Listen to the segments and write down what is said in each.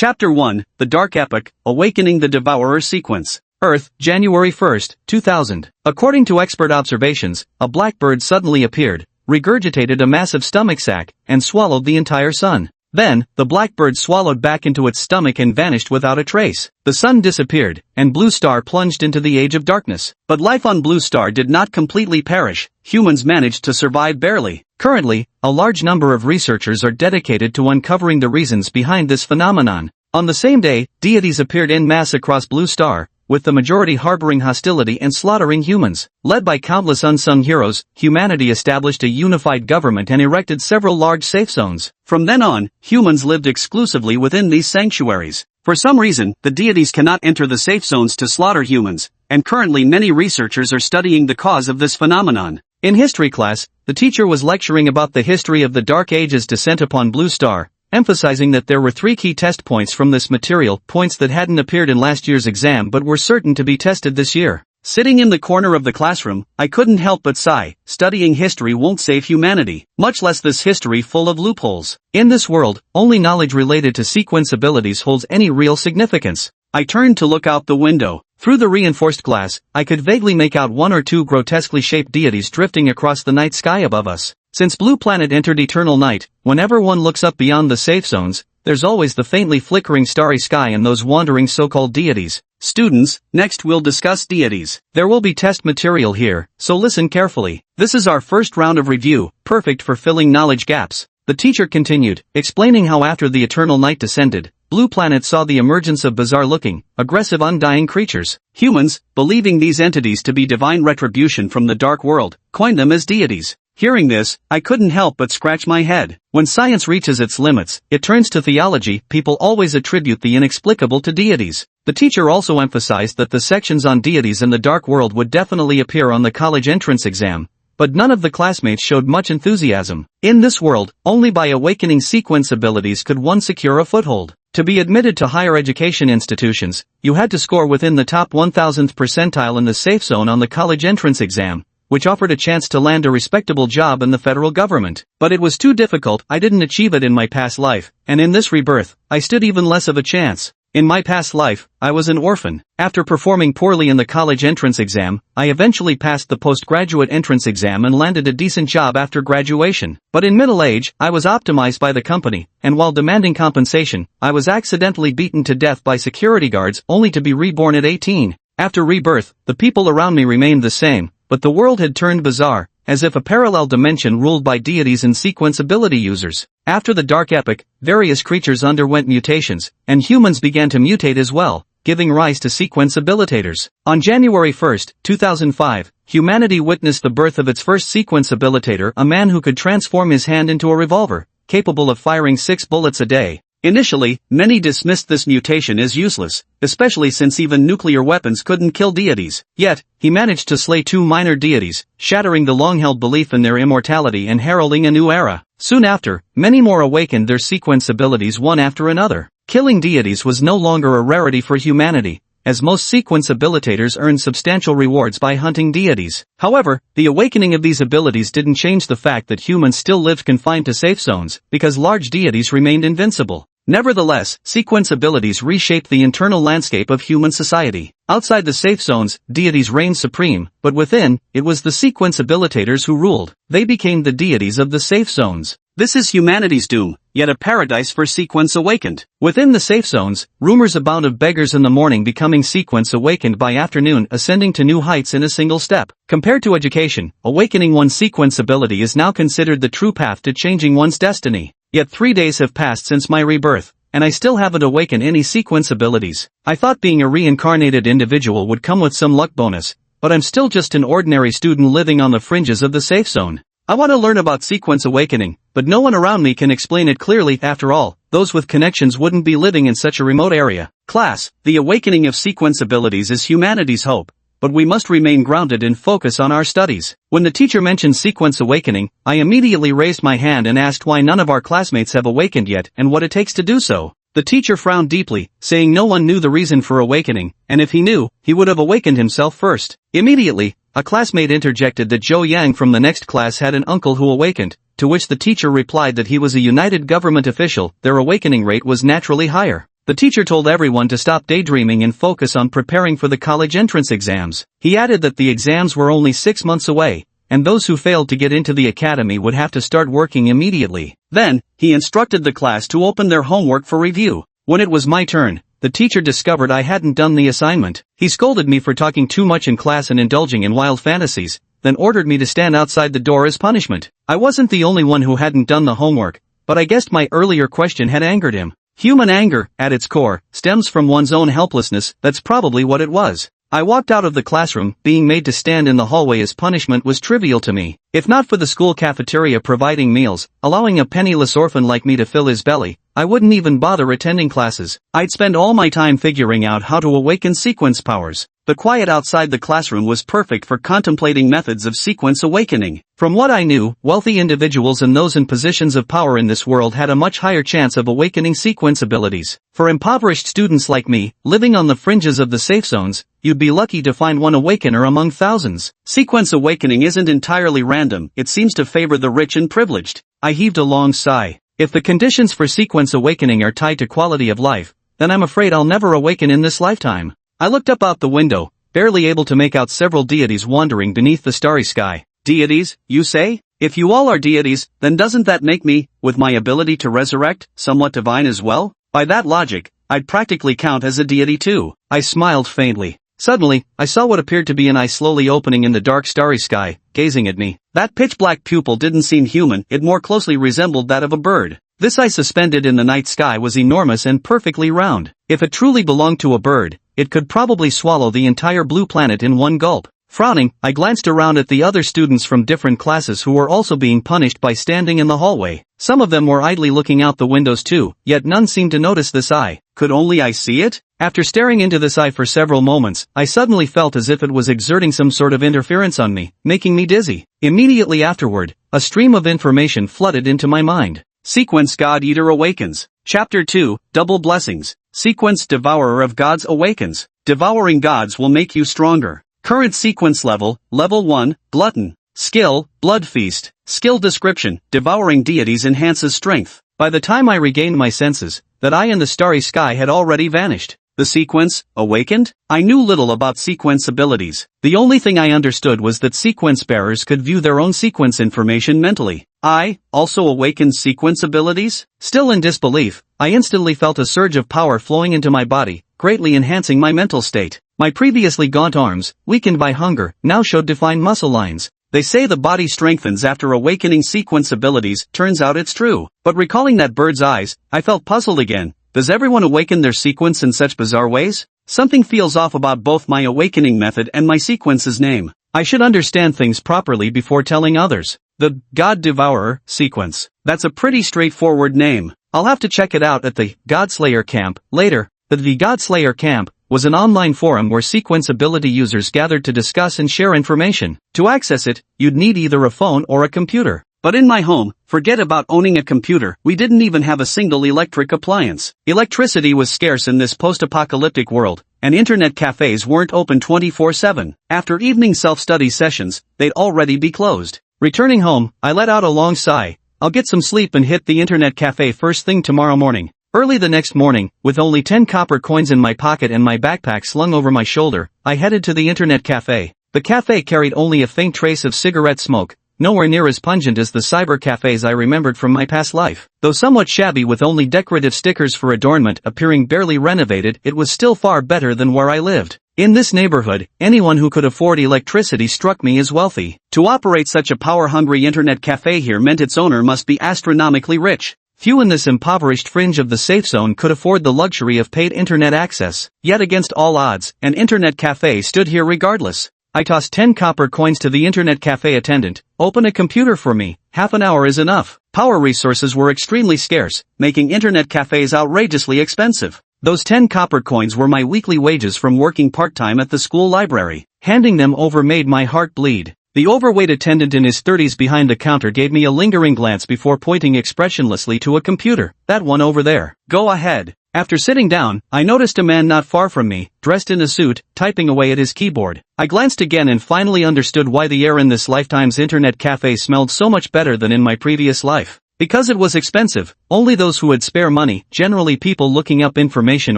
Chapter 1, The Dark Epoch, Awakening the Devourer Sequence. Earth, January 1, 2000. According to expert observations, a blackbird suddenly appeared, regurgitated a massive stomach sac, and swallowed the entire sun. Then, the blackbird swallowed back into its stomach and vanished without a trace. The sun disappeared, and Blue Star plunged into the age of darkness. But life on Blue Star did not completely perish. Humans managed to survive barely. Currently, a large number of researchers are dedicated to uncovering the reasons behind this phenomenon. On the same day, deities appeared en masse across Blue Star, with the majority harboring hostility and slaughtering humans. Led by countless unsung heroes, humanity established a unified government and erected several large safe zones. From then on, humans lived exclusively within these sanctuaries. For some reason, the deities cannot enter the safe zones to slaughter humans, and currently many researchers are studying the cause of this phenomenon. In history class, the teacher was lecturing about the history of the Dark Age's descent upon Blue Star, emphasizing that there were 3 key test points from this material, points that hadn't appeared in last year's exam but were certain to be tested this year. Sitting in the corner of the classroom, I couldn't help but sigh. Studying history won't save humanity, much less this history full of loopholes. In this world, only knowledge related to sequence abilities holds any real significance. I turned to look out the window. Through the reinforced glass, I could vaguely make out 1 or 2 grotesquely shaped deities drifting across the night sky above us. Since Blue Planet entered eternal night, whenever one looks up beyond the safe zones, there's always the faintly flickering starry sky and those wandering so-called deities. Students, next we'll discuss deities. There will be test material here, so listen carefully. This is our first round of review, perfect for filling knowledge gaps. The teacher continued, explaining how after the eternal night descended, Blue Planet saw the emergence of bizarre-looking, aggressive undying creatures. Humans, believing these entities to be divine retribution from the dark world, coined them as deities. Hearing this, I couldn't help but scratch my head. When science reaches its limits, it turns to theology. People always attribute the inexplicable to deities. The teacher also emphasized that the sections on deities and the dark world would definitely appear on the college entrance exam, but none of the classmates showed much enthusiasm. In this world, only by awakening sequence abilities could one secure a foothold. To be admitted to higher education institutions, you had to score within the top 1000th percentile in the safe zone on the college entrance exam, which offered a chance to land a respectable job in the federal government. But it was too difficult. I didn't achieve it in my past life, and in this rebirth, I stood even less of a chance. In my past life, I was an orphan. After performing poorly in the college entrance exam, I eventually passed the postgraduate entrance exam and landed a decent job after graduation. But in middle age, I was optimized by the company, and while demanding compensation, I was accidentally beaten to death by security guards only to be reborn at 18. After rebirth, the people around me remained the same, but the world had turned bizarre, as if a parallel dimension ruled by deities and sequence ability users. After the Dark Epoch, various creatures underwent mutations, and humans began to mutate as well, giving rise to sequence abilitators. On January 1, 2005, humanity witnessed the birth of its first sequence abilitator, a man who could transform his hand into a revolver, capable of firing 6 bullets a day. Initially, many dismissed this mutation as useless, especially since even nuclear weapons couldn't kill deities. Yet, he managed to slay 2 minor deities, shattering the long-held belief in their immortality and heralding a new era. Soon after, many more awakened their sequence abilities one after another. Killing deities was no longer a rarity for humanity, as most sequence abilitators earned substantial rewards by hunting deities. However, the awakening of these abilities didn't change the fact that humans still lived confined to safe zones, because large deities remained invincible. Nevertheless, sequence abilities reshaped the internal landscape of human society. Outside the safe zones, deities reigned supreme, but within, it was the sequence abilitators who ruled. They became the deities of the safe zones. This is humanity's doom, yet a paradise for sequence awakened. Within the safe zones, rumors abound of beggars in the morning becoming sequence awakened by afternoon, ascending to new heights in a single step. Compared to education, awakening one's sequence ability is now considered the true path to changing one's destiny. Yet 3 days have passed since my rebirth, and I still haven't awakened any sequence abilities. I thought being a reincarnated individual would come with some luck bonus, but I'm still just an ordinary student living on the fringes of the safe zone. I want to learn about sequence awakening, but no one around me can explain it clearly. After all, those with connections wouldn't be living in such a remote area. Class, the awakening of sequence abilities is humanity's hope, but we must remain grounded and focus on our studies. When the teacher mentioned sequence awakening, I immediately raised my hand and asked why none of our classmates have awakened yet and what it takes to do so. The teacher frowned deeply, saying no one knew the reason for awakening, and if he knew, he would have awakened himself first. Immediately, a classmate interjected that Zhou Yang from the next class had an uncle who awakened, to which the teacher replied that he was a United Government official. Their awakening rate was naturally higher. The teacher told everyone to stop daydreaming and focus on preparing for the college entrance exams. He added that the exams were only 6 months away, and those who failed to get into the academy would have to start working immediately. Then, he instructed the class to open their homework for review. When it was my turn, the teacher discovered I hadn't done the assignment. He scolded me for talking too much in class and indulging in wild fantasies, then ordered me to stand outside the door as punishment. I wasn't the only one who hadn't done the homework, but I guessed my earlier question had angered him. Human anger, at its core, stems from one's own helplessness. That's probably what it was. I walked out of the classroom. Being made to stand in the hallway as punishment was trivial to me. If not for the school cafeteria providing meals, allowing a penniless orphan like me to fill his belly, I wouldn't even bother attending classes. I'd spend all my time figuring out how to awaken sequence powers. The quiet outside the classroom was perfect for contemplating methods of sequence awakening. From what I knew, wealthy individuals and those in positions of power in this world had a much higher chance of awakening sequence abilities. For impoverished students like me, living on the fringes of the safe zones, you'd be lucky to find one awakener among thousands. Sequence awakening isn't entirely random, it seems to favor the rich and privileged. I heaved a long sigh. If the conditions for sequence awakening are tied to quality of life, then I'm afraid I'll never awaken in this lifetime. I looked up out the window, barely able to make out several deities wandering beneath the starry sky. Deities, you say? If you all are deities, then doesn't that make me, with my ability to resurrect, somewhat divine as well? By that logic, I'd practically count as a deity too. I smiled faintly. Suddenly, I saw what appeared to be an eye slowly opening in the dark starry sky, gazing at me. That pitch-black pupil didn't seem human, it more closely resembled that of a bird. This eye suspended in the night sky was enormous and perfectly round. If it truly belonged to a bird, it could probably swallow the entire blue planet in one gulp. Frowning, I glanced around at the other students from different classes who were also being punished by standing in the hallway. Some of them were idly looking out the windows too, yet none seemed to notice this eye. Could only I see it? After staring into this eye for several moments, I suddenly felt as if it was exerting some sort of interference on me, making me dizzy. Immediately afterward, a stream of information flooded into my mind. Sequence God Eater awakens. Chapter 2, Double Blessings. Sequence Devourer of Gods awakens. Devouring gods will make you stronger. Current sequence level, Level 1, Glutton. Skill, Blood Feast. Skill description, Devouring deities enhances strength. By the time I regained my senses, that eye in the starry sky had already vanished. The sequence, awakened? I knew little about sequence abilities. The only thing I understood was that sequence bearers could view their own sequence information mentally. I, also awakened sequence abilities? Still in disbelief, I instantly felt a surge of power flowing into my body, greatly enhancing my mental state. My previously gaunt arms, weakened by hunger, now showed defined muscle lines. They say the body strengthens after awakening sequence abilities, turns out it's true. But recalling that bird's eyes, I felt puzzled again. Does everyone awaken their sequence in such bizarre ways? Something feels off about both my awakening method and my sequence's name. I should understand things properly before telling others. The God Devourer sequence. That's a pretty straightforward name. I'll have to check it out at the Godslayer camp later. The Godslayer camp was an online forum where sequence ability users gathered to discuss and share information. To access it, you'd need either a phone or a computer. But in my home, forget about owning a computer, we didn't even have a single electric appliance. Electricity was scarce in this post-apocalyptic world, and internet cafes weren't open 24/7. After evening self-study sessions, they'd already be closed. Returning home, I let out a long sigh. I'll get some sleep and hit the internet cafe first thing tomorrow morning. Early the next morning, with only 10 copper coins in my pocket and my backpack slung over my shoulder, I headed to the internet cafe. The cafe carried only a faint trace of cigarette smoke, nowhere near as pungent as the cyber cafes I remembered from my past life. Though somewhat shabby with only decorative stickers for adornment appearing barely renovated, it was still far better than where I lived. In this neighborhood, anyone who could afford electricity struck me as wealthy. To operate such a power-hungry internet cafe here meant its owner must be astronomically rich. Few in this impoverished fringe of the safe zone could afford the luxury of paid internet access. Yet against all odds, an internet cafe stood here regardless. I tossed 10 copper coins to the internet cafe attendant. Open a computer for me, half an hour is enough. Power resources were extremely scarce, making internet cafes outrageously expensive. Those 10 copper coins were my weekly wages from working part-time at the school library. Handing them over made my heart bleed. The overweight attendant in his 30s behind the counter gave me a lingering glance before pointing expressionlessly to a computer. That one over there. Go ahead. After sitting down, I noticed a man not far from me, dressed in a suit, typing away at his keyboard. I glanced again and finally understood why the air in this lifetime's internet cafe smelled so much better than in my previous life. Because it was expensive, only those who had spare money, generally people looking up information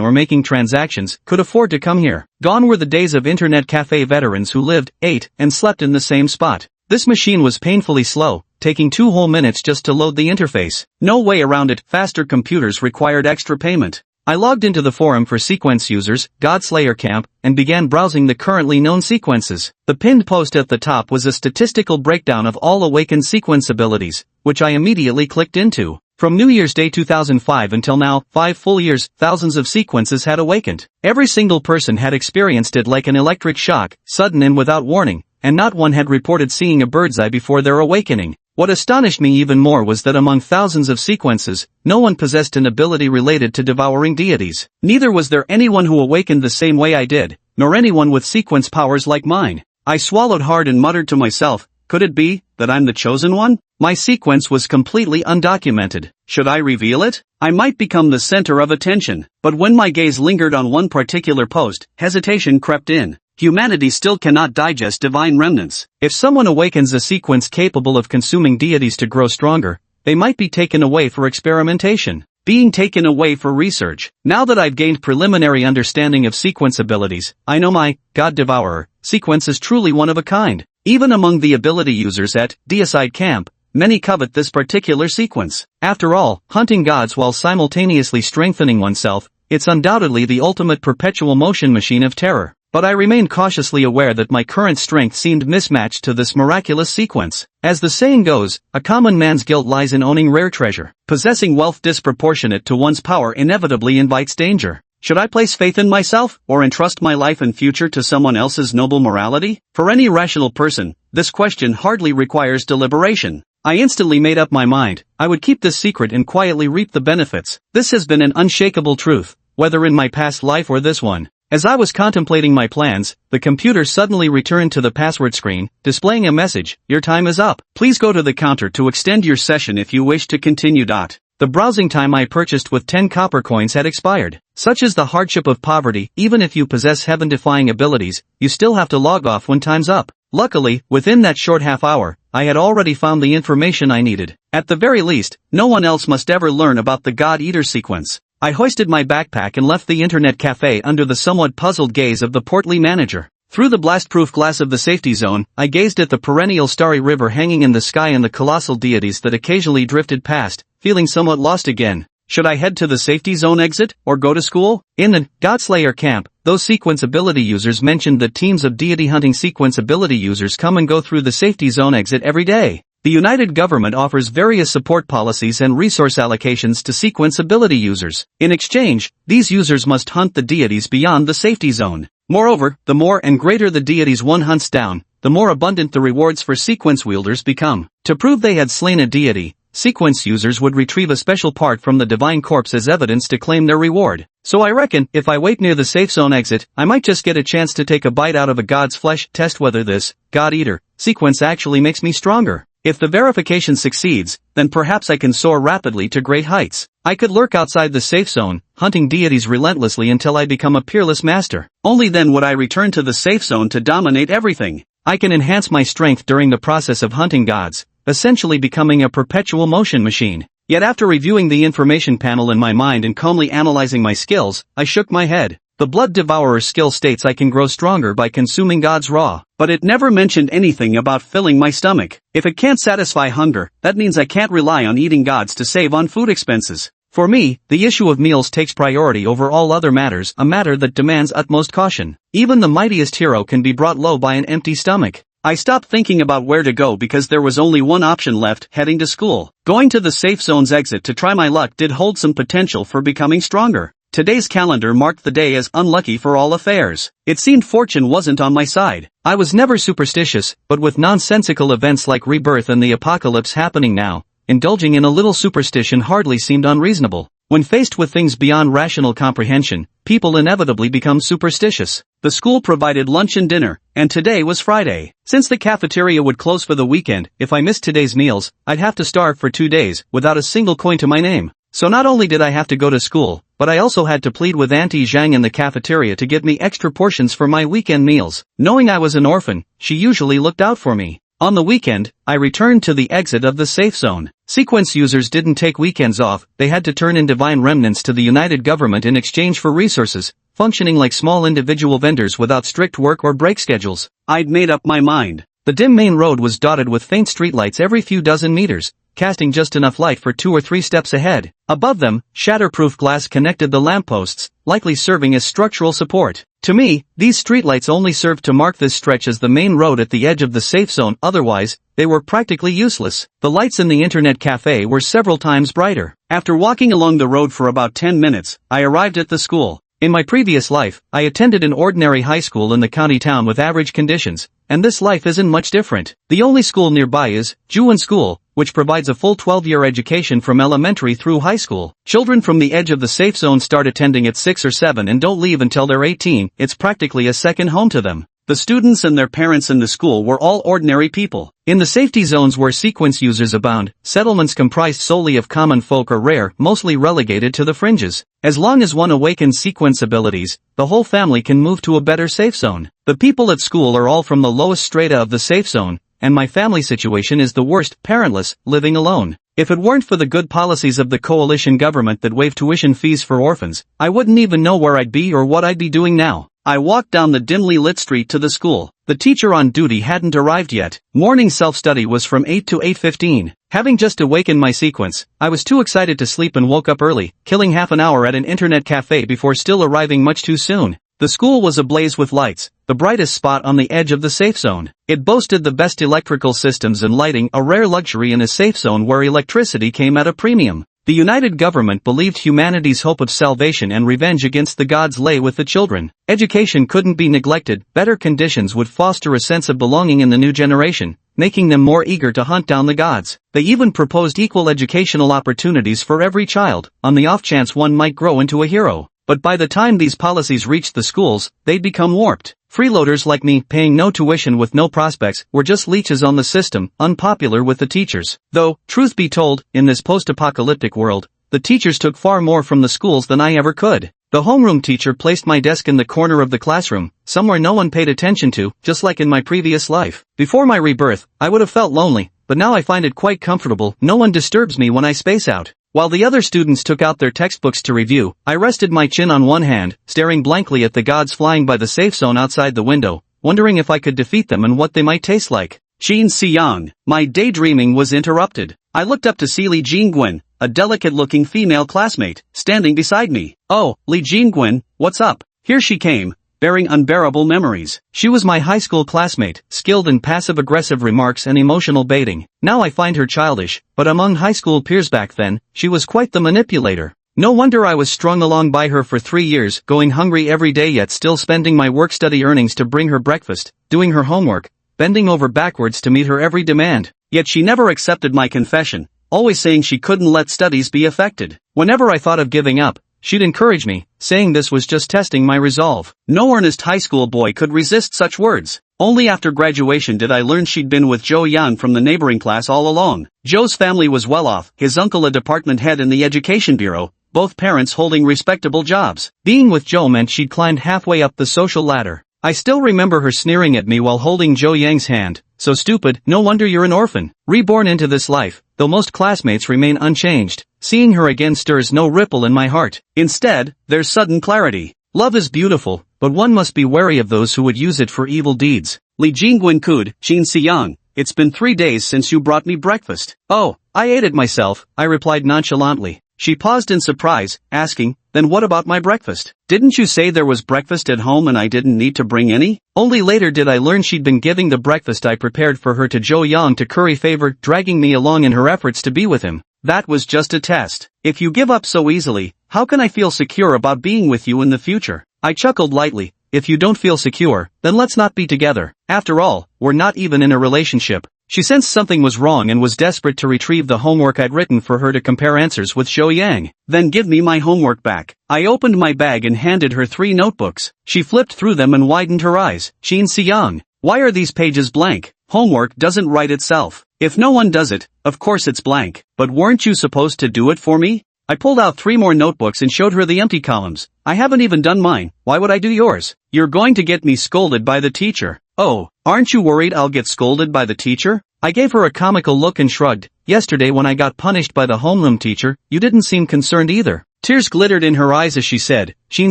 or making transactions, could afford to come here. Gone were the days of internet cafe veterans who lived, ate, and slept in the same spot. This machine was painfully slow, taking 2 whole minutes just to load the interface. No way around it, faster computers required extra payment. I logged into the forum for sequence users, Godslayer Camp, and began browsing the currently known sequences. The pinned post at the top was a statistical breakdown of all awakened sequence abilities, which I immediately clicked into. From New Year's Day 2005 until now, 5 full years, thousands of sequences had awakened. Every single person had experienced it like an electric shock, sudden and without warning, and not one had reported seeing a bird's eye before their awakening. What astonished me even more was that among thousands of sequences, no one possessed an ability related to devouring deities. Neither was there anyone who awakened the same way I did, nor anyone with sequence powers like mine. I swallowed hard and muttered to myself, could it be that I'm the chosen one? My sequence was completely undocumented. Should I reveal it? I might become the center of attention. But when my gaze lingered on one particular post, hesitation crept in. Humanity still cannot digest divine remnants. If someone awakens a sequence capable of consuming deities to grow stronger, they might be taken away for experimentation. Being taken away for research. Now that I've gained preliminary understanding of sequence abilities, I know my God Devourer sequence is truly one of a kind. Even among the ability users at Deicide Camp, many covet this particular sequence. After all, hunting gods while simultaneously strengthening oneself, it's undoubtedly the ultimate perpetual motion machine of terror. But I remained cautiously aware that my current strength seemed mismatched to this miraculous sequence. As the saying goes, a common man's guilt lies in owning rare treasure. Possessing wealth disproportionate to one's power inevitably invites danger. Should I place faith in myself, or entrust my life and future to someone else's noble morality? For any rational person, this question hardly requires deliberation. I instantly made up my mind. I would keep this secret and quietly reap the benefits. This has been an unshakable truth, whether in my past life or this one. As I was contemplating my plans, the computer suddenly returned to the password screen, displaying a message, your time is up. Please go to the counter to extend your session if you wish to continue. The browsing time I purchased with 10 copper coins had expired. Such is the hardship of poverty. Even if you possess heaven-defying abilities, you still have to log off when time's up. Luckily, within that short half hour, I had already found the information I needed. At the very least, no one else must ever learn about the God Eater sequence. I hoisted my backpack and left the internet cafe under the somewhat puzzled gaze of the portly manager. Through the blast-proof glass of the safety zone, I gazed at the perennial starry river hanging in the sky and the colossal deities that occasionally drifted past, feeling somewhat lost again. Should I head to the safety zone exit, or go to school? In the Godslayer Camp, those sequence ability users mentioned that teams of deity hunting sequence ability users come and go through the safety zone exit every day. The United Government offers various support policies and resource allocations to sequence ability users. In exchange, these users must hunt the deities beyond the safety zone. Moreover, the more and greater the deities one hunts down, the more abundant the rewards for sequence wielders become. To prove they had slain a deity, sequence users would retrieve a special part from the divine corpse as evidence to claim their reward. So I reckon, if I wait near the safe zone exit, I might just get a chance to take a bite out of a god's flesh, test whether this God Eater sequence actually makes me stronger. If the verification succeeds, then perhaps I can soar rapidly to great heights. I could lurk outside the safe zone, hunting deities relentlessly until I become a peerless master. Only then would I return to the safe zone to dominate everything. I can enhance my strength during the process of hunting gods, essentially becoming a perpetual motion machine. Yet after reviewing the information panel in my mind and calmly analyzing my skills, I shook my head. The Blood Devourer skill states I can grow stronger by consuming gods raw, but it never mentioned anything about filling my stomach. If it can't satisfy hunger, that means I can't rely on eating gods to save on food expenses. For me, the issue of meals takes priority over all other matters, a matter that demands utmost caution. Even the mightiest hero can be brought low by an empty stomach. I stopped thinking about where to go because there was only one option left, heading to school. Going to the safe zone's exit to try my luck did hold some potential for becoming stronger. Today's calendar marked the day as unlucky for all affairs. It seemed fortune wasn't on my side. I was never superstitious, but with nonsensical events like rebirth and the apocalypse happening now, indulging in a little superstition hardly seemed unreasonable. When faced with things beyond rational comprehension, people inevitably become superstitious. The school provided lunch and dinner, and today was Friday. Since the cafeteria would close for the weekend, if I missed today's meals, I'd have to starve for 2 days, without a single coin to my name. So not only did I have to go to school, but I also had to plead with Auntie Zhang in the cafeteria to give me extra portions for my weekend meals. Knowing I was an orphan, she usually looked out for me. On the weekend, I returned to the exit of the safe zone. Sequence users didn't take weekends off, they had to turn in divine remnants to the United Government in exchange for resources, functioning like small individual vendors without strict work or break schedules. I'd made up my mind. The dim main road was dotted with faint streetlights every few dozen meters, casting just enough light for 2 or 3 steps ahead. Above them, shatterproof glass connected the lampposts, likely serving as structural support. To me, these streetlights only served to mark this stretch as the main road at the edge of the safe zone, otherwise, they were practically useless. The lights in the internet cafe were several times brighter. After walking along the road for about 10 minutes, I arrived at the school. In my previous life, I attended an ordinary high school in the county town with average conditions, and this life isn't much different. The only school nearby is Juan School, which provides a full 12-year education from elementary through high school. Children from the edge of the safe zone start attending at 6 or 7 and don't leave until they're 18. It's practically a second home to them. The students and their parents in the school were all ordinary people. In the safety zones where sequence users abound, settlements comprised solely of common folk are rare, mostly relegated to the fringes. As long as one awakens sequence abilities, the whole family can move to a better safe zone. The people at school are all from the lowest strata of the safe zone, and my family situation is the worst, parentless, living alone. If it weren't for the good policies of the coalition government that waive tuition fees for orphans, I wouldn't even know where I'd be or what I'd be doing now. I walked down the dimly lit street to the school. The teacher on duty hadn't arrived yet. Morning self-study was from 8 to 8:15. Having just awakened my sequence, I was too excited to sleep and woke up early, killing half an hour at an internet cafe before still arriving much too soon. The school was ablaze with lights, the brightest spot on the edge of the safe zone. It boasted the best electrical systems and lighting, a rare luxury in a safe zone where electricity came at a premium. The United Government believed humanity's hope of salvation and revenge against the gods lay with the children. Education couldn't be neglected, better conditions would foster a sense of belonging in the new generation, making them more eager to hunt down the gods. They even proposed equal educational opportunities for every child, on the off chance one might grow into a hero. But by the time these policies reached the schools, they'd become warped. Freeloaders like me, paying no tuition with no prospects, were just leeches on the system, unpopular with the teachers. Though, truth be told, in this post-apocalyptic world, the teachers took far more from the schools than I ever could. The homeroom teacher placed my desk in the corner of the classroom, somewhere no one paid attention to, just like in my previous life. Before my rebirth, I would have felt lonely, but now I find it quite comfortable. No one disturbs me when I space out. While the other students took out their textbooks to review, I rested my chin on one hand, staring blankly at the gods flying by the safe zone outside the window, wondering if I could defeat them and what they might taste like. Jin Siyang. My daydreaming was interrupted. I looked up to see Li Jingwen, a delicate-looking female classmate, standing beside me. "Oh, Li Jingwen, what's up?" Here she came, bearing unbearable memories. She was my high school classmate, skilled in passive-aggressive remarks and emotional baiting. Now I find her childish, but among high school peers back then, she was quite the manipulator. No wonder I was strung along by her for 3 years, going hungry every day yet still spending my work-study earnings to bring her breakfast, doing her homework, bending over backwards to meet her every demand. Yet she never accepted my confession, always saying she couldn't let studies be affected. Whenever I thought of giving up, she'd encourage me, saying this was just testing my resolve. No earnest high school boy could resist such words. Only after graduation did I learn she'd been with Zhou Yan from the neighboring class all along. Zhou's family was well off, his uncle a department head in the education bureau, both parents holding respectable jobs. Being with Zhou meant she'd climbed halfway up the social ladder. I still remember her sneering at me while holding Zhou Yang's hand. "So stupid, no wonder you're an orphan." Reborn into this life, though most classmates remain unchanged, seeing her again stirs no ripple in my heart. Instead, there's sudden clarity. Love is beautiful, but one must be wary of those who would use it for evil deeds. Li Jingwen Kud, Jin Siyang, it's been 3 days since you brought me breakfast. "Oh, I ate it myself," I replied nonchalantly. She paused in surprise, asking, "Then what about my breakfast? Didn't you say there was breakfast at home and I didn't need to bring any?" Only later did I learn she'd been giving the breakfast I prepared for her to Zhou Yang to curry favor, dragging me along in her efforts to be with him. That was just a test. If you give up so easily, how can I feel secure about being with you in the future? I chuckled lightly. If you don't feel secure, then let's not be together. After all, we're not even in a relationship. She sensed something was wrong and was desperate to retrieve the homework I'd written for her to compare answers with Zhou Yang. "Then give me my homework back." I opened my bag and handed her 3 notebooks. She flipped through them and widened her eyes. "Jin Siyang, why are these pages blank? Homework doesn't write itself. If no one does it, of course it's blank. But weren't you supposed to do it for me?" I pulled out 3 more notebooks and showed her the empty columns. "I haven't even done mine, why would I do yours? You're going to get me scolded by the teacher." "Oh, Aren't you worried I'll get scolded by the teacher? I gave her a comical look and shrugged. Yesterday when I got punished by the homeroom teacher, you didn't seem concerned either. Tears glittered in her eyes as she said, Shin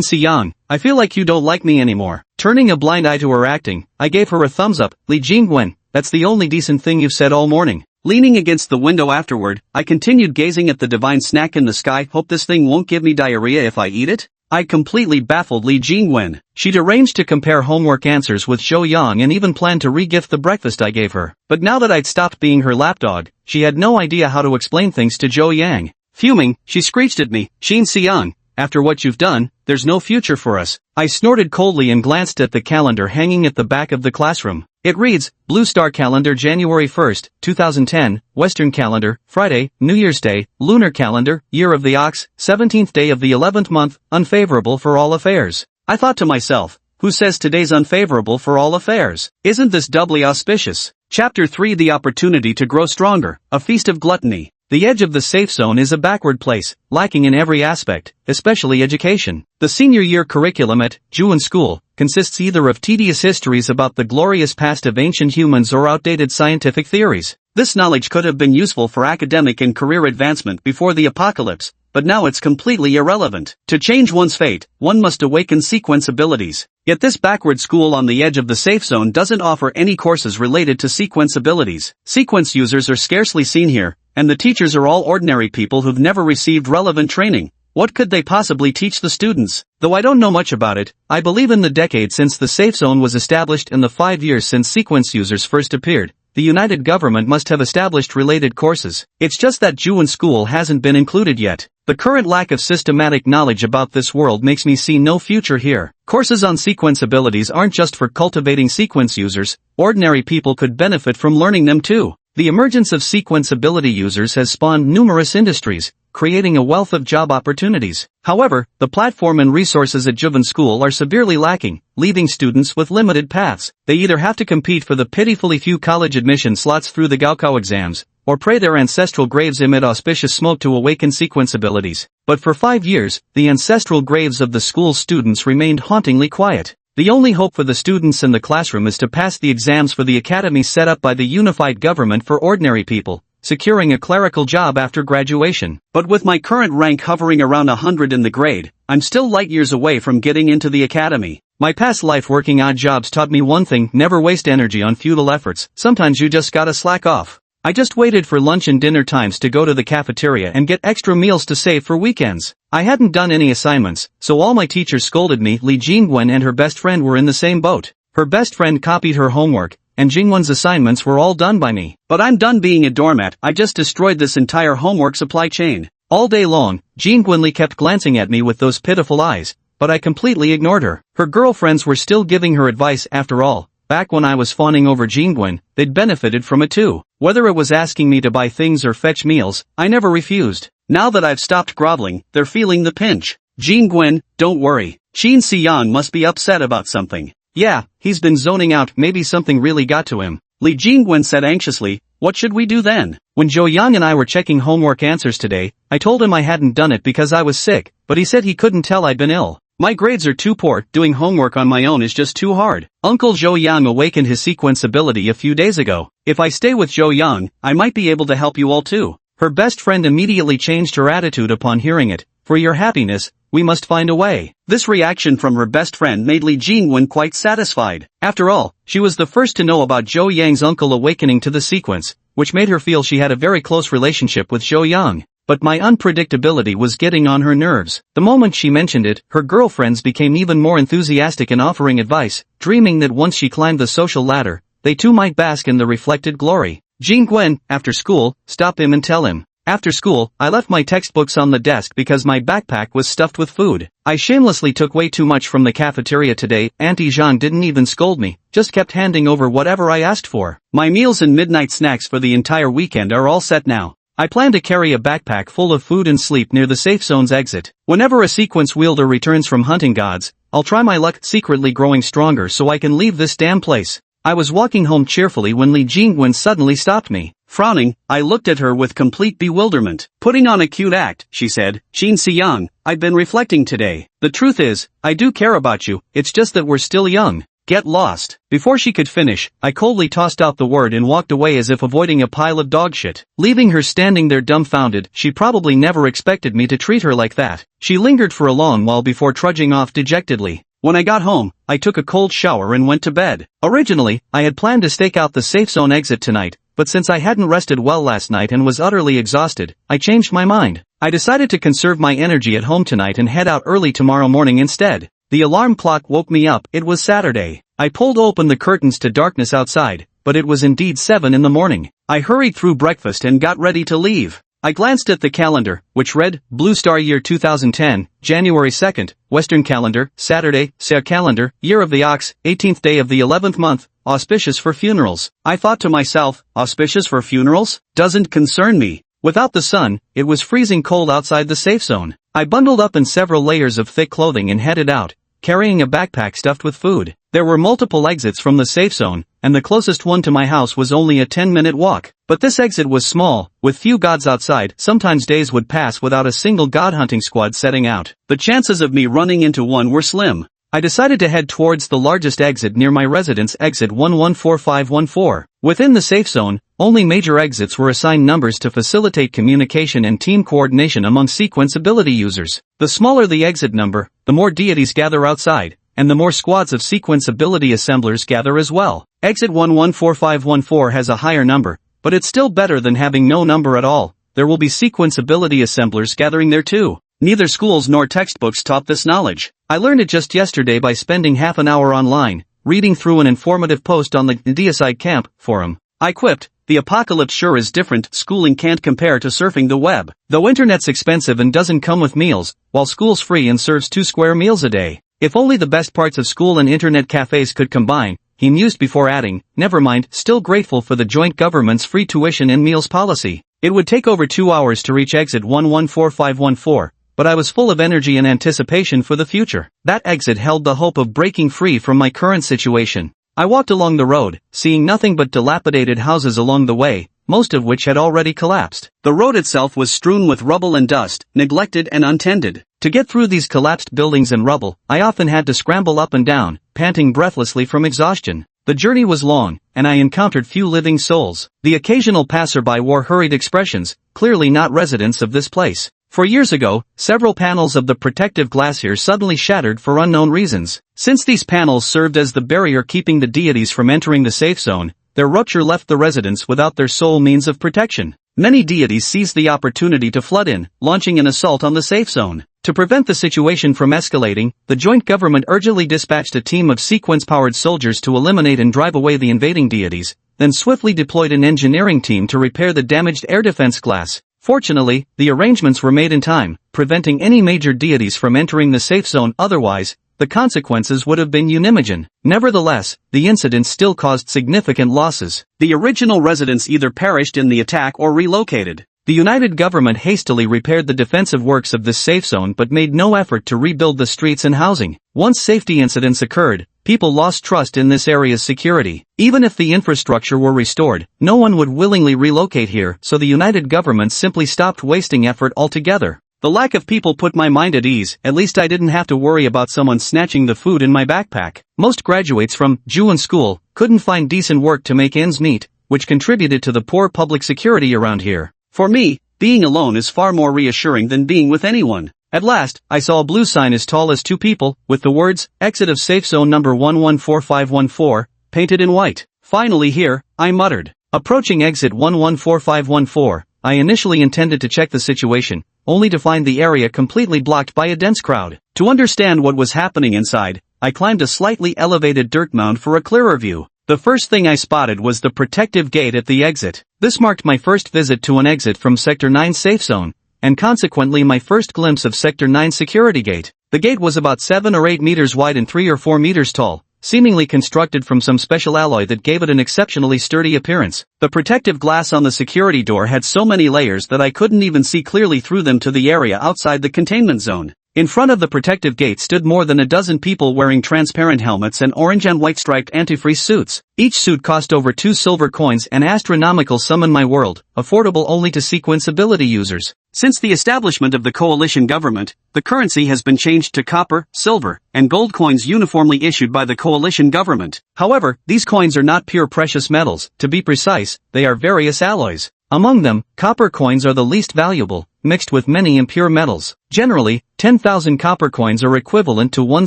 Si-young, I feel like you don't like me anymore. Turning a blind eye to her acting, I gave her a thumbs up. Lee Jingwen, that's the only decent thing you've said all morning. Leaning against the window afterward, I continued gazing at the divine snack in the sky. Hope this thing won't give me diarrhea if I eat it? I completely baffled Lee Jingwen. She'd arranged to compare homework answers with Zhou Yang and even planned to re-gift the breakfast I gave her. But now that I'd stopped being her lapdog, she had no idea how to explain things to Zhou Yang. Fuming, she screeched at me, Shin Si-young, after what you've done, there's no future for us. I snorted coldly and glanced at the calendar hanging at the back of the classroom. It reads, Blue Star Calendar January 1st, 2010, Western Calendar, Friday, New Year's Day, Lunar Calendar, Year of the Ox, 17th day of the 11th month, unfavorable for all affairs. I thought to myself, who says today's unfavorable for all affairs? Isn't this doubly auspicious? Chapter 3 The Opportunity to Grow Stronger, A Feast of Gluttony. The edge of the safe zone is a backward place, lacking in every aspect, especially education. The senior year curriculum at Juan School consists either of tedious histories about the glorious past of ancient humans or outdated scientific theories. This knowledge could have been useful for academic and career advancement before the apocalypse, but now it's completely irrelevant. To change one's fate, one must awaken sequence abilities. Yet this backward school on the edge of the safe zone doesn't offer any courses related to sequence abilities. Sequence users are scarcely seen here, and the teachers are all ordinary people who've never received relevant training. What could they possibly teach the students? Though I don't know much about it, I believe in the decade since the safe zone was established and the 5 years since sequence users first appeared, the United Government must have established related courses. It's just that Juan School hasn't been included yet. The current lack of systematic knowledge about this world makes me see no future here. Courses on sequence abilities aren't just for cultivating sequence users, ordinary people could benefit from learning them too. The emergence of sequence ability users has spawned numerous industries, creating a wealth of job opportunities. However, the platform and resources at Juvan School are severely lacking, leaving students with limited paths. They either have to compete for the pitifully few college admission slots through the Gaokao exams, or pray their ancestral graves amid auspicious smoke to awaken sequence abilities. But for 5 years, the ancestral graves of the school's students remained hauntingly quiet. The only hope for the students in the classroom is to pass the exams for the academy set up by the unified government for ordinary people, securing a clerical job after graduation. But with my current rank hovering around 100 in the grade, I'm still light years away from getting into the academy. My past life working odd jobs taught me one thing: never waste energy on futile efforts. Sometimes you just gotta slack off. I just waited for lunch and dinner times to go to the cafeteria and get extra meals to save for weekends. I hadn't done any assignments, so all my teachers scolded me. Li Jingwen and her best friend were in the same boat. Her best friend copied her homework, and Jingwen's assignments were all done by me. But I'm done being a doormat. I just destroyed this entire homework supply chain. All day long, Jingwen kept glancing at me with those pitiful eyes, but I completely ignored her. Her girlfriends were still giving her advice after all. Back when I was fawning over Jingwen, they'd benefited from it too. Whether it was asking me to buy things or fetch meals, I never refused. Now that I've stopped groveling, they're feeling the pinch. Jingwen, don't worry. Shin Si-young must be upset about something. Yeah, he's been zoning out. Maybe something really got to him. Li Jingwen said anxiously, what should we do then? When Zhou Yang and I were checking homework answers today, I told him I hadn't done it because I was sick, but he said he couldn't tell I'd been ill. My grades are too poor, doing homework on my own is just too hard. Uncle Zhou Yang awakened his sequence ability a few days ago. If I stay with Zhou Yang, I might be able to help you all too. Her best friend immediately changed her attitude upon hearing it. For your happiness, we must find a way. This reaction from her best friend made Li Jingwen quite satisfied. After all, she was the first to know about Zhou Yang's uncle awakening to the sequence, which made her feel she had a very close relationship with Zhou Yang. But my unpredictability was getting on her nerves. The moment she mentioned it, her girlfriends became even more enthusiastic in offering advice, dreaming that once she climbed the social ladder, they too might bask in the reflected glory. Jingwen, after school, stop him and tell him. After school, I left my textbooks on the desk because my backpack was stuffed with food. I shamelessly took way too much from the cafeteria today. Auntie Zhang didn't even scold me, just kept handing over whatever I asked for. My meals and midnight snacks for the entire weekend are all set now. I plan to carry a backpack full of food and sleep near the safe zone's exit. Whenever a sequence wielder returns from hunting gods, I'll try my luck, secretly growing stronger so I can leave this damn place. I was walking home cheerfully when Li Jingwen suddenly stopped me. Frowning, I looked at her with complete bewilderment. Putting on a cute act, she said, Shin Si-young, I've been reflecting today. The truth is, I do care about you, it's just that we're still young. Get lost. Before she could finish, I coldly tossed out the word and walked away as if avoiding a pile of dog shit. Leaving her standing there dumbfounded, she probably never expected me to treat her like that. She lingered for a long while before trudging off dejectedly. When I got home, I took a cold shower and went to bed. Originally, I had planned to stake out the safe zone exit tonight, but since I hadn't rested well last night and was utterly exhausted, I changed my mind. I decided to conserve my energy at home tonight and head out early tomorrow morning instead. The alarm clock woke me up. It was Saturday. I pulled open the curtains to darkness outside, but it was indeed 7 in the morning. I hurried through breakfast and got ready to leave. I glanced at the calendar, which read, Blue Star Year 2010, January 2nd, Western Calendar, Saturday, Ser Calendar, Year of the Ox, 18th day of the 11th month, auspicious for funerals. I thought to myself, auspicious for funerals? Doesn't concern me. Without the sun, it was freezing cold outside the safe zone. I bundled up in several layers of thick clothing and headed out, carrying a backpack stuffed with food. There were multiple exits from the safe zone, and the closest one to my house was only a 10-minute walk. But this exit was small, with few gods outside. Sometimes days would pass without a single god hunting squad setting out. The chances of me running into one were slim. I decided to head towards the largest exit near my residence, exit 114514. Within the safe zone, only major exits were assigned numbers to facilitate communication and team coordination among sequence ability users. The smaller the exit number, the more deities gather outside, and the more squads of sequence ability assemblers gather as well. Exit 114514 has a higher number, but it's still better than having no number at all. There will be sequence ability assemblers gathering there too. Neither schools nor textbooks taught this knowledge. I learned it just yesterday by spending half an hour online, reading through an informative post on the Deicide Camp forum. I quipped, the apocalypse sure is different. Schooling can't compare to surfing the web. Though internet's expensive and doesn't come with meals, while school's free and serves 2 square meals a day. If only the best parts of school and internet cafes could combine, he mused before adding, never mind, still grateful for the joint government's free tuition and meals policy. It would take over 2 hours to reach exit 114514, but I was full of energy and anticipation for the future. That exit held the hope of breaking free from my current situation. I walked along the road, seeing nothing but dilapidated houses along the way, most of which had already collapsed. The road itself was strewn with rubble and dust, neglected and untended. To get through these collapsed buildings and rubble, I often had to scramble up and down, panting breathlessly from exhaustion. The journey was long, and I encountered few living souls. The occasional passerby wore hurried expressions, clearly not residents of this place. For years ago, several panels of the protective glass here suddenly shattered for unknown reasons. Since these panels served as the barrier keeping the deities from entering the safe zone, their rupture left the residents without their sole means of protection. Many deities seized the opportunity to flood in, launching an assault on the safe zone. To prevent the situation from escalating, the joint government urgently dispatched a team of sequence-powered soldiers to eliminate and drive away the invading deities, then swiftly deployed an engineering team to repair the damaged air defense glass. Fortunately, the arrangements were made in time, preventing any major deities from entering the safe zone. Otherwise, the consequences would have been unimogen. Nevertheless, the incident still caused significant losses. The original residents either perished in the attack or relocated. The United Government hastily repaired the defensive works of this safe zone but made no effort to rebuild the streets and housing. Once safety incidents occurred, people lost trust in this area's security. Even if the infrastructure were restored, no one would willingly relocate here, so the United Government simply stopped wasting effort altogether. The lack of people put my mind at ease. At least I didn't have to worry about someone snatching the food in my backpack. Most graduates from Juan school couldn't find decent work to make ends meet, which contributed to the poor public security around here. For me, being alone is far more reassuring than being with anyone. At last, I saw a blue sign as tall as 2 people, with the words, Exit of Safe Zone number 114514, painted in white. Finally here, I muttered. Approaching exit 114514, I initially intended to check the situation, only to find the area completely blocked by a dense crowd. To understand what was happening inside, I climbed a slightly elevated dirt mound for a clearer view. The first thing I spotted was the protective gate at the exit. This marked my first visit to an exit from Sector 9 safe zone, and consequently my first glimpse of Sector 9 security gate. The gate was about 7 or 8 meters wide and 3 or 4 meters tall, seemingly constructed from some special alloy that gave it an exceptionally sturdy appearance. The protective glass on the security door had so many layers that I couldn't even see clearly through them to the area outside the containment zone. In front of the protective gate stood more than a dozen people wearing transparent helmets and orange and white striped antifreeze suits. Each suit cost over 2 silver coins, an astronomical sum in my world, affordable only to sequence ability users. Since the establishment of the coalition government, the currency has been changed to copper, silver, and gold coins uniformly issued by the coalition government. However, these coins are not pure precious metals. To be precise, they are various alloys. Among them, copper coins are the least valuable, mixed with many impure metals. Generally, 10,000 copper coins are equivalent to 1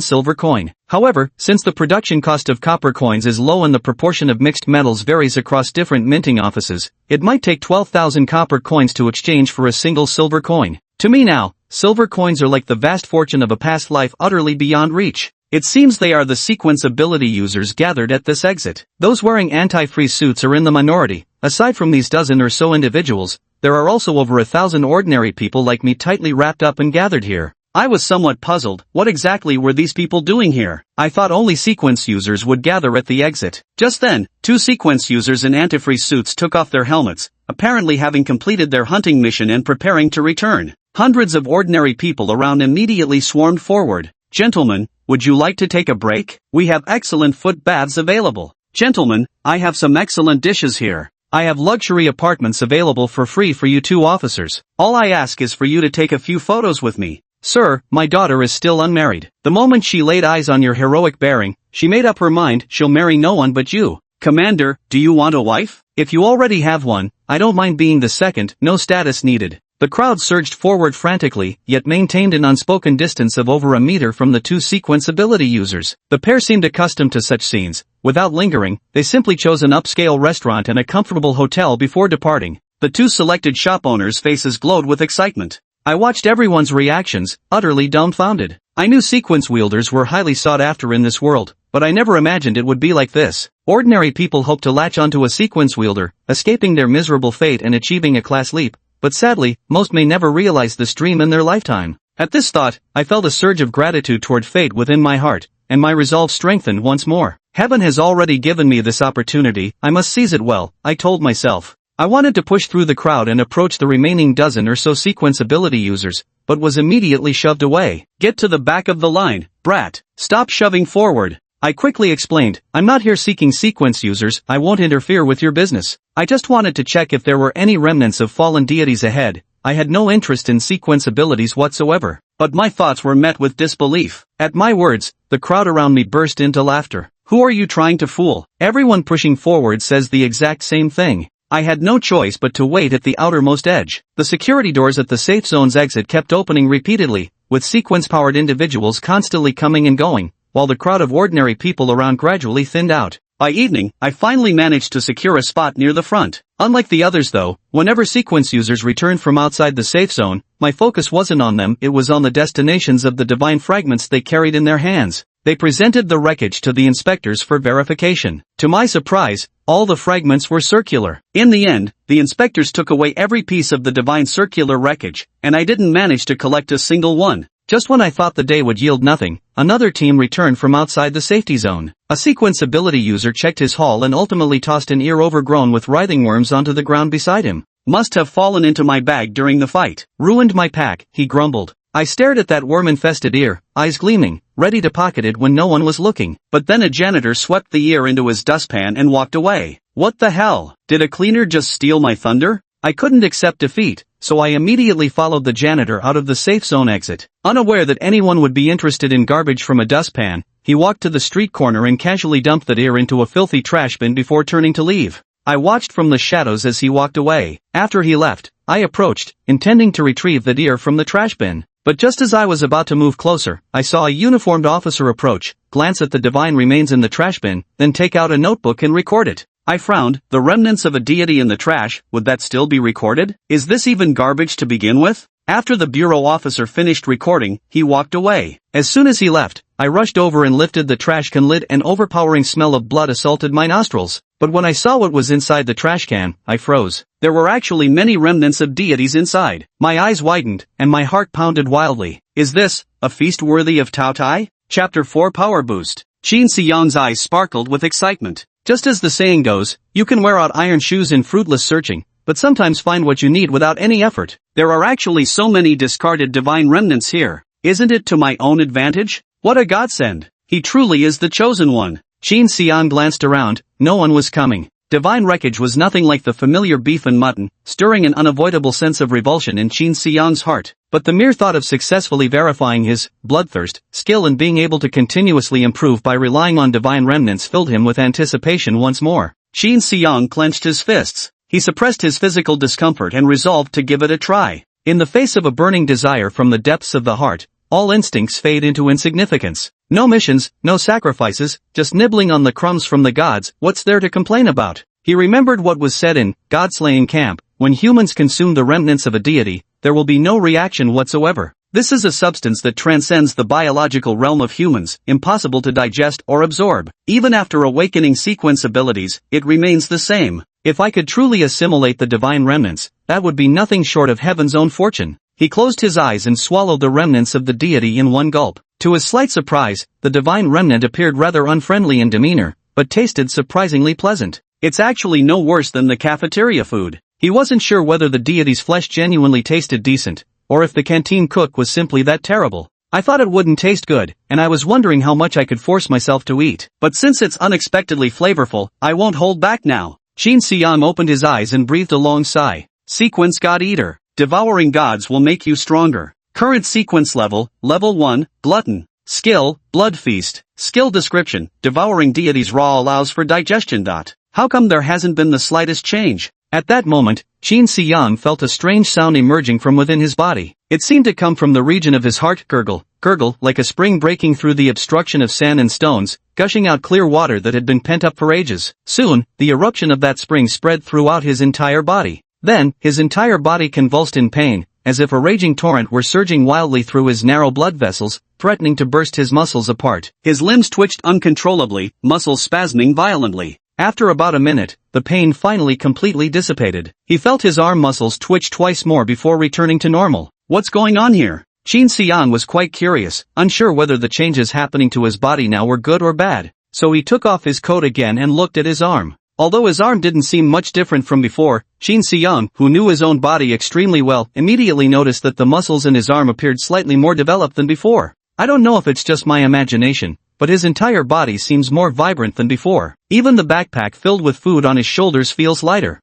silver coin. However, since the production cost of copper coins is low and the proportion of mixed metals varies across different minting offices, it might take 12,000 copper coins to exchange for a single silver coin. To me now, silver coins are like the vast fortune of a past life utterly beyond reach. It seems they are the sequence ability users gathered at this exit. Those wearing anti-freeze suits are in the minority. Aside from these dozen or so individuals, there are also over 1,000 ordinary people like me tightly wrapped up and gathered here. I was somewhat puzzled. What exactly were these people doing here? I thought only sequence users would gather at the exit. Just then, 2 sequence users in antifreeze suits took off their helmets, apparently having completed their hunting mission and preparing to return. Hundreds of ordinary people around immediately swarmed forward. "Gentlemen, would you like to take a break? We have excellent foot baths available. Gentlemen, I have some excellent dishes here. I have luxury apartments available for free for you 2 officers. All I ask is for you to take a few photos with me. Sir, my daughter is still unmarried. The moment she laid eyes on your heroic bearing, she made up her mind she'll marry no one but you. Commander, do you want a wife? If you already have one, I don't mind being the second, no status needed." The crowd surged forward frantically, yet maintained an unspoken distance of over a meter from the 2 sequence ability users. The pair seemed accustomed to such scenes. Without lingering, they simply chose an upscale restaurant and a comfortable hotel before departing. The 2 selected shop owners' faces glowed with excitement. I watched everyone's reactions, utterly dumbfounded. I knew sequence wielders were highly sought after in this world, but I never imagined it would be like this. Ordinary people hope to latch onto a sequence wielder, escaping their miserable fate and achieving a class leap. But sadly, most may never realize this dream in their lifetime. At this thought, I felt a surge of gratitude toward fate within my heart, and my resolve strengthened once more. Heaven has already given me this opportunity, I must seize it well, I told myself. I wanted to push through the crowd and approach the remaining dozen or so sequence ability users, but was immediately shoved away. "Get to the back of the line, brat. Stop shoving forward." I quickly explained, "I'm not here seeking sequence users, I won't interfere with your business. I just wanted to check if there were any remnants of fallen deities ahead. I had no interest in sequence abilities whatsoever." But my thoughts were met with disbelief. At my words, the crowd around me burst into laughter. "Who are you trying to fool?" Everyone pushing forward says the exact same thing. I had no choice but to wait at the outermost edge. The security doors at the safe zone's exit kept opening repeatedly, with sequence-powered individuals constantly coming and going, while the crowd of ordinary people around gradually thinned out. By evening, I finally managed to secure a spot near the front. Unlike the others though, whenever sequence users returned from outside the safe zone, my focus wasn't on them, it was on the destinations of the divine fragments they carried in their hands. They presented the wreckage to the inspectors for verification. To my surprise, all the fragments were circular. In the end, the inspectors took away every piece of the divine circular wreckage, and I didn't manage to collect a single one. Just when I thought the day would yield nothing, another team returned from outside the safety zone. A sequence ability user checked his haul and ultimately tossed an ear overgrown with writhing worms onto the ground beside him. "Must have fallen into my bag during the fight. Ruined my pack," he grumbled. I stared at that worm-infested ear, eyes gleaming, ready to pocket it when no one was looking. But then a janitor swept the ear into his dustpan and walked away. What the hell? Did a cleaner just steal my thunder? I couldn't accept defeat, so I immediately followed the janitor out of the safe zone exit. Unaware that anyone would be interested in garbage from a dustpan, he walked to the street corner and casually dumped that ear into a filthy trash bin before turning to leave. I watched from the shadows as he walked away. After he left, I approached, intending to retrieve the ear from the trash bin. But just as I was about to move closer, I saw a uniformed officer approach, glance at the divine remains in the trash bin, then take out a notebook and record it. I frowned. The remnants of a deity in the trash, would that still be recorded? Is this even garbage to begin with? After the bureau officer finished recording, he walked away. As soon as he left, I rushed over and lifted the trash can lid. An overpowering smell of blood assaulted my nostrils. But when I saw what was inside the trash can, I froze. There were actually many remnants of deities inside. My eyes widened, and my heart pounded wildly. Is this a feast worthy of Tao Tai? Chapter 4 Power Boost. Qin Xiang's eyes sparkled with excitement. Just as the saying goes, you can wear out iron shoes in fruitless searching, but sometimes find what you need without any effort. There are actually so many discarded divine remnants here. Isn't it to my own advantage? What a godsend! He truly is the chosen one. Qin Xiang glanced around, no one was coming. Divine wreckage was nothing like the familiar beef and mutton, stirring an unavoidable sense of revulsion in Qin Xiang's heart. But the mere thought of successfully verifying his bloodthirst skill and being able to continuously improve by relying on divine remnants filled him with anticipation once more. Qin Xiang clenched his fists. He suppressed his physical discomfort and resolved to give it a try. In the face of a burning desire from the depths of the heart, all instincts fade into insignificance. No missions, no sacrifices, just nibbling on the crumbs from the gods. What's there to complain about? He remembered what was said in God-slaying camp: when humans consume the remnants of a deity, there will be no reaction whatsoever. This is a substance that transcends the biological realm of humans, impossible to digest or absorb. Even after awakening sequence abilities, it remains the same. If I could truly assimilate the divine remnants, that would be nothing short of heaven's own fortune. He closed his eyes and swallowed the remnants of the deity in one gulp. To his slight surprise, the divine remnant appeared rather unfriendly in demeanor, but tasted surprisingly pleasant. It's actually no worse than the cafeteria food. He wasn't sure whether the deity's flesh genuinely tasted decent, or if the canteen cook was simply that terrible. I thought it wouldn't taste good, and I was wondering how much I could force myself to eat. But since it's unexpectedly flavorful, I won't hold back now. Qin Xiang opened his eyes and breathed a long sigh. Sequence God Eater. Devouring gods will make you stronger. Current sequence level, level 1, glutton. Skill, blood feast. Skill description, devouring deities raw allows for digestion. How come there hasn't been the slightest change? At that moment, Qin Xiang felt a strange sound emerging from within his body. It seemed to come from the region of his heart. Gurgle, gurgle, like a spring breaking through the obstruction of sand and stones, gushing out clear water that had been pent up for ages. Soon, the eruption of that spring spread throughout his entire body. Then, his entire body convulsed in pain, as if a raging torrent were surging wildly through his narrow blood vessels, threatening to burst his muscles apart. His limbs twitched uncontrollably, muscles spasming violently. After about a minute, the pain finally completely dissipated. He felt his arm muscles twitch twice more before returning to normal. What's going on here? Qin Xiang was quite curious, unsure whether the changes happening to his body now were good or bad. So he took off his coat again and looked at his arm. Although his arm didn't seem much different from before, Qin Xiang, who knew his own body extremely well, immediately noticed that the muscles in his arm appeared slightly more developed than before. I don't know if it's just my imagination, but his entire body seems more vibrant than before. Even the backpack filled with food on his shoulders feels lighter.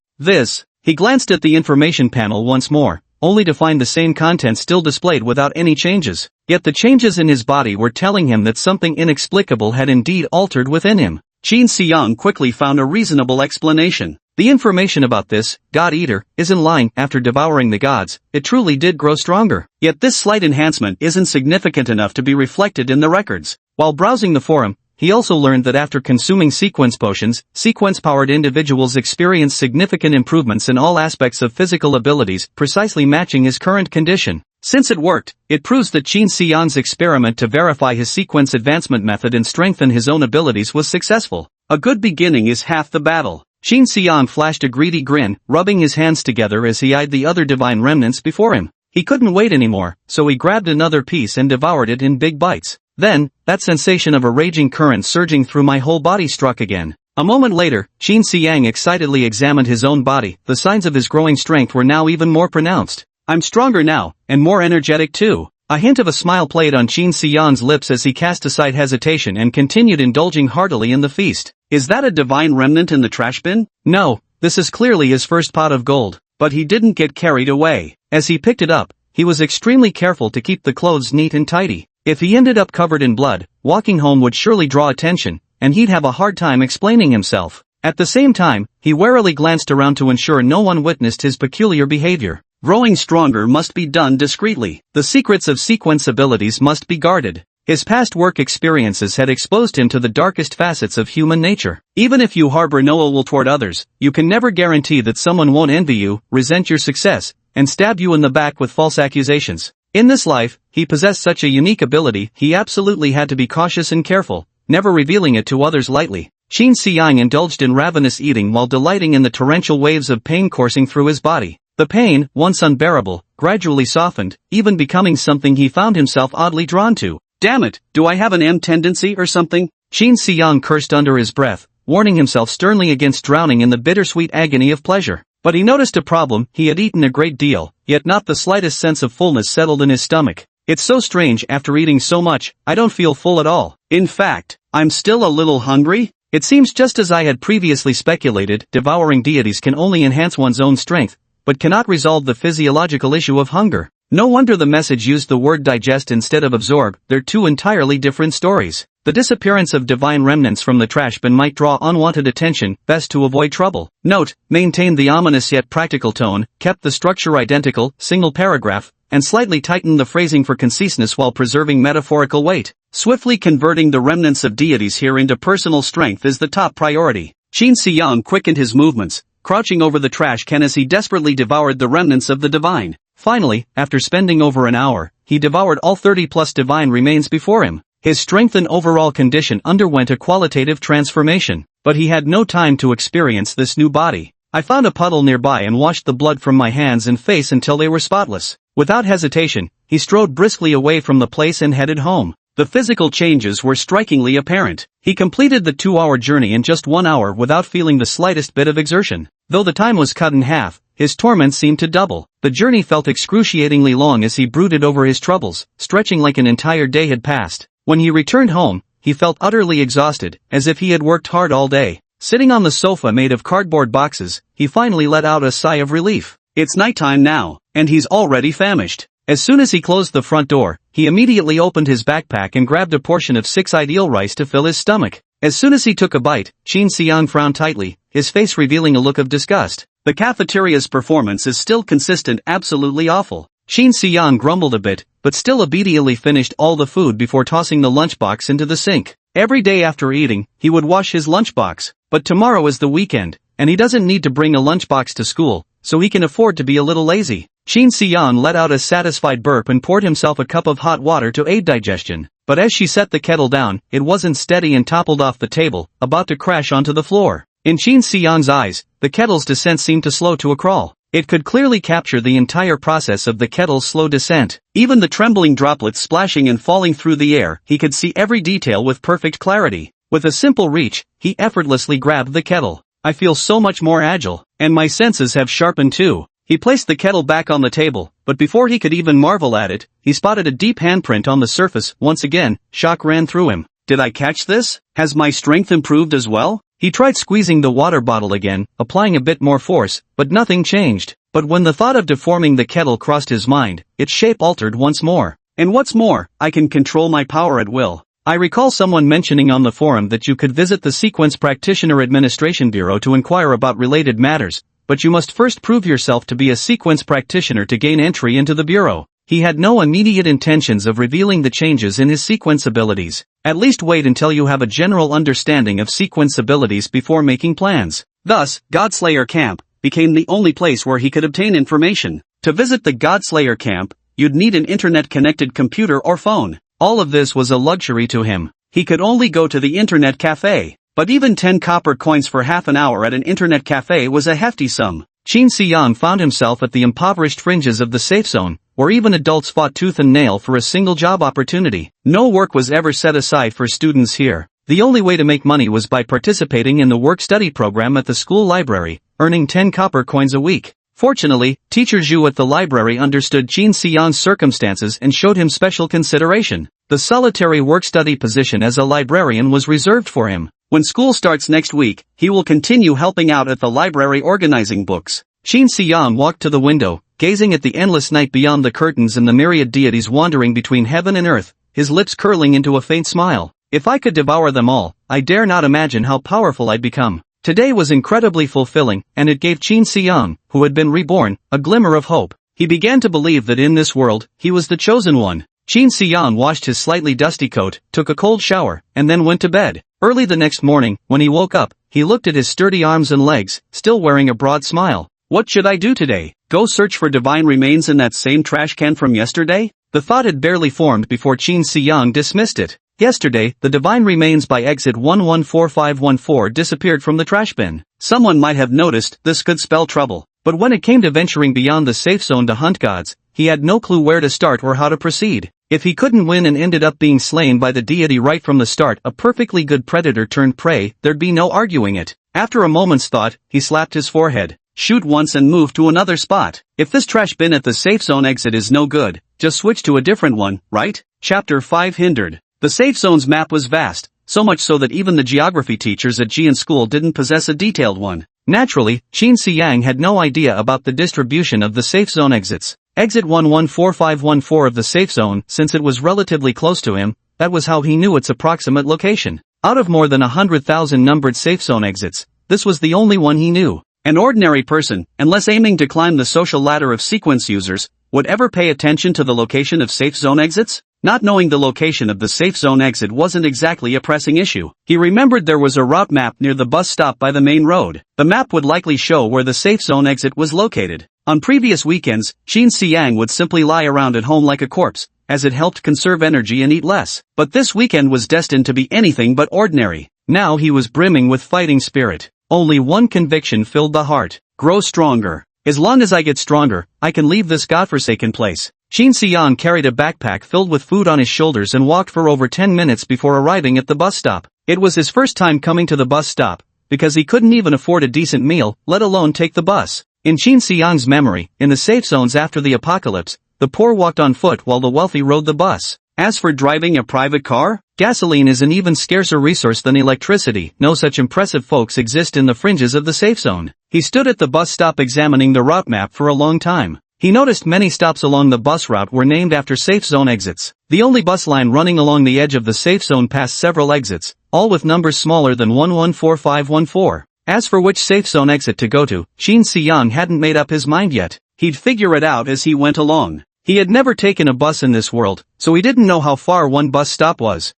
He glanced at the information panel once more, only to find the same content still displayed without any changes. Yet the changes in his body were telling him that something inexplicable had indeed altered within him. Qin Xiang quickly found a reasonable explanation. The information about this God-Eater is in line. After devouring the gods, it truly did grow stronger. Yet this slight enhancement isn't significant enough to be reflected in the records. While browsing the forum, he also learned that after consuming sequence potions, sequence-powered individuals experience significant improvements in all aspects of physical abilities, precisely matching his current condition. Since it worked, it proves that Qin Xiang's experiment to verify his sequence advancement method and strengthen his own abilities was successful. A good beginning is half the battle. Qin Xiang flashed a greedy grin, rubbing his hands together as he eyed the other divine remnants before him. He couldn't wait anymore, so he grabbed another piece and devoured it in big bites. Then, that sensation of a raging current surging through my whole body struck again. A moment later, Qin Xiang excitedly examined his own body. The signs of his growing strength were now even more pronounced. I'm stronger now, and more energetic too. A hint of a smile played on Qin Xiang's lips as he cast aside hesitation and continued indulging heartily in the feast. Is that a divine remnant in the trash bin? No, this is clearly his first pot of gold. But he didn't get carried away. As he picked it up, he was extremely careful to keep the clothes neat and tidy. If he ended up covered in blood, walking home would surely draw attention, and he'd have a hard time explaining himself. At the same time, he warily glanced around to ensure no one witnessed his peculiar behavior. Growing stronger must be done discreetly. The secrets of sequence abilities must be guarded. His past work experiences had exposed him to the darkest facets of human nature. Even if you harbor no ill will toward others, you can never guarantee that someone won't envy you, resent your success, and stab you in the back with false accusations. In this life, he possessed such a unique ability, he absolutely had to be cautious and careful, never revealing it to others lightly. Qin Xiang indulged in ravenous eating while delighting in the torrential waves of pain coursing through his body. The pain, once unbearable, gradually softened, even becoming something he found himself oddly drawn to. Damn it, do I have an M tendency or something? Qin Xiang cursed under his breath, warning himself sternly against drowning in the bittersweet agony of pleasure. But he noticed a problem. He had eaten a great deal, yet not the slightest sense of fullness settled in his stomach. It's so strange, after eating so much, I don't feel full at all. In fact, I'm still a little hungry? It seems just as I had previously speculated, devouring deities can only enhance one's own strength, but cannot resolve the physiological issue of hunger. No wonder the message used the word digest instead of absorb, they're two entirely different stories. The disappearance of divine remnants from the trash bin might draw unwanted attention, best to avoid trouble. Note, maintained the ominous yet practical tone, kept the structure identical, single paragraph, and slightly tightened the phrasing for conciseness while preserving metaphorical weight. Swiftly converting the remnants of deities here into personal strength is the top priority. Qin Xiyang quickened his movements, crouching over the trash can as he desperately devoured the remnants of the divine. Finally, after spending over an hour, he devoured all 30+ divine remains before him. His strength and overall condition underwent a qualitative transformation, but he had no time to experience this new body. I found a puddle nearby and washed the blood from my hands and face until they were spotless. Without hesitation, he strode briskly away from the place and headed home. The physical changes were strikingly apparent. He completed the 2-hour journey in just 1 hour without feeling the slightest bit of exertion. Though the time was cut in half, his torment seemed to double. The journey felt excruciatingly long as he brooded over his troubles, stretching like an entire day had passed. When he returned home, he felt utterly exhausted, as if he had worked hard all day. Sitting on the sofa made of cardboard boxes, he finally let out a sigh of relief. It's nighttime now, and he's already famished. As soon as he closed the front door, he immediately opened his backpack and grabbed a portion of 6 ideal rice to fill his stomach. As soon as he took a bite, Qin Xiyang frowned tightly, his face revealing a look of disgust. The cafeteria's performance is still consistent, absolutely awful. Qin Xiyang grumbled a bit, but still obediently finished all the food before tossing the lunchbox into the sink. Every day after eating, he would wash his lunchbox, but tomorrow is the weekend, and he doesn't need to bring a lunchbox to school, so he can afford to be a little lazy. Qin Xiyang let out a satisfied burp and poured himself a cup of hot water to aid digestion, but as she set the kettle down, it wasn't steady and toppled off the table, about to crash onto the floor. In Qin Xiyang's eyes, the kettle's descent seemed to slow to a crawl. It could clearly capture the entire process of the kettle's slow descent. Even the trembling droplets splashing and falling through the air, he could see every detail with perfect clarity. With a simple reach, he effortlessly grabbed the kettle. I feel so much more agile, and my senses have sharpened too. He placed the kettle back on the table, but before he could even marvel at it, he spotted a deep handprint on the surface. Once again, shock ran through him. Did I catch this? Has my strength improved as well? He tried squeezing the water bottle again, applying a bit more force, but nothing changed. But when the thought of deforming the kettle crossed his mind, its shape altered once more. And what's more, I can control my power at will. I recall someone mentioning on the forum that you could visit the Sequence Practitioner Administration Bureau to inquire about related matters, but you must first prove yourself to be a sequence practitioner to gain entry into the bureau. He had no immediate intentions of revealing the changes in his sequence abilities. At least wait until you have a general understanding of sequence abilities before making plans. Thus, Godslayer Camp became the only place where he could obtain information. To visit the Godslayer Camp, you'd need an internet-connected computer or phone. All of this was a luxury to him. He could only go to the internet cafe. But even 10 copper coins for half an hour at an internet cafe was a hefty sum. Qin Xiyang found himself at the impoverished fringes of the safe zone, where even adults fought tooth and nail for a single job opportunity. No work was ever set aside for students here. The only way to make money was by participating in the work-study program at the school library, earning 10 copper coins a week. Fortunately, Teacher Zhu at the library understood Qin Xiyang's circumstances and showed him special consideration. The solitary work-study position as a librarian was reserved for him. When school starts next week, he will continue helping out at the library organizing books. Qin Xiyang walked to the window, gazing at the endless night beyond the curtains and the myriad deities wandering between heaven and earth, his lips curling into a faint smile. If I could devour them all, I dare not imagine how powerful I'd become. Today was incredibly fulfilling, and it gave Qin Xiyang, who had been reborn, a glimmer of hope. He began to believe that in this world, he was the chosen one. Qin Xiyang washed his slightly dusty coat, took a cold shower, and then went to bed. Early the next morning, when he woke up, he looked at his sturdy arms and legs, still wearing a broad smile. What should I do today? Go search for divine remains in that same trash can from yesterday? The thought had barely formed before Qin Xiyang dismissed it. Yesterday, the divine remains by exit 114514 disappeared from the trash bin. Someone might have noticed this could spell trouble. But when it came to venturing beyond the safe zone to hunt gods, he had no clue where to start or how to proceed. If he couldn't win and ended up being slain by the deity right from the start, a perfectly good predator turned prey, there'd be no arguing it. After a moment's thought, he slapped his forehead. Shoot once and move to another spot. If this trash bin at the safe zone exit is no good, just switch to a different one, right? Chapter 5 Hindered. The safe zone's map was vast, so much so that even the geography teachers at Jian school didn't possess a detailed one. Naturally, Qin Xiyang had no idea about the distribution of the safe zone exits. Exit 114514 of the safe zone, since it was relatively close to him, that was how he knew its approximate location. Out of more than 100,000 numbered safe zone exits, this was the only one he knew. An ordinary person, unless aiming to climb the social ladder of sequence users, would ever pay attention to the location of safe zone exits? Not knowing the location of the safe zone exit wasn't exactly a pressing issue. He remembered there was a route map near the bus stop by the main road. The map would likely show where the safe zone exit was located. On previous weekends, Qin Xiyang would simply lie around at home like a corpse, as it helped conserve energy and eat less. But this weekend was destined to be anything but ordinary. Now he was brimming with fighting spirit. Only one conviction filled the heart: grow stronger. As long as I get stronger, I can leave this godforsaken place. Qin Xiyang carried a backpack filled with food on his shoulders and walked for over 10 minutes before arriving at the bus stop. It was his first time coming to the bus stop, because he couldn't even afford a decent meal, let alone take the bus. In Qin Xiyang's memory, in the safe zones after the apocalypse, the poor walked on foot while the wealthy rode the bus. As for driving a private car, gasoline is an even scarcer resource than electricity. No such impressive folks exist in the fringes of the safe zone. He stood at the bus stop examining the route map for a long time. He noticed many stops along the bus route were named after safe zone exits. The only bus line running along the edge of the safe zone passed several exits, all with numbers smaller than 114514. As for which safe zone exit to go to, Qin Xiyang hadn't made up his mind yet. He'd figure it out as he went along. He had never taken a bus in this world, so he didn't know how far one bus stop was.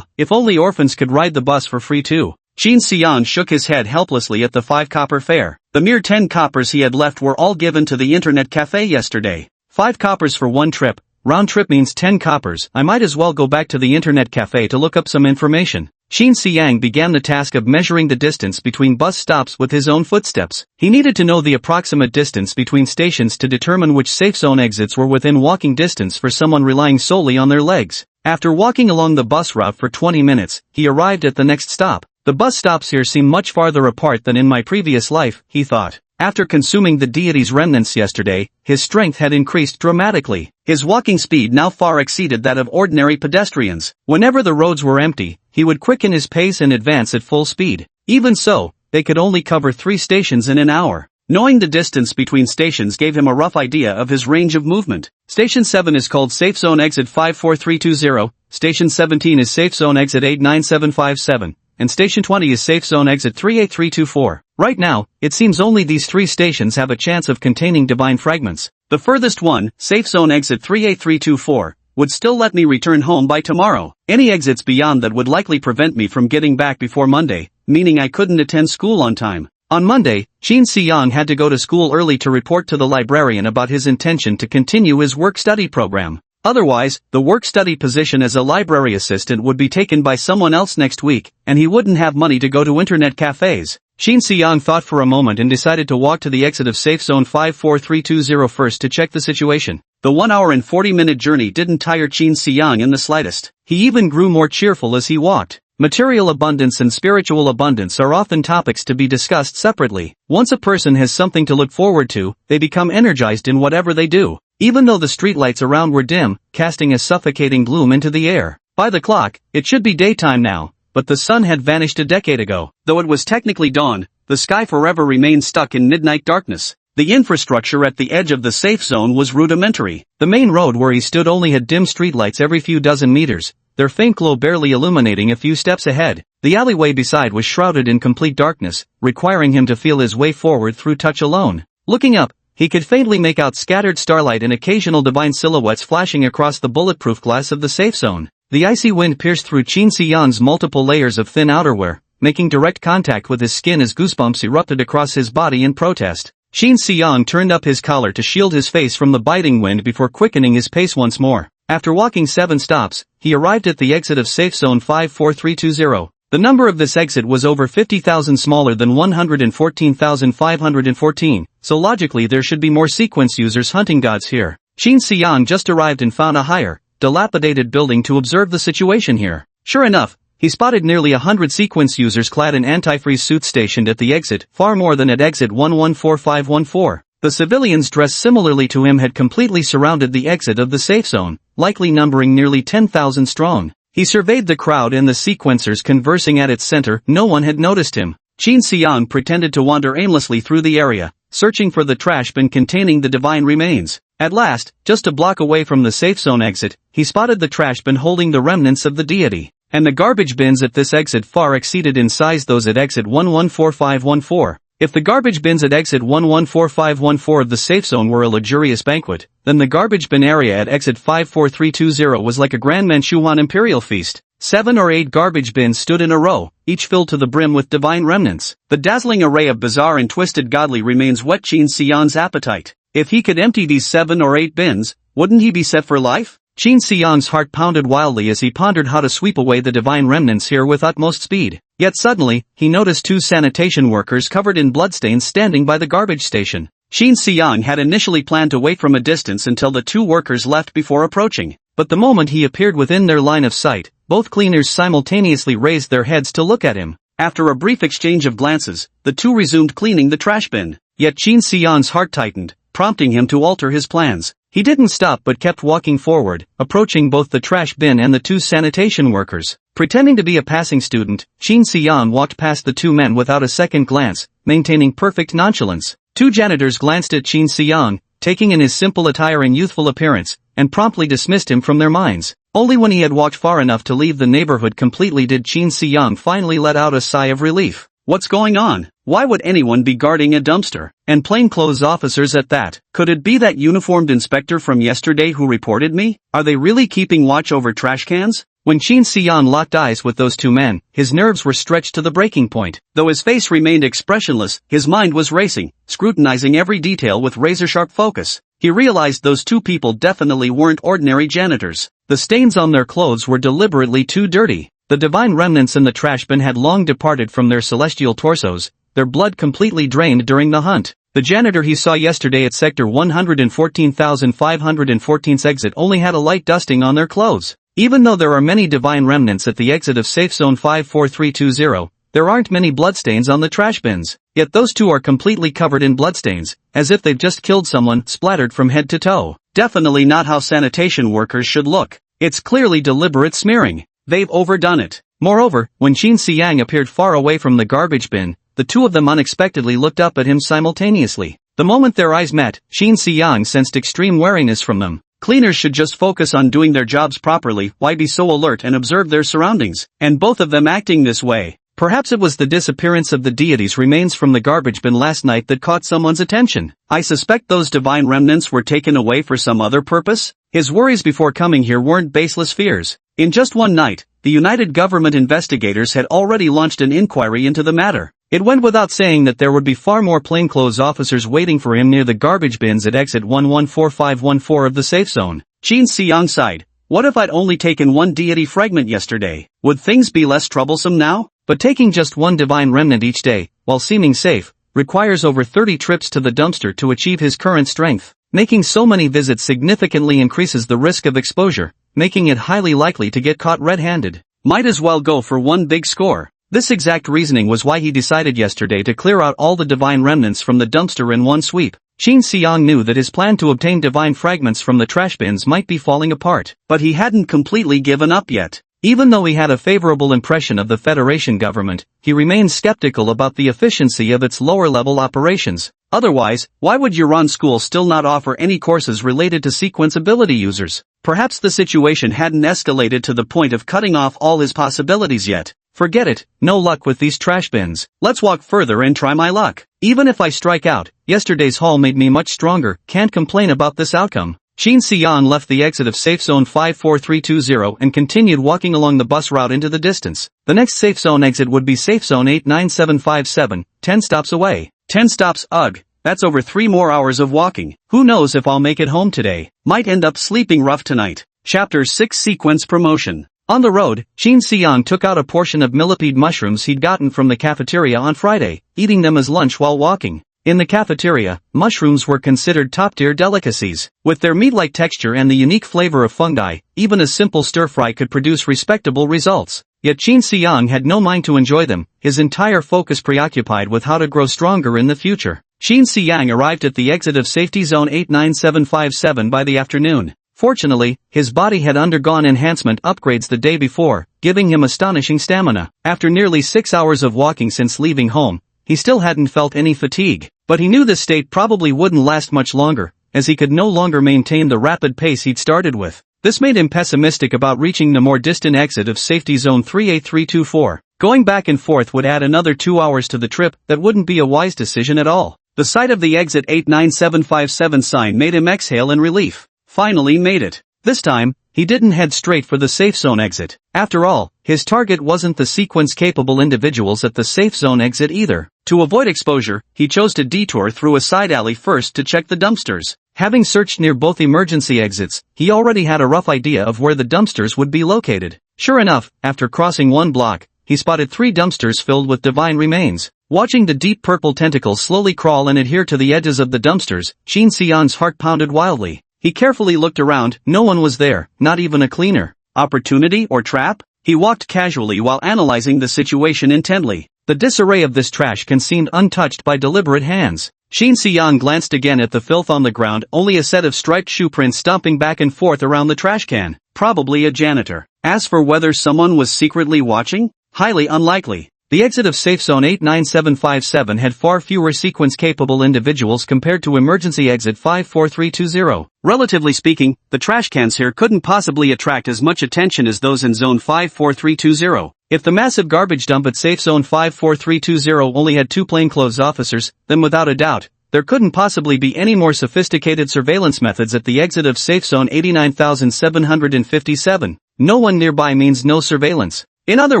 If only orphans could ride the bus for free too. Qin Xiyang shook his head helplessly at the 5 copper fare. The mere 10 coppers he had left were all given to the internet cafe yesterday. 5 coppers for one trip. Round trip means 10 coppers. I might as well go back to the internet cafe to look up some information. Qin Xiyang began the task of measuring the distance between bus stops with his own footsteps. He needed to know the approximate distance between stations to determine which safe zone exits were within walking distance for someone relying solely on their legs. After walking along the bus route for 20 minutes, he arrived at the next stop. The bus stops here seem much farther apart than in my previous life, he thought. After consuming the deity's remnants yesterday, his strength had increased dramatically. His walking speed now far exceeded that of ordinary pedestrians. Whenever the roads were empty, he would quicken his pace and advance at full speed. Even so, they could only cover 3 stations in an hour. Knowing the distance between stations gave him a rough idea of his range of movement. Station 7 is called Safe Zone Exit 54320, Station 17 is Safe Zone Exit 89757. And Station 20 is Safe Zone Exit 38324. Right now, it seems only these 3 stations have a chance of containing divine fragments. The furthest one, Safe Zone Exit 38324, would still let me return home by tomorrow. Any exits beyond that would likely prevent me from getting back before Monday, meaning I couldn't attend school on time. On Monday, Qin Xiyang had to go to school early to report to the librarian about his intention to continue his work-study program. Otherwise, the work-study position as a library assistant would be taken by someone else next week, and he wouldn't have money to go to internet cafes. Qin Xiyang thought for a moment and decided to walk to the exit of Safe Zone 54320 first to check the situation. The 1 hour and 40-minute journey didn't tire Qin Xiyang in the slightest. He even grew more cheerful as he walked. Material abundance and spiritual abundance are often topics to be discussed separately. Once a person has something to look forward to, they become energized in whatever they do. Even though the streetlights around were dim, casting a suffocating gloom into the air. By the clock, it should be daytime now, but the sun had vanished a decade ago. Though it was technically dawn, the sky forever remained stuck in midnight darkness. The infrastructure at the edge of the safe zone was rudimentary. The main road where he stood only had dim streetlights every few dozen meters, their faint glow barely illuminating a few steps ahead. The alleyway beside was shrouded in complete darkness, requiring him to feel his way forward through touch alone. Looking up, he could faintly make out scattered starlight and occasional divine silhouettes flashing across the bulletproof glass of the safe zone. The icy wind pierced through Qin Xiyang's multiple layers of thin outerwear, making direct contact with his skin as goosebumps erupted across his body in protest. Qin Xiyang turned up his collar to shield his face from the biting wind before quickening his pace once more. After walking 7 stops, he arrived at the exit of Safe Zone 54320. The number of this exit was over 50,000 smaller than 114,514, so logically there should be more sequence users hunting gods here. Qin Xiyang just arrived and found a higher, dilapidated building to observe the situation here. Sure enough, he spotted nearly 100 sequence users clad in antifreeze suits stationed at the exit, far more than at exit 114514. The civilians dressed similarly to him had completely surrounded the exit of the safe zone, likely numbering nearly 10,000 strong. He surveyed the crowd and the sequencers conversing at its center. No one had noticed him. Qin Xiang pretended to wander aimlessly through the area, searching for the trash bin containing the divine remains. At last, just a block away from the safe zone exit, he spotted the trash bin holding the remnants of the deity. And the garbage bins at this exit far exceeded in size those at exit 114514. If the garbage bins at exit 114514 of the safe zone were a luxurious banquet, then the garbage bin area at exit 54320 was like a grand Manchuan imperial feast. 7 or 8 garbage bins stood in a row, each filled to the brim with divine remnants. The dazzling array of bizarre and twisted godly remains whet Qin Xiang's appetite. If he could empty these 7 or 8 bins, wouldn't he be set for life? Qin Xiang's heart pounded wildly as he pondered how to sweep away the divine remnants here with utmost speed. Yet suddenly, he noticed 2 sanitation workers covered in bloodstains standing by the garbage station. Qin Xiang had initially planned to wait from a distance until the 2 workers left before approaching. But the moment he appeared within their line of sight, both cleaners simultaneously raised their heads to look at him. After a brief exchange of glances, the 2 resumed cleaning the trash bin. Yet Qin Xiang's heart tightened, prompting him to alter his plans. He didn't stop but kept walking forward, approaching both the trash bin and the 2 sanitation workers. Pretending to be a passing student, Qin Xiang walked past the 2 men without a second glance, maintaining perfect nonchalance. 2 janitors glanced at Qin Xiang, taking in his simple attire and youthful appearance, and promptly dismissed him from their minds. Only when he had walked far enough to leave the neighborhood completely did Qin Xiang finally let out a sigh of relief. What's going on? Why would anyone be guarding a dumpster? And plainclothes officers at that? Could it be that uniformed inspector from yesterday who reported me? Are they really keeping watch over trash cans? When Qin Xiang locked eyes with those 2 men, his nerves were stretched to the breaking point. Though his face remained expressionless, his mind was racing, scrutinizing every detail with razor-sharp focus. He realized those 2 people definitely weren't ordinary janitors. The stains on their clothes were deliberately too dirty. The divine remnants in the trash bin had long departed from their celestial torsos, their blood completely drained during the hunt. The janitor he saw yesterday at sector 114,514's exit only had a light dusting on their clothes. Even though there are many divine remnants at the exit of safe zone 54320, there aren't many bloodstains on the trash bins. Yet those 2 are completely covered in bloodstains, as if they've just killed someone, splattered from head to toe. Definitely not how sanitation workers should look. It's clearly deliberate smearing. They've overdone it. Moreover, when Qin Xiang appeared far away from the garbage bin, the 2 of them unexpectedly looked up at him simultaneously. The moment their eyes met, Qin Xiang sensed extreme wariness from them. Cleaners should just focus on doing their jobs properly. Why be so alert and observe their surroundings? And both of them acting this way. Perhaps it was the disappearance of the deity's remains from the garbage bin last night that caught someone's attention. I suspect those divine remnants were taken away for some other purpose. His worries before coming here weren't baseless fears. In just one night, the United Government investigators had already launched an inquiry into the matter. It went without saying that there would be far more plainclothes officers waiting for him near the garbage bins at exit 114514 of the safe zone. Qin Xiang sighed. What if I'd only taken 1 deity fragment yesterday? Would things be less troublesome now? But taking just 1 divine remnant each day, while seeming safe, requires over 30 trips to the dumpster to achieve his current strength. Making so many visits significantly increases the risk of exposure, making it highly likely to get caught red-handed. Might as well go for one big score. This exact reasoning was why he decided yesterday to clear out all the divine remnants from the dumpster in one sweep. Qin Xiang knew that his plan to obtain divine fragments from the trash bins might be falling apart, but he hadn't completely given up yet. Even though he had a favorable impression of the Federation government, he remained skeptical about the efficiency of its lower-level operations. Otherwise, why would Yuran School still not offer any courses related to sequence ability users? Perhaps the situation hadn't escalated to the point of cutting off all his possibilities yet. Forget it, no luck with these trash bins. Let's walk further and try my luck. Even if I strike out, yesterday's haul made me much stronger, can't complain about this outcome. Qin Xiang left the exit of safe zone 54320 and continued walking along the bus route into the distance. The next safe zone exit would be safe zone 89757, 10 stops away. 10 stops, ugh. That's over 3 more hours of walking. Who knows if I'll make it home today. Might end up sleeping rough tonight. Chapter 6 Sequence Promotion. On the road, Qin Xiang took out a portion of millipede mushrooms he'd gotten from the cafeteria on Friday, eating them as lunch while walking. In the cafeteria, mushrooms were considered top-tier delicacies. With their meat-like texture and the unique flavor of fungi, even a simple stir-fry could produce respectable results. Yet Qin Xiang had no mind to enjoy them, his entire focus preoccupied with how to grow stronger in the future. Shin Si-yang arrived at the exit of safety zone 89757 by the afternoon. Fortunately, his body had undergone enhancement upgrades the day before, giving him astonishing stamina. After nearly 6 hours of walking since leaving home, he still hadn't felt any fatigue. But he knew this state probably wouldn't last much longer, as he could no longer maintain the rapid pace he'd started with. This made him pessimistic about reaching the more distant exit of safety zone 38324. Going back and forth would add another 2 hours to the trip. That wouldn't be a wise decision at all. The sight of the exit 89757 sign made him exhale in relief. Finally made it. This time, he didn't head straight for the safe zone exit. After all, his target wasn't the sequence-capable individuals at the safe zone exit either. To avoid exposure, he chose to detour through a side alley first to check the dumpsters. Having searched near both emergency exits, he already had a rough idea of where the dumpsters would be located. Sure enough, after crossing one block, he spotted 3 dumpsters filled with divine remains. Watching the deep purple tentacles slowly crawl and adhere to the edges of the dumpsters, Shin Si-yang's heart pounded wildly. He carefully looked around. No one was there, not even a cleaner. Opportunity or trap? He walked casually while analyzing the situation intently. The disarray of this trash can seemed untouched by deliberate hands. Shin Si-yang glanced again at the filth on the ground, only a set of striped shoe prints stomping back and forth around the trash can. Probably a janitor. As for whether someone was secretly watching, highly unlikely. The exit of safe zone 89757 had far fewer sequence-capable individuals compared to emergency exit 54320. Relatively speaking, the trash cans here couldn't possibly attract as much attention as those in zone 54320. If the massive garbage dump at safe zone 54320 only had 2 plainclothes officers, then without a doubt, there couldn't possibly be any more sophisticated surveillance methods at the exit of safe zone 89757. No one nearby means no surveillance. In other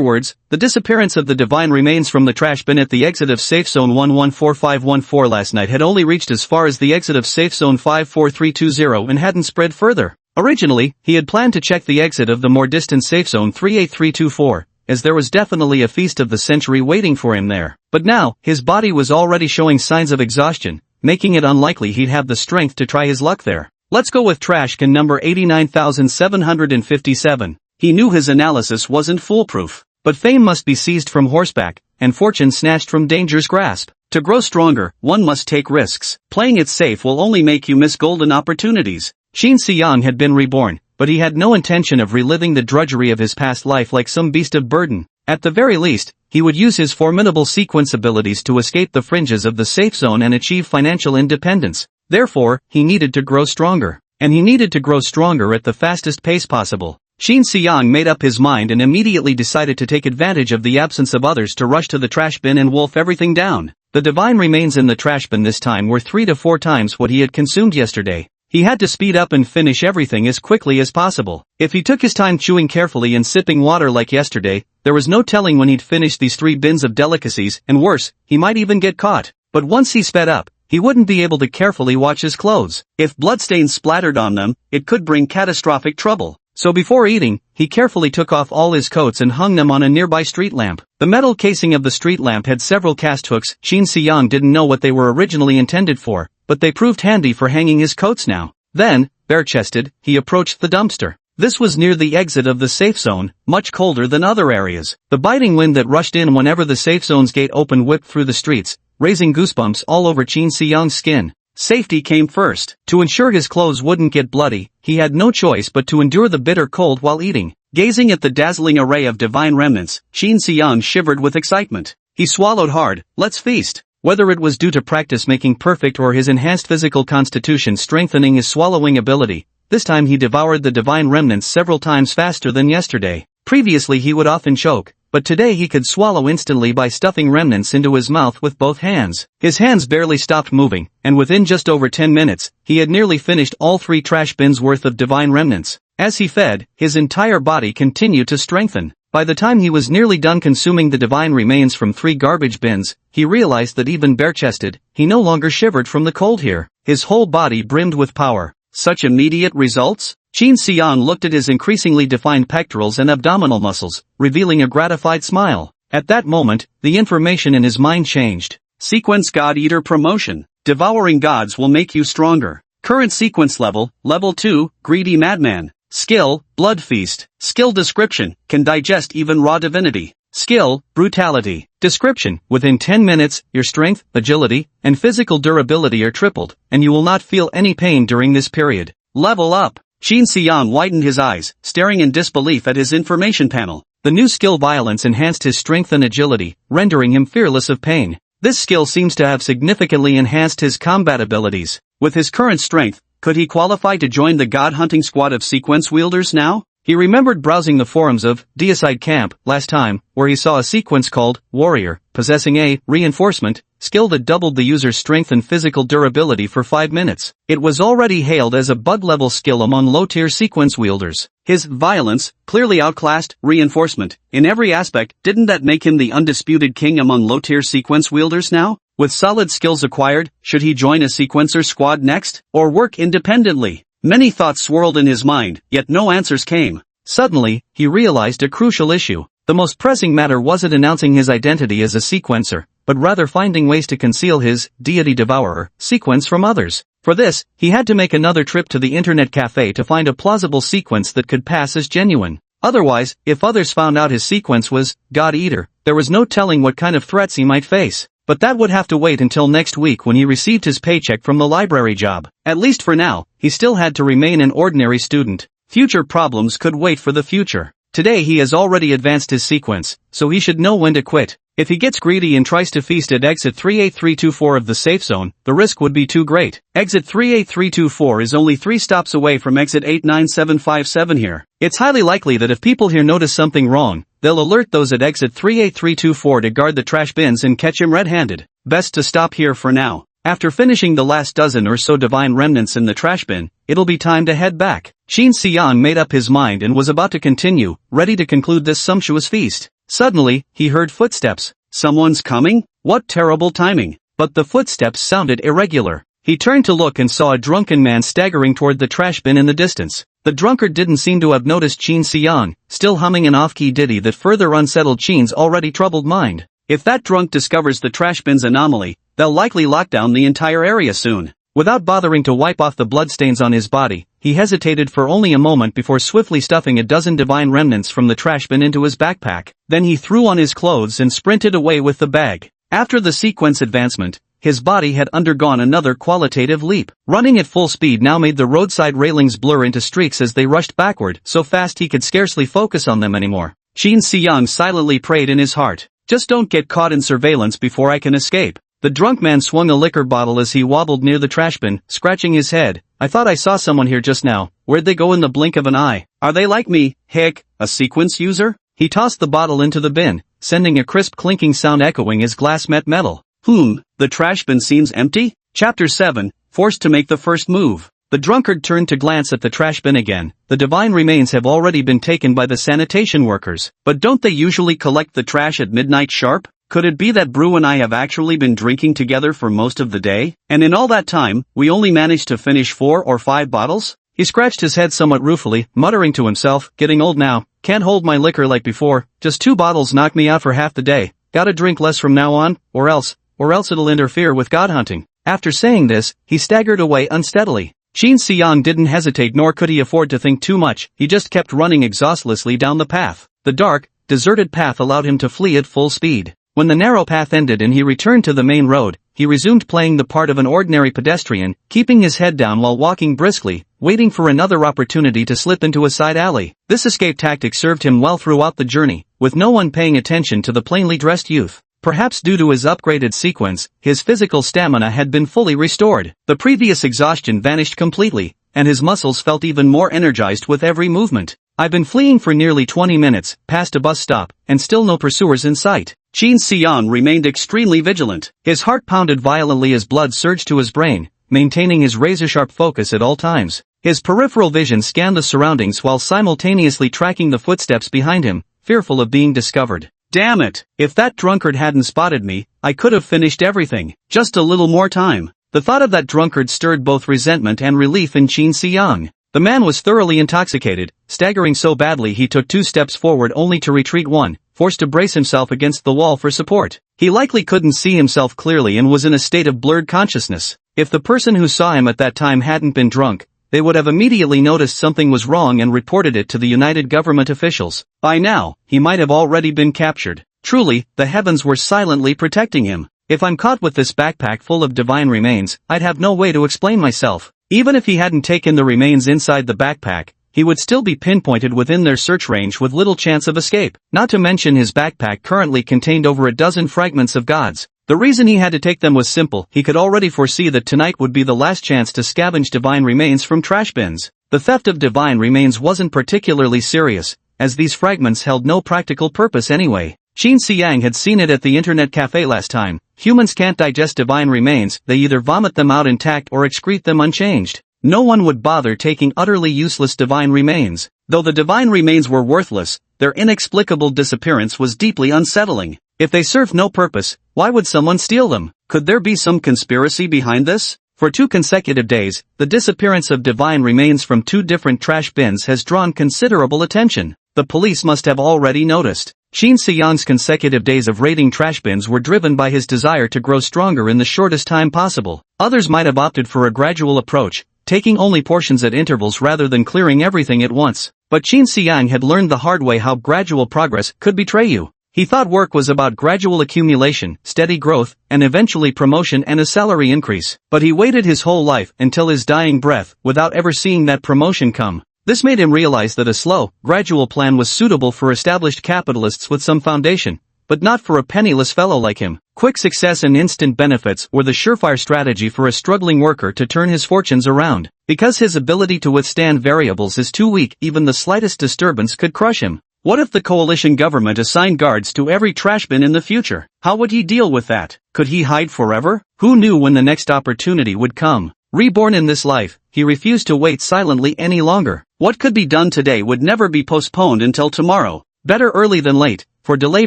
words, the disappearance of the divine remains from the trash bin at the exit of safe zone 114514 last night had only reached as far as the exit of safe zone 54320 and hadn't spread further. Originally, he had planned to check the exit of the more distant safe zone 38324, as there was definitely a feast of the century waiting for him there. But now, his body was already showing signs of exhaustion, making it unlikely he'd have the strength to try his luck there. Let's go with trash can number 89757. He knew his analysis wasn't foolproof, but fame must be seized from horseback, and fortune snatched from danger's grasp. To grow stronger, one must take risks. Playing it safe will only make you miss golden opportunities. Shin Si-yang had been reborn, but he had no intention of reliving the drudgery of his past life like some beast of burden. At the very least, he would use his formidable sequence abilities to escape the fringes of the safe zone and achieve financial independence. Therefore, he needed to grow stronger. And he needed to grow stronger at the fastest pace possible. Shin Si-yang made up his mind and immediately decided to take advantage of the absence of others to rush to the trash bin and wolf everything down. The divine remains in the trash bin this time were 3 to 4 times what he had consumed yesterday. He had to speed up and finish everything as quickly as possible. If he took his time chewing carefully and sipping water like yesterday, there was no telling when he'd finish these 3 bins of delicacies, and worse, he might even get caught. But once he sped up, he wouldn't be able to carefully watch his clothes. If bloodstains splattered on them, it could bring catastrophic trouble. So before eating, he carefully took off all his coats and hung them on a nearby street lamp. The metal casing of the street lamp had several cast hooks. Shin Si-yang didn't know what they were originally intended for, but they proved handy for hanging his coats now. Then, bare-chested, he approached the dumpster. This was near the exit of the safe zone, much colder than other areas. The biting wind that rushed in whenever the safe zone's gate opened whipped through the streets, raising goosebumps all over Shin Si-yang's skin. Safety came first. To ensure his clothes wouldn't get bloody, he had no choice but to endure the bitter cold while eating. Gazing at the dazzling array of divine remnants, Shin Si-yang shivered with excitement. He swallowed hard. Let's feast. Whether it was due to practice making perfect or his enhanced physical constitution strengthening his swallowing ability, this time he devoured the divine remnants several times faster than yesterday. Previously he would often choke, but today he could swallow instantly by stuffing remnants into his mouth with both hands. His hands barely stopped moving, and within just over 10 minutes, he had nearly finished all 3 trash bins worth of divine remnants. As he fed, his entire body continued to strengthen. By the time he was nearly done consuming the divine remains from 3 garbage bins, he realized that even bare-chested, he no longer shivered from the cold here. His whole body brimmed with power. Such immediate results? Shin Si-yang looked at his increasingly defined pectorals and abdominal muscles, revealing a gratified smile. At that moment, the information in his mind changed. Sequence God Eater promotion. Devouring gods will make you stronger. Current sequence level, level 2, Greedy Madman. Skill, Blood Feast. Skill description, can digest even raw divinity. Skill, Brutality. Description: within 10 minutes, your strength, agility, and physical durability are tripled, and you will not feel any pain during this period. Level up. Qin Xian widened his eyes, staring in disbelief at his information panel. The new skill Violence enhanced his strength and agility, rendering him fearless of pain. This skill seems to have significantly enhanced his combat abilities. With his current strength, could he qualify to join the god-hunting squad of sequence wielders now? He remembered browsing the forums of Deicide Camp last time, where he saw a sequence called Warrior, possessing a reinforcement skill that doubled the user's strength and physical durability for 5 minutes. It was already hailed as a bug-level skill among low-tier sequence wielders. His Violence clearly outclassed reinforcement in every aspect. Didn't that make him the undisputed king among low-tier sequence wielders now? With solid skills acquired, should he join a sequencer squad next, or work independently? Many thoughts swirled in his mind, yet no answers came. Suddenly, he realized a crucial issue. The most pressing matter wasn't announcing his identity as a sequencer, but rather finding ways to conceal his deity devourer sequence from others. For this, he had to make another trip to the internet cafe to find a plausible sequence that could pass as genuine. Otherwise, if others found out his sequence was God Eater, there was no telling what kind of threats he might face. But that would have to wait until next week when he received his paycheck from the library job. At least for now, he still had to remain an ordinary student. Future problems could wait for the future. Today he has already advanced his sequence, so he should know when to quit. If he gets greedy and tries to feast at exit 38324 of the safe zone, the risk would be too great. Exit 38324 is only 3 stops away from exit 89757 here. It's highly likely that if people here notice something wrong, they'll alert those at exit 38324 to guard the trash bins and catch him red-handed. Best to stop here for now. After finishing the last dozen or so divine remnants in the trash bin, it'll be time to head back. Qin Xian made up his mind and was about to continue, ready to conclude this sumptuous feast. Suddenly, he heard footsteps. Someone's coming? What terrible timing! But the footsteps sounded irregular. He turned to look and saw a drunken man staggering toward the trash bin in the distance. The drunkard didn't seem to have noticed Qin Xian, still humming an off-key ditty that further unsettled Qin's already troubled mind. If that drunk discovers the trash bin's anomaly, they'll likely lock down the entire area soon. Without bothering to wipe off the bloodstains on his body, he hesitated for only a moment before swiftly stuffing a dozen divine remnants from the trash bin into his backpack. Then he threw on his clothes and sprinted away with the bag. After the sequence advancement, his body had undergone another qualitative leap. Running at full speed now made the roadside railings blur into streaks as they rushed backward, so fast he could scarcely focus on them anymore. Qin Xiang silently prayed in his heart. Just don't get caught in surveillance before I can escape. The drunk man swung a liquor bottle as he wobbled near the trash bin, scratching his head. I thought I saw someone here just now. Where'd they go in the blink of an eye? Are they like me, heck, a sequence user? He tossed the bottle into the bin, sending a crisp clinking sound echoing as glass met metal. The trash bin seems empty? Chapter 7, Forced to make the first move. The drunkard turned to glance at the trash bin again. The divine remains have already been taken by the sanitation workers. But don't they usually collect the trash at midnight sharp? Could it be that Brew and I have actually been drinking together for most of the day? And in all that time, we only managed to finish 4 or 5 bottles? He scratched his head somewhat ruefully, muttering to himself, getting old now, can't hold my liquor like before, just 2 bottles knock me out for half the day, gotta drink less from now on, or else it'll interfere with god hunting. After saying this, he staggered away unsteadily. Qin Xiang didn't hesitate nor could he afford to think too much, he just kept running exhaustlessly down the path. The dark, deserted path allowed him to flee at full speed. When the narrow path ended and he returned to the main road, he resumed playing the part of an ordinary pedestrian, keeping his head down while walking briskly, waiting for another opportunity to slip into a side alley. This escape tactic served him well throughout the journey, with no one paying attention to the plainly dressed youth. Perhaps due to his upgraded sequence, his physical stamina had been fully restored. The previous exhaustion vanished completely, and his muscles felt even more energized with every movement. I've been fleeing for nearly 20 minutes, past a bus stop, and still no pursuers in sight. Qin Xian remained extremely vigilant. His heart pounded violently as blood surged to his brain, maintaining his razor-sharp focus at all times. His peripheral vision scanned the surroundings while simultaneously tracking the footsteps behind him, fearful of being discovered. Damn it! If that drunkard hadn't spotted me, I could have finished everything. Just a little more time. The thought of that drunkard stirred both resentment and relief in Qin Xiang. The man was thoroughly intoxicated, staggering so badly he took 2 steps forward only to retreat 1, forced to brace himself against the wall for support. He likely couldn't see himself clearly and was in a state of blurred consciousness. If the person who saw him at that time hadn't been drunk, they would have immediately noticed something was wrong and reported it to the United Government officials. By now, he might have already been captured. Truly, the heavens were silently protecting him. If I'm caught with this backpack full of divine remains, I'd have no way to explain myself. Even if he hadn't taken the remains inside the backpack, he would still be pinpointed within their search range with little chance of escape. Not to mention his backpack currently contained over a dozen fragments of gods. The reason he had to take them was simple: he could already foresee that tonight would be the last chance to scavenge divine remains from trash bins. The theft of divine remains wasn't particularly serious, as these fragments held no practical purpose anyway. Qin Xiang had seen it at the internet cafe last time. Humans can't digest divine remains, they either vomit them out intact or excrete them unchanged. No one would bother taking utterly useless divine remains. Though the divine remains were worthless, their inexplicable disappearance was deeply unsettling. If they served no purpose, why would someone steal them? Could there be some conspiracy behind this? For 2 consecutive days, the disappearance of divine remains from 2 different trash bins has drawn considerable attention. The police must have already noticed. Qin Xiang's consecutive days of raiding trash bins were driven by his desire to grow stronger in the shortest time possible. Others might have opted for a gradual approach, taking only portions at intervals rather than clearing everything at once. But Qin Xiang had learned the hard way how gradual progress could betray you. He thought work was about gradual accumulation, steady growth, and eventually promotion and a salary increase. But he waited his whole life until his dying breath without ever seeing that promotion come. This made him realize that a slow, gradual plan was suitable for established capitalists with some foundation, but not for a penniless fellow like him. Quick success and instant benefits were the surefire strategy for a struggling worker to turn his fortunes around. Because his ability to withstand variables is too weak, even the slightest disturbance could crush him. What if the coalition government assigned guards to every trash bin in the future? How would he deal with that? Could he hide forever? Who knew when the next opportunity would come? Reborn in this life, he refused to wait silently any longer. What could be done today would never be postponed until tomorrow. Better early than late, for delay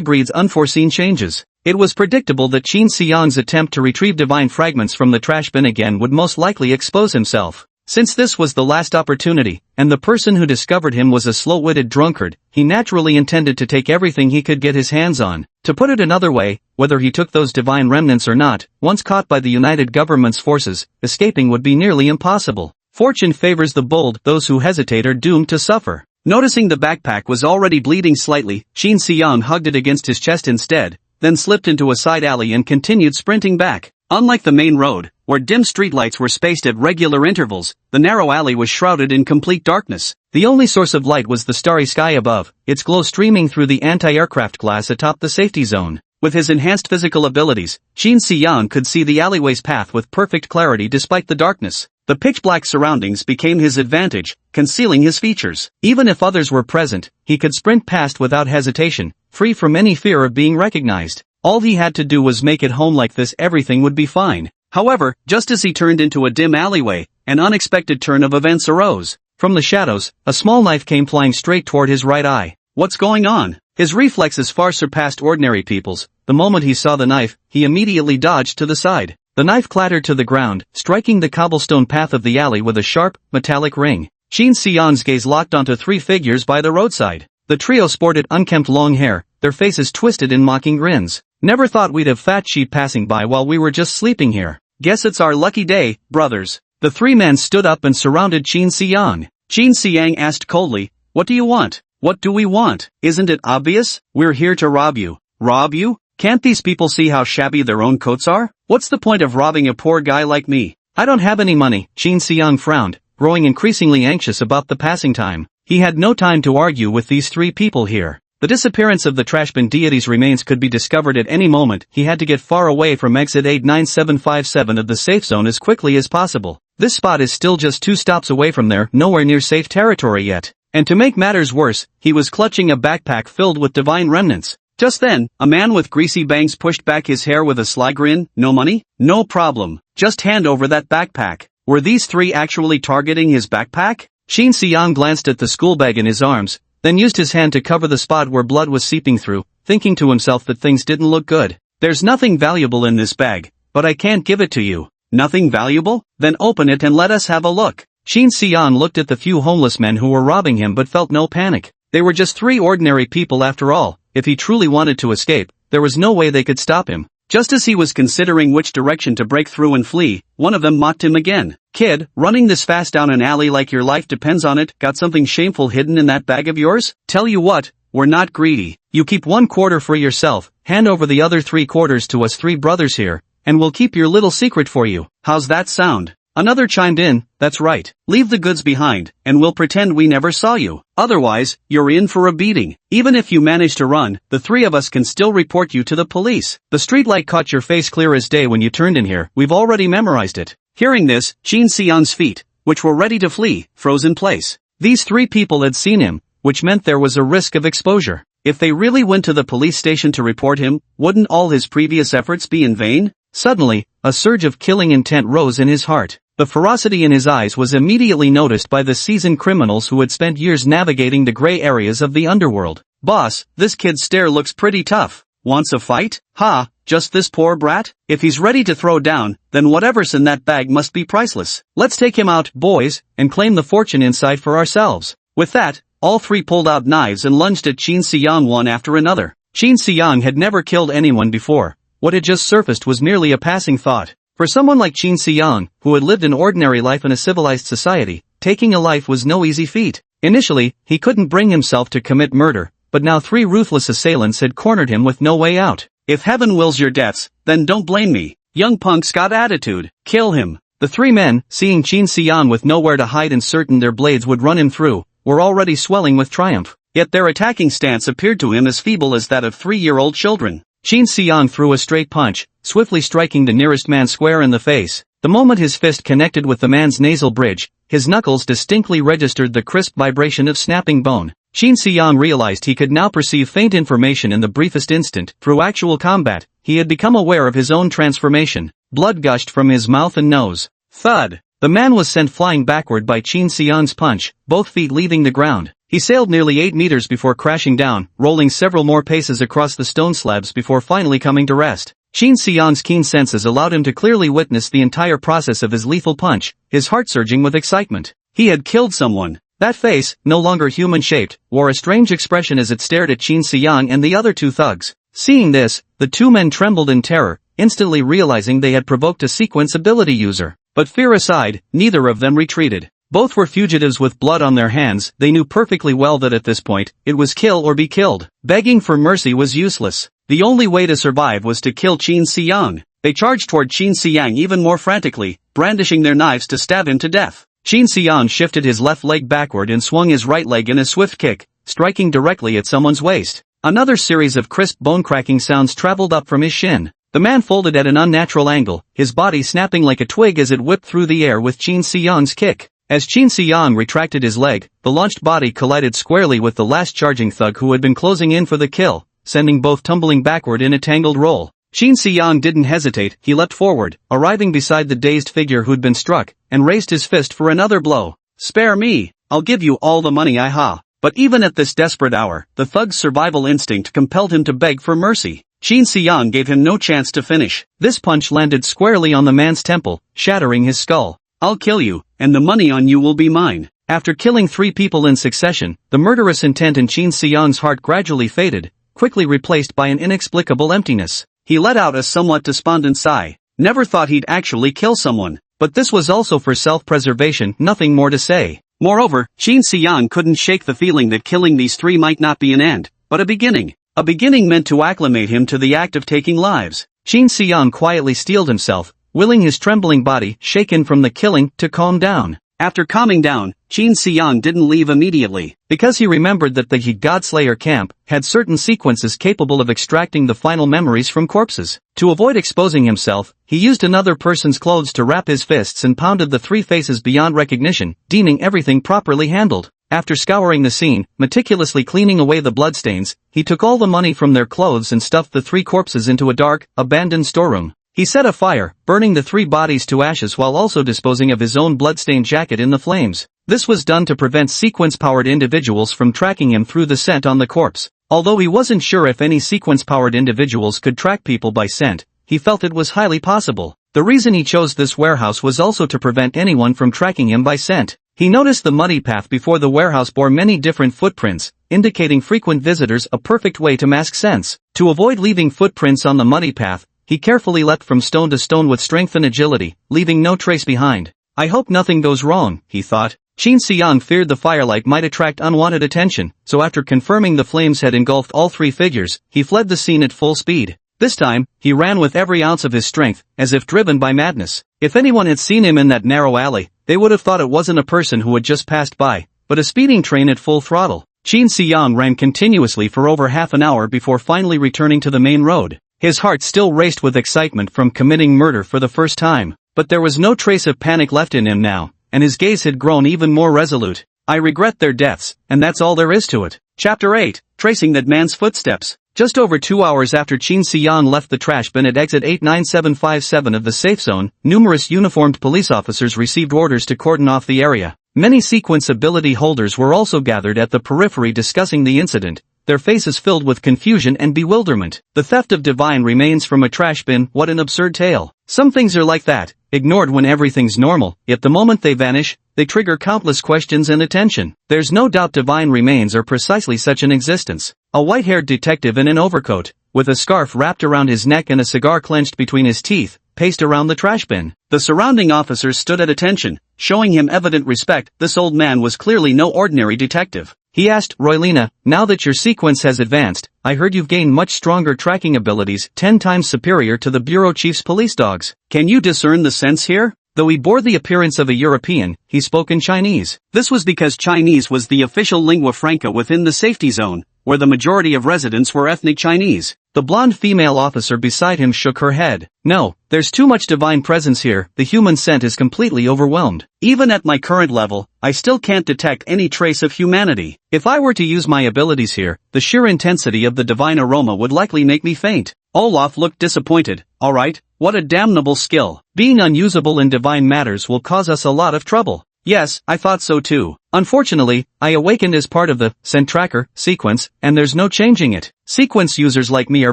breeds unforeseen changes. It was predictable that Qin Xiang's attempt to retrieve divine fragments from the trash bin again would most likely expose himself. Since this was the last opportunity, and the person who discovered him was a slow-witted drunkard, he naturally intended to take everything he could get his hands on. To put it another way, whether he took those divine remnants or not, once caught by the United Government's forces, escaping would be nearly impossible. Fortune favors the bold, those who hesitate are doomed to suffer. Noticing the backpack was already bleeding slightly, Qin Xiang hugged it against his chest instead, then slipped into a side alley and continued sprinting back. Unlike the main road, where dim streetlights were spaced at regular intervals, the narrow alley was shrouded in complete darkness. The only source of light was the starry sky above, its glow streaming through the anti-aircraft glass atop the safety zone. With his enhanced physical abilities, Qin Xiang could see the alleyway's path with perfect clarity despite the darkness. The pitch-black surroundings became his advantage, concealing his features. Even if others were present, he could sprint past without hesitation, free from any fear of being recognized. All he had to do was make it home like this, everything would be fine. However, just as he turned into a dim alleyway, an unexpected turn of events arose. From the shadows, a small knife came flying straight toward his right eye. What's going on? His reflexes far surpassed ordinary people's. The moment he saw the knife, he immediately dodged to the side. The knife clattered to the ground, striking the cobblestone path of the alley with a sharp, metallic ring. Qin Xiang's gaze locked onto 3 figures by the roadside. The trio sported unkempt long hair, their faces twisted in mocking grins. Never thought we'd have fat sheep passing by while we were just sleeping here. Guess it's our lucky day, brothers. The 3 men stood up and surrounded Qin Xiang. Qin Xiang asked coldly, "What do you want?" "What do we want? Isn't it obvious? We're here to rob you." "Rob you? Can't these people see how shabby their own coats are? What's the point of robbing a poor guy like me?" "I don't have any money," Qin Xiang frowned, growing increasingly anxious about the passing time. He had no time to argue with these 3 people here. The disappearance of the trashbin deity's remains could be discovered at any moment. He had to get far away from exit 89757 of the safe zone as quickly as possible. This spot is still just 2 stops away from there, nowhere near safe territory yet. And to make matters worse, he was clutching a backpack filled with divine remnants. Just then, a man with greasy bangs pushed back his hair with a sly grin. "No money? No problem. Just hand over that backpack." Were these 3 actually targeting his backpack? Qin Xiang glanced at the school bag in his arms, then used his hand to cover the spot where blood was seeping through, thinking to himself that things didn't look good. "There's nothing valuable in this bag, but I can't give it to you." "Nothing valuable? Then open it and let us have a look." Qin Xiang looked at the few homeless men who were robbing him but felt no panic. They were just 3 ordinary people after all. If he truly wanted to escape, there was no way they could stop him. Just as he was considering which direction to break through and flee, one of them mocked him again. "Kid, running this fast down an alley like your life depends on it, got something shameful hidden in that bag of yours? Tell you what, we're not greedy. You keep 1/4 for yourself, hand over the other 3/4 to us 3 brothers here, and we'll keep your little secret for you. How's that sound?" Another chimed in, "That's right. Leave the goods behind, and we'll pretend we never saw you. Otherwise, you're in for a beating. Even if you manage to run, the 3 of us can still report you to the police. The streetlight caught your face clear as day when you turned in here, we've already memorized it." Hearing this, Shin Se-young's feet, which were ready to flee, froze in place. These 3 people had seen him, which meant there was a risk of exposure. If they really went to the police station to report him, wouldn't all his previous efforts be in vain? Suddenly, a surge of killing intent rose in his heart. The ferocity in his eyes was immediately noticed by the seasoned criminals who had spent years navigating the gray areas of the underworld. "Boss, this kid's stare looks pretty tough. Wants a fight? Ha, just this poor brat? If he's ready to throw down, then whatever's in that bag must be priceless. Let's take him out, boys, and claim the fortune inside for ourselves." With that, all 3 pulled out knives and lunged at Shin Se-young one after another. Shin Se-young had never killed anyone before. What had just surfaced was merely a passing thought. For someone like Shin Se-young, who had lived an ordinary life in a civilized society, taking a life was no easy feat. Initially, he couldn't bring himself to commit murder, but now 3 ruthless assailants had cornered him with no way out. "If heaven wills your deaths, then don't blame me. Young punk's got attitude. Kill him." The 3 men, seeing Shin Se-young with nowhere to hide and certain their blades would run him through, were already swelling with triumph. Yet their attacking stance appeared to him as feeble as that of 3-year-old children. Shin Se-young threw a straight punch, swiftly striking the nearest man square in the face. The moment his fist connected with the man's nasal bridge, his knuckles distinctly registered the crisp vibration of snapping bone. Shin Se-young realized he could now perceive faint information in the briefest instant. Through actual combat, he had become aware of his own transformation. Blood gushed from his mouth and nose. Thud! The man was sent flying backward by Shin Se-young's punch, both feet leaving the ground. He sailed nearly 8 meters before crashing down, rolling several more paces across the stone slabs before finally coming to rest. Shin Se-young's keen senses allowed him to clearly witness the entire process of his lethal punch, his heart surging with excitement. He had killed someone. That face, no longer human-shaped, wore a strange expression as it stared at Shin Se-young and the other 2 thugs. Seeing this, the 2 men trembled in terror, instantly realizing they had provoked a sequence ability user. But fear aside, neither of them retreated. Both were fugitives with blood on their hands. They knew perfectly well that at this point, it was kill or be killed. Begging for mercy was useless. The only way to survive was to kill Shin Se-young. They charged toward Shin Se-young even more frantically, brandishing their knives to stab him to death. Shin Se-young shifted his left leg backward and swung his right leg in a swift kick, striking directly at someone's waist. Another series of crisp bone-cracking sounds traveled up from his shin. The man folded at an unnatural angle, his body snapping like a twig as it whipped through the air with Shin Se-young's kick. As Shin Se-young retracted his leg, the launched body collided squarely with the last charging thug who had been closing in for the kill, sending both tumbling backward in a tangled roll. Shin Se-young didn't hesitate, he leapt forward, arriving beside the dazed figure who'd been struck, and raised his fist for another blow. "Spare me, I'll give you all the money I have." But even at this desperate hour, the thug's survival instinct compelled him to beg for mercy. Shin Se-young gave him no chance to finish. This punch landed squarely on the man's temple, shattering his skull. "I'll kill you, and the money on you will be mine." After killing 3 people in succession, the murderous intent in Shin Se-young's heart gradually faded, quickly replaced by an inexplicable emptiness. He let out a somewhat despondent sigh. Never thought he'd actually kill someone, but this was also for self-preservation, nothing more to say. Moreover, Shin Se-young couldn't shake the feeling that killing these 3 might not be an end, but a beginning. A beginning meant to acclimate him to the act of taking lives. Shin Se-young quietly steeled himself, willing his trembling body, shaken from the killing, to calm down. After calming down, Shin Se-young didn't leave immediately, because he remembered that the Godslayer camp had certain sequences capable of extracting the final memories from corpses. To avoid exposing himself, he used another person's clothes to wrap his fists and pounded the 3 faces beyond recognition, deeming everything properly handled. After scouring the scene, meticulously cleaning away the bloodstains, he took all the money from their clothes and stuffed the 3 corpses into a dark, abandoned storeroom. He set a fire, burning the 3 bodies to ashes while also disposing of his own bloodstained jacket in the flames. This was done to prevent sequence-powered individuals from tracking him through the scent on the corpse. Although he wasn't sure if any sequence-powered individuals could track people by scent, he felt it was highly possible. The reason he chose this warehouse was also to prevent anyone from tracking him by scent. He noticed the muddy path before the warehouse bore many different footprints, indicating frequent visitors, a perfect way to mask scents. To avoid leaving footprints on the muddy path, he carefully leapt from stone to stone with strength and agility, leaving no trace behind. I hope nothing goes wrong, he thought. Qin Xiang feared the firelight might attract unwanted attention, so after confirming the flames had engulfed all three figures, he fled the scene at full speed. This time, he ran with every ounce of his strength, as if driven by madness. If anyone had seen him in that narrow alley, they would have thought it wasn't a person who had just passed by, but a speeding train at full throttle. Qin Xiang ran continuously for over half an hour before finally returning to the main road. His heart still raced with excitement from committing murder for the first time, but there was no trace of panic left in him now, and his gaze had grown even more resolute. I regret their deaths, and that's all there is to it. Chapter 8, Tracing that Man's Footsteps. Just over 2 hours after Qin Xiang left the trash bin at exit 89757 of the safe zone, numerous uniformed police officers received orders to cordon off the area. Many sequence ability holders were also gathered at the periphery discussing the incident, their faces filled with confusion and bewilderment. The theft of divine remains from a trash bin, what an absurd tale. Some things are like that, ignored when everything's normal, yet the moment they vanish, they trigger countless questions and attention. There's no doubt divine remains are precisely such an existence. A white-haired detective in an overcoat, with a scarf wrapped around his neck and a cigar clenched between his teeth, paced around the trash bin. The surrounding officers stood at attention, showing him evident respect. This old man was clearly no ordinary detective. He asked, Roylina, now that your sequence has advanced, I heard you've gained much stronger tracking abilities, 10 times superior to the bureau chief's police dogs. Can you discern the sense here? Though he bore the appearance of a European, he spoke in Chinese. This was because Chinese was the official lingua franca within the safety zone, where the majority of residents were ethnic Chinese. The blonde female officer beside him shook her head. No, there's too much divine presence here, the human scent is completely overwhelmed. Even at my current level, I still can't detect any trace of humanity. If I were to use my abilities here, the sheer intensity of the divine aroma would likely make me faint. Olaf looked disappointed. Alright, what a damnable skill. Being unusable in divine matters will cause us a lot of trouble. Yes, I thought so too. Unfortunately, I awakened as part of the scent tracker sequence, and there's no changing it. Sequence users like me are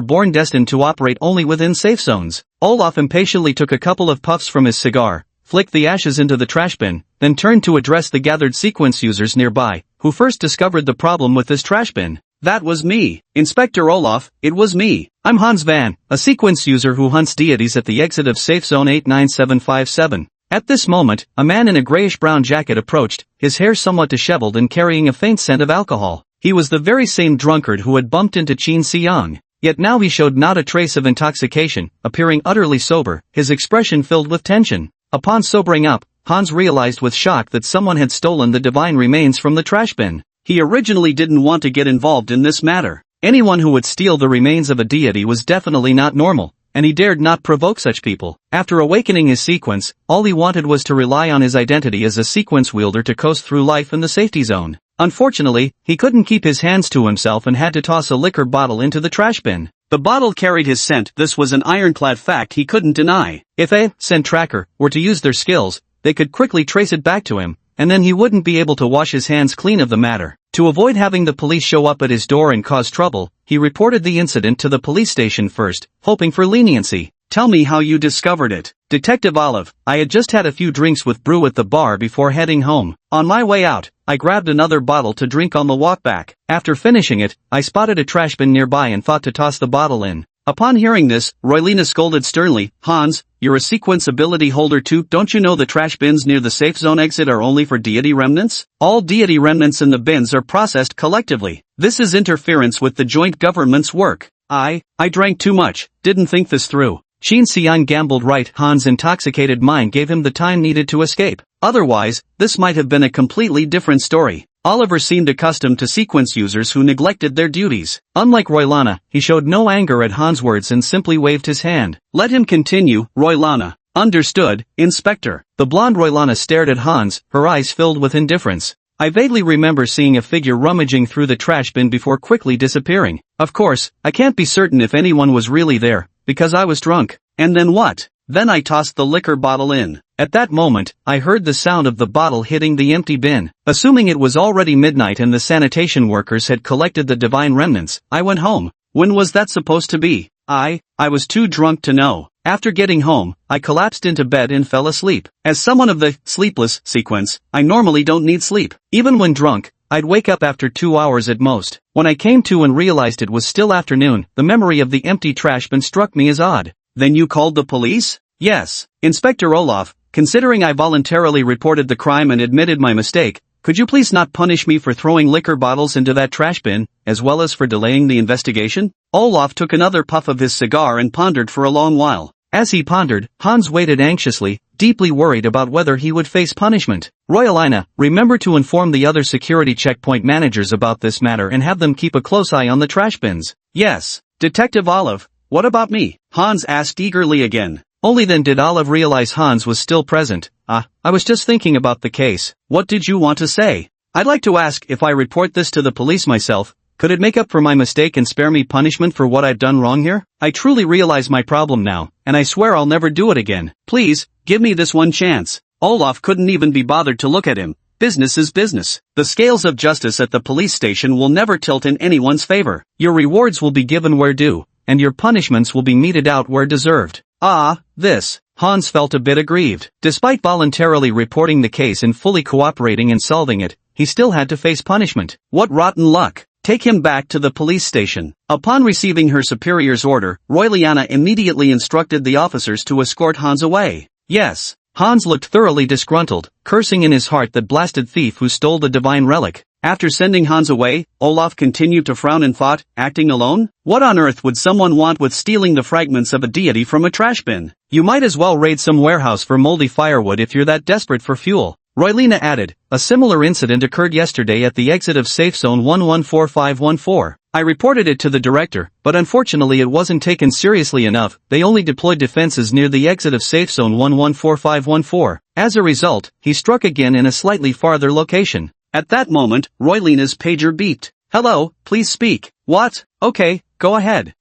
born destined to operate only within safe zones. Olaf impatiently took a couple of puffs from his cigar, flicked the ashes into the trash bin, then turned to address the gathered sequence users nearby, who first discovered the problem with this trash bin. That was me. Inspector Olaf, it was me. I'm Hans Van, a sequence user who hunts deities at the exit of safe zone 89757. At this moment, a man in a grayish-brown jacket approached, his hair somewhat disheveled and carrying a faint scent of alcohol. He was the very same drunkard who had bumped into Qin Xiang. Yet now he showed not a trace of intoxication, appearing utterly sober, his expression filled with tension. Upon sobering up, Hans realized with shock that someone had stolen the divine remains from the trash bin. He originally didn't want to get involved in this matter. Anyone who would steal the remains of a deity was definitely not normal, and he dared not provoke such people. After awakening his sequence, all he wanted was to rely on his identity as a sequence wielder to coast through life in the safety zone. Unfortunately, he couldn't keep his hands to himself and had to toss a liquor bottle into the trash bin. The bottle carried his scent. This was an ironclad fact he couldn't deny. If a scent tracker were to use their skills, they could quickly trace it back to him, and then he wouldn't be able to wash his hands clean of the matter. To avoid having the police show up at his door and cause trouble, he reported the incident to the police station first, hoping for leniency. Tell me how you discovered it. Detective Olive, I had just had a few drinks with brew at the bar before heading home. On my way out, I grabbed another bottle to drink on the walk back. After finishing it, I spotted a trash bin nearby and thought to toss the bottle in. Upon hearing this, Roylina scolded sternly, Hans, you're a sequence ability holder too, don't you know the trash bins near the safe zone exit are only for deity remnants? All deity remnants in the bins are processed collectively. This is interference with the joint government's work. I drank too much, didn't think this through. Qin Xiang gambled right. Hans' intoxicated mind gave him the time needed to escape. Otherwise, this might have been a completely different story. Oliver seemed accustomed to sequence users who neglected their duties. Unlike Roylana, he showed no anger at Hans' words and simply waved his hand. Let him continue, Roylana. Understood, Inspector. The blonde Roylana stared at Hans, her eyes filled with indifference. I vaguely remember seeing a figure rummaging through the trash bin before quickly disappearing. Of course, I can't be certain if anyone was really there, because I was drunk. And then what? Then I tossed the liquor bottle in. At that moment, I heard the sound of the bottle hitting the empty bin. Assuming it was already midnight and the sanitation workers had collected the divine remnants, I went home. When was that supposed to be? I was too drunk to know. After getting home, I collapsed into bed and fell asleep. As someone of the sleepless sequence, I normally don't need sleep. Even when drunk, I'd wake up after 2 hours at most. When I came to and realized it was still afternoon, the memory of the empty trash bin struck me as odd. Then you called the police? Yes. Inspector Olaf, considering I voluntarily reported the crime and admitted my mistake, could you please not punish me for throwing liquor bottles into that trash bin, as well as for delaying the investigation? Olaf took another puff of his cigar and pondered for a long while. As he pondered, Hans waited anxiously, deeply worried about whether he would face punishment. Royalina, remember to inform the other security checkpoint managers about this matter and have them keep a close eye on the trash bins. Yes. Detective Olive, what about me? Hans asked eagerly again. Only then did Olive realize Hans was still present. I was just thinking about the case. What did you want to say? I'd like to ask, if I report this to the police myself, could it make up for my mistake and spare me punishment for what I've done wrong here? I truly realize my problem now, and I swear I'll never do it again. Please, give me this one chance. Olaf couldn't even be bothered to look at him. Business is business. The scales of justice at the police station will never tilt in anyone's favor. Your rewards will be given where due, and your punishments will be meted out where deserved. Hans felt a bit aggrieved. Despite voluntarily reporting the case and fully cooperating in solving it, he still had to face punishment. What rotten luck. Take him back to the police station. Upon receiving her superior's order, Royaliana immediately instructed the officers to escort Hans away. Yes. Hans looked thoroughly disgruntled, cursing in his heart that blasted thief who stole the divine relic. After sending Hans away, Olaf continued to frown and thought, acting alone? What on earth would someone want with stealing the fragments of a deity from a trash bin? You might as well raid some warehouse for moldy firewood if you're that desperate for fuel. Roylina added, a similar incident occurred yesterday at the exit of Safe Zone 114514. I reported it to the director, but unfortunately it wasn't taken seriously enough. They only deployed defenses near the exit of Safe Zone 114514. As a result, he struck again in a slightly farther location. At that moment, Roylina's pager beeped. Hello, please speak. What? Okay, go ahead.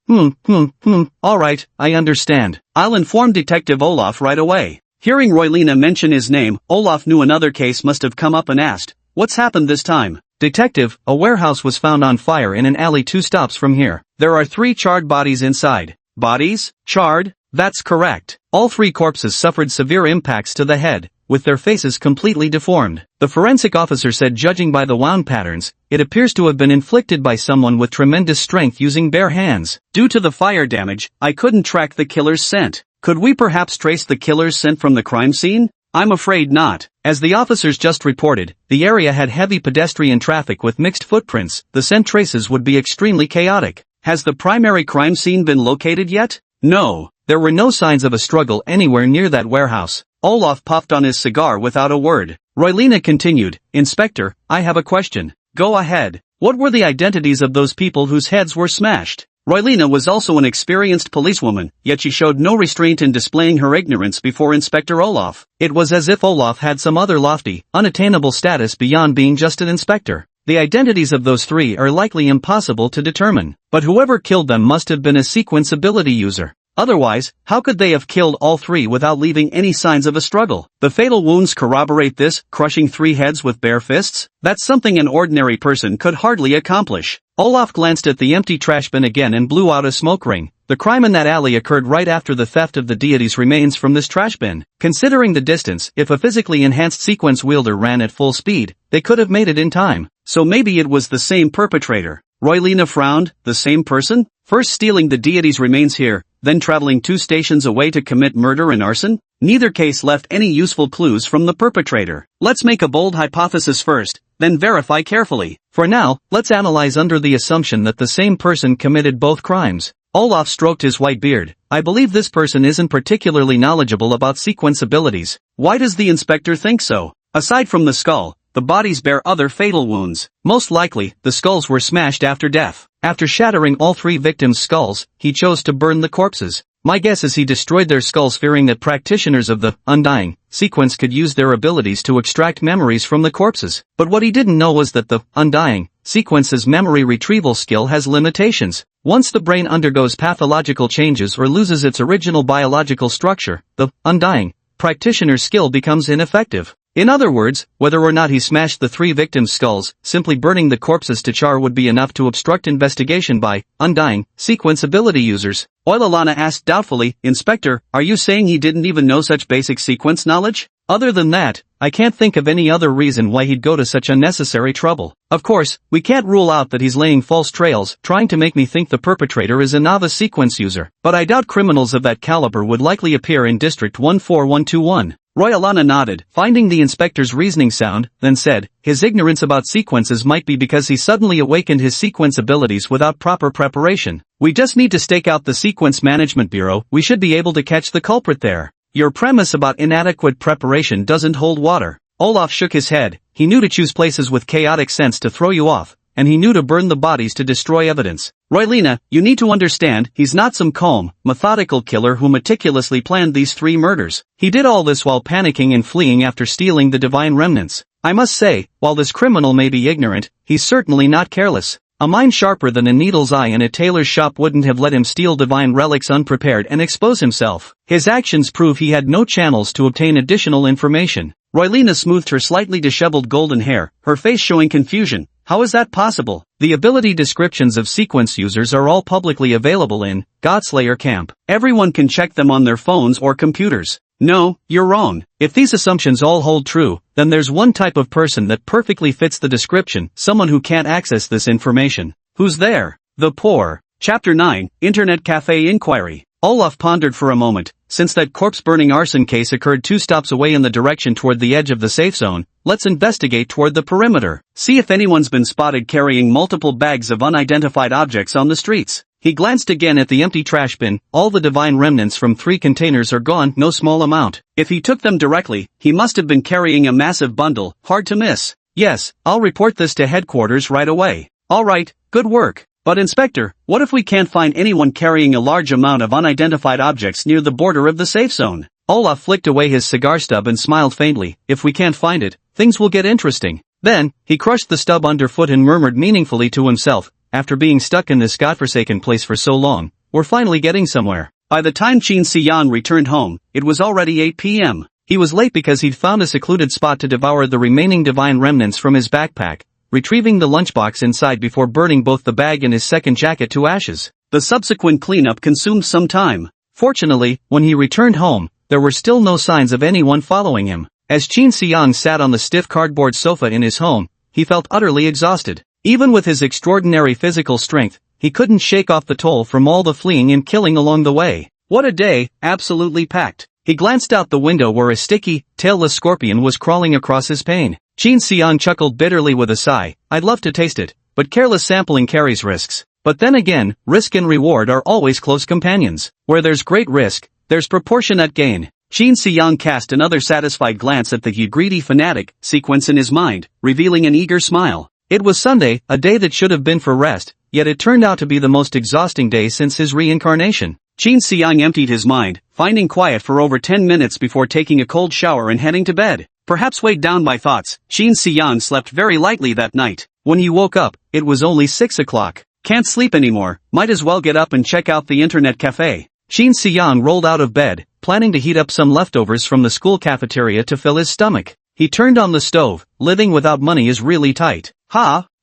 Alright, I understand. I'll inform Detective Olaf right away. Hearing Roylina mention his name, Olaf knew another case must have come up and asked, what's happened this time? Detective, a warehouse was found on fire in an alley 2 stops from here. There are 3 charred bodies inside. Bodies? Charred? That's correct. All 3 corpses suffered severe impacts to the head, with their faces completely deformed. The forensic officer said, judging by the wound patterns, it appears to have been inflicted by someone with tremendous strength using bare hands. Due to the fire damage, I couldn't track the killer's scent. Could we perhaps trace the killer's scent from the crime scene? I'm afraid not. As the officers just reported, the area had heavy pedestrian traffic with mixed footprints. The scent traces would be extremely chaotic. Has the primary crime scene been located yet? No. There were no signs of a struggle anywhere near that warehouse. Olaf puffed on his cigar without a word. Roylina continued, Inspector, I have a question. Go ahead. What were the identities of those people whose heads were smashed? Roylina was also an experienced policewoman, yet she showed no restraint in displaying her ignorance before Inspector Olaf. It was as if Olaf had some other lofty, unattainable status beyond being just an inspector. The identities of those 3 are likely impossible to determine, but whoever killed them must have been a sequence ability user. Otherwise, how could they have killed all 3 without leaving any signs of a struggle? The fatal wounds corroborate this, crushing 3 heads with bare fists? That's something an ordinary person could hardly accomplish. Olaf glanced at the empty trash bin again and blew out a smoke ring. The crime in that alley occurred right after the theft of the deity's remains from this trash bin. Considering the distance, if a physically enhanced sequence wielder ran at full speed, they could have made it in time. So maybe it was the same perpetrator. Roylina frowned. The same person? First stealing the deity's remains here, then traveling 2 stations away to commit murder and arson? Neither case left any useful clues from the perpetrator. Let's make a bold hypothesis first, then verify carefully. For now, let's analyze under the assumption that the same person committed both crimes. Olaf stroked his white beard. I believe this person isn't particularly knowledgeable about sequence abilities. Why does the inspector think so? Aside from the skull, the bodies bear other fatal wounds. Most likely, the skulls were smashed after death. After shattering all 3 victims' skulls, he chose to burn the corpses. My guess is he destroyed their skulls fearing that practitioners of the undying sequence could use their abilities to extract memories from the corpses. But what he didn't know was that the undying sequence's memory retrieval skill has limitations. Once the brain undergoes pathological changes or loses its original biological structure, the undying practitioner's skill becomes ineffective. In other words, whether or not he smashed the 3 victims' skulls, simply burning the corpses to char would be enough to obstruct investigation by undying sequence ability users. Oilalana asked doubtfully, Inspector, are you saying he didn't even know such basic sequence knowledge? Other than that, I can't think of any other reason why he'd go to such unnecessary trouble. Of course, we can't rule out that he's laying false trails, trying to make me think the perpetrator is a novice sequence user. But I doubt criminals of that caliber would likely appear in District 14121. Royalana nodded, finding the inspector's reasoning sound, then said, his ignorance about sequences might be because he suddenly awakened his sequence abilities without proper preparation. We just need to stake out the Sequence Management Bureau, we should be able to catch the culprit there. Your premise about inadequate preparation doesn't hold water. Olaf shook his head. He knew to choose places with chaotic sense to throw you off, and he knew to burn the bodies to destroy evidence. Roylina, you need to understand, he's not some calm, methodical killer who meticulously planned these 3 murders. He did all this while panicking and fleeing after stealing the divine remnants. I must say, while this criminal may be ignorant, he's certainly not careless. A mind sharper than a needle's eye in a tailor's shop wouldn't have let him steal divine relics unprepared and expose himself. His actions prove he had no channels to obtain additional information. Roylina smoothed her slightly disheveled golden hair, her face showing confusion. How is that possible? The ability descriptions of sequence users are all publicly available in Godslayer Camp. Everyone can check them on their phones or computers. No, you're wrong. If these assumptions all hold true, then there's one type of person that perfectly fits the description, someone who can't access this information. Who's there? The poor. Chapter 9, Internet Cafe Inquiry. Olaf pondered for a moment. Since that corpse-burning arson case occurred 2 stops away in the direction toward the edge of the safe zone, let's investigate toward the perimeter. See if anyone's been spotted carrying multiple bags of unidentified objects on the streets. He glanced again at the empty trash bin. All the divine remnants from 3 containers are gone, no small amount. If he took them directly, he must have been carrying a massive bundle, hard to miss. Yes, I'll report this to headquarters right away. Alright, good work. But Inspector, what if we can't find anyone carrying a large amount of unidentified objects near the border of the safe zone? Olaf flicked away his cigar stub and smiled faintly. If we can't find it, things will get interesting. Then, he crushed the stub underfoot and murmured meaningfully to himself, after being stuck in this godforsaken place for so long, we're finally getting somewhere. By the time Qin Xiang returned home, it was already 8 p.m. He was late because he'd found a secluded spot to devour the remaining divine remnants from his backpack, retrieving the lunchbox inside before burning both the bag and his second jacket to ashes. The subsequent cleanup consumed some time. Fortunately, when he returned home, there were still no signs of anyone following him. As Qin Xiang sat on the stiff cardboard sofa in his home, he felt utterly exhausted. Even with his extraordinary physical strength, he couldn't shake off the toll from all the fleeing and killing along the way. What a day, absolutely packed. He glanced out the window where a sticky, tailless scorpion was crawling across his pane. Qin Xiang chuckled bitterly with a sigh. I'd love to taste it, but careless sampling carries risks. But then again, risk and reward are always close companions. Where there's great risk, there's proportionate gain. Qin Xiang cast another satisfied glance at the greedy fanatic sequence in his mind, revealing an eager smile. It was Sunday, a day that should have been for rest, yet it turned out to be the most exhausting day since his reincarnation. Qin Xiang emptied his mind, finding quiet for over 10 minutes before taking a cold shower and heading to bed. Perhaps weighed down by thoughts, Qin Xiang slept very lightly that night. When he woke up, it was only 6 o'clock. Can't sleep anymore, might as well get up and check out the internet cafe. Qin Xiang rolled out of bed, planning to heat up some leftovers from the school cafeteria to fill his stomach. He turned on the stove. Living without money is really tight.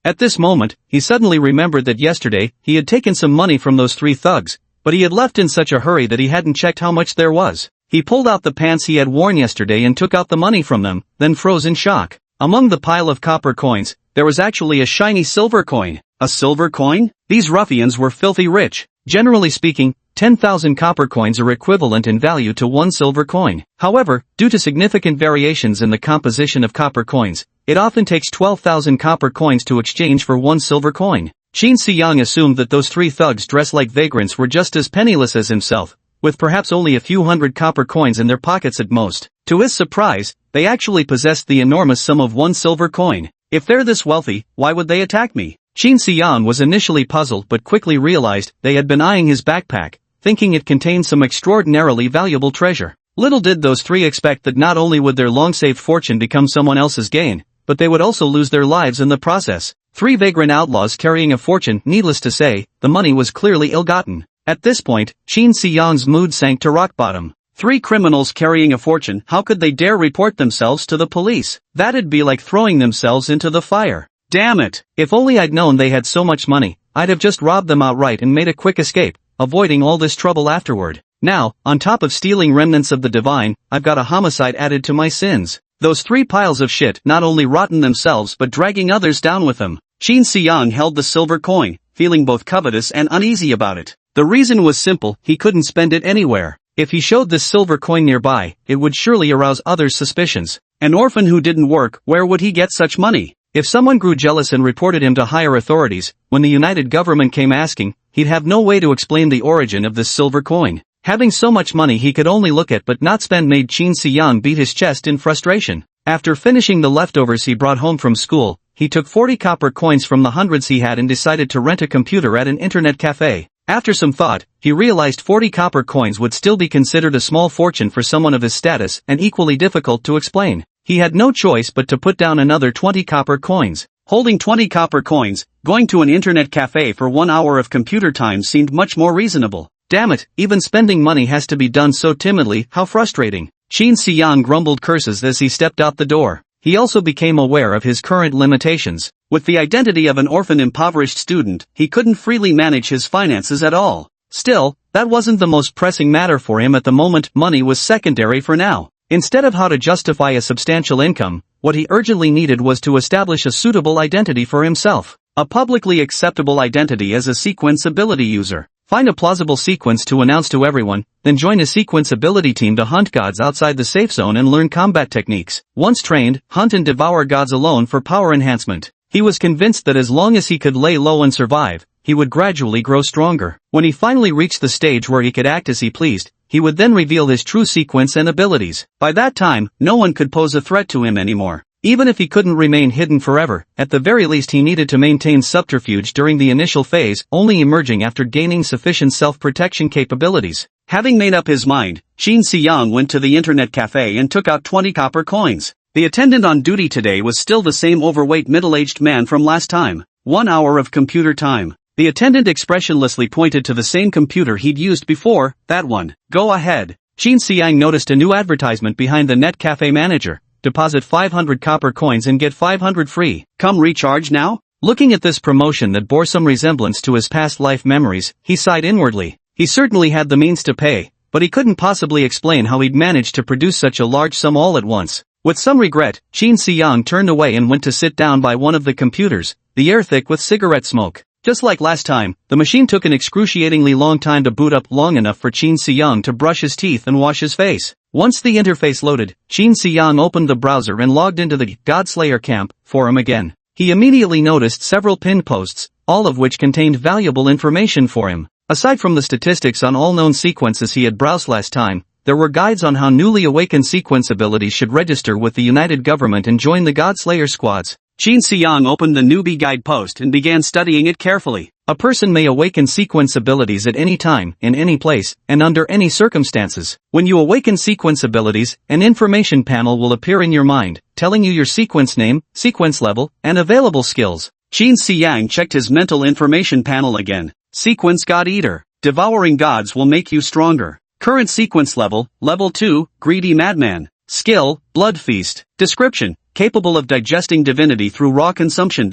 At this moment, he suddenly remembered that yesterday, he had taken some money from those 3 thugs, but he had left in such a hurry that he hadn't checked how much there was. He pulled out the pants he had worn yesterday and took out the money from them, then froze in shock. Among the pile of copper coins, there was actually a shiny silver coin. A silver coin? These ruffians were filthy rich. Generally speaking, 10,000 copper coins are equivalent in value to 1 silver coin. However, due to significant variations in the composition of copper coins, it often takes 12,000 copper coins to exchange for 1 silver coin. Qin Xiang assumed that those 3 thugs dressed like vagrants were just as penniless as himself, with perhaps only a few hundred copper coins in their pockets at most. To his surprise, they actually possessed the enormous sum of 1 silver coin. If they're this wealthy, why would they attack me? Qin Xiang was initially puzzled but quickly realized they had been eyeing his backpack, thinking it contained some extraordinarily valuable treasure. Little did those 3 expect that not only would their long-saved fortune become someone else's gain, but they would also lose their lives in the process. 3 vagrant outlaws carrying a fortune. Needless to say, the money was clearly ill-gotten. At this point, Qin Xiang's mood sank to rock bottom. 3 criminals carrying a fortune, how could they dare report themselves to the police? That'd be like throwing themselves into the fire. Damn it! If only I'd known they had so much money, I'd have just robbed them outright and made a quick escape, avoiding all this trouble afterward. Now, on top of stealing remnants of the divine, I've got a homicide added to my sins. Those 3 piles of shit not only rotten themselves but dragging others down with them. Qin Xiang held the silver coin, feeling both covetous and uneasy about it. The reason was simple, he couldn't spend it anywhere. If he showed this silver coin nearby, it would surely arouse others' suspicions. An orphan who didn't work, where would he get such money? If someone grew jealous and reported him to higher authorities, when the United Government came asking, he'd have no way to explain the origin of this silver coin. Having so much money he could only look at but not spend made Qin Xiang beat his chest in frustration. After finishing the leftovers he brought home from school, he took 40 copper coins from the hundreds he had and decided to rent a computer at an internet cafe. After some thought, he realized 40 copper coins would still be considered a small fortune for someone of his status and equally difficult to explain. He had no choice but to put down another 20 copper coins. Holding 20 copper coins, going to an internet cafe for 1 hour of computer time seemed much more reasonable. Damn it, even spending money has to be done so timidly, how frustrating. Qin Xiang grumbled curses as he stepped out the door. He also became aware of his current limitations. With the identity of an orphan impoverished student, he couldn't freely manage his finances at all. Still, that wasn't the most pressing matter for him at the moment, money was secondary for now. Instead of how to justify a substantial income, what he urgently needed was to establish a suitable identity for himself. A publicly acceptable identity as a sequence ability user. Find a plausible sequence to announce to everyone, then join a sequence ability team to hunt gods outside the safe zone and learn combat techniques. Once trained, hunt and devour gods alone for power enhancement. He was convinced that as long as he could lay low and survive, he would gradually grow stronger. When he finally reached the stage where he could act as he pleased, he would then reveal his true sequence and abilities. By that time, no one could pose a threat to him anymore. Even if he couldn't remain hidden forever, at the very least he needed to maintain subterfuge during the initial phase, only emerging after gaining sufficient self-protection capabilities. Having made up his mind, Qin Xiang went to the internet cafe and took out 20 copper coins. The attendant on duty today was still the same overweight middle-aged man from last time. 1 hour of computer time. The attendant expressionlessly pointed to the same computer he'd used before, that one. Go ahead. Qin Xiang noticed a new advertisement behind the net cafe manager. Deposit 500 copper coins and get 500 free. Come recharge now? Looking at this promotion that bore some resemblance to his past life memories, he sighed inwardly. He certainly had the means to pay, but he couldn't possibly explain how he'd managed to produce such a large sum all at once. With some regret, Qin Xiang turned away and went to sit down by one of the computers, the air thick with cigarette smoke. Just like last time, the machine took an excruciatingly long time to boot up, long enough for Qin Xiang to brush his teeth and wash his face. Once the interface loaded, Qin Xiang opened the browser and logged into the Godslayer Camp forum again. He immediately noticed several pinned posts, all of which contained valuable information for him. Aside from the statistics on all known sequences he had browsed last time, there were guides on how newly awakened sequence abilities should register with the United Government and join the Godslayer squads. Qin Xiang opened the newbie guide post and began studying it carefully. A person may awaken sequence abilities at any time, in any place, and under any circumstances. When you awaken sequence abilities, an information panel will appear in your mind, telling you your sequence name, sequence level, and available skills. Qin Xiang checked his mental information panel again. Sequence God Eater. Devouring gods will make you stronger. Current sequence level, level 2, Greedy Madman. Skill, Blood Feast. Description, capable of digesting divinity through raw consumption.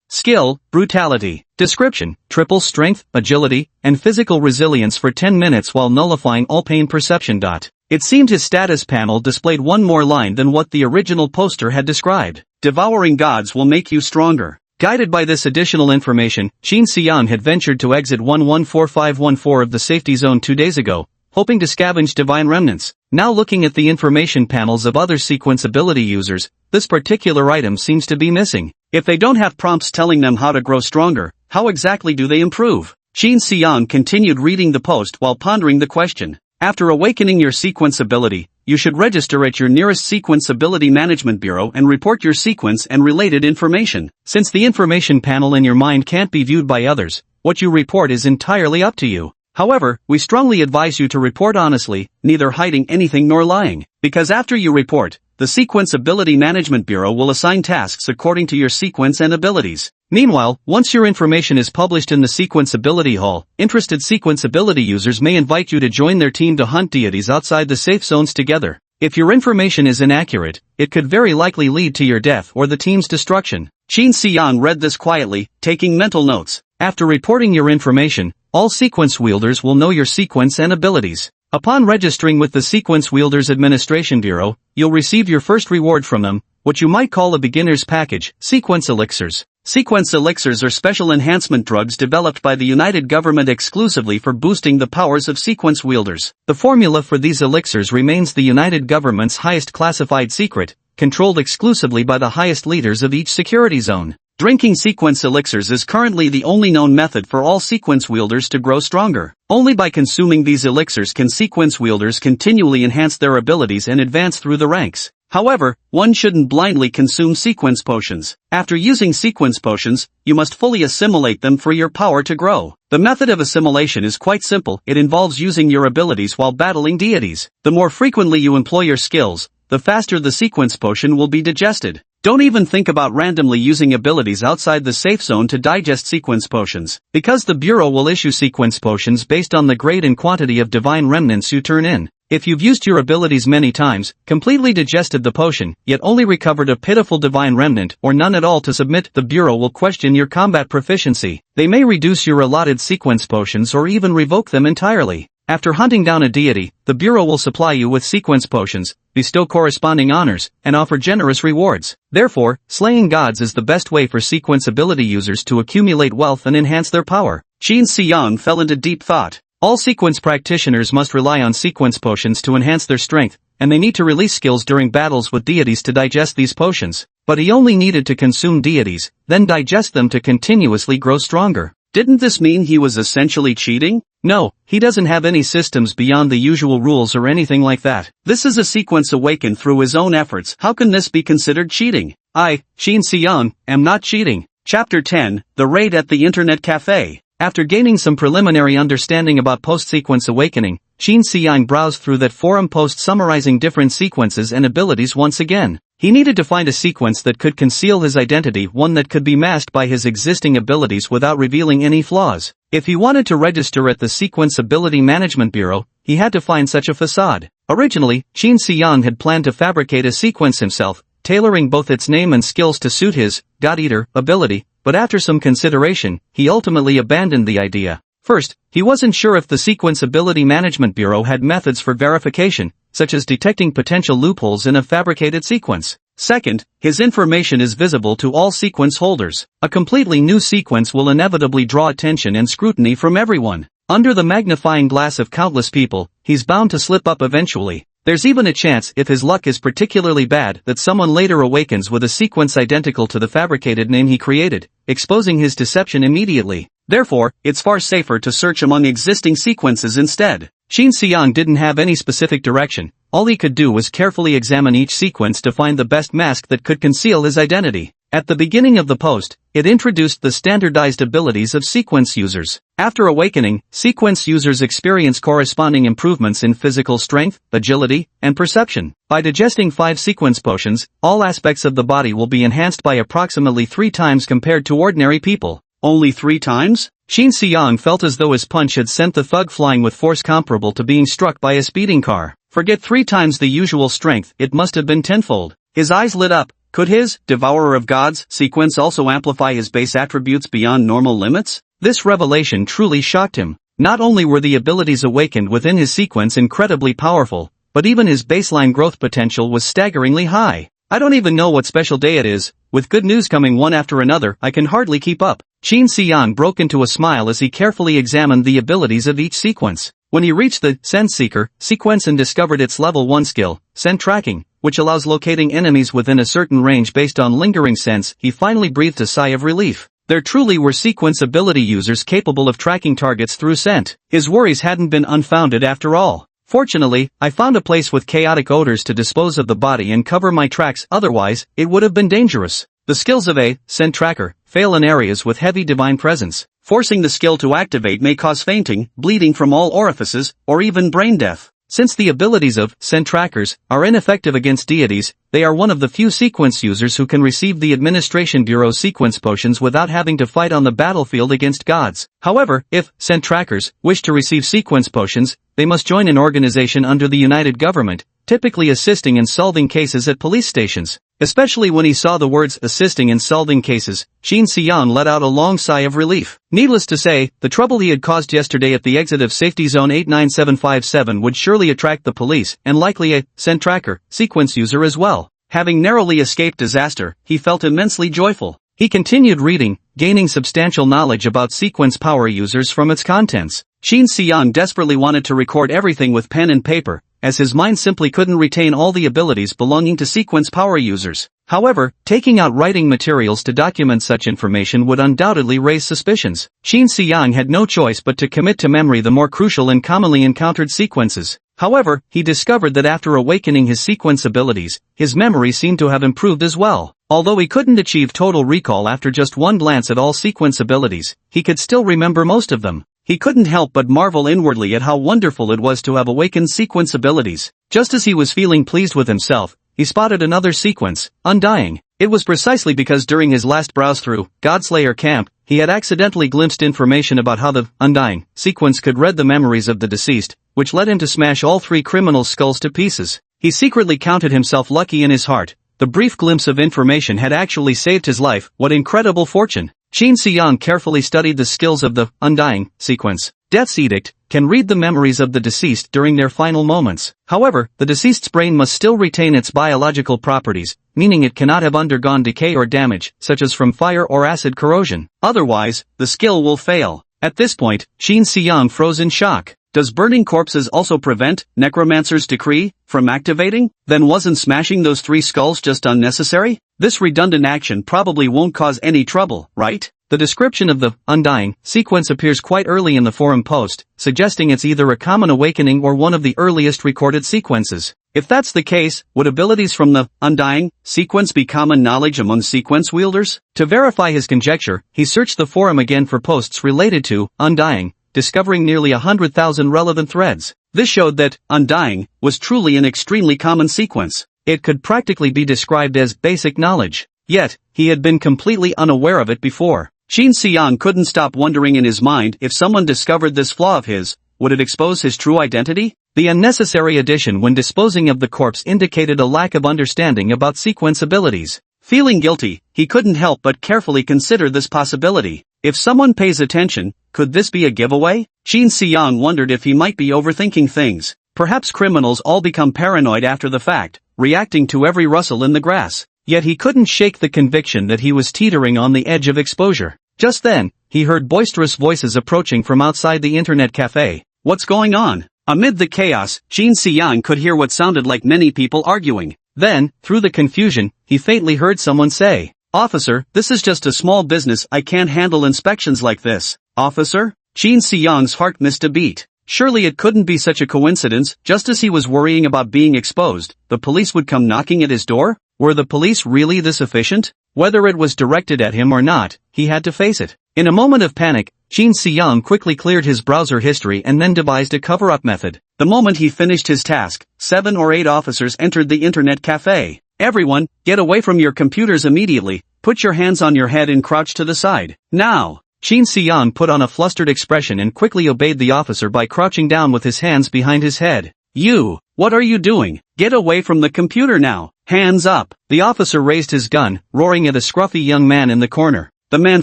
Skill, Brutality. Description, triple strength, agility, and physical resilience for 10 minutes while nullifying all pain perception. It seemed his status panel displayed one more line than what the original poster had described. Devouring gods will make you stronger. Guided by this additional information, Qin Xiang had ventured to exit 114514 of the safety zone 2 days ago, hoping to scavenge divine remnants. Now looking at the information panels of other sequence ability users, this particular item seems to be missing. If they don't have prompts telling them how to grow stronger, how exactly do they improve? Qin Xiang continued reading the post while pondering the question. After awakening your sequence ability, you should register at your nearest Sequence Ability Management Bureau and report your sequence and related information. Since the information panel in your mind can't be viewed by others, what you report is entirely up to you. However, we strongly advise you to report honestly, neither hiding anything nor lying, because after you report, the Sequence Ability Management Bureau will assign tasks according to your sequence and abilities. Meanwhile, once your information is published in the Sequence Ability Hall, interested sequence ability users may invite you to join their team to hunt deities outside the safe zones together. If your information is inaccurate, it could very likely lead to your death or the team's destruction. Qin Xiang read this quietly, taking mental notes. After reporting your information, all sequence wielders will know your sequence and abilities. Upon registering with the Sequence Wielders Administration Bureau, you'll receive your first reward from them, what you might call a beginner's package, Sequence Elixirs. Sequence Elixirs are special enhancement drugs developed by the United Government exclusively for boosting the powers of Sequence Wielders. The formula for these elixirs remains the United Government's highest classified secret, controlled exclusively by the highest leaders of each security zone. Drinking Sequence Elixirs is currently the only known method for all Sequence Wielders to grow stronger. Only by consuming these elixirs can Sequence Wielders continually enhance their abilities and advance through the ranks. However, one shouldn't blindly consume sequence potions. After using sequence potions, you must fully assimilate them for your power to grow. The method of assimilation is quite simple. It involves using your abilities while battling deities. The more frequently you employ your skills, the faster the sequence potion will be digested. Don't even think about randomly using abilities outside the safe zone to digest sequence potions, because the Bureau will issue sequence potions based on the grade and quantity of divine remnants you turn in. If you've used your abilities many times, completely digested the potion, yet only recovered a pitiful divine remnant or none at all to submit, the Bureau will question your combat proficiency. They may reduce your allotted sequence potions or even revoke them entirely. After hunting down a deity, the Bureau will supply you with sequence potions, bestow corresponding honors, and offer generous rewards. Therefore, slaying gods is the best way for sequence ability users to accumulate wealth and enhance their power. Qin Xiang fell into deep thought. All sequence practitioners must rely on sequence potions to enhance their strength, and they need to release skills during battles with deities to digest these potions. But he only needed to consume deities, then digest them to continuously grow stronger. Didn't this mean he was essentially cheating? No, he doesn't have any systems beyond the usual rules or anything like that. This is a sequence awakened through his own efforts. How can this be considered cheating? I, Qin Xiang, am not cheating. Chapter 10, The Raid at the Internet Cafe. After gaining some preliminary understanding about post-sequence awakening, Qin Xiang browsed through that forum post summarizing different sequences and abilities once again. He needed to find a sequence that could conceal his identity, one that could be masked by his existing abilities without revealing any flaws. If he wanted to register at the Sequence Ability Management Bureau, he had to find such a facade. Originally, Qin Xiang had planned to fabricate a sequence himself, tailoring both its name and skills to suit his God Eater ability, but after some consideration, he ultimately abandoned the idea. First, he wasn't sure if the Sequence Ability Management Bureau had methods for verification, such as detecting potential loopholes in a fabricated sequence. Second, his information is visible to all sequence holders. A completely new sequence will inevitably draw attention and scrutiny from everyone. Under the magnifying glass of countless people, he's bound to slip up eventually. There's even a chance, if his luck is particularly bad, that someone later awakens with a sequence identical to the fabricated name he created, exposing his deception immediately. Therefore, it's far safer to search among existing sequences instead. Qin Xiang didn't have any specific direction. All he could do was carefully examine each sequence to find the best mask that could conceal his identity. At the beginning of the post, it introduced the standardized abilities of sequence users. After awakening, sequence users experience corresponding improvements in physical strength, agility, and perception. By digesting 5 sequence potions, all aspects of the body will be enhanced by approximately 3 times compared to ordinary people. Only 3 times? Qin Xiang felt as though his punch had sent the thug flying with force comparable to being struck by a speeding car. Forget 3 times the usual strength, it must have been tenfold. His eyes lit up. Could his Devourer of Gods sequence also amplify his base attributes beyond normal limits? This revelation truly shocked him. Not only were the abilities awakened within his sequence incredibly powerful, but even his baseline growth potential was staggeringly high. I don't even know what special day it is. With good news coming one after another, I can hardly keep up. Qin Xiang broke into a smile as he carefully examined the abilities of each sequence. When he reached the Scent Seeker sequence and discovered its level 1 skill, Scent Tracking, which allows locating enemies within a certain range based on lingering scents, he finally breathed a sigh of relief. There truly were sequence ability users capable of tracking targets through scent. His worries hadn't been unfounded after all. Fortunately, I found a place with chaotic odors to dispose of the body and cover my tracks, otherwise, it would have been dangerous. The skills of a Scent Tracker fail in areas with heavy divine presence. Forcing the skill to activate may cause fainting, bleeding from all orifices, or even brain death. Since the abilities of Scent Trackers are ineffective against deities, they are one of the few sequence users who can receive the Administration Bureau sequence potions without having to fight on the battlefield against gods. However, if Scent Trackers wish to receive sequence potions, they must join an organization under the United Government, typically assisting in solving cases at police stations. Especially when he saw the words assisting in solving cases, Shin Se-yeon let out a long sigh of relief. Needless to say, the trouble he had caused yesterday at the exit of Safety Zone 89757 would surely attract the police and likely a scent tracker sequence user as well. Having narrowly escaped disaster, he felt immensely joyful. He continued reading, gaining substantial knowledge about sequence power users from its contents. Shin Se-yeon desperately wanted to record everything with pen and paper, as his mind simply couldn't retain all the abilities belonging to sequence power users. However, taking out writing materials to document such information would undoubtedly raise suspicions. Shin Se-yeon had no choice but to commit to memory the more crucial and commonly encountered sequences. However, he discovered that after awakening his sequence abilities, his memory seemed to have improved as well. Although he couldn't achieve total recall after just one glance at all sequence abilities, he could still remember most of them. He couldn't help but marvel inwardly at how wonderful it was to have awakened sequence abilities. Just as he was feeling pleased with himself, he spotted another sequence, Undying. It was precisely because during his last browse through Godslayer Camp, he had accidentally glimpsed information about how the Undying sequence could read the memories of the deceased, which led him to smash all three criminals' skulls to pieces. He secretly counted himself lucky in his heart. The brief glimpse of information had actually saved his life. What incredible fortune! Shin Se-yeon carefully studied the skills of the Undying sequence. Death's Edict can read the memories of the deceased during their final moments. However, the deceased's brain must still retain its biological properties, meaning it cannot have undergone decay or damage, such as from fire or acid corrosion. Otherwise, the skill will fail. At this point, Shin Se-yeon froze in shock. Does burning corpses also prevent Necromancer's decree from activating? Then wasn't smashing those three skulls just unnecessary? This redundant action probably won't cause any trouble, right? The description of the Undying sequence appears quite early in the forum post, suggesting it's either a common awakening or one of the earliest recorded sequences. If that's the case, would abilities from the Undying sequence be common knowledge among sequence wielders? To verify his conjecture, he searched the forum again for posts related to Undying, discovering nearly 100,000 relevant threads. This showed that Undying was truly an extremely common sequence. It could practically be described as basic knowledge. Yet, he had been completely unaware of it before. Shin Se-yeon couldn't stop wondering in his mind if someone discovered this flaw of his, would it expose his true identity? The unnecessary addition when disposing of the corpse indicated a lack of understanding about sequence abilities. Feeling guilty, he couldn't help but carefully consider this possibility. If someone pays attention, could this be a giveaway? Shin Se-yeon wondered if he might be overthinking things. Perhaps criminals all become paranoid after the fact, reacting to every rustle in the grass. Yet he couldn't shake the conviction that he was teetering on the edge of exposure. Just then, he heard boisterous voices approaching from outside the internet cafe. What's going on? Amid the chaos, Shin Se-yeon could hear what sounded like many people arguing. Then, through the confusion, he faintly heard someone say, "Officer, this is just a small business. I can't handle inspections like this." Officer? Shin Se-yeon's heart missed a beat. Surely it couldn't be such a coincidence. Just as he was worrying about being exposed, the police would come knocking at his door? Were the police really this efficient? Whether it was directed at him or not, he had to face it. In a moment of panic, Shin Se-yeon quickly cleared his browser history and then devised a cover-up method. The moment he finished his task, 7 or 8 officers entered the internet cafe. "Everyone, get away from your computers immediately. Put your hands on your head and crouch to the side. Now!" Shin Se-yeon put on a flustered expression and quickly obeyed the officer by crouching down with his hands behind his head. "You, what are you doing? Get away from the computer now. Hands up!" The officer raised his gun, roaring at a scruffy young man in the corner. The man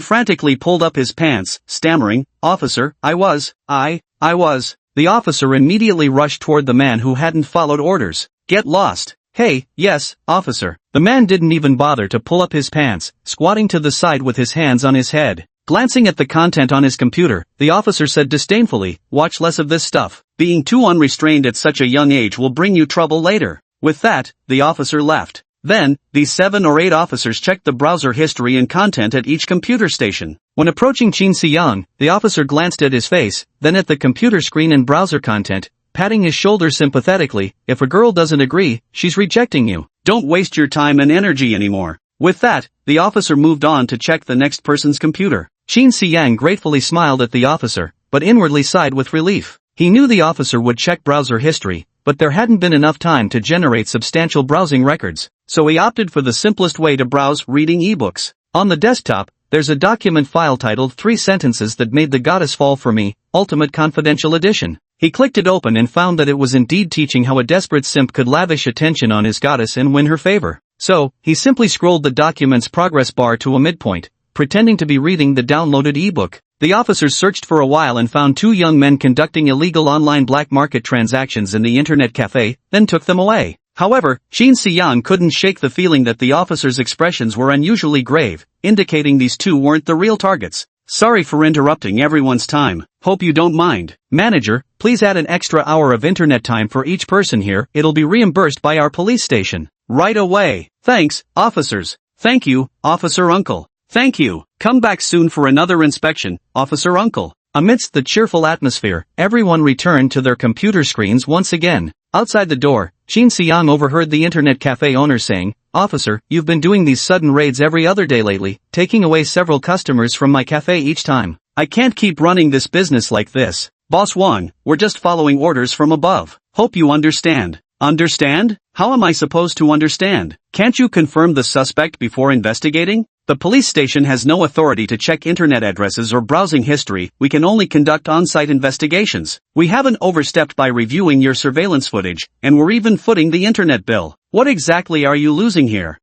frantically pulled up his pants, stammering, "Officer, I was. The officer immediately rushed toward the man who hadn't followed orders. "Get lost." "Hey, yes, officer." The man didn't even bother to pull up his pants, squatting to the side with his hands on his head. Glancing at the content on his computer, the officer said disdainfully, "Watch less of this stuff. Being too unrestrained at such a young age will bring you trouble later." With that, the officer left. Then, these 7 or 8 officers checked the browser history and content at each computer station. When approaching Shin Se-yeon, the officer glanced at his face, then at the computer screen and browser content, patting his shoulder sympathetically. "If a girl doesn't agree, she's rejecting you. Don't waste your time and energy anymore." With that, the officer moved on to check the next person's computer. Shin Se-yeon gratefully smiled at the officer, but inwardly sighed with relief. He knew the officer would check browser history, but there hadn't been enough time to generate substantial browsing records, so he opted for the simplest way to browse: reading ebooks. On the desktop, there's a document file titled 3 Sentences That Made the Goddess Fall for Me, Ultimate Confidential Edition. He clicked it open and found that it was indeed teaching how a desperate simp could lavish attention on his goddess and win her favor. So, he simply scrolled the document's progress bar to a midpoint, pretending to be reading the downloaded ebook. The officers searched for a while and found two young men conducting illegal online black market transactions in the internet cafe, then took them away. However, Shin Si-young couldn't shake the feeling that the officers' expressions were unusually grave, indicating these two weren't the real targets. Sorry for interrupting everyone's time. Hope you don't mind. Manager, please add an extra hour of internet time for each person here. It'll be reimbursed by our police station. Right away. Thanks, officers. Thank you, Officer Uncle. Thank you. Come back soon for another inspection, Officer Uncle. Amidst the cheerful atmosphere, everyone returned to their computer screens once again. Outside the door, Shin Si-young overheard the internet cafe owner saying, "Officer, you've been doing these sudden raids every other day lately, taking away several customers from my cafe each time. I can't keep running this business like this. Boss Wang, we're just following orders from above. Hope you understand." Understand? How am I supposed to understand? Can't you confirm the suspect before investigating? The police station has no authority to check internet addresses or browsing history. We can only conduct on-site investigations. We haven't overstepped by reviewing your surveillance footage, and we're even footing the internet bill. What exactly are you losing here?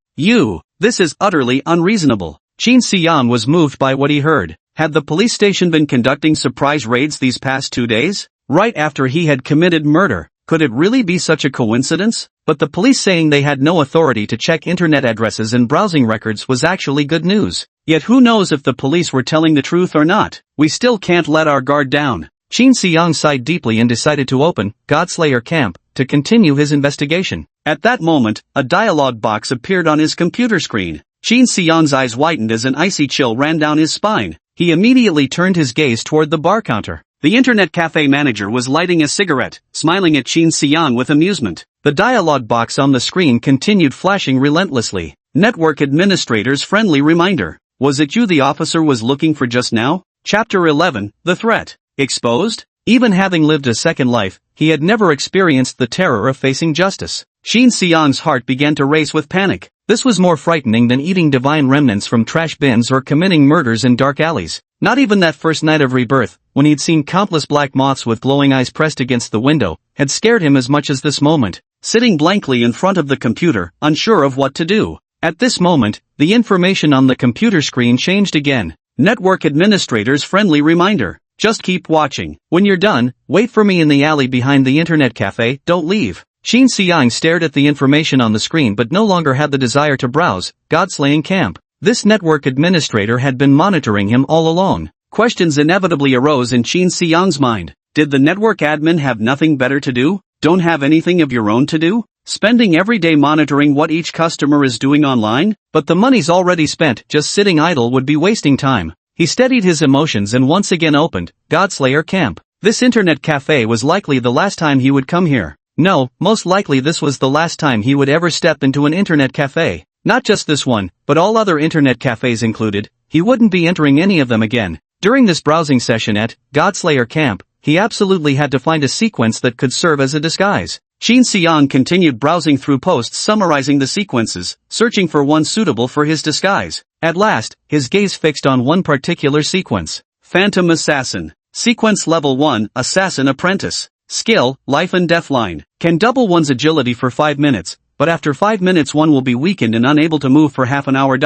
This is utterly unreasonable. Shin Si-young was moved by what he heard. Had the police station been conducting surprise raids these past 2 days? Right after he had committed murder? Could it really be such a coincidence? But the police saying they had no authority to check internet addresses and browsing records was actually good news. Yet who knows if the police were telling the truth or not? We still can't let our guard down. Shin Si-young sighed deeply and decided to open Godslayer Camp to continue his investigation. At that moment, a dialog box appeared on his computer screen. Shin Si-young's eyes widened as an icy chill ran down his spine. He immediately turned his gaze toward the bar counter. The internet cafe manager was lighting a cigarette, smiling at Shin Si-young with amusement. The dialog box on the screen continued flashing relentlessly. Network administrator's friendly reminder. Was it you the officer was looking for just now? Chapter 11, The Threat. Exposed? Even having lived a second life, he had never experienced the terror of facing justice. Shin Si-young's heart began to race with panic. This was more frightening than eating divine remnants from trash bins or committing murders in dark alleys. Not even that first night of rebirth, when he'd seen countless black moths with glowing eyes pressed against the window, had scared him as much as this moment. Sitting blankly in front of the computer, unsure of what to do. At this moment, the information on the computer screen changed again. Network administrator's friendly reminder. Just keep watching. When you're done, wait for me in the alley behind the internet cafe, don't leave. Shin Si-young stared at the information on the screen but no longer had the desire to browse Godslaying Camp. This network administrator had been monitoring him all along. Questions inevitably arose in Shin Si-young's mind. Did the network admin have nothing better to do? Don't have anything of your own to do? Spending every day monitoring what each customer is doing online? But the money's already spent, just sitting idle would be wasting time. He steadied his emotions and once again opened Godslayer Camp. This internet cafe was likely the last time he would come here. No, most likely this was the last time he would ever step into an internet cafe. Not just this one, but all other internet cafes included. He wouldn't be entering any of them again. During this browsing session at Godslayer Camp, he absolutely had to find a sequence that could serve as a disguise. Shin Si-young continued browsing through posts summarizing the sequences, searching for one suitable for his disguise. At last, his gaze fixed on one particular sequence. Phantom Assassin. Sequence Level 1, Assassin Apprentice. Skill, Life and Death Line. Can double one's agility for 5 minutes, but after 5 minutes one will be weakened and unable to move for half an hour.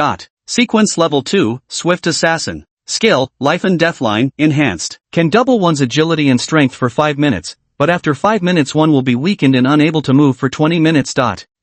Sequence Level 2, Swift Assassin. Skill, Life and Death Line, Enhanced. Can double one's agility and strength for 5 minutes, but after 5 minutes one will be weakened and unable to move for 20 minutes.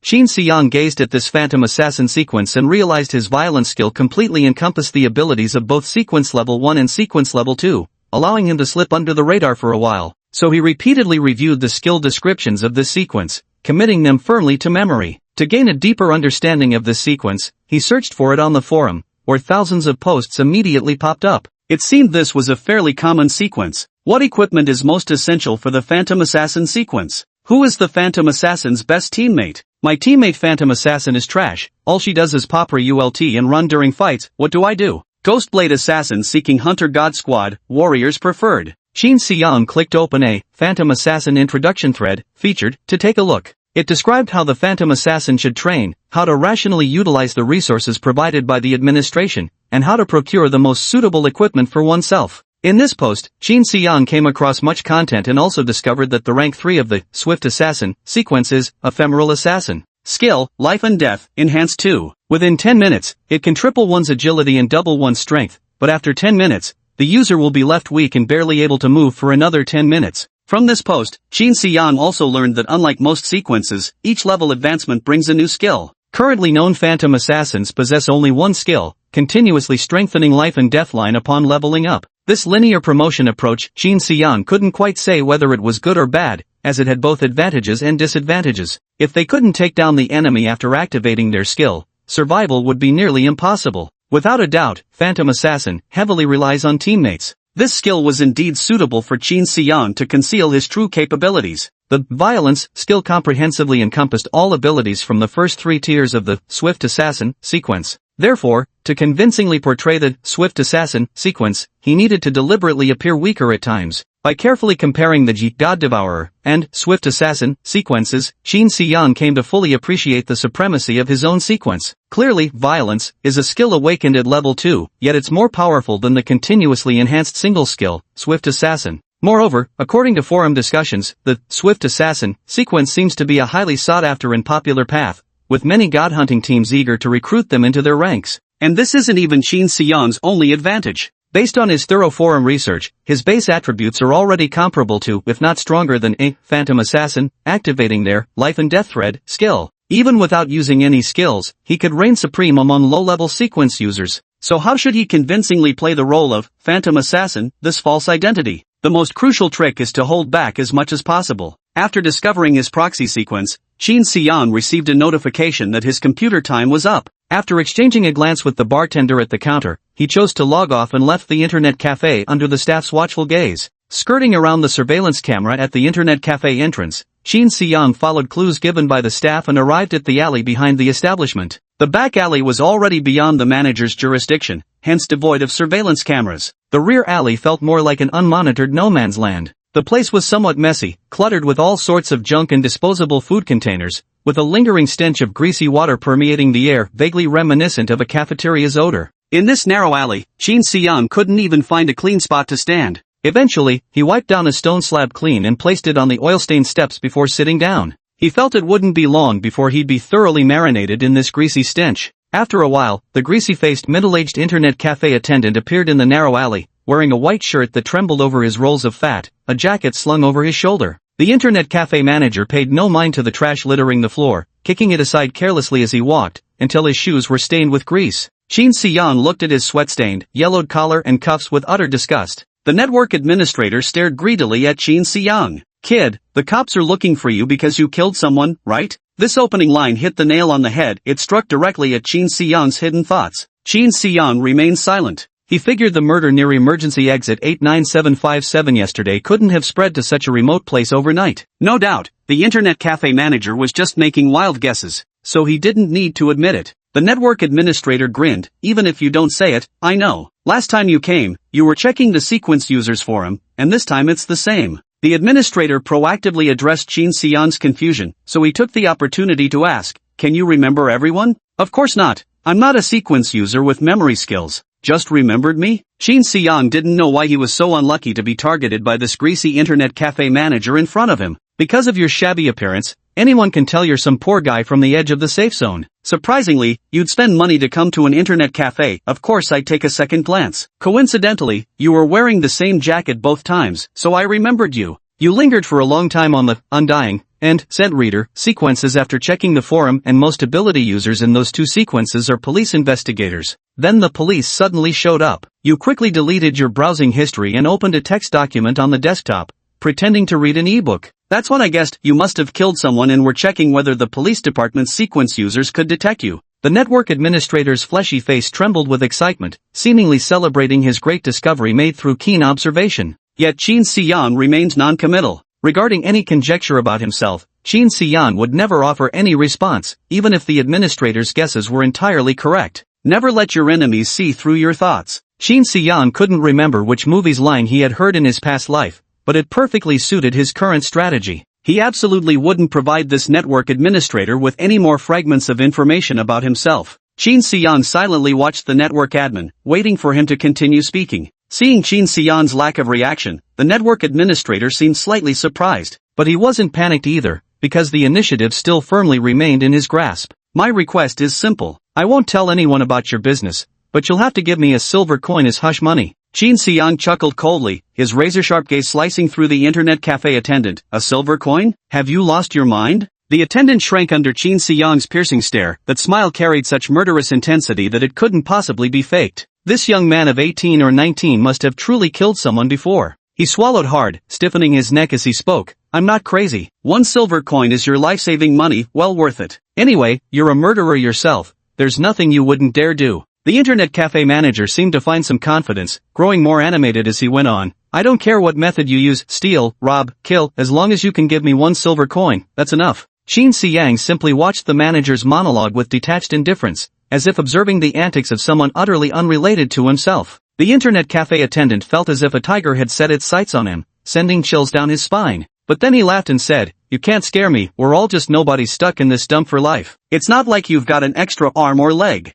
Shin Si-young gazed at this Phantom Assassin sequence and realized his violence skill completely encompassed the abilities of both Sequence Level 1 and Sequence Level 2, allowing him to slip under the radar for a while. So he repeatedly reviewed the skill descriptions of this sequence, committing them firmly to memory. To gain a deeper understanding of this sequence, he searched for it on the forum, where thousands of posts immediately popped up. It seemed this was a fairly common sequence. What equipment is most essential for the Phantom Assassin sequence? Who is the Phantom Assassin's best teammate? My teammate Phantom Assassin is trash. All she does is pop her ult and run during fights. What do I do? Ghostblade Assassin seeking Hunter God Squad, Warriors Preferred. Shin Si-young clicked open a Phantom Assassin introduction thread, featured, to take a look. It described how the Phantom Assassin should train, how to rationally utilize the resources provided by the administration, and how to procure the most suitable equipment for oneself. In this post, Shin Si-young came across much content and also discovered that the rank 3 of the Swift Assassin sequence is Ephemeral Assassin. Skill, Life and Death, Enhanced 2. Within 10 minutes, it can triple one's agility and double one's strength, but after 10 minutes, the user will be left weak and barely able to move for another 10 minutes. From this post, Qin Xiang also learned that unlike most sequences, each level advancement brings a new skill. Currently known Phantom Assassins possess only one skill, continuously strengthening life and death line upon leveling up. This linear promotion approach, Qin Xiang couldn't quite say whether it was good or bad, as it had both advantages and disadvantages. If they couldn't take down the enemy after activating their skill, survival would be nearly impossible. Without a doubt, Phantom Assassin heavily relies on teammates. This skill was indeed suitable for Qin Xiang to conceal his true capabilities. The Violence skill comprehensively encompassed all abilities from the first 3 tiers of the Swift Assassin sequence. Therefore, to convincingly portray the Swift Assassin sequence, he needed to deliberately appear weaker at times. By carefully comparing the God Devourer and Swift Assassin sequences, Qin Xiang came to fully appreciate the supremacy of his own sequence. Clearly, Violence is a skill awakened at level 2, yet it's more powerful than the continuously enhanced single skill, Swift Assassin. Moreover, according to forum discussions, the Swift Assassin sequence seems to be a highly sought-after and popular path, with many god-hunting teams eager to recruit them into their ranks. And this isn't even Qin Xiang's only advantage. Based on his thorough forum research, his base attributes are already comparable to, if not stronger than, a Phantom Assassin, activating their Life and Death Thread skill. Even without using any skills, he could reign supreme among low-level sequence users. So how should he convincingly play the role of Phantom Assassin, this false identity? The most crucial trick is to hold back as much as possible. After discovering his proxy sequence, Qin Xiang received a notification that his computer time was up. After exchanging a glance with the bartender at the counter, he chose to log off and left the internet cafe under the staff's watchful gaze. Skirting around the surveillance camera at the internet cafe entrance, Qin Xiang followed clues given by the staff and arrived at the alley behind the establishment. The back alley was already beyond the manager's jurisdiction, hence devoid of surveillance cameras. The rear alley felt more like an unmonitored no man's land. The place was somewhat messy, cluttered with all sorts of junk and disposable food containers, with a lingering stench of greasy water permeating the air, vaguely reminiscent of a cafeteria's odor. In this narrow alley, Qin Xiang couldn't even find a clean spot to stand. Eventually, he wiped down a stone slab clean and placed it on the oil-stained steps before sitting down. He felt it wouldn't be long before he'd be thoroughly marinated in this greasy stench. After a while, the greasy-faced middle-aged internet cafe attendant appeared in the narrow alley, wearing a white shirt that trembled over his rolls of fat, a jacket slung over his shoulder. The internet cafe manager paid no mind to the trash littering the floor, kicking it aside carelessly as he walked, until his shoes were stained with grease. Qin Xiang looked at his sweat-stained, yellowed collar and cuffs with utter disgust. The network administrator stared greedily at Qin Xiang. "Kid, the cops are looking for you because you killed someone, right?" This opening line hit the nail on the head. It struck directly at Qin Xiang's hidden thoughts. Qin Xiang remained silent. He figured the murder near emergency exit 89757 yesterday couldn't have spread to such a remote place overnight. No doubt, the internet cafe manager was just making wild guesses, so he didn't need to admit it. The network administrator grinned. "Even if you don't say it, I know. Last time you came, you were checking the sequence users forum, and this time it's the same." The administrator proactively addressed Qin Xiang's confusion, so he took the opportunity to ask, "Can you remember everyone?" "Of course not. I'm not a sequence user with memory skills. Just remembered me?" Qin Xiang didn't know why he was so unlucky to be targeted by this greasy internet cafe manager in front of him. "Because of your shabby appearance, anyone can tell you're some poor guy from the edge of the safe zone. Surprisingly, you'd spend money to come to an internet cafe. Of course I'd take a second glance. Coincidentally, you were wearing the same jacket both times, so I remembered you. You lingered for a long time on the Undying and Scent Reader sequences after checking the forum, and most ability users in those two sequences are police investigators. Then the police suddenly showed up. You quickly deleted your browsing history and opened a text document on the desktop, pretending to read an ebook. That's when I guessed you must have killed someone and were checking whether the police department's sequence users could detect you." The network administrator's fleshy face trembled with excitement, seemingly celebrating his great discovery made through keen observation. Yet Qin Xiang remained non-committal. Regarding any conjecture about himself, Qin Xiang would never offer any response, even if the administrator's guesses were entirely correct. Never let your enemies see through your thoughts. Qin Xiang couldn't remember which movie's line he had heard in his past life, but it perfectly suited his current strategy. He absolutely wouldn't provide this network administrator with any more fragments of information about himself. Qin Xiang silently watched the network admin, waiting for him to continue speaking. Seeing Qin Xiang's lack of reaction, the network administrator seemed slightly surprised, but he wasn't panicked either. because the initiative still firmly remained in his grasp. My request is simple. I won't tell anyone about your business, but you'll have to give me a silver coin as hush money. Qin Xiang chuckled coldly, his razor-sharp gaze slicing through the internet cafe attendant. A silver coin? Have you lost your mind? The attendant shrank under Qin Xiang's piercing stare. That smile carried such murderous intensity that it couldn't possibly be faked. This young man of 18 or 19 must have truly killed someone before. He swallowed hard, stiffening his neck as he spoke. I'm not crazy. 1 silver coin is your life-saving money, well worth it. Anyway, you're a murderer yourself. There's nothing you wouldn't dare do. The internet cafe manager seemed to find some confidence, growing more animated as he went on. I don't care what method you use, steal, rob, kill, as long as you can give me 1 silver coin, that's enough. Qin Xiang simply watched the manager's monologue with detached indifference, as if observing the antics of someone utterly unrelated to himself. The internet cafe attendant felt as if a tiger had set its sights on him, sending chills down his spine. But then he laughed and said, you can't scare me, we're all just nobodies stuck in this dump for life. It's not like you've got an extra arm or leg.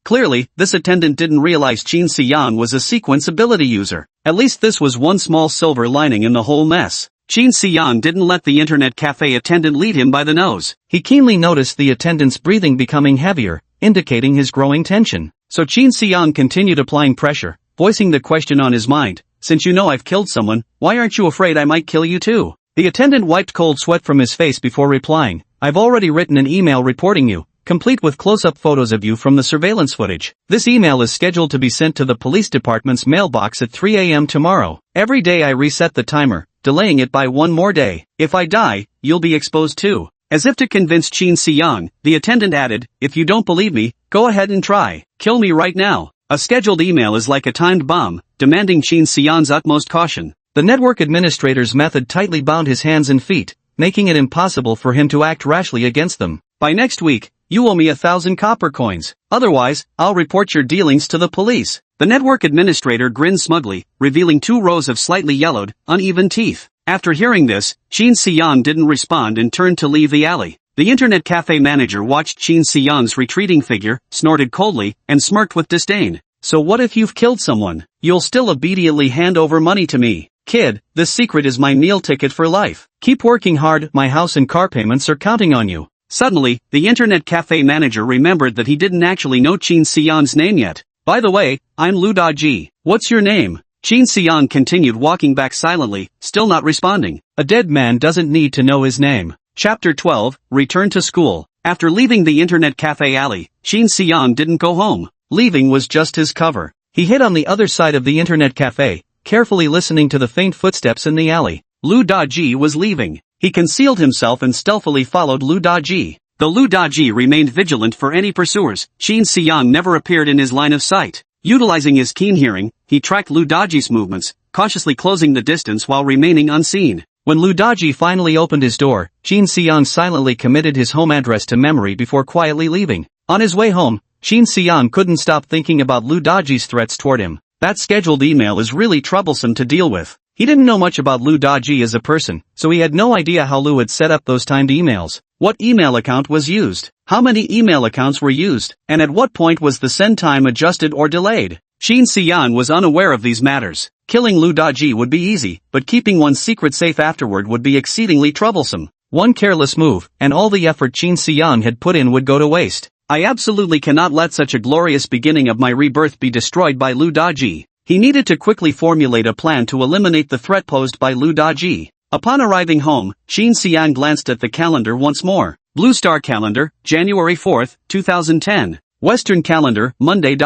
Clearly, this attendant didn't realize Qin Xiang was a sequence ability user. At least this was one small silver lining in the whole mess. Qin Xiang didn't let the internet cafe attendant lead him by the nose. He keenly noticed the attendant's breathing becoming heavier, indicating his growing tension. So Qin Xiang continued applying pressure, voicing the question on his mind. Since you know I've killed someone, why aren't you afraid I might kill you too? The attendant wiped cold sweat from his face before replying. I've already written an email reporting you, complete with close-up photos of you from the surveillance footage. This email is scheduled to be sent to the police department's mailbox at 3 a.m. tomorrow. Every day I reset the timer, delaying it by 1 more day. If I die, you'll be exposed too. As if to convince Qin Xiang, the attendant added, if you don't believe me, go ahead and try. Kill me right now. A scheduled email is like a timed bomb, demanding Qin Xiang's utmost caution. The network administrator's method tightly bound his hands and feet, making it impossible for him to act rashly against them. By next week, you owe me 1,000 copper coins. Otherwise, I'll report your dealings to the police. The network administrator grinned smugly, revealing 2 rows of slightly yellowed, uneven teeth. After hearing this, Qin Xiang didn't respond and turned to leave the alley. The internet cafe manager watched Qin Xiang's retreating figure, snorted coldly, and smirked with disdain. So what if you've killed someone? You'll still obediently hand over money to me. Kid, this secret is my meal ticket for life. Keep working hard, my house and car payments are counting on you. Suddenly, the internet cafe manager remembered that he didn't actually know Qin Xiang's name yet. By the way, I'm Lu Daji. What's your name? Qin Xiang continued walking back silently, still not responding. A dead man doesn't need to know his name. Chapter 12, Return to School. After leaving the internet cafe alley, Qin Xiang didn't go home. Leaving was just his cover. He hid on the other side of the internet cafe, carefully listening to the faint footsteps in the alley. Lu Daji was leaving. He concealed himself and stealthily followed Lu Daji. Though Lu Daji remained vigilant for any pursuers, Qin Xiang never appeared in his line of sight. Utilizing his keen hearing, he tracked Lu Daji's movements, cautiously closing the distance while remaining unseen. When Lu Daji finally opened his door, Qin Xiang silently committed his home address to memory before quietly leaving. On his way home, Qin Xiang couldn't stop thinking about Lu Daji's threats toward him. That scheduled email is really troublesome to deal with. He didn't know much about Lu Daji as a person, so he had no idea how Lu had set up those timed emails. What email account was used? How many email accounts were used? And at what point was the send time adjusted or delayed? Qin Xiang was unaware of these matters. Killing Lu Daji would be easy, but keeping one's secret safe afterward would be exceedingly troublesome. One careless move, and all the effort Qin Xiang had put in would go to waste. I absolutely cannot let such a glorious beginning of my rebirth be destroyed by Lu Daji. He needed to quickly formulate a plan to eliminate the threat posed by Lu Daji. Upon arriving home, Qin Xiang glanced at the calendar once more. Blue Star Calendar, January 4, 2010. Western Calendar, Monday.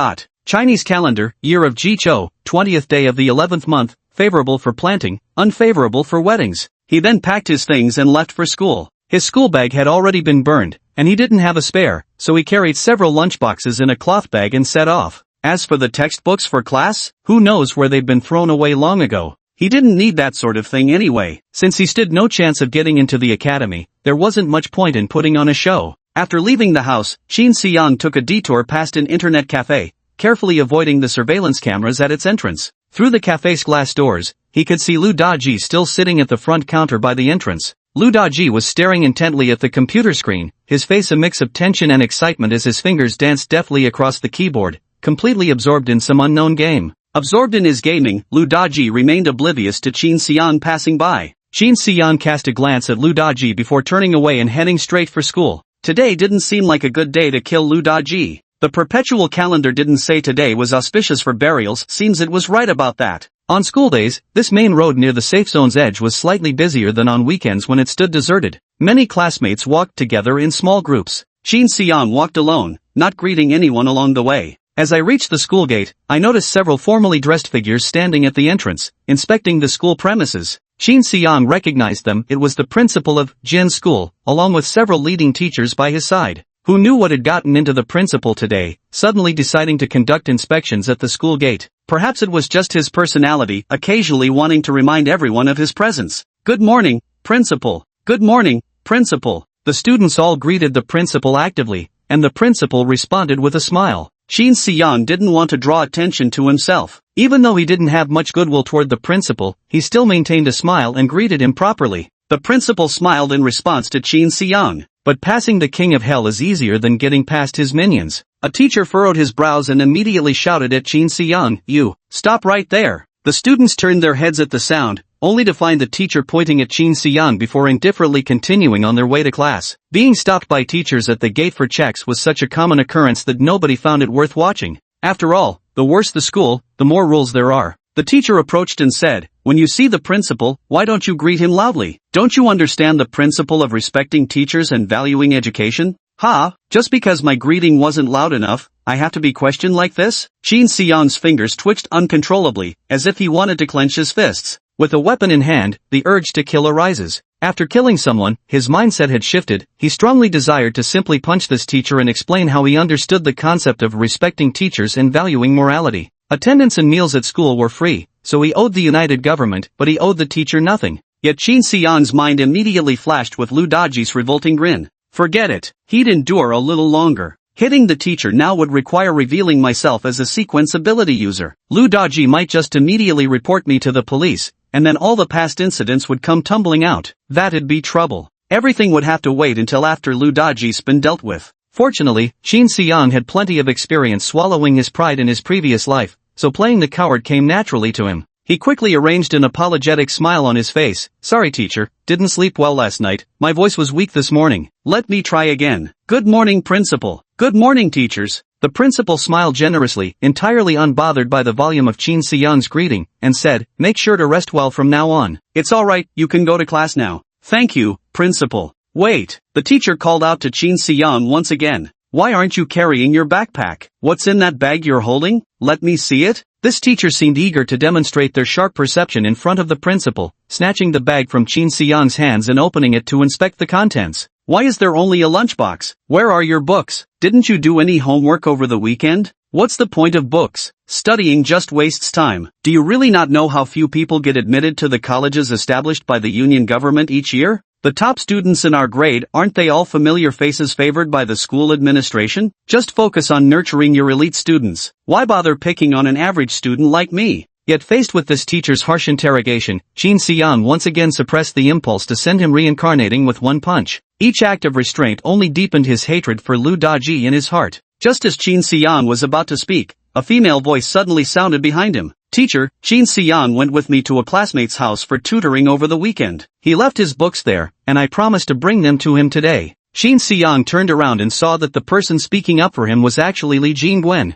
Chinese Calendar, Year of Jichou, 20th day of the 11th month, favorable for planting, unfavorable for weddings. He then packed his things and left for school. His school bag had already been burned, and he didn't have a spare, so he carried several lunchboxes in a cloth bag and set off. As for the textbooks for class, who knows where they'd been thrown away long ago. He didn't need that sort of thing anyway. Since he stood no chance of getting into the academy, there wasn't much point in putting on a show. After leaving the house, Qin Xiang took a detour past an internet cafe, carefully avoiding the surveillance cameras at its entrance. Through the cafe's glass doors, he could see Lu Daji still sitting at the front counter by the entrance. Lu Daji was staring intently at the computer screen, his face a mix of tension and excitement as his fingers danced deftly across the keyboard, completely absorbed in some unknown game. Absorbed in his gaming, Lu Daji remained oblivious to Qin Xiang passing by. Shin Si-yeon cast a glance at Lu Da-ji before turning away and heading straight for school. Today didn't seem like a good day to kill Lu Da-ji. The perpetual calendar didn't say today was auspicious for burials, seems it was right about that. On school days, this main road near the safe zone's edge was slightly busier than on weekends when it stood deserted. Many classmates walked together in small groups. Shin Si-yeon walked alone, not greeting anyone along the way. As I reached the school gate, I noticed several formally dressed figures standing at the entrance, inspecting the school premises. Shin Si-yeon recognized them. It was the principal of Jin School, along with several leading teachers by his side. Who knew what had gotten into the principal today, suddenly deciding to conduct inspections at the school gate? Perhaps it was just his personality, occasionally wanting to remind everyone of his presence. Good morning, principal. Good morning, principal. The students all greeted the principal actively, and the principal responded with a smile. Shin Si-yeon didn't want to draw attention to himself. Even though he didn't have much goodwill toward the principal, he still maintained a smile and greeted him properly. The principal smiled in response to Shin Si-yeon. But passing the king of hell is easier than getting past his minions. A teacher furrowed his brows and immediately shouted at Shin Si-yeon, "You, stop right there." The students turned their heads at the sound, only to find the teacher pointing at Shin Si-yeon before indifferently continuing on their way to class. Being stopped by teachers at the gate for checks was such a common occurrence that nobody found it worth watching. After all, the worse the school, the more rules there are. The teacher approached and said, "When you see the principal, why don't you greet him loudly? Don't you understand the principle of respecting teachers and valuing education? Just because my greeting wasn't loud enough, I have to be questioned like this?" Shin Si-yeon's fingers twitched uncontrollably, as if he wanted to clench his fists. With a weapon in hand, the urge to kill arises. After killing someone, his mindset had shifted. He strongly desired to simply punch this teacher and explain how he understood the concept of respecting teachers and valuing morality. Attendance and meals at school were free, so he owed the united government, but he owed the teacher nothing. Yet Shin Si-yeon's mind immediately flashed with Lu Da-ji's revolting grin. Forget it. He'd endure a little longer. Hitting the teacher now would require revealing myself as a sequence ability user. Lu Da-ji might just immediately report me to the police, and then all the past incidents would come tumbling out. That'd be trouble. Everything would have to wait until after Lu Da-ji's been dealt with. Fortunately, Shin Si-yeon had plenty of experience swallowing his pride in his previous life, so playing the coward came naturally to him. He quickly arranged an apologetic smile on his face. "Sorry teacher, didn't sleep well last night, my voice was weak this morning. Let me try again. Good morning principal." "Good morning teachers." The principal smiled generously, entirely unbothered by the volume of Shin Si-yeon's greeting, and said, "Make sure to rest well from now on. It's alright, you can go to class now." "Thank you, principal." "Wait," the teacher called out to Shin Si-yeon once again. "Why aren't you carrying your backpack? What's in that bag you're holding? Let me see it." This teacher seemed eager to demonstrate their sharp perception in front of the principal, snatching the bag from Shin Si-yeon's hands and opening it to inspect the contents. "Why is there only a lunchbox? Where are your books? Didn't you do any homework over the weekend? What's the point of books? Studying just wastes time. Do you really not know how few people get admitted to the colleges established by the union government each year? The top students in our grade, aren't they all familiar faces favored by the school administration? Just focus on nurturing your elite students. Why bother picking on an average student like me?" Yet faced with this teacher's harsh interrogation, Shin Si-yeon once again suppressed the impulse to send him reincarnating with one punch. Each act of restraint only deepened his hatred for Lu Da-ji in his heart. Just as Shin Si-yeon was about to speak, a female voice suddenly sounded behind him. "Teacher, Shin Si-yeon went with me to a classmate's house for tutoring over the weekend. He left his books there, and I promised to bring them to him today." Shin Si-yeon turned around and saw that the person speaking up for him was actually Lee Jingwen.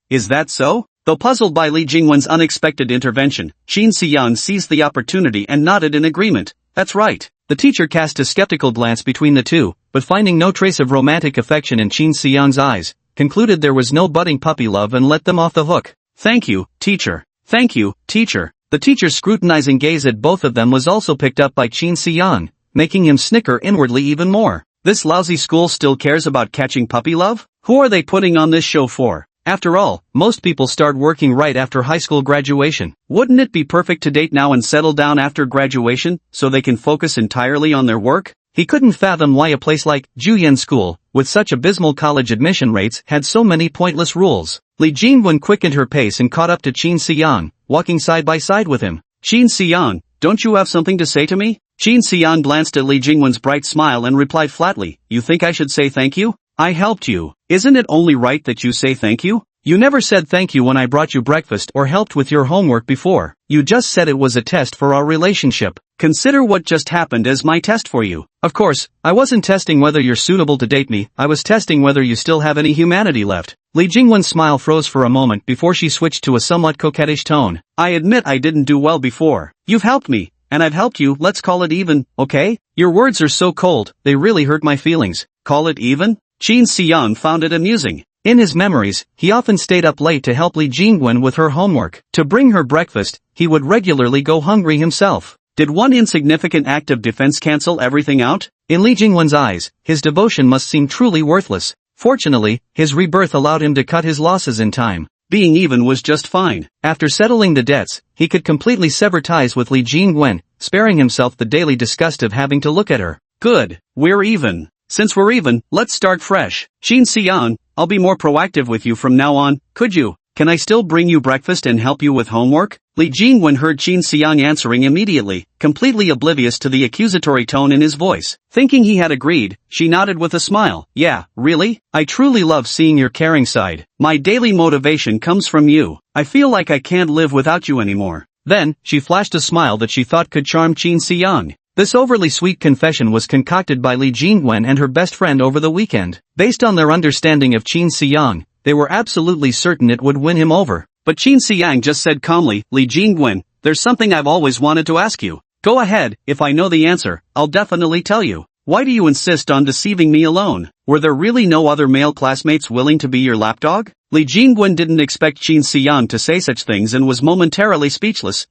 Is that so? Though puzzled by Lee Jingwen's unexpected intervention, Shin Si-yeon seized the opportunity and nodded in agreement. "That's right." The teacher cast a skeptical glance between the two, but finding no trace of romantic affection in Shin Si-yeon's eyes, concluded there was no budding puppy love and let them off the hook. "Thank you, teacher." "Thank you, teacher." The teacher's scrutinizing gaze at both of them was also picked up by Shin Si-yeon, making him snicker inwardly even more. This lousy school still cares about catching puppy love? Who are they putting on this show for? After all, most people start working right after high school graduation. Wouldn't it be perfect to date now and settle down after graduation, so they can focus entirely on their work? He couldn't fathom why a place like Juyen School, with such abysmal college admission rates, had so many pointless rules. Lee Jingwen quickened her pace and caught up to Shin Si-yeon, walking side by side with him. "Shin Si-yeon, don't you have something to say to me?" Shin Si-yeon glanced at Lee Jingwen's bright smile and replied flatly, "You think I should say thank you? I helped you. Isn't it only right that you say thank you? You never said thank you when I brought you breakfast or helped with your homework before. You just said it was a test for our relationship." Consider what just happened as my test for you. Of course, I wasn't testing whether you're suitable to date me, I was testing whether you still have any humanity left. Li Jingwen's smile froze for a moment before she switched to a somewhat coquettish tone. I admit I didn't do well before. You've helped me, and I've helped you, let's call it even, okay? Your words are so cold, they really hurt my feelings. Call it even? Qin Xiang found it amusing. In his memories, he often stayed up late to help Li Jingwen with her homework. To bring her breakfast, he would regularly go hungry himself. Did one insignificant act of defense cancel everything out? In Li Jingwen's eyes, his devotion must seem truly worthless. Fortunately, his rebirth allowed him to cut his losses in time. Being even was just fine. After settling the debts, he could completely sever ties with Li Jingwen, sparing himself the daily disgust of having to look at her. Good, we're even. Since we're even, let's start fresh. Qin Xiang, I'll be more proactive with you from now on, could you? Can I still bring you breakfast and help you with homework? Li Jingwen heard Qin Xiang answering immediately, completely oblivious to the accusatory tone in his voice. Thinking he had agreed, she nodded with a smile. Yeah, really? I truly love seeing your caring side. My daily motivation comes from you. I feel like I can't live without you anymore. Then, she flashed a smile that she thought could charm Qin Xiang. This overly sweet confession was concocted by Li Jingwen and her best friend over the weekend. Based on their understanding of Qin Xiang, they were absolutely certain it would win him over. But Qin Xiang just said calmly, Li Jingwen, there's something I've always wanted to ask you. Go ahead, if I know the answer, I'll definitely tell you. Why do you insist on deceiving me alone? Were there really no other male classmates willing to be your lapdog? Li Jingwen didn't expect Qin Xiang to say such things and was momentarily speechless.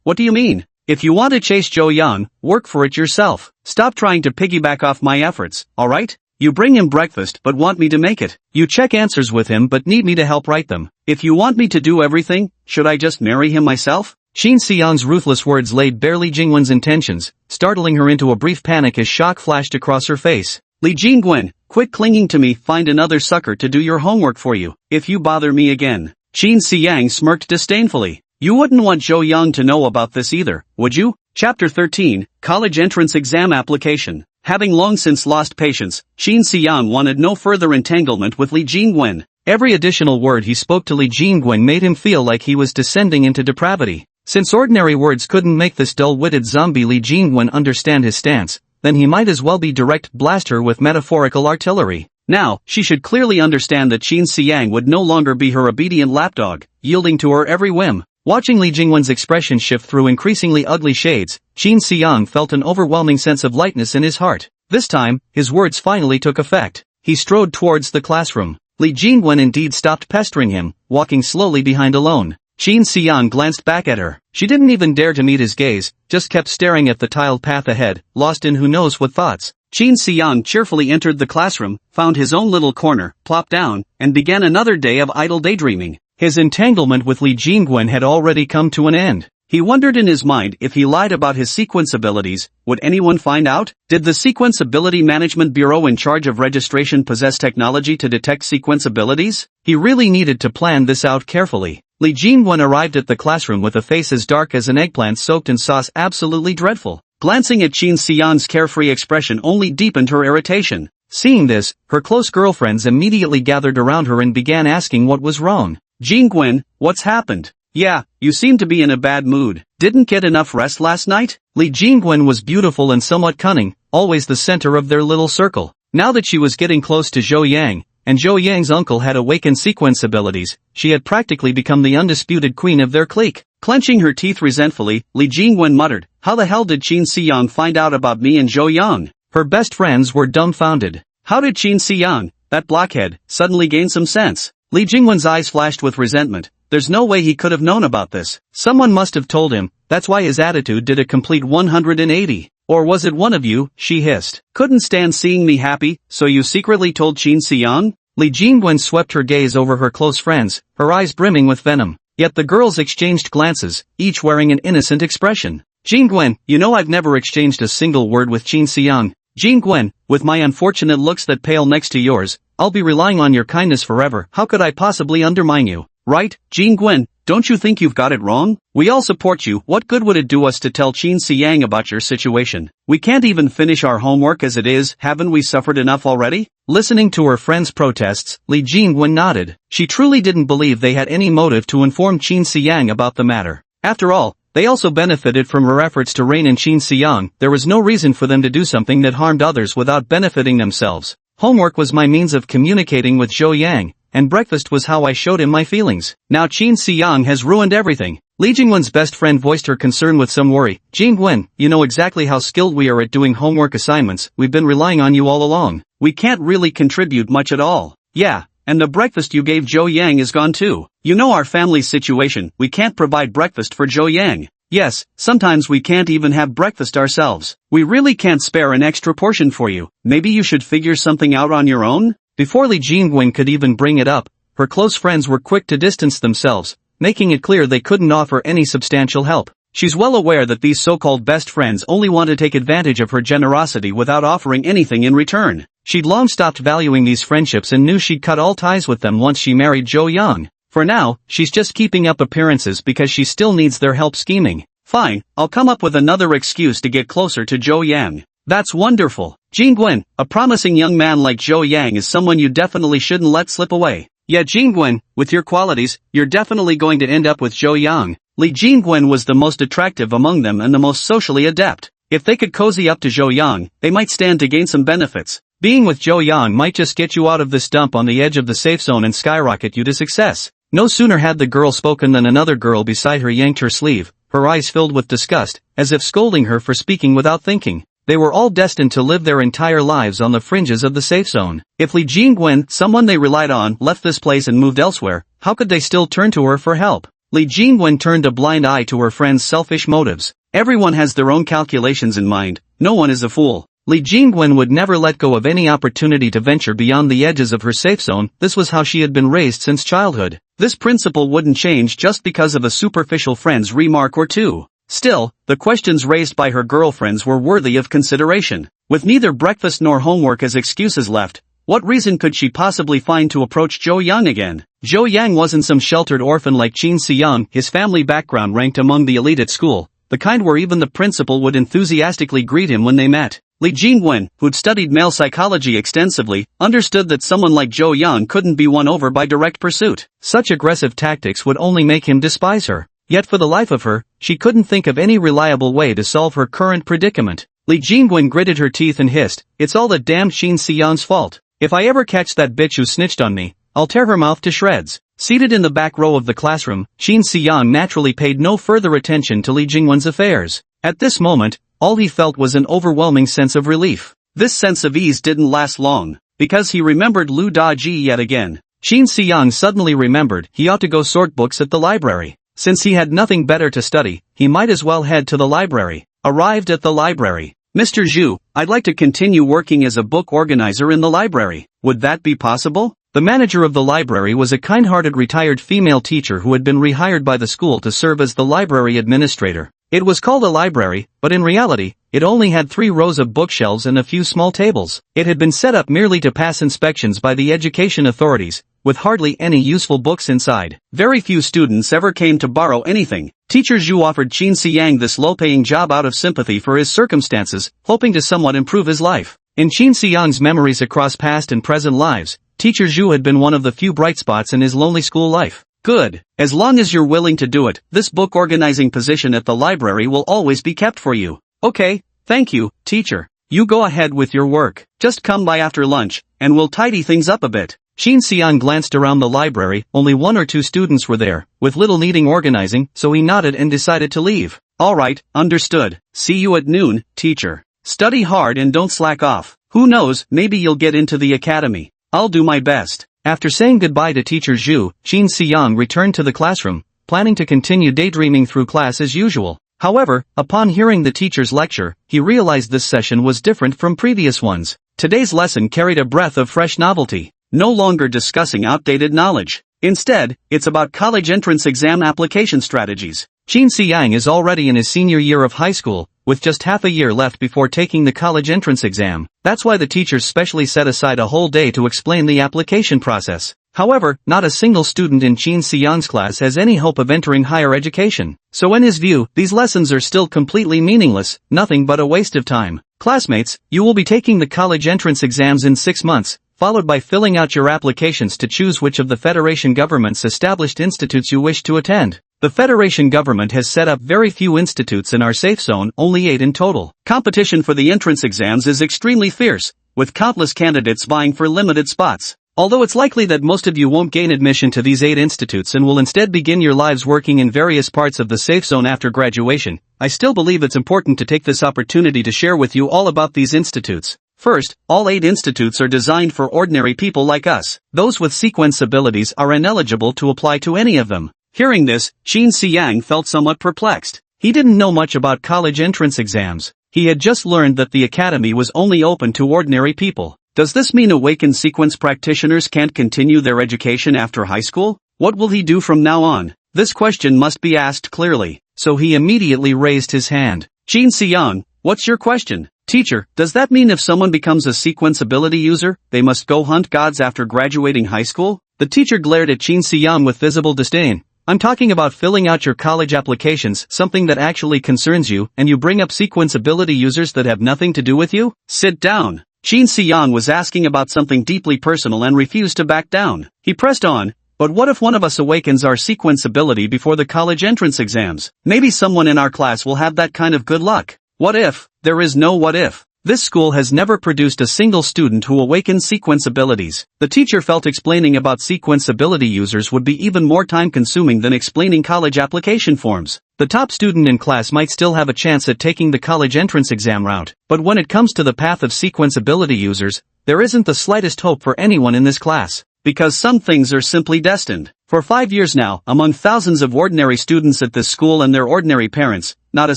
What do you mean? If you want to chase Zhou Yang, work for it yourself. Stop trying to piggyback off my efforts, alright? You bring him breakfast but want me to make it. You check answers with him but need me to help write them. If you want me to do everything, should I just marry him myself? Qin Xiang's ruthless words laid bare Li Jingwen's intentions, startling her into a brief panic as shock flashed across her face. Li Jingwen, quit clinging to me, find another sucker to do your homework for you, if you bother me again. Qin Xiang smirked disdainfully. You wouldn't want Zhou Yang to know about this either, would you? Chapter 13, College Entrance Exam Application. Having long since lost patience, Qin Xiang wanted no further entanglement with Li Jingwen. Every additional word he spoke to Li Jingwen made him feel like he was descending into depravity. Since ordinary words couldn't make this dull-witted zombie Li Jingwen understand his stance, then he might as well be direct blast her with metaphorical artillery. Now, she should clearly understand that Qin Xiang would no longer be her obedient lapdog, yielding to her every whim. Watching Li Jingwen's expression shift through increasingly ugly shades, Qin Xiang felt an overwhelming sense of lightness in his heart. This time, his words finally took effect. He strode towards the classroom. Li Jingwen indeed stopped pestering him, walking slowly behind alone. Qin Xiang glanced back at her. She didn't even dare to meet his gaze, just kept staring at the tiled path ahead, lost in who knows what thoughts. Qin Xiang cheerfully entered the classroom, found his own little corner, plopped down, and began another day of idle daydreaming. His entanglement with Li Jingwen had already come to an end. He wondered in his mind if he lied about his sequence abilities, would anyone find out? Did the Sequence Ability Management Bureau in charge of registration possess technology to detect sequence abilities? He really needed to plan this out carefully. Li Jingwen arrived at the classroom with a face as dark as an eggplant soaked in sauce, absolutely dreadful. Glancing at Qin Xiang's carefree expression only deepened her irritation. Seeing this, her close girlfriends immediately gathered around her and began asking what was wrong. Jingwen, what's happened? Yeah, you seem to be in a bad mood. Didn't get enough rest last night? Li Jingwen was beautiful and somewhat cunning, always the center of their little circle. Now that she was getting close to Zhou Yang, and Zhou Yang's uncle had awakened sequence abilities, she had practically become the undisputed queen of their clique. Clenching her teeth resentfully, Li Jingwen muttered, how the hell did Qin Xiang find out about me and Zhou Yang? Her best friends were dumbfounded. How did Qin Xiang, that blockhead, suddenly gain some sense? Li Jingwen's eyes flashed with resentment. There's no way he could have known about this. Someone must have told him, that's why his attitude did a complete 180. Or was it one of you, she hissed. Couldn't stand seeing me happy, so you secretly told Qin Xiang? Li Jingwen swept her gaze over her close friends, her eyes brimming with venom. Yet the girls exchanged glances, each wearing an innocent expression. Jingwen, you know I've never exchanged a single word with Qin Xiang. Jingwen, with my unfortunate looks that pale next to yours, I'll be relying on your kindness forever. How could I possibly undermine you? Right, Jingwen, don't you think you've got it wrong? We all support you. What good would it do us to tell Qin Xiang about your situation? We can't even finish our homework as it is. Haven't we suffered enough already? Listening to her friends' protests, Li Jingwen nodded. She truly didn't believe they had any motive to inform Qin Xiang about the matter. After all, They also benefited from her efforts to rein in Qin Siyang. There was no reason for them to do something that harmed others without benefiting themselves. Homework was my means of communicating with Zhou Yang, and breakfast was how I showed him my feelings. Now Qin Siyang has ruined everything. Li Jingwen's best friend voiced her concern with some worry. Jingwen, you know exactly how skilled we are at doing homework assignments. We've been relying on you all along. We can't really contribute much at all. Yeah, and the breakfast you gave Zhou Yang is gone too. You know our family's situation. We can't provide breakfast for Zhou Yang. Yes, sometimes we can't even have breakfast ourselves. We really can't spare an extra portion for you. Maybe you should figure something out on your own? Before Li Jingwen could even bring it up, her close friends were quick to distance themselves, making it clear they couldn't offer any substantial help. She's well aware that these so-called best friends only want to take advantage of her generosity without offering anything in return. She'd long stopped valuing these friendships and knew she'd cut all ties with them once she married Zhou Yang. For now, she's just keeping up appearances because she still needs their help scheming. Fine, I'll come up with another excuse to get closer to Zhou Yang. That's wonderful. Jingwen, a promising young man like Zhou Yang is someone you definitely shouldn't let slip away. Yeah, Jingwen, with your qualities, you're definitely going to end up with Zhou Yang. Li Jingwen was the most attractive among them and the most socially adept. If they could cozy up to Zhou Yang, they might stand to gain some benefits. Being with Zhou Yang might just get you out of this dump on the edge of the safe zone and skyrocket you to success. No sooner had the girl spoken than another girl beside her yanked her sleeve, her eyes filled with disgust, as if scolding her for speaking without thinking. They were all destined to live their entire lives on the fringes of the safe zone. If Li Jingwen, someone they relied on, left this place and moved elsewhere, how could they still turn to her for help? Li Jingwen turned a blind eye to her friend's selfish motives. Everyone has their own calculations in mind, no one is a fool. Li Jingwen would never let go of any opportunity to venture beyond the edges of her safe zone. This was how she had been raised since childhood. This principle wouldn't change just because of a superficial friend's remark or two. Still, the questions raised by her girlfriends were worthy of consideration. With neither breakfast nor homework as excuses left, what reason could she possibly find to approach Zhou Yang again? Zhou Yang wasn't some sheltered orphan like Qin Siyang. His family background ranked among the elite at school, the kind where even the principal would enthusiastically greet him when they met. Li Jingwen, who'd studied male psychology extensively, understood that someone like Zhou Yang couldn't be won over by direct pursuit. Such aggressive tactics would only make him despise her. Yet for the life of her, she couldn't think of any reliable way to solve her current predicament. Li Jingwen gritted her teeth and hissed, "It's all the damned Qin Siyang's fault. If I ever catch that bitch who snitched on me, I'll tear her mouth to shreds." Seated in the back row of the classroom, Qin Siyang naturally paid no further attention to Li Jingwen's affairs. At this moment, all he felt was an overwhelming sense of relief. This sense of ease didn't last long, because he remembered Lu Daji yet again. Qin Siyang suddenly remembered he ought to go sort books at the library. Since he had nothing better to study, he might as well head to the library. Arrived at the library. "Mr. Zhu, I'd like to continue working as a book organizer in the library. Would that be possible?" The manager of the library was a kind-hearted retired female teacher who had been rehired by the school to serve as the library administrator. It was called a library, but in reality, it only had 3 rows of bookshelves and a few small tables. It had been set up merely to pass inspections by the education authorities, with hardly any useful books inside. Very few students ever came to borrow anything. Teacher Zhu offered Qin Siyang this low-paying job out of sympathy for his circumstances, hoping to somewhat improve his life. In Qin Siyang's memories across past and present lives, Teacher Zhu had been one of the few bright spots in his lonely school life. "Good. As long as you're willing to do it, this book organizing position at the library will always be kept for you." "Okay, thank you, teacher. You go ahead with your work. Just come by after lunch, and we'll tidy things up a bit." Qin Siyang glanced around the library. Only 1 or 2 students were there, with little needing organizing, so he nodded and decided to leave. "All right, understood. See you at noon, teacher. Study hard and don't slack off. Who knows, maybe you'll get into the academy. I'll do my best." After saying goodbye to Teacher Zhu, Qin Siyang returned to the classroom, planning to continue daydreaming through class as usual. However, upon hearing the teacher's lecture, he realized this session was different from previous ones. Today's lesson carried a breath of fresh novelty. No longer discussing outdated knowledge. Instead, it's about college entrance exam application strategies. Qin Siyang is already in his senior year of high school, with just half a year left before taking the college entrance exam. That's why the teachers specially set aside a whole day to explain the application process. However, not a single student in Qin Siyang's class has any hope of entering higher education. So in his view, these lessons are still completely meaningless, nothing but a waste of time. Classmates, you will be taking the college entrance exams in 6 months, followed by filling out your applications to choose which of the Federation government's established institutes you wish to attend. The Federation government has set up very few institutes in our safe zone, only 8 in total. Competition for the entrance exams is extremely fierce, with countless candidates vying for limited spots. Although it's likely that most of you won't gain admission to these 8 institutes and will instead begin your lives working in various parts of the safe zone after graduation, I still believe it's important to take this opportunity to share with you all about these institutes. First, all 8 institutes are designed for ordinary people like us. Those with sequence abilities are ineligible to apply to any of them. Hearing this, Qin Xiang felt somewhat perplexed. He didn't know much about college entrance exams. He had just learned that the academy was only open to ordinary people. Does this mean awakened sequence practitioners can't continue their education after high school? What will he do from now on? This question must be asked clearly, so he immediately raised his hand. Qin Xiang, what's your question? Teacher, does that mean if someone becomes a sequence ability user, they must go hunt gods after graduating high school? The teacher glared at Qin Xiang with visible disdain. I'm talking about filling out your college applications, something that actually concerns you, and you bring up sequence ability users that have nothing to do with you? Sit down. Qin Xiang was asking about something deeply personal and refused to back down. He pressed on, but what if one of us awakens our sequence ability before the college entrance exams? Maybe someone in our class will have that kind of good luck. What if? There is no what if. This school has never produced a single student who awakens sequence abilities. The teacher felt explaining about sequence ability users would be even more time-consuming than explaining college application forms. The top student in class might still have a chance at taking the college entrance exam route, but when it comes to the path of sequence ability users, there isn't the slightest hope for anyone in this class. Because some things are simply destined. For 5 years now, among thousands of ordinary students at this school and their ordinary parents, not a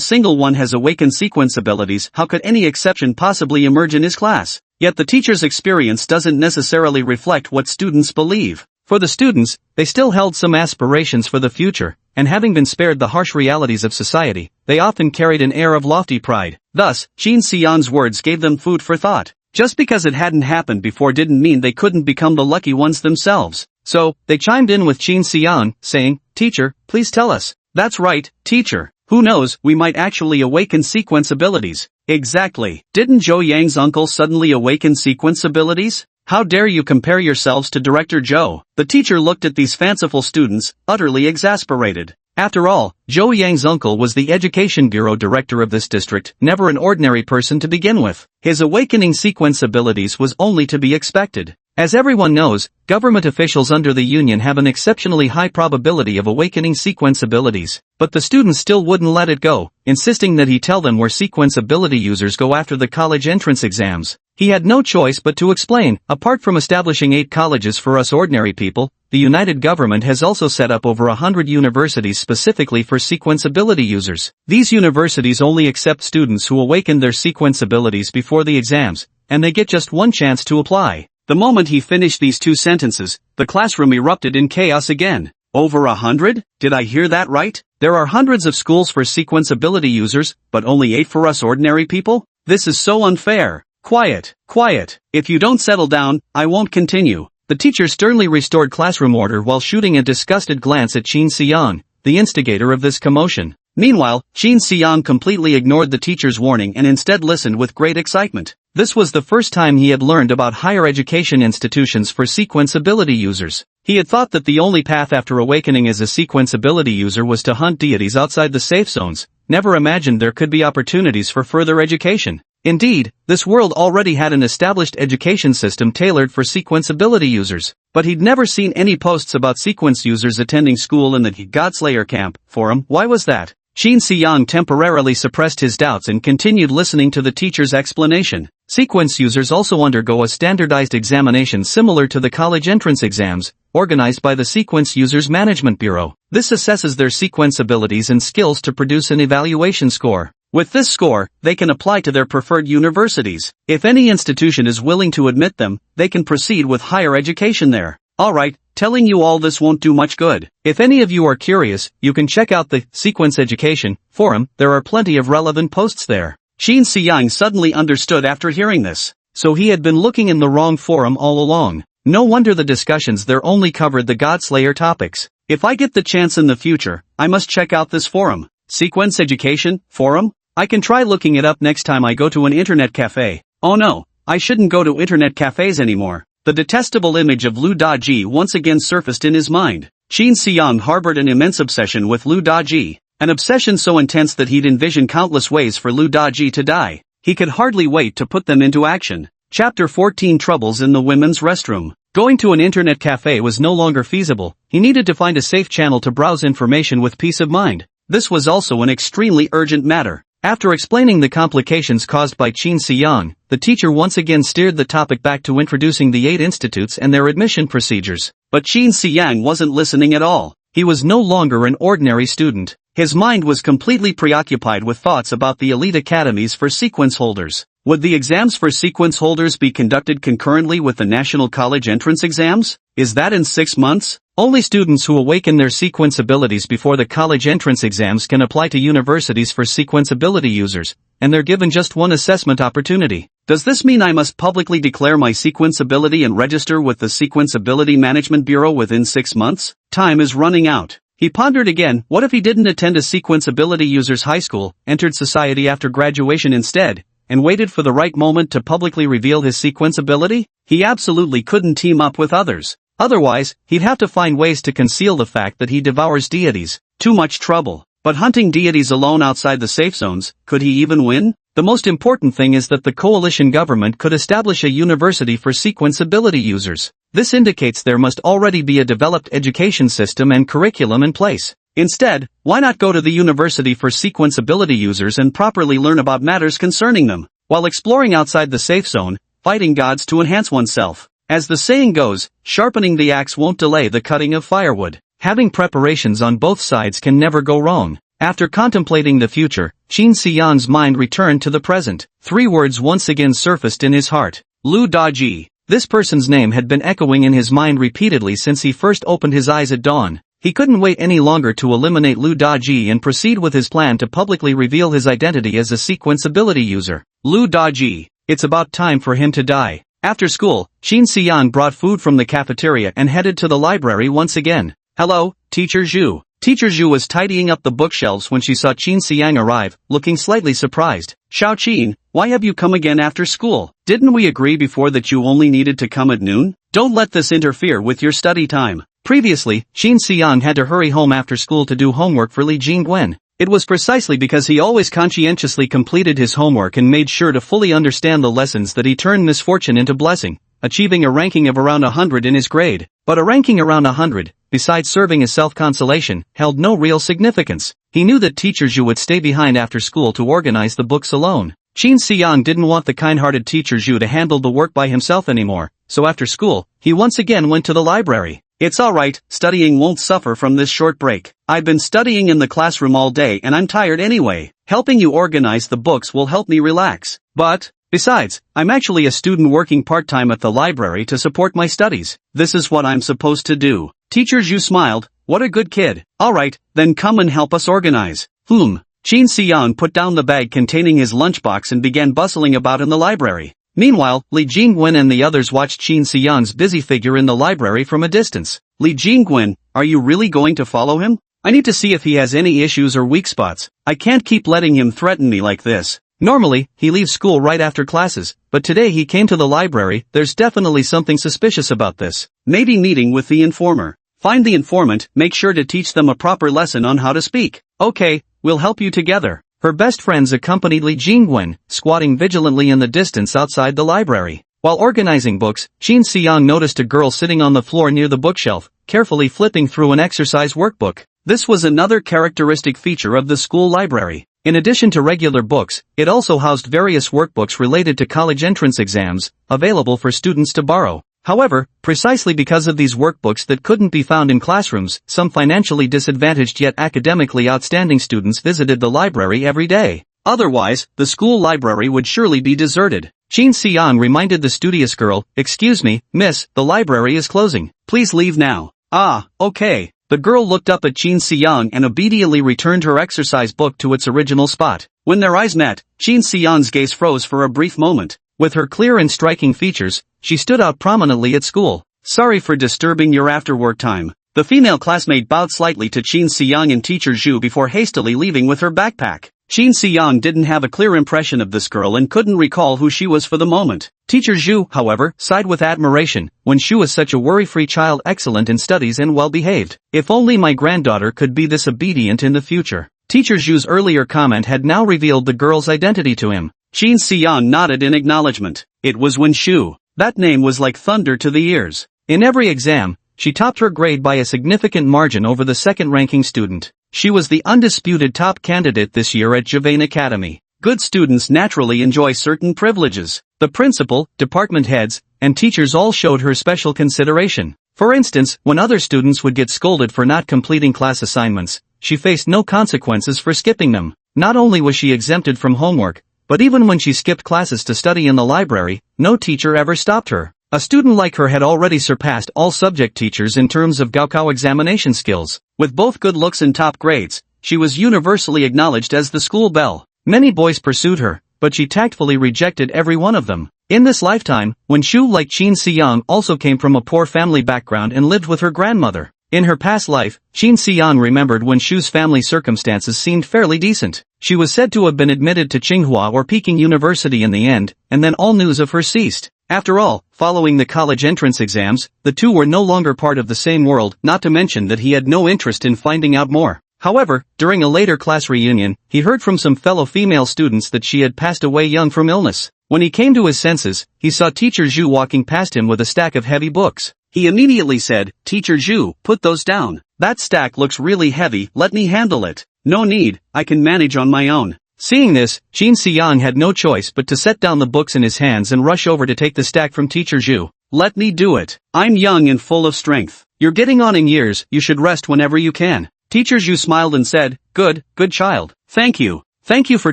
single one has awakened sequence abilities. How could any exception possibly emerge in his class? Yet the teacher's experience doesn't necessarily reflect what students believe. For the students, they still held some aspirations for the future, and having been spared the harsh realities of society, they often carried an air of lofty pride. Thus, Qin Xiang's words gave them food for thought. Just because it hadn't happened before didn't mean they couldn't become the lucky ones themselves. So, they chimed in with Qin Xiang, saying, Teacher, please tell us. That's right, teacher. Who knows, we might actually awaken sequence abilities. Exactly. Didn't Zhou Yang's uncle suddenly awaken sequence abilities? How dare you compare yourselves to Director Zhou? The teacher looked at these fanciful students, utterly exasperated. After all, Zhou Yang's uncle was the Education Bureau director of this district, never an ordinary person to begin with. His awakening sequence abilities was only to be expected. As everyone knows, government officials under the union have an exceptionally high probability of awakening sequence abilities. But the students still wouldn't let it go, insisting that he tell them where sequence ability users go after the college entrance exams. He had no choice but to explain. Apart from establishing 8 colleges for us ordinary people, the United Government has also set up over 100 universities specifically for sequence ability users. These universities only accept students who awaken their sequence abilities before the exams, and they get just one chance to apply. The moment he finished these 2 sentences, the classroom erupted in chaos again. Over 100? Did I hear that right? There are hundreds of schools for sequence ability users, but only 8 for us ordinary people? This is so unfair. Quiet, quiet. If you don't settle down, I won't continue. The teacher sternly restored classroom order while shooting a disgusted glance at Qin Xiang, the instigator of this commotion. Meanwhile, Qin Xiang completely ignored the teacher's warning and instead listened with great excitement. This was the first time he had learned about higher education institutions for sequence ability users. He had thought that the only path after awakening as a sequence ability user was to hunt deities outside the safe zones, never imagined there could be opportunities for further education. Indeed, this world already had an established education system tailored for sequence ability users. But he'd never seen any posts about sequence users attending school in the Godslayer camp forum. Why was that? Qin Xiang temporarily suppressed his doubts and continued listening to the teacher's explanation. Sequence users also undergo a standardized examination similar to the college entrance exams, organized by the Sequence Users Management Bureau. This assesses their sequence abilities and skills to produce an evaluation score. With this score, they can apply to their preferred universities. If any institution is willing to admit them, they can proceed with higher education there. Alright, telling you all this won't do much good. If any of you are curious, you can check out the Sequence Education forum. There are plenty of relevant posts there. Qin Xiang suddenly understood after hearing this. So he had been looking in the wrong forum all along. No wonder the discussions there only covered the Godslayer topics. If I get the chance in the future, I must check out this forum. Sequence Education forum? I can try looking it up next time I go to an internet cafe. Oh no, I shouldn't go to internet cafes anymore. The detestable image of Lu Daji once again surfaced in his mind. Qin Xiang harbored an immense obsession with Lu Daji, an obsession so intense that he'd envision countless ways for Lu Daji to die. He could hardly wait to put them into action. Chapter 14 Troubles in the Women's Restroom. Going to an internet cafe was no longer feasible. He needed to find a safe channel to browse information with peace of mind. This was also an extremely urgent matter. After explaining the complications caused by Qin Xiang, the teacher once again steered the topic back to introducing the 8 institutes and their admission procedures. But Qin Xiang wasn't listening at all. He was no longer an ordinary student. His mind was completely preoccupied with thoughts about the elite academies for sequence holders. Would the exams for sequence holders be conducted concurrently with the National College entrance exams? Is that in 6 months? Only students who awaken their sequence abilities before the college entrance exams can apply to universities for sequence ability users, and they're given just one assessment opportunity. Does this mean I must publicly declare my sequence ability and register with the Sequence Ability Management Bureau within 6 months? Time is running out. He pondered again, what if he didn't attend a sequence ability user's high school, entered society after graduation instead, and waited for the right moment to publicly reveal his sequence ability? He absolutely couldn't team up with others. Otherwise, he'd have to find ways to conceal the fact that he devours deities. Too much trouble. But hunting deities alone outside the safe zones, could he even win? The most important thing is that the coalition government could establish a university for sequence ability users. This indicates there must already be a developed education system and curriculum in place. Instead, why not go to the university for sequence ability users and properly learn about matters concerning them, while exploring outside the safe zone, fighting gods to enhance oneself. As the saying goes, sharpening the axe won't delay the cutting of firewood. Having preparations on both sides can never go wrong. After contemplating the future, Qin Xiang's mind returned to the present. 3 words once again surfaced in his heart. Lu Daji. This person's name had been echoing in his mind repeatedly since he first opened his eyes at dawn. He couldn't wait any longer to eliminate Lu Daji and proceed with his plan to publicly reveal his identity as a sequence ability user. Lu Daji. It's about time for him to die. After school, Qin Xiang brought food from the cafeteria and headed to the library once again. Hello, Teacher Zhu. Teacher Zhu was tidying up the bookshelves when she saw Qin Xiang arrive, looking slightly surprised. Xiao Qin, why have you come again after school? Didn't we agree before that you only needed to come at noon? Don't let this interfere with your study time. Previously, Qin Xiang had to hurry home after school to do homework for Li Jingwen. It was precisely because he always conscientiously completed his homework and made sure to fully understand the lessons that he turned misfortune into blessing, achieving a ranking of around 100 in his grade. But a ranking around 100, besides serving as self-consolation, held no real significance. He knew that Teacher Zhu would stay behind after school to organize the books alone. Qin Xiang didn't want the kind-hearted Teacher Zhu to handle the work by himself anymore, so after school, he once again went to the library. It's alright, studying won't suffer from this short break. I've been studying in the classroom all day and I'm tired anyway. Helping you organize the books will help me relax. But, besides, I'm actually a student working part-time at the library to support my studies. This is what I'm supposed to do. Teacher Zhu smiled. What a good kid. Alright, then come and help us organize. Qin Xiang put down the bag containing his lunchbox and began bustling about in the library. Meanwhile, Li Jingwen and the others watched Qin Xiang's busy figure in the library from a distance. Li Jingwen, are you really going to follow him? I need to see if he has any issues or weak spots. I can't keep letting him threaten me like this. Normally, he leaves school right after classes, but today he came to the library. There's definitely something suspicious about this. Maybe meeting with the informer. Find the informant, make sure to teach them a proper lesson on how to speak. Okay, we'll help you together. Her best friends accompanied Li Jingwen, squatting vigilantly in the distance outside the library. While organizing books, Qin Xiang noticed a girl sitting on the floor near the bookshelf, carefully flipping through an exercise workbook. This was another characteristic feature of the school library. In addition to regular books, it also housed various workbooks related to college entrance exams, available for students to borrow. However, precisely because of these workbooks that couldn't be found in classrooms, some financially disadvantaged yet academically outstanding students visited the library every day. Otherwise, the school library would surely be deserted. Qin Xiang reminded the studious girl, "Excuse me, miss, the library is closing. Please leave now." Ah, okay. The girl looked up at Qin Xiang and obediently returned her exercise book to its original spot. When their eyes met, Qin Xiang's gaze froze for a brief moment. With her clear and striking features, she stood out prominently at school. Sorry for disturbing your after-work time. The female classmate bowed slightly to Qin Xiang and Teacher Zhu before hastily leaving with her backpack. Qin Siyang didn't have a clear impression of this girl and couldn't recall who she was for the moment. Teacher Zhu, however, sighed with admiration. Wen Shu is such a worry-free child, excellent in studies and well-behaved. If only my granddaughter could be this obedient in the future. Teacher Zhu's earlier comment had now revealed the girl's identity to him. Qin Siyang nodded in acknowledgement. It was Wen Shu. That name was like thunder to the ears. In every exam, she topped her grade by a significant margin over the second-ranking student. She was the undisputed top candidate this year at Javane Academy. Good students naturally enjoy certain privileges. The principal, department heads, and teachers all showed her special consideration. For instance, when other students would get scolded for not completing class assignments, she faced no consequences for skipping them. Not only was she exempted from homework, but even when she skipped classes to study in the library, no teacher ever stopped her. A student like her had already surpassed all subject teachers in terms of Gaokao examination skills. With both good looks and top grades, she was universally acknowledged as the school belle. Many boys pursued her, but she tactfully rejected every one of them. In this lifetime, Wen Shu, like Qin Siyang, also came from a poor family background and lived with her grandmother. In her past life, Qin Siyang remembered Wen Shu's family circumstances seemed fairly decent. She was said to have been admitted to Tsinghua or Peking University in the end, and then all news of her ceased. After all, following the college entrance exams, the two were no longer part of the same world, not to mention that he had no interest in finding out more. However, during a later class reunion, he heard from some fellow female students that she had passed away young from illness. When he came to his senses, he saw Teacher Zhu walking past him with a stack of heavy books. He immediately said, "Teacher Zhu, put those down. That stack looks really heavy, let me handle it." "No need, I can manage on my own." Seeing this, Qin Siyang had no choice but to set down the books in his hands and rush over to take the stack from Teacher Zhu. "Let me do it. I'm young and full of strength. You're getting on in years, you should rest whenever you can." Teacher Zhu smiled and said, good child. Thank you. Thank you for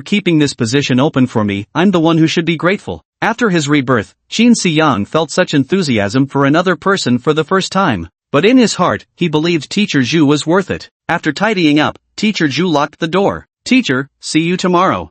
keeping this position open for me, I'm the one who should be grateful." After his rebirth, Qin Siyang felt such enthusiasm for another person for the first time. But in his heart, he believed Teacher Zhu was worth it. After tidying up, Teacher Zhu locked the door. "Teacher, see you tomorrow."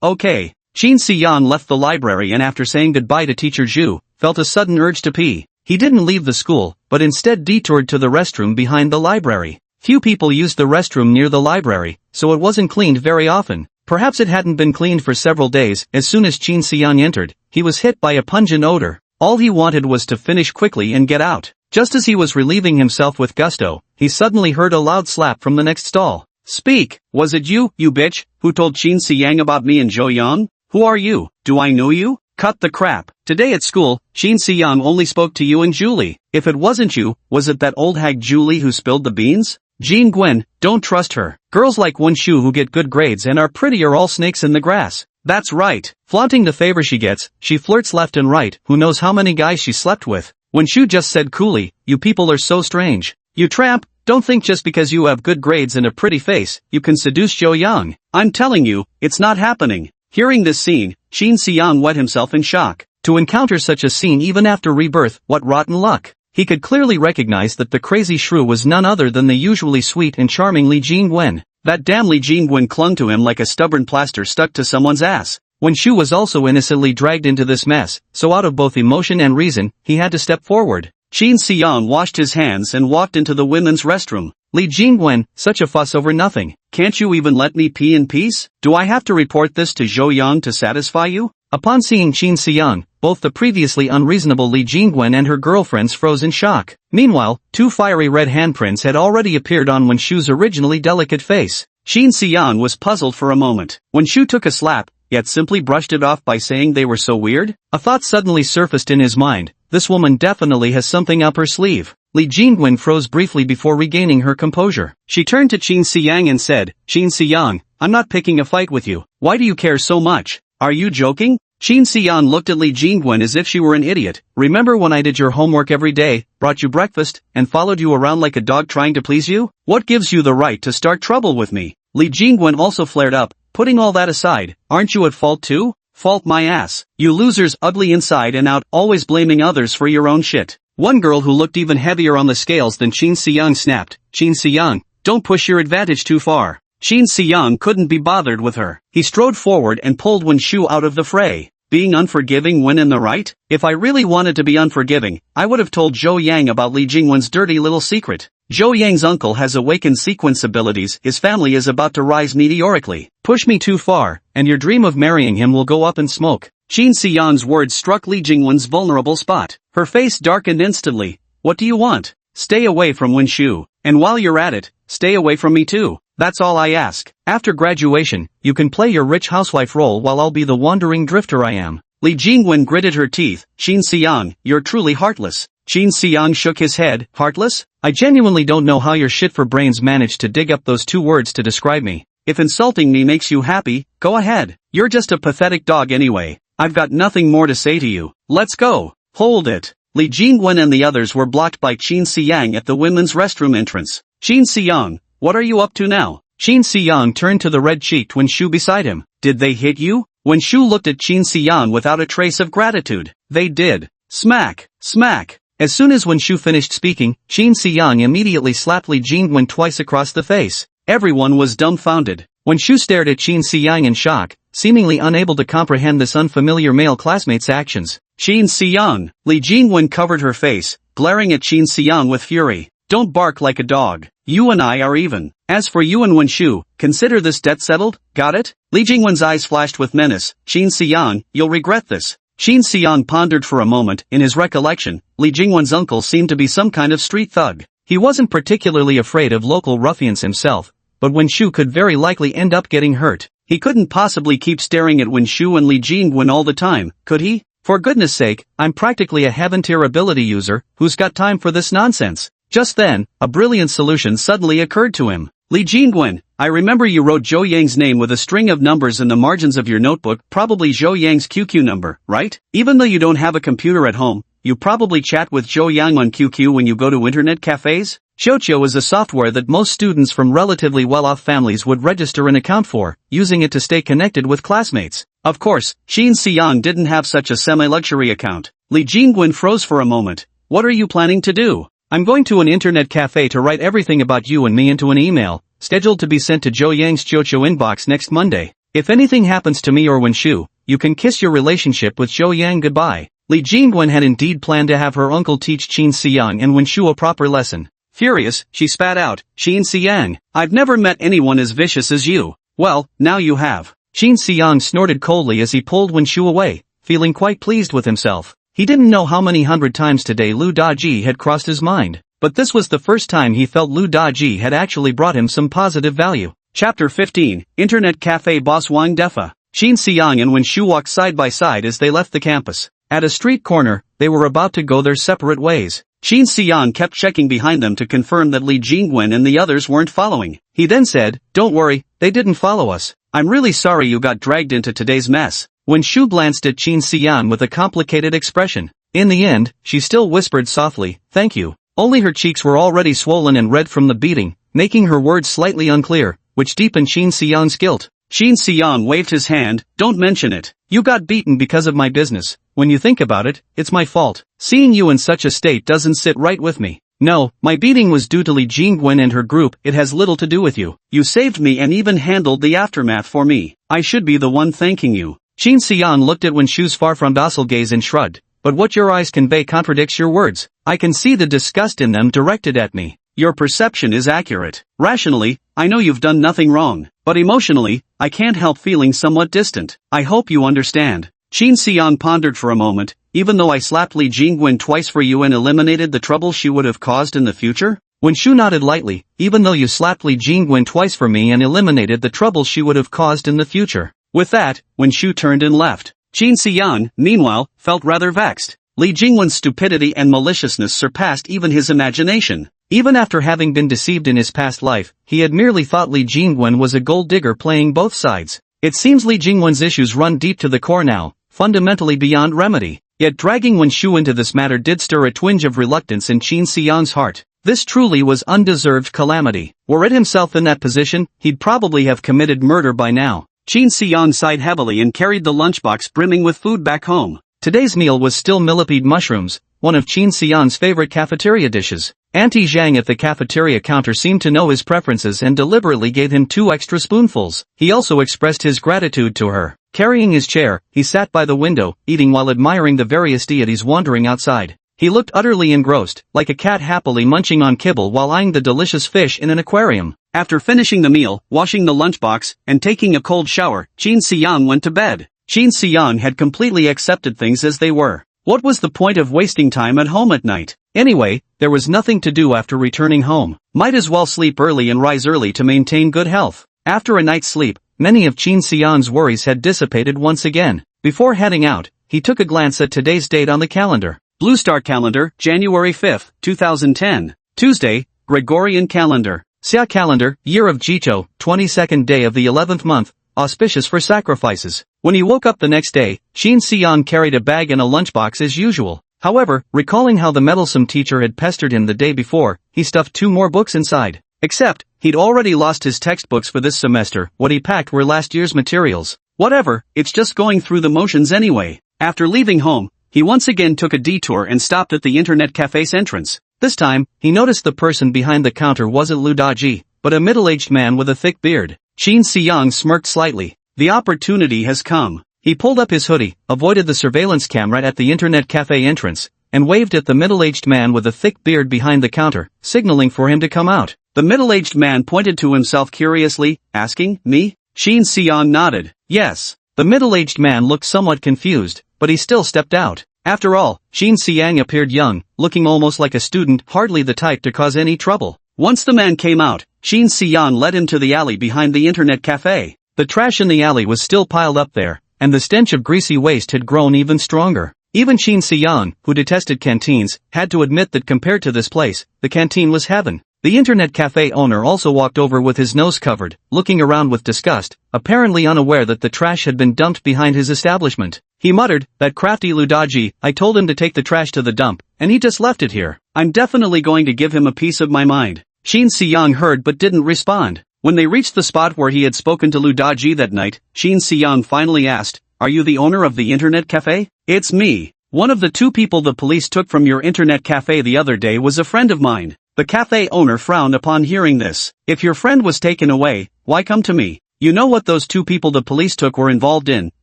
Okay." Qin Siyang left the library and after saying goodbye to Teacher Zhu, felt a sudden urge to pee. He didn't leave the school, but instead detoured to the restroom behind the library. Few people used the restroom near the library, so it wasn't cleaned very often. Perhaps it hadn't been cleaned for several days. As soon as Qin Siyang entered, he was hit by a pungent odor. All he wanted was to finish quickly and get out. Just as he was relieving himself with gusto, he suddenly heard a loud slap from the next stall. "Speak, was it you bitch, who told Qin Siyang about me and Zhou Yang? Who are you? Do I know you? Cut the crap. Today at school, Qin Siyang only spoke to you and Julie. If it wasn't you, was it that old hag Julie who spilled the beans? Jean Gwen, don't trust her. Girls like Wen Shu who get good grades and are pretty are all snakes in the grass." "That's right. Flaunting the favor she gets, she flirts left and right, who knows how many guys she slept with." Wen Shu just said coolly, "You people are so strange. You tramp, don't think just because you have good grades and a pretty face, you can seduce Zhou Yang. I'm telling you, it's not happening." Hearing this scene, Qin Siyang wet himself in shock. To encounter such a scene even after rebirth, what rotten luck. He could clearly recognize that the crazy shrew was none other than the usually sweet and charming Li Jingwen. That damn Li Jingwen clung to him like a stubborn plaster stuck to someone's ass. Wen Shu was also innocently dragged into this mess, so out of both emotion and reason, he had to step forward. Qin Siyang washed his hands and walked into the women's restroom. "Li Jingwen, such a fuss over nothing. Can't you even let me pee in peace? Do I have to report this to Zhou Yang to satisfy you?" Upon seeing Qin Siyang, both the previously unreasonable Li Jingwen and her girlfriends froze in shock. Meanwhile, two fiery red handprints had already appeared on Wen Shu's originally delicate face. Qin Siyang was puzzled for a moment. Wen Shu took a slap, yet simply brushed it off by saying they were so weird. A thought suddenly surfaced in his mind. This woman definitely has something up her sleeve. Li Jingwen froze briefly before regaining her composure. She turned to Qin Siyang and said, "Qin Siyang, I'm not picking a fight with you. Why do you care so much? Are you joking?" Qin Siyang looked at Li Jingwen as if she were an idiot. "Remember when I did your homework every day, brought you breakfast, and followed you around like a dog trying to please you? What gives you the right to start trouble with me?" Li Jingwen also flared up. "Putting all that aside, aren't you at fault too? Fault my ass. You losers, ugly inside and out, always blaming others for your own shit." One girl who looked even heavier on the scales than Qin Siyang snapped, "Qin Siyang, don't push your advantage too far." Qin Siyang couldn't be bothered with her. He strode forward and pulled Wen Shu out of the fray. Being unforgiving when in the right? If I really wanted to be unforgiving, I would have told Zhou Yang about Li Jingwen's dirty little secret. Zhou Yang's uncle has awakened sequence abilities, his family is about to rise meteorically. Push me too far, and your dream of marrying him will go up in smoke. Qin Xiang's words struck Li Jingwen's vulnerable spot. Her face darkened instantly. What do you want? Stay away from Wenshu, and while you're at it, stay away from me too. That's all I ask. After graduation, you can play your rich housewife role while I'll be the wandering drifter I am. Li Jingwen gritted her teeth. Qin Xiang, you're truly heartless. Qin Xiang shook his head. Heartless? I genuinely don't know how your shit for brains managed to dig up those two words to describe me. If insulting me makes you happy, go ahead. You're just a pathetic dog anyway. I've got nothing more to say to you. Let's go. Hold it. Li Jingwen and the others were blocked by Qin Xiang at the women's restroom entrance. Qin Xiang, what are you up to now? Qin Xiang turned to the red-cheeked Wenshu beside him. Did they hit you? Wenshu looked at Qin Xiang without a trace of gratitude. They did. Smack, smack. As soon as Wenshu finished speaking, Qin Xiang immediately slapped Li Jingwen twice across the face. Everyone was dumbfounded. Wenshu stared at Qin Xiang in shock, seemingly unable to comprehend this unfamiliar male classmate's actions. Qin Xiang, Li Jingwen covered her face, glaring at Qin Xiang with fury. Don't bark like a dog. You and I are even. As for you and Wenshu, consider this debt settled, got it? Li Jingwen's eyes flashed with menace. Qin Xiang, you'll regret this. Qin Xiang pondered for a moment. In his recollection, Li Jingwen's uncle seemed to be some kind of street thug. He wasn't particularly afraid of local ruffians himself, but Wenshu could very likely end up getting hurt. He couldn't possibly keep staring at Wenshu and Li Jingwen all the time, could he? For goodness sake, I'm practically a heaven-tier ability user, who's got time for this nonsense? Just then, a brilliant solution suddenly occurred to him. Li Jingwen, I remember you wrote Zhou Yang's name with a string of numbers in the margins of your notebook, probably Zhou Yang's QQ number, right? Even though you don't have a computer at home, you probably chat with Zhou Yang on QQ when you go to internet cafes? Xiaoqiu is a software that most students from relatively well-off families would register an account for, using it to stay connected with classmates. Of course, Qin Xiang didn't have such a semi-luxury account. Li Jingwen froze for a moment. What are you planning to do? I'm going to an internet cafe to write everything about you and me into an email, scheduled to be sent to Zhou Yang's Xiaoqiu inbox next Monday. If anything happens to me or Wenshu, you can kiss your relationship with Zhou Yang goodbye. Li Jingwen had indeed planned to have her uncle teach Qin Xiang and Wenshu a proper lesson. Furious, she spat out, Qin Xiang, I've never met anyone as vicious as you. Well, now you have. Qin Xiang snorted coldly as he pulled Wenshu away, feeling quite pleased with himself. He didn't know how many hundred times today Lu Daji had crossed his mind, but this was the first time he felt Lu Daji had actually brought him some positive value. Chapter 15, Internet Cafe Boss Wang Defa. Qin Xiang and Wenshu walked side by side as they left the campus. At a street corner, they were about to go their separate ways. Qin Xiang kept checking behind them to confirm that Li Jingwen and the others weren't following. He then said, don't worry, they didn't follow us. I'm really sorry you got dragged into today's mess. Wenshu glanced at Qin Xiang with a complicated expression. In the end, she still whispered softly, thank you. Only her cheeks were already swollen and red from the beating, making her words slightly unclear, which deepened Qin Xiang's guilt. Qin Xiang waved his hand, don't mention it. You got beaten because of my business. When you think about it, it's my fault. Seeing you in such a state doesn't sit right with me. No, my beating was due to Li Jingwen and her group, it has little to do with you. You saved me and even handled the aftermath for me. I should be the one thanking you. Qin Xiang looked at Wenshu's far from docile gaze and shrugged. But what your eyes convey contradicts your words. I can see the disgust in them directed at me. Your perception is accurate. Rationally, I know you've done nothing wrong. But emotionally, I can't help feeling somewhat distant. I hope you understand. Qin Xiang pondered for a moment. Even though I slapped Li Jingwen twice for you and eliminated the trouble she would have caused in the future? Wenshu nodded lightly. Even though you slapped Li Jingwen twice for me and eliminated the trouble she would have caused in the future. With that, Wenshu turned and left. Qin Xiang, meanwhile, felt rather vexed. Li Jingwen's stupidity and maliciousness surpassed even his imagination. Even after having been deceived in his past life, he had merely thought Li Jingwen was a gold digger playing both sides. It seems Li Jingwen's issues run deep to the core now, fundamentally beyond remedy. Yet dragging Wenshu into this matter did stir a twinge of reluctance in Qin Xiang's heart. This truly was undeserved calamity. Were it himself in that position, he'd probably have committed murder by now. Qin Xiang sighed heavily and carried the lunchbox brimming with food back home. Today's meal was still millipede mushrooms, one of Qin Xiang's favorite cafeteria dishes. Auntie Zhang at the cafeteria counter seemed to know his preferences and deliberately gave him 2 extra spoonfuls. He also expressed his gratitude to her. Carrying his chair, he sat by the window, eating while admiring the various deities wandering outside. He looked utterly engrossed, like a cat happily munching on kibble while eyeing the delicious fish in an aquarium. After finishing the meal, washing the lunchbox, and taking a cold shower, Qin Xiang went to bed. Qin Xiang had completely accepted things as they were. What was the point of wasting time at home at night? Anyway, there was nothing to do after returning home. Might as well sleep early and rise early to maintain good health. After a night's sleep, many of Qin Xiang's worries had dissipated once again. Before heading out, he took a glance at today's date on the calendar. Blue Star Calendar, January 5, 2010. Tuesday, Gregorian Calendar. Xia Calendar, Year of Jicho, 22nd day of the 11th month, auspicious for sacrifices. When he woke up the next day, Qin Xiang carried a bag and a lunchbox as usual. However, recalling how the meddlesome teacher had pestered him the day before, he stuffed 2 more books inside. Except, he'd already lost his textbooks for this semester. What he packed were last year's materials. Whatever, it's just going through the motions anyway. After leaving home, he once again took a detour and stopped at the internet cafe's entrance. This time, he noticed the person behind the counter wasn't Lu Daji, but a middle-aged man with a thick beard. Qin Xiang smirked slightly. The opportunity has come. He pulled up his hoodie, avoided the surveillance camera at the internet cafe entrance, and waved at the middle-aged man with a thick beard behind the counter, signaling for him to come out. The middle-aged man pointed to himself curiously, asking, "Me?" Qin Xiang nodded. Yes. The middle-aged man looked somewhat confused, but he still stepped out. After all, Qin Xiang appeared young, looking almost like a student, hardly the type to cause any trouble. Once the man came out, Qin Xiang led him to the alley behind the internet cafe. The trash in the alley was still piled up there, and the stench of greasy waste had grown even stronger. Even Qin Xiang, who detested canteens, had to admit that compared to this place, the canteen was heaven. The internet cafe owner also walked over with his nose covered, looking around with disgust, apparently unaware that the trash had been dumped behind his establishment. He muttered, "That crafty Lu Daji, I told him to take the trash to the dump, and he just left it here. I'm definitely going to give him a piece of my mind." Qin Xiang heard but didn't respond. When they reached the spot where he had spoken to Lu Daji that night, Qin Xiang finally asked, "Are you the owner of the internet cafe?" "It's me. One of the 2 people the police took from your internet cafe the other day was a friend of mine." The cafe owner frowned upon hearing this. "If your friend was taken away, why come to me? You know what those 2 people the police took were involved in,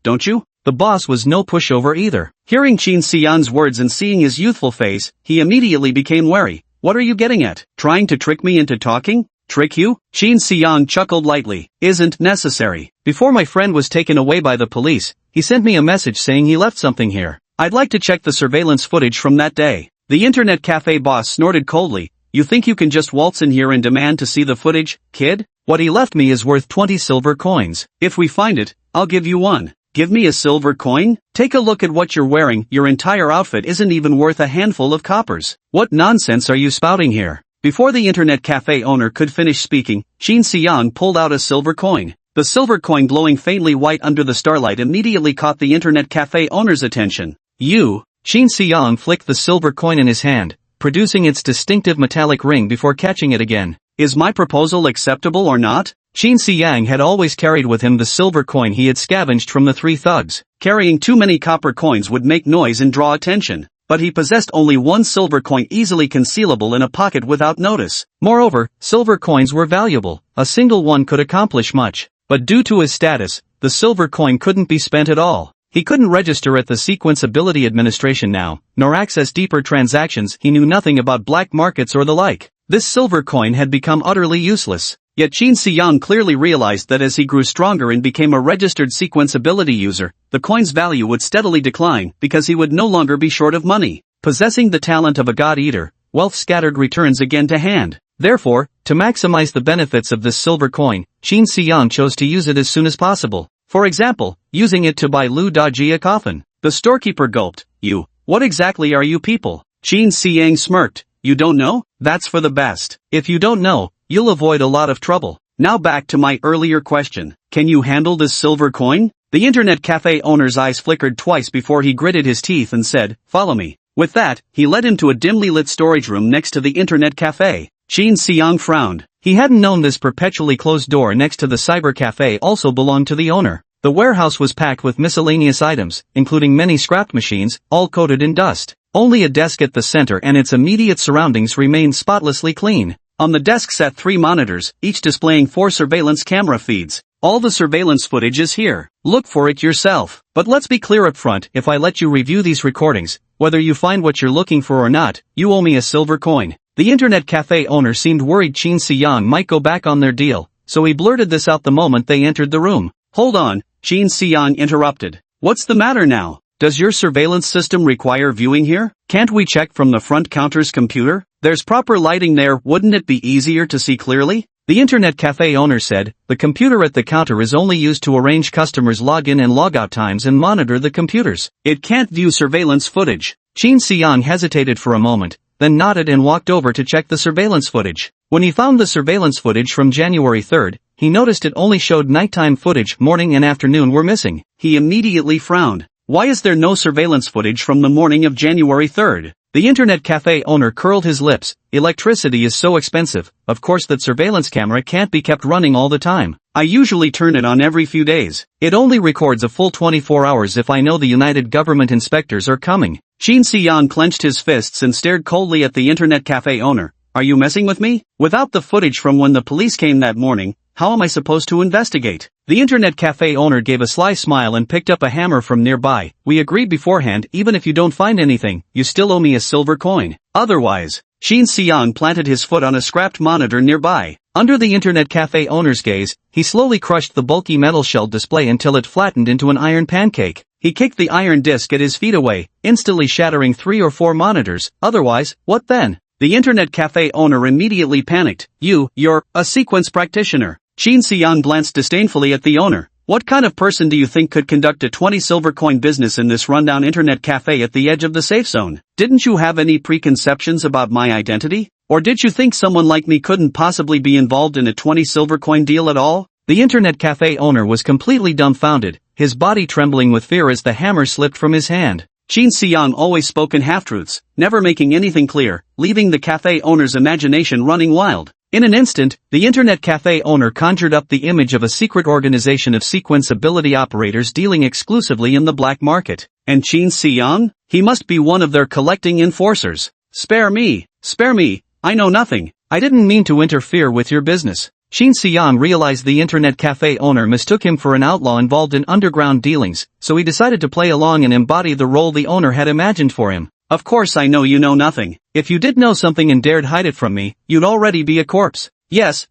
don't you?" The boss was no pushover either. Hearing Qin Xiang's words and seeing his youthful face, he immediately became wary. "What are you getting at? Trying to trick me into talking?" "Trick you?" Qin Xiang chuckled lightly. "Isn't necessary. Before my friend was taken away by the police, he sent me a message saying he left something here. I'd like to check the surveillance footage from that day." The internet cafe boss snorted coldly. "You think you can just waltz in here and demand to see the footage, kid? What he left me is worth 20 silver coins. If we find it, I'll give you 1. Give me a silver coin? Take a look at what you're wearing. Your entire outfit isn't even worth a handful of coppers. What nonsense are you spouting here?" Before the internet cafe owner could finish speaking, Qin Xiang pulled out a silver coin. The silver coin, glowing faintly white under the starlight, immediately caught the internet cafe owner's attention. "You?" Qin Xiang flicked the silver coin in his hand, producing its distinctive metallic ring before catching it again. "Is my proposal acceptable or not?" Qin Xiang had always carried with him the silver coin he had scavenged from the 3 thugs. Carrying too many copper coins would make noise and draw attention, but he possessed only 1 silver coin easily concealable in a pocket without notice. Moreover, silver coins were valuable. A single one could accomplish much. But due to his status, the silver coin couldn't be spent at all. He couldn't register at the Sequence Ability Administration now, nor access deeper transactions. He knew nothing about black markets or the like. This silver coin had become utterly useless. Yet Qin Xiang clearly realized that as he grew stronger and became a registered Sequence Ability user, the coin's value would steadily decline because he would no longer be short of money. Possessing the talent of a god-eater, wealth scattered returns again to hand. Therefore, to maximize the benefits of this silver coin, Qin Xiang chose to use it as soon as possible. For example, using it to buy Lu Daji a coffin. The storekeeper gulped. "You, what exactly are you people?" Qin Xiang smirked. "You don't know? That's for the best. If you don't know, you'll avoid a lot of trouble. Now back to my earlier question. Can you handle this silver coin?" The internet cafe owner's eyes flickered twice before he gritted his teeth and said, "Follow me." With that, he led him to a dimly lit storage room next to the internet cafe. Qin Xiang frowned. He hadn't known this perpetually closed door next to the cyber cafe also belonged to the owner. The warehouse was packed with miscellaneous items, including many scrap machines, all coated in dust. Only a desk at the center and its immediate surroundings remained spotlessly clean. On the desk sat 3 monitors, each displaying 4 surveillance camera feeds. All the surveillance footage is here. Look for it yourself. But let's be clear up front, if I let you review these recordings, whether you find what you're looking for or not, you owe me a silver coin. The internet cafe owner seemed worried Qin Siyang might go back on their deal, so he blurted this out the moment they entered the room. Hold on, Qin Siyang interrupted. What's the matter now? Does your surveillance system require viewing here? Can't we check from the front counter's computer? There's proper lighting there, wouldn't it be easier to see clearly? The internet cafe owner said, the computer at the counter is only used to arrange customers' login and logout times and monitor the computers. It can't view surveillance footage. Qin Siyang hesitated for a moment, then nodded and walked over to check the surveillance footage. When he found the surveillance footage from January 3rd, he noticed it only showed nighttime footage, morning and afternoon were missing. He immediately frowned. Why is there no surveillance footage from the morning of January 3rd? The internet cafe owner curled his lips. Electricity is so expensive, of course that surveillance camera can't be kept running all the time. I usually turn it on every few days. It only records a full 24 hours if I know the United Government inspectors are coming. Qin Siyang clenched his fists and stared coldly at the internet cafe owner. Are you messing with me? Without the footage from when the police came that morning, how am I supposed to investigate? The internet cafe owner gave a sly smile and picked up a hammer from nearby. We agreed beforehand, even if you don't find anything, you still owe me a silver coin. Otherwise, Qin Siyang planted his foot on a scrapped monitor nearby. Under the internet cafe owner's gaze, he slowly crushed the bulky metal shell display until it flattened into an iron pancake. He kicked the iron disc at his feet away, instantly shattering 3 or 4 monitors. Otherwise, what then? The internet cafe owner immediately panicked. You're a sequence practitioner. Qin Siyang glanced disdainfully at the owner. What kind of person do you think could conduct a 20 silver coin business in this rundown internet cafe at the edge of the safe zone? Didn't you have any preconceptions about my identity? Or did you think someone like me couldn't possibly be involved in a 20 silver coin deal at all? The internet cafe owner was completely dumbfounded, his body trembling with fear as the hammer slipped from his hand. Qin Siyang always spoke in half-truths, never making anything clear, leaving the cafe owner's imagination running wild. In an instant, the internet cafe owner conjured up the image of a secret organization of sequence ability operators dealing exclusively in the black market. And Qin Siyang? He must be one of their collecting enforcers. Spare me, I know nothing. I didn't mean to interfere with your business. Qin Siyang realized the internet cafe owner mistook him for an outlaw involved in underground dealings, so he decided to play along and embody the role the owner had imagined for him. Of course I know you know nothing. If you did know something and dared hide it from me, you'd already be a corpse. Yes.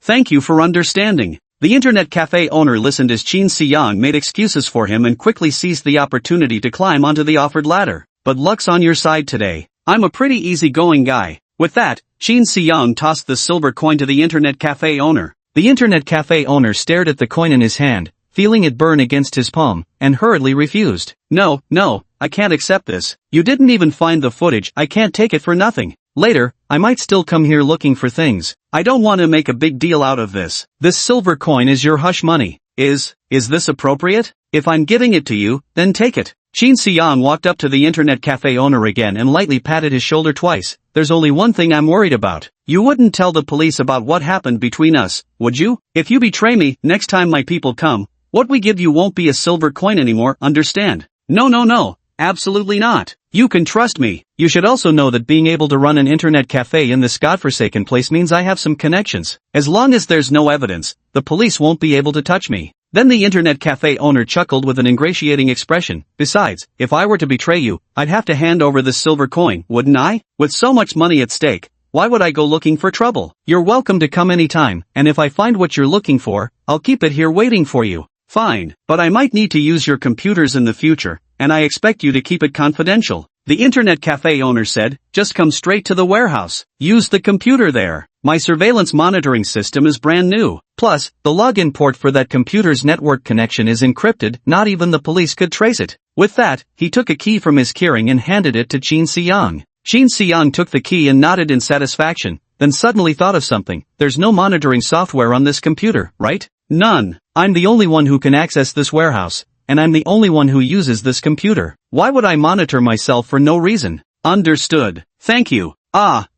Thank you for understanding. The internet cafe owner listened as Qin Siyang made excuses for him and quickly seized the opportunity to climb onto the offered ladder. But luck's on your side today. I'm a pretty easygoing guy. With that, Qin Siyang tossed the silver coin to the internet cafe owner. The internet cafe owner stared at the coin in his hand, feeling it burn against his palm, and hurriedly refused. No, I can't accept this. You didn't even find the footage. I can't take it for nothing. Later, I might still come here looking for things. I don't want to make a big deal out of this. This silver coin is your hush money. Is this appropriate? If I'm giving it to you, then take it. Qin Siyang walked up to the internet cafe owner again and lightly patted his shoulder twice. There's only one thing I'm worried about. You wouldn't tell the police about what happened between us, would you? If you betray me, next time my people come, what we give you won't be a silver coin anymore, understand? No. Absolutely not. You can trust me. You should also know that being able to run an internet cafe in this godforsaken place means I have some connections. As long as there's no evidence, the police won't be able to touch me. Then the internet cafe owner chuckled with an ingratiating expression. Besides, if I were to betray you, I'd have to hand over this silver coin, wouldn't I? With so much money at stake, why would I go looking for trouble? You're welcome to come anytime, and if I find what you're looking for, I'll keep it here waiting for you. Fine, but I might need to use your computers in the future, and I expect you to keep it confidential. The internet cafe owner said, just come straight to the warehouse. Use the computer there. My surveillance monitoring system is brand new. Plus, the login port for that computer's network connection is encrypted, not even the police could trace it. With that, he took a key from his keyring and handed it to Qin Siyang. Qin Siyang took the key and nodded in satisfaction, then suddenly thought of something. There's no monitoring software on this computer, right? None. I'm the only one who can access this warehouse, and I'm the only one who uses this computer. Why would I monitor myself for no reason? Understood. Thank you.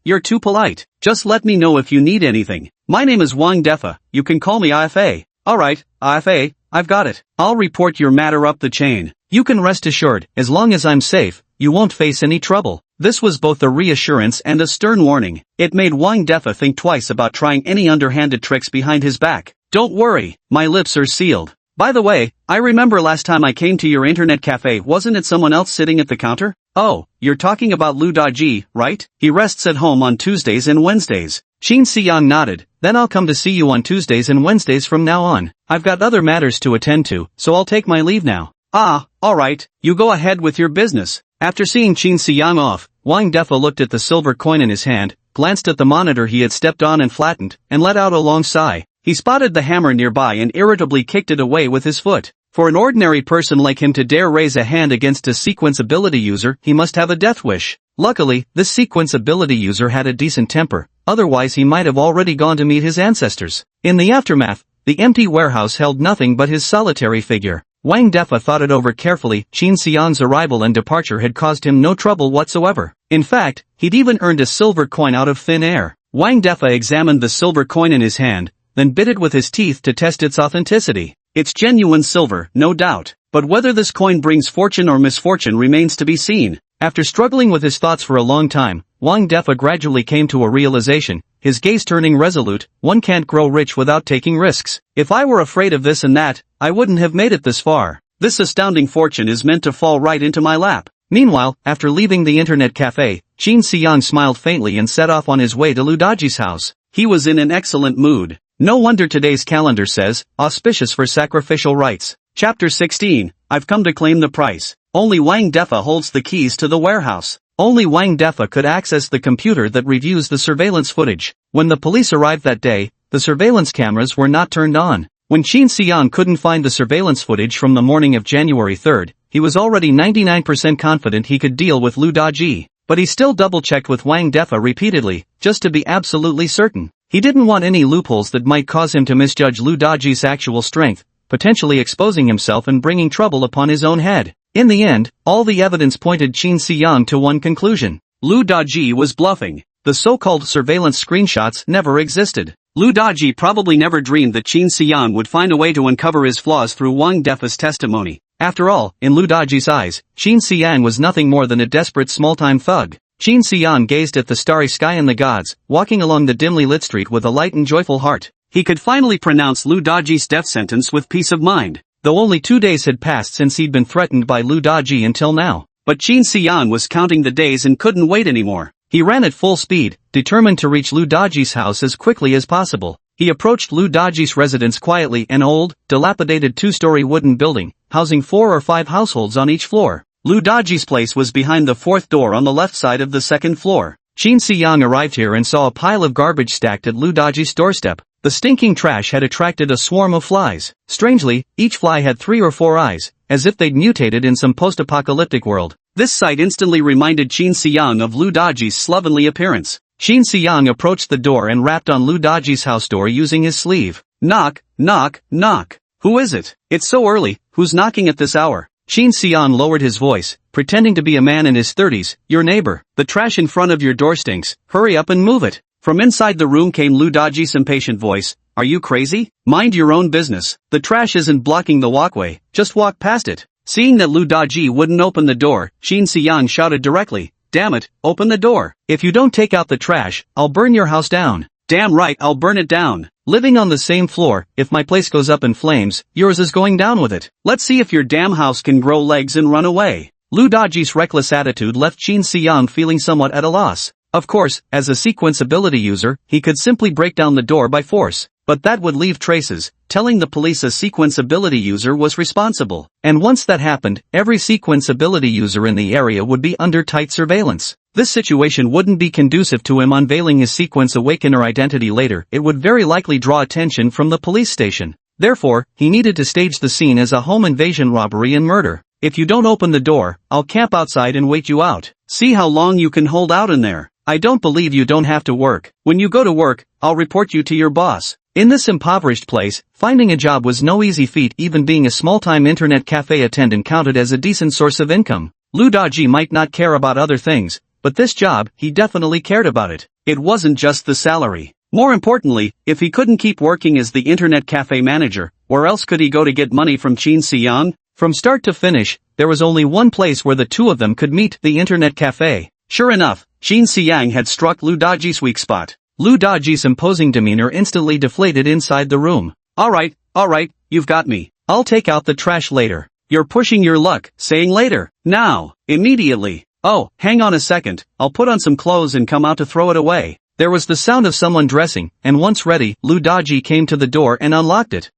You're too polite. Just let me know if you need anything. My name is Wang Defa. You can call me IFA. Alright, IFA, I've got it. I'll report your matter up the chain. You can rest assured, as long as I'm safe, you won't face any trouble. This was both a reassurance and a stern warning. It made Wang Defa think twice about trying any underhanded tricks behind his back. Don't worry, my lips are sealed. By the way, I remember last time I came to your internet cafe, wasn't it someone else sitting at the counter? Oh, you're talking about Lu Daji, right? He rests at home on Tuesdays and Wednesdays. Shin Si-young nodded. Then I'll come to see you on Tuesdays and Wednesdays from now on. I've got other matters to attend to, so I'll take my leave now. Ah, alright, you go ahead with your business. After seeing Shin Si-young off, Wang Defa looked at the silver coin in his hand, glanced at the monitor he had stepped on and flattened, and let out a long sigh. He spotted the hammer nearby and irritably kicked it away with his foot. For an ordinary person like him to dare raise a hand against a sequence ability user, he must have a death wish. Luckily, this sequence ability user had a decent temper, otherwise he might have already gone to meet his ancestors. In the aftermath, the empty warehouse held nothing but his solitary figure. Wang Defa thought it over carefully. Shin Si-young's arrival and departure had caused him no trouble whatsoever. In fact, he'd even earned a silver coin out of thin air. Wang Defa examined the silver coin in his hand, then bit it with his teeth to test its authenticity. It's genuine silver, no doubt, but whether this coin brings fortune or misfortune remains to be seen. After struggling with his thoughts for a long time, Wang Defa gradually came to a realization, his gaze turning resolute. One can't grow rich without taking risks. If I were afraid of this and that, I wouldn't have made it this far. This astounding fortune is meant to fall right into my lap. Meanwhile, after leaving the internet cafe, Shin Si-young smiled faintly and set off on his way to Lu Daji's house. He was in an excellent mood. No wonder today's calendar says, auspicious for sacrificial rites. Chapter 16, I've come to claim the price. Only Wang Defa holds the keys to the warehouse. Only Wang Defa could access the computer that reviews the surveillance footage. When the police arrived that day, the surveillance cameras were not turned on. When Shin Si-young couldn't find the surveillance footage from the morning of January 3rd, he was already 99% confident he could deal with Lu Daji. But he still double-checked with Wang Defa repeatedly, just to be absolutely certain. He didn't want any loopholes that might cause him to misjudge Lu Daji's actual strength, potentially exposing himself and bringing trouble upon his own head. In the end, all the evidence pointed Shin Si-young to one conclusion. Lu Daji was bluffing. The so-called surveillance screenshots never existed. Lu Daji probably never dreamed that Shin Si-young would find a way to uncover his flaws through Wang Defa's testimony. After all, in Lu Daji's eyes, Shin Si-young was nothing more than a desperate small-time thug. Shin Si-young gazed at the starry sky and the gods, walking along the dimly lit street with a light and joyful heart. He could finally pronounce Lu Daji's death sentence with peace of mind, though only 2 days had passed since he'd been threatened by Lu Daji until now. But Shin Si-young was counting the days and couldn't wait anymore. He ran at full speed, determined to reach Lu Daji's house as quickly as possible. He approached Lu Daji's residence quietly, an old, dilapidated 2-story wooden building, housing 4 or 5 households on each floor. Lu Daji's place was behind the 4th door on the left side of the 2nd floor. Shin Si-young arrived here and saw a pile of garbage stacked at Lu Daji's doorstep. The stinking trash had attracted a swarm of flies. Strangely, each fly had 3 or 4 eyes, as if they'd mutated in some post-apocalyptic world. This sight instantly reminded Shin Si-young of Lu Daji's slovenly appearance. Shin Si-young approached the door and rapped on Lu Daji's house door using his sleeve. Knock, knock, knock. Who is it? It's so early, who's knocking at this hour? Shin Si-young lowered his voice, pretending to be a man in his 30s. Your neighbor. The trash in front of your door stinks. Hurry up and move it. From inside the room came Lu Daji's impatient voice. Are you crazy? Mind your own business. The trash isn't blocking the walkway, just walk past it. Seeing that Lu Daji wouldn't open the door, Shin Si-young shouted directly. Damn it, open the door. If you don't take out the trash, I'll burn your house down. Damn right, I'll burn it down. Living on the same floor, if my place goes up in flames, yours is going down with it. Let's see if your damn house can grow legs and run away. Lu Daji's reckless attitude left Shin Si-young feeling somewhat at a loss. Of course, as a sequence ability user, he could simply break down the door by force. But that would leave traces, telling the police a sequence ability user was responsible. And once that happened, every sequence ability user in the area would be under tight surveillance. This situation wouldn't be conducive to him unveiling his sequence awakener identity later. It would very likely draw attention from the police station. Therefore, he needed to stage the scene as a home invasion robbery and murder. If you don't open the door, I'll camp outside and wait you out. See how long you can hold out in there. I don't believe you don't have to work. When you go to work, I'll report you to your boss. In this impoverished place, finding a job was no easy feat. Even being a small-time internet cafe attendant counted as a decent source of income. Lu Daji might not care about other things, but this job, he definitely cared about it. It wasn't just the salary. More importantly, if he couldn't keep working as the internet cafe manager, where else could he go to get money from Shin Si-young? From start to finish, there was only one place where the two of them could meet, the internet cafe. Sure enough, Shin Si-young had struck Lu Daji's weak spot. Lu Daji's imposing demeanor instantly deflated inside the room. Alright, you've got me. I'll take out the trash later. You're pushing your luck, saying later. Now, immediately. Oh, hang on a second, I'll put on some clothes and come out to throw it away. There was the sound of someone dressing, and once ready, Lu Daji came to the door and unlocked it.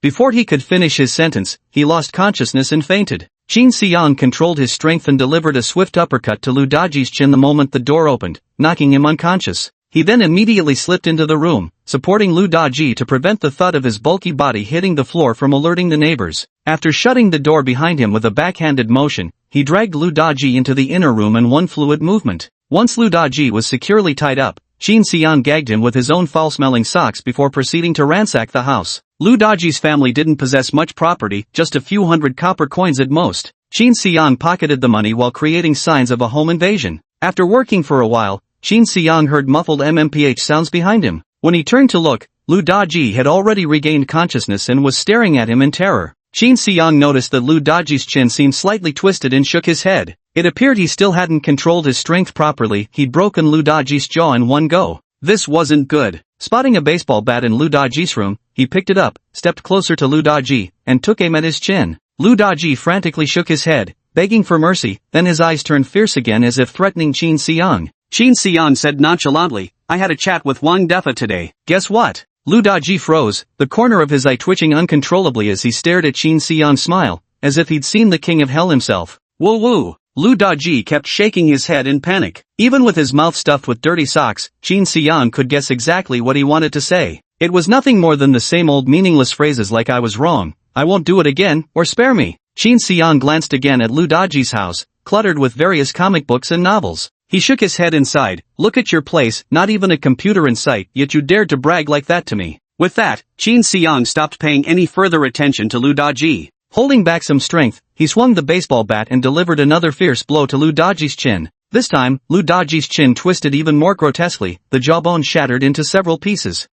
Before he could finish his sentence, he lost consciousness and fainted. Qin Xiang controlled his strength and delivered a swift uppercut to Lu Daji's chin the moment the door opened, knocking him unconscious. He then immediately slipped into the room, supporting Lu Daji to prevent the thud of his bulky body hitting the floor from alerting the neighbors. After shutting the door behind him with a backhanded motion, he dragged Lu Daji into the inner room in one fluid movement. Once Lu Daji was securely tied up, Qin Xiang gagged him with his own foul-smelling socks before proceeding to ransack the house. Lu Daji's family didn't possess much property, just a few hundred copper coins at most. Qin Xiang pocketed the money while creating signs of a home invasion. After working for a while, Qin Xiang heard muffled MMPH sounds behind him. When he turned to look, Lu Daji had already regained consciousness and was staring at him in terror. Qin Xiang noticed that Lu Daji's chin seemed slightly twisted and shook his head. It appeared he still hadn't controlled his strength properly. He'd broken Lu Daji's jaw in one go. This wasn't good. Spotting a baseball bat in Lu Daji's room, he picked it up, stepped closer to Lu Daji, and took aim at his chin. Lu Daji frantically shook his head, begging for mercy, then his eyes turned fierce again as if threatening Qin Xiang. Qin Xiang said nonchalantly, I had a chat with Wang Defa today. Guess what? Lu Daji froze, the corner of his eye twitching uncontrollably as he stared at Qin Xiang's smile, as if he'd seen the king of hell himself. Woo woo! Lu Daji kept shaking his head in panic. Even with his mouth stuffed with dirty socks, Qin Xiang could guess exactly what he wanted to say. It was nothing more than the same old meaningless phrases like I was wrong, I won't do it again, or spare me. Qin Xiang glanced again at Lu Daji's house, cluttered with various comic books and novels. He shook his head inside. Look at your place, not even a computer in sight, yet you dared to brag like that to me. With that, Qin Xiang stopped paying any further attention to Lu Daji. Holding back some strength, he swung the baseball bat and delivered another fierce blow to Lu Daji's chin. This time, Lu Daji's chin twisted even more grotesquely, the jawbone shattered into several pieces.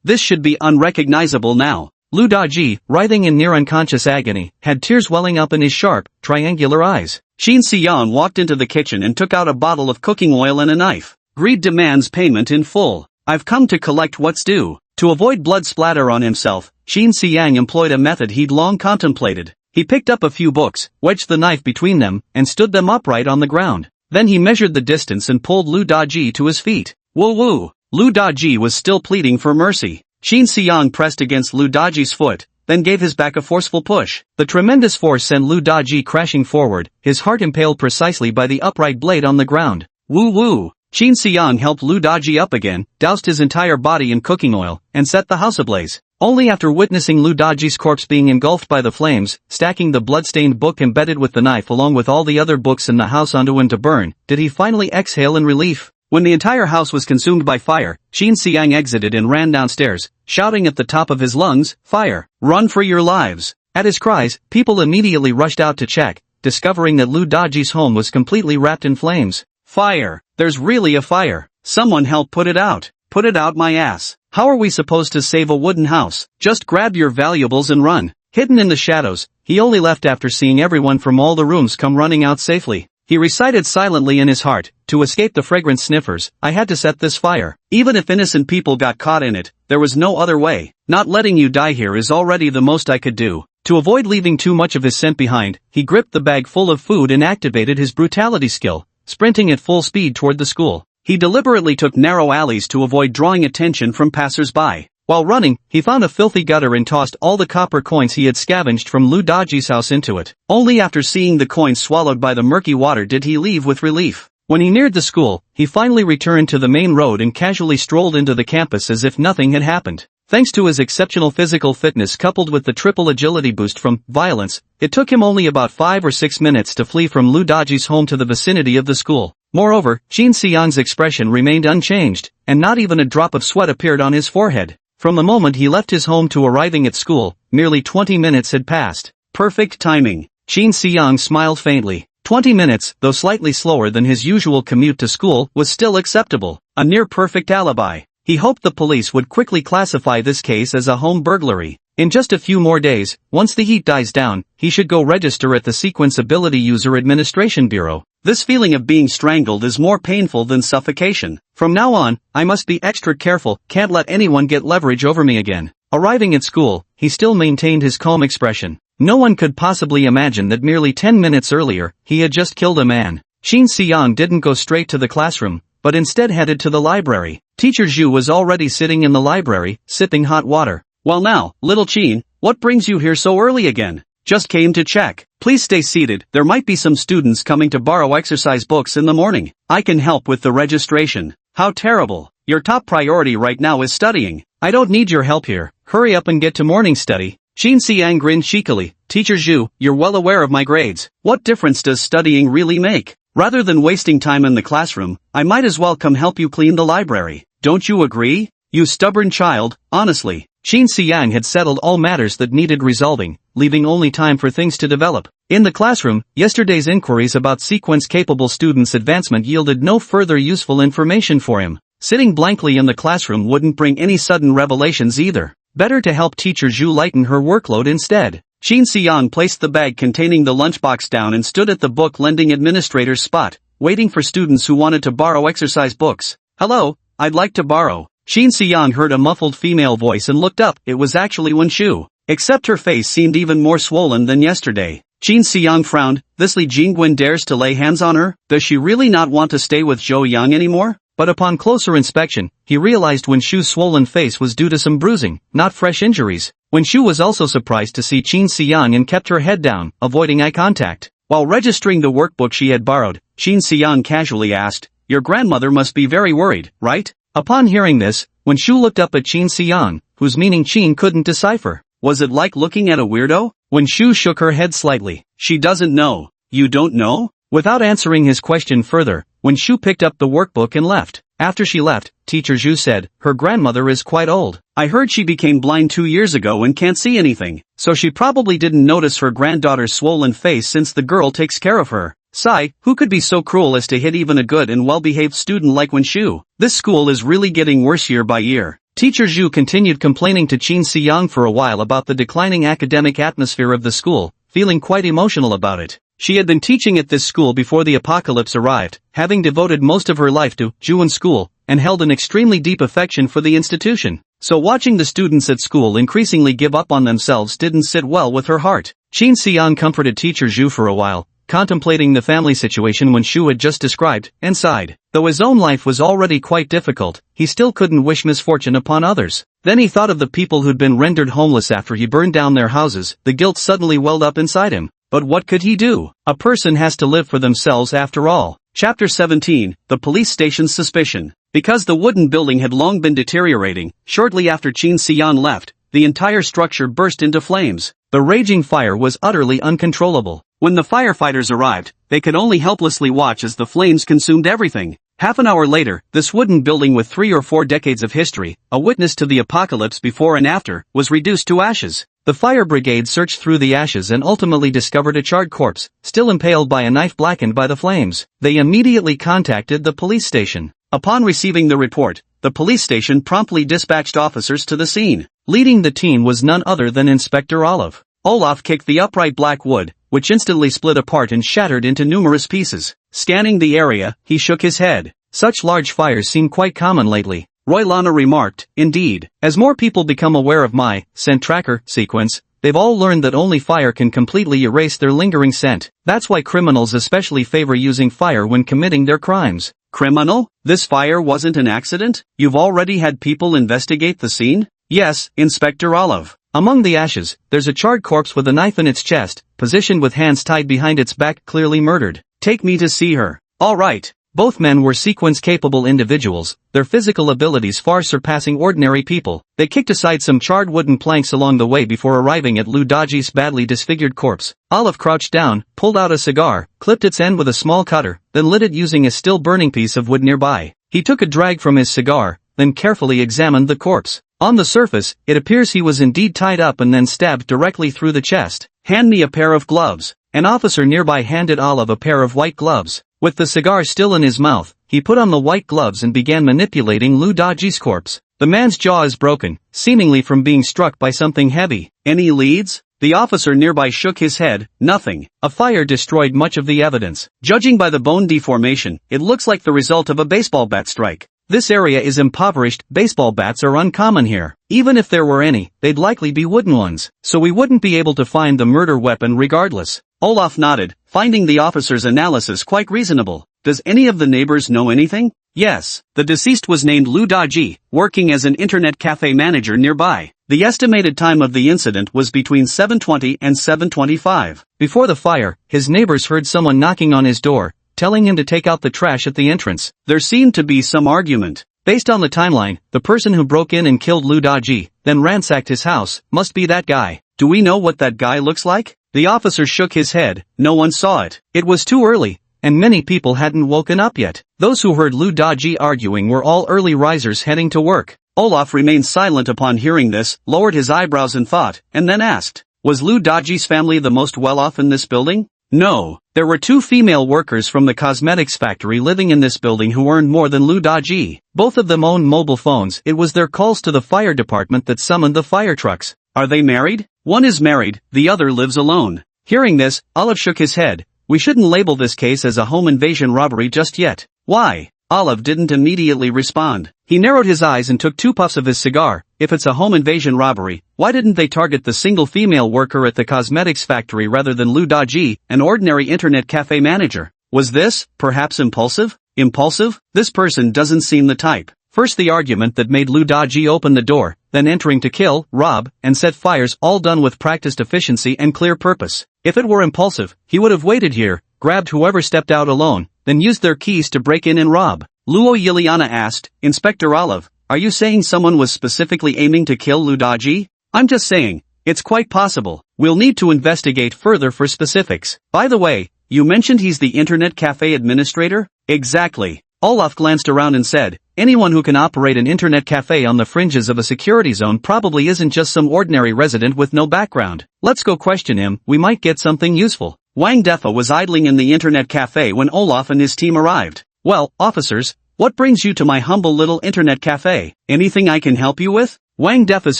This should be unrecognizable now. Lu Daji, writhing in near unconscious agony, had tears welling up in his sharp, triangular eyes. Qin Xiang walked into the kitchen and took out a bottle of cooking oil and a knife. Greed demands payment in full. I've come to collect what's due. To avoid blood splatter on himself, Qin Xiang employed a method he'd long contemplated. He picked up a few books, wedged the knife between them, and stood them upright on the ground. Then he measured the distance and pulled Lu Daji to his feet. Woo woo! Lu Daji was still pleading for mercy. Qin Xiang pressed against Lu Daji's foot, then gave his back a forceful push. The tremendous force sent Lu Daji crashing forward, his heart impaled precisely by the upright blade on the ground. Woo woo! Qin Xiang helped Lu Daji up again, doused his entire body in cooking oil, and set the house ablaze. Only after witnessing Lu Daji's corpse being engulfed by the flames, stacking the blood-stained book embedded with the knife along with all the other books in the house onto him to burn, did he finally exhale in relief. When the entire house was consumed by fire, Qin Xiang exited and ran downstairs, shouting at the top of his lungs, "Fire! Run for your lives!" At his cries, people immediately rushed out to check, discovering that Lu Daji's home was completely wrapped in flames. Fire! There's really a fire! Someone help put it out! Put it out my ass! How are we supposed to save a wooden house? Just grab your valuables and run! Hidden in the shadows, he only left after seeing everyone from all the rooms come running out safely. He recited silently in his heart, to escape the fragrant sniffers, I had to set this fire. Even if innocent people got caught in it, there was no other way. Not letting you die here is already the most I could do. To avoid leaving too much of his scent behind, he gripped the bag full of food and activated his brutality skill, sprinting at full speed toward the school. He deliberately took narrow alleys to avoid drawing attention from passers-by. While running, he found a filthy gutter and tossed all the copper coins he had scavenged from Lu Daji's house into it. Only after seeing the coins swallowed by the murky water did he leave with relief. When he neared the school, he finally returned to the main road and casually strolled into the campus as if nothing had happened. Thanks to his exceptional physical fitness coupled with the triple agility boost from violence, it took him only about 5 or 6 minutes to flee from Lu Daji's home to the vicinity of the school. Moreover, Qin Xiang's expression remained unchanged, and not even a drop of sweat appeared on his forehead. From the moment he left his home to arriving at school, nearly 20 minutes had passed. Perfect timing. Qin Xiang smiled faintly. 20 minutes, though slightly slower than his usual commute to school, was still acceptable. A near-perfect alibi. He hoped the police would quickly classify this case as a home burglary. In just a few more days, once the heat dies down, he should go register at the Sequence Ability User Administration Bureau. This feeling of being strangled is more painful than suffocation. From now on, I must be extra careful, can't let anyone get leverage over me again. Arriving at school, he still maintained his calm expression. No one could possibly imagine that merely 10 minutes earlier, he had just killed a man. Shin Se-young didn't go straight to the classroom, but instead headed to the library. Teacher Zhu was already sitting in the library, sipping hot water. "Well now, little Chin, what brings you here so early again?" "Just came to check. Please stay seated, there might be some students coming to borrow exercise books in the morning. I can help with the registration." "How terrible. Your top priority right now is studying. I don't need your help here, hurry up and get to morning study." Shin Se-young grinned cheekily. "Teacher Zhu, you're well aware of my grades. What difference does studying really make? Rather than wasting time in the classroom, I might as well come help you clean the library. Don't you agree? You stubborn child, honestly." Shin Se-young had settled all matters that needed resolving, leaving only time for things to develop. In the classroom, yesterday's inquiries about sequence-capable students' advancement yielded no further useful information for him. Sitting blankly in the classroom wouldn't bring any sudden revelations either. Better to help Teacher Zhu lighten her workload instead. Shin Se-young placed the bag containing the lunchbox down and stood at the book lending administrator's spot, waiting for students who wanted to borrow exercise books. "Hello, I'd like to borrow." Shin Se-young heard a muffled female voice and looked up. It was actually Wen-shu. Except her face seemed even more swollen than yesterday. Shin Se-young frowned. "This Li Jingwen dares to lay hands on her? Does she really not want to stay with Zhou Yang anymore?" But upon closer inspection, he realized Wen-shu's swollen face was due to some bruising, not fresh injuries. Wen-shu was also surprised to see Shin Se-young and kept her head down, avoiding eye contact. While registering the workbook she had borrowed, Shin Se-young casually asked, "Your grandmother must be very worried, right?" Upon hearing this, Wen-shu looked up at Shin Se-young, whose meaning Chin couldn't decipher. Was it like looking at a weirdo? Wen-shu shook her head slightly. "She doesn't know." "You don't know?" Without answering his question further, Wen-shu picked up the workbook and left. After she left, Teacher Zhu said, "Her grandmother is quite old. I heard she became blind 2 years ago and can't see anything, so she probably didn't notice her granddaughter's swollen face since the girl takes care of her." Sigh, who could be so cruel as to hit even a good and well-behaved student like Wen-shu? This school is really getting worse year by year. Teacher Zhu continued complaining to Shin Se-young for a while about the declining academic atmosphere of the school, feeling quite emotional about it. She had been teaching at this school before the apocalypse arrived, having devoted most of her life to Juwon School, and held an extremely deep affection for the institution. So watching the students at school increasingly give up on themselves didn't sit well with her heart. Shin Se-young comforted Teacher Zhu for a while, contemplating the family situation Wen-shu had just described, and sighed. Though his own life was already quite difficult, he still couldn't wish misfortune upon others. Then he thought of the people who'd been rendered homeless after he burned down their houses. The guilt suddenly welled up inside him. But what could he do? A person has to live for themselves after all. Chapter 17, The Police Station's Suspicion. Because the wooden building had long been deteriorating, shortly after Shin Se-young left, the entire structure burst into flames. The raging fire was utterly uncontrollable. When the firefighters arrived, they could only helplessly watch as the flames consumed everything. Half an hour later, this wooden building with 3 or 4 decades of history, a witness to the apocalypse before and after, was reduced to ashes. The fire brigade searched through the ashes and ultimately discovered a charred corpse, still impaled by a knife blackened by the flames. They immediately contacted the police station. Upon receiving the report, the police station promptly dispatched officers to the scene. Leading the team was none other than Inspector Olive. Olaf kicked the upright black wood, which instantly split apart and shattered into numerous pieces. Scanning the area, he shook his head. Such large fires seem quite common lately. Roy Lana remarked, "Indeed, as more people become aware of my scent tracker sequence, they've all learned that only fire can completely erase their lingering scent. That's why criminals especially favor using fire when committing their crimes." "Criminal? This fire wasn't an accident? You've already had people investigate the scene?" "Yes, Inspector Olive. Among the ashes, there's a charred corpse with a knife in its chest, positioned with hands tied behind its back, clearly murdered. Take me to see her." "All right." Both men were sequence-capable individuals, their physical abilities far surpassing ordinary people. They kicked aside some charred wooden planks along the way before arriving at Lu Daji's badly disfigured corpse. Olive crouched down, pulled out a cigar, clipped its end with a small cutter, then lit it using a still-burning piece of wood nearby. He took a drag from his cigar, then carefully examined the corpse. On the surface, it appears he was indeed tied up and then stabbed directly through the chest. "Hand me a pair of gloves." An officer nearby handed Olive a pair of white gloves. With the cigar still in his mouth, he put on the white gloves and began manipulating Lu Daji's corpse. The man's jaw is broken, seemingly from being struck by something heavy. "Any leads?" The officer nearby shook his head. "Nothing. A fire destroyed much of the evidence. Judging by the bone deformation, it looks like the result of a baseball bat strike." This area is impoverished, baseball bats are uncommon here. Even if there were any, they'd likely be wooden ones, so we wouldn't be able to find the murder weapon regardless. Olaf nodded, finding the officer's analysis quite reasonable. Does any of the neighbors know anything? Yes, the deceased was named Lu Daji, working as an internet cafe manager nearby. The estimated time of the incident was between 7:20 and 7:25. Before the fire, his neighbors heard someone knocking on his door, telling him to take out the trash at the entrance. There seemed to be some argument. Based on the timeline, the person who broke in and killed Lu Daji, then ransacked his house, must be that guy. Do we know what that guy looks like? The officer shook his head. No one saw it. It was too early, and many people hadn't woken up yet. Those who heard Lu Daji arguing were all early risers heading to work. Olaf remained silent upon hearing this, lowered his eyebrows in thought, and then asked, was Lu Daji's family the most well-off in this building? No, there were 2 female workers from the cosmetics factory living in this building who earned more than Lu Daji. Both of them owned mobile phones. It was their calls to the fire department that summoned the fire trucks. Are they married? One is married, the other lives alone. Hearing this, Olive shook his head. We shouldn't label this case as a home invasion robbery just yet. Why? Olive didn't immediately respond. He narrowed his eyes and took 2 puffs of his cigar. If it's a home invasion robbery, why didn't they target the single female worker at the cosmetics factory rather than Lu Daji, an ordinary internet cafe manager? Was this, perhaps impulsive? Impulsive? This person doesn't seem the type. First the argument that made Lu Daji open the door, then entering to kill, rob, and set fires, all done with practiced efficiency and clear purpose. If it were impulsive, he would have waited here, grabbed whoever stepped out alone, then used their keys to break in and rob. Luo Yiliana asked, Inspector Olive, are you saying someone was specifically aiming to kill Lu Daji? I'm just saying, it's quite possible. We'll need to investigate further for specifics. By the way, you mentioned he's the internet cafe administrator? Exactly. Olaf glanced around and said, anyone who can operate an internet cafe on the fringes of a security zone probably isn't just some ordinary resident with no background. Let's go question him, we might get something useful. Wang Defa was idling in the internet cafe when Olaf and his team arrived. Well, officers, what brings you to my humble little internet cafe? Anything I can help you with? Wang Defa's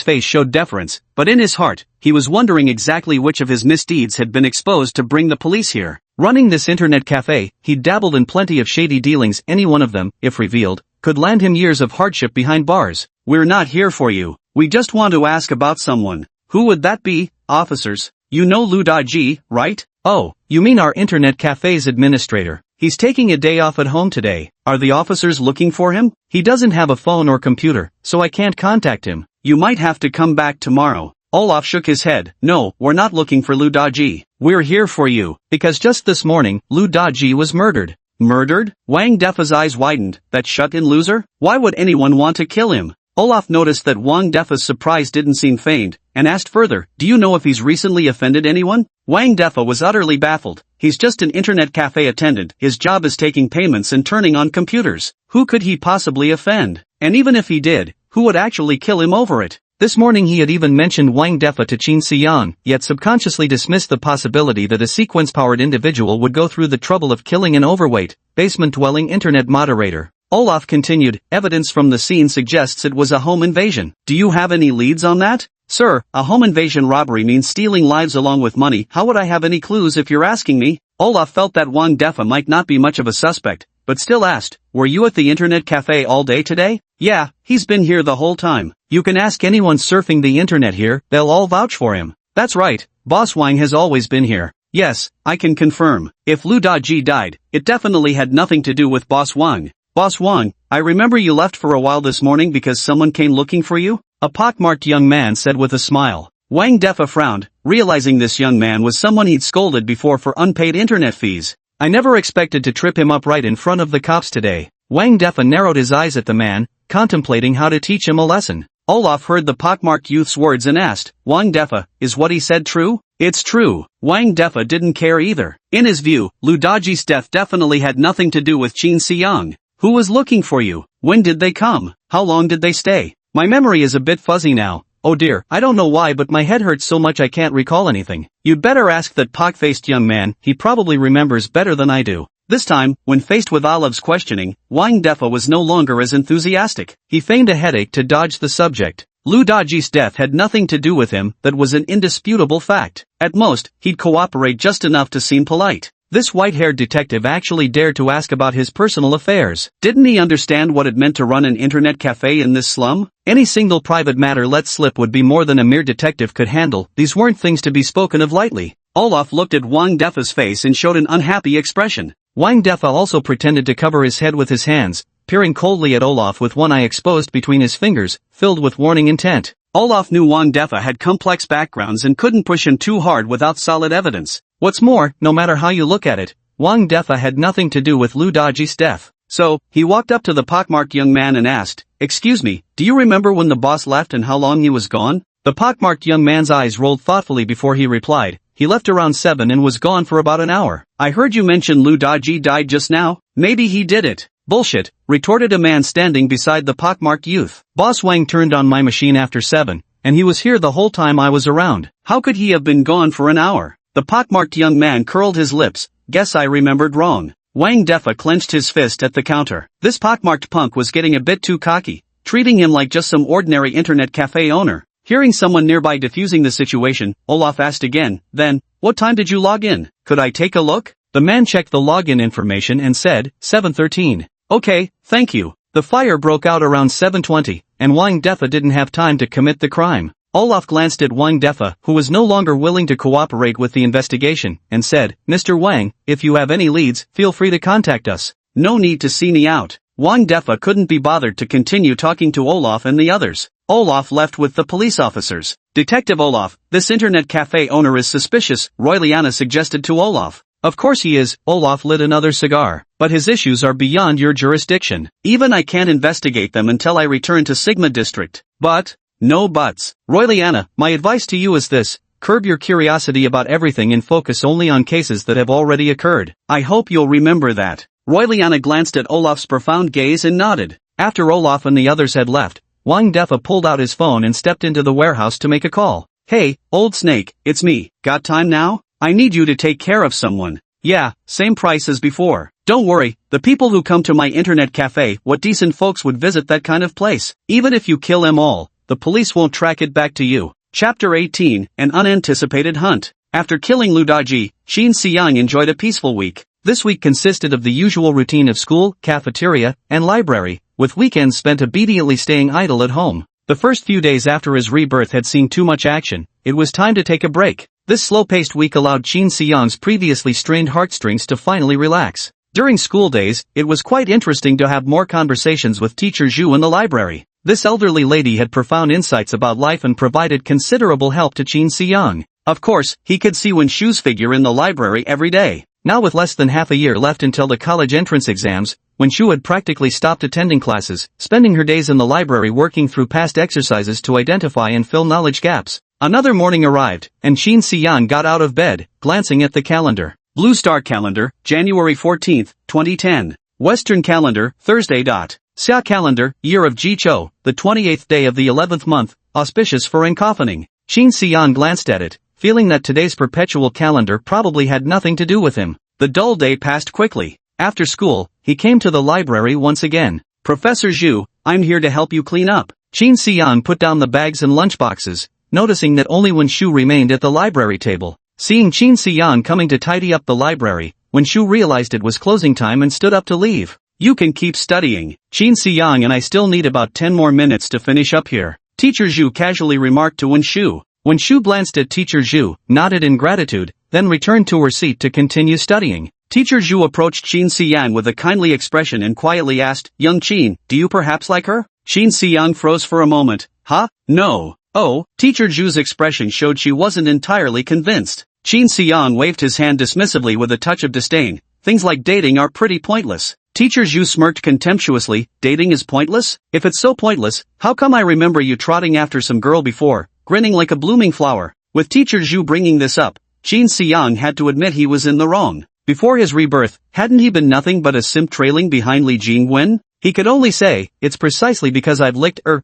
face showed deference, but in his heart, he was wondering exactly which of his misdeeds had been exposed to bring the police here. Running this internet cafe, he'd dabbled in plenty of shady dealings. Any one of them, if revealed, could land him years of hardship behind bars. We're not here for you. We just want to ask about someone. Who would that be, officers? You know Lu Daji, right? Oh, you mean our internet cafe's administrator. He's taking a day off at home today. Are the officers looking for him? He doesn't have a phone or computer, so I can't contact him. You might have to come back tomorrow. Olaf shook his head. No, we're not looking for Lu Daji. We're here for you, because just this morning, Lu Daji was murdered. Murdered? Wang Defa's eyes widened. That shut-in loser? Why would anyone want to kill him? Olaf noticed that Wang Defa's surprise didn't seem feigned, and asked further, do you know if he's recently offended anyone? Wang Defa was utterly baffled. He's just an internet cafe attendant. His job is taking payments and turning on computers. Who could he possibly offend? And even if he did, who would actually kill him over it? This morning he had even mentioned Wang Defa to Qin Xiang, yet subconsciously dismissed the possibility that a sequence-powered individual would go through the trouble of killing an overweight, basement-dwelling internet moderator. Olaf continued, evidence from the scene suggests it was a home invasion. Do you have any leads on that? Sir, a home invasion robbery means stealing lives along with money. How would I have any clues if you're asking me? Olaf felt that Wang Defa might not be much of a suspect, but still asked, were you at the internet cafe all day today? Yeah, he's been here the whole time. You can ask anyone surfing the internet here, they'll all vouch for him. That's right, Boss Wang has always been here. Yes, I can confirm. If Lu Daji died, it definitely had nothing to do with Boss Wang. Boss Wang, I remember you left for a while this morning because someone came looking for you? A pockmarked young man said with a smile. Wang Defa frowned, realizing this young man was someone he'd scolded before for unpaid internet fees. I never expected to trip him up right in front of the cops today. Wang Defa narrowed his eyes at the man, contemplating how to teach him a lesson. Olaf heard the pockmarked youth's words and asked, Wang Defa, is what he said true? It's true. Wang Defa didn't care either. In his view, Lu Daji's death definitely had nothing to do with Qin Xiang. Who was looking for you? When did they come? How long did they stay? My memory is a bit fuzzy now. Oh dear, I don't know why but my head hurts so much I can't recall anything. You'd better ask that pock-faced young man, he probably remembers better than I do. This time, when faced with Olive's questioning, Wang Defa was no longer as enthusiastic. He feigned a headache to dodge the subject. Lu Daji's death had nothing to do with him, that was an indisputable fact. At most, he'd cooperate just enough to seem polite. This white-haired detective actually dared to ask about his personal affairs. Didn't he understand what it meant to run an internet cafe in this slum? Any single private matter let slip would be more than a mere detective could handle. These weren't things to be spoken of lightly. Olaf looked at Wang Defa's face and showed an unhappy expression. Wang Defa also pretended to cover his head with his hands, peering coldly at Olaf with one eye exposed between his fingers, filled with warning intent. Olaf knew Wang Defa had complex backgrounds and couldn't push him too hard without solid evidence. What's more, no matter how you look at it, Wang Defa had nothing to do with Lu Daji's death. So, he walked up to the pockmarked young man and asked, "Excuse me, do you remember when the boss left and how long he was gone?" The pockmarked young man's eyes rolled thoughtfully before he replied, "He left around 7 and was gone for about an hour. I heard you mention Lu Daji died just now. Maybe he did it." "Bullshit," retorted a man standing beside the pockmarked youth. "Boss Wang turned on my machine after 7, and he was here the whole time I was around. How could he have been gone for an hour?" The pockmarked young man curled his lips. "Guess I remembered wrong." Wang Defa clenched his fist at the counter. This pockmarked punk was getting a bit too cocky, treating him like just some ordinary internet cafe owner. Hearing someone nearby defusing the situation, Olaf asked again, "Then, what time did you log in? Could I take a look?" The man checked the login information and said, 7:13. "Okay, thank you." The fire broke out around 7:20, and Wang Defa didn't have time to commit the crime. Olaf glanced at Wang Defa, who was no longer willing to cooperate with the investigation, and said, "Mr. Wang, if you have any leads, feel free to contact us." No need to see me out. Wang Defa couldn't be bothered to continue talking to Olaf and the others. Olaf left with the police officers. "Detective Olaf, this internet cafe owner is suspicious," Roy Liana suggested to Olaf. "Of course he is." Olaf lit another cigar. "But his issues are beyond your jurisdiction. Even I can't investigate them until I return to Sigma District." "But..." "No buts. Roy Liana, my advice to you is this. Curb your curiosity about everything and focus only on cases that have already occurred. I hope you'll remember that." Roy Liana glanced at Olaf's profound gaze and nodded. After Olaf and the others had left, Wang Defa pulled out his phone and stepped into the warehouse to make a call. "Hey, old snake, it's me. Got time now? I need you to take care of someone." "Yeah, same price as before. Don't worry, the people who come to my internet cafe, what decent folks would visit that kind of place? Even if you kill them all, the police won't track it back to you." Chapter 18, An Unanticipated Hunt. After killing Lu Daji, Qin Xiang enjoyed a peaceful week. This week consisted of the usual routine of school, cafeteria, and library, with weekends spent obediently staying idle at home. The first few days after his rebirth had seen too much action. It was time to take a break. This slow-paced week allowed Qin Xiang's previously strained heartstrings to finally relax. During school days, it was quite interesting to have more conversations with Teacher Zhu in the library. This elderly lady had profound insights about life and provided considerable help to Qin Xiang. Of course, he could see Wen Shu's figure in the library every day. Now with less than half a year left until the college entrance exams, Wen Shu had practically stopped attending classes, spending her days in the library working through past exercises to identify and fill knowledge gaps. Another morning arrived, and Qin Xiang got out of bed, glancing at the calendar. Blue Star Calendar, January 14, 2010. Western Calendar, Thursday. Xia Calendar, Year of Jichou, the 28th day of the 11th month, auspicious for encoffening. Qin Xiang glanced at it, feeling that today's perpetual calendar probably had nothing to do with him. The dull day passed quickly. After school, he came to the library once again. "Professor Zhu, I'm here to help you clean up." Qin Xiang put down the bags and lunchboxes, noticing that only Wen Shu remained at the library table. Seeing Qin Xiang coming to tidy up the library, Wen Shu realized it was closing time and stood up to leave. "You can keep studying. Qin Xiang and I still need about 10 more minutes to finish up here," Teacher Zhu casually remarked to Wen Shu. Wen Shu glanced at Teacher Zhu, nodded in gratitude, then returned to her seat to continue studying. Teacher Zhu approached Qin Xiang with a kindly expression and quietly asked, "Young Qin, do you perhaps like her?" Qin Xiang froze for a moment. "Huh? No." "Oh." Teacher Zhu's expression showed she wasn't entirely convinced. Qin Xiang waved his hand dismissively with a touch of disdain. "Things like dating are pretty pointless." Teacher Zhu smirked contemptuously. "Dating is pointless? If it's so pointless, how come I remember you trotting after some girl before, grinning like a blooming flower?" With Teacher Zhu bringing this up, Qin Xiang had to admit he was in the wrong. Before his rebirth, hadn't he been nothing but a simp trailing behind Li Jingwen? He could only say, "It's precisely because I've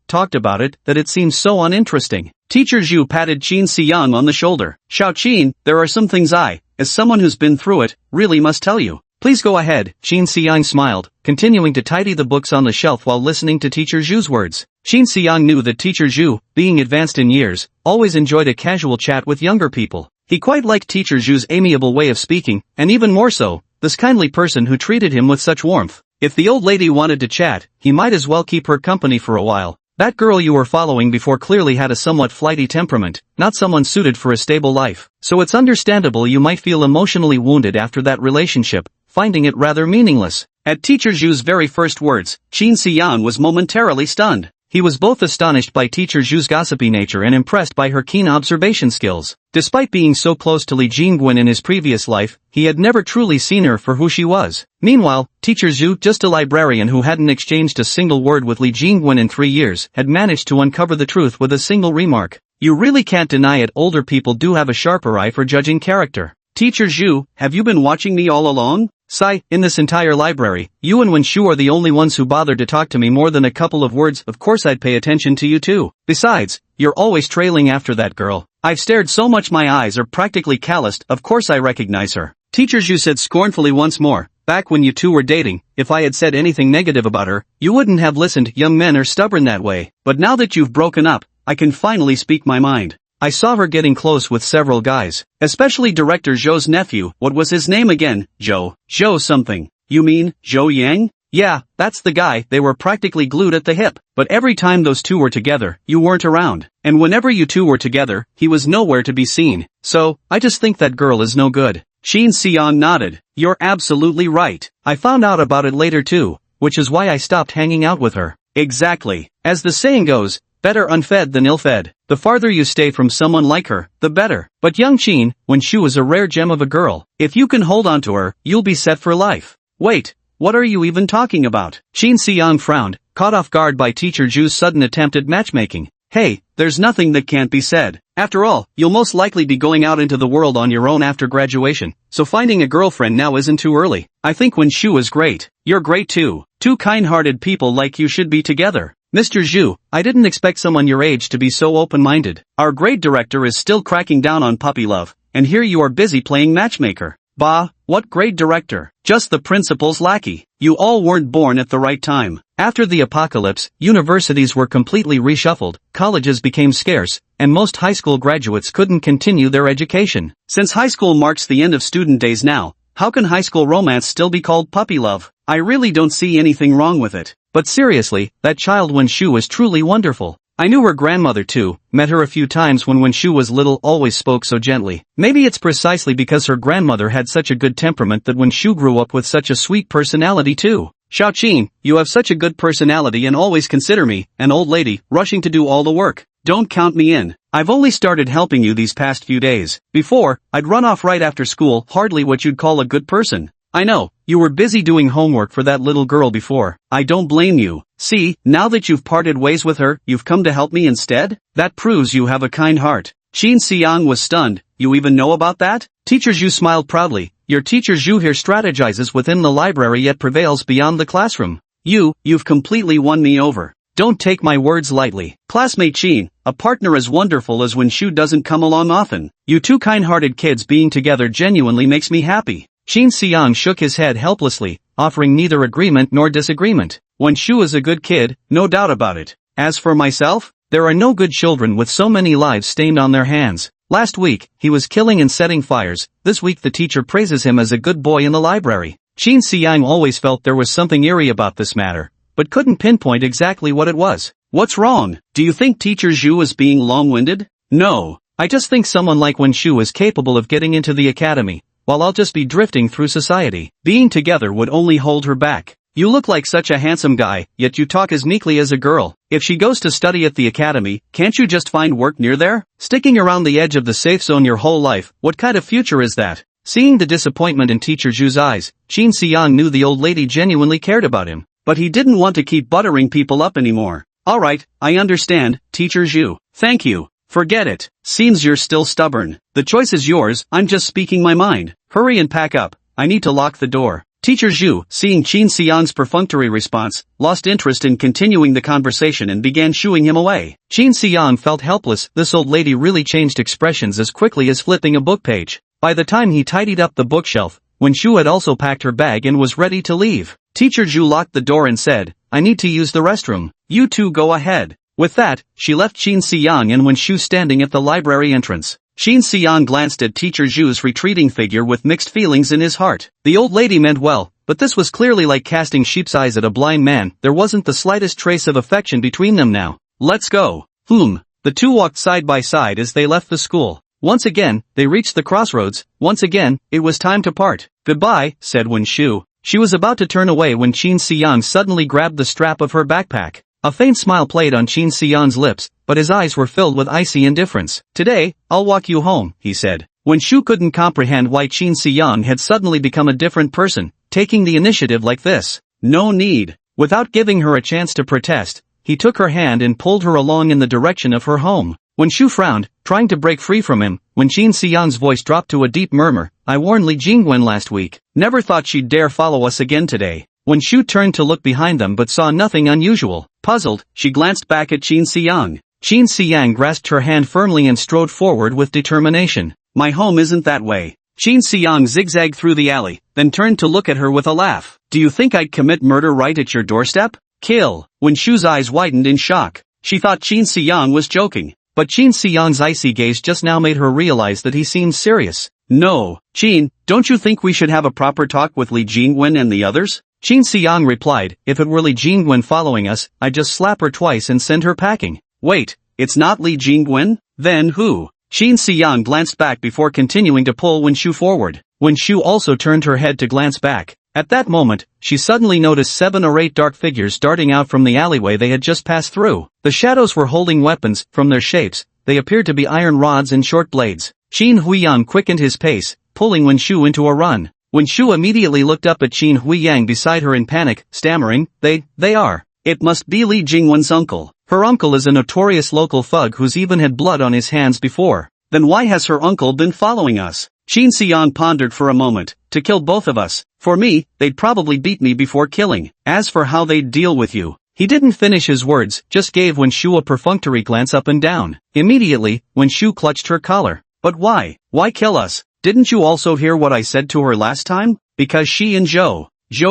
talked about it, that it seems so uninteresting." Teacher Zhu patted Qin Xiang on the shoulder. "Xiao Qin, there are some things I, as someone who's been through it, really must tell you." "Please go ahead." Qin Xiang smiled, continuing to tidy the books on the shelf while listening to Teacher Zhu's words. Qin Xiang knew that Teacher Zhu, being advanced in years, always enjoyed a casual chat with younger people. He quite liked Teacher Zhu's amiable way of speaking, and even more so, this kindly person who treated him with such warmth. If the old lady wanted to chat, he might as well keep her company for a while. That girl you were following before clearly had a somewhat flighty temperament, not someone suited for a stable life. So it's understandable you might feel emotionally wounded after that relationship, finding it rather meaningless. At Teacher Zhu's very first words, Qin Xiang was momentarily stunned. He was both astonished by Teacher Zhu's gossipy nature and impressed by her keen observation skills. Despite being so close to Li Jingguan in his previous life, he had never truly seen her for who she was. Meanwhile, Teacher Zhu, just a librarian who hadn't exchanged a single word with Li Jingguan in 3 years, had managed to uncover the truth with a single remark. You really can't deny it, older people do have a sharper eye for judging character. Teacher Zhu, have you been watching me all along? Sigh, in this entire library, you and Wenshu are the only ones who bothered to talk to me more than a couple of words. Of course I'd pay attention to you too. Besides, you're always trailing after that girl. I've stared so much my eyes are practically calloused. Of course I recognize her. Teacher Zhu said scornfully once more. Back when you two were dating, if I had said anything negative about her, you wouldn't have listened. Young men are stubborn that way. But now that you've broken up, I can finally speak my mind. I saw her getting close with several guys, especially Director Zhou's nephew. What was his name again? Zhou something. You mean, Zhou Yang? Yeah, that's the guy. They were practically glued at the hip. But every time those two were together, you weren't around. And whenever you two were together, he was nowhere to be seen. So, I just think that girl is no good. Qin Xiang nodded. You're absolutely right. I found out about it later too, which is why I stopped hanging out with her. Exactly. As the saying goes, better unfed than ill-fed. The farther you stay from someone like her, the better. But young Qin, when she was a rare gem of a girl, if you can hold on to her, you'll be set for life. Wait, what are you even talking about? Qin Xiang frowned, caught off guard by Teacher Zhu's sudden attempt at matchmaking. Hey, there's nothing that can't be said. After all, you'll most likely be going out into the world on your own after graduation, so finding a girlfriend now isn't too early. I think Wenshu is great. You're great too. Two kind-hearted people like you should be together. Mr. Zhu, I didn't expect someone your age to be so open-minded. Our grade director is still cracking down on puppy love, and here you are busy playing matchmaker. Bah, what grade director? Just the principal's lackey. You all weren't born at the right time. After the apocalypse, universities were completely reshuffled, colleges became scarce, and most high school graduates couldn't continue their education. Since high school marks the end of student days now, how can high school romance still be called puppy love? I really don't see anything wrong with it. But seriously, that child Wenshu is truly wonderful. I knew her grandmother too, met her a few times when Wenshu was little, always spoke so gently. Maybe it's precisely because her grandmother had such a good temperament that Wenshu grew up with such a sweet personality too. Xiaoqin, you have such a good personality and always consider me, an old lady, rushing to do all the work. Don't count me in. I've only started helping you these past few days. Before, I'd run off right after school, hardly what you'd call a good person. I know, you were busy doing homework for that little girl before. I don't blame you. See, now that you've parted ways with her, you've come to help me instead? That proves you have a kind heart. Qin Xiang was stunned. You even know about that? Teacher Zhu smiled proudly. Your Teacher Zhu here strategizes within the library yet prevails beyond the classroom. You've completely won me over. Don't take my words lightly. Classmate Qin, a partner as wonderful as Wenshu doesn't come along often. You two kind-hearted kids being together genuinely makes me happy. Qin Xiang shook his head helplessly, offering neither agreement nor disagreement. Wenshu is a good kid, no doubt about it. As for myself, there are no good children with so many lives stained on their hands. Last week, he was killing and setting fires. This week the teacher praises him as a good boy in the library. Qin Xiang always felt there was something eerie about this matter, but couldn't pinpoint exactly what it was. What's wrong? Do you think Teacher Zhu is being long-winded? No, I just think someone like Wenshu is capable of getting into the academy, while I'll just be drifting through society. Being together would only hold her back. You look like such a handsome guy, yet you talk as meekly as a girl. If she goes to study at the academy, can't you just find work near there? Sticking around the edge of the safe zone your whole life, what kind of future is that? Seeing the disappointment in Teacher Zhu's eyes, Qin Xiang knew the old lady genuinely cared about him. But he didn't want to keep buttering people up anymore. Alright, I understand, Teacher Zhu. Thank you. Forget it. Seems you're still stubborn. The choice is yours, I'm just speaking my mind. Hurry and pack up. I need to lock the door. Teacher Zhu, seeing Qin Xiang's perfunctory response, lost interest in continuing the conversation and began shooing him away. Qin Xiang felt helpless. This old lady really changed expressions as quickly as flipping a book page. By the time he tidied up the bookshelf, Wenshu had also packed her bag and was ready to leave. Teacher Zhu locked the door and said, I need to use the restroom. You two go ahead. With that, she left Qin Xiang and Wenshu standing at the library entrance. Qin Xiang glanced at Teacher Zhu's retreating figure with mixed feelings in his heart. The old lady meant well, but this was clearly like casting sheep's eyes at a blind man. There wasn't the slightest trace of affection between them now. Let's go. The two walked side by side as they left the school. Once again, they reached the crossroads. Once again, it was time to part. Goodbye, said Wen Shu. She was about to turn away when Qin Xiang suddenly grabbed the strap of her backpack. A faint smile played on Qin Xiang's lips, but his eyes were filled with icy indifference. Today, I'll walk you home, he said. Wen Shu couldn't comprehend why Qin Xiang had suddenly become a different person, taking the initiative like this. No need. Without giving her a chance to protest, he took her hand and pulled her along in the direction of her home. Wen Shu frowned, trying to break free from him, when Qin Xiang's voice dropped to a deep murmur. I warned Li Jingwen last week. Never thought she'd dare follow us again today. Wen Shu turned to look behind them but saw nothing unusual. Puzzled, she glanced back at Qin Xiang. Qin Xiang grasped her hand firmly and strode forward with determination. My home isn't that way. Qin Xiang zigzagged through the alley, then turned to look at her with a laugh. Do you think I'd commit murder right at your doorstep? Kill. Wen Shu's eyes widened in shock. She thought Qin Xiang was joking. But Qin Xiang's icy gaze just now made her realize that he seemed serious. No, Qin, don't you think we should have a proper talk with Li Jingwen and the others? Qin Xiang replied, if it were Li Jingwen following us, I'd just slap her twice and send her packing. Wait, it's not Li Jingwen? Then who? Qin Xiang glanced back before continuing to pull Wen Shu forward. Wen Shu also turned her head to glance back. At that moment, she suddenly noticed 7 or 8 dark figures darting out from the alleyway they had just passed through. The shadows were holding weapons. From their shapes, they appeared to be iron rods and short blades. Qin Huiyang quickened his pace, pulling Wen Shu into a run. Wen Shu immediately looked up at Qin Huiyang beside her in panic, stammering, They are. It must be Li Jingwen's uncle. Her uncle is a notorious local thug who's even had blood on his hands before. Then why has her uncle been following us? Qin Xiang pondered for a moment. To kill both of us. For me, they'd probably beat me before killing. As for how they'd deal with you. He didn't finish his words, just gave Wen Shu a perfunctory glance up and down. Immediately, Wen Shu clutched her collar. But why? Why kill us? Didn't you also hear what I said to her last time? Because she and Zhou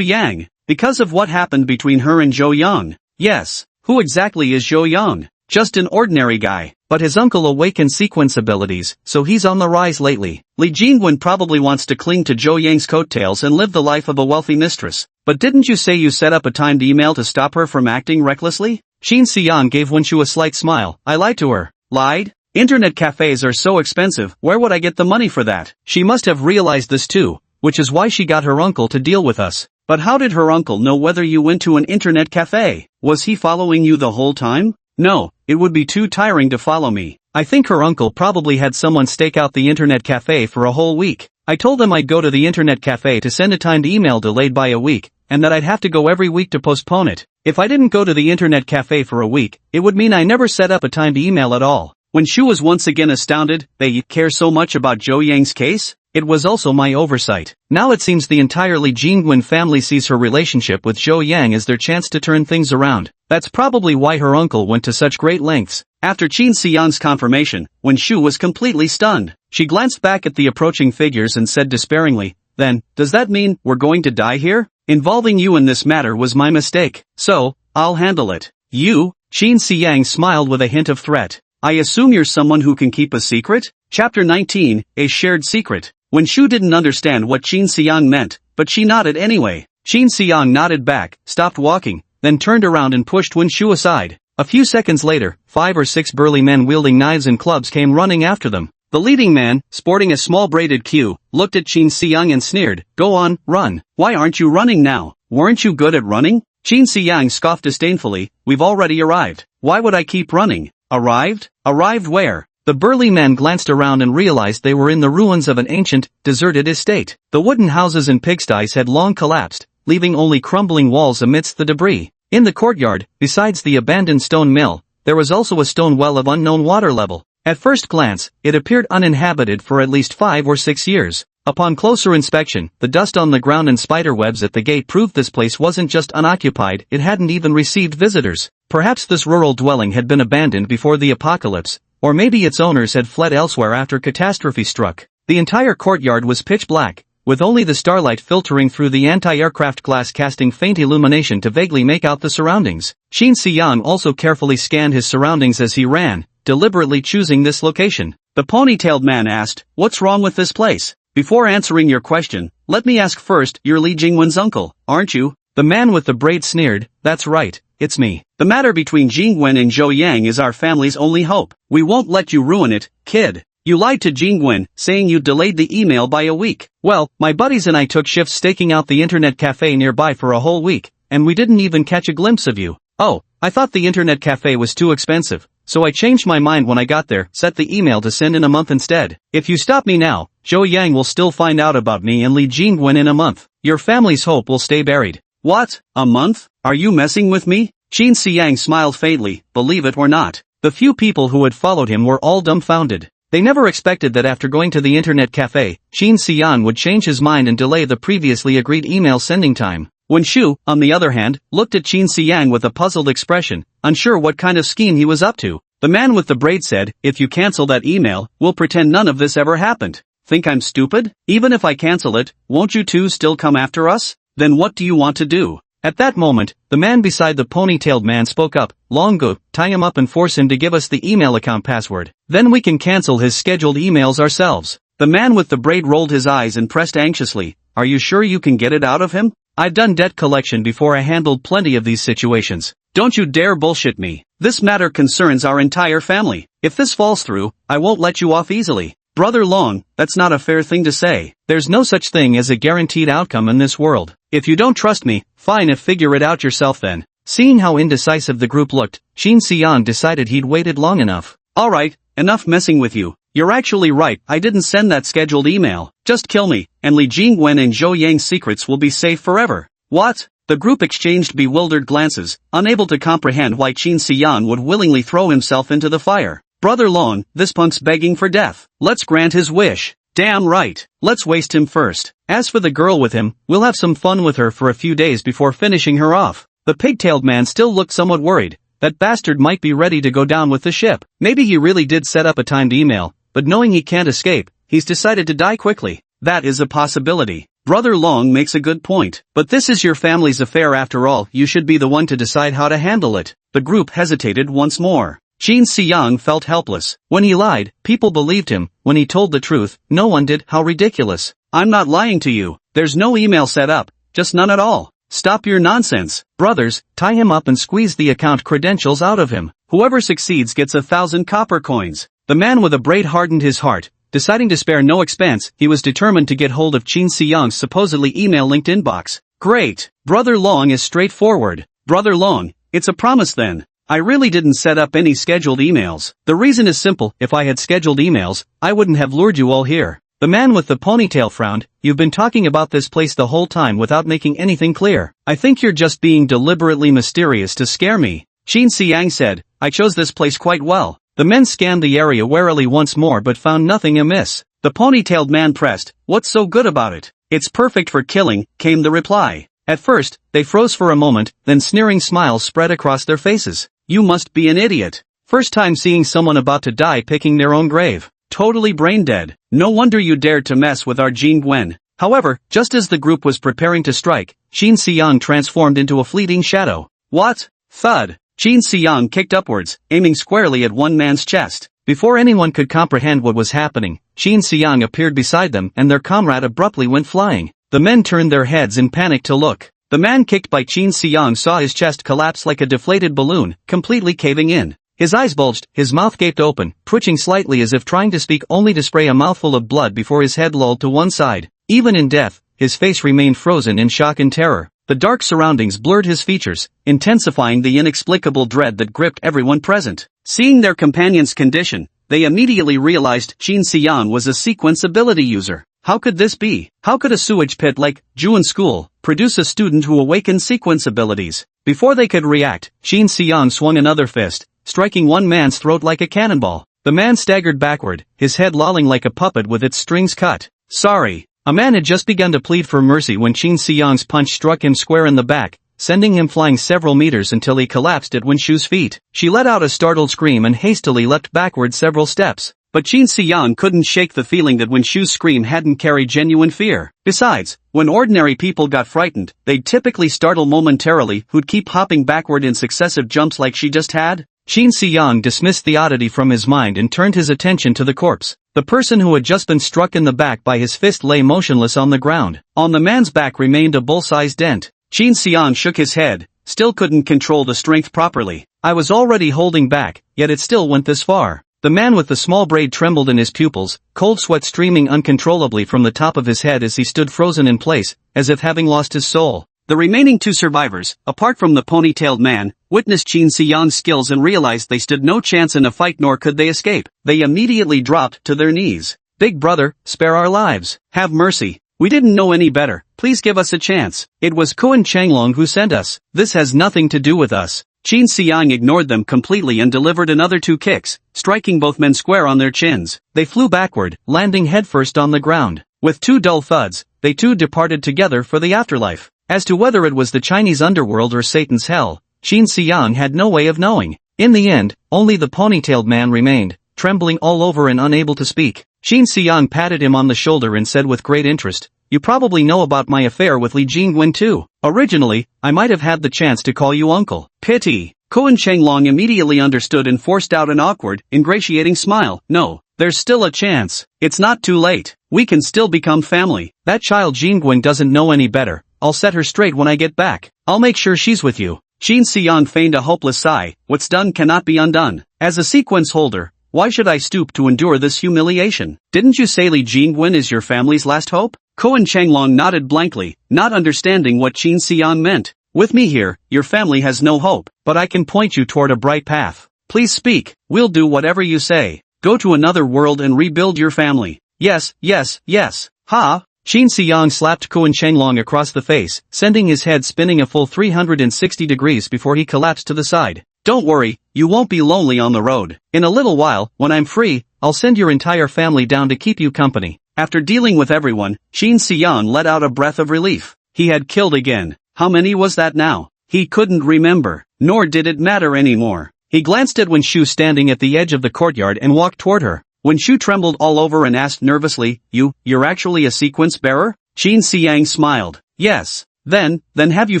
Yang. Because of what happened between her and Zhou Yang. Yes. Who exactly is Zhou Yang? Just an ordinary guy. But his uncle awakened sequence abilities, so he's on the rise lately. Li Jingwen probably wants to cling to Zhou Yang's coattails and live the life of a wealthy mistress. But didn't you say you set up a timed email to stop her from acting recklessly? Qin Xiang gave Wen Shu a slight smile. I lied to her. Lied? Internet cafes are so expensive, where would I get the money for that? She must have realized this too, which is why she got her uncle to deal with us. But how did her uncle know whether you went to an internet cafe? Was he following you the whole time? No, it would be too tiring to follow me. I think her uncle probably had someone stake out the internet cafe for a whole week. I told them I'd go to the internet cafe to send a timed email delayed by a week, and that I'd have to go every week to postpone it. If I didn't go to the internet cafe for a week, it would mean I never set up a timed email at all. When Shu was once again astounded, they care so much about Zhou Yang's case? It was also my oversight. Now it seems the entire Li Jingwen family sees her relationship with Zhou Yang as their chance to turn things around. That's probably why her uncle went to such great lengths. After Qin Xiang's confirmation, Wen Shu was completely stunned. She glanced back at the approaching figures and said despairingly, then, does that mean we're going to die here? Involving you in this matter was my mistake. So, I'll handle it. You? Qin Xiang smiled with a hint of threat. I assume you're someone who can keep a secret? Chapter 19, A Shared Secret. Wen Shu didn't understand what Qin Xiang meant, but she nodded anyway. Qin Xiang nodded back, stopped walking, then turned around and pushed Wen Shu aside. A few seconds later, 5 or 6 burly men wielding knives and clubs came running after them. The leading man, sporting a small braided queue, looked at Qin Xiang and sneered, Go on, run. Why aren't you running now? Weren't you good at running? Qin Xiang scoffed disdainfully, We've already arrived. Why would I keep running? Arrived? Arrived where? The burly men glanced around and realized they were in the ruins of an ancient, deserted estate. The wooden houses and pigsties had long collapsed, leaving only crumbling walls amidst the debris. In the courtyard, besides the abandoned stone mill, there was also a stone well of unknown water level. At first glance, it appeared uninhabited for at least 5 or 6 years. Upon closer inspection, the dust on the ground and spiderwebs at the gate proved this place wasn't just unoccupied, it hadn't even received visitors. Perhaps this rural dwelling had been abandoned before the apocalypse, or maybe its owners had fled elsewhere after catastrophe struck. The entire courtyard was pitch black, with only the starlight filtering through the anti-aircraft glass casting faint illumination to vaguely make out the surroundings. Qin Xiang also carefully scanned his surroundings as he ran, deliberately choosing this location. The ponytailed man asked, "What's wrong with this place?" "Before answering your question, let me ask first, you're Li Jingwen's uncle, aren't you?" The man with the braid sneered, "That's right, it's me. The matter between Jingwen and Zhou Yang is our family's only hope. We won't let you ruin it, kid. You lied to Jingwen, saying you delayed the email by a week. Well, my buddies and I took shifts staking out the internet cafe nearby for a whole week, and we didn't even catch a glimpse of you. Oh, I thought the internet cafe was too expensive, so I changed my mind when I got there, set the email to send in a month instead. If you stop me now, Zhou Yang will still find out about me and Li Jingwen in a month. Your family's hope will stay buried." "What? A month? Are you messing with me?" Qin Xiang smiled faintly, believe it or not. The few people who had followed him were all dumbfounded. They never expected that after going to the internet cafe, Qin Xiang would change his mind and delay the previously agreed email sending time. Wen Shu, on the other hand, looked at Qin Xiang with a puzzled expression, unsure what kind of scheme he was up to. The man with the braid said, "If you cancel that email, we'll pretend none of this ever happened. Think I'm stupid? Even if I cancel it, won't you two still come after us? Then what do you want to do?" At that moment, the man beside the ponytailed man spoke up, "Long go, tie him up and force him to give us the email account password. Then we can cancel his scheduled emails ourselves." The man with the braid rolled his eyes and pressed anxiously, "Are you sure you can get it out of him? I've done debt collection before. I handled plenty of these situations. Don't you dare bullshit me. This matter concerns our entire family. If this falls through, I won't let you off easily." "Brother Long, that's not a fair thing to say. There's no such thing as a guaranteed outcome in this world. If you don't trust me, fine, figure it out yourself then." Seeing how indecisive the group looked, Qin Xiang decided he'd waited long enough. "Alright, enough messing with you. You're actually right, I didn't send that scheduled email. Just kill me, and Li Jingwen and Zhou Yang's secrets will be safe forever." "What?" The group exchanged bewildered glances, unable to comprehend why Qin Xiang would willingly throw himself into the fire. "Brother Long, this punk's begging for death. Let's grant his wish." "Damn right. Let's waste him first. As for the girl with him, we'll have some fun with her for a few days before finishing her off." The pigtailed man still looked somewhat worried. That bastard might be ready to go down with the ship. Maybe he really did set up a timed email, but knowing he can't escape, he's decided to die quickly. That is a possibility. Brother Long makes a good point. But this is your family's affair after all, you should be the one to decide how to handle it. The group hesitated once more. Qin Xiang felt helpless. When he lied, people believed him. When he told the truth, no one did. How ridiculous. "I'm not lying to you. There's no email set up. Just none at all. Stop your nonsense. Brothers, tie him up and squeeze the account credentials out of him. Whoever succeeds gets 1,000 copper coins." The man with a braid hardened his heart. Deciding to spare no expense, he was determined to get hold of Qin Xiang's supposedly email-linked inbox. "Great. Brother Long is straightforward." "Brother Long, it's a promise then. I really didn't set up any scheduled emails. The reason is simple, if I had scheduled emails, I wouldn't have lured you all here." The man with the ponytail frowned, "You've been talking about this place the whole time without making anything clear. I think you're just being deliberately mysterious to scare me." Qin Xiang said, "I chose this place quite well." The men scanned the area warily once more but found nothing amiss. The ponytailed man pressed, "What's so good about it?" "It's perfect for killing," came the reply. At first, they froze for a moment, then sneering smiles spread across their faces. "You must be an idiot. First time seeing someone about to die picking their own grave. Totally brain dead. No wonder you dared to mess with our Jingwen." However, just as the group was preparing to strike, Qin Xiang transformed into a fleeting shadow. "What?" Thud. Qin Xiang kicked upwards, aiming squarely at one man's chest. Before anyone could comprehend what was happening, Qin Xiang appeared beside them and their comrade abruptly went flying. The men turned their heads in panic to look. The man kicked by Qin Xiang saw his chest collapse like a deflated balloon, completely caving in. His eyes bulged, his mouth gaped open, twitching slightly as if trying to speak only to spray a mouthful of blood before his head lolled to one side. Even in death, his face remained frozen in shock and terror. The dark surroundings blurred his features, intensifying the inexplicable dread that gripped everyone present. Seeing their companion's condition, they immediately realized Qin Xiang was a sequence ability user. How could this be? How could a sewage pit like Juan School produce a student who awakened sequence abilities? Before they could react, Qin Xiang swung another fist, striking one man's throat like a cannonball. The man staggered backward, his head lolling like a puppet with its strings cut. "Sorry." A man had just begun to plead for mercy when Qin Xiang's punch struck him square in the back, sending him flying several meters until he collapsed at Wen Shu's feet. She let out a startled scream and hastily leapt backward several steps. But Qin Xiang couldn't shake the feeling that Wen Shu's scream hadn't carried genuine fear. Besides, when ordinary people got frightened, they'd typically startle momentarily, who'd keep hopping backward in successive jumps like she just had. Qin Xiyang dismissed the oddity from his mind and turned his attention to the corpse. The person who had just been struck in the back by his fist lay motionless on the ground. On the man's back remained a bull-sized dent. Qin Xiyang shook his head, still couldn't control the strength properly. I was already holding back, yet it still went this far. The man with the small braid trembled in his pupils, cold sweat streaming uncontrollably from the top of his head as he stood frozen in place, as if having lost his soul. The remaining two survivors, apart from the ponytailed man, witnessed Qin Xiyang's skills and realized they stood no chance in a fight nor could they escape. They immediately dropped to their knees. "Big brother, spare our lives. Have mercy. We didn't know any better. Please give us a chance. It was Kuan Changlong who sent us. This has nothing to do with us." Qin Xiyang ignored them completely and delivered another 2 kicks, striking both men square on their chins. They flew backward, landing headfirst on the ground. With 2 dull thuds, they too departed together for the afterlife. As to whether it was the Chinese underworld or Satan's hell, Qin Xiyang had no way of knowing. In the end, only the ponytailed man remained, trembling all over and unable to speak. Qin Xiyang patted him on the shoulder and said with great interest, "You probably know about my affair with Li Jingwen too. Originally, I might have had the chance to call you uncle." "Pity." Kuan Changlong immediately understood and forced out an awkward, ingratiating smile. "No, there's still a chance. It's not too late. We can still become family. That child Jingwen doesn't know any better. I'll set her straight when I get back. I'll make sure she's with you." Qin Xiyang feigned a hopeless sigh. "What's done cannot be undone. As a sequence holder, why should I stoop to endure this humiliation? Didn't you say Li Jingwen is your family's last hope?" Kuan Changlong nodded blankly, not understanding what Qin Xiyang meant. "With me here, your family has no hope, but I can point you toward a bright path. Please speak. We'll do whatever you say. Go to another world and rebuild your family." "Yes, yes, yes. Ha!" Qin Xiyang slapped Kuan Changlong across the face, sending his head spinning a full 360 degrees before he collapsed to the side. "Don't worry, you won't be lonely on the road. In a little while, when I'm free, I'll send your entire family down to keep you company." After dealing with everyone, Qin Xiyang let out a breath of relief. He had killed again. How many was that now? He couldn't remember, nor did it matter anymore. He glanced at Wenshu standing at the edge of the courtyard and walked toward her. Wenshu trembled all over and asked nervously, You're actually a sequence bearer?" Qin Xiyang smiled. "Yes. Then have you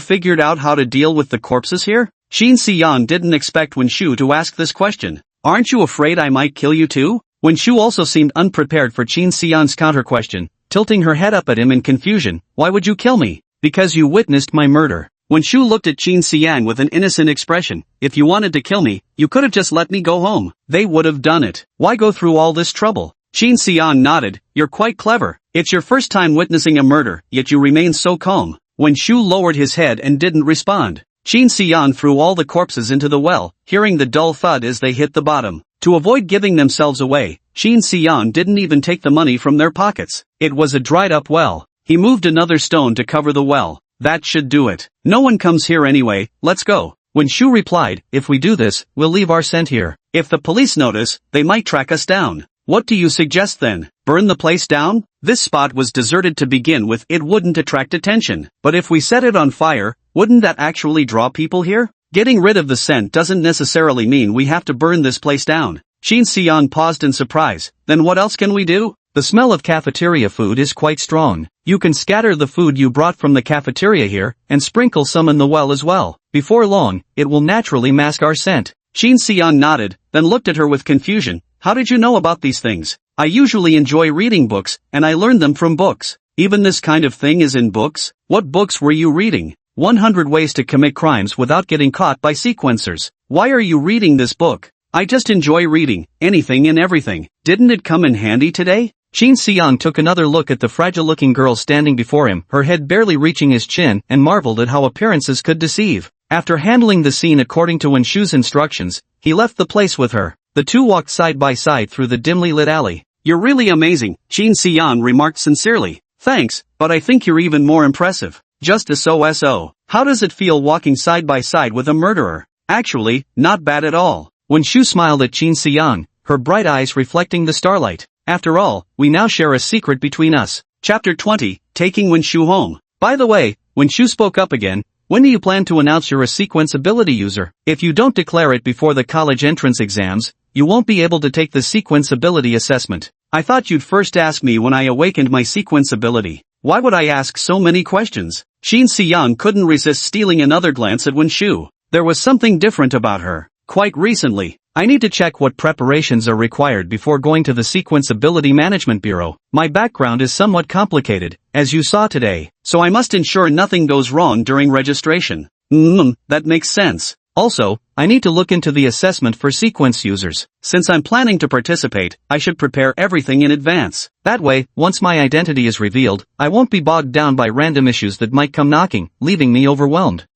figured out how to deal with the corpses here?" Qin Xiyang didn't expect Wenshu to ask this question. "Aren't you afraid I might kill you too?" Wenshu also seemed unprepared for Qin Xiyang's counter-question, tilting her head up at him in confusion. "Why would you kill me?" "Because you witnessed my murder." Wenshu looked at Qin Xiyang with an innocent expression. "If you wanted to kill me, you could have just let me go home. They would have done it. Why go through all this trouble?" Qin Xiyang nodded. "You're quite clever. It's your first time witnessing a murder, yet you remain so calm." Wenshu lowered his head and didn't respond. Qin Xiyang threw all the corpses into the well, hearing the dull thud as they hit the bottom. To avoid giving themselves away, Qin Xiyang didn't even take the money from their pockets. It was a dried-up well. He moved another stone to cover the well. "That should do it. No one comes here anyway, let's go." Wenshu replied, "If we do this, we'll leave our scent here. If the police notice, they might track us down." "What do you suggest then? Burn the place down?" This spot was deserted to begin with. It wouldn't attract attention. But if we set it on fire, wouldn't that actually draw people here? Getting rid of the scent doesn't necessarily mean we have to burn this place down. Qin Xiyang paused in surprise. "Then what else can we do?" "The smell of cafeteria food is quite strong. You can scatter the food you brought from the cafeteria here, and sprinkle some in the well as well. Before long, it will naturally mask our scent." Qin Xiyang nodded, then looked at her with confusion. "How did you know about these things?" "I usually enjoy reading books, and I learned them from books." "Even this kind of thing is in books? What books were you reading?" 100 Ways to Commit Crimes Without Getting Caught by Sequencers. "Why are you reading this book?" "I just enjoy reading, anything and everything. Didn't it come in handy today?" Qin Xiyang took another look at the fragile-looking girl standing before him, her head barely reaching his chin, and marveled at how appearances could deceive. After handling the scene according to Wenshu's instructions, he left the place with her. The two walked side by side through the dimly lit alley. "You're really amazing," Qin Xiyang remarked sincerely. "Thanks, but I think you're even more impressive. Just so. How does it feel walking side by side with a murderer?" "Actually, not bad at all." Wenshu smiled at Qin Xiyang, her bright eyes reflecting the starlight. "After all, we now share a secret between us." Chapter 20, Taking Wenshu Home. "By the way," Wenshu spoke up again, "when do you plan to announce you're a sequence ability user? If you don't declare it before the college entrance exams, you won't be able to take the sequence ability assessment. I thought you'd first ask me when I awakened my sequence ability. Why would I ask so many questions?" Qin Xiyang couldn't resist stealing another glance at Wenshu. There was something different about her. Quite recently. I need to check what preparations are required before going to the Sequence Ability Management Bureau. My background is somewhat complicated, as you saw today, so I must ensure nothing goes wrong during registration. That makes sense. Also, I need to look into the assessment for sequence users. Since I'm planning to participate, I should prepare everything in advance. That way, once my identity is revealed, I won't be bogged down by random issues that might come knocking, leaving me overwhelmed.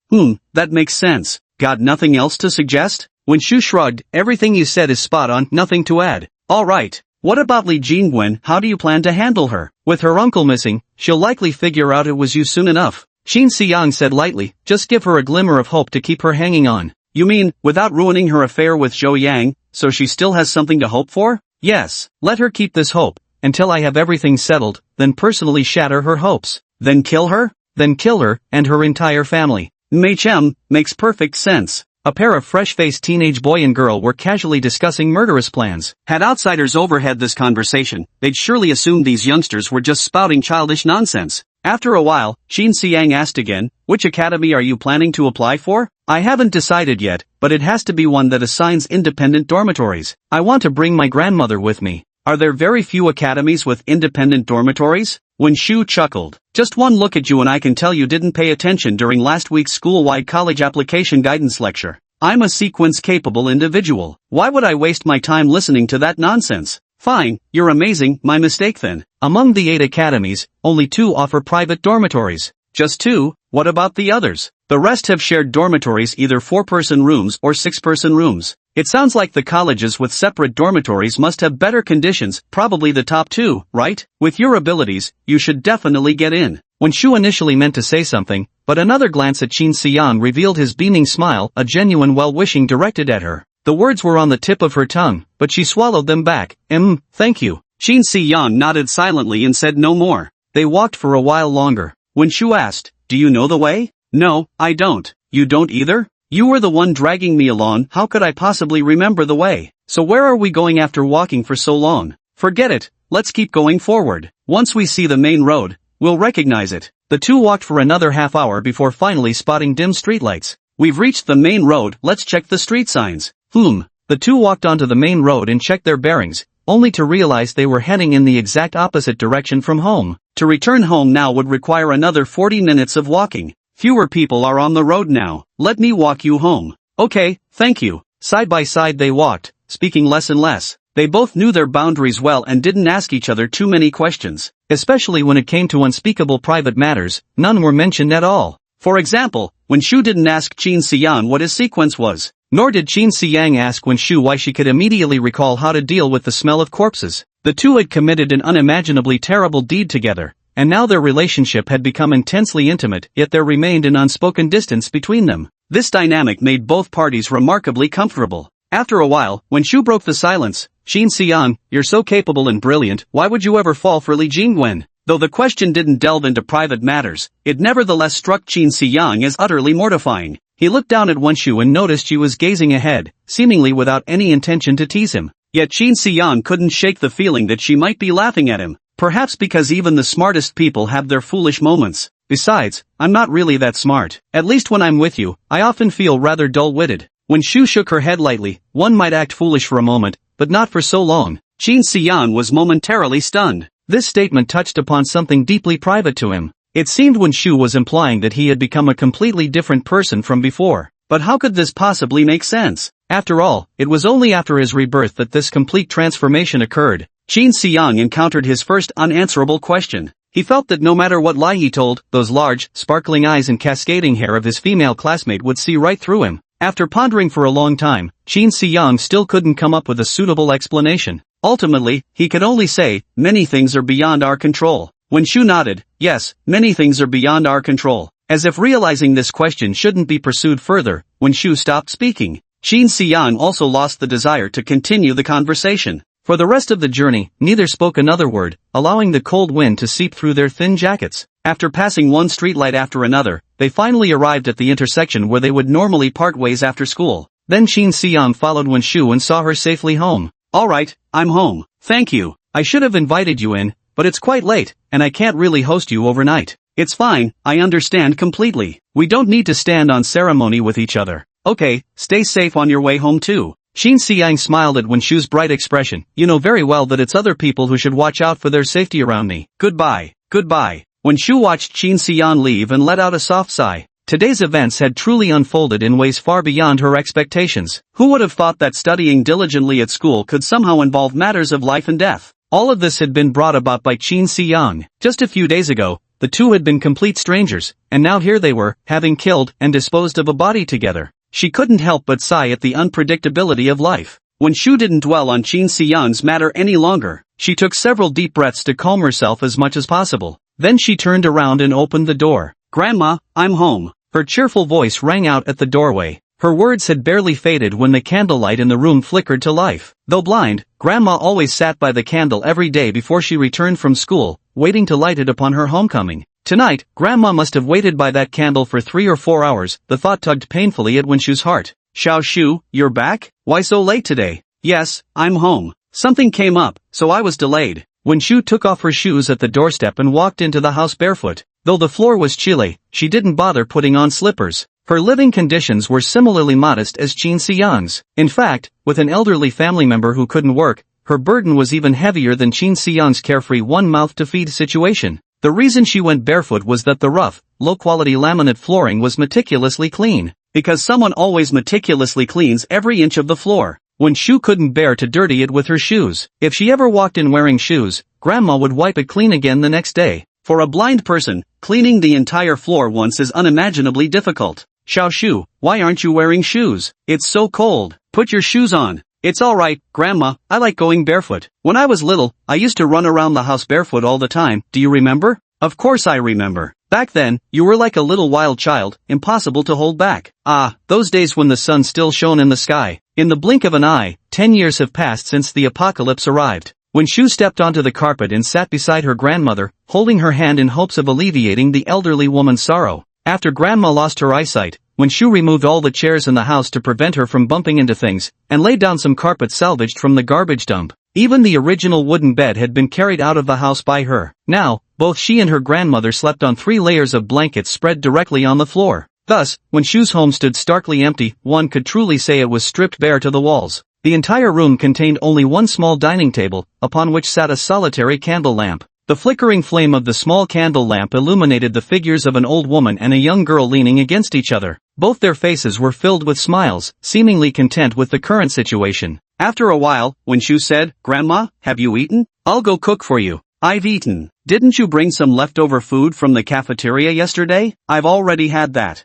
That makes sense. Got nothing else to suggest? When Shu shrugged, everything you said is spot on, nothing to add. Alright. What about Li Jingwen? How do you plan to handle her? With her uncle missing, she'll likely figure out it was you soon enough. Qin Xiang said lightly, just give her a glimmer of hope to keep her hanging on. You mean, without ruining her affair with Zhou Yang, so she still has something to hope for? Yes, let her keep this hope, until I have everything settled, then personally shatter her hopes. Then kill her? Then kill her, and her entire family. Mei Chem, makes perfect sense. A pair of fresh-faced teenage boy and girl were casually discussing murderous plans. Had outsiders overheard this conversation, they'd surely assumed these youngsters were just spouting childish nonsense. After a while, Qin Xiang asked again, which academy are you planning to apply for? I haven't decided yet, but it has to be one that assigns independent dormitories. I want to bring my grandmother with me. Are there very few academies with independent dormitories? When Shu chuckled, just one look at you and I can tell you didn't pay attention during last week's school-wide college application guidance lecture. I'm a sequence-capable individual. Why would I waste my time listening to that nonsense? Fine, you're amazing, my mistake then. Among the 8 academies, only 2 offer private dormitories. Just 2? What about the others? The rest have shared dormitories, either 4-person rooms or 6-person rooms. It sounds like the colleges with separate dormitories must have better conditions, probably the top 2, right? With your abilities, you should definitely get in. When Shu initially meant to say something, but another glance at Qin Xiang revealed his beaming smile, a genuine well-wishing directed at her. The words were on the tip of her tongue, but she swallowed them back. Thank you. Qin Xiang nodded silently and said no more. They walked for a while longer. When Shu asked, do you know the way? No, I don't. You don't either? You were the one dragging me along, how could I possibly remember the way? So where are we going after walking for so long? Forget it, let's keep going forward. Once we see the main road, we'll recognize it. The 2 walked for another half hour before finally spotting dim streetlights. We've reached the main road, let's check the street signs. The 2 walked onto the main road and checked their bearings, only to realize they were heading in the exact opposite direction from home. To return home now would require another 40 minutes of walking. Fewer people are on the road now. Let me walk you home. Okay, thank you. Side by side they walked, speaking less and less. They both knew their boundaries well and didn't ask each other too many questions. Especially when it came to unspeakable private matters, none were mentioned at all. For example, when Shu didn't ask Qin Xiang what his sequence was. Nor did Qin Xiang ask when Shu why she could immediately recall how to deal with the smell of corpses. The 2 had committed an unimaginably terrible deed together, and now their relationship had become intensely intimate, yet there remained an unspoken distance between them. This dynamic made both parties remarkably comfortable. After a while, when Shu broke the silence, Qin Xiang, you're so capable and brilliant, why would you ever fall for Li Jingwen? Though the question didn't delve into private matters, it nevertheless struck Qin Xiang as utterly mortifying. He looked down at Wenshu and noticed she was gazing ahead, seemingly without any intention to tease him. Yet Qin Xiang couldn't shake the feeling that she might be laughing at him. Perhaps because even the smartest people have their foolish moments. Besides, I'm not really that smart. At least when I'm with you, I often feel rather dull-witted. When Shu shook her head lightly, one might act foolish for a moment, but not for so long. Qin Xiang was momentarily stunned. This statement touched upon something deeply private to him. It seemed when Shu was implying that he had become a completely different person from before. But how could this possibly make sense? After all, it was only after his rebirth that this complete transformation occurred. Qin Xiang encountered his first unanswerable question. He felt that no matter what lie he told, those large, sparkling eyes and cascading hair of his female classmate would see right through him. After pondering for a long time, Qin Xiang still couldn't come up with a suitable explanation. Ultimately, he could only say, many things are beyond our control. When Shu nodded, yes, many things are beyond our control. As if realizing this question shouldn't be pursued further, when Shu stopped speaking, Qin Xiang also lost the desire to continue the conversation. For the rest of the journey, neither spoke another word, allowing the cold wind to seep through their thin jackets. After passing one streetlight after another, they finally arrived at the intersection where they would normally part ways after school. Then Qin Xiang followed Wenshu and saw her safely home. Alright, I'm home. Thank you. I should have invited you in, but it's quite late, and I can't really host you overnight. It's fine, I understand completely. We don't need to stand on ceremony with each other. Okay, stay safe on your way home too. Qin Xiang smiled at Wen Shu's bright expression. You know very well that it's other people who should watch out for their safety around me. Goodbye, goodbye. Wen Shu watched Qin Xiang leave and let out a soft sigh. Today's events had truly unfolded in ways far beyond her expectations. Who would have thought that studying diligently at school could somehow involve matters of life and death? All of this had been brought about by Qin Xiang. Just a few days ago, the two had been complete strangers, and now here they were, having killed and disposed of a body together. She couldn't help but sigh at the unpredictability of life. Wen Shu didn't dwell on Qin Xiang's matter any longer. She took several deep breaths to calm herself as much as possible. Then she turned around and opened the door. Grandma, I'm home. Her cheerful voice rang out at the doorway. Her words had barely faded when the candlelight in the room flickered to life. Though blind, Grandma always sat by the candle every day before she returned from school, waiting to light it upon her homecoming. Tonight, Grandma must have waited by that candle for 3 or 4 hours. The thought tugged painfully at Wen Shu's heart. Xiao Shu, you're back? Why so late today? Yes, I'm home. Something came up, so I was delayed. Wen Shu took off her shoes at the doorstep and walked into the house barefoot. Though the floor was chilly, she didn't bother putting on slippers. Her living conditions were similarly modest as Qin Xiang's. In fact, with an elderly family member who couldn't work, her burden was even heavier than Qin Xiang's carefree one-mouth-to-feed situation. The reason she went barefoot was that the rough, low-quality laminate flooring was meticulously clean. Because someone always meticulously cleans every inch of the floor. Wen Shu couldn't bear to dirty it with her shoes. If she ever walked in wearing shoes, Grandma would wipe it clean again the next day. For a blind person, cleaning the entire floor once is unimaginably difficult. Xiao Shu, why aren't you wearing shoes? It's so cold. Put your shoes on. It's alright, Grandma, I like going barefoot. When I was little, I used to run around the house barefoot all the time. Do you remember? Of course I remember. Back then, you were like a little wild child, impossible to hold back. Ah, those days when the sun still shone in the sky. In the blink of an eye, 10 years have passed since the apocalypse arrived. Wen Shu stepped onto the carpet and sat beside her grandmother, holding her hand in hopes of alleviating the elderly woman's sorrow. After Grandma lost her eyesight, Wen Shu removed all the chairs in the house to prevent her from bumping into things, and laid down some carpet salvaged from the garbage dump. Even the original wooden bed had been carried out of the house by her. Now, both she and her grandmother slept on 3 layers of blankets spread directly on the floor. Thus, when Shu's home stood starkly empty, one could truly say it was stripped bare to the walls. The entire room contained only one small dining table, upon which sat a solitary candle lamp. The flickering flame of the small candle lamp illuminated the figures of an old woman and a young girl leaning against each other. Both their faces were filled with smiles, seemingly content with the current situation. After a while, Wen Shu said, Grandma, have you eaten? I'll go cook for you. I've eaten. Didn't you bring some leftover food from the cafeteria yesterday? I've already had that.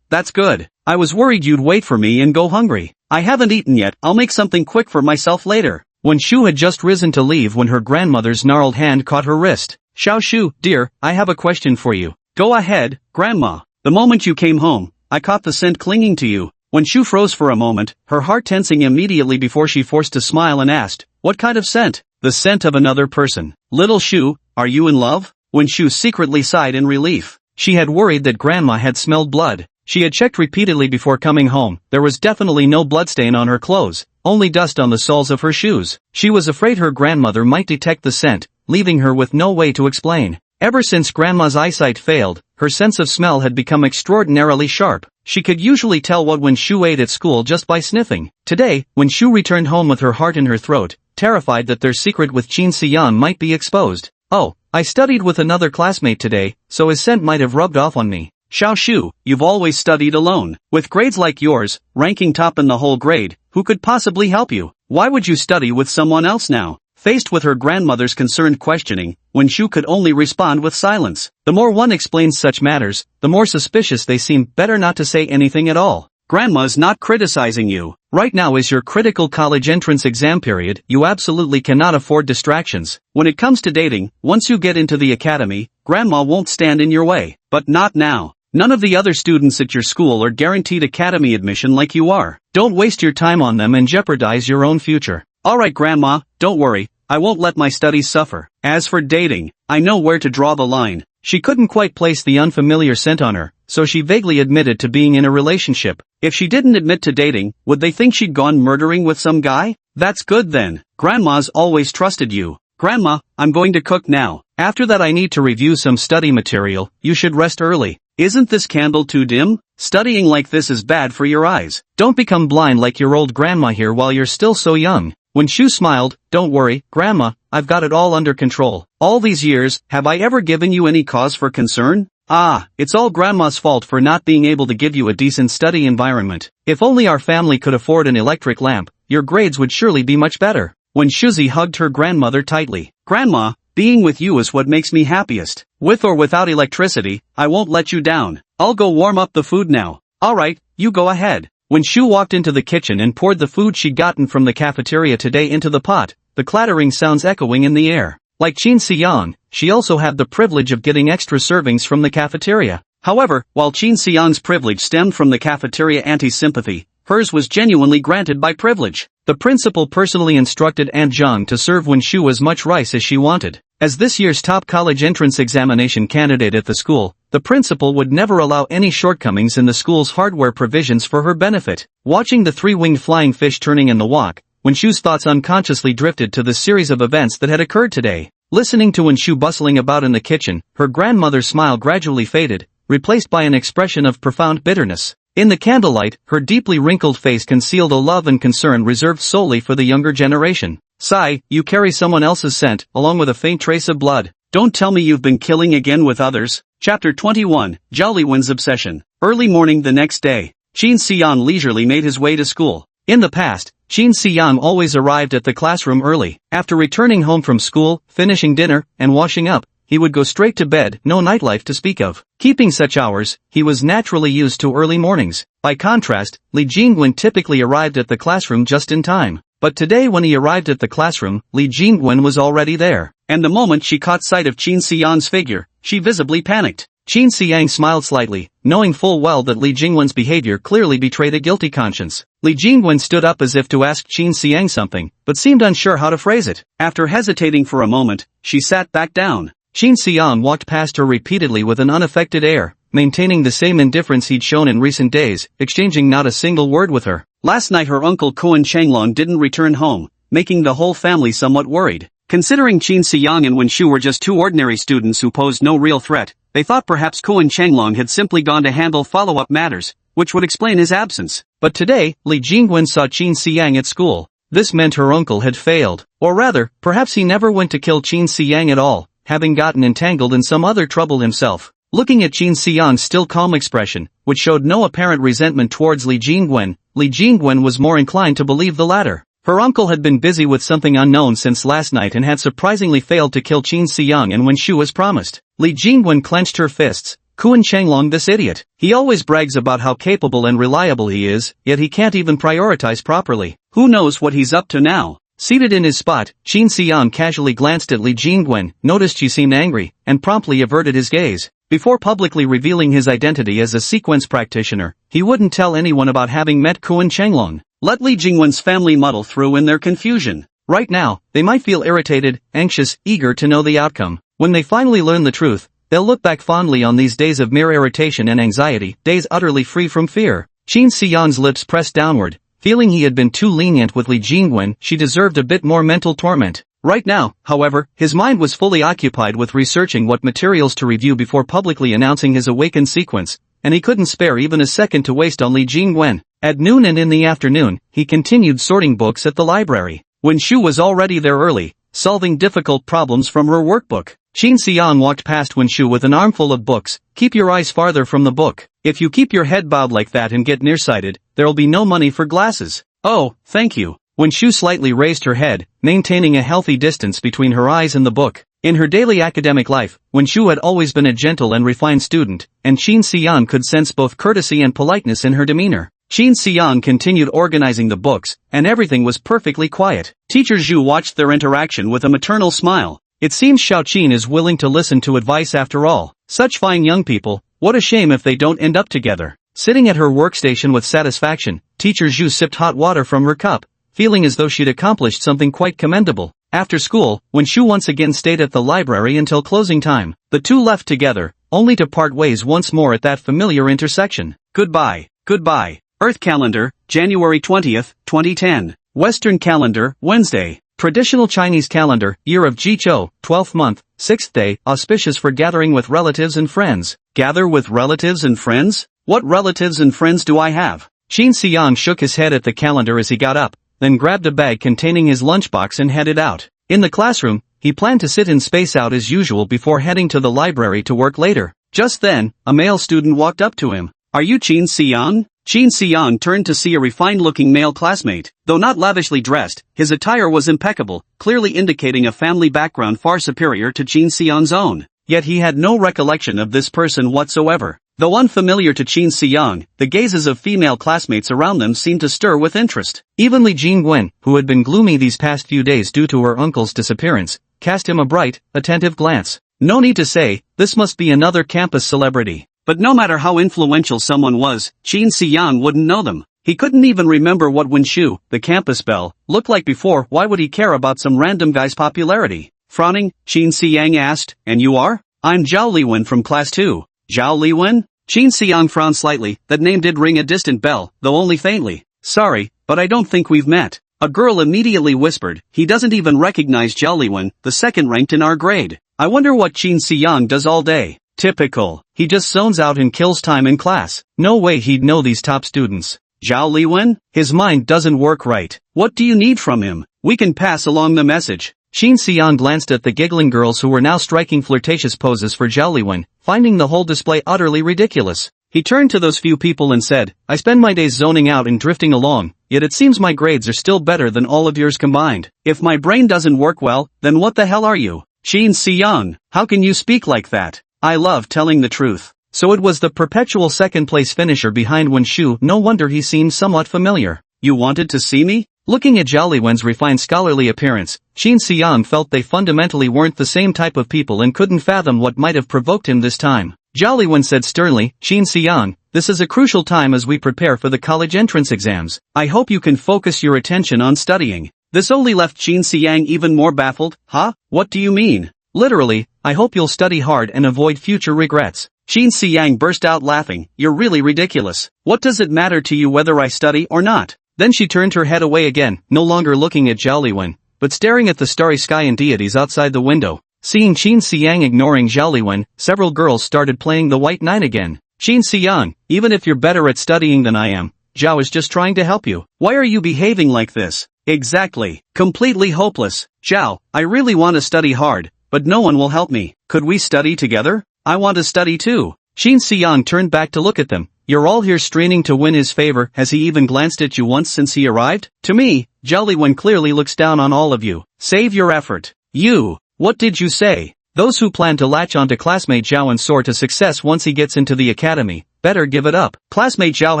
That's good. I was worried you'd wait for me and go hungry. I haven't eaten yet. I'll make something quick for myself later. Wen Shu had just risen to leave when her grandmother's gnarled hand caught her wrist. Xiao Shu, dear, I have a question for you. Go ahead, Grandma. The moment you came home, I caught the scent clinging to you. Wen Shu froze for a moment, her heart tensing immediately before she forced a smile and asked, what kind of scent? The scent of another person. Little Shu, are you in love? Wen Shu secretly sighed in relief. She had worried that Grandma had smelled blood. She had checked repeatedly before coming home. There was definitely no bloodstain on her clothes, only dust on the soles of her shoes. She was afraid her grandmother might detect the scent, leaving her with no way to explain. Ever since Grandma's eyesight failed, her sense of smell had become extraordinarily sharp. She could usually tell what Wen Shu ate at school just by sniffing. Today, Wen Shu returned home with her heart in her throat, terrified that their secret with Qin Xiang might be exposed. Oh, I studied with another classmate today, so his scent might have rubbed off on me. Xiao Shu, you've always studied alone. With grades like yours, ranking top in the whole grade, who could possibly help you? Why would you study with someone else now? Faced with her grandmother's concerned questioning, Wen Shu could only respond with silence. The more one explains such matters, the more suspicious they seem. Better not to say anything at all. Grandma's not criticizing you. Right now is your critical college entrance exam period. You absolutely cannot afford distractions. When it comes to dating, once you get into the academy, Grandma won't stand in your way. But not now. None of the other students at your school are guaranteed academy admission like you are. Don't waste your time on them and jeopardize your own future. Alright Grandma, don't worry, I won't let my studies suffer. As for dating, I know where to draw the line. She couldn't quite place the unfamiliar scent on her, so she vaguely admitted to being in a relationship. If she didn't admit to dating, would they think she'd gone murdering with some guy? That's good then. Grandma's always trusted you. Grandma, I'm going to cook now. After that I need to review some study material. You should rest early. Isn't this candle too dim? Studying like this is bad for your eyes. Don't become blind like your old grandma here while you're still so young. When Shu smiled, don't worry, Grandma, I've got it all under control. All these years, have I ever given you any cause for concern? Ah, it's all Grandma's fault for not being able to give you a decent study environment. If only our family could afford an electric lamp, your grades would surely be much better. When Shuzi hugged her grandmother tightly. Grandma, being with you is what makes me happiest. With or without electricity, I won't let you down. I'll go warm up the food now. Alright, you go ahead. When Shu walked into the kitchen and poured the food she'd gotten from the cafeteria today into the pot, the clattering sounds echoing in the air. Like Qin Xiang, she also had the privilege of getting extra servings from the cafeteria. However, while Qin Xiang's privilege stemmed from the cafeteria anti-sympathy, hers was genuinely granted by privilege. The principal personally instructed Aunt Zhang to serve Wen Shu as much rice as she wanted. As this year's top college entrance examination candidate at the school, the principal would never allow any shortcomings in the school's hardware provisions for her benefit. Watching the three-winged flying fish turning in the wok, Wen Shu's thoughts unconsciously drifted to the series of events that had occurred today. Listening to Wen Shu bustling about in the kitchen, her grandmother's smile gradually faded, replaced by an expression of profound bitterness. In the candlelight, her deeply wrinkled face concealed a love and concern reserved solely for the younger generation. Sigh, you carry someone else's scent, along with a faint trace of blood. Don't tell me you've been killing again with others. Chapter 21, Jolly Wen's Obsession. Early morning the next day, Qin Xiang leisurely made his way to school. In the past, Qin Xiang always arrived at the classroom early. After returning home from school, finishing dinner, and washing up, he would go straight to bed, no nightlife to speak of. Keeping such hours, he was naturally used to early mornings. By contrast, Li Jingwen typically arrived at the classroom just in time. But today when he arrived at the classroom, Li Jingwen was already there. And the moment she caught sight of Qin Xiang's figure, she visibly panicked. Qin Xiang smiled slightly, knowing full well that Li Jingwen's behavior clearly betrayed a guilty conscience. Li Jingwen stood up as if to ask Qin Xiang something, but seemed unsure how to phrase it. After hesitating for a moment, she sat back down. Qin Xiang walked past her repeatedly with an unaffected air, maintaining the same indifference he'd shown in recent days, exchanging not a single word with her. Last night her uncle Kuan Changlong didn't return home, making the whole family somewhat worried. Considering Qin Xiang and Wen Shu were just two ordinary students who posed no real threat, they thought perhaps Kuan Changlong had simply gone to handle follow-up matters, which would explain his absence. But today, Li Jingwen saw Qin Xiang at school. This meant her uncle had failed. Or rather, perhaps he never went to kill Qin Xiang at all, having gotten entangled in some other trouble himself. Looking at Qin Xiang's still calm expression, which showed no apparent resentment towards Li Jingwen was more inclined to believe the latter. Her uncle had been busy with something unknown since last night and had surprisingly failed to kill Qin Xiang and Wen Shu as promised. Li Jingwen clenched her fists. Kuan Changlong, this idiot. He always brags about how capable and reliable he is, yet he can't even prioritize properly. Who knows what he's up to now? Seated in his spot, Qin Xiang casually glanced at Li Jingwen, noticed she seemed angry, and promptly averted his gaze. Before publicly revealing his identity as a sequence practitioner, he wouldn't tell anyone about having met Kuan Changlong. Let Li Jingwen's family muddle through in their confusion. Right now, they might feel irritated, anxious, eager to know the outcome. When they finally learn the truth, they'll look back fondly on these days of mere irritation and anxiety, days utterly free from fear. Qin Xiang's lips pressed downward. Feeling he had been too lenient with Li Jingwen, she deserved a bit more mental torment. Right now, however, his mind was fully occupied with researching what materials to review before publicly announcing his awakened sequence, and he couldn't spare even a second to waste on Li Jingwen. At noon and in the afternoon, he continued sorting books at the library. Wen Shu was already there early, solving difficult problems from her workbook. Qin Xiang walked past Wen Shu with an armful of books. Keep your eyes farther from the book. If you keep your head bowed like that and get nearsighted, there'll be no money for glasses. Oh, thank you. Wen Shu slightly raised her head, maintaining a healthy distance between her eyes and the book. In her daily academic life, Wen Shu had always been a gentle and refined student, and Qin Xiang could sense both courtesy and politeness in her demeanor. Qin Xiang continued organizing the books, and everything was perfectly quiet. Teacher Zhu watched their interaction with a maternal smile. It seems Xiao Qin is willing to listen to advice after all. Such fine young people, what a shame if they don't end up together. Sitting at her workstation with satisfaction, Teacher Zhu sipped hot water from her cup, feeling as though she'd accomplished something quite commendable. After school, Wen Shu once again stayed at the library until closing time. The two left together, only to part ways once more at that familiar intersection. Goodbye. Goodbye. Earth calendar, January 20th, 2010. Western calendar, Wednesday. Traditional Chinese calendar, year of Jichou, 12th month, 6th day, auspicious for gathering with relatives and friends. Gather with relatives and friends? What relatives and friends do I have? Qin Xiang shook his head at the calendar as he got up, then grabbed a bag containing his lunchbox and headed out. In the classroom, he planned to sit and space out as usual before heading to the library to work later. Just then, a male student walked up to him. Are you Qin Xiang? Qin Xiang turned to see a refined-looking male classmate. Though not lavishly dressed, his attire was impeccable, clearly indicating a family background far superior to Qin Xiang's own. Yet he had no recollection of this person whatsoever. Though unfamiliar to Qin Xiang, the gazes of female classmates around them seemed to stir with interest. Even Li Jingwen, who had been gloomy these past few days due to her uncle's disappearance, cast him a bright, attentive glance. No need to say, this must be another campus celebrity. But no matter how influential someone was, Qin Xiang wouldn't know them. He couldn't even remember what Wenshu, the campus belle, looked like before. Why would he care about some random guy's popularity? Frowning, Qin Xiang asked, and you are? I'm Zhao Liwen from class 2. Zhao Liwen? Qin Xiang frowned slightly. That name did ring a distant bell, though only faintly. Sorry, but I don't think we've met. A girl immediately whispered, he doesn't even recognize Zhao Liwen, the second ranked in our grade. I wonder what Qin Xiang does all day. Typical. He just zones out and kills time in class. No way he'd know these top students. Zhao Liwen? His mind doesn't work right. What do you need from him? We can pass along the message. Qin Xiang glanced at the giggling girls who were now striking flirtatious poses for Zhao Liwen, finding the whole display utterly ridiculous. He turned to those few people and said, I spend my days zoning out and drifting along, yet it seems my grades are still better than all of yours combined. If my brain doesn't work well, then what the hell are you? Qin Xiang, how can you speak like that? I love telling the truth. So it was the perpetual second-place finisher behind Wenshu. No wonder he seemed somewhat familiar. You wanted to see me? Looking at Zhao Liwen's refined scholarly appearance, Qin Xiang felt they fundamentally weren't the same type of people and couldn't fathom what might have provoked him this time. Zhao Liwen said sternly, Qin Xiang, this is a crucial time as we prepare for the college entrance exams. I hope you can focus your attention on studying. This only left Qin Xiang even more baffled. Huh? What do you mean? Literally, I hope you'll study hard and avoid future regrets. Qin Xiang burst out laughing, you're really ridiculous. What does it matter to you whether I study or not? Then she turned her head away again, no longer looking at Zhao Liwen, but staring at the starry sky and deities outside the window. Seeing Qin Xiang ignoring Zhao Liwen, several girls started playing the White Knight again. Qin Xiang, even if you're better at studying than I am, Zhao is just trying to help you. Why are you behaving like this? Exactly. Completely hopeless. Zhao, I really want to study hard, but no one will help me. Could we study together? I want to study too. Qin Xiang turned back to look at them. You're all here straining to win his favor. Has he even glanced at you once since he arrived? To me, Zhao Liwen clearly looks down on all of you. Save your effort. You. What did you say? Those who plan to latch onto classmate Zhao and soar to success once he gets into the academy, better give it up. Classmate Zhao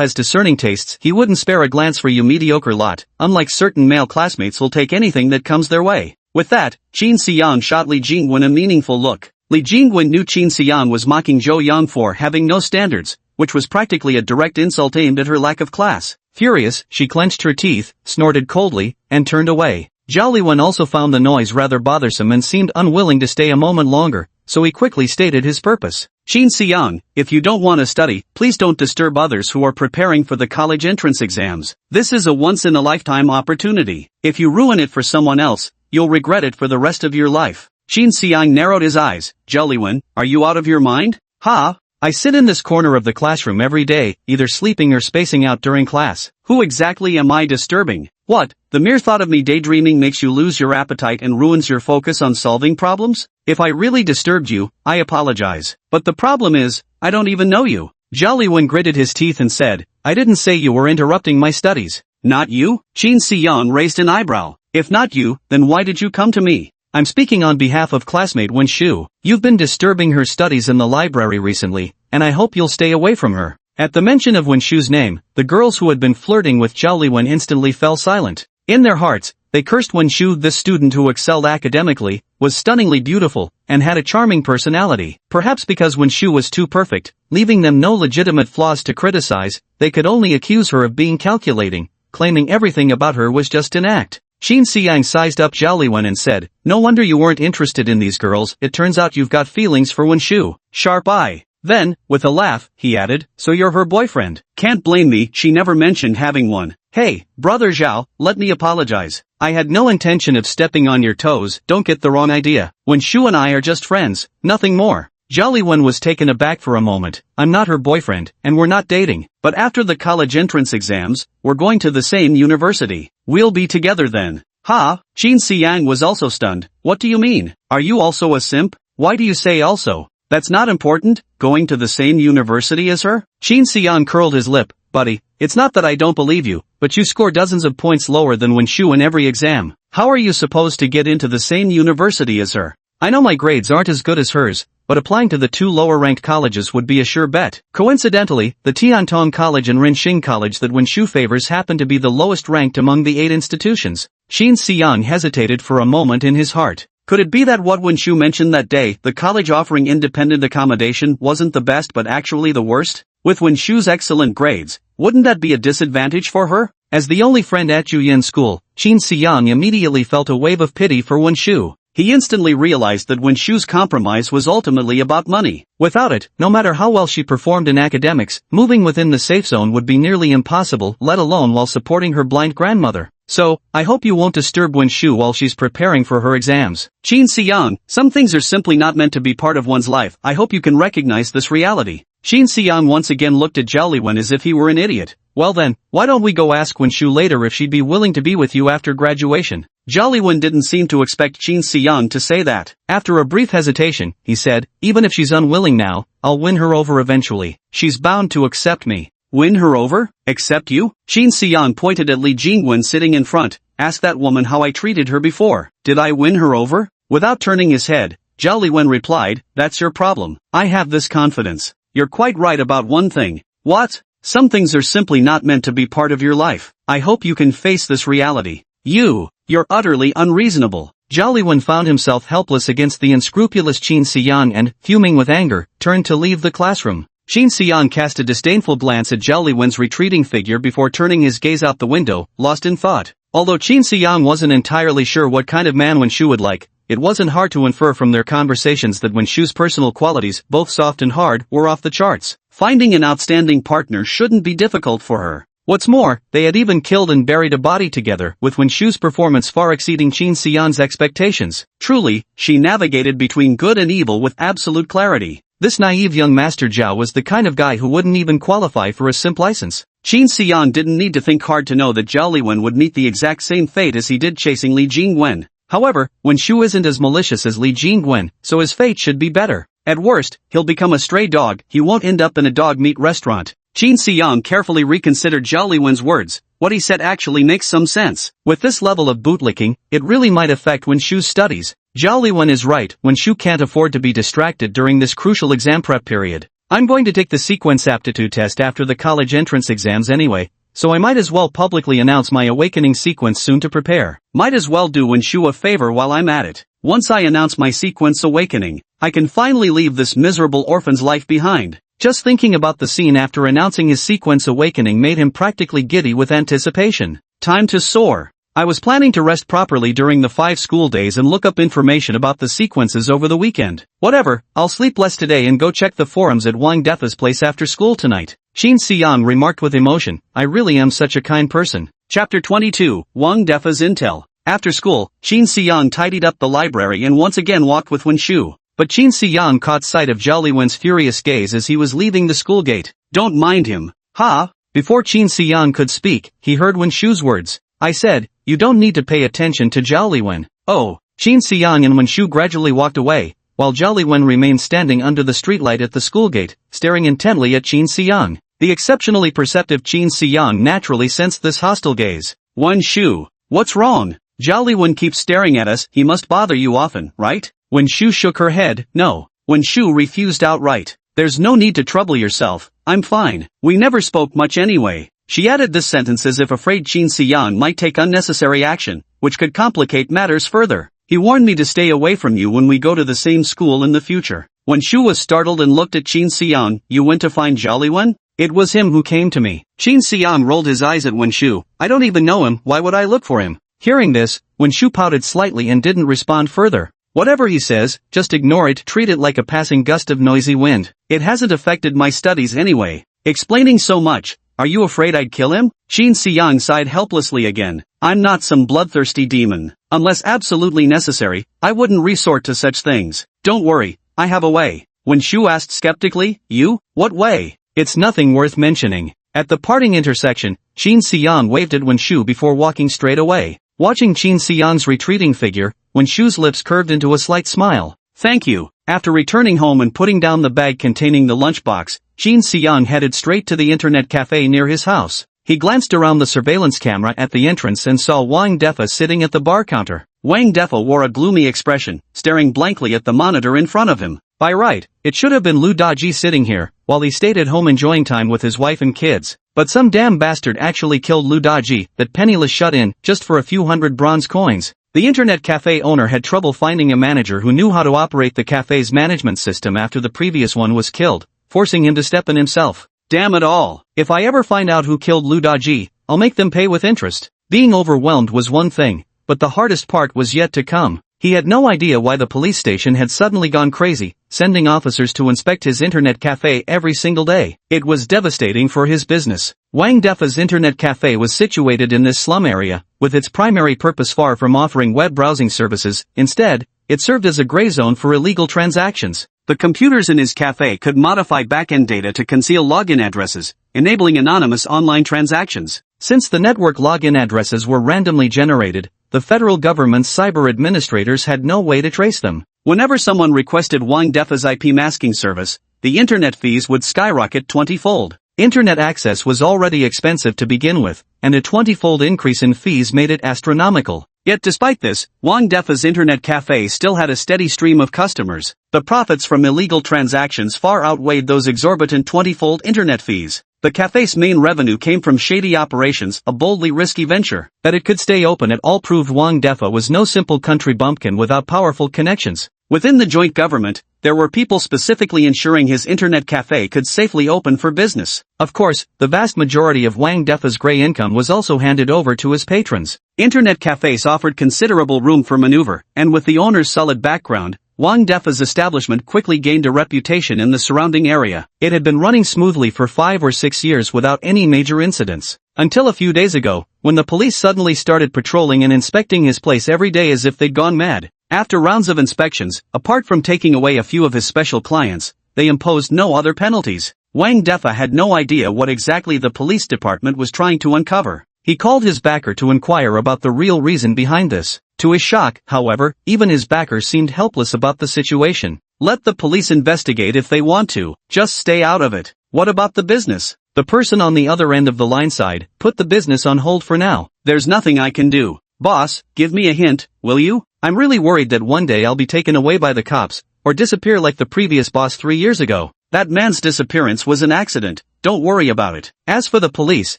has discerning tastes. He wouldn't spare a glance for you mediocre lot. Unlike certain male classmates who'll take anything that comes their way. With that, Qin Xiang shot Li Jingwen a meaningful look. Li Jingwen knew Qin Xiang was mocking Zhou Yang for having no standards, which was practically a direct insult aimed at her lack of class. Furious, she clenched her teeth, snorted coldly, and turned away. Zhao Liwen also found the noise rather bothersome and seemed unwilling to stay a moment longer, so he quickly stated his purpose. Qin Xiang, if you don't want to study, please don't disturb others who are preparing for the college entrance exams. This is a once-in-a-lifetime opportunity. If you ruin it for someone else, you'll regret it for the rest of your life. Qin Xiang narrowed his eyes. Zhao Liwen, are you out of your mind? Ha! I sit in this corner of the classroom every day, either sleeping or spacing out during class. Who exactly am I disturbing? What, the mere thought of me daydreaming makes you lose your appetite and ruins your focus on solving problems? If I really disturbed you, I apologize. But the problem is, I don't even know you. Zhao Liwen gritted his teeth and said, I didn't say you were interrupting my studies. Not you? Qin Xiang raised an eyebrow. If not you, then why did you come to me? I'm speaking on behalf of classmate Wenshu. You've been disturbing her studies in the library recently, and I hope you'll stay away from her. At the mention of Wenshu's name, the girls who had been flirting with Zhao Liwen instantly fell silent. In their hearts, they cursed Wenshu. This student who excelled academically, was stunningly beautiful, and had a charming personality. Perhaps because Wenshu was too perfect, leaving them no legitimate flaws to criticize, they could only accuse her of being calculating, claiming everything about her was just an act. Qin Xiang sized up Zhao Liwen and said, no wonder you weren't interested in these girls, it turns out you've got feelings for Wenshu. Sharp eye. Then, with a laugh, he added, so you're her boyfriend. Can't blame me, she never mentioned having one. Hey, brother Zhao, let me apologize. I had no intention of stepping on your toes, don't get the wrong idea. When Shu and I are just friends, nothing more. Zhao Liwen was taken aback for a moment. I'm not her boyfriend, and we're not dating. But after the college entrance exams, we're going to the same university. We'll be together then. Ha! Qin Xiang was also stunned. What do you mean? Are you also a simp? Why do you say also? That's not important, going to the same university as her? Qin Xiang curled his lip. Buddy, it's not that I don't believe you, but you score dozens of points lower than Wenshu in every exam. How are you supposed to get into the same university as her? I know my grades aren't as good as hers, but applying to the two lower-ranked colleges would be a sure bet. Coincidentally, the Tiantong College and Renxing College that Wenshu favors happen to be the lowest ranked among the 8 institutions. Qin Xiang hesitated for a moment in his heart. Could it be that what Wenshu mentioned that day, the college offering independent accommodation, wasn't the best but actually the worst? With Wenshu's excellent grades, wouldn't that be a disadvantage for her? As the only friend at Juyin School, Qin Xiang immediately felt a wave of pity for Wenshu. He instantly realized that Wenshu's compromise was ultimately about money. Without it, no matter how well she performed in academics, moving within the safe zone would be nearly impossible, let alone while supporting her blind grandmother. So, I hope you won't disturb Wenshu while she's preparing for her exams. Qin Xiang, some things are simply not meant to be part of one's life. I hope you can recognize this reality. Qin Xiang once again looked at Zhao Liwen as if he were an idiot. Well then, why don't we go ask Wenshu later if she'd be willing to be with you after graduation? Zhao Liwen didn't seem to expect Qin Xiang to say that. After a brief hesitation, he said, even if she's unwilling now, I'll win her over eventually. She's bound to accept me. Win her over? Accept you? Qin Xiang pointed at Li Jingwen sitting in front. Ask that woman how I treated her before. Did I win her over? Without turning his head, Zhao Liwen replied, that's your problem. I have this confidence. You're quite right about one thing. What? Some things are simply not meant to be part of your life. I hope you can face this reality. You're utterly unreasonable. Zhao Liwen found himself helpless against the unscrupulous Qin Xiang and, fuming with anger, turned to leave the classroom. Qin Xiang cast a disdainful glance at Zhao Liwen's retreating figure before turning his gaze out the window, lost in thought. Although Qin Xiang wasn't entirely sure what kind of man Wenshu would like, it wasn't hard to infer from their conversations that Wenshu's personal qualities, both soft and hard, were off the charts. Finding an outstanding partner shouldn't be difficult for her. What's more, they had even killed and buried a body together, with Wenshu's performance far exceeding Qin Xiang's expectations. Truly, she navigated between good and evil with absolute clarity. This naive young Master Zhao was the kind of guy who wouldn't even qualify for a simp license. Qin Xiang didn't need to think hard to know that Zhao Liwen would meet the exact same fate as he did chasing Li Jingwen. However, Wenshu isn't as malicious as Li Jingwen, so his fate should be better. At worst, he'll become a stray dog, he won't end up in a dog meat restaurant. Qin Xiang carefully reconsidered Zhao Liwen's words. What he said actually makes some sense. With this level of bootlicking, it really might affect Wenshu's studies. Zhao Liwen is right, Wenshu can't afford to be distracted during this crucial exam prep period. I'm going to take the sequence aptitude test after the college entrance exams anyway, so I might as well publicly announce my awakening sequence soon to prepare. Might as well do Wenshu a favor while I'm at it. Once I announce my sequence awakening, I can finally leave this miserable orphan's life behind. Just thinking about the scene after announcing his sequence awakening made him practically giddy with anticipation. Time to soar. I was planning to rest properly during the 5 school days and look up information about the sequences over the weekend. Whatever, I'll sleep less today and go check the forums at Wang Defa's place after school tonight. Qin Xiang remarked with emotion, I really am such a kind person. Chapter 22, Wang Defa's Intel. After school, Qin Xiang tidied up the library and once again walked with Wenshu. But Qin Xiang caught sight of Zhao Liwen's furious gaze as he was leaving the school gate. Don't mind him. Ha! Before Qin Xiang could speak, he heard Wenshu's words. I said, you don't need to pay attention to Zhao Liwen. Oh, Qin Xiang and Wenshu gradually walked away, while Zhao Liwen remained standing under the streetlight at the school gate, staring intently at Qin Xiang. The exceptionally perceptive Qin Xiang naturally sensed this hostile gaze. Wenshu, what's wrong? Zhao Liwen keeps staring at us, he must bother you often, right? Wenshu shook her head, no. Wenshu refused outright. There's no need to trouble yourself, I'm fine. We never spoke much anyway. She added this sentence as if afraid Qin Xiang might take unnecessary action, which could complicate matters further. He warned me to stay away from you when we go to the same school in the future. Wenshu was startled and looked at Qin Xiang. You went to find Zhao Liwen? It was him who came to me. Qin Xiang rolled his eyes at Wenshu. I don't even know him, why would I look for him? Hearing this, Wenshu pouted slightly and didn't respond further. Whatever he says, just ignore it, treat it like a passing gust of noisy wind. It hasn't affected my studies anyway. Explaining so much, are you afraid I'd kill him? Qin Xiang sighed helplessly again. I'm not some bloodthirsty demon. Unless absolutely necessary, I wouldn't resort to such things. Don't worry, I have a way. Wen Shu asked skeptically, you? What way? It's nothing worth mentioning. At the parting intersection, Qin Xiang waved at Wen Shu before walking straight away. Watching Qin Xiang's retreating figure, Wen Shu's lips curved into a slight smile. Thank you. After returning home and putting down the bag containing the lunchbox, Qin Xiang headed straight to the internet cafe near his house. He glanced around the surveillance camera at the entrance and saw Wang Defa sitting at the bar counter. Wang Defa wore a gloomy expression, staring blankly at the monitor in front of him. By right, it should have been Lu Daji sitting here, while he stayed at home enjoying time with his wife and kids. But some damn bastard actually killed Lu Daji, that penniless shut-in, just for a few hundred bronze coins. The internet cafe owner had trouble finding a manager who knew how to operate the cafe's management system after the previous one was killed, forcing him to step in himself. Damn it all. If I ever find out who killed Lu Daji, I'll make them pay with interest. Being overwhelmed was one thing, but the hardest part was yet to come. He had no idea why the police station had suddenly gone crazy, sending officers to inspect his internet cafe every single day. It was devastating for his business. Wang Defa's internet cafe was situated in this slum area, with its primary purpose far from offering web browsing services. Instead, it served as a gray zone for illegal transactions. The computers in his cafe could modify backend data to conceal login addresses, enabling anonymous online transactions. Since the network login addresses were randomly generated, the federal government's cyber administrators had no way to trace them. Whenever someone requested Wang Defa's IP masking service, the internet fees would skyrocket 20-fold. Internet access was already expensive to begin with, and a 20-fold increase in fees made it astronomical. Yet despite this, Wang Defa's internet cafe still had a steady stream of customers. The profits from illegal transactions far outweighed those exorbitant 20-fold internet fees. The cafe's main revenue came from shady operations, a boldly risky venture. That it could stay open at all proved Wang Defa was no simple country bumpkin without powerful connections. Within the joint government, there were people specifically ensuring his internet cafe could safely open for business. Of course, the vast majority of Wang Defa's gray income was also handed over to his patrons. Internet cafes offered considerable room for maneuver, and with the owner's solid background, Wang Defa's establishment quickly gained a reputation in the surrounding area. It had been running smoothly for 5 or 6 years without any major incidents. Until a few days ago, when the police suddenly started patrolling and inspecting his place every day as if they'd gone mad. After rounds of inspections, apart from taking away a few of his special clients, they imposed no other penalties. Wang Defa had no idea what exactly the police department was trying to uncover. He called his backer to inquire about the real reason behind this. To his shock, however, even his backer seemed helpless about the situation. Let the police investigate if they want to, just stay out of it. What about the business? The person on the other end of the line sighed. Put the business on hold for now. There's nothing I can do. Boss, give me a hint, will you? I'm really worried that one day I'll be taken away by the cops, or disappear like the previous boss 3 years ago. That man's disappearance was an accident, don't worry about it. As for the police,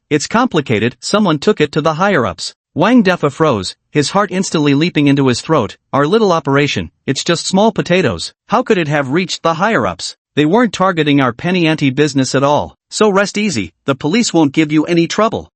it's complicated, someone took it to the higher-ups. Wang Defa froze, his heart instantly leaping into his throat. Our little operation, it's just small potatoes. How could it have reached the higher-ups? They weren't targeting our penny-ante business at all. So rest easy, the police won't give you any trouble.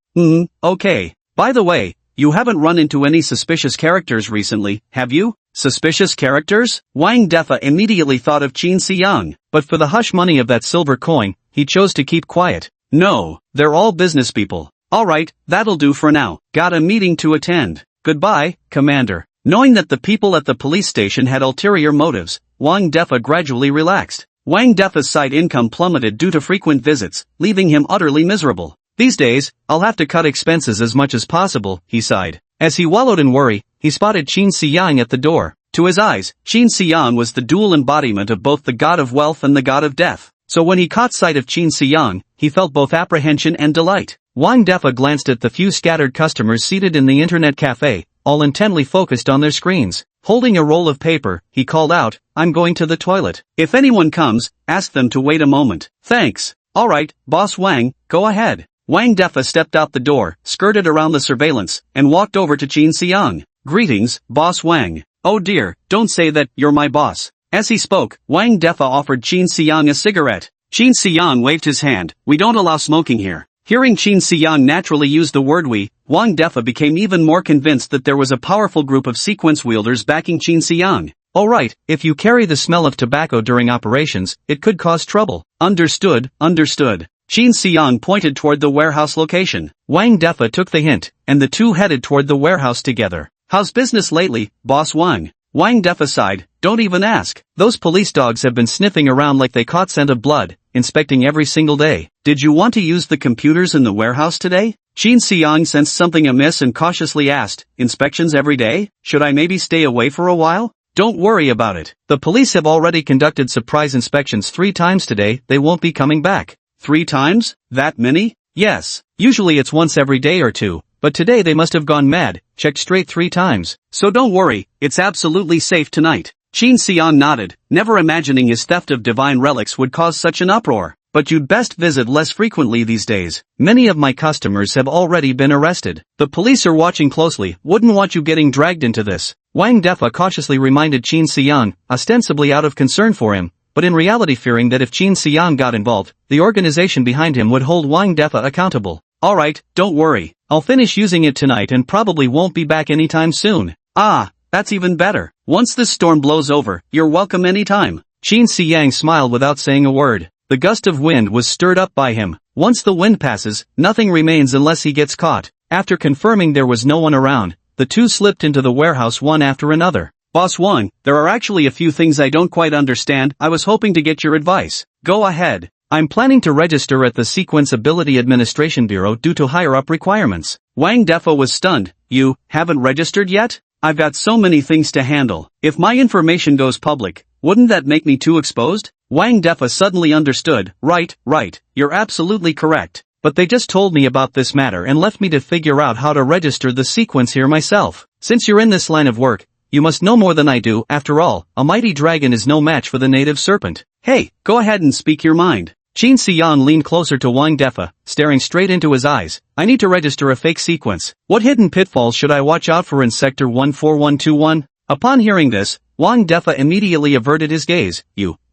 Okay. By the way, you haven't run into any suspicious characters recently, have you? Suspicious characters? Wang Defa immediately thought of Qin Xiang, but for the hush money of that silver coin, he chose to keep quiet. No, they're all business people. Alright, that'll do for now. Got a meeting to attend. Goodbye, Commander. Knowing that the people at the police station had ulterior motives, Wang Defa gradually relaxed. Wang Defa's side income plummeted due to frequent visits, leaving him utterly miserable. These days, I'll have to cut expenses as much as possible, he sighed. As he wallowed in worry, he spotted Qin Xiang at the door. To his eyes, Qin Xiang was the dual embodiment of both the god of wealth and the god of death. So when he caught sight of Qin Xiang, he felt both apprehension and delight. Wang Defa glanced at the few scattered customers seated in the internet cafe, all intently focused on their screens. Holding a roll of paper, he called out, I'm going to the toilet. If anyone comes, ask them to wait a moment. Thanks. Alright, Boss Wang, go ahead. Wang Defa stepped out the door, skirted around the surveillance, and walked over to Qin Xiang. Greetings, Boss Wang. Oh dear, don't say that, you're my boss. As he spoke, Wang Defa offered Qin Xiang a cigarette. Qin Xiang waved his hand. We don't allow smoking here. Hearing Qin Xiang naturally use the word we, Wang Defa became even more convinced that there was a powerful group of sequence wielders backing Qin Xiang. Alright, if you carry the smell of tobacco during operations, it could cause trouble. Understood, understood. Qin Xiang pointed toward the warehouse location. Wang Defa took the hint, and the two headed toward the warehouse together. How's business lately, Boss Wang? Wang Defa sighed. Don't even ask. Those police dogs have been sniffing around like they caught scent of blood, inspecting every single day. Did you want to use the computers in the warehouse today? Qin Xiang sensed something amiss and cautiously asked, inspections every day? Should I maybe stay away for a while? Don't worry about it. The police have already conducted surprise inspections 3 times today, they won't be coming back. 3 times? That many? Yes. Usually it's once every day or 2, but today they must have gone mad, checked straight 3 times. So don't worry, it's absolutely safe tonight. Qin Xiang nodded, never imagining his theft of divine relics would cause such an uproar. But you'd best visit less frequently these days. Many of my customers have already been arrested. The police are watching closely, wouldn't want you getting dragged into this. Wang Defa cautiously reminded Qin Xiang, ostensibly out of concern for him, but in reality fearing that if Qin Xiang got involved, the organization behind him would hold Wang Defa accountable. Alright, don't worry. I'll finish using it tonight and probably won't be back anytime soon. Ah, that's even better. Once this storm blows over, you're welcome anytime. Qin Xiang smiled without saying a word. The gust of wind was stirred up by him. Once the wind passes, nothing remains unless he gets caught. After confirming there was no one around, the two slipped into the warehouse one after another. Boss Wang, there are actually a few things I don't quite understand. I was hoping to get your advice. Go ahead. I'm planning to register at the Sequence Ability Administration Bureau due to higher-up requirements. Wang Defa was stunned. You haven't registered yet? I've got so many things to handle. If my information goes public, wouldn't that make me too exposed? Wang Defa suddenly understood. Right, you're absolutely correct. But they just told me about this matter and left me to figure out how to register the sequence here myself. Since you're in this line of work, you must know more than I do. After all, a mighty dragon is no match for the native serpent. Hey, go ahead and speak your mind. Qin Xiang leaned closer to Wang Defa, staring straight into his eyes. I need to register a fake sequence. What hidden pitfalls should I watch out for in Sector 14121? Upon hearing this, Wang Defa immediately averted his gaze.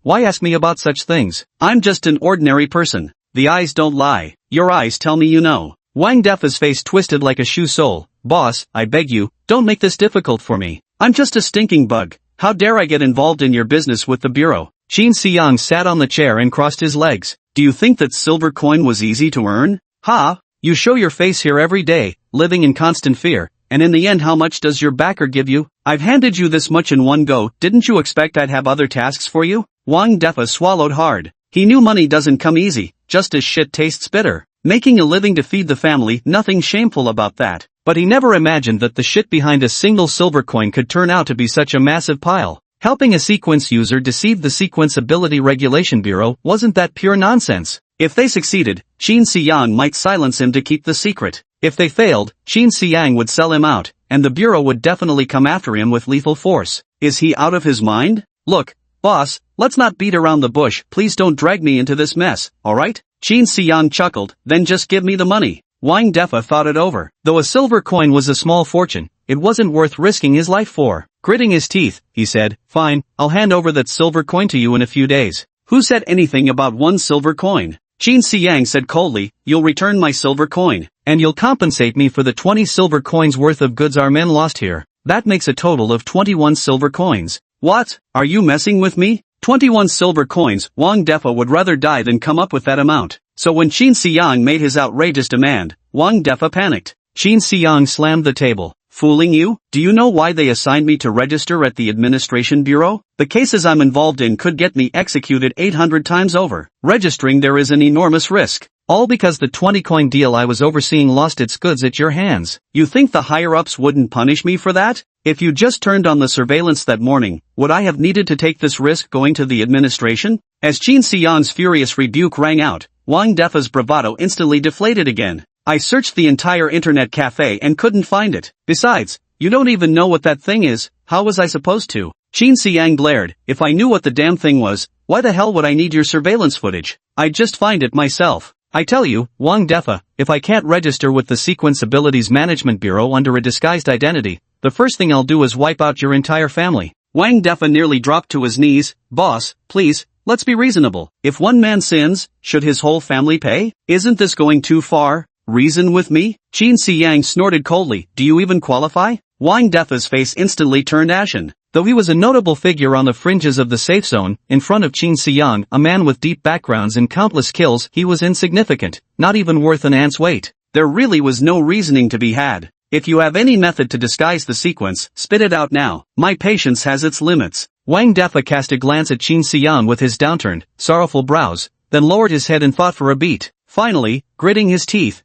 Why ask me about such things? I'm just an ordinary person. The eyes don't lie. Your eyes tell me you know. Wang Defa's face twisted like a shoe sole. Boss, I beg you, don't make this difficult for me. I'm just a stinking bug. How dare I get involved in your business with the bureau? Qin Xiang sat on the chair and crossed his legs. Do you think that silver coin was easy to earn? Ha! You show your face here every day, living in constant fear, and in the end how much does your backer give you? I've handed you this much in one go, didn't you expect I'd have other tasks for you? Wang Defa swallowed hard. He knew money doesn't come easy, just as shit tastes bitter. Making a living to feed the family, nothing shameful about that. But he never imagined that the shit behind a single silver coin could turn out to be such a massive pile. Helping a sequence user deceive the Sequence Ability Regulation Bureau, wasn't that pure nonsense? If they succeeded, Qin Xiang might silence him to keep the secret. If they failed, Qin Xiang would sell him out, and the bureau would definitely come after him with lethal force. Is he out of his mind? Look, boss, let's not beat around the bush, please don't drag me into this mess, alright? Qin Xiang chuckled, then just give me the money. Wang Defa thought it over. Though a silver coin was a small fortune, it wasn't worth risking his life for. Gritting his teeth, he said, fine, I'll hand over that silver coin to you in a few days. Who said anything about 1 silver coin? Qin Xiang said coldly, you'll return my silver coin, and you'll compensate me for the 20 silver coins worth of goods our men lost here. That makes a total of 21 silver coins. What? Are you messing with me? 21 silver coins. Wang Defa would rather die than come up with that amount. So when Qin Xiang made his outrageous demand, Wang Defa panicked. Qin Xiang slammed the table. Fooling you? Do you know why they assigned me to register at the Administration Bureau? The cases I'm involved in could get me executed 800 times over. Registering there is an enormous risk. All because the 20-coin deal I was overseeing lost its goods at your hands. You think the higher-ups wouldn't punish me for that? If you just turned on the surveillance that morning, would I have needed to take this risk going to the administration? As Qin Xiang's furious rebuke rang out, Wang Defa's bravado instantly deflated again. I searched the entire internet cafe and couldn't find it. Besides, you don't even know what that thing is, how was I supposed to? Qin Xiang glared. If I knew what the damn thing was, why the hell would I need your surveillance footage? I'd just find it myself. I tell you, Wang Defa, if I can't register with the Sequence Abilities Management Bureau under a disguised identity, the first thing I'll do is wipe out your entire family. Wang Defa nearly dropped to his knees. Boss, please, let's be reasonable. If one man sins, should his whole family pay? Isn't this going too far? Reason with me? Qin Siyang snorted coldly. Do you even qualify? Wang Defa's face instantly turned ashen. Though he was a notable figure on the fringes of the safe zone, in front of Qin Siyang, a man with deep backgrounds and countless kills, he was insignificant, not even worth an ant's weight. There really was no reasoning to be had. If you have any method to disguise the sequence, spit it out now. My patience has its limits. Wang Defa cast a glance at Qin Siyang with his downturned, sorrowful brows, then lowered his head and thought for a beat. Finally, gritting his teeth,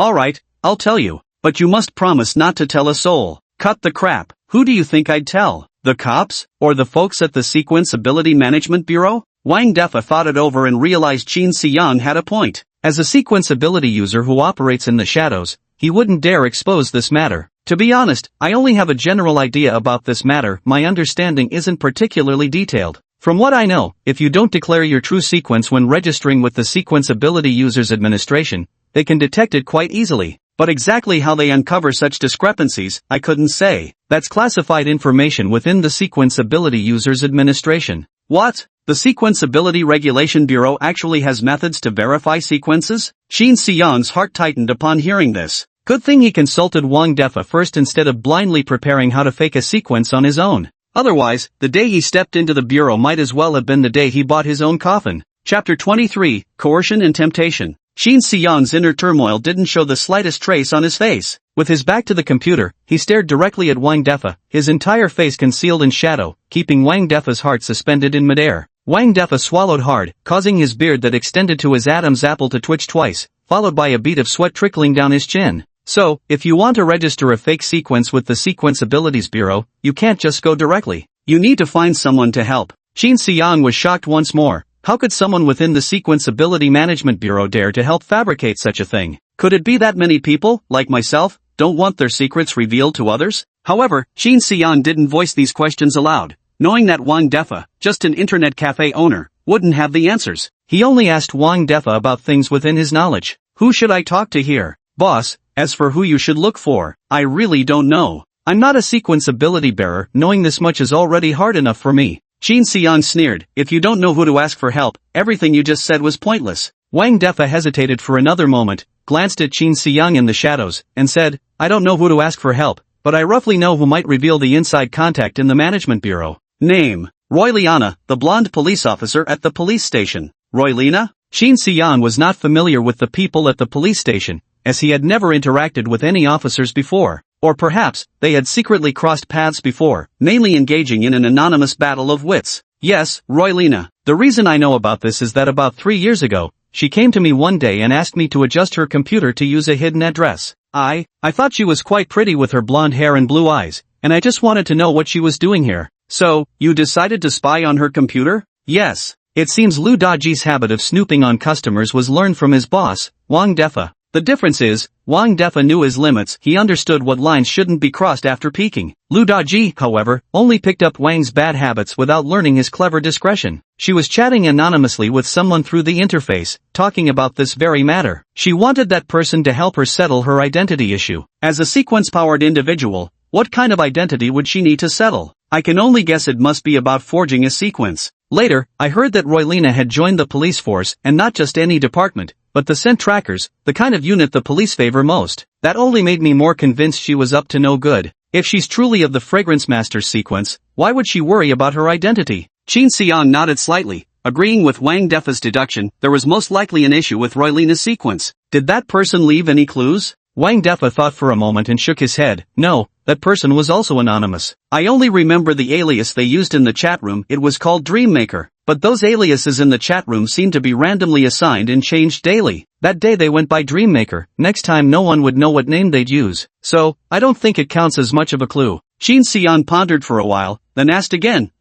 Alright, I'll tell you, but you must promise not to tell a soul. Cut the crap. Who do you think I'd tell? The cops? Or the folks at the Sequence Ability Management Bureau? Wang Defa thought it over and realized Qin Siyang had a point. As a Sequence Ability user who operates in the shadows, he wouldn't dare expose this matter. To be honest, I only have a general idea about this matter, my understanding isn't particularly detailed. From what I know, if you don't declare your true sequence when registering with the Sequence Ability Users Administration, they can detect it quite easily. But exactly how they uncover such discrepancies, I couldn't say. That's classified information within the Sequence Ability Users Administration. What? The Sequence Ability Regulation Bureau actually has methods to verify sequences? Qin Siyang's heart tightened upon hearing this. Good thing he consulted Wang Defa first instead of blindly preparing how to fake a sequence on his own. Otherwise, the day he stepped into the bureau might as well have been the day he bought his own coffin. Chapter 23, Coercion and Temptation. Qin Siyang's inner turmoil didn't show the slightest trace on his face. With his back to the computer, he stared directly at Wang Defa, his entire face concealed in shadow, keeping Wang Defa's heart suspended in midair. Wang Defa swallowed hard, causing his beard that extended to his Adam's apple to twitch twice, followed by a bead of sweat trickling down his chin. So, if you want to register a fake sequence with the Sequence Abilities Bureau, you can't just go directly. You need to find someone to help. Qin Siyang was shocked once more. How could someone within the Sequence Ability Management Bureau dare to help fabricate such a thing? Could it be that many people, like myself, don't want their secrets revealed to others? However, Qin Siyang didn't voice these questions aloud, knowing that Wang Defa, just an internet cafe owner, wouldn't have the answers. He only asked Wang Defa about things within his knowledge. Who should I talk to here? Boss, as for who you should look for, I really don't know. I'm not a sequence ability bearer, knowing this much is already hard enough for me. Qin Siyang sneered, if you don't know who to ask for help, everything you just said was pointless. Wang Defa hesitated for another moment, glanced at Qin Siyang in the shadows, and said, I don't know who to ask for help, but I roughly know who might reveal the inside contact in the Management Bureau. Name: Roy Liana, the blonde police officer at the police station. Roy Lina? Qin Siyang was not familiar with the people at the police station, as he had never interacted with any officers before. Or perhaps, they had secretly crossed paths before, mainly engaging in an anonymous battle of wits. Yes, Roy Lina. The reason I know about this is that about 3 years ago, she came to me one day and asked me to adjust her computer to use a hidden address. I thought she was quite pretty with her blonde hair and blue eyes, and I just wanted to know what she was doing here. So, you decided to spy on her computer? Yes. It seems Lu Daji's habit of snooping on customers was learned from his boss, Wang Defa. The difference is, Wang Defa knew his limits, he understood what lines shouldn't be crossed after peeking. Lu Daji, however, only picked up Wang's bad habits without learning his clever discretion. She was chatting anonymously with someone through the interface, talking about this very matter. She wanted that person to help her settle her identity issue. As a sequence-powered individual, what kind of identity would she need to settle? I can only guess it must be about forging a sequence. Later, I heard that Roy Lina had joined the police force, and not just any department, but the scent trackers, the kind of unit the police favor most. That only made me more convinced she was up to no good. If she's truly of the Fragrance Master's sequence, why would she worry about her identity? Qin Siyang nodded slightly, agreeing with Wang Defa's deduction, there was most likely an issue with Roy Lina's sequence. Did that person leave any clues? Wang Defa thought for a moment and shook his head. No, that person was also anonymous. I only remember the alias they used in the chat room, it was called Dreammaker. But those aliases in the chat room seemed to be randomly assigned and changed daily. That day they went by Dreammaker, next time no one would know what name they'd use. So, I don't think it counts as much of a clue. Qin Siyang pondered for a while, then asked again,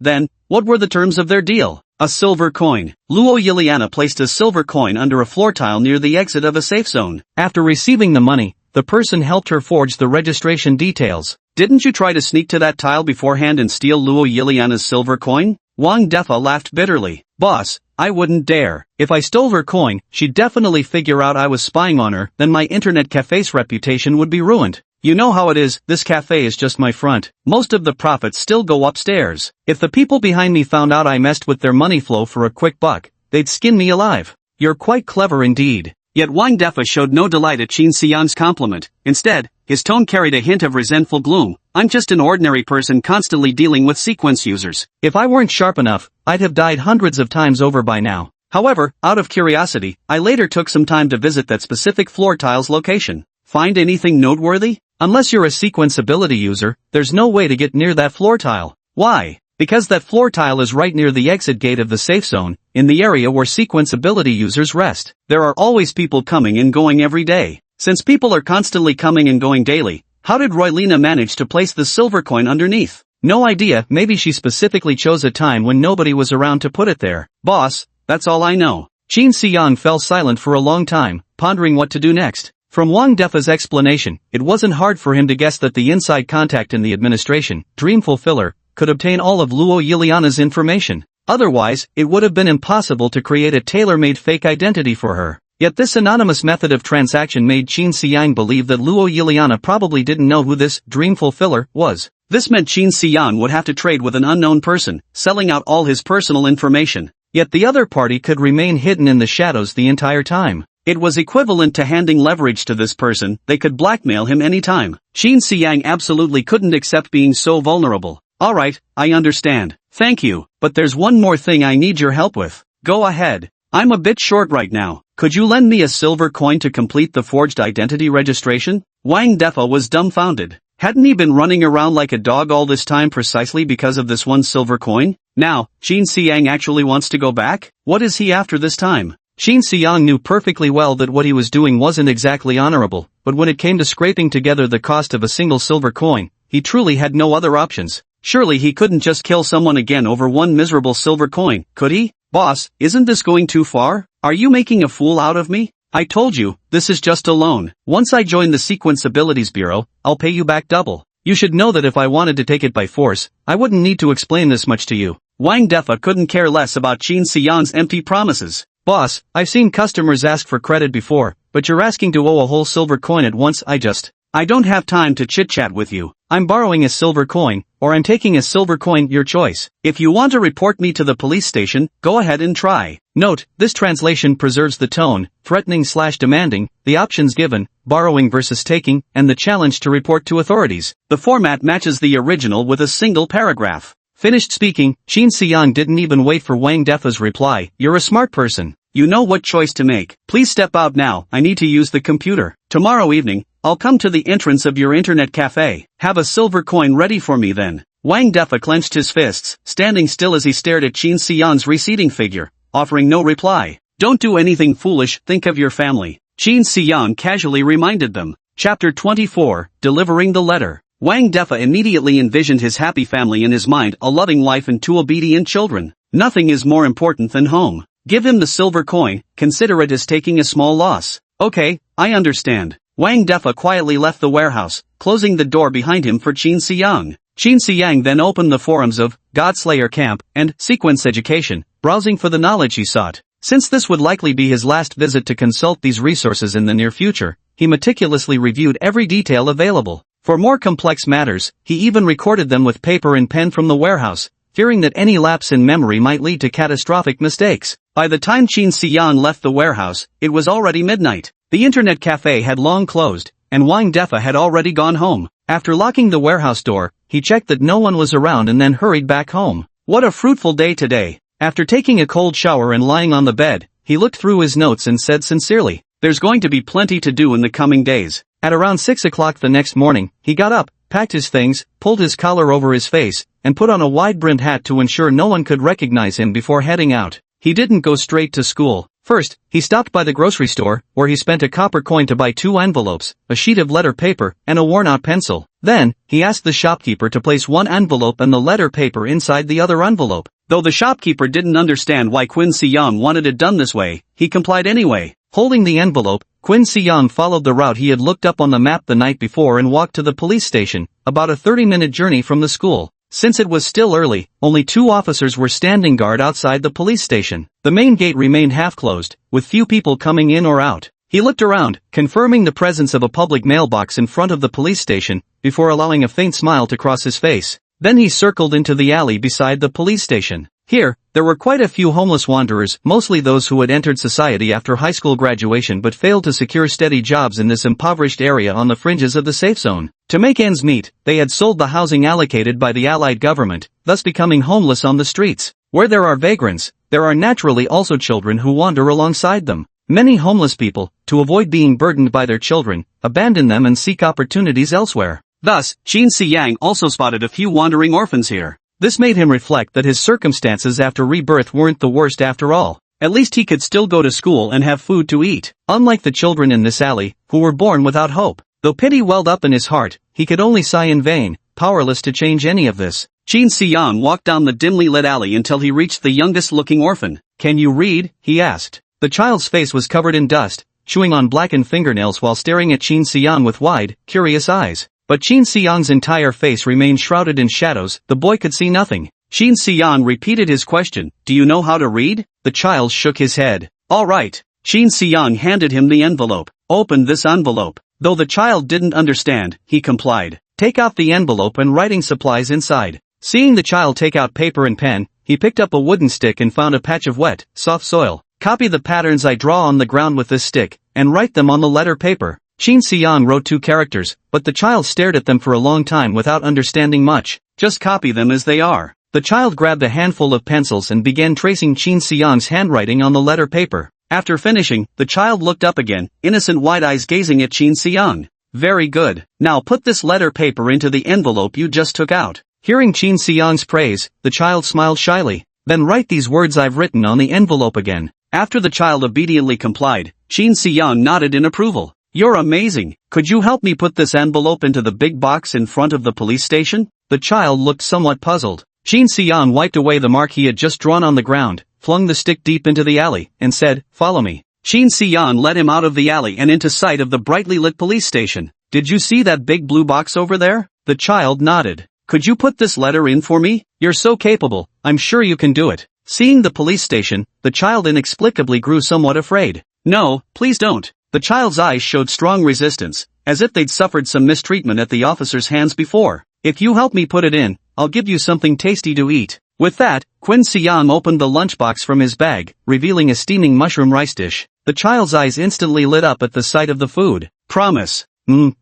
what were the terms of their deal? A silver coin. Luo Yiliana placed a silver coin under a floor tile near the exit of a safe zone. After receiving the money, the person helped her forge the registration details. Didn't you try to sneak to that tile beforehand and steal Luo Yiliana's silver coin? Wang Defa laughed bitterly. Boss, I wouldn't dare. If I stole her coin, she'd definitely figure out I was spying on her, then my internet cafe's reputation would be ruined. You know how it is, this cafe is just my front. Most of the profits still go upstairs. If the people behind me found out I messed with their money flow for a quick buck, they'd skin me alive. You're quite clever indeed. Yet Wang Defa showed no delight at Qin Xiang's compliment. Instead, his tone carried a hint of resentful gloom. I'm just an ordinary person constantly dealing with sequence users. If I weren't sharp enough, I'd have died hundreds of times over by now. However, out of curiosity, I later took some time to visit that specific floor tile's location. Find anything noteworthy? Unless you're a sequence ability user, there's no way to get near that floor tile. Why? Because that floor tile is right near the exit gate of the safe zone, in the area where sequence ability users rest. There are always people coming and going every day. Since people are constantly coming and going daily, how did Roylina manage to place the silver coin underneath? No idea, maybe she specifically chose a time when nobody was around to put it there. Boss, that's all I know. Qin Xiang fell silent for a long time, pondering what to do next. From Wang Defa's explanation, it wasn't hard for him to guess that the inside contact in the administration, Dream Fulfiller, could obtain all of Luo Yiliana's information. Otherwise, it would have been impossible to create a tailor-made fake identity for her. Yet this anonymous method of transaction made Qin Xiang believe that Luo Yiliana probably didn't know who this Dream Fulfiller was. This meant Qin Xiang would have to trade with an unknown person, selling out all his personal information. Yet the other party could remain hidden in the shadows the entire time. It was equivalent to handing leverage to this person. They could blackmail him anytime. Qin Xiang absolutely couldn't accept being so vulnerable. Alright, I understand. Thank you, but there's one more thing I need your help with. Go ahead. I'm a bit short right now. Could you lend me a silver coin to complete the forged identity registration? Wang Defa was dumbfounded. Hadn't he been running around like a dog all this time precisely because of this one silver coin? Now, Qin Xiang actually wants to go back? What is he after this time? Qin Xiang knew perfectly well that what he was doing wasn't exactly honorable, but when it came to scraping together the cost of a single silver coin, he truly had no other options. Surely he couldn't just kill someone again over one miserable silver coin, could he? Boss, isn't this going too far? Are you making a fool out of me? I told you, this is just a loan. Once I join the Sequence Abilities Bureau, I'll pay you back double. You should know that if I wanted to take it by force, I wouldn't need to explain this much to you. Wang Defa couldn't care less about Qin Xiang's empty promises. Boss, I've seen customers ask for credit before, but you're asking to owe a whole silver coin at once. I don't have time to chit-chat with you. I'm borrowing a silver coin, or I'm taking a silver coin, your choice. If you want to report me to the police station, go ahead and try. Note, this translation preserves the tone, threatening/demanding, the options given, borrowing versus taking, and the challenge to report to authorities. The format matches the original with a single paragraph. Finished speaking, Qin Xiang didn't even wait for Wang Defa's reply. You're a smart person. You know what choice to make. Please step out now, I need to use the computer. Tomorrow evening, I'll come to the entrance of your internet cafe. Have a silver coin ready for me then. Wang Defa clenched his fists, standing still as he stared at Qin Xiang's receding figure, offering no reply. Don't do anything foolish, think of your family. Qin Xiang casually reminded them. Chapter 24, Delivering the Letter. Wang Defa immediately envisioned his happy family in his mind, a loving wife and two obedient children. Nothing is more important than home. Give him the silver coin, consider it as taking a small loss. Okay, I understand. Wang Defa quietly left the warehouse, closing the door behind him for Qin Xiang. Qin Xiang then opened the forums of Godslayer Camp and Sequence Education, browsing for the knowledge he sought. Since this would likely be his last visit to consult these resources in the near future, he meticulously reviewed every detail available. For more complex matters, he even recorded them with paper and pen from the warehouse, fearing that any lapse in memory might lead to catastrophic mistakes. By the time Qin Xiang left the warehouse, it was already midnight. The internet cafe had long closed, and Wang Defa had already gone home. After locking the warehouse door, he checked that no one was around and then hurried back home. What a fruitful day today. After taking a cold shower and lying on the bed, he looked through his notes and said sincerely, there's going to be plenty to do in the coming days. At around 6 o'clock the next morning, he got up, packed his things, pulled his collar over his face, and put on a wide-brimmed hat to ensure no one could recognize him before heading out. He didn't go straight to school. First, he stopped by the grocery store, where he spent a copper coin to buy 2 envelopes, a sheet of letter paper, and a worn-out pencil. Then, he asked the shopkeeper to place one envelope and the letter paper inside the other envelope. Though the shopkeeper didn't understand why Qin Xiang wanted it done this way, he complied anyway. Holding the envelope, Qin Xiang followed the route he had looked up on the map the night before and walked to the police station, about a 30-minute journey from the school. Since it was still early, only 2 officers were standing guard outside the police station. The main gate remained half-closed, with few people coming in or out. He looked around, confirming the presence of a public mailbox in front of the police station, before allowing a faint smile to cross his face. Then he circled into the alley beside the police station. Here, there were quite a few homeless wanderers, mostly those who had entered society after high school graduation but failed to secure steady jobs in this impoverished area on the fringes of the safe zone. To make ends meet, they had sold the housing allocated by the Allied government, thus becoming homeless on the streets. Where there are vagrants, there are naturally also children who wander alongside them. Many homeless people, to avoid being burdened by their children, abandon them and seek opportunities elsewhere. Thus, Qin Siyang also spotted a few wandering orphans here. This made him reflect that his circumstances after rebirth weren't the worst after all. At least he could still go to school and have food to eat, unlike the children in this alley, who were born without hope. Though pity welled up in his heart, he could only sigh in vain, powerless to change any of this. Qin Siyang walked down the dimly lit alley until he reached the youngest-looking orphan. "Can you read?" he asked. The child's face was covered in dust, chewing on blackened fingernails while staring at Qin Siyang with wide, curious eyes. But Qin Siyang's entire face remained shrouded in shadows, the boy could see nothing. Qin Siyang repeated his question, "Do you know how to read?" The child shook his head. "All right." Qin Siyang handed him the envelope. "Open this envelope." Though the child didn't understand, he complied. "Take out the envelope and writing supplies inside." Seeing the child take out paper and pen, he picked up a wooden stick and found a patch of wet, soft soil. "Copy the patterns I draw on the ground with this stick, and write them on the letter paper." Qin Siyang wrote 2 characters, but the child stared at them for a long time without understanding much. "Just copy them as they are." The child grabbed a handful of pencils and began tracing Qin Siyang's handwriting on the letter paper. After finishing, the child looked up again, innocent wide eyes gazing at Qin Siyang. "Very good. Now put this letter paper into the envelope you just took out." Hearing Qin Siyang's praise, the child smiled shyly. "Then write these words I've written on the envelope again." After the child obediently complied, Qin Siyang nodded in approval. "You're amazing. Could you help me put this envelope into the big box in front of the police station?" The child looked somewhat puzzled. Qin Siyang wiped away the mark he had just drawn on the ground, flung the stick deep into the alley, and said, "Follow me." Qin Siyang led him out of the alley and into sight of the brightly lit police station. "Did you see that big blue box over there?" The child nodded. "Could you put this letter in for me? You're so capable, I'm sure you can do it." Seeing the police station, the child inexplicably grew somewhat afraid. "No, please don't." The child's eyes showed strong resistance, as if they'd suffered some mistreatment at the officer's hands before. "If you help me put it in, I'll give you something tasty to eat." With that, Qin Siyang opened the lunchbox from his bag, revealing a steaming mushroom rice dish. The child's eyes instantly lit up at the sight of the food. "Promise."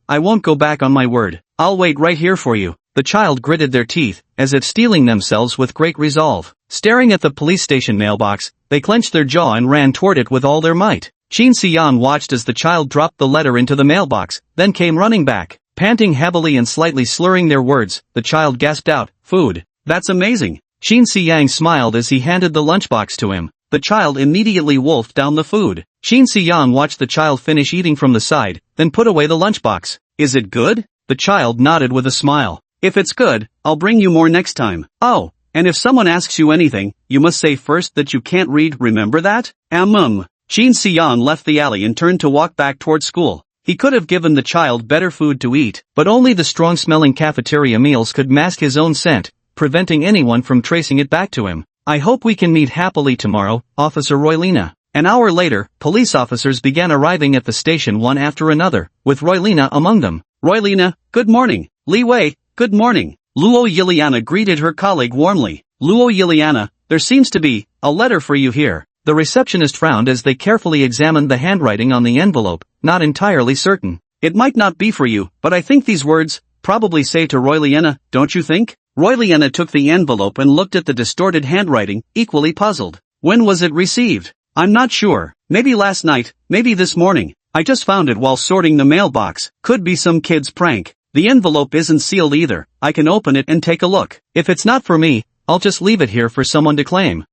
I won't go back on my word. I'll wait right here for you." The child gritted their teeth, as if steeling themselves with great resolve. Staring at the police station mailbox, they clenched their jaw and ran toward it with all their might. Qin Siyang watched as the child dropped the letter into the mailbox, then came running back. Panting heavily and slightly slurring their words, the child gasped out, "Food. That's amazing." Qin Siyang smiled as he handed the lunchbox to him. The child immediately wolfed down the food. Qin Siyang watched the child finish eating from the side, then put away the lunchbox. "Is it good?" The child nodded with a smile. "If it's good, I'll bring you more next time. Oh, and if someone asks you anything, you must say first that you can't read, remember that?" Qin Siyang left the alley and turned to walk back toward school. He could have given the child better food to eat, but only the strong-smelling cafeteria meals could mask his own scent, preventing anyone from tracing it back to him. "I hope we can meet happily tomorrow, Officer Roylina." An hour later, police officers began arriving at the station one after another, with Roylina among them. "Roylina, good morning. Li Wei, good morning." Luo Yiliana greeted her colleague warmly. "Luo Yiliana, there seems to be a letter for you here." The receptionist frowned as they carefully examined the handwriting on the envelope, not entirely certain. "It might not be for you, but I think these words probably say to Roylina, don't you think?" Roylina took the envelope and looked at the distorted handwriting, equally puzzled. "When was it received?" "I'm not sure. Maybe last night, maybe this morning. I just found it while sorting the mailbox. Could be some kid's prank. The envelope isn't sealed either. I can open it and take a look. If it's not for me, I'll just leave it here for someone to claim."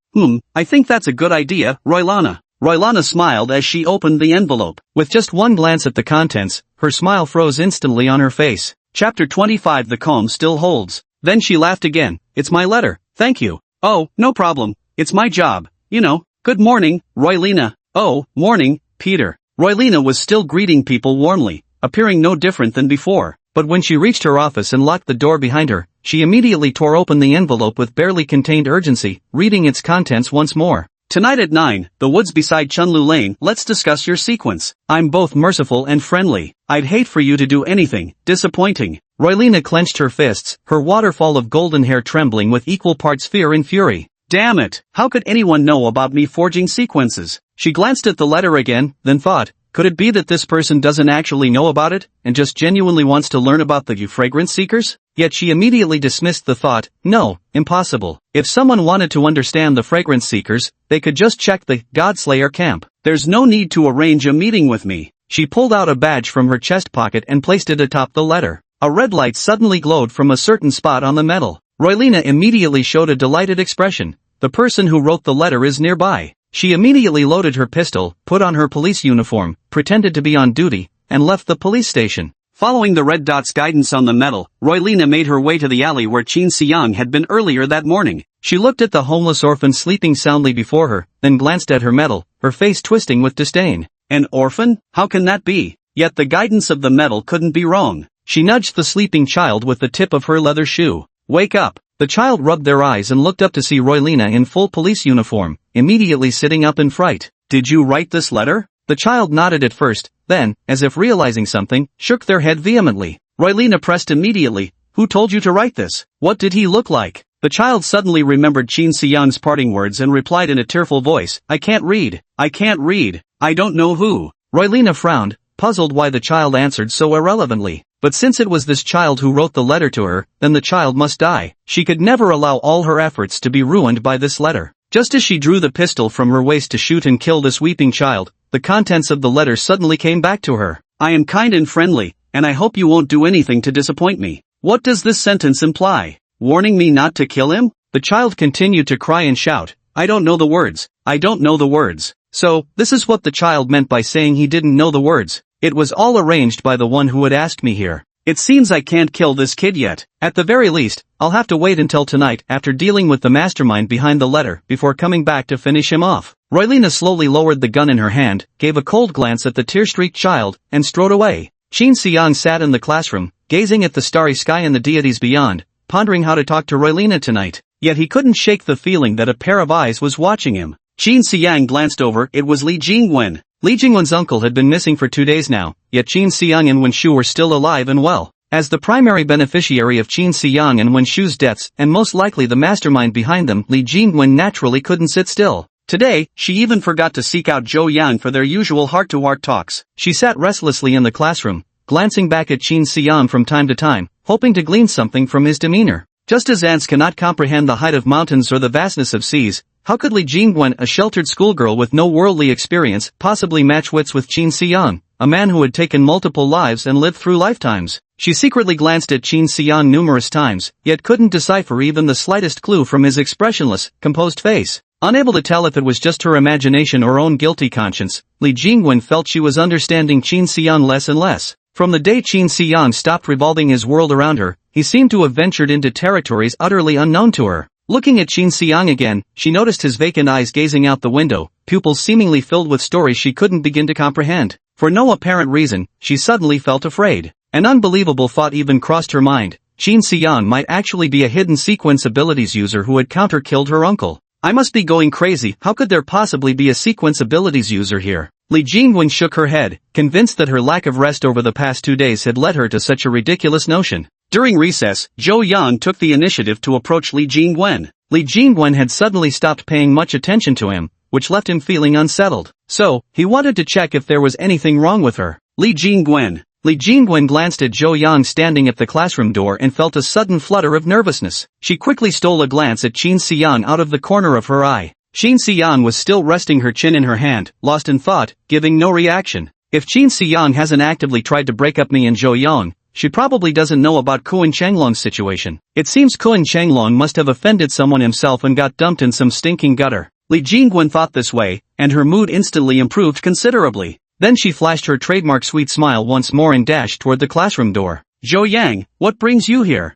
I think that's a good idea, Roylana." Roylana smiled as she opened the envelope. With just one glance at the contents, her smile froze instantly on her face. Chapter 25. The calm still holds. Then she laughed again. "It's my letter, thank you." "Oh, no problem. It's my job, you know." "Good morning, Roylina." "Oh, morning, Peter." Roylina was still greeting people warmly, appearing no different than before. But when she reached her office and locked the door behind her, she immediately tore open the envelope with barely contained urgency, reading its contents once more. "Tonight at 9, the woods beside Chunlu Lane. Let's discuss your sequence. I'm both merciful and friendly. I'd hate for you to do anything disappointing." Roylina clenched her fists, her waterfall of golden hair trembling with equal parts fear and fury. Damn it, how could anyone know about me forging sequences? She glanced at the letter again, then thought, could it be that this person doesn't actually know about it, and just genuinely wants to learn about the fragrance seekers? Yet she immediately dismissed the thought, no, impossible. If someone wanted to understand the fragrance seekers, they could just check the Godslayer camp. There's no need to arrange a meeting with me. She pulled out a badge from her chest pocket and placed it atop the letter. A red light suddenly glowed from a certain spot on the metal. Roylina immediately showed a delighted expression. The person who wrote the letter is nearby. She immediately loaded her pistol, put on her police uniform, pretended to be on duty, and left the police station. Following the red dot's guidance on the metal, Roylina made her way to the alley where Qin Xiang had been earlier that morning. She looked at the homeless orphan sleeping soundly before her, then glanced at her medal, her face twisting with disdain. An orphan? How can that be? Yet the guidance of the medal couldn't be wrong. She nudged the sleeping child with the tip of her leather shoe. Wake up! The child rubbed their eyes and looked up to see Roylina in full police uniform, immediately sitting up in fright. Did you write this letter? The child nodded at first, then, as if realizing something, shook their head vehemently. Roylina pressed immediately. Who told you to write this? What did he look like? The child suddenly remembered Qin Xiang's parting words and replied in a tearful voice, I can't read. I can't read. I don't know who. Roylina frowned, puzzled why the child answered so irrelevantly. But since it was this child who wrote the letter to her, then the child must die. She could never allow all her efforts to be ruined by this letter. Just as she drew the pistol from her waist to shoot and kill this weeping child, the contents of the letter suddenly came back to her. I am kind and friendly, and I hope you won't do anything to disappoint me. What does this sentence imply? Warning me not to kill him? The child continued to cry and shout, I don't know the words. I don't know the words. So, this is what the child meant by saying he didn't know the words. It was all arranged by the one who had asked me here. It seems I can't kill this kid yet. At the very least, I'll have to wait until tonight after dealing with the mastermind behind the letter before coming back to finish him off. Roylina slowly lowered the gun in her hand, gave a cold glance at the tear-streaked child, and strode away. Qin Xiang sat in the classroom, gazing at the starry sky and the deities beyond, pondering how to talk to Roylina tonight. Yet he couldn't shake the feeling that a pair of eyes was watching him. Qin Xiang glanced over, it was Li Jingwen. Li Jingwen's uncle had been missing for 2 days now, yet Qin Xiang and Wenshu were still alive and well. As the primary beneficiary of Qin Xiang and Wenshu's deaths and most likely the mastermind behind them, Li Jingwen naturally couldn't sit still. Today, she even forgot to seek out Zhou Yang for their usual heart-to-heart talks. She sat restlessly in the classroom, glancing back at Qin Xiang from time to time, hoping to glean something from his demeanor. Just as ants cannot comprehend the height of mountains or the vastness of seas, how could Li Jingwen, a sheltered schoolgirl with no worldly experience, possibly match wits with Qin Xiang, a man who had taken multiple lives and lived through lifetimes? She secretly glanced at Qin Xiang numerous times, yet couldn't decipher even the slightest clue from his expressionless, composed face. Unable to tell if it was just her imagination or own guilty conscience, Li Jingwen felt she was understanding Qin Xiang less and less. From the day Qin Xiang stopped revolving his world around her, he seemed to have ventured into territories utterly unknown to her. Looking at Qin Xiang again, she noticed his vacant eyes gazing out the window, pupils seemingly filled with stories she couldn't begin to comprehend. For no apparent reason, she suddenly felt afraid. An unbelievable thought even crossed her mind. Qin Xiang might actually be a hidden sequence abilities user who had counter-killed her uncle. I must be going crazy, how could there possibly be a sequence abilities user here? Li Jingwen shook her head, convinced that her lack of rest over the past 2 days had led her to such a ridiculous notion. During recess, Zhou Yang took the initiative to approach Li Jingwen. Li Jingwen had suddenly stopped paying much attention to him, which left him feeling unsettled. So, he wanted to check if there was anything wrong with her. Li Jingwen. Li Jingwen glanced at Zhou Yang standing at the classroom door and felt a sudden flutter of nervousness. She quickly stole a glance at Qin Xiang out of the corner of her eye. Qin Xiang was still resting her chin in her hand, lost in thought, giving no reaction. If Qin Xiang hasn't actively tried to break up me and Zhou Yang, she probably doesn't know about Kuan Changlong's situation. It seems Kuan Changlong must have offended someone himself and got dumped in some stinking gutter. Li Jingwen thought this way, and her mood instantly improved considerably. Then she flashed her trademark sweet smile once more and dashed toward the classroom door. Zhou Yang, what brings you here?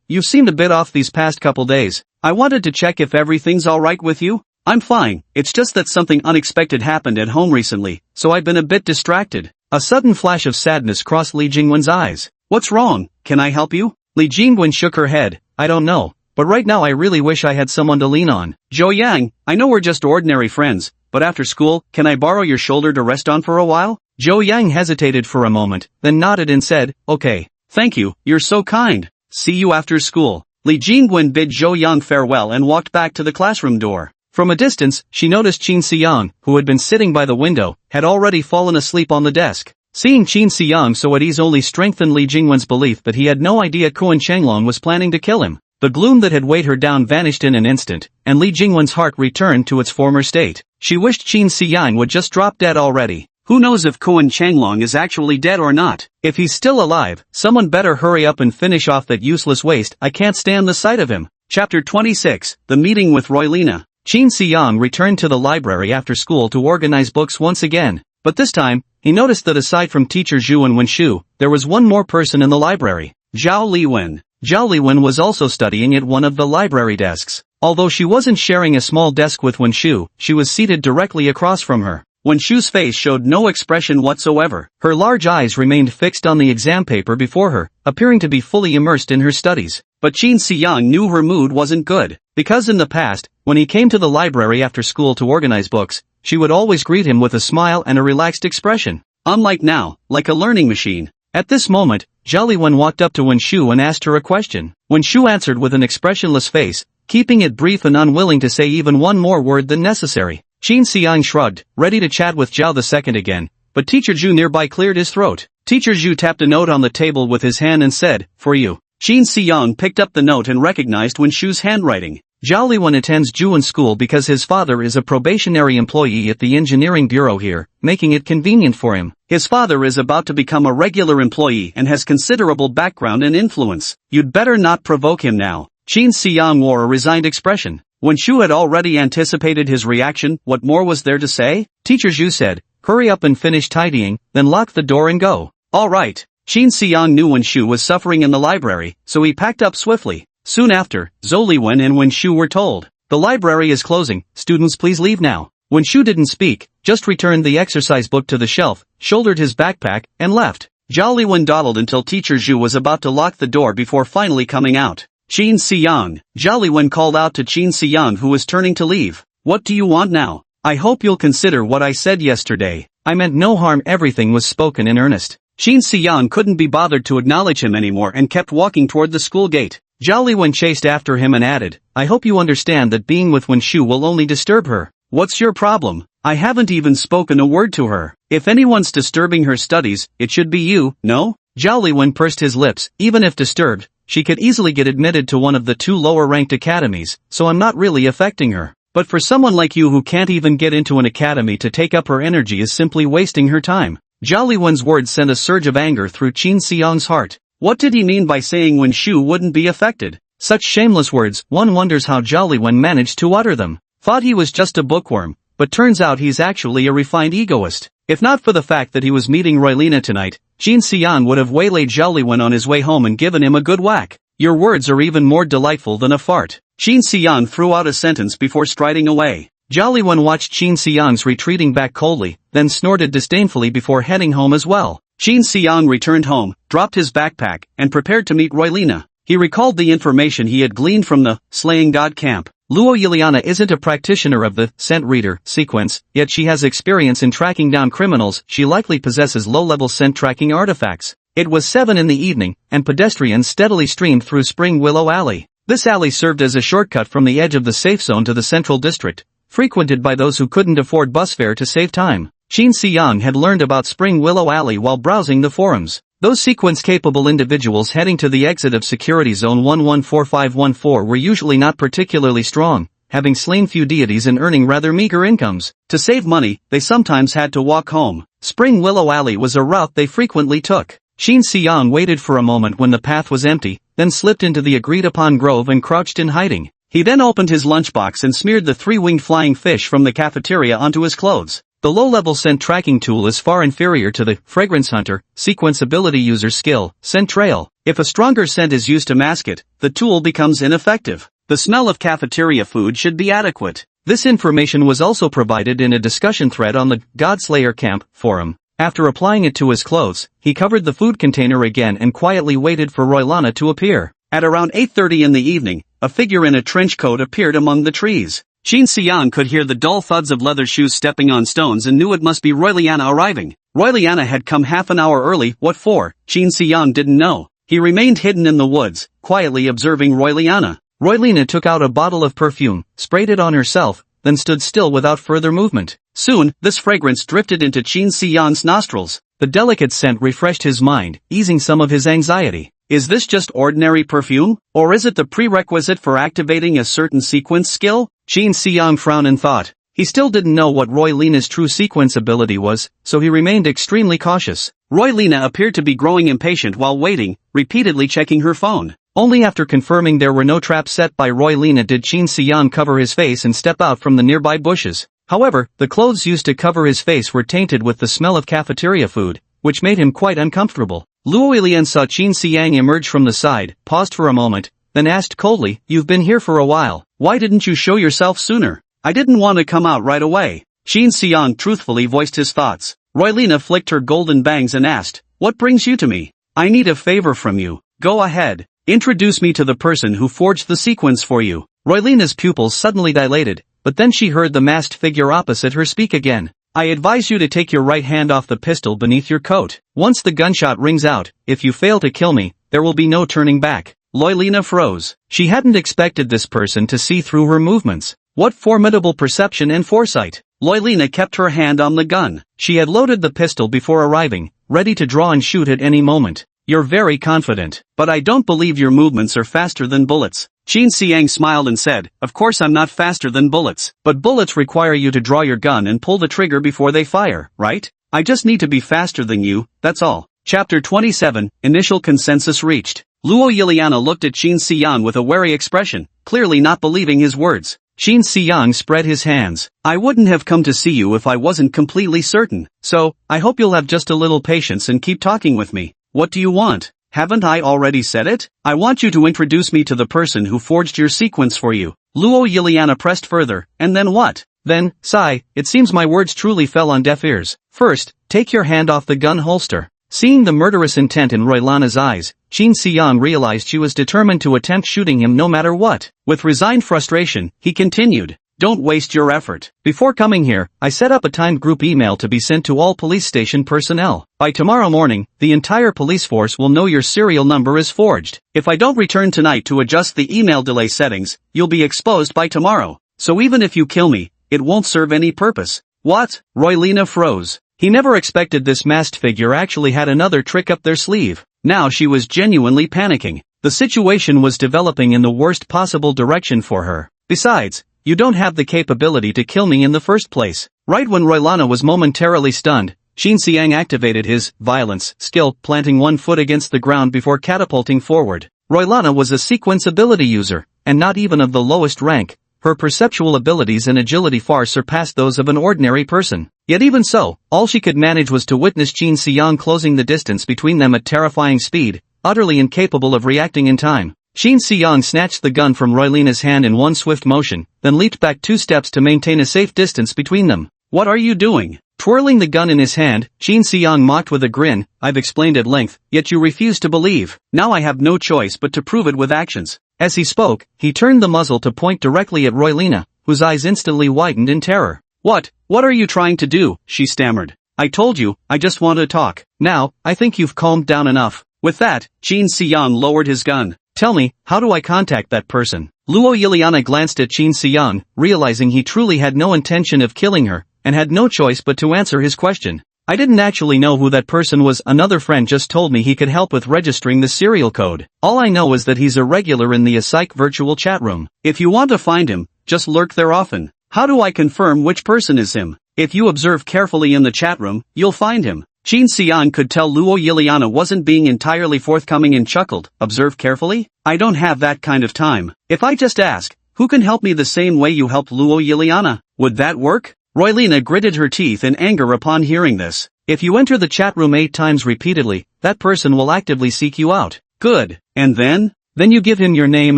You've seemed a bit off these past couple days. I wanted to check if everything's alright with you. I'm fine, it's just that something unexpected happened at home recently, so I've been a bit distracted. A sudden flash of sadness crossed Li Jingwen's eyes. What's wrong? Can I help you? Li Jingwen shook her head. I don't know, but right now I really wish I had someone to lean on. Zhou Yang, I know we're just ordinary friends, but after school, can I borrow your shoulder to rest on for a while? Zhou Yang hesitated for a moment, then nodded and said, okay. Thank you, you're so kind. See you after school. Li Jingwen bid Zhou Yang farewell and walked back to the classroom door. From a distance, she noticed Qin Siyang, who had been sitting by the window, had already fallen asleep on the desk. Seeing Qin Siyang so at ease only strengthened Li Jingwen's belief that he had no idea Kuan Chenglong was planning to kill him. The gloom that had weighed her down vanished in an instant, and Li Jingwen's heart returned to its former state. She wished Qin Siyang would just drop dead already. Who knows if Kuan Chenglong is actually dead or not? If he's still alive, someone better hurry up and finish off that useless waste. I can't stand the sight of him. Chapter 26, The Meeting with Roylina. Qin Siyang returned to the library after school to organize books once again, but this time, he noticed that aside from teacher Zhu and Wenshu, there was one more person in the library, Zhao Liwen. Zhao Liwen was also studying at one of the library desks. Although she wasn't sharing a small desk with Wenshu, she was seated directly across from her. Wenshu's face showed no expression whatsoever. Her large eyes remained fixed on the exam paper before her, appearing to be fully immersed in her studies. But Qin Siyang knew her mood wasn't good, because in the past, when he came to the library after school to organize books, she would always greet him with a smile and a relaxed expression. Unlike now, like a learning machine. At this moment, Zhao Liwen walked up to Wenshu and asked her a question. Wenshu answered with an expressionless face, keeping it brief and unwilling to say even one more word than necessary. Qin Siyang shrugged, ready to chat with Zhao II again, but Teacher Zhu nearby cleared his throat. Teacher Zhu tapped a note on the table with his hand and said, "For you." Qin Siyang picked up the note and recognized Wenshu's handwriting. Zhao Liwen attends Juan school because his father is a probationary employee at the engineering bureau here, making it convenient for him. His father is about to become a regular employee and has considerable background and influence. You'd better not provoke him now. Qin Siyang wore a resigned expression. Wenshu had already anticipated his reaction. What more was there to say? Teacher Zhu said, "Hurry up and finish tidying, then lock the door and go." All right. Qin Siyang knew Wenshu was suffering in the library, so he packed up swiftly. Soon after, Zhou Liwen and Wenshu were told, "The library is closing, students please leave now." Wenshu didn't speak, just returned the exercise book to the shelf, shouldered his backpack, and left. Zhao Liwen dawdled until Teacher Zhu was about to lock the door before finally coming out. "Qin Siyang," Zhao Liwen called out to Qin Siyang who was turning to leave. "What do you want now? I hope you'll consider what I said yesterday. I meant no harm." Everything was spoken in earnest. Qin Siyang couldn't be bothered to acknowledge him anymore and kept walking toward the school gate. Zhao Liwen chased after him and added, "I hope you understand that being with Wenshu will only disturb her." "What's your problem? I haven't even spoken a word to her. If anyone's disturbing her studies, it should be you, no?" Zhao Liwen pursed his lips. Even if disturbed, she could easily get admitted to one of the two lower-ranked academies, so I'm not really affecting her. But for someone like you who can't even get into an academy to take up her energy is simply wasting her time. Zhao Liwen's words sent a surge of anger through Qin Siyang's heart. What did he mean by saying Wenshu wouldn't be affected? Such shameless words, one wonders how Zhao Liwen managed to utter them. Thought he was just a bookworm, but turns out he's actually a refined egoist. If not for the fact that he was meeting Roylina tonight, Qin Siyang would have waylaid Zhao Liwen on his way home and given him a good whack. "Your words are even more delightful than a fart." Qin Siyang threw out a sentence before striding away. Zhao Liwen watched Qin Siyang's retreating back coldly, then snorted disdainfully before heading home as well. Qin Siyang returned home, dropped his backpack, and prepared to meet Roylina. He recalled the information he had gleaned from the Slaying God camp. Luo Yiliana isn't a practitioner of the scent reader sequence, yet she has experience in tracking down criminals. She likely possesses low-level scent tracking artifacts. It was 7 in the evening, and pedestrians steadily streamed through Spring Willow Alley. This alley served as a shortcut from the edge of the safe zone to the central district, frequented by those who couldn't afford bus fare to save time. Qin Siyang had learned about Spring Willow Alley while browsing the forums. Those sequence-capable individuals heading to the exit of Security Zone 114514 were usually not particularly strong, having slain few deities and earning rather meager incomes. To save money, they sometimes had to walk home. Spring Willow Alley was a route they frequently took. Qin Siyang waited for a moment when the path was empty, then slipped into the agreed-upon grove and crouched in hiding. He then opened his lunchbox and smeared the 3-winged flying fish from the cafeteria onto his clothes. The low-level scent tracking tool is far inferior to the Fragrance Hunter sequence ability user skill, Scent Trail. If a stronger scent is used to mask it, the tool becomes ineffective. The smell of cafeteria food should be adequate. This information was also provided in a discussion thread on the Godslayer Camp forum. After applying it to his clothes, he covered the food container again and quietly waited for Roylana to appear. At around 8:30 in the evening, a figure in a trench coat appeared among the trees. Qin Siyang could hear the dull thuds of leather shoes stepping on stones and knew it must be Roylana arriving. Roylana had come half an hour early. What for? Qin Siyang didn't know. He remained hidden in the woods, quietly observing Royliana. Roylina took out a bottle of perfume, sprayed it on herself, then stood still without further movement. Soon, this fragrance drifted into Qin Xiyang's nostrils. The delicate scent refreshed his mind, easing some of his anxiety. Is this just ordinary perfume? Or is it the prerequisite for activating a certain sequence skill? Qin Xiyang frowned in thought. He still didn't know what Roylina's true sequence ability was, so he remained extremely cautious. Roylina appeared to be growing impatient while waiting, repeatedly checking her phone. Only after confirming there were no traps set by Roylina did Qin Xiyang cover his face and step out from the nearby bushes. However, the clothes used to cover his face were tainted with the smell of cafeteria food, which made him quite uncomfortable. Luo Yilian saw Qin Xiyang emerge from the side, paused for a moment, then asked coldly, "You've been here for a while. Why didn't you show yourself sooner?" "I didn't want to come out right away." Qin Xiyang truthfully voiced his thoughts. Roylina flicked her golden bangs and asked, "What brings you to me?" "I need a favor from you." "Go ahead. Introduce me to the person who forged the sequence for you." Roylina's pupils suddenly dilated, but then she heard the masked figure opposite her speak again. "I advise you to take your right hand off the pistol beneath your coat. Once the gunshot rings out, if you fail to kill me, there will be no turning back." Roylina froze. She hadn't expected this person to see through her movements. What formidable perception and foresight! Roylina kept her hand on the gun. She had loaded the pistol before arriving, ready to draw and shoot at any moment. "You're very confident, but I don't believe your movements are faster than bullets." Qin Xiyang smiled and said, "Of course I'm not faster than bullets, but bullets require you to draw your gun and pull the trigger before they fire, right? I just need to be faster than you, that's all." Chapter 27, Initial Consensus Reached. Luo Yiliana looked at Qin Xiyang with a wary expression, clearly not believing his words. Qin Xiyang spread his hands. "I wouldn't have come to see you if I wasn't completely certain, so, I hope you'll have just a little patience and keep talking with me. What do you want? Haven't I already said it? I want you to introduce me to the person who forged your sequence for you." Luo Yiliana pressed further, "And then what?" "Then, sigh, it seems my words truly fell on deaf ears. First, take your hand off the gun holster." Seeing the murderous intent in Roylana's eyes, Qin Xiyang realized she was determined to attempt shooting him no matter what. With resigned frustration, he continued, "Don't waste your effort. Before coming here, I set up a timed group email to be sent to all police station personnel. By tomorrow morning, the entire police force will know your serial number is forged. If I don't return tonight to adjust the email delay settings, you'll be exposed by tomorrow. So even if you kill me, it won't serve any purpose." "What?" Roylina froze. He never expected this masked figure actually had another trick up their sleeve. Now she was genuinely panicking. The situation was developing in the worst possible direction for her. "Besides, you don't have the capability to kill me in the first place." Right when Roylana was momentarily stunned, Qin Xiyang activated his violence skill, planting one foot against the ground before catapulting forward. Roylana was a sequence ability user, and not even of the lowest rank. Her perceptual abilities and agility far surpassed those of an ordinary person. Yet even so, all she could manage was to witness Qin Xiyang closing the distance between them at terrifying speed, utterly incapable of reacting in time. Qin Xiyang snatched the gun from Roylina's hand in one swift motion, then leaped back 2 steps to maintain a safe distance between them. "What are you doing?" Twirling the gun in his hand, Qin Xiyang mocked with a grin, "I've explained at length, yet you refuse to believe. Now I have no choice but to prove it with actions." As he spoke, he turned the muzzle to point directly at Roylina, whose eyes instantly widened in terror. What are you trying to do?" she stammered. "I told you, I just want to talk. Now, I think you've calmed down enough." With that, Qin Xiyang lowered his gun. "Tell me, how do I contact that person?" Luo Yiliana glanced at Qin Xiyang, realizing he truly had no intention of killing her, and had no choice but to answer his question. "I didn't actually know who that person was. Another friend just told me he could help with registering the serial code. All I know is that he's a regular in the Psych virtual chat room. If you want to find him, just lurk there often." "How do I confirm which person is him?" "If you observe carefully in the chat room, you'll find him." Qin Xiyang could tell Luo Yiliana wasn't being entirely forthcoming and chuckled. "Observe carefully? I don't have that kind of time. If I just ask, who can help me the same way you helped Luo Yiliana? Would that work?" Roylina gritted her teeth in anger upon hearing this. "If you enter the chat room 8 times repeatedly, that person will actively seek you out." "Good. And then?" "Then you give him your name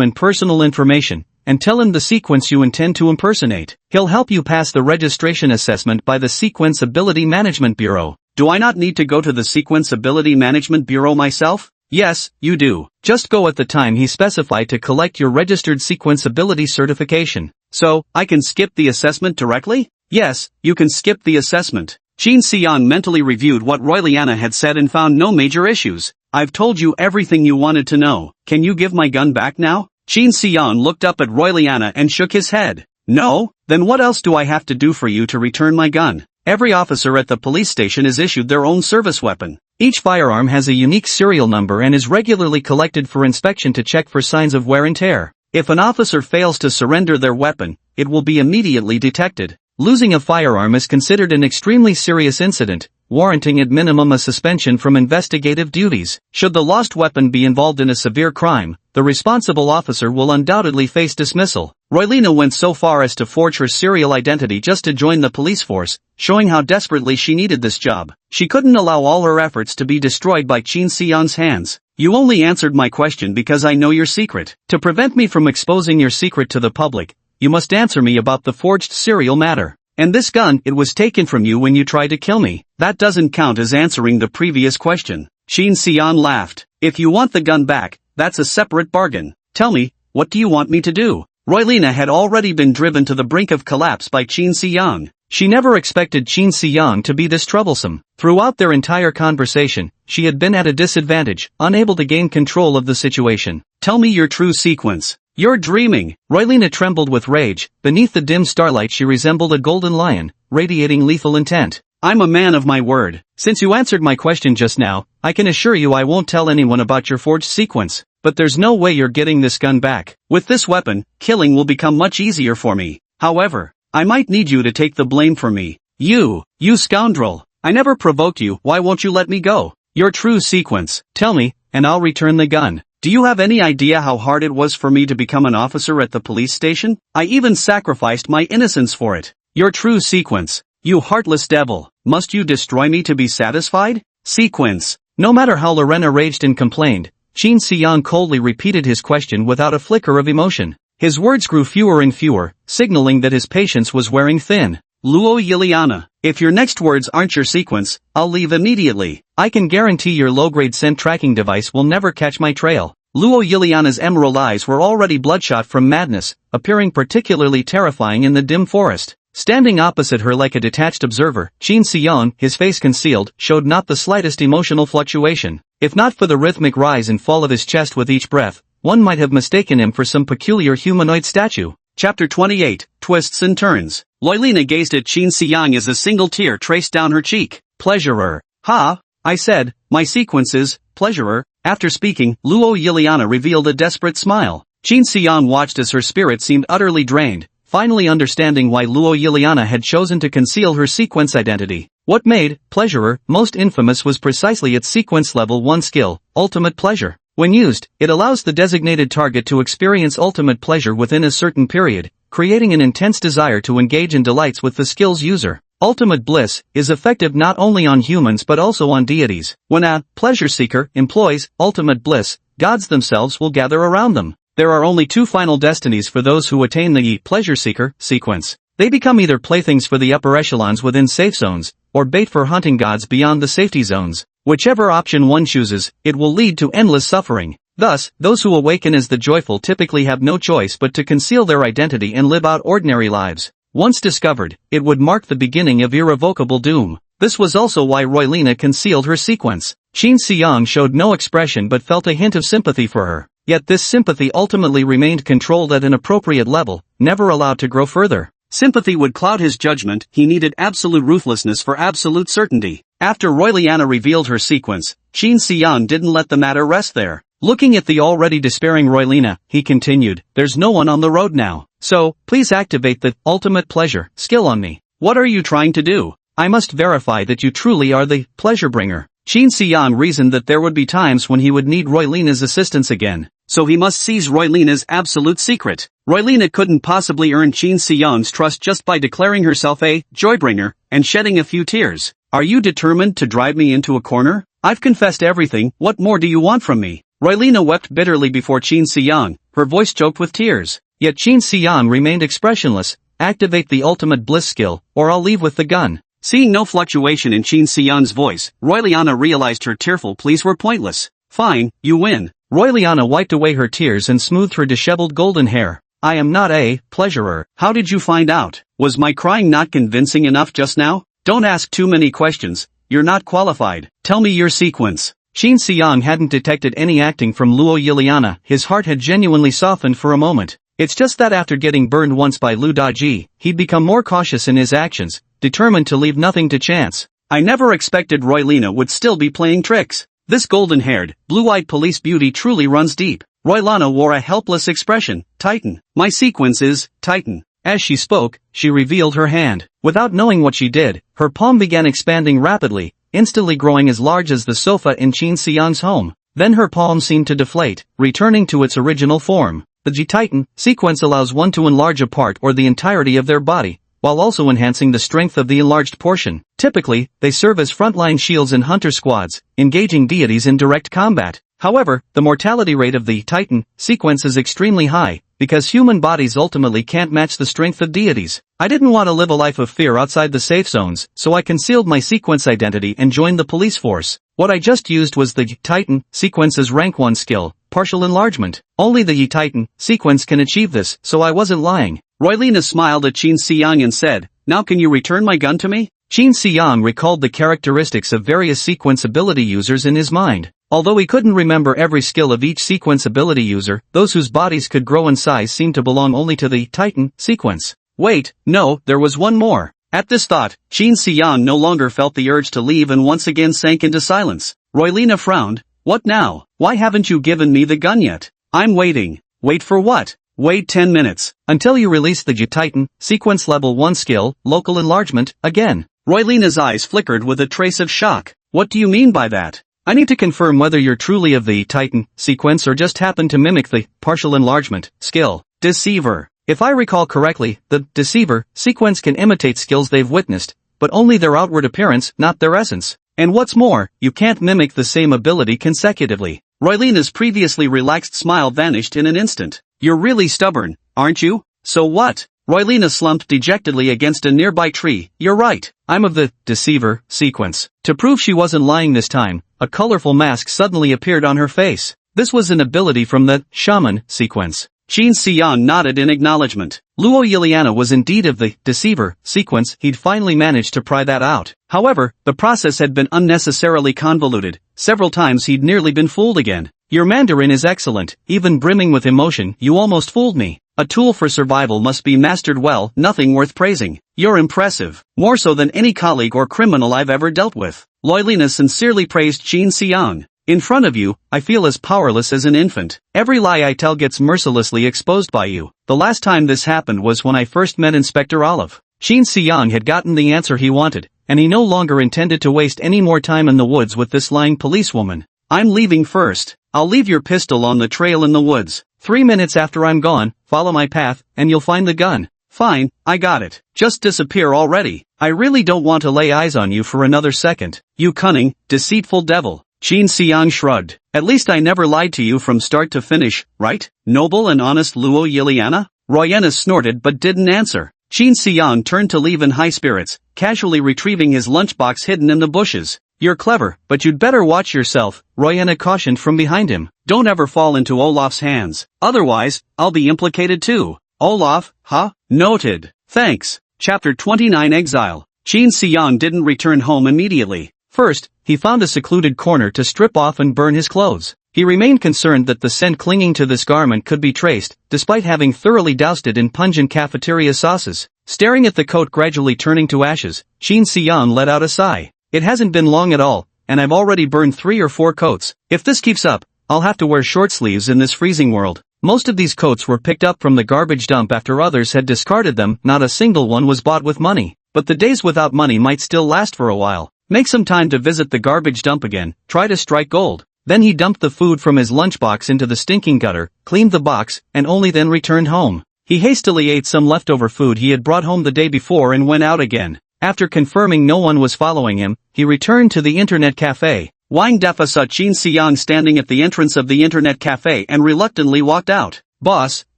and personal information, and tell him the sequence you intend to impersonate. He'll help you pass the registration assessment by the Sequence Ability Management Bureau." "Do I not need to go to the Sequence Ability Management Bureau myself?" "Yes, you do. Just go at the time he specified to collect your registered sequence ability certification." "So, I can skip the assessment directly?" "Yes, you can skip the assessment." Qin Xiyang mentally reviewed what Roylina had said and found no major issues. I've told you everything you wanted to know. Can you give my gun back now? Qin Xiang looked up at Roy Liana and shook his head. No? Then what else do I have to do for you to return my gun? Every officer at the police station is issued their own service weapon. Each firearm has a unique serial number and is regularly collected for inspection to check for signs of wear and tear. If an officer fails to surrender their weapon, it will be immediately detected. Losing a firearm is considered an extremely serious incident, warranting at minimum a suspension from investigative duties. Should the lost weapon be involved in a severe crime, the responsible officer will undoubtedly face dismissal. Roylina went so far as to forge her serial identity just to join the police force, showing how desperately she needed this job. She couldn't allow all her efforts to be destroyed by Qin Xiang's hands. You only answered my question because I know your secret. To prevent me from exposing your secret to the public, you must answer me about the forged serial matter. And this gun, it was taken from you when you tried to kill me. That doesn't count as answering the previous question. Qin Xiang laughed. If you want the gun back, that's a separate bargain. Tell me, what do you want me to do? Roylina had already been driven to the brink of collapse by Qin Xiang. She never expected Qin Xiang to be this troublesome. Throughout their entire conversation, she had been at a disadvantage, unable to gain control of the situation. Tell me your true sequence. You're dreaming. Roylina trembled with rage. Beneath the dim starlight she resembled a golden lion, radiating lethal intent. I'm a man of my word. Since you answered my question just now, I can assure you I won't tell anyone about your forged sequence. But there's no way you're getting this gun back. With this weapon, killing will become much easier for me. However, I might need you to take the blame for me. You scoundrel. I never provoked you, why won't you let me go? Your true sequence. Tell me, and I'll return the gun. Do you have any idea how hard it was for me to become an officer at the police station? I even sacrificed my innocence for it. Your true sequence. You heartless devil. Must you destroy me to be satisfied? Sequence. No matter how Lorena raged and complained, Qin Xiang coldly repeated his question without a flicker of emotion. His words grew fewer and fewer, signaling that his patience was wearing thin. Luo Yiliana, if your next words aren't your sequence, I'll leave immediately. I can guarantee your low-grade scent tracking device will never catch my trail. Luo Yiliana's emerald eyes were already bloodshot from madness, appearing particularly terrifying in the dim forest. Standing opposite her like a detached observer, Qin Xiang, his face concealed, showed not the slightest emotional fluctuation. If not for the rhythmic rise and fall of his chest with each breath, one might have mistaken him for some peculiar humanoid statue. Chapter 28, Twists and Turns. Roylina gazed at Qin Xiang as a single tear traced down her cheek. Pleasurer. Ha! I said, my sequence is, pleasurer. After speaking, Luo Yiliana revealed a desperate smile. Qin Xiang watched as her spirit seemed utterly drained, finally understanding why Luo Yiliana had chosen to conceal her sequence identity. What made Pleasurer most infamous was precisely its sequence level 1 skill, Ultimate Pleasure. When used, it allows the designated target to experience ultimate pleasure within a certain period, creating an intense desire to engage in delights with the skill's user. Ultimate bliss is effective not only on humans but also on deities. When a pleasure seeker employs ultimate bliss, gods themselves will gather around them. There are only two final destinies for those who attain the pleasure seeker sequence. They become either playthings for the upper echelons within safe zones, or bait for hunting gods beyond the safety zones. Whichever option one chooses, it will lead to endless suffering. Thus, those who awaken as the joyful typically have no choice but to conceal their identity and live out ordinary lives. Once discovered, it would mark the beginning of irrevocable doom. This was also why Roylina concealed her sequence. Qin Xiang showed no expression but felt a hint of sympathy for her. Yet this sympathy ultimately remained controlled at an appropriate level, never allowed to grow further. Sympathy would cloud his judgment, he needed absolute ruthlessness for absolute certainty. After Roylina revealed her sequence, Qin Xiang didn't let the matter rest there. Looking at the already despairing Roylina, he continued, there's no one on the road now. So, please activate the ultimate pleasure skill on me. What are you trying to do? I must verify that you truly are the pleasure bringer. Qin Xiang reasoned that there would be times when he would need Roylina's assistance again. So he must seize Roylina's absolute secret. Roylina couldn't possibly earn Qin Xiang's trust just by declaring herself a joybringer and shedding a few tears. Are you determined to drive me into a corner? I've confessed everything, what more do you want from me? Roylina wept bitterly before Qin Xiang, her voice choked with tears. Yet Qin Xiang remained expressionless. Activate the ultimate bliss skill, or I'll leave with the gun. Seeing no fluctuation in Qin Xiang's voice, Roylina realized her tearful pleas were pointless. Fine, you win. Roylina wiped away her tears and smoothed her disheveled golden hair. I am not a pleasurer. How did you find out? Was my crying not convincing enough just now? Don't ask too many questions, you're not qualified. Tell me your sequence. Qin Xiang hadn't detected any acting from Luo Yiliana. His heart had genuinely softened for a moment. It's just that after getting burned once by Lu Daji, he'd become more cautious in his actions, determined to leave nothing to chance. I never expected Roylina would still be playing tricks. This golden-haired, blue-eyed police beauty truly runs deep. Roylina wore a helpless expression. Titan. My sequence is Titan. As she spoke, she revealed her hand. Without knowing what she did, her palm began expanding rapidly, instantly growing as large as the sofa in Qin Xiang's home. Then her palm seemed to deflate, returning to its original form. The G-Titan sequence allows one to enlarge a part or the entirety of their body, while also enhancing the strength of the enlarged portion. Typically, they serve as frontline shields in hunter squads, engaging deities in direct combat. However, the mortality rate of the Titan sequence is extremely high, because human bodies ultimately can't match the strength of deities. I didn't want to live a life of fear outside the safe zones, so I concealed my sequence identity and joined the police force. What I just used was the Titan sequence's rank 1 skill, partial enlargement. Only the Titan sequence can achieve this, so I wasn't lying. Roylina smiled at Qin Xiang and said, "Now can you return my gun to me?" Qin Xiang recalled the characteristics of various sequence ability users in his mind. Although he couldn't remember every skill of each sequence ability user, those whose bodies could grow in size seemed to belong only to the Titan sequence. Wait, no, there was one more. At this thought, Qin Xiang no longer felt the urge to leave and once again sank into silence. Roylina frowned. What now? Why haven't you given me the gun yet? I'm waiting. Wait for what? Wait 10 minutes. Until you release the G-Titan sequence level 1 skill, local enlargement, again. Roylina's eyes flickered with a trace of shock. What do you mean by that? I need to confirm whether you're truly of the Titan sequence or just happen to mimic the partial enlargement skill. Deceiver. If I recall correctly, the Deceiver sequence can imitate skills they've witnessed, but only their outward appearance, not their essence. And what's more, you can't mimic the same ability consecutively. Roylina's previously relaxed smile vanished in an instant. You're really stubborn, aren't you? So what? Roylina slumped dejectedly against a nearby tree. You're right. I'm of the Deceiver sequence. To prove she wasn't lying this time, a colorful mask suddenly appeared on her face. This was an ability from the Shaman sequence. Qin Xiang nodded in acknowledgement. Luo Yiliana was indeed of the Deceiver sequence. He'd finally managed to pry that out. However, the process had been unnecessarily convoluted. Several times he'd nearly been fooled again. Your Mandarin is excellent, even brimming with emotion. You almost fooled me. A tool for survival must be mastered well, nothing worth praising. You're impressive. More so than any colleague or criminal I've ever dealt with. Roylina sincerely praised Qin Xiang. In front of you, I feel as powerless as an infant. Every lie I tell gets mercilessly exposed by you. The last time this happened was when I first met Inspector Olive. Qin Xiang had gotten the answer he wanted, and he no longer intended to waste any more time in the woods with this lying policewoman. I'm leaving first. I'll leave your pistol on the trail in the woods. 3 minutes after I'm gone, follow my path, and you'll find the gun. Fine, I got it. Just disappear already. I really don't want to lay eyes on you for another second. You cunning, deceitful devil. Qin Xiang shrugged. At least I never lied to you from start to finish, right? Noble and honest Luo Yiliana? Roylina snorted but didn't answer. Qin Xiang turned to leave in high spirits, casually retrieving his lunchbox hidden in the bushes. You're clever, but you'd better watch yourself, Roylina cautioned from behind him. Don't ever fall into Olaf's hands. Otherwise, I'll be implicated too. Olaf, huh? Noted. Thanks. Chapter 29 Exile. Qin Xiang didn't return home immediately. First, he found a secluded corner to strip off and burn his clothes. He remained concerned that the scent clinging to this garment could be traced, despite having thoroughly doused it in pungent cafeteria sauces. Staring at the coat gradually turning to ashes, Qin Xiang let out a sigh. It hasn't been long at all, and I've already burned 3 or 4 coats. If this keeps up, I'll have to wear short sleeves in this freezing world. Most of these coats were picked up from the garbage dump after others had discarded them. Not a single one was bought with money. But the days without money might still last for a while. Make some time to visit the garbage dump again, try to strike gold. Then he dumped the food from his lunchbox into the stinking gutter, cleaned the box, and only then returned home. He hastily ate some leftover food he had brought home the day before and went out again. After confirming no one was following him, he returned to the internet cafe. Wang Defa saw Qin Xiang standing at the entrance of the internet cafe and reluctantly walked out. Boss,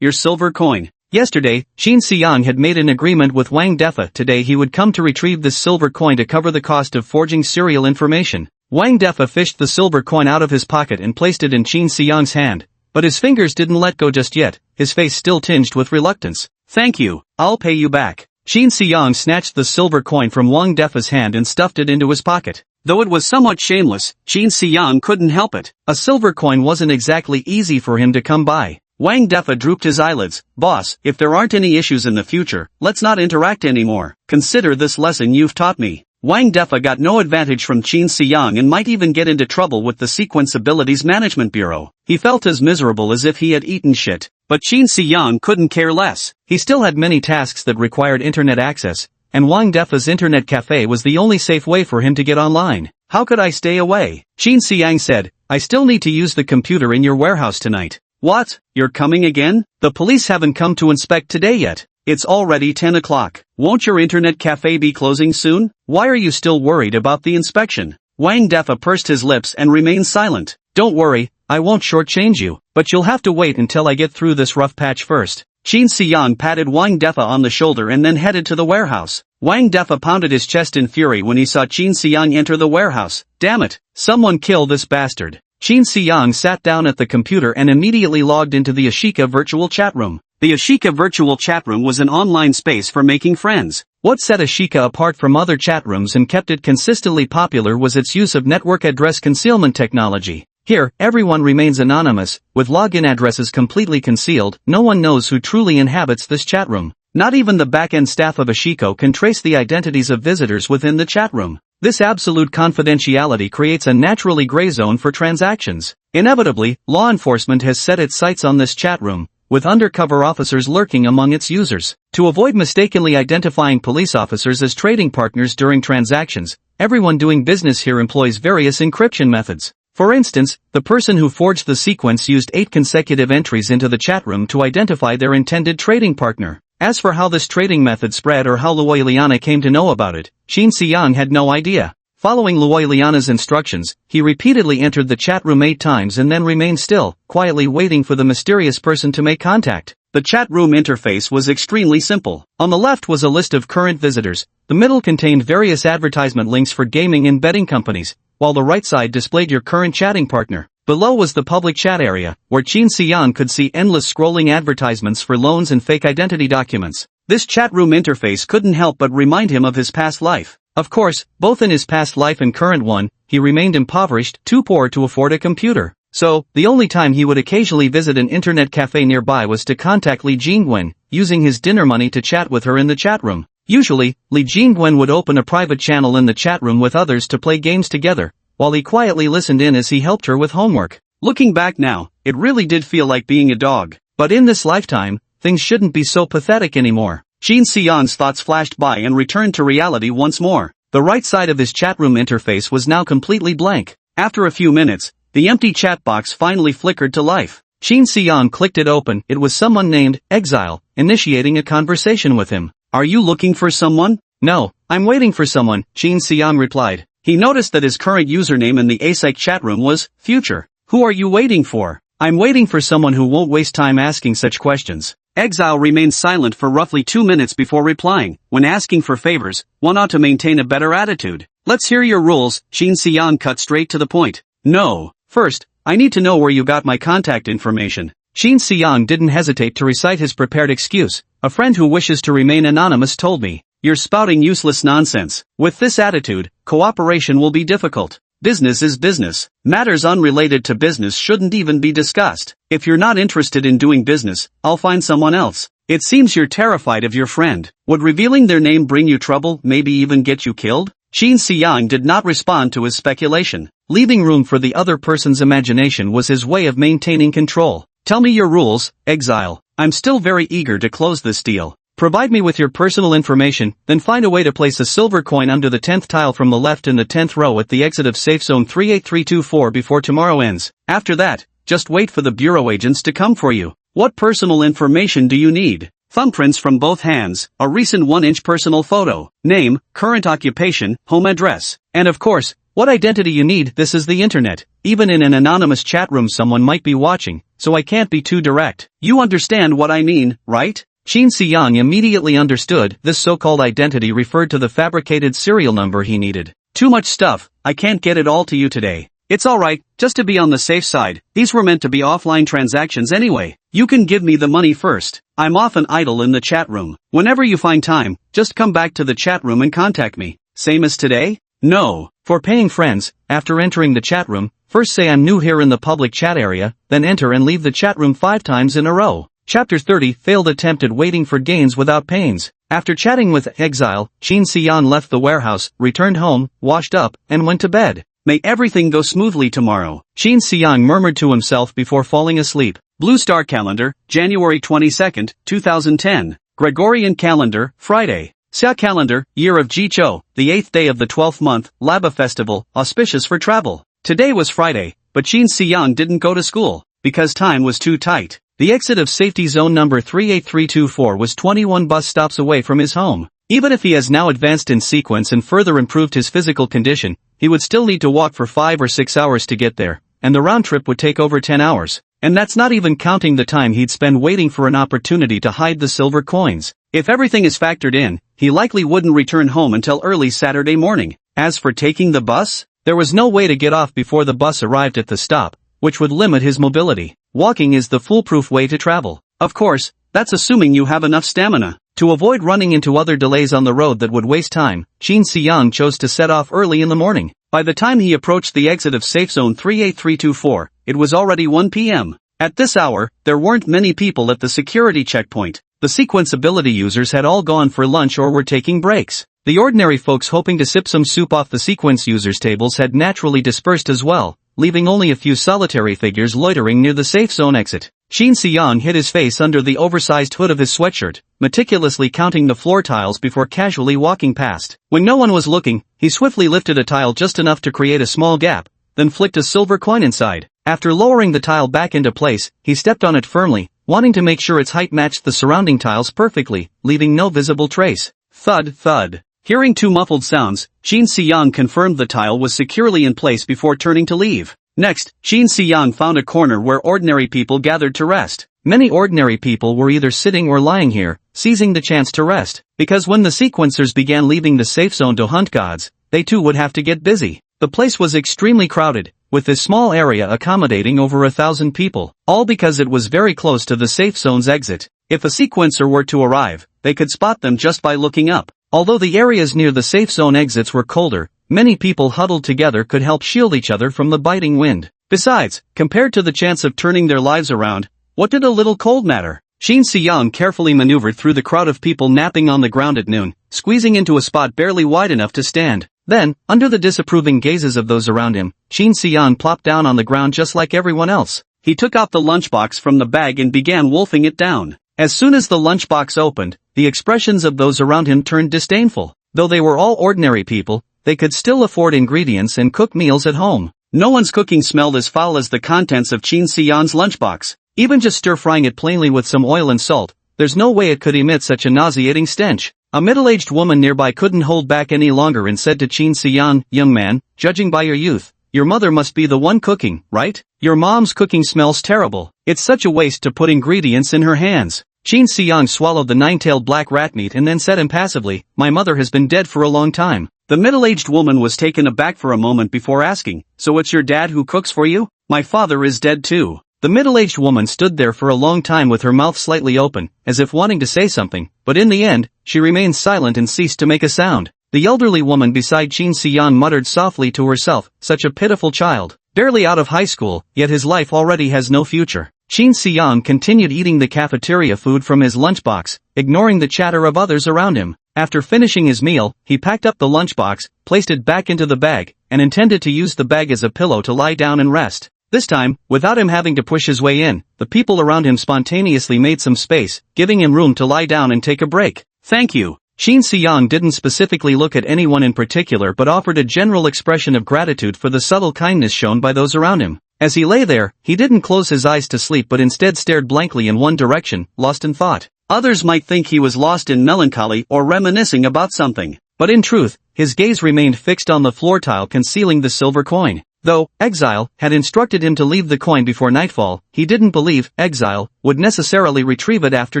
your silver coin. Yesterday, Qin Xiang had made an agreement with Wang Defa. Today he would come to retrieve this silver coin to cover the cost of forging serial information. Wang Defa fished the silver coin out of his pocket and placed it in Qin Xiang's hand, but his fingers didn't let go just yet, his face still tinged with reluctance. Thank you, I'll pay you back. Qin Xiang snatched the silver coin from Wang Defa's hand and stuffed it into his pocket. Though it was somewhat shameless, Qin Xiang couldn't help it. A silver coin wasn't exactly easy for him to come by. Wang Defa drooped his eyelids. Boss, if there aren't any issues in the future, let's not interact anymore. Consider this lesson you've taught me. Wang Defa got no advantage from Qin Xiang and might even get into trouble with the Sequence Abilities Management Bureau. He felt as miserable as if he had eaten shit. But Qin Xiang couldn't care less. He still had many tasks that required internet access, and Wang Defa's internet cafe was the only safe way for him to get online. How could I stay away? Qin Xiang said, I still need to use the computer in your warehouse tonight. What? You're coming again? The police haven't come to inspect today yet. It's already 10 o'clock. Won't your internet cafe be closing soon? Why are you still worried about the inspection? Wang Defa pursed his lips and remained silent. Don't worry, I won't shortchange you, but you'll have to wait until I get through this rough patch first. Qin Xiang patted Wang Defa on the shoulder and then headed to the warehouse. Wang Defa pounded his chest in fury when he saw Qin Xiang enter the warehouse. Damn it! Someone kill this bastard. Qin Xiang sat down at the computer and immediately logged into the Ashika virtual chat room. The Ashika virtual chat room was an online space for making friends. What set Ashika apart from other chat rooms and kept it consistently popular was its use of network address concealment technology. Here, everyone remains anonymous, with login addresses completely concealed. No one knows who truly inhabits this chat room. Not even the back-end staff of Ashiko can trace the identities of visitors within the chat room. This absolute confidentiality creates a naturally gray zone for transactions. Inevitably, law enforcement has set its sights on this chat room, with undercover officers lurking among its users. To avoid mistakenly identifying police officers as trading partners during transactions, everyone doing business here employs various encryption methods. For instance, the person who forged the sequence used 8 consecutive entries into the chat room to identify their intended trading partner. As for how this trading method spread or how Luoy Liana came to know about it, Qin Xiang had no idea. Following Luoy Liana's instructions, he repeatedly entered the chat room 8 times and then remained still, quietly waiting for the mysterious person to make contact. The chat room interface was extremely simple. On the left was a list of current visitors, the middle contained various advertisement links for gaming and betting companies, while the right side displayed your current chatting partner. Below was the public chat area, where Qin Xiang could see endless scrolling advertisements for loans and fake identity documents. This chat room interface couldn't help but remind him of his past life. Of course, both in his past life and current one, he remained impoverished, too poor to afford a computer. So, the only time he would occasionally visit an internet cafe nearby was to contact Li Jingwen, using his dinner money to chat with her in the chat room. Usually, Li Jingwen would open a private channel in the chat room with others to play games together, while he quietly listened in as he helped her with homework. Looking back now, it really did feel like being a dog. But in this lifetime, things shouldn't be so pathetic anymore. Qin Xiang's thoughts flashed by and returned to reality once more. The right side of his chat room interface was now completely blank. After a few minutes, the empty chat box finally flickered to life. Qin Xiang clicked it open. It was someone named Exile, initiating a conversation with him. Are you looking for someone? No, I'm waiting for someone, Qin Xiang replied. He noticed that his current username in the ASIC chat room was Future. Who are you waiting for? I'm waiting for someone who won't waste time asking such questions. Exile remained silent for roughly 2 minutes before replying. When asking for favors, one ought to maintain a better attitude. Let's hear your rules, Qin Xiang cut straight to the point. No. First, I need to know where you got my contact information. Qin Xiang didn't hesitate to recite his prepared excuse. A friend who wishes to remain anonymous told me. You're spouting useless nonsense. With this attitude, cooperation will be difficult. Business is business. Matters unrelated to business shouldn't even be discussed. If you're not interested in doing business, I'll find someone else. It seems you're terrified of your friend. Would revealing their name bring you trouble, maybe even get you killed? Qin Xiang did not respond to his speculation. Leaving room for the other person's imagination was his way of maintaining control. Tell me your rules, Exile. I'm still very eager to close this deal. Provide me with your personal information, then find a way to place a silver coin under the 10th tile from the left in the 10th row at the exit of safe zone 38324 before tomorrow ends. After that, just wait for the bureau agents to come for you. What personal information do you need? Thumbprints from both hands, a recent 1-inch personal photo, name, current occupation, home address, and of course, what identity you need. This is the internet. Even in an anonymous chat room someone might be watching, so I can't be too direct. You understand what I mean, right? Qin Xiang immediately understood. This so-called identity referred to the fabricated serial number he needed. Too much stuff, I can't get it all to you today. It's alright, just to be on the safe side. These were meant to be offline transactions anyway. You can give me the money first. I'm often idle in the chat room. Whenever you find time, just come back to the chat room and contact me. Same as today? No. For paying friends, after entering the chat room, first say I'm new here in the public chat area, then enter and leave the chat room 5 times in a row. Chapter 30 Failed attempt at waiting for gains without pains. After chatting with Exile, Shin Se-yeon left the warehouse, returned home, washed up, and went to bed. May everything go smoothly tomorrow, Shin Se-yeon murmured to himself before falling asleep. Blue Star Calendar, January 22, 2010. Gregorian Calendar, Friday. Sia Calendar, Year of Jicho, the 8th day of the 12th month, Laba Festival, auspicious for travel. Today was Friday, but Shin Se-yeon didn't go to school, because time was too tight. The exit of safety zone number 38324 was 21 bus stops away from his home. Even if he has now advanced in sequence and further improved his physical condition, he would still need to walk for 5 or 6 hours to get there, and the round trip would take over 10 hours. And that's not even counting the time he'd spend waiting for an opportunity to hide the silver coins. If everything is factored in, he likely wouldn't return home until early Saturday morning. As for taking the bus, there was no way to get off before the bus arrived at the stop, which would limit his mobility. Walking is the foolproof way to travel. Of course, that's assuming you have enough stamina. To avoid running into other delays on the road that would waste time, Shin Se-yeon chose to set off early in the morning. By the time he approached the exit of safe zone 38324, it was already 1 p.m. At this hour, there weren't many people at the security checkpoint. The sequence ability users had all gone for lunch or were taking breaks. The ordinary folks hoping to sip some soup off the sequence users' tables had naturally dispersed as well, leaving only a few solitary figures loitering near the safe zone exit. Shin Se-yeon hid his face under the oversized hood of his sweatshirt, meticulously counting the floor tiles before casually walking past. When no one was looking, he swiftly lifted a tile just enough to create a small gap, then flicked a silver coin inside. After lowering the tile back into place, he stepped on it firmly, wanting to make sure its height matched the surrounding tiles perfectly, leaving no visible trace. Thud, thud. Hearing 2 muffled sounds, Shin Se-yeon confirmed the tile was securely in place before turning to leave. Next, Shin Se-yeon found a corner where ordinary people gathered to rest. Many ordinary people were either sitting or lying here, seizing the chance to rest, because when the sequencers began leaving the safe zone to hunt gods, they too would have to get busy. The place was extremely crowded, with this small area accommodating over 1,000 people, all because it was very close to the safe zone's exit. If a sequencer were to arrive, they could spot them just by looking up. Although the areas near the safe zone exits were colder, many people huddled together could help shield each other from the biting wind. Besides, compared to the chance of turning their lives around, what did a little cold matter? Shin Se-yeon carefully maneuvered through the crowd of people napping on the ground at noon, squeezing into a spot barely wide enough to stand. Then, under the disapproving gazes of those around him, Shin Se-yeon plopped down on the ground just like everyone else. He took out the lunchbox from the bag and began wolfing it down. As soon as the lunchbox opened, the expressions of those around him turned disdainful. Though they were all ordinary people, they could still afford ingredients and cook meals at home. No one's cooking smelled as foul as the contents of Shin Se-yeon's lunchbox. Even just stir-frying it plainly with some oil and salt, there's no way it could emit such a nauseating stench. A middle-aged woman nearby couldn't hold back any longer and said to Shin Se-yeon, "Young man, judging by your youth, your mother must be the one cooking, right? Your mom's cooking smells terrible. It's such a waste to put ingredients in her hands." Shin Se-yeon swallowed the 9-tailed black rat meat and then said impassively, "My mother has been dead for a long time." The middle-aged woman was taken aback for a moment before asking, "So it's your dad who cooks for you?" "My father is dead too." The middle-aged woman stood there for a long time with her mouth slightly open, as if wanting to say something, but in the end, she remained silent and ceased to make a sound. The elderly woman beside Shin Se-yeon muttered softly to herself, "Such a pitiful child, barely out of high school, yet his life already has no future." Shin Se-yeon continued eating the cafeteria food from his lunchbox, ignoring the chatter of others around him. After finishing his meal, he packed up the lunchbox, placed it back into the bag, and intended to use the bag as a pillow to lie down and rest. This time, without him having to push his way in, the people around him spontaneously made some space, giving him room to lie down and take a break. "Thank you." Shin Se-yeon didn't specifically look at anyone in particular but offered a general expression of gratitude for the subtle kindness shown by those around him. As he lay there, he didn't close his eyes to sleep but instead stared blankly in one direction, lost in thought. Others might think he was lost in melancholy or reminiscing about something, but in truth, his gaze remained fixed on the floor tile concealing the silver coin. Though Exile had instructed him to leave the coin before nightfall, he didn't believe Exile would necessarily retrieve it after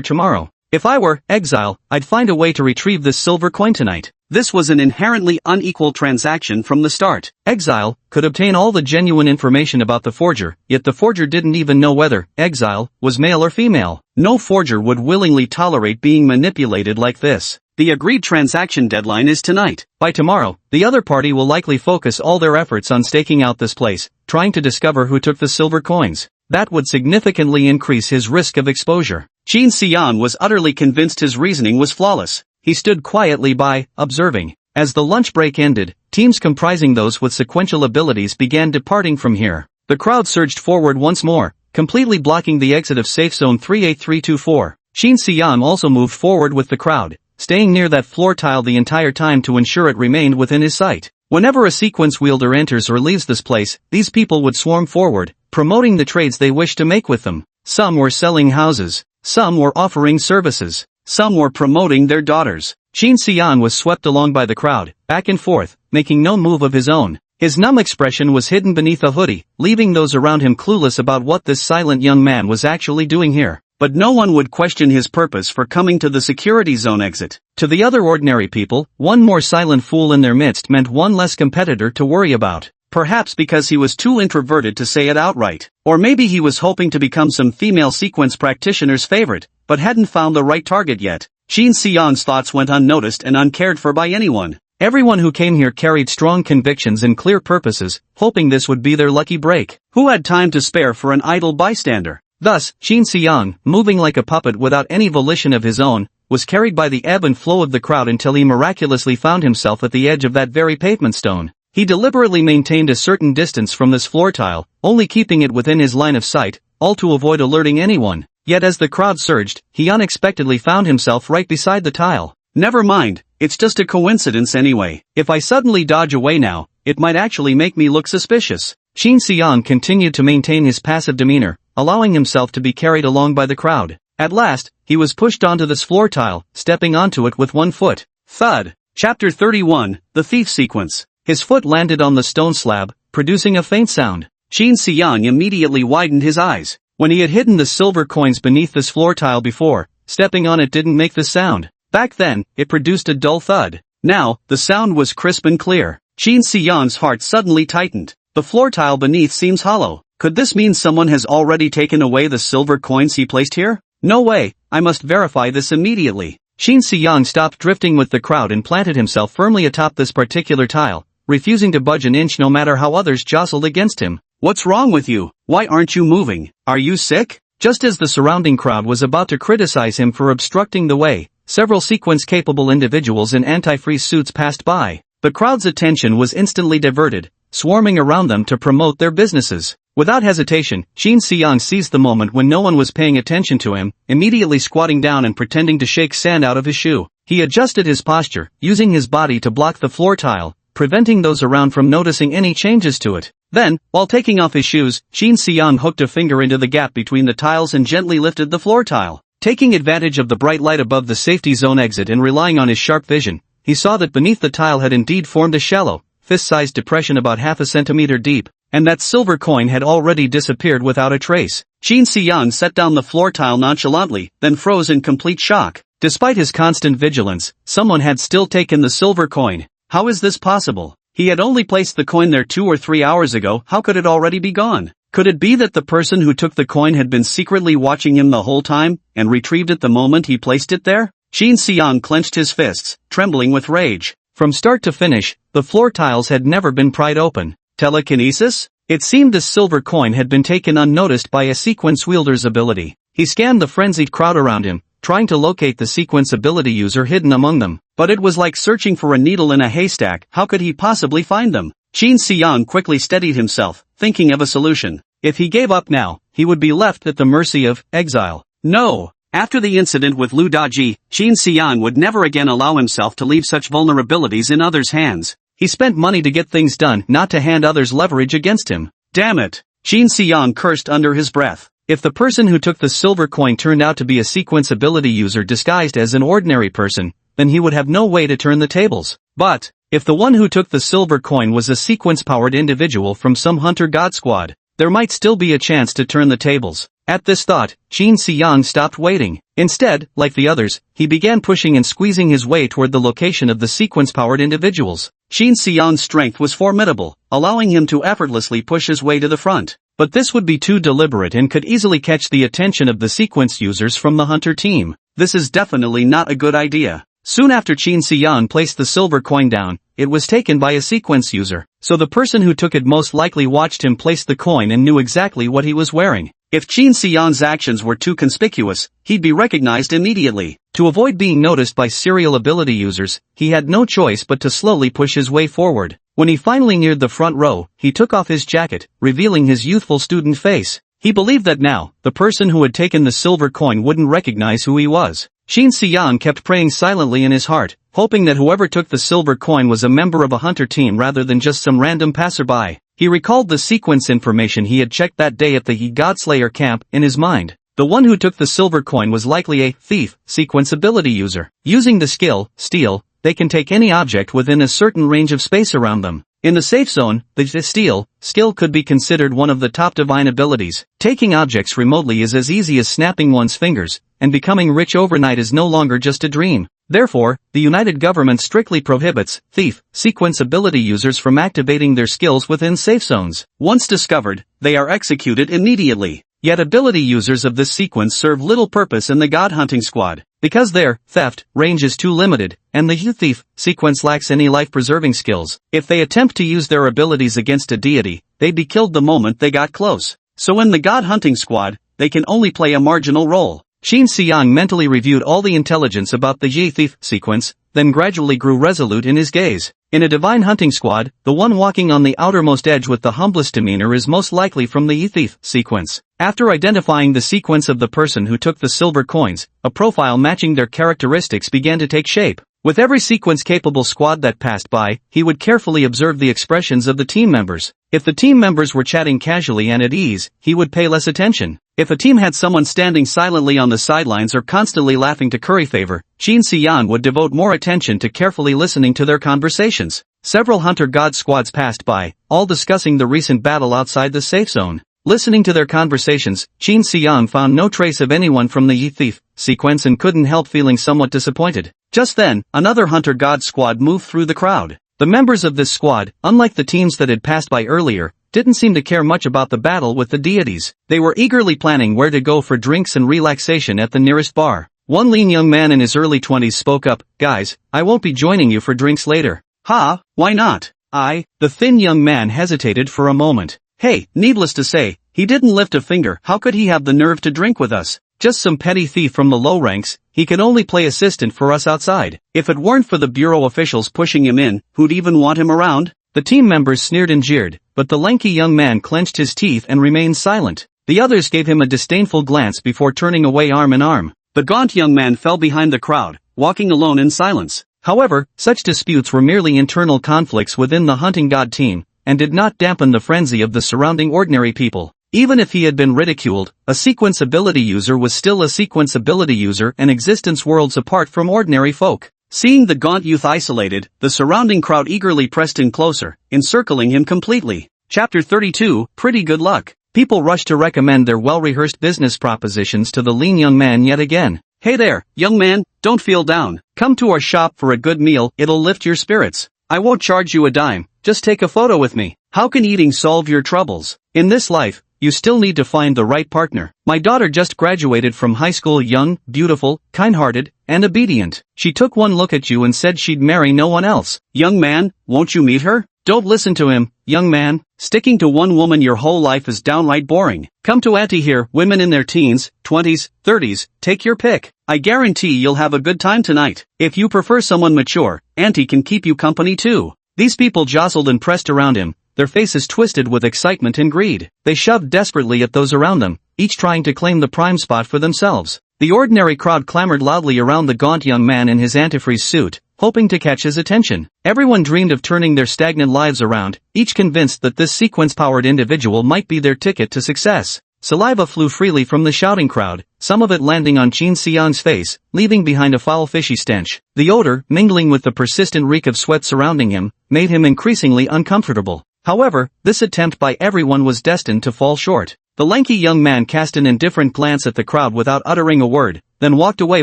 tomorrow. "If I were Exile, I'd find a way to retrieve this silver coin tonight." This was an inherently unequal transaction from the start. Exile could obtain all the genuine information about the forger, yet the forger didn't even know whether Exile was male or female. No forger would willingly tolerate being manipulated like this. The agreed transaction deadline is tonight. By tomorrow, the other party will likely focus all their efforts on staking out this place, trying to discover who took the silver coins. That would significantly increase his risk of exposure. Qin Xian was utterly convinced his reasoning was flawless. He stood quietly by, observing. As the lunch break ended, teams comprising those with sequential abilities began departing from here. The crowd surged forward once more, completely blocking the exit of Safe Zone 38324. Qin Xian also moved forward with the crowd, staying near that floor tile the entire time to ensure it remained within his sight. Whenever a sequence wielder enters or leaves this place, these people would swarm forward, promoting the trades they wished to make with them. Some were selling houses, some were offering services, some were promoting their daughters. Qin Xian was swept along by the crowd, back and forth, making no move of his own. His numb expression was hidden beneath a hoodie, leaving those around him clueless about what this silent young man was actually doing here. But no one would question his purpose for coming to the security zone exit. To the other ordinary people, one more silent fool in their midst meant one less competitor to worry about. Perhaps because he was too introverted to say it outright. Or maybe he was hoping to become some female sequence practitioner's favorite, but hadn't found the right target yet. Qin Xian's thoughts went unnoticed and uncared for by anyone. Everyone who came here carried strong convictions and clear purposes, hoping this would be their lucky break. Who had time to spare for an idle bystander? Thus, Qin Xian, moving like a puppet without any volition of his own, was carried by the ebb and flow of the crowd until he miraculously found himself at the edge of that very pavement stone. He deliberately maintained a certain distance from this floor tile, only keeping it within his line of sight, all to avoid alerting anyone. Yet as the crowd surged, he unexpectedly found himself right beside the tile. Never mind, it's just a coincidence anyway. If I suddenly dodge away now, it might actually make me look suspicious. Qin Xian continued to maintain his passive demeanor, allowing himself to be carried along by the crowd. At last, he was pushed onto this floor tile, stepping onto it with one foot. Thud. Chapter 31, The Thief Sequence. His foot landed on the stone slab, producing a faint sound. Qin Xian immediately widened his eyes. When he had hidden the silver coins beneath this floor tile before, stepping on it didn't make the sound. Back then, it produced a dull thud. Now, the sound was crisp and clear. Qin Xian's heart suddenly tightened. The floor tile beneath seems hollow. Could this mean someone has already taken away the silver coins he placed here? No way, I must verify this immediately. Qin Xian stopped drifting with the crowd and planted himself firmly atop this particular tile, refusing to budge an inch no matter how others jostled against him. What's wrong with you? Why aren't you moving? Are you sick? Just as the surrounding crowd was about to criticize him for obstructing the way, several sequence-capable individuals in anti-freeze suits passed by. The crowd's attention was instantly diverted, swarming around them to promote their businesses. Without hesitation, Qin Xian seized the moment when no one was paying attention to him, immediately squatting down and pretending to shake sand out of his shoe. He adjusted his posture, using his body to block the floor tile, preventing those around from noticing any changes to it. Then, while taking off his shoes, Qin Xian hooked a finger into the gap between the tiles and gently lifted the floor tile. Taking advantage of the bright light above the safety zone exit and relying on his sharp vision, he saw that beneath the tile had indeed formed a shallow, fist-sized depression about half a centimeter deep, and that silver coin had already disappeared without a trace. Qin Xian set down the floor tile nonchalantly, then froze in complete shock. Despite his constant vigilance, someone had still taken the silver coin. How is this possible? He had only placed the coin there 2 or 3 hours ago. How could it already be gone? Could it be that the person who took the coin had been secretly watching him the whole time, and retrieved it the moment he placed it there? Qin Xian clenched his fists, trembling with rage. From start to finish, the floor tiles had never been pried open. Telekinesis? It seemed this silver coin had been taken unnoticed by a sequence wielder's ability. He scanned the frenzied crowd around him, trying to locate the sequence ability user hidden among them. But it was like searching for a needle in a haystack. How could he possibly find them? Qin Xian quickly steadied himself, thinking of a solution. If he gave up now, he would be left at the mercy of exile. No! After the incident with Lu Daji, Qin Xian would never again allow himself to leave such vulnerabilities in others' hands. He spent money to get things done, not to hand others leverage against him. Damn it! Qin Xian cursed under his breath. If the person who took the silver coin turned out to be a sequence ability user disguised as an ordinary person, then he would have no way to turn the tables. But, if the one who took the silver coin was a sequence-powered individual from some hunter god squad, there might still be a chance to turn the tables. At this thought, Qin Xian stopped waiting. Instead, like the others, he began pushing and squeezing his way toward the location of the sequence-powered individuals. Qin Xian's strength was formidable, allowing him to effortlessly push his way to the front. But this would be too deliberate and could easily catch the attention of the sequence users from the hunter team. This is definitely not a good idea. Soon after Qin Xian placed the silver coin down, it was taken by a sequence user, so the person who took it most likely watched him place the coin and knew exactly what he was wearing. If Qin Xian's actions were too conspicuous, he'd be recognized immediately. To avoid being noticed by serial ability users, he had no choice but to slowly push his way forward. When he finally neared the front row, he took off his jacket, revealing his youthful student face. He believed that now, the person who had taken the silver coin wouldn't recognize who he was. Qin Xian kept praying silently in his heart, hoping that whoever took the silver coin was a member of a hunter team rather than just some random passerby. He recalled the sequence information he had checked that day at the He Godslayer camp in his mind. The one who took the silver coin was likely a thief sequence ability user. Using the skill, steal, they can take any object within a certain range of space around them. In the safe zone, the steal skill could be considered one of the top divine abilities. Taking objects remotely is as easy as snapping one's fingers, and becoming rich overnight is no longer just a dream. Therefore, the United Government strictly prohibits thief sequence ability users from activating their skills within safe zones. Once discovered, they are executed immediately. Yet ability users of this sequence serve little purpose in the God Hunting Squad, because their theft range is too limited, and the thief sequence lacks any life-preserving skills. If they attempt to use their abilities against a deity, they'd be killed the moment they got close. So in the God Hunting Squad, they can only play a marginal role. Qin Xiang mentally reviewed all the intelligence about the Yi Thief sequence, then gradually grew resolute in his gaze. In a divine hunting squad, the one walking on the outermost edge with the humblest demeanor is most likely from the Yi Thief sequence. After identifying the sequence of the person who took the silver coins, a profile matching their characteristics began to take shape. With every sequence-capable squad that passed by, he would carefully observe the expressions of the team members. If the team members were chatting casually and at ease, he would pay less attention. If a team had someone standing silently on the sidelines or constantly laughing to curry favor, Qin Xian would devote more attention to carefully listening to their conversations. Several Hunter God squads passed by, all discussing the recent battle outside the safe zone. Listening to their conversations, Qin Xian found no trace of anyone from the Yi Thief sequence and couldn't help feeling somewhat disappointed. Just then, another Hunter God squad moved through the crowd. The members of this squad, unlike the teams that had passed by earlier, didn't seem to care much about the battle with the deities. They were eagerly planning where to go for drinks and relaxation at the nearest bar. One lean young man in his early 20s spoke up, "Guys, I won't be joining you for drinks later." "Ha, why not?" The thin young man hesitated for a moment. "Hey, needless to say, he didn't lift a finger. How could he have the nerve to drink with us? Just some petty thief from the low ranks. He can only play assistant for us outside. If it weren't for the bureau officials pushing him in, who'd even want him around?" The team members sneered and jeered, but the lanky young man clenched his teeth and remained silent. The others gave him a disdainful glance before turning away arm in arm. The gaunt young man fell behind the crowd, walking alone in silence. However, such disputes were merely internal conflicts within the hunting god team, and did not dampen the frenzy of the surrounding ordinary people. Even if he had been ridiculed, a sequence ability user was still a sequence ability user and existence worlds apart from ordinary folk. Seeing the gaunt youth isolated, the surrounding crowd eagerly pressed in closer, encircling him completely. Chapter 32, Pretty Good Luck. People rushed to recommend their well-rehearsed business propositions to the lean young man yet again. "Hey there, young man, don't feel down. Come to our shop for a good meal, it'll lift your spirits. I won't charge you a dime, just take a photo with me. How can eating solve your troubles? In this life, you still need to find the right partner. My daughter just graduated from high school, young, beautiful, kind-hearted, and obedient. She took one look at you and said she'd marry no one else. Young man, won't you meet her?" Don't listen to him, young man. Sticking to one woman your whole life is downright boring. Come to Auntie here, women in their teens, 20s, 30s, take your pick. I guarantee you'll have a good time tonight. If you prefer someone mature, Auntie can keep you company too. These people jostled and pressed around him, their faces twisted with excitement and greed. They shoved desperately at those around them, each trying to claim the prime spot for themselves. The ordinary crowd clamored loudly around the gaunt young man in his antifreeze suit, hoping to catch his attention. Everyone dreamed of turning their stagnant lives around, each convinced that this sequence-powered individual might be their ticket to success. Saliva flew freely from the shouting crowd, some of it landing on Qin Xian's face, leaving behind a foul fishy stench. The odor, mingling with the persistent reek of sweat surrounding him, made him increasingly uncomfortable. However, this attempt by everyone was destined to fall short. The lanky young man cast an indifferent glance at the crowd without uttering a word, then walked away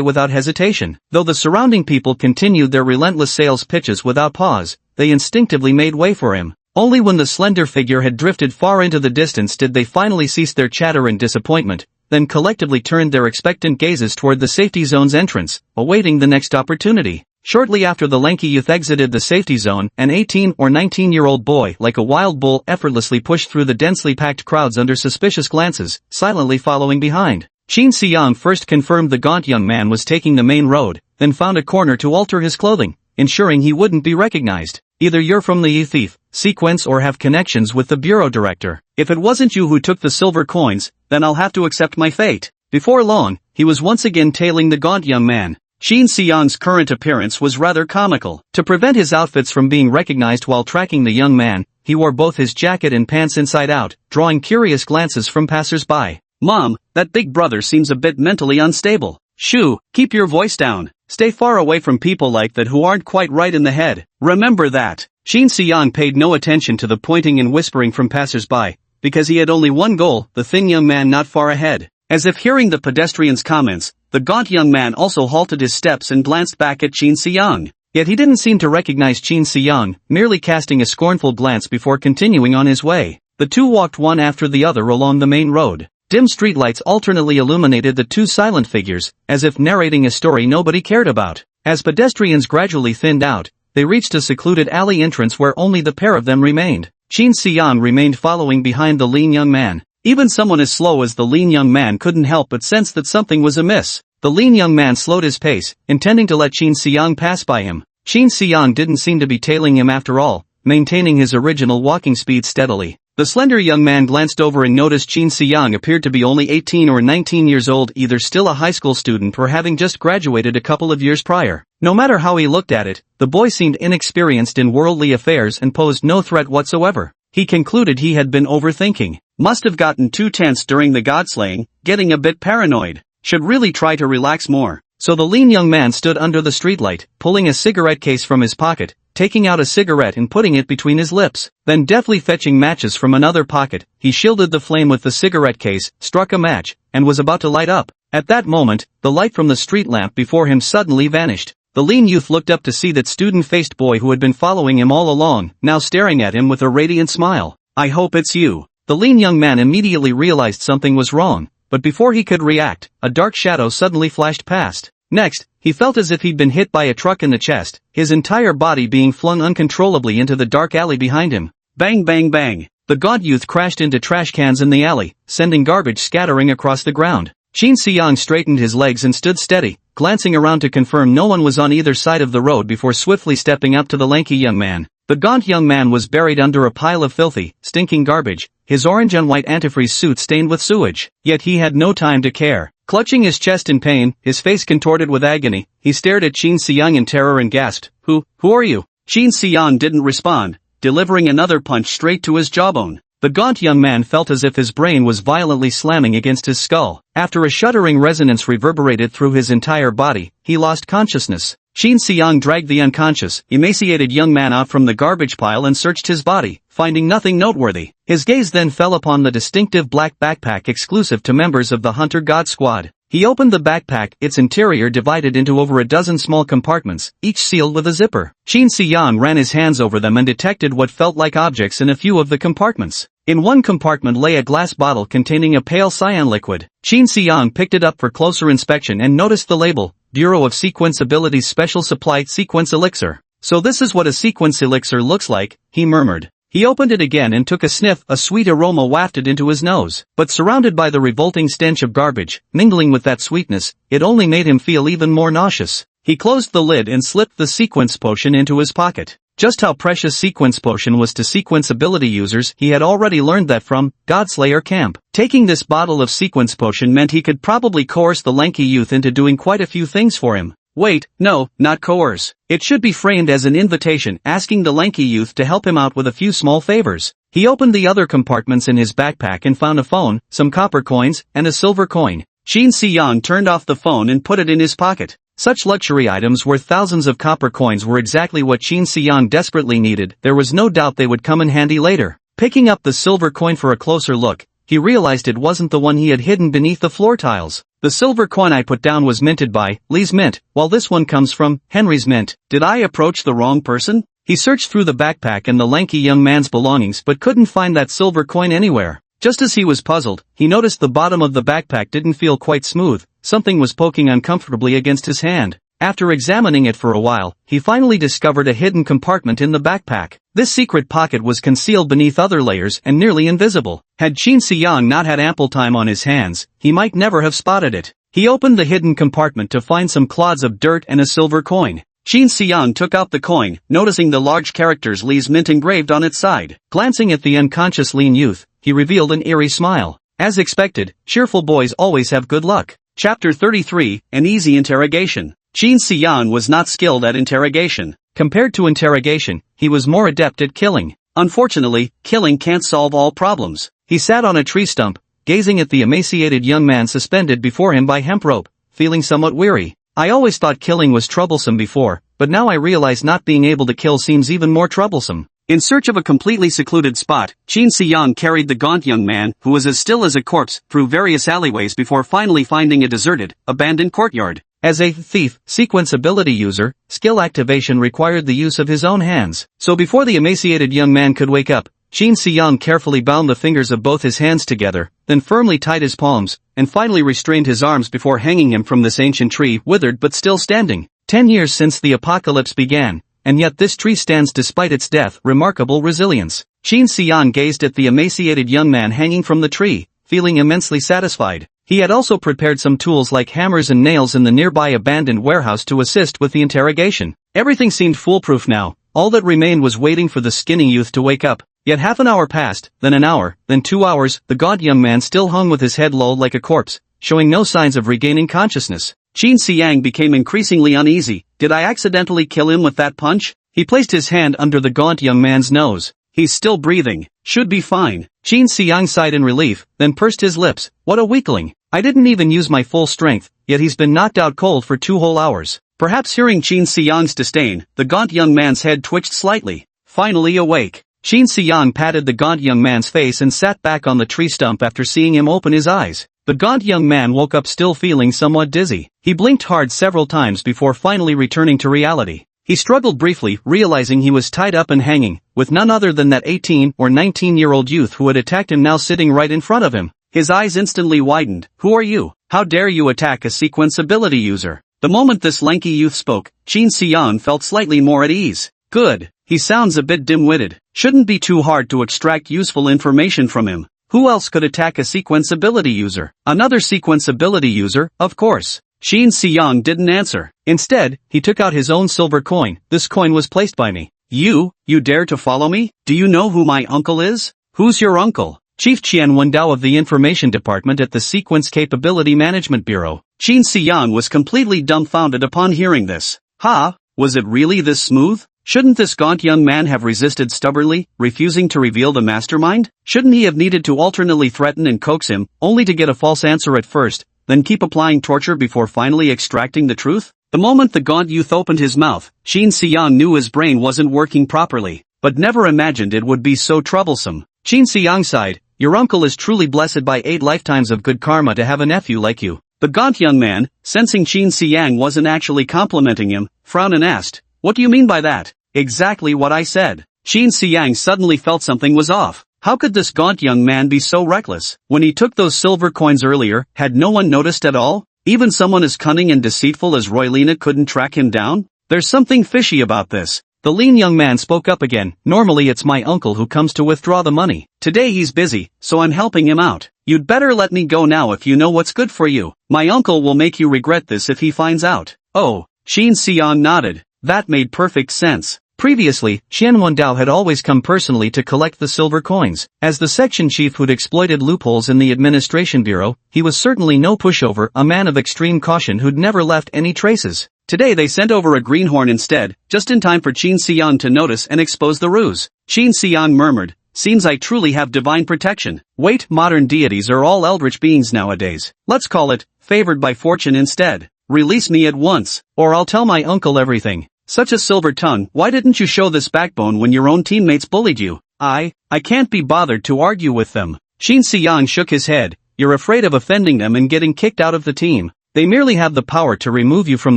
without hesitation. Though the surrounding people continued their relentless sales pitches without pause, they instinctively made way for him. Only when the slender figure had drifted far into the distance did they finally cease their chatter and disappointment, then collectively turned their expectant gazes toward the safety zone's entrance, awaiting the next opportunity. Shortly after the lanky youth exited the safety zone, an 18 or 19-year-old boy, like a wild bull, effortlessly pushed through the densely packed crowds under suspicious glances, silently following behind. Shin Se-young first confirmed the gaunt young man was taking the main road, then found a corner to alter his clothing, ensuring he wouldn't be recognized. Either you're from the thief sequence or have connections with the bureau director. If it wasn't you who took the silver coins, then I'll have to accept my fate. Before long, he was once again tailing the gaunt young man. Shin Se-young's current appearance was rather comical. To prevent his outfits from being recognized while tracking the young man, he wore both his jacket and pants inside out, drawing curious glances from passers-by. Mom, that big brother seems a bit mentally unstable. Shoo, keep your voice down. Stay far away from people like that who aren't quite right in the head. Remember that. Shin Se-young paid no attention to the pointing and whispering from passers-by, because he had only one goal, the thin young man not far ahead. As if hearing the pedestrians' comments, the gaunt young man also halted his steps and glanced back at Shin Se-young. Yet he didn't seem to recognize Shin Se-young, merely casting a scornful glance before continuing on his way. The two walked one after the other along the main road. Dim streetlights alternately illuminated the two silent figures, as if narrating a story nobody cared about. As pedestrians gradually thinned out, they reached a secluded alley entrance where only the pair of them remained. Shin Se-young remained following behind the lean young man. Even someone as slow as the lean young man couldn't help but sense that something was amiss. The lean young man slowed his pace, intending to let Shin Se-young pass by him. Shin Se-young didn't seem to be tailing him after all, maintaining his original walking speed steadily. The slender young man glanced over and noticed Shin Se-young appeared to be only 18 or 19 years old, either still a high school student or having just graduated a couple of years prior. No matter how he looked at it, the boy seemed inexperienced in worldly affairs and posed no threat whatsoever. He concluded he had been overthinking. Must have gotten too tense during the godslaying, getting a bit paranoid. Should really try to relax more. So the lean young man stood under the streetlight, pulling a cigarette case from his pocket, taking out a cigarette and putting it between his lips. Then deftly fetching matches from another pocket, he shielded the flame with the cigarette case, struck a match, and was about to light up. At that moment, the light from the street lamp before him suddenly vanished. The lean youth looked up to see that student-faced boy who had been following him all along, now staring at him with a radiant smile. I hope it's you. The lean young man immediately realized something was wrong, but before he could react, a dark shadow suddenly flashed past. Next, he felt as if he'd been hit by a truck in the chest, his entire body being flung uncontrollably into the dark alley behind him. Bang bang bang. The gaunt youth crashed into trash cans in the alley, sending garbage scattering across the ground. Shin Se-young straightened his legs and stood steady, glancing around to confirm no one was on either side of the road before swiftly stepping up to the lanky young man. The gaunt young man was buried under a pile of filthy, stinking garbage, his orange and white antifreeze suit stained with sewage. Yet he had no time to care. Clutching his chest in pain, his face contorted with agony, he stared at Shin Se-young in terror and gasped, Who are you? Shin Se-young didn't respond, delivering another punch straight to his jawbone. The gaunt young man felt as if his brain was violently slamming against his skull. After a shuddering resonance reverberated through his entire body, he lost consciousness. Shin Se-young dragged the unconscious, emaciated young man out from the garbage pile and searched his body, finding nothing noteworthy. His gaze then fell upon the distinctive black backpack exclusive to members of the Hunter God Squad. He opened the backpack, its interior divided into over a dozen small compartments, each sealed with a zipper. Shin Se-young ran his hands over them and detected what felt like objects in a few of the compartments. In one compartment lay a glass bottle containing a pale cyan liquid. Shin Se-young picked it up for closer inspection and noticed the label, Bureau of Sequence Abilities Special Supply Sequence Elixir. So this is what a sequence elixir looks like, he murmured. He opened it again and took a sniff, a sweet aroma wafted into his nose. But surrounded by the revolting stench of garbage, mingling with that sweetness, it only made him feel even more nauseous. He closed the lid and slipped the sequence potion into his pocket. Just how precious sequence potion was to sequence ability users, he had already learned that from Godslayer Camp. Taking this bottle of sequence potion meant he could probably coerce the lanky youth into doing quite a few things for him. Wait, no, not coerce. It should be framed as an invitation asking the lanky youth to help him out with a few small favors. He opened the other compartments in his backpack and found a phone, some copper coins, and a silver coin. Shin Se-young turned off the phone and put it in his pocket. Such luxury items worth thousands of copper coins were exactly what Shin Se-young desperately needed. There was no doubt they would come in handy later. Picking up the silver coin for a closer look, he realized it wasn't the one he had hidden beneath the floor tiles. The silver coin I put down was minted by Lee's Mint, while this one comes from Henry's Mint. Did I approach the wrong person? He searched through the backpack and the lanky young man's belongings but couldn't find that silver coin anywhere. Just as he was puzzled, he noticed the bottom of the backpack didn't feel quite smooth. Something was poking uncomfortably against his hand. After examining it for a while, he finally discovered a hidden compartment in the backpack. This secret pocket was concealed beneath other layers and nearly invisible. Had Qin Siyang not had ample time on his hands, he might never have spotted it. He opened the hidden compartment to find some clods of dirt and a silver coin. Qin Siyang took out the coin, noticing the large characters Li's Mint engraved on its side. Glancing at the unconscious lean youth, he revealed an eerie smile. As expected, cheerful boys always have good luck. Chapter 33, An Easy Interrogation. Qin Siyang was not skilled at interrogation. Compared to interrogation, he was more adept at killing. Unfortunately, killing can't solve all problems. He sat on a tree stump, gazing at the emaciated young man suspended before him by hemp rope, feeling somewhat weary. I always thought killing was troublesome before, but now I realize not being able to kill seems even more troublesome. In search of a completely secluded spot, Qin Siyang carried the gaunt young man, who was as still as a corpse, through various alleyways before finally finding a deserted, abandoned courtyard. As a thief, sequence ability user, skill activation required the use of his own hands. So before the emaciated young man could wake up, Qin Siyang carefully bound the fingers of both his hands together, then firmly tied his palms, and finally restrained his arms before hanging him from this ancient tree, withered but still standing. 10 years since the apocalypse began, and yet this tree stands despite its death. Remarkable resilience. Qin Siyang gazed at the emaciated young man hanging from the tree, feeling immensely satisfied. He had also prepared some tools like hammers and nails in the nearby abandoned warehouse to assist with the interrogation. Everything seemed foolproof now. All that remained was waiting for the skinny youth to wake up. Yet half an hour passed, then an hour, then 2 hours. The gaunt young man still hung with his head low like a corpse, showing no signs of regaining consciousness. Qin Siyang became increasingly uneasy. Did I accidentally kill him with that punch? He placed his hand under the gaunt young man's nose. He's still breathing. Should be fine. Qin Siyang sighed in relief, then pursed his lips. What a weakling. I didn't even use my full strength, yet he's been knocked out cold for 2 whole hours. Perhaps hearing Qin Siyang's disdain, the gaunt young man's head twitched slightly. Finally awake. Qin Siyang patted the gaunt young man's face and sat back on the tree stump after seeing him open his eyes. The gaunt young man woke up still feeling somewhat dizzy. He blinked hard several times before finally returning to reality. He struggled briefly, realizing he was tied up and hanging, with none other than that 18 or 19-year-old youth who had attacked him now sitting right in front of him. His eyes instantly widened. Who are you? How dare you attack a sequence ability user? The moment this lanky youth spoke, Qin Siyang felt slightly more at ease. Good. He sounds a bit dim-witted. Shouldn't be too hard to extract useful information from him. Who else could attack a sequence ability user? Another sequence ability user, of course. Qin Siyang didn't answer. Instead, he took out his own silver coin. This coin was placed by me. You dare to follow me? Do you know who my uncle is? Who's your uncle? Chief Qian Wendao of the Information Department at the Sequence Capability Management Bureau. Qin Siyang was completely dumbfounded upon hearing this. Was it really this smooth? Shouldn't this gaunt young man have resisted stubbornly, refusing to reveal the mastermind? Shouldn't he have needed to alternately threaten and coax him, only to get a false answer at first, then keep applying torture before finally extracting the truth? The moment the gaunt youth opened his mouth, Qin Siyang knew his brain wasn't working properly, but never imagined it would be so troublesome. Qin Siyang sighed. Your uncle is truly blessed by 8 lifetimes of good karma to have a nephew like you. The gaunt young man, sensing Qin Siyang wasn't actually complimenting him, frowned and asked, what do you mean by that? Exactly what I said. Qin Siyang suddenly felt something was off. How could this gaunt young man be so reckless? When he took those silver coins earlier, had no one noticed at all? Even someone as cunning and deceitful as Roylina couldn't track him down? There's something fishy about this. The lean young man spoke up again. Normally it's my uncle who comes to withdraw the money. Today he's busy, so I'm helping him out. You'd better let me go now if you know what's good for you. My uncle will make you regret this if he finds out. Oh, Qin Siyang nodded. That made perfect sense. Previously, Qian Wendao had always come personally to collect the silver coins. As the section chief who'd exploited loopholes in the administration bureau, he was certainly no pushover, a man of extreme caution who'd never left any traces. Today they sent over a greenhorn instead, just in time for Qin Siyang to notice and expose the ruse. Qin Siyang murmured, seems I truly have divine protection. Wait, modern deities are all eldritch beings nowadays. Let's call it, favored by fortune instead. Release me at once, or I'll tell my uncle everything. Such a silver tongue, why didn't you show this backbone when your own teammates bullied you? I can't be bothered to argue with them. Qin Siyang shook his head. You're afraid of offending them and getting kicked out of the team. They merely have the power to remove you from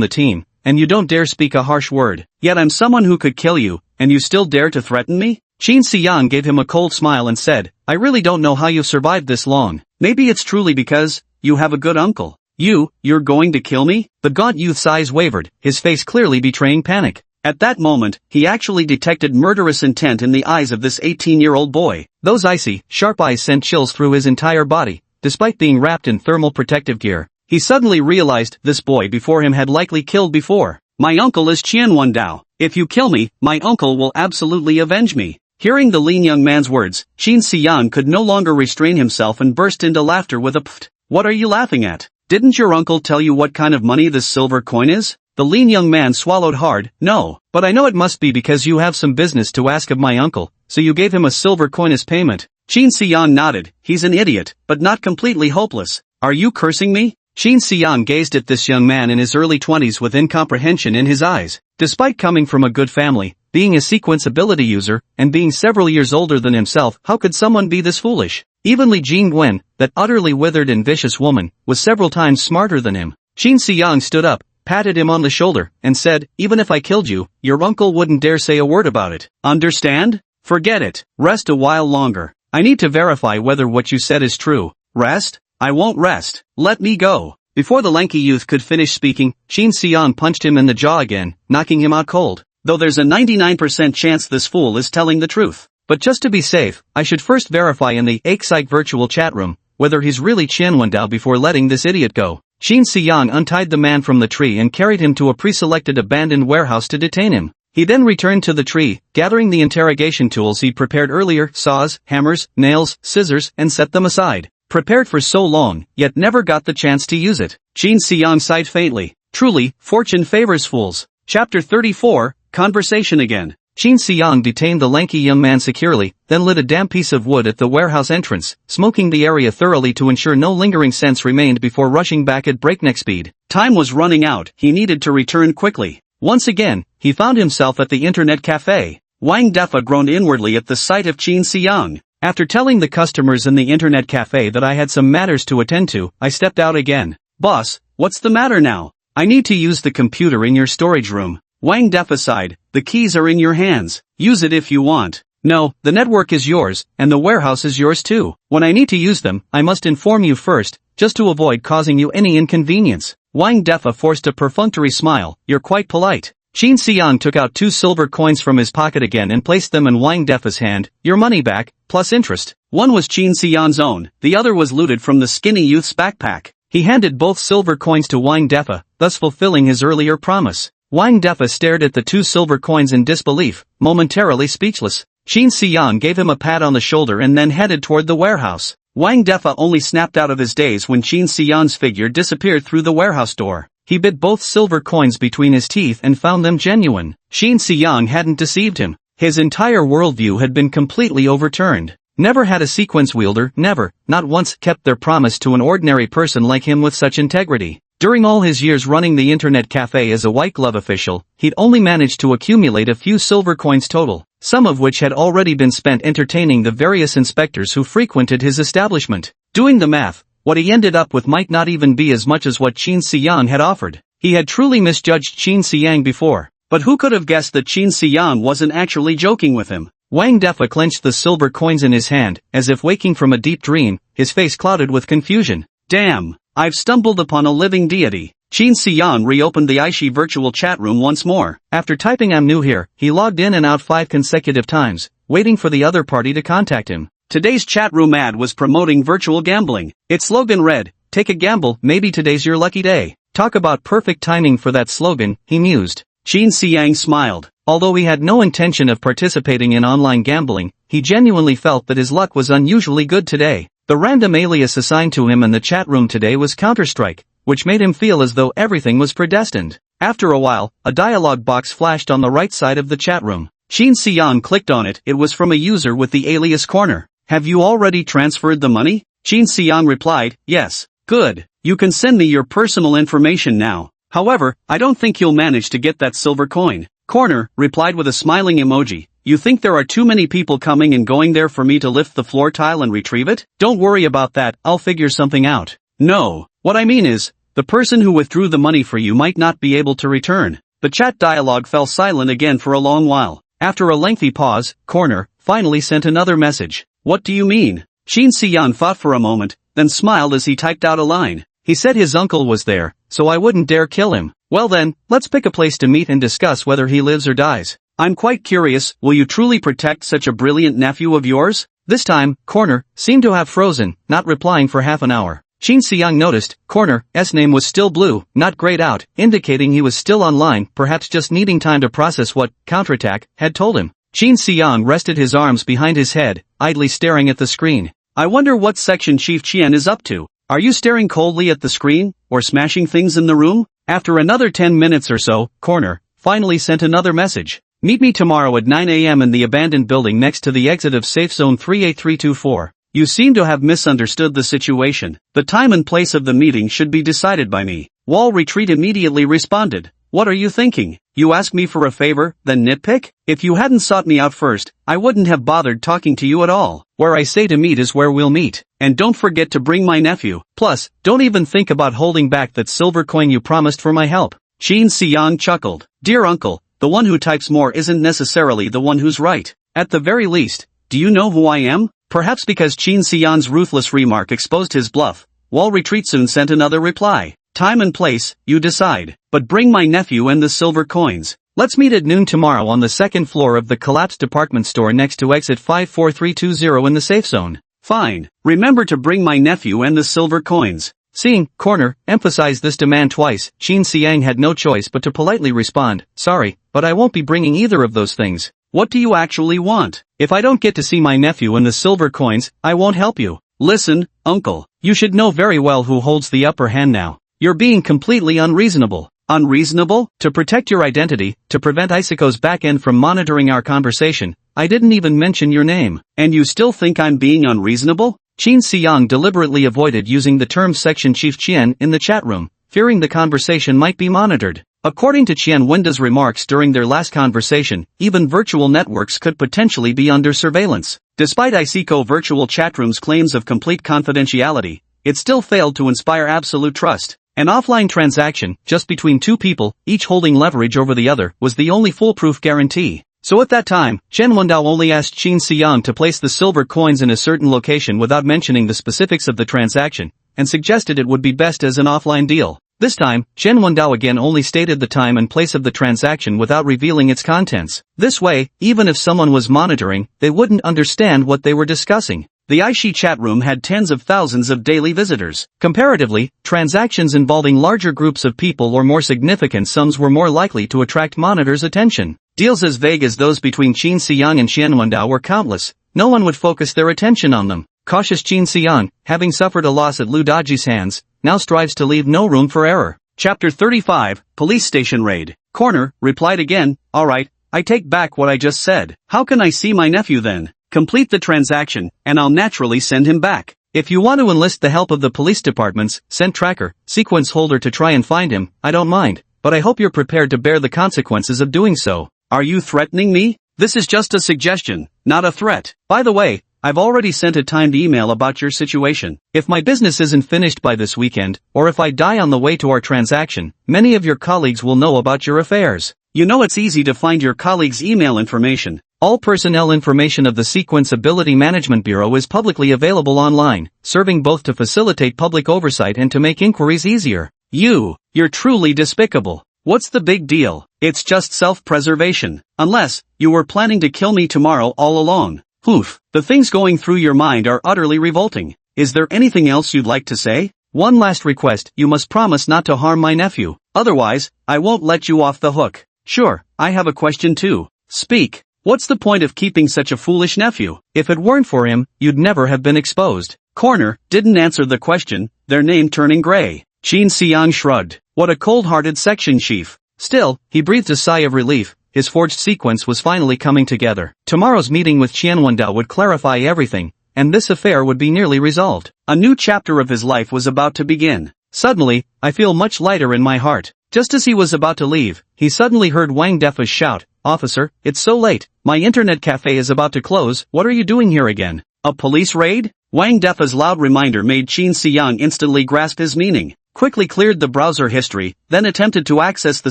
the team, and you don't dare speak a harsh word. Yet I'm someone who could kill you, and you still dare to threaten me? Qin Siyang gave him a cold smile and said, I really don't know how you've survived this long. Maybe it's truly because you have a good uncle. You're going to kill me? The gaunt youth's eyes wavered, his face clearly betraying panic. At that moment, he actually detected murderous intent in the eyes of this 18-year-old boy. Those icy, sharp eyes sent chills through his entire body. Despite being wrapped in thermal protective gear, he suddenly realized this boy before him had likely killed before. My uncle is Qianwen Dao. If you kill me, my uncle will absolutely avenge me. Hearing the lean young man's words, Qin Xiang could no longer restrain himself and burst into laughter with a pfft. What are you laughing at? Didn't your uncle tell you what kind of money this silver coin is? The lean young man swallowed hard. No, but I know it must be because you have some business to ask of my uncle, so you gave him a silver coin as payment. Qin Xiang nodded. He's an idiot, but not completely hopeless. Are you cursing me? Qin Xiang gazed at this young man in his early 20s with incomprehension in his eyes. Despite coming from a good family, being a sequence ability user, and being several years older than himself, how could someone be this foolish? Even Li Jingwen, that utterly withered and vicious woman, was several times smarter than him. Qin Xiang stood up, patted him on the shoulder, and said, even if I killed you, your uncle wouldn't dare say a word about it. Understand? Forget it. Rest a while longer. I need to verify whether what you said is true. Rest? I won't rest. Let me go. Before the lanky youth could finish speaking, Qin Xiang punched him in the jaw again, knocking him out cold. Though there's a 99% chance this fool is telling the truth. But just to be safe, I should first verify in the Excite virtual chat room whether he's really Qianwen Dao before letting this idiot go. Qin Xiang untied the man from the tree and carried him to a pre-selected abandoned warehouse to detain him. He then returned to the tree, gathering the interrogation tools he'd prepared earlier, saws, hammers, nails, scissors, and set them aside. Prepared for so long, yet never got the chance to use it. Qin Xiang sighed faintly. Truly, fortune favors fools. Chapter 34, Conversation Again. Qin Xiang detained the lanky young man securely, then lit a damp piece of wood at the warehouse entrance, smoking the area thoroughly to ensure no lingering scents remained before rushing back at breakneck speed. Time was running out, he needed to return quickly. Once again, he found himself at the internet cafe. Wang Defa groaned inwardly at the sight of Qin Xiang. After telling the customers in the internet cafe that I had some matters to attend to, I stepped out again. Boss, what's the matter now? I need to use the computer in your storage room. Wang Defa sighed. The keys are in your hands. Use it if you want. No, the network is yours, and the warehouse is yours too. When I need to use them, I must inform you first, just to avoid causing you any inconvenience. Wang Defa forced a perfunctory smile. You're quite polite. Qin Xiang took out 2 silver coins from his pocket again and placed them in Wang Defa's hand. Your money back, plus interest. One was Qin Xiang's own, the other was looted from the skinny youth's backpack. He handed both silver coins to Wang Defa, thus fulfilling his earlier promise. Wang Defa stared at the 2 silver coins in disbelief, momentarily speechless. Qin Xiang gave him a pat on the shoulder and then headed toward the warehouse. Wang Defa only snapped out of his daze when Qin Xiang's figure disappeared through the warehouse door. He bit both silver coins between his teeth and found them genuine. Qin Xiang hadn't deceived him. His entire worldview had been completely overturned. Never had a sequence wielder, not once, kept their promise to an ordinary person like him with such integrity. During all his years running the internet cafe as a white glove official, he'd only managed to accumulate a few silver coins total, some of which had already been spent entertaining the various inspectors who frequented his establishment. Doing the math, what he ended up with might not even be as much as what Qin Xiang had offered. He had truly misjudged Qin Xiang before, but who could have guessed that Qin Xiang wasn't actually joking with him? Wang Defa clenched the silver coins in his hand, as if waking from a deep dream, his face clouded with confusion. Damn! I've stumbled upon a living deity. Qin Xiang reopened the Aishi virtual chat room once more. After typing I'm new here, he logged in and out 5 consecutive times, waiting for the other party to contact him. Today's chat room ad was promoting virtual gambling. Its slogan read, take a gamble, maybe today's your lucky day. Talk about perfect timing for that slogan, he mused. Qin Xiang smiled. Although he had no intention of participating in online gambling, he genuinely felt that his luck was unusually good today. The random alias assigned to him in the chat room today was Counter-Strike, which made him feel as though everything was predestined. After a while, a dialog box flashed on the right side of the chat room. Qin Xiang clicked on it. It was from a user with the alias Corner. Have you already transferred the money? Qin Xiang replied, yes. Good. You can send me your personal information now. However, I don't think you'll manage to get that silver coin. Corner replied with a smiling emoji. You think there are too many people coming and going there for me to lift the floor tile and retrieve it? Don't worry about that, I'll figure something out. No, what I mean is, the person who withdrew the money for you might not be able to return. The chat dialogue fell silent again for a long while. After a lengthy pause, Corner finally sent another message. What do you mean? Qin Xiang thought for a moment, then smiled as he typed out a line. He said his uncle was there, so I wouldn't dare kill him. Well then, let's pick a place to meet and discuss whether he lives or dies. I'm quite curious, will you truly protect such a brilliant nephew of yours? This time, Corner seemed to have frozen, not replying for half an hour. Shin Se-young noticed, Corner's name was still blue, not grayed out, indicating he was still online, perhaps just needing time to process what Counterattack had told him. Shin Se-young rested his arms behind his head, idly staring at the screen. I wonder what Section Chief Chien is up to. Are you staring coldly at the screen, or smashing things in the room? After another 10 minutes or so, Corner finally sent another message. Meet me tomorrow at 9 a.m. in the abandoned building next to the exit of Safe Zone 38324. You seem to have misunderstood the situation. The time and place of the meeting should be decided by me. Wall Retreat immediately responded. What are you thinking? You ask me for a favor, then nitpick? If you hadn't sought me out first, I wouldn't have bothered talking to you at all. Where I say to meet is where we'll meet. And don't forget to bring my nephew. Plus, don't even think about holding back that silver coin you promised for my help. Shin Se-young chuckled. Dear uncle, the one who types more isn't necessarily the one who's right. At the very least, do you know who I am? Perhaps because Shin Se-young's ruthless remark exposed his bluff, Wall Retreat soon sent another reply. Time and place, you decide. But bring my nephew and the silver coins. Let's meet at noon tomorrow on the second floor of the collapsed department store next to exit 54320 in the safe zone. Fine. Remember to bring my nephew and the silver coins. Seeing Corner emphasize this demand twice, Shin Se-young had no choice but to politely respond, sorry, but I won't be bringing either of those things. What do you actually want? If I don't get to see my nephew and the silver coins, I won't help you. Listen, uncle, you should know very well who holds the upper hand now. You're being completely unreasonable. Unreasonable? To protect your identity, to prevent Isiko's backend from monitoring our conversation, I didn't even mention your name. And you still think I'm being unreasonable? Shin Se-young deliberately avoided using the term Section Chief Chien in the chat room, fearing the conversation might be monitored. According to Chien Wenda's remarks during their last conversation, even virtual networks could potentially be under surveillance. Despite Isiko Virtual Chatroom's claims of complete confidentiality, it still failed to inspire absolute trust. An offline transaction, just between two people, each holding leverage over the other, was the only foolproof guarantee. So at that time, Chen Wendao only asked Shin Se-young to place the silver coins in a certain location without mentioning the specifics of the transaction, and suggested it would be best as an offline deal. This time, Chen Wendao again only stated the time and place of the transaction without revealing its contents. This way, even if someone was monitoring, they wouldn't understand what they were discussing. The Aishi chat room had tens of thousands of daily visitors. Comparatively, transactions involving larger groups of people or more significant sums were more likely to attract monitors' attention. Deals as vague as those between Shin Se-young and Chen Wendao were countless. No one would focus their attention on them. Cautious Shin Se-young, having suffered a loss at Lu Daji's hands, now strives to leave no room for error. Chapter 35, Police Station Raid. Corner replied again, alright, I take back what I just said. How can I see my nephew then? Complete the transaction, and I'll naturally send him back. If you want to enlist the help of the police department's scent tracker, sequence holder to try and find him, I don't mind, but I hope you're prepared to bear the consequences of doing so. Are you threatening me? This is just a suggestion, not a threat. By the way, I've already sent a timed email about your situation. If my business isn't finished by this weekend, or if I die on the way to our transaction, many of your colleagues will know about your affairs. You know it's easy to find your colleagues' email information. All personnel information of the Sequence Ability Management Bureau is publicly available online, serving both to facilitate public oversight and to make inquiries easier. You're truly despicable. What's the big deal? It's just self-preservation. Unless, you were planning to kill me tomorrow all along. Oof, the things going through your mind are utterly revolting. Is there anything else you'd like to say? One last request, you must promise not to harm my nephew. Otherwise, I won't let you off the hook. Sure, I have a question too. Speak. What's the point of keeping such a foolish nephew? If it weren't for him, you'd never have been exposed. Corner didn't answer the question, their name turning gray. Shin Se-young shrugged. What a cold-hearted section chief. Still, he breathed a sigh of relief. His forged sequence was finally coming together. Tomorrow's meeting with Chen Wendao would clarify everything, and this affair would be nearly resolved. A new chapter of his life was about to begin. Suddenly, I feel much lighter in my heart. Just as he was about to leave, he suddenly heard Wang Defa's shout, Officer, it's so late. My internet cafe is about to close. What are you doing here again? A police raid? Wang Defa's loud reminder made Shin Se-young instantly grasp his meaning. Quickly cleared the browser history, then attempted to access the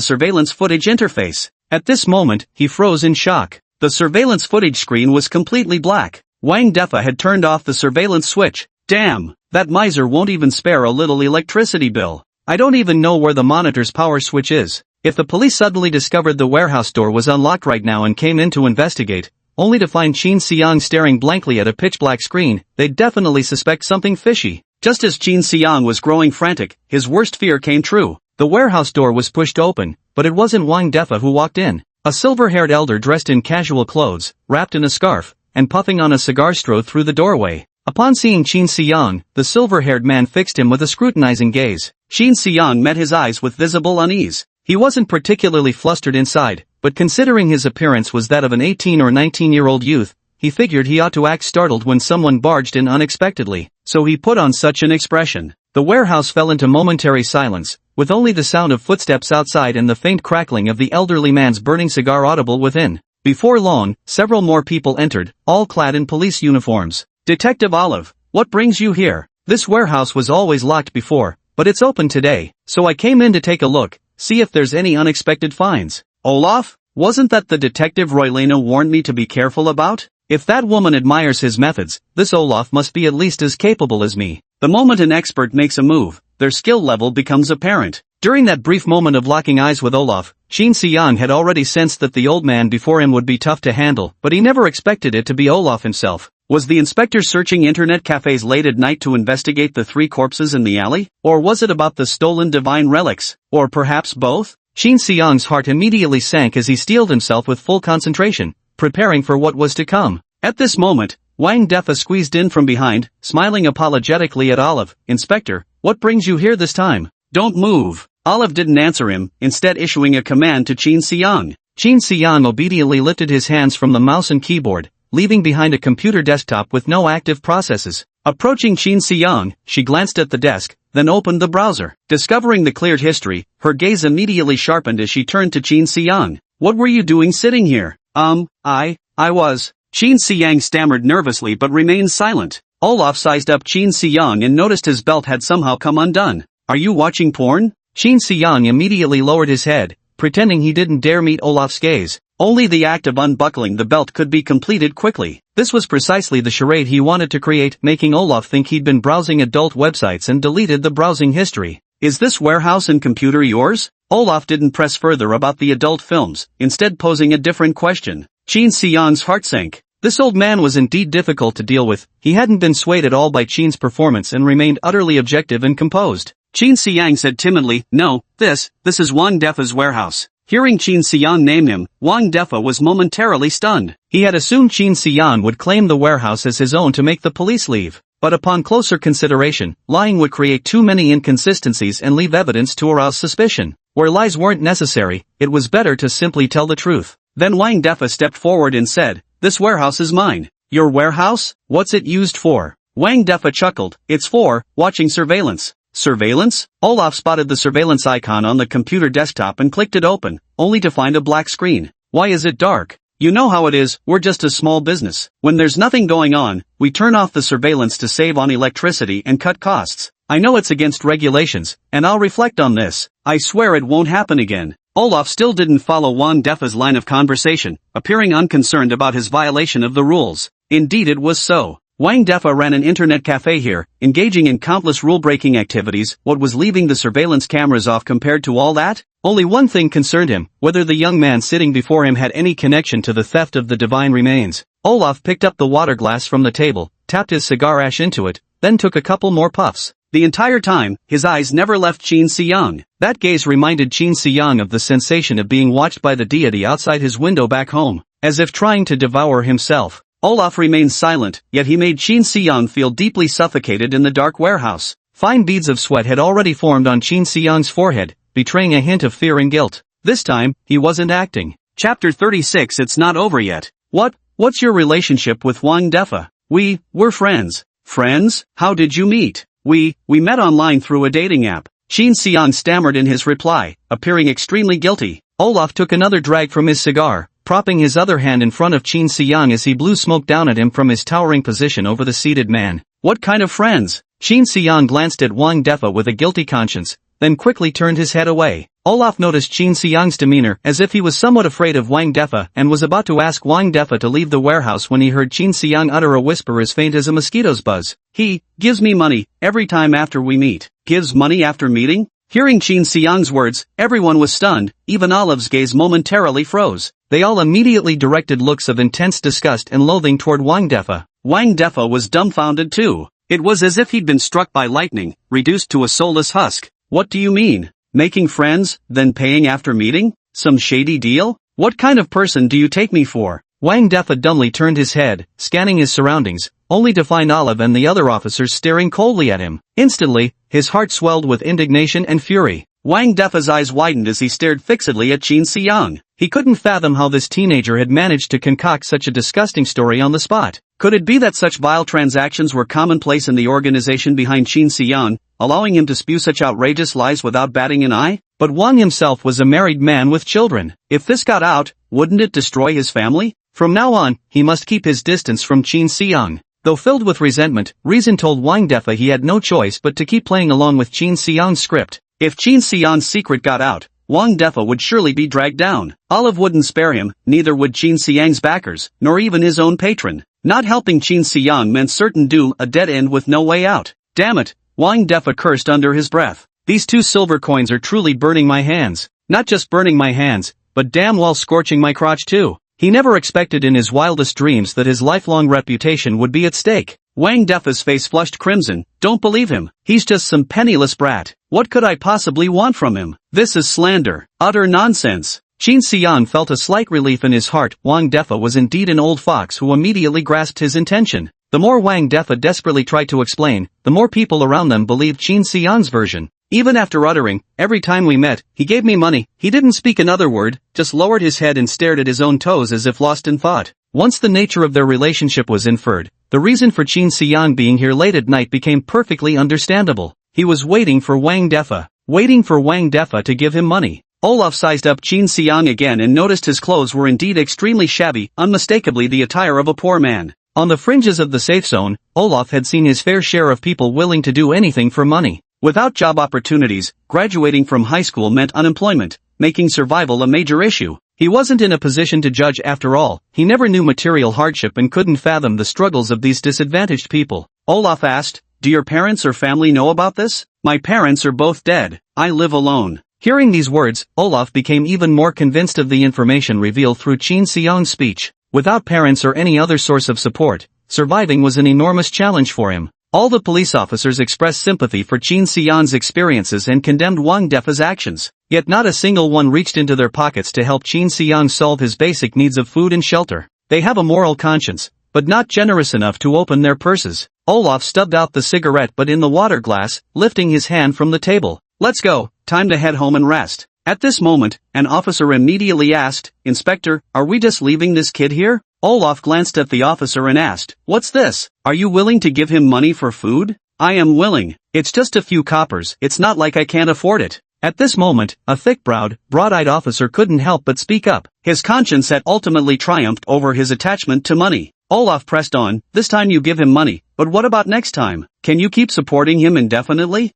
surveillance footage interface. At this moment, he froze in shock. The surveillance footage screen was completely black. Wang Defa had turned off the surveillance switch. Damn! That miser won't even spare a little electricity bill. I don't even know where the monitor's power switch is. If the police suddenly discovered the warehouse door was unlocked right now and came in to investigate, only to find Qin Xiang staring blankly at a pitch-black screen, they'd definitely suspect something fishy. Just as Qin Xiang was growing frantic, his worst fear came true. The warehouse door was pushed open, but it wasn't Wang Defa who walked in. A silver-haired elder dressed in casual clothes, wrapped in a scarf, and puffing on a cigar strode through the doorway. Upon seeing Qin Xiang, the silver-haired man fixed him with a scrutinizing gaze. Qin Xiang met his eyes with visible unease. He wasn't particularly flustered inside, but considering his appearance was that of an 18 or 19-year-old youth, he figured he ought to act startled when someone barged in unexpectedly, so he put on such an expression. The warehouse fell into momentary silence, with only the sound of footsteps outside and the faint crackling of the elderly man's burning cigar audible within. Before long, several more people entered, all clad in police uniforms. Detective Olive, what brings you here? This warehouse was always locked before, but it's open today, so I came in to take a look, see if there's any unexpected finds. Olaf? Wasn't that the detective Roylena warned me to be careful about? If that woman admires his methods, this Olaf must be at least as capable as me. The moment an expert makes a move, their skill level becomes apparent. During that brief moment of locking eyes with Olaf, Qin Xiang had already sensed that the old man before him would be tough to handle, but he never expected it to be Olaf himself. Was the inspector searching internet cafes late at night to investigate the 3 corpses in the alley? Or was it about the stolen divine relics? Or perhaps both? Qin Xiang's heart immediately sank as he steeled himself with full concentration, preparing for what was to come. At this moment, Wang Defa squeezed in from behind, smiling apologetically at Olive. Inspector, what brings you here this time? Don't move. Olive didn't answer him, instead issuing a command to Qin Xiang. Qin Xiang obediently lifted his hands from the mouse and keyboard, leaving behind a computer desktop with no active processes. Approaching Qin Xiang, she glanced at the desk, then opened the browser. Discovering the cleared history, her gaze immediately sharpened as she turned to Qin Xiang. What were you doing sitting here? I was. Qin Xiang stammered nervously but remained silent. Olaf sized up Qin Xiang and noticed his belt had somehow come undone. Are you watching porn? Qin Xiang immediately lowered his head, pretending he didn't dare meet Olaf's gaze. Only the act of unbuckling the belt could be completed quickly. This was precisely the charade he wanted to create, making Olaf think he'd been browsing adult websites and deleted the browsing history. Is this warehouse and computer yours? Olaf didn't press further about the adult films, instead posing a different question. Qin Xiang's heart sank. This old man was indeed difficult to deal with. He hadn't been swayed at all by Qin's performance and remained utterly objective and composed. Qin Xiang said timidly, no, this is Wang Defa's warehouse. Hearing Qin Xiang name him, Wang Defa was momentarily stunned. He had assumed Qin Xiang would claim the warehouse as his own to make the police leave. But upon closer consideration, lying would create too many inconsistencies and leave evidence to arouse suspicion. Where lies weren't necessary, it was better to simply tell the truth. Then Wang Defa stepped forward and said, this warehouse is mine. Your warehouse? What's it used for? Wang Defa chuckled, it's for watching surveillance. Surveillance? Olaf spotted the surveillance icon on the computer desktop and clicked it open, only to find a black screen. Why is it dark? You know how it is, we're just a small business. When there's nothing going on, we turn off the surveillance to save on electricity and cut costs. I know it's against regulations, and I'll reflect on this. I swear it won't happen again. Olaf still didn't follow Wang Defa's line of conversation, appearing unconcerned about his violation of the rules. Indeed it was so. Wang Defa ran an internet cafe here, engaging in countless rule-breaking activities. What was leaving the surveillance cameras off compared to all that? Only one thing concerned him, whether the young man sitting before him had any connection to the theft of the divine remains. Olaf picked up the water glass from the table, tapped his cigar ash into it, then took a couple more puffs. The entire time, his eyes never left Qin Xiang. That gaze reminded Qin Xiang of the sensation of being watched by the deity outside his window back home, as if trying to devour himself. Olaf remained silent, yet he made Qin Xiang feel deeply suffocated in the dark warehouse. Fine beads of sweat had already formed on Qin Xiang's forehead, betraying a hint of fear and guilt. This time, he wasn't acting. Chapter 36. It's not over yet. What's your relationship with Wang Defa? We're friends. Friends? How did you meet? We met online through a dating app. Qin Xiang stammered in his reply, appearing extremely guilty. Olaf took another drag from his cigar, propping his other hand in front of Qin Xiang as he blew smoke down at him from his towering position over the seated man. What kind of friends? Qin Xiang glanced at Wang Defa with a guilty conscience, then quickly turned his head away. Olaf noticed Qin Xiang's demeanor as if he was somewhat afraid of Wang Defa and was about to ask Wang Defa to leave the warehouse when he heard Qin Xiang utter a whisper as faint as a mosquito's buzz. He gives me money every time after we meet. Gives money after meeting? Hearing Qin Xiang's words, everyone was stunned, even Olive's gaze momentarily froze. They all immediately directed looks of intense disgust and loathing toward Wang Defa. Wang Defa was dumbfounded too. It was as if he'd been struck by lightning, reduced to a soulless husk. What do you mean? Making friends, then paying after meeting? Some shady deal? What kind of person do you take me for? Wang Defa dumbly turned his head, scanning his surroundings, only to find Olive and the other officers staring coldly at him. Instantly, his heart swelled with indignation and fury. Wang Defa's eyes widened as he stared fixedly at Qin Xiang. He couldn't fathom how this teenager had managed to concoct such a disgusting story on the spot. Could it be that such vile transactions were commonplace in the organization behind Qin Xiang, allowing him to spew such outrageous lies without batting an eye? But Wang himself was a married man with children. If this got out, wouldn't it destroy his family? From now on, he must keep his distance from Qin Xiang. Though filled with resentment, reason told Wang Defa he had no choice but to keep playing along with Qin Xiang's script. If Qin Xiang's secret got out, Wang Defa would surely be dragged down. Olive wouldn't spare him, neither would Qin Xiang's backers, nor even his own patron. Not helping Qin Xiang meant certain doom, a dead end with no way out. Damn it, Wang Defa cursed under his breath. These 2 silver coins are truly burning my hands. Not just burning my hands, but damn well scorching my crotch too. He never expected in his wildest dreams that his lifelong reputation would be at stake. Wang Defa's face flushed crimson. Don't believe him. He's just some penniless brat. What could I possibly want from him? This is slander. Utter nonsense. Qin Xiang felt a slight relief in his heart. Wang Defa was indeed an old fox who immediately grasped his intention. The more Wang Defa desperately tried to explain, the more people around them believed Qin Xiang's version. Even after uttering, every time we met, he gave me money, he didn't speak another word, just lowered his head and stared at his own toes as if lost in thought. Once the nature of their relationship was inferred, the reason for Qin Xiang being here late at night became perfectly understandable. He was waiting for Wang Defa. Waiting for Wang Defa to give him money. Olaf sized up Qin Xiang again and noticed his clothes were indeed extremely shabby, unmistakably the attire of a poor man. On the fringes of the safe zone, Olaf had seen his fair share of people willing to do anything for money. Without job opportunities, graduating from high school meant unemployment, making survival a major issue. He wasn't in a position to judge after all, he never knew material hardship and couldn't fathom the struggles of these disadvantaged people. Olaf asked, "Do your parents or family know about this?" "My parents are both dead. I live alone." Hearing these words, Olaf became even more convinced of the information revealed through Qin Xiang's speech. Without parents or any other source of support, surviving was an enormous challenge for him. All the police officers expressed sympathy for Qin Xiang's experiences and condemned Wang Defa's actions. Yet not a single one reached into their pockets to help Qin Xiang solve his basic needs of food and shelter. They have a moral conscience, but not generous enough to open their purses. Olaf stubbed out the cigarette but in the water glass, lifting his hand from the table. "Let's go, time to head home and rest." At this moment, an officer immediately asked, "Inspector, are we just leaving this kid here?" Olaf glanced at the officer and asked, "What's this? Are you willing to give him money for food?" "I am willing. It's just a few coppers, it's not like I can't afford it." At this moment, a thick-browed, broad-eyed officer couldn't help but speak up. His conscience had ultimately triumphed over his attachment to money. Olaf pressed on, "This time you give him money, but what about next time? Can you keep supporting him indefinitely?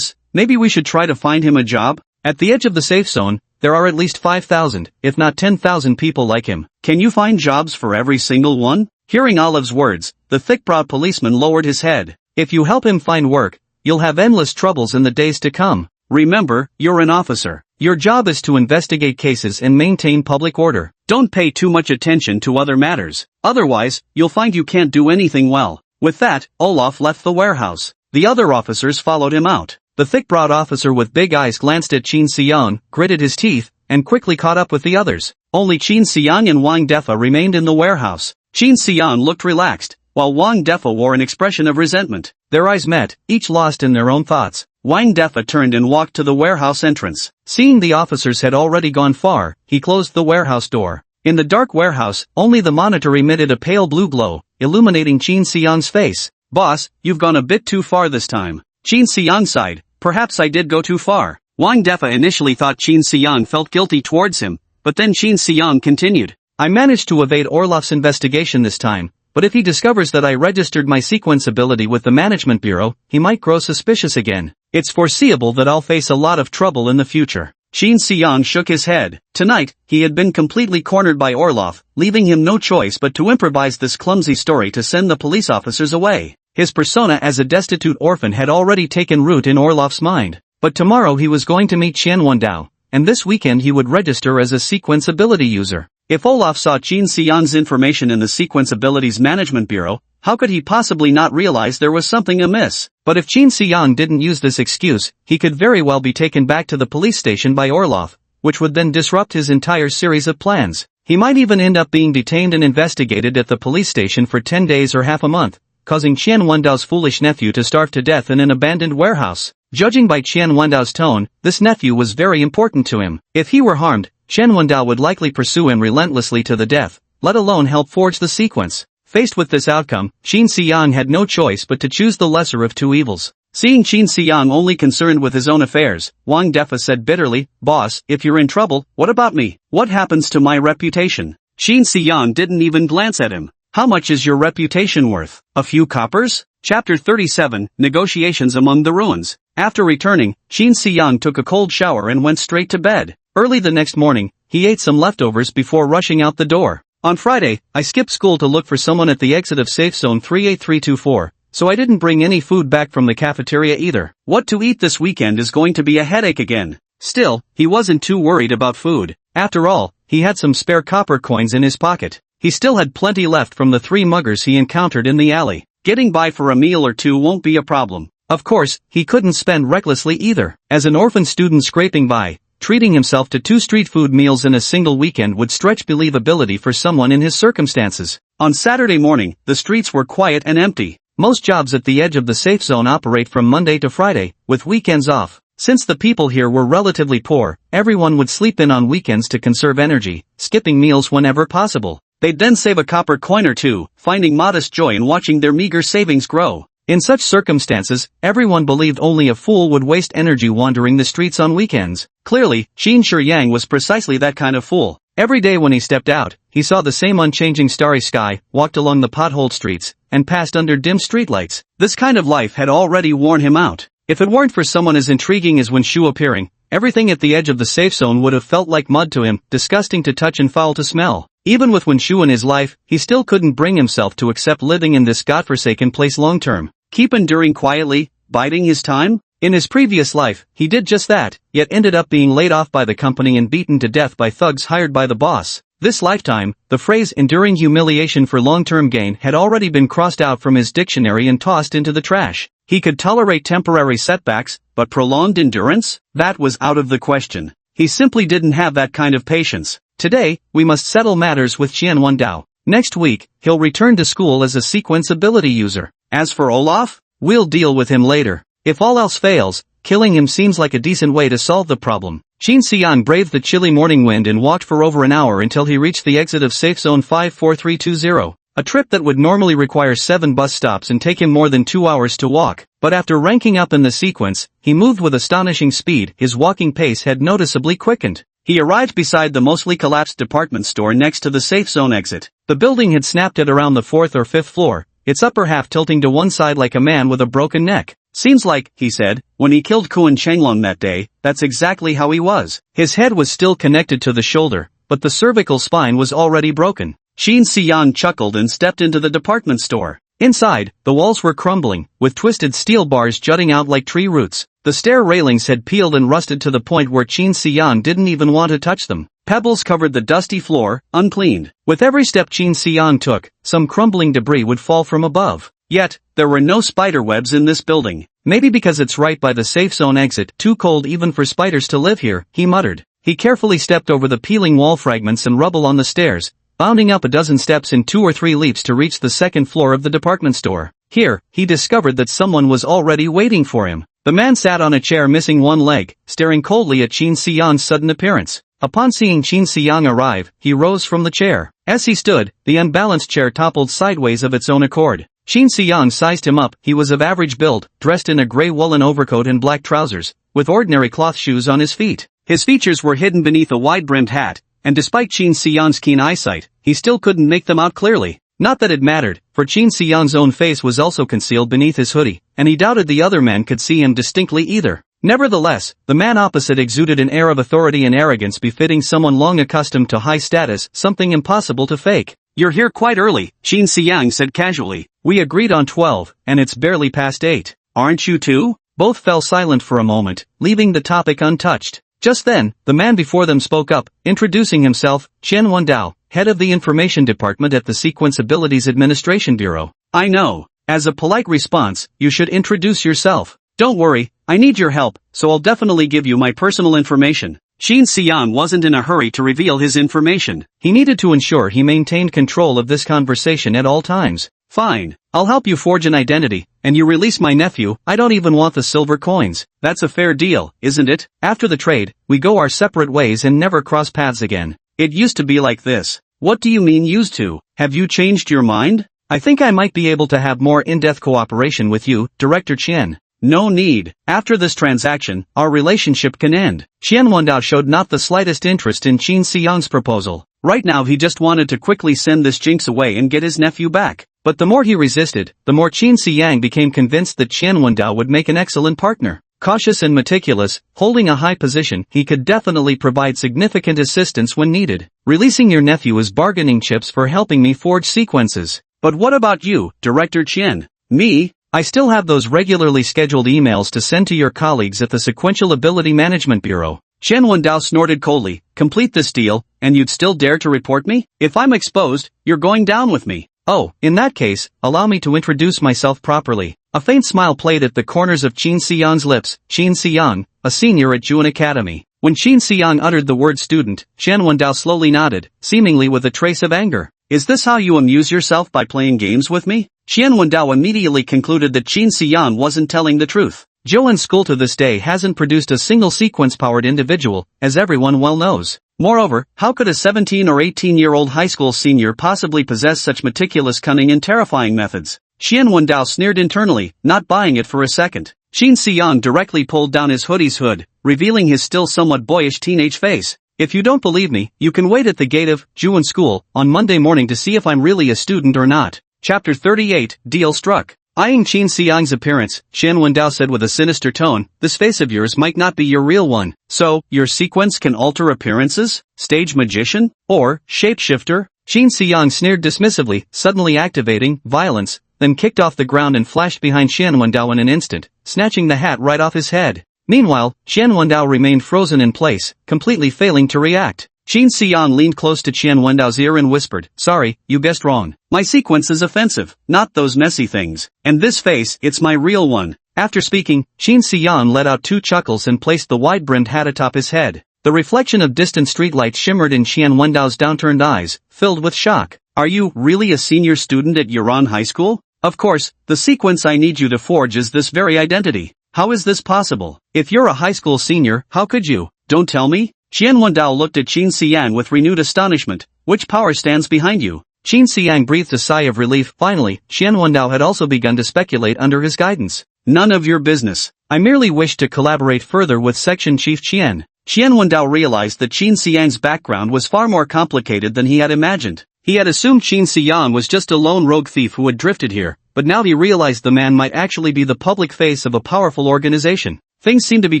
Maybe we should try to find him a job?" At the edge of the safe zone, there are at least 5,000, if not 10,000 people like him. "Can you find jobs for every single one?" Hearing Olive's words, the thick-browed policeman lowered his head. "If you help him find work, you'll have endless troubles in the days to come. Remember, you're an officer. Your job is to investigate cases and maintain public order. Don't pay too much attention to other matters. Otherwise, you'll find you can't do anything well." With that, Olaf left the warehouse. The other officers followed him out. The thick-browed officer with big eyes glanced at Qin Xiang, gritted his teeth, and quickly caught up with the others. Only Qin Xiang and Wang Defa remained in the warehouse. Qin Xiang looked relaxed, while Wang Defa wore an expression of resentment. Their eyes met, each lost in their own thoughts. Wang Defa turned and walked to the warehouse entrance. Seeing the officers had already gone far, he closed the warehouse door. In the dark warehouse, only the monitor emitted a pale blue glow, illuminating Qin Xiang's face. "Boss, you've gone a bit too far this time." Qin Xiang sighed. "Perhaps I did go too far." Wang Defa initially thought Qin Xiang felt guilty towards him, but then Qin Xiang continued. "I managed to evade Orlov's investigation this time, but if he discovers that I registered my sequence ability with the Management Bureau, he might grow suspicious again. It's foreseeable that I'll face a lot of trouble in the future. Qin Xiang shook his head. Tonight, he had been completely cornered by Orlov, leaving him no choice but to improvise this clumsy story to send the police officers away. His persona as a destitute orphan had already taken root in Orlov's mind. But tomorrow he was going to meet Qian Wendao, and this weekend he would register as a sequence ability user. If Olaf saw Qin Xiang's information in the Sequence Abilities Management Bureau, how could he possibly not realize there was something amiss? But if Qin Xiang didn't use this excuse, he could very well be taken back to the police station by Orlov, which would then disrupt his entire series of plans. He might even end up being detained and investigated at the police station for 10 days or half a month, causing Qian Wendao's foolish nephew to starve to death in an abandoned warehouse. Judging by Qian Wendao's tone, this nephew was very important to him. If he were harmed, Qian Wendao would likely pursue him relentlessly to the death, let alone help forge the sequence. Faced with this outcome, Qin Xiang had no choice but to choose the lesser of two evils. Seeing Qin Xiang only concerned with his own affairs, Wang Defa said bitterly, "Boss, if you're in trouble, what about me? What happens to my reputation?" Qin Xiang didn't even glance at him. "How much is your reputation worth? A few coppers?" Chapter 37, Negotiations Among the Ruins. After returning, Qin Xiang took a cold shower and went straight to bed. Early the next morning, he ate some leftovers before rushing out the door. On Friday, I skipped school to look for someone at the exit of Safe Zone 38324, so I didn't bring any food back from the cafeteria either. What to eat this weekend is going to be a headache again. Still, he wasn't too worried about food. After all, he had some spare copper coins in his pocket. He still had plenty left from the 3 muggers he encountered in the alley. Getting by for a meal or two won't be a problem. Of course, he couldn't spend recklessly either. As an orphan student scraping by, treating himself to 2 street food meals in a single weekend would stretch believability for someone in his circumstances. On Saturday morning, the streets were quiet and empty. Most jobs at the edge of the safe zone operate from Monday to Friday, with weekends off. Since the people here were relatively poor, everyone would sleep in on weekends to conserve energy, skipping meals whenever possible. They'd then save a copper coin or two, finding modest joy in watching their meager savings grow. In such circumstances, everyone believed only a fool would waste energy wandering the streets on weekends. Clearly, Qin Shiyang was precisely that kind of fool. Every day when he stepped out, he saw the same unchanging starry sky, walked along the potholed streets, and passed under dim streetlights. This kind of life had already worn him out. If it weren't for someone as intriguing as Wenshu appearing, everything at the edge of the safe zone would have felt like mud to him, disgusting to touch and foul to smell. Even with Wenshu in his life, he still couldn't bring himself to accept living in this godforsaken place long term. Keep enduring quietly, biding his time? In his previous life, he did just that, yet ended up being laid off by the company and beaten to death by thugs hired by the boss. This lifetime, the phrase enduring humiliation for long-term gain had already been crossed out from his dictionary and tossed into the trash. He could tolerate temporary setbacks, but prolonged endurance? That was out of the question. He simply didn't have that kind of patience. Today, we must settle matters with Qian Wendao. Next week, he'll return to school as a sequence ability user. As for Olaf, we'll deal with him later. If all else fails, killing him seems like a decent way to solve the problem. Qin Xiang braved the chilly morning wind and walked for over an hour until he reached the exit of Safe Zone 54320, a trip that would normally require 7 bus stops and take him more than 2 hours to walk. But after ranking up in the sequence, he moved with astonishing speed. His walking pace had noticeably quickened. He arrived beside the mostly collapsed department store next to the Safe Zone exit. The building had snapped at around the 4th or 5th floor, its upper half tilting to one side like a man with a broken neck. "Seems like," he said, "when he killed Kuan Chenglong that day, that's exactly how he was." His head was still connected to the shoulder, but the cervical spine was already broken. Qin Xiang chuckled and stepped into the department store. Inside, the walls were crumbling, with twisted steel bars jutting out like tree roots. The stair railings had peeled and rusted to the point where Qin Xiang didn't even want to touch them. Pebbles covered the dusty floor, uncleaned. With every step Qin Xiang took, some crumbling debris would fall from above. Yet, there were no spider webs in this building. Maybe because it's right by the safe zone exit, too cold even for spiders to live here, he muttered. He carefully stepped over the peeling wall fragments and rubble on the stairs, bounding up a dozen steps in 2 or 3 leaps to reach the 2nd floor of the department store. Here, he discovered that someone was already waiting for him. The man sat on a chair missing one leg, staring coldly at Qin Xiang's sudden appearance. Upon seeing Qin Xiang arrive, he rose from the chair. As he stood, the unbalanced chair toppled sideways of its own accord. Qin Xiang sized him up. He was of average build, dressed in a gray woolen overcoat and black trousers, with ordinary cloth shoes on his feet. His features were hidden beneath a wide-brimmed hat, and despite Qin Xiang's keen eyesight, he still couldn't make them out clearly. Not that it mattered, for Qin Xiyang's own face was also concealed beneath his hoodie, and he doubted the other man could see him distinctly either. Nevertheless, the man opposite exuded an air of authority and arrogance befitting someone long accustomed to high status, something impossible to fake. "You're here quite early," Qin Xiyang said casually. "We agreed on 12, and it's barely past 8. "Aren't you too?" Both fell silent for a moment, leaving the topic untouched. Just then, the man before them spoke up, introducing himself, Chen Wendao, head of the Information Department at the Sequence Abilities Administration Bureau. "I know. As a polite response, you should introduce yourself. Don't worry, I need your help, so I'll definitely give you my personal information." Qin Xiyang wasn't in a hurry to reveal his information. He needed to ensure he maintained control of this conversation at all times. "Fine, I'll help you forge an identity, and you release my nephew. I don't even want the silver coins. That's a fair deal, isn't it? After the trade, we go our separate ways and never cross paths again." "It used to be like this." "What do you mean used to? Have you changed your mind?" "I think I might be able to have more in-depth cooperation with you, Director Chen." "No need. After this transaction, our relationship can end." Qian Wendao showed not the slightest interest in Qin Xiyang's proposal. Right now he just wanted to quickly send this jinx away and get his nephew back. But the more he resisted, the more Qin Xiyang became convinced that Qian Wendao would make an excellent partner. Cautious and meticulous, holding a high position, he could definitely provide significant assistance when needed. "Releasing your nephew is bargaining chips for helping me forge sequences." "But what about you, Director Chen?" "Me? I still have those regularly scheduled emails to send to your colleagues at the Sequential Ability Management Bureau." Chen Wendao snorted coldly. "Complete this deal, and you'd still dare to report me? If I'm exposed, you're going down with me." "Oh, in that case, allow me to introduce myself properly." A faint smile played at the corners of Qin Xiyang's lips. "Qin Xiyang, a senior at Juan Academy." When Qin Xiyang uttered the word student, Chen Wendao slowly nodded, seemingly with a trace of anger. "Is this how you amuse yourself, by playing games with me?" Chen Wendao immediately concluded that Qin Xiyang wasn't telling the truth. Zhouan School to this day hasn't produced a single sequence-powered individual, as everyone well knows. Moreover, how could a 17 or 18-year-old high school senior possibly possess such meticulous cunning and terrifying methods? Qian Wendao sneered internally, not buying it for a second. Qin Xiyang directly pulled down his hoodie's hood, revealing his still somewhat boyish teenage face. "If you don't believe me, you can wait at the gate of Zhouan School on Monday morning to see if I'm really a student or not." Chapter 38, Deal Struck. Eyeing Qin Xiyang's appearance, Chen Wendao said with a sinister tone, "This face of yours might not be your real one." "So, your sequence can alter appearances? Stage magician? Or, shapeshifter?" Qin Xiyang sneered dismissively, suddenly activating violence, then kicked off the ground and flashed behind Chen Wendao in an instant, snatching the hat right off his head. Meanwhile, Chen Wendao remained frozen in place, completely failing to react. Qin Xiyang leaned close to Chen Wendao's ear and whispered, "Sorry, you guessed wrong. My sequence is offensive, not those messy things. And this face, it's my real one." After speaking, Qin Xiyang let out two chuckles and placed the wide-brimmed hat atop his head. The reflection of distant streetlights shimmered in Chen Wendao's downturned eyes, filled with shock. "Are you really a senior student at Yuran High School? Of course, the sequence I need you to forge is this very identity. How is this possible? If you're a high school senior, how could you?" "Don't tell me?" Qian Wendao looked at Qin Xiyang with renewed astonishment. "Which power stands behind you?" Qin Xiyang breathed a sigh of relief. Finally, Qian Wendao had also begun to speculate under his guidance. "None of your business. I merely wish to collaborate further with Section Chief Qian." Qian Wendao realized that Qin Xiyang's background was far more complicated than he had imagined. He had assumed Qin Xiyang was just a lone rogue thief who had drifted here, but now he realized the man might actually be the public face of a powerful organization. Things seemed to be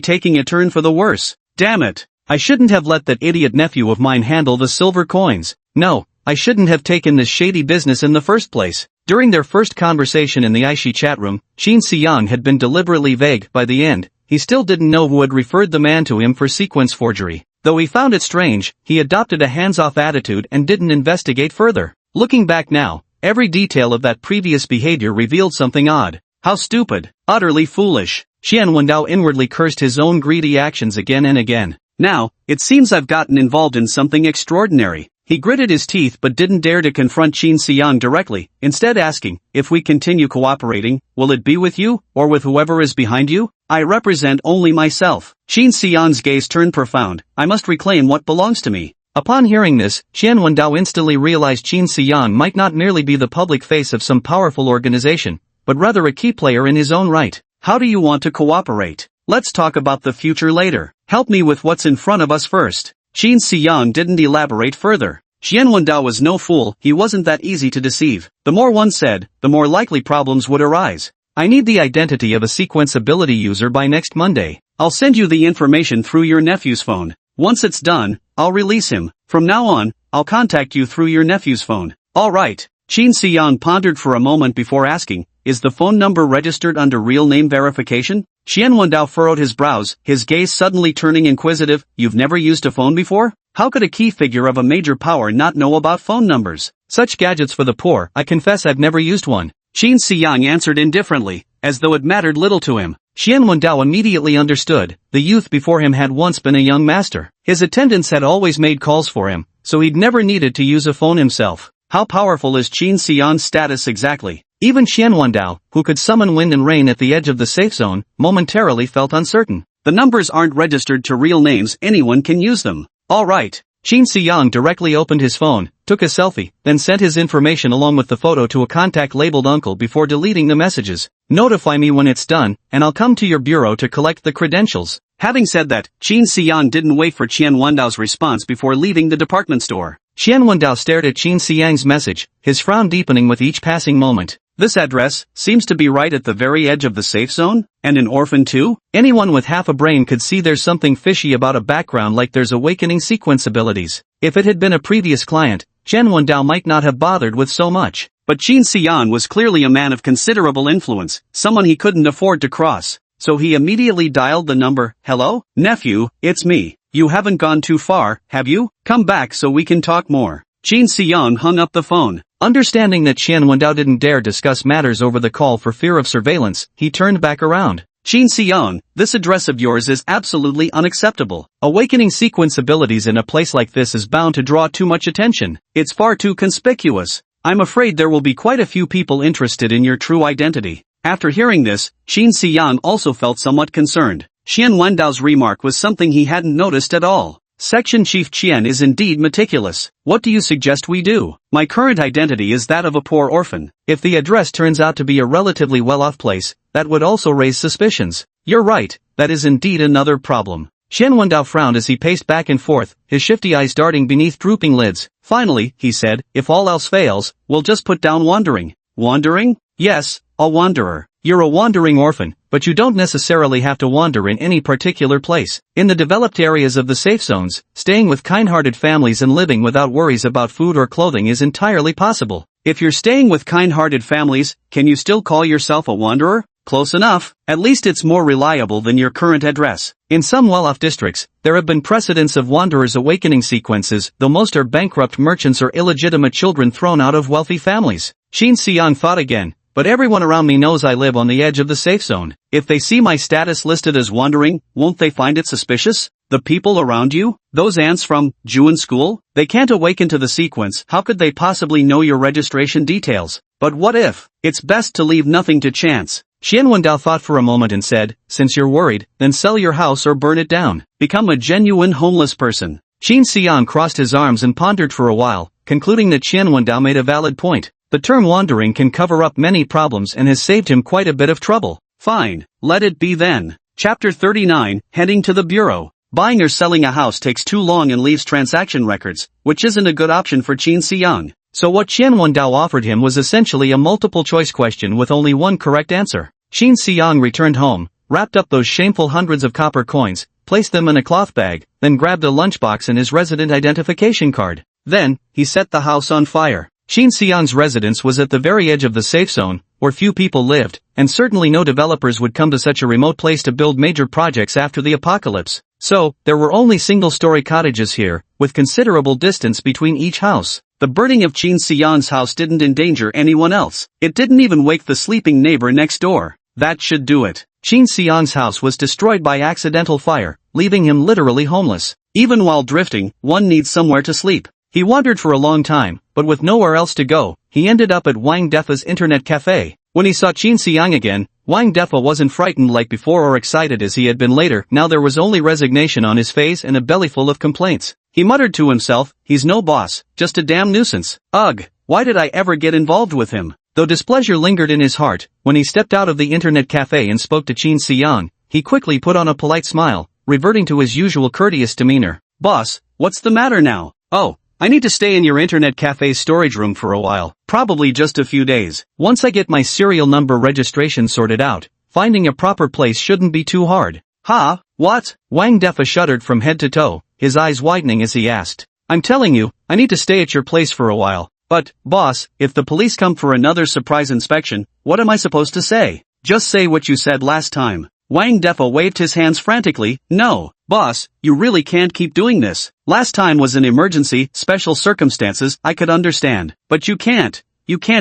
taking a turn for the worse. Damn it! I shouldn't have let that idiot nephew of mine handle the silver coins. No, I shouldn't have taken this shady business in the first place. During their first conversation in the Aishi chat room, Qin Xiyang had been deliberately vague. By the end, he still didn't know who had referred the man to him for sequence forgery. Though he found it strange, he adopted a hands-off attitude and didn't investigate further. Looking back now, every detail of that previous behavior revealed something odd. How stupid, utterly foolish. Qian Wendao inwardly cursed his own greedy actions again and again. Now, it seems I've gotten involved in something extraordinary. He gritted his teeth but didn't dare to confront Qin Xiyang directly, instead asking, "If we continue cooperating, will it be with you, or with whoever is behind you? I represent only myself." Qin Xiyang's gaze turned profound. "I must reclaim what belongs to me." Upon hearing this, Qian Wendao instantly realized Qin Xiyang might not merely be the public face of some powerful organization, but rather a key player in his own right. "How do you want to cooperate? Let's talk about the future later. Help me with what's in front of us first." Qin Xiyang didn't elaborate further. Xian Wendao was no fool, he wasn't that easy to deceive. The more one said, the more likely problems would arise. I need the identity of a sequence ability user by next Monday. I'll send you the information through your nephew's phone. Once it's done, I'll release him. From now on, I'll contact you through your nephew's phone. Alright. Qin Xiyang pondered for a moment before asking, is the phone number registered under real name verification? Xian Wendao furrowed his brows, his gaze suddenly turning inquisitive. You've never used a phone before? How could a key figure of a major power not know about phone numbers? Such gadgets for the poor, I confess I've never used one. Qin Xiyang answered indifferently, as though it mattered little to him. Xian Wendao immediately understood. The youth before him had once been a young master. His attendants had always made calls for him, so he'd never needed to use a phone himself. How powerful is Qin Xiyang's status exactly? Even Xian Wendao, who could summon wind and rain at the edge of the safe zone, momentarily felt uncertain. The numbers aren't registered to real names, anyone can use them. Alright. Qin Xiyang directly opened his phone, took a selfie, then sent his information along with the photo to a contact labeled uncle before deleting the messages. Notify me when it's done, and I'll come to your bureau to collect the credentials. Having said that, Qin Xiyang didn't wait for Qian Wendao's response before leaving the department store. Qian Wendao stared at Qin Xiyang's message, his frown deepening with each passing moment. This address seems to be right at the very edge of the safe zone, and an orphan too? Anyone with half a brain could see there's something fishy about a background like there's awakening sequence abilities. If it had been a previous client, Qian Wendao might not have bothered with so much. But Qin Xiyang was clearly a man of considerable influence, someone he couldn't afford to cross. So he immediately dialed the number. Hello, nephew, it's me. You haven't gone too far, have you? Come back so we can talk more. Qin Xiyang hung up the phone. Understanding that Qian Wendao didn't dare discuss matters over the call for fear of surveillance, he turned back around. Qin Xiyang, this address of yours is absolutely unacceptable. Awakening sequence abilities in a place like this is bound to draw too much attention. It's far too conspicuous. I'm afraid there will be quite a few people interested in your true identity. After hearing this, Qin Xiyang also felt somewhat concerned. Xian Wendao's remark was something he hadn't noticed at all. Section Chief Qian is indeed meticulous. What do you suggest we do? My current identity is that of a poor orphan. If the address turns out to be a relatively well-off place, that would also raise suspicions. You're right, that is indeed another problem. Xian Wendao frowned as he paced back and forth, his shifty eyes darting beneath drooping lids. Finally, he said, if all else fails, we'll just put down wandering. Wandering? Yes, a wanderer. You're a wandering orphan, but you don't necessarily have to wander in any particular place. In the developed areas of the safe zones, staying with kind-hearted families and living without worries about food or clothing is entirely possible. If you're staying with kind-hearted families, can you still call yourself a wanderer? Close enough. At least it's more reliable than your current address. In some well-off districts, there have been precedents of wanderers' awakening sequences, though most are bankrupt merchants or illegitimate children thrown out of wealthy families. Qin Xiyang thought again. But everyone around me knows I live on the edge of the safe zone. If they see my status listed as wandering, won't they find it suspicious? The people around you? Those ants from Juan School? They can't awaken to the sequence. How could they possibly know your registration details? But what if? It's best to leave nothing to chance. Xian Wendao thought for a moment and said, since you're worried, then sell your house or burn it down. Become a genuine homeless person. Qin Xiyang crossed his arms and pondered for a while, concluding that Xian Wendao made a valid point. The term wandering can cover up many problems and has saved him quite a bit of trouble. Fine, let it be then. Chapter 39, Heading to the Bureau. Buying or selling a house takes too long and leaves transaction records, which isn't a good option for Qin Xiyang. So what Qian Wendao offered him was essentially a multiple-choice question with only one correct answer. Qin Xiyang returned home, wrapped up those shameful hundreds of copper coins, placed them in a cloth bag, then grabbed a lunchbox and his resident identification card. Then, he set the house on fire. Qin Xiyang's residence was at the very edge of the safe zone, where few people lived, and certainly no developers would come to such a remote place to build major projects after the apocalypse. So, there were only single-story cottages here, with considerable distance between each house. The burning of Qin Xiyang's house didn't endanger anyone else. It didn't even wake the sleeping neighbor next door. That should do it. Qin Xiyang's house was destroyed by accidental fire, leaving him literally homeless. Even while drifting, one needs somewhere to sleep. He wandered for a long time, but with nowhere else to go, he ended up at Wang Defa's internet cafe. When he saw Qin Xiyang again, Wang Defa wasn't frightened like before or excited as he had been later. Now there was only resignation on his face and a bellyful of complaints. He muttered to himself, he's no boss, just a damn nuisance. Ugh, why did I ever get involved with him? Though displeasure lingered in his heart, when he stepped out of the internet cafe and spoke to Qin Xiyang, he quickly put on a polite smile, reverting to his usual courteous demeanor. Boss, what's the matter now? Oh, I need to stay in your internet cafe's storage room for a while, probably just a few days. Once I get my serial number registration sorted out, finding a proper place shouldn't be too hard. Ha, what? Wang Defa shuddered from head to toe, his eyes widening as he asked. I'm telling you, I need to stay at your place for a while. But, boss, if the police come for another surprise inspection, what am I supposed to say? Just say what you said last time. Wang Defa waved his hands frantically. No, boss, you really can't keep doing this. Last time was an emergency, special circumstances, I could understand. But you can't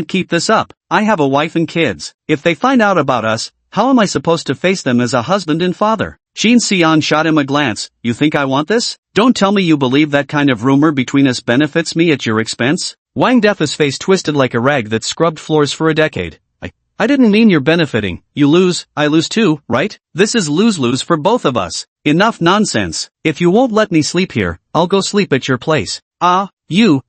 keep this up. I have a wife and kids. If they find out about us, how am I supposed to face them as a husband and father? Qin Xian shot him a glance. You think I want this? Don't tell me you believe that kind of rumor between us benefits me at your expense? Wang Defa's face twisted like a rag that scrubbed floors for a decade. I didn't mean you're benefiting. You lose, I lose too, right? This is lose-lose for both of us. Enough nonsense. If you won't let me sleep here, I'll go sleep at your place.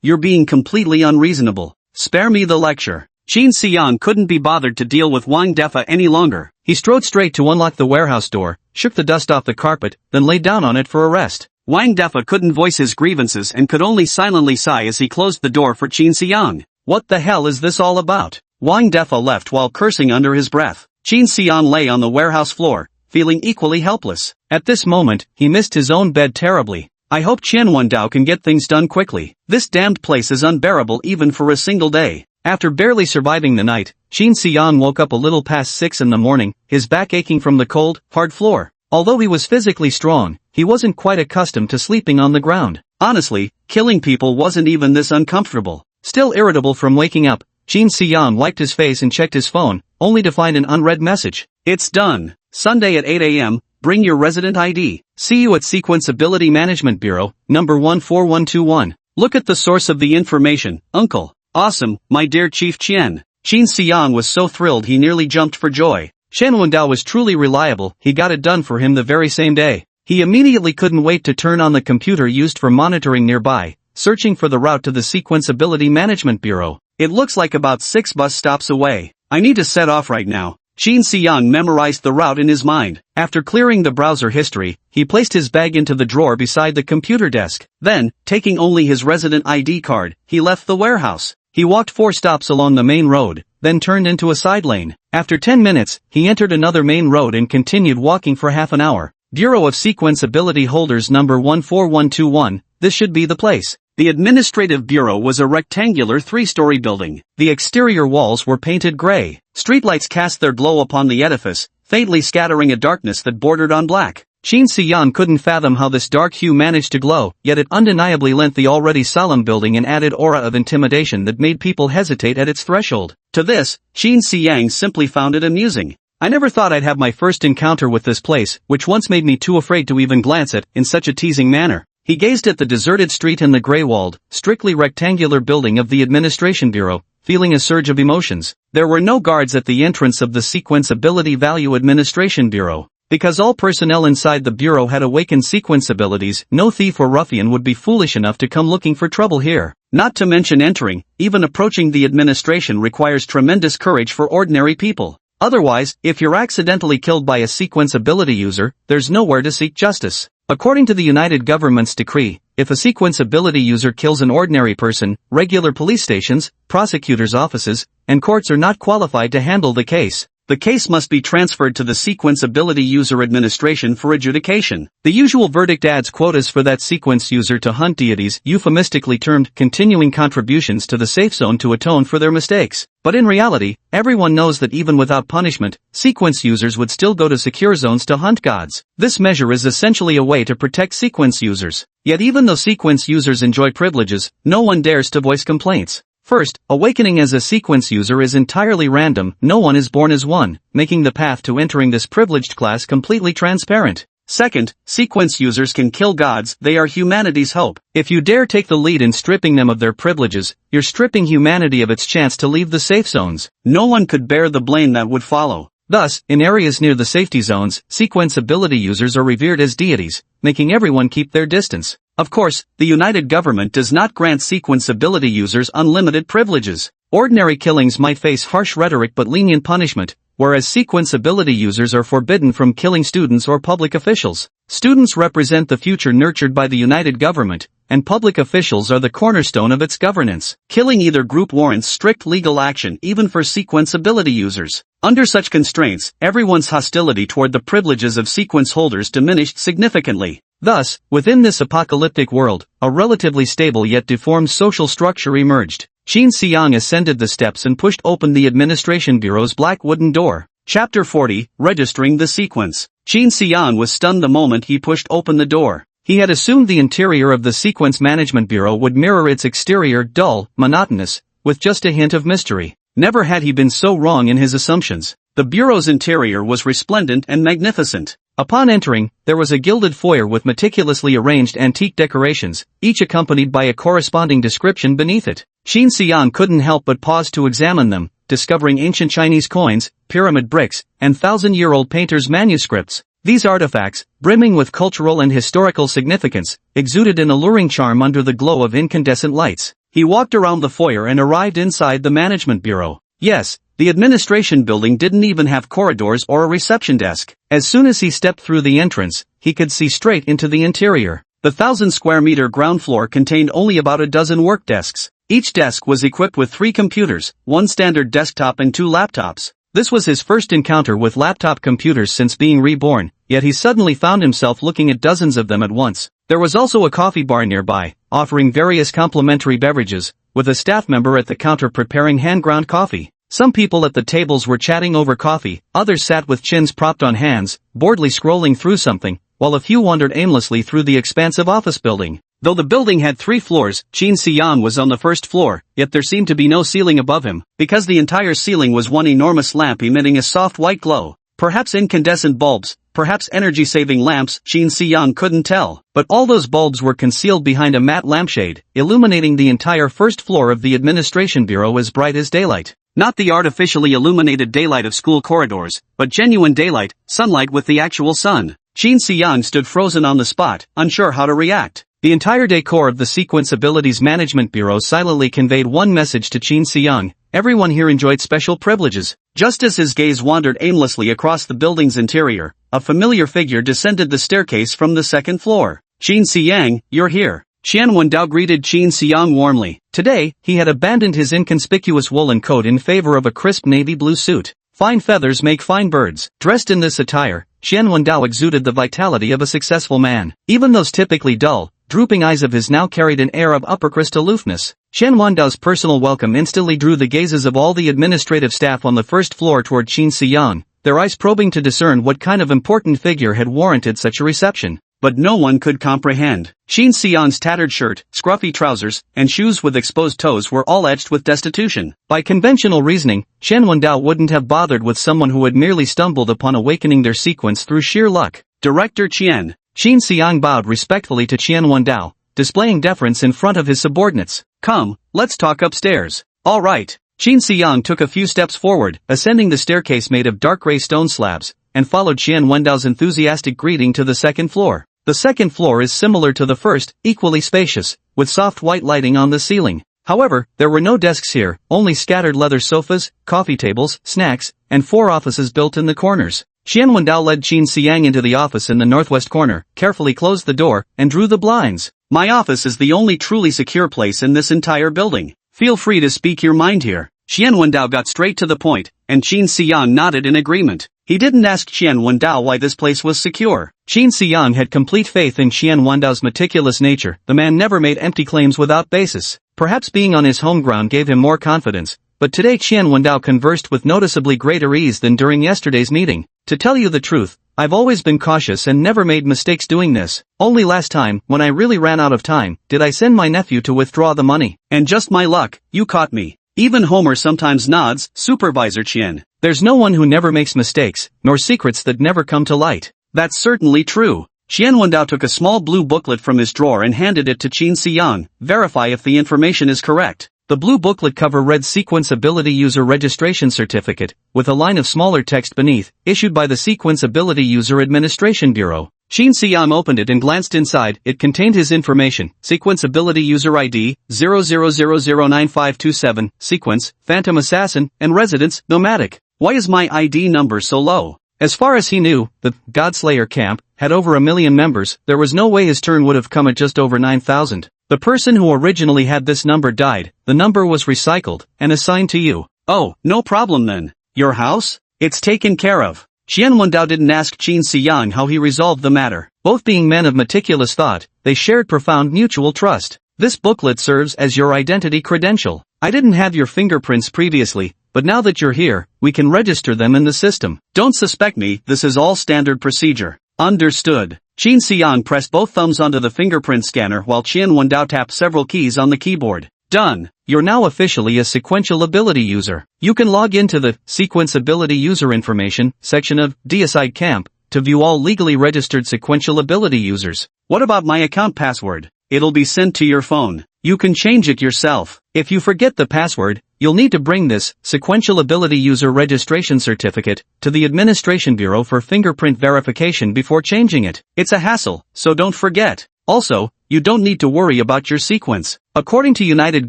You're being completely unreasonable. Spare me the lecture. Qin Xian couldn't be bothered to deal with Wang Defa any longer. He strode straight to unlock the warehouse door, shook the dust off the carpet, then lay down on it for a rest. Wang Defa couldn't voice his grievances and could only silently sigh as he closed the door for Qin Xian. What the hell is this all about? Wang Defa left while cursing under his breath. Qin Xian lay on the warehouse floor, feeling equally helpless. At this moment, he missed his own bed terribly. I hope Qian Wendao can get things done quickly. This damned place is unbearable even for a single day. After barely surviving the night, Qin Xian woke up a little past 6 in the morning, his back aching from the cold, hard floor. Although he was physically strong, he wasn't quite accustomed to sleeping on the ground. Honestly, killing people wasn't even this uncomfortable. Still irritable from waking up, Qin Xian wiped his face and checked his phone, only to find an unread message. It's done. Sunday at 8 a.m., bring your resident ID. See you at Sequence Ability Management Bureau, number 14121. Look at the source of the information, uncle. Awesome, my dear Chief Qian. Qin Xian was so thrilled he nearly jumped for joy. Qian Wendao was truly reliable, he got it done for him the very same day. He immediately couldn't wait to turn on the computer used for monitoring nearby, searching for the route to the Sequence Ability Management Bureau. It looks like about 6 bus stops away. I need to set off right now. Qin Xian memorized the route in his mind. After clearing the browser history, he placed his bag into the drawer beside the computer desk. Then, taking only his resident ID card, he left the warehouse. He walked 4 stops along the main road, then turned into a side lane. After 10 minutes, he entered another main road and continued walking for half an hour. Bureau of Sequence Ability Holders number 14121, this should be the place. The administrative bureau was a rectangular 3-story building. The exterior walls were painted gray. Streetlights cast their glow upon the edifice, faintly scattering a darkness that bordered on black. Qin Xian couldn't fathom how this dark hue managed to glow, yet it undeniably lent the already solemn building an added aura of intimidation that made people hesitate at its threshold. To this, Qin Xian simply found it amusing. I never thought I'd have my first encounter with this place, which once made me too afraid to even glance at, in such a teasing manner. He gazed at the deserted street and the gray-walled, strictly rectangular building of the Administration Bureau, feeling a surge of emotions. There were no guards at the entrance of the Sequence Ability Value Administration Bureau. Because all personnel inside the bureau had awakened sequence abilities, no thief or ruffian would be foolish enough to come looking for trouble here. Not to mention entering, even approaching the administration requires tremendous courage for ordinary people. Otherwise, if you're accidentally killed by a sequence ability user, there's nowhere to seek justice. According to the United Government's decree, if a sequence ability user kills an ordinary person, regular police stations, prosecutors' offices, and courts are not qualified to handle the case. The case must be transferred to the Sequence Ability User Administration for adjudication. The usual verdict adds quotas for that sequence user to hunt deities, euphemistically termed continuing contributions to the safe zone to atone for their mistakes. But in reality, everyone knows that even without punishment, sequence users would still go to secure zones to hunt gods. This measure is essentially a way to protect sequence users. Yet even though sequence users enjoy privileges, no one dares to voice complaints. First, awakening as a sequence user is entirely random, no one is born as one, making the path to entering this privileged class completely transparent. Second, sequence users can kill gods, they are humanity's hope. If you dare take the lead in stripping them of their privileges, you're stripping humanity of its chance to leave the safe zones. No one could bear the blame that would follow. Thus, in areas near the safety zones, sequence ability users are revered as deities, making everyone keep their distance. Of course, the United Government does not grant sequence ability users unlimited privileges. Ordinary killings might face harsh rhetoric but lenient punishment, whereas sequence ability users are forbidden from killing students or public officials. Students represent the future nurtured by the united government, and public officials are the cornerstone of its governance. Killing either group warrants strict legal action even for sequence ability users. Under such constraints, everyone's hostility toward the privileges of sequence holders diminished significantly. Thus, within this apocalyptic world, a relatively stable yet deformed social structure emerged. Qin Xiang ascended the steps and pushed open the administration bureau's black wooden door. Chapter 40, Registering the Sequence. Qin Xiang was stunned the moment he pushed open the door. He had assumed the interior of the Sequence Management Bureau would mirror its exterior, dull, monotonous, with just a hint of mystery. Never had he been so wrong in his assumptions. The bureau's interior was resplendent and magnificent. Upon entering, there was a gilded foyer with meticulously arranged antique decorations, each accompanied by a corresponding description beneath it. Qin Xiang couldn't help but pause to examine them, discovering ancient Chinese coins, pyramid bricks, and thousand-year-old painters' manuscripts. These artifacts, brimming with cultural and historical significance, exuded an alluring charm under the glow of incandescent lights. He walked around the foyer and arrived inside the management bureau. Yes, the administration building didn't even have corridors or a reception desk. As soon as he stepped through the entrance, he could see straight into the interior. The 1,000-square-meter ground floor contained only about a dozen work desks. Each desk was equipped with 3 computers, 1 standard desktop and 2 laptops. This was his first encounter with laptop computers since being reborn, yet he suddenly found himself looking at dozens of them at once. There was also a coffee bar nearby, offering various complimentary beverages, with a staff member at the counter preparing hand-ground coffee. Some people at the tables were chatting over coffee, others sat with chins propped on hands, boredly scrolling through something, while a few wandered aimlessly through the expansive office building. Though the building had 3 floors, Qin Xiang was on the first floor, yet there seemed to be no ceiling above him, because the entire ceiling was one enormous lamp emitting a soft white glow. Perhaps incandescent bulbs, perhaps energy-saving lamps, Qin Xiang couldn't tell. But all those bulbs were concealed behind a matte lampshade, illuminating the entire first floor of the administration bureau as bright as daylight. Not the artificially illuminated daylight of school corridors, but genuine daylight, sunlight with the actual sun. Qin Xiang stood frozen on the spot, unsure how to react. The entire decor of the Sequence Abilities Management Bureau silently conveyed one message to Qin Xiang: everyone here enjoyed special privileges. Just as his gaze wandered aimlessly across the building's interior, a familiar figure descended the staircase from the 2nd floor. Qin Xiang, you're here. Qian Wendao greeted Qin Xiang warmly. Today, he had abandoned his inconspicuous woolen coat in favor of a crisp navy blue suit. Fine feathers make fine birds. Dressed in this attire, Qian Wendao exuded the vitality of a successful man. Even those typically dull, drooping eyes of his now carried an air of upper-crust aloofness. Qian Wendao's personal welcome instantly drew the gazes of all the administrative staff on the first floor toward Qin Xiang, their eyes probing to discern what kind of important figure had warranted such a reception. But no one could comprehend. Qin Xiang's tattered shirt, scruffy trousers, and shoes with exposed toes were all etched with destitution. By conventional reasoning, Qian Wendao wouldn't have bothered with someone who had merely stumbled upon awakening their sequence through sheer luck. Director Qian. Qin Xiang bowed respectfully to Qian Wendao, displaying deference in front of his subordinates. Come, let's talk upstairs. All right. Qin Xiang took a few steps forward, ascending the staircase made of dark gray stone slabs, and followed Qian Wendao's enthusiastic greeting to the 2nd floor. The 2nd floor is similar to the first, equally spacious, with soft white lighting on the ceiling. However, there were no desks here, only scattered leather sofas, coffee tables, snacks, and 4 offices built in the corners. Qian Wendao led Qin Xiang into the office in the northwest corner, carefully closed the door, and drew the blinds. My office is the only truly secure place in this entire building. Feel free to speak your mind here. Qian Wendao got straight to the point, and Qin Xiang nodded in agreement. He didn't ask Qian Wendao why this place was secure. Qin Xiang had complete faith in Qian Wendao's meticulous nature. The man never made empty claims without basis. Perhaps being on his home ground gave him more confidence, but today Qian Wendao conversed with noticeably greater ease than during yesterday's meeting. To tell you the truth, I've always been cautious and never made mistakes doing this. Only last time, when I really ran out of time, did I send my nephew to withdraw the money. And just my luck, you caught me. Even Homer sometimes nods, Supervisor Qian. There's no one who never makes mistakes, nor secrets that never come to light. That's certainly true. Qian Wendao took a small blue booklet from his drawer and handed it to Qin Xiang. Verify if the information is correct. The blue booklet cover read Sequence Ability User Registration Certificate, with a line of smaller text beneath, issued by the Sequence Ability User Administration Bureau. Qin Xiang opened it and glanced inside. It contained his information: Sequence Ability User ID, 00009527, Sequence, Phantom Assassin, and Residence, Nomadic. Why is my ID number so low? As far as he knew, the Godslayer camp had over 1 million members. There was no way his turn would have come at just over 9,000. The person who originally had this number died, the number was recycled, and assigned to you. Oh, no problem then. Your house? It's taken care of. Qian Wendao didn't ask Qin Xiyang how he resolved the matter. Both being men of meticulous thought, they shared profound mutual trust. This booklet serves as your identity credential. I didn't have your fingerprints previously, but now that you're here, we can register them in the system. Don't suspect me, this is all standard procedure. Understood. Qin Xiyang pressed both thumbs onto the fingerprint scanner while Qian Wendao tapped several keys on the keyboard. Done. You're now officially a sequential ability user. You can log into the Sequence Ability User Information section of Deicide Camp to view all legally registered sequential ability users. What about my account password? It'll be sent to your phone. You can change it yourself. If you forget the password, you'll need to bring this Sequential Ability User Registration Certificate to the Administration Bureau for fingerprint verification before changing it. It's a hassle, so don't forget. Also, you don't need to worry about your sequence. According to United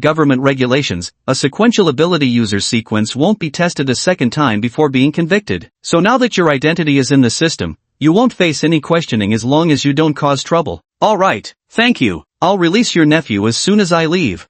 Government regulations, a sequential ability user sequence won't be tested a second time before being convicted. So now that your identity is in the system, you won't face any questioning as long as you don't cause trouble. Alright, thank you. I'll release your nephew as soon as I leave.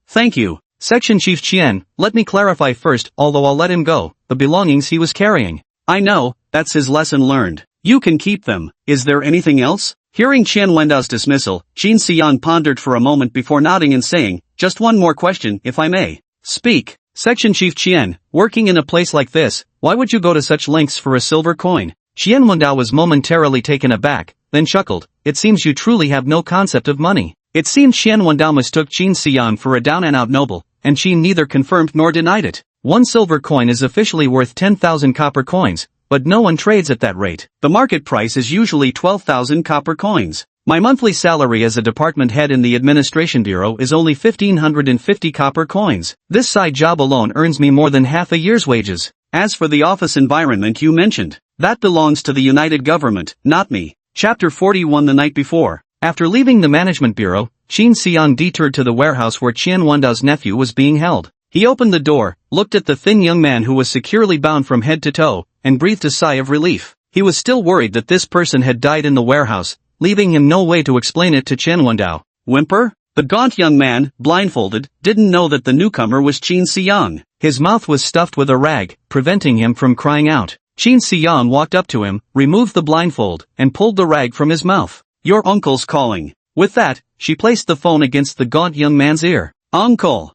Thank you. Section Chief Qian, let me clarify first, although I'll let him go, the belongings he was carrying. I know, that's his lesson learned. You can keep them. Is there anything else? Hearing Qian Wendao's dismissal, Qin Xiyang pondered for a moment before nodding and saying, just one more question, if I may. Speak. Section Chief Qian, working in a place like this, why would you go to such lengths for a silver coin? Qian Wendao was momentarily taken aback, then chuckled. It seems you truly have no concept of money. It seemed Qian Wendao mistook Qin Xiyang for a down-and-out noble, and Qin neither confirmed nor denied it. 1 silver coin is officially worth 10,000 copper coins, but no one trades at that rate. The market price is usually 12,000 copper coins. My monthly salary as a department head in the Administration Bureau is only 1,550 copper coins. This side job alone earns me more than half a year's wages. As for the office environment you mentioned, that belongs to the United Government, not me. Chapter 41. The night before. After leaving the Management Bureau, Qin Xiyang detoured to the warehouse where Qian Wendao's nephew was being held. He opened the door, looked at the thin young man who was securely bound from head to toe, and breathed a sigh of relief. He was still worried that this person had died in the warehouse, leaving him no way to explain it to Qian Wendao. Whimper? The gaunt young man, blindfolded, didn't know that the newcomer was Qin Xiyang. His mouth was stuffed with a rag, preventing him from crying out. Qin Xiyang walked up to him, removed the blindfold, and pulled the rag from his mouth. Your uncle's calling. With that, she placed the phone against the gaunt young man's ear. Uncle,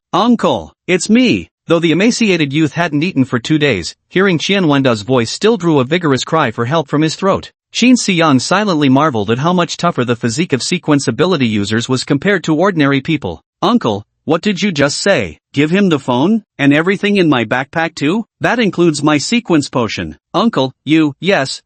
it's me. Though the emaciated youth hadn't eaten for 2 days, hearing Qian Wendao's voice still drew a vigorous cry for help from his throat. Qin Xiyang silently marveled at how much tougher the physique of sequence ability users was compared to ordinary people. Uncle, what did you just say? Give him the phone? And everything in my backpack too? That includes my sequence potion. Uncle, yes,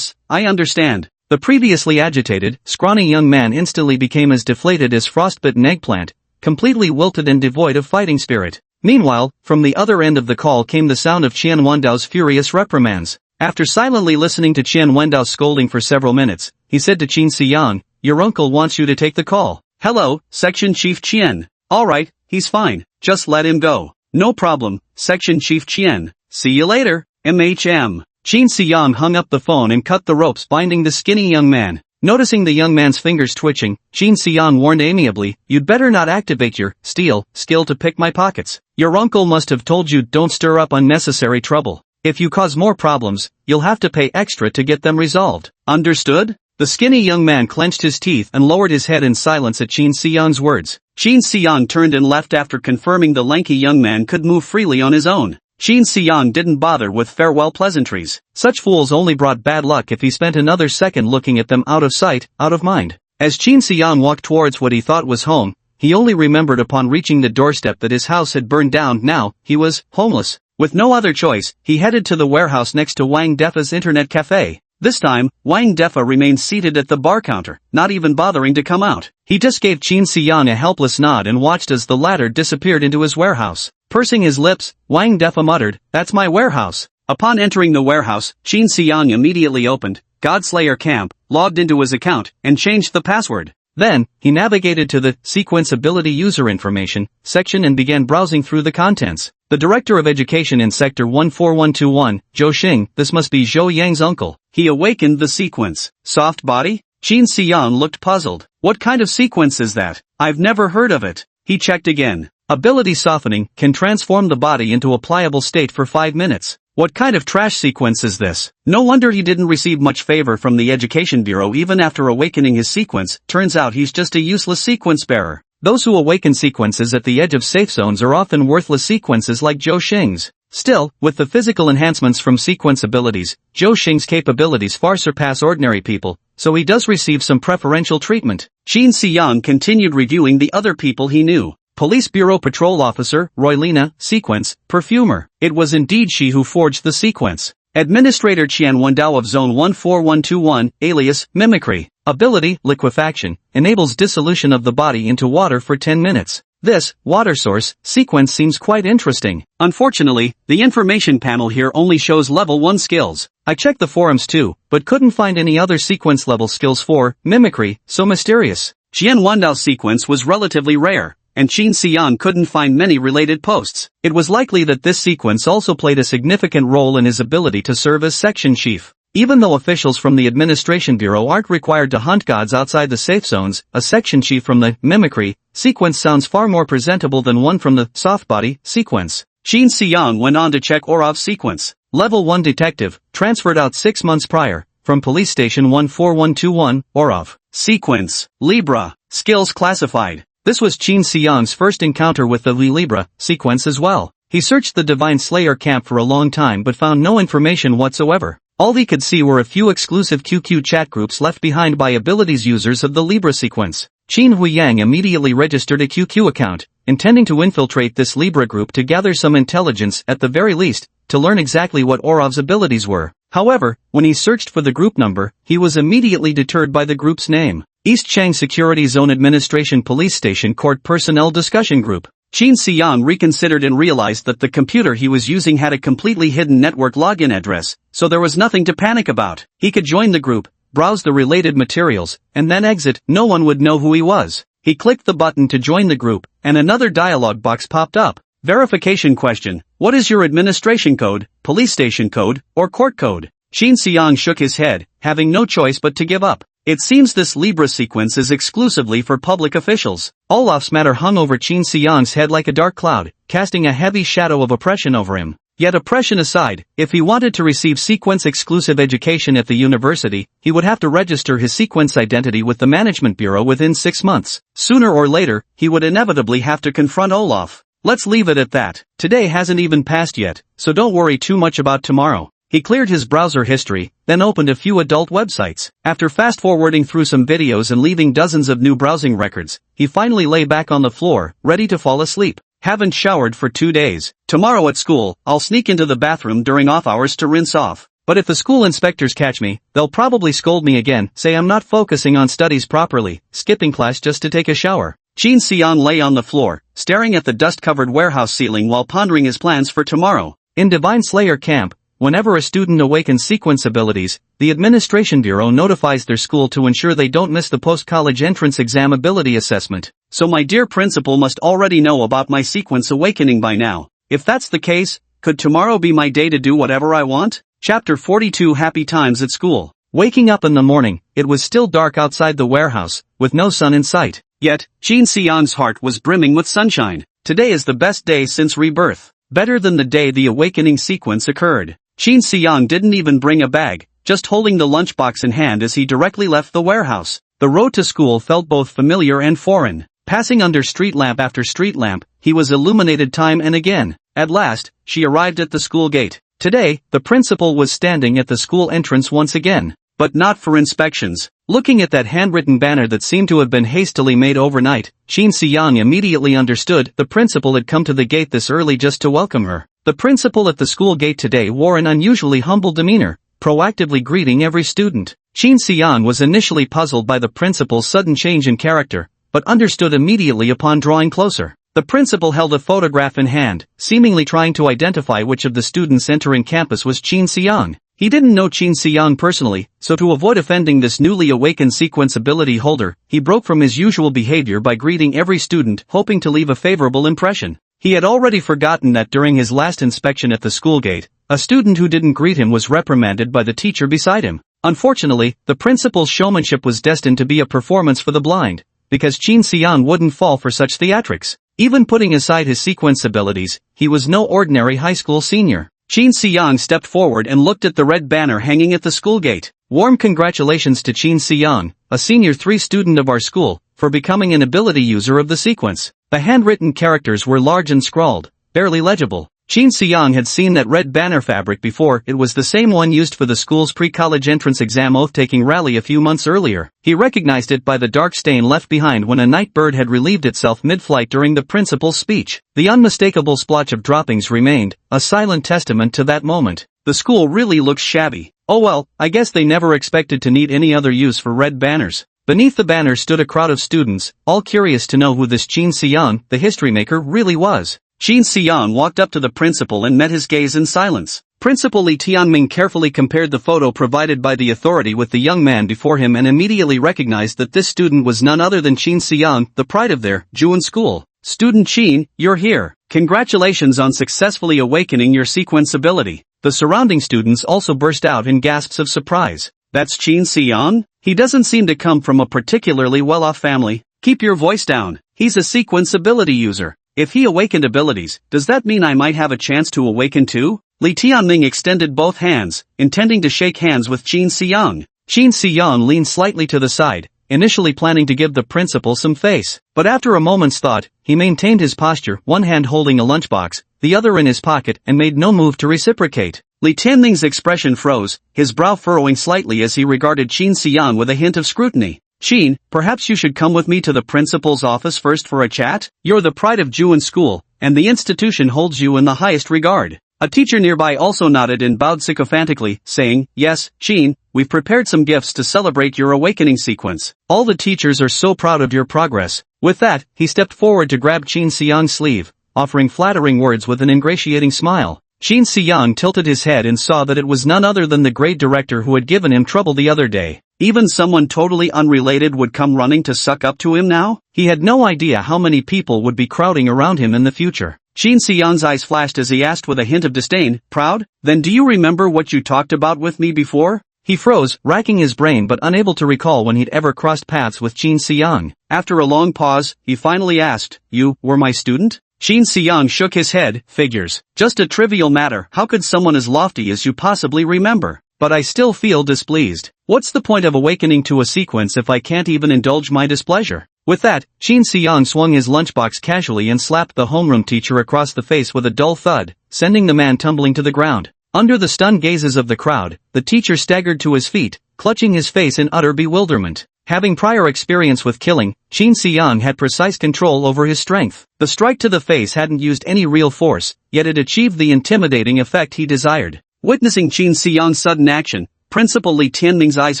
I understand. The previously agitated, scrawny young man instantly became as deflated as frostbitten eggplant, completely wilted and devoid of fighting spirit. Meanwhile, from the other end of the call came the sound of Qian Wendao's furious reprimands. After silently listening to Qian Wendao's scolding for several minutes, he said to Qin Xiyang, your uncle wants you to take the call. Hello, Section Chief Qian. Alright, he's fine, just let him go. No problem, Section Chief Qian. See you later, MHM. Qin Xiyang hung up the phone and cut the ropes binding the skinny young man. Noticing the young man's fingers twitching, Qin Xiyang warned amiably, you'd better not activate your skill to pick my pockets. Your uncle must have told you don't stir up unnecessary trouble. If you cause more problems, you'll have to pay extra to get them resolved. Understood? The skinny young man clenched his teeth and lowered his head in silence at Qin Xiyang's words. Qin Xiyang turned and left after confirming the lanky young man could move freely on his own. Qin Xiyang didn't bother with farewell pleasantries. Such fools only brought bad luck if he spent another second looking at them out of sight, out of mind. As Qin Xiyang walked towards what he thought was home, he only remembered upon reaching the doorstep that his house had burned down. Now, he was homeless. With no other choice, he headed to the warehouse next to Wang Defa's internet cafe. This time, Wang Defa remained seated at the bar counter, not even bothering to come out. He just gave Qin Xiyang a helpless nod and watched as the latter disappeared into his warehouse. Pursing his lips, Wang Defa muttered, that's my warehouse. Upon entering the warehouse, Qin Xiyang immediately opened Godslayer Camp, logged into his account, and changed the password. Then, he navigated to the Sequence Ability User Information section and began browsing through the contents. The Director of Education in Sector 14121, Zhou Xing, this must be Zhou Yang's uncle. He awakened the sequence. Soft body? Qin Xiang looked puzzled. What kind of sequence is that? I've never heard of it. He checked again. Ability softening can transform the body into a pliable state for 5 minutes. What kind of trash sequence is this? No wonder he didn't receive much favor from the Education Bureau even after awakening his sequence. Turns out he's just a useless sequence bearer. Those who awaken sequences at the edge of safe zones are often worthless sequences like Zhou Xing's. Still, with the physical enhancements from sequence abilities, Zhou Xing's capabilities far surpass ordinary people, so he does receive some preferential treatment. Qin Xiang continued reviewing the other people he knew. Police Bureau Patrol Officer, Roylina, Sequence, Perfumer. It was indeed she who forged the sequence. Administrator Qian Wendao of Zone 14121, alias, Mimicry. Ability, Liquefaction, enables dissolution of the body into water for 10 minutes. This, water source, sequence seems quite interesting. Unfortunately, the information panel here only shows level 1 skills. I checked the forums too, but couldn't find any other sequence level skills for Mimicry, so mysterious. Qian Wandao's sequence was relatively rare, and Qin Xiang couldn't find many related posts. It was likely that this sequence also played a significant role in his ability to serve as section chief. Even though officials from the Administration Bureau aren't required to hunt gods outside the safe zones, a section chief from the Mimicry sequence sounds far more presentable than one from the soft body sequence. Qin Xiang went on to check Orov's sequence. Level 1 detective, transferred out 6 months prior, from Police Station 14121, Orov. Sequence, Libra, skills classified. This was Qin Xiang's first encounter with the Libra sequence as well. He searched the Divine Slayer camp for a long time but found no information whatsoever. All he could see were a few exclusive QQ chat groups left behind by abilities users of the Libra sequence. Qin Huiyang immediately registered a QQ account, intending to infiltrate this Libra group to gather some intelligence at the very least, to learn exactly what Orov's abilities were. However, when he searched for the group number, he was immediately deterred by the group's name. East Chang Security Zone Administration Police Station Court Personnel Discussion Group. Qin Xiang reconsidered and realized that the computer he was using had a completely hidden network login address, so there was nothing to panic about. He could join the group, browse the related materials, and then exit. No one would know who he was. He clicked the button to join the group, and another dialog box popped up. Verification question. What is your administration code, police station code, or court code? Qin Xiang shook his head, having no choice but to give up. It seems this Libra sequence is exclusively for public officials. Olaf's matter hung over Qin Xiang's head like a dark cloud, casting a heavy shadow of oppression over him. Yet oppression aside, if he wanted to receive sequence-exclusive education at the university, he would have to register his sequence identity with the Management Bureau within 6 months. Sooner or later, he would inevitably have to confront Olaf. Let's leave it at that. Today hasn't even passed yet, so don't worry too much about tomorrow. He cleared his browser history, then opened a few adult websites. After fast-forwarding through some videos and leaving dozens of new browsing records, he finally lay back on the floor, ready to fall asleep. Haven't showered for 2 days. Tomorrow at school, I'll sneak into the bathroom during off hours to rinse off. But if the school inspectors catch me, they'll probably scold me again, say I'm not focusing on studies properly, skipping class just to take a shower. Qin Xiang lay on the floor, staring at the dust-covered warehouse ceiling while pondering his plans for tomorrow. In Divine Slayer camp, whenever a student awakens sequence abilities, the Administration Bureau notifies their school to ensure they don't miss the post-college entrance exam ability assessment. So my dear principal must already know about my sequence awakening by now. If that's the case, could tomorrow be my day to do whatever I want? Chapter 42 Happy Times at School. Waking up in the morning, it was still dark outside the warehouse, with no sun in sight. Yet, Qin Xiang's heart was brimming with sunshine. Today is the best day since rebirth. Better than the day the awakening sequence occurred. Qin Xiang didn't even bring a bag, just holding the lunchbox in hand as he directly left the warehouse. The road to school felt both familiar and foreign. Passing under street lamp after street lamp, he was illuminated time and again. At last, she arrived at the school gate. Today, the principal was standing at the school entrance once again. But not for inspections. Looking at that handwritten banner that seemed to have been hastily made overnight, Qin Xiang immediately understood the principal had come to the gate this early just to welcome her. The principal at the school gate today wore an unusually humble demeanor, proactively greeting every student. Qin Xiang was initially puzzled by the principal's sudden change in character, but understood immediately upon drawing closer. The principal held a photograph in hand, seemingly trying to identify which of the students entering campus was Qin Xiang. He didn't know Qin Xiang personally, so to avoid offending this newly awakened sequence ability holder, he broke from his usual behavior by greeting every student, hoping to leave a favorable impression. He had already forgotten that during his last inspection at the school gate, a student who didn't greet him was reprimanded by the teacher beside him. Unfortunately, the principal's showmanship was destined to be a performance for the blind, because Qin Xiang wouldn't fall for such theatrics. Even putting aside his sequence abilities, he was no ordinary high school senior. Qin Xiang stepped forward and looked at the red banner hanging at the school gate. Warm congratulations to Qin Xiang, a senior 3 student of our school, for becoming an ability user of the sequence. The handwritten characters were large and scrawled, barely legible. Qin Xiang had seen that red banner fabric before. It was the same one used for the school's pre-college entrance exam oath-taking rally a few months earlier. He recognized it by the dark stain left behind when a night bird had relieved itself mid-flight during the principal's speech. The unmistakable splotch of droppings remained, a silent testament to that moment. The school really looks shabby. Oh well, I guess they never expected to need any other use for red banners. Beneath the banner stood a crowd of students, all curious to know who this Qin Xiang, the history maker, really was. Qin Xiang walked up to the principal and met his gaze in silence. Principal Li Tianming carefully compared the photo provided by the authority with the young man before him and immediately recognized that this student was none other than Qin Xiang, the pride of their Juan school. Student Qin, you're here. Congratulations on successfully awakening your sequence ability. The surrounding students also burst out in gasps of surprise. That's Qin Xiang? He doesn't seem to come from a particularly well-off family. Keep your voice down. He's a sequence ability user. If he awakened abilities, does that mean I might have a chance to awaken too? Li Tianming extended both hands, intending to shake hands with Qin Xiang. Qin Xiang leaned slightly to the side, initially planning to give the principal some face. But after a moment's thought, he maintained his posture, one hand holding a lunchbox, the other in his pocket, and made no move to reciprocate. Li Tianming's expression froze, his brow furrowing slightly as he regarded Qin Xiang with a hint of scrutiny. Qin, perhaps you should come with me to the principal's office first for a chat? You're the pride of Juan school, and the institution holds you in the highest regard. A teacher nearby also nodded and bowed sycophantically, saying, yes, Qin, we've prepared some gifts to celebrate your awakening sequence. All the teachers are so proud of your progress. With that, he stepped forward to grab Qin Xiang's sleeve, offering flattering words with an ingratiating smile. Qin Xiang tilted his head and saw that it was none other than the grade director who had given him trouble the other day. Even someone totally unrelated would come running to suck up to him now? He had no idea how many people would be crowding around him in the future. Qin Xiang's eyes flashed as he asked with a hint of disdain, proud? Then do you remember what you talked about with me before? He froze, racking his brain but unable to recall when he'd ever crossed paths with Qin Xiang. After a long pause, he finally asked, you were my student? Qin Xiang shook his head, figures. Just a trivial matter, how could someone as lofty as you possibly remember? But I still feel displeased. What's the point of awakening to a sequence if I can't even indulge my displeasure? With that, Qin Xiang swung his lunchbox casually and slapped the homeroom teacher across the face with a dull thud, sending the man tumbling to the ground. Under the stunned gazes of the crowd, the teacher staggered to his feet, clutching his face in utter bewilderment. Having prior experience with killing, Qin Xiang had precise control over his strength. The strike to the face hadn't used any real force, yet it achieved the intimidating effect he desired. Witnessing Qin Xiang's sudden action, Principal Li Tianming's eyes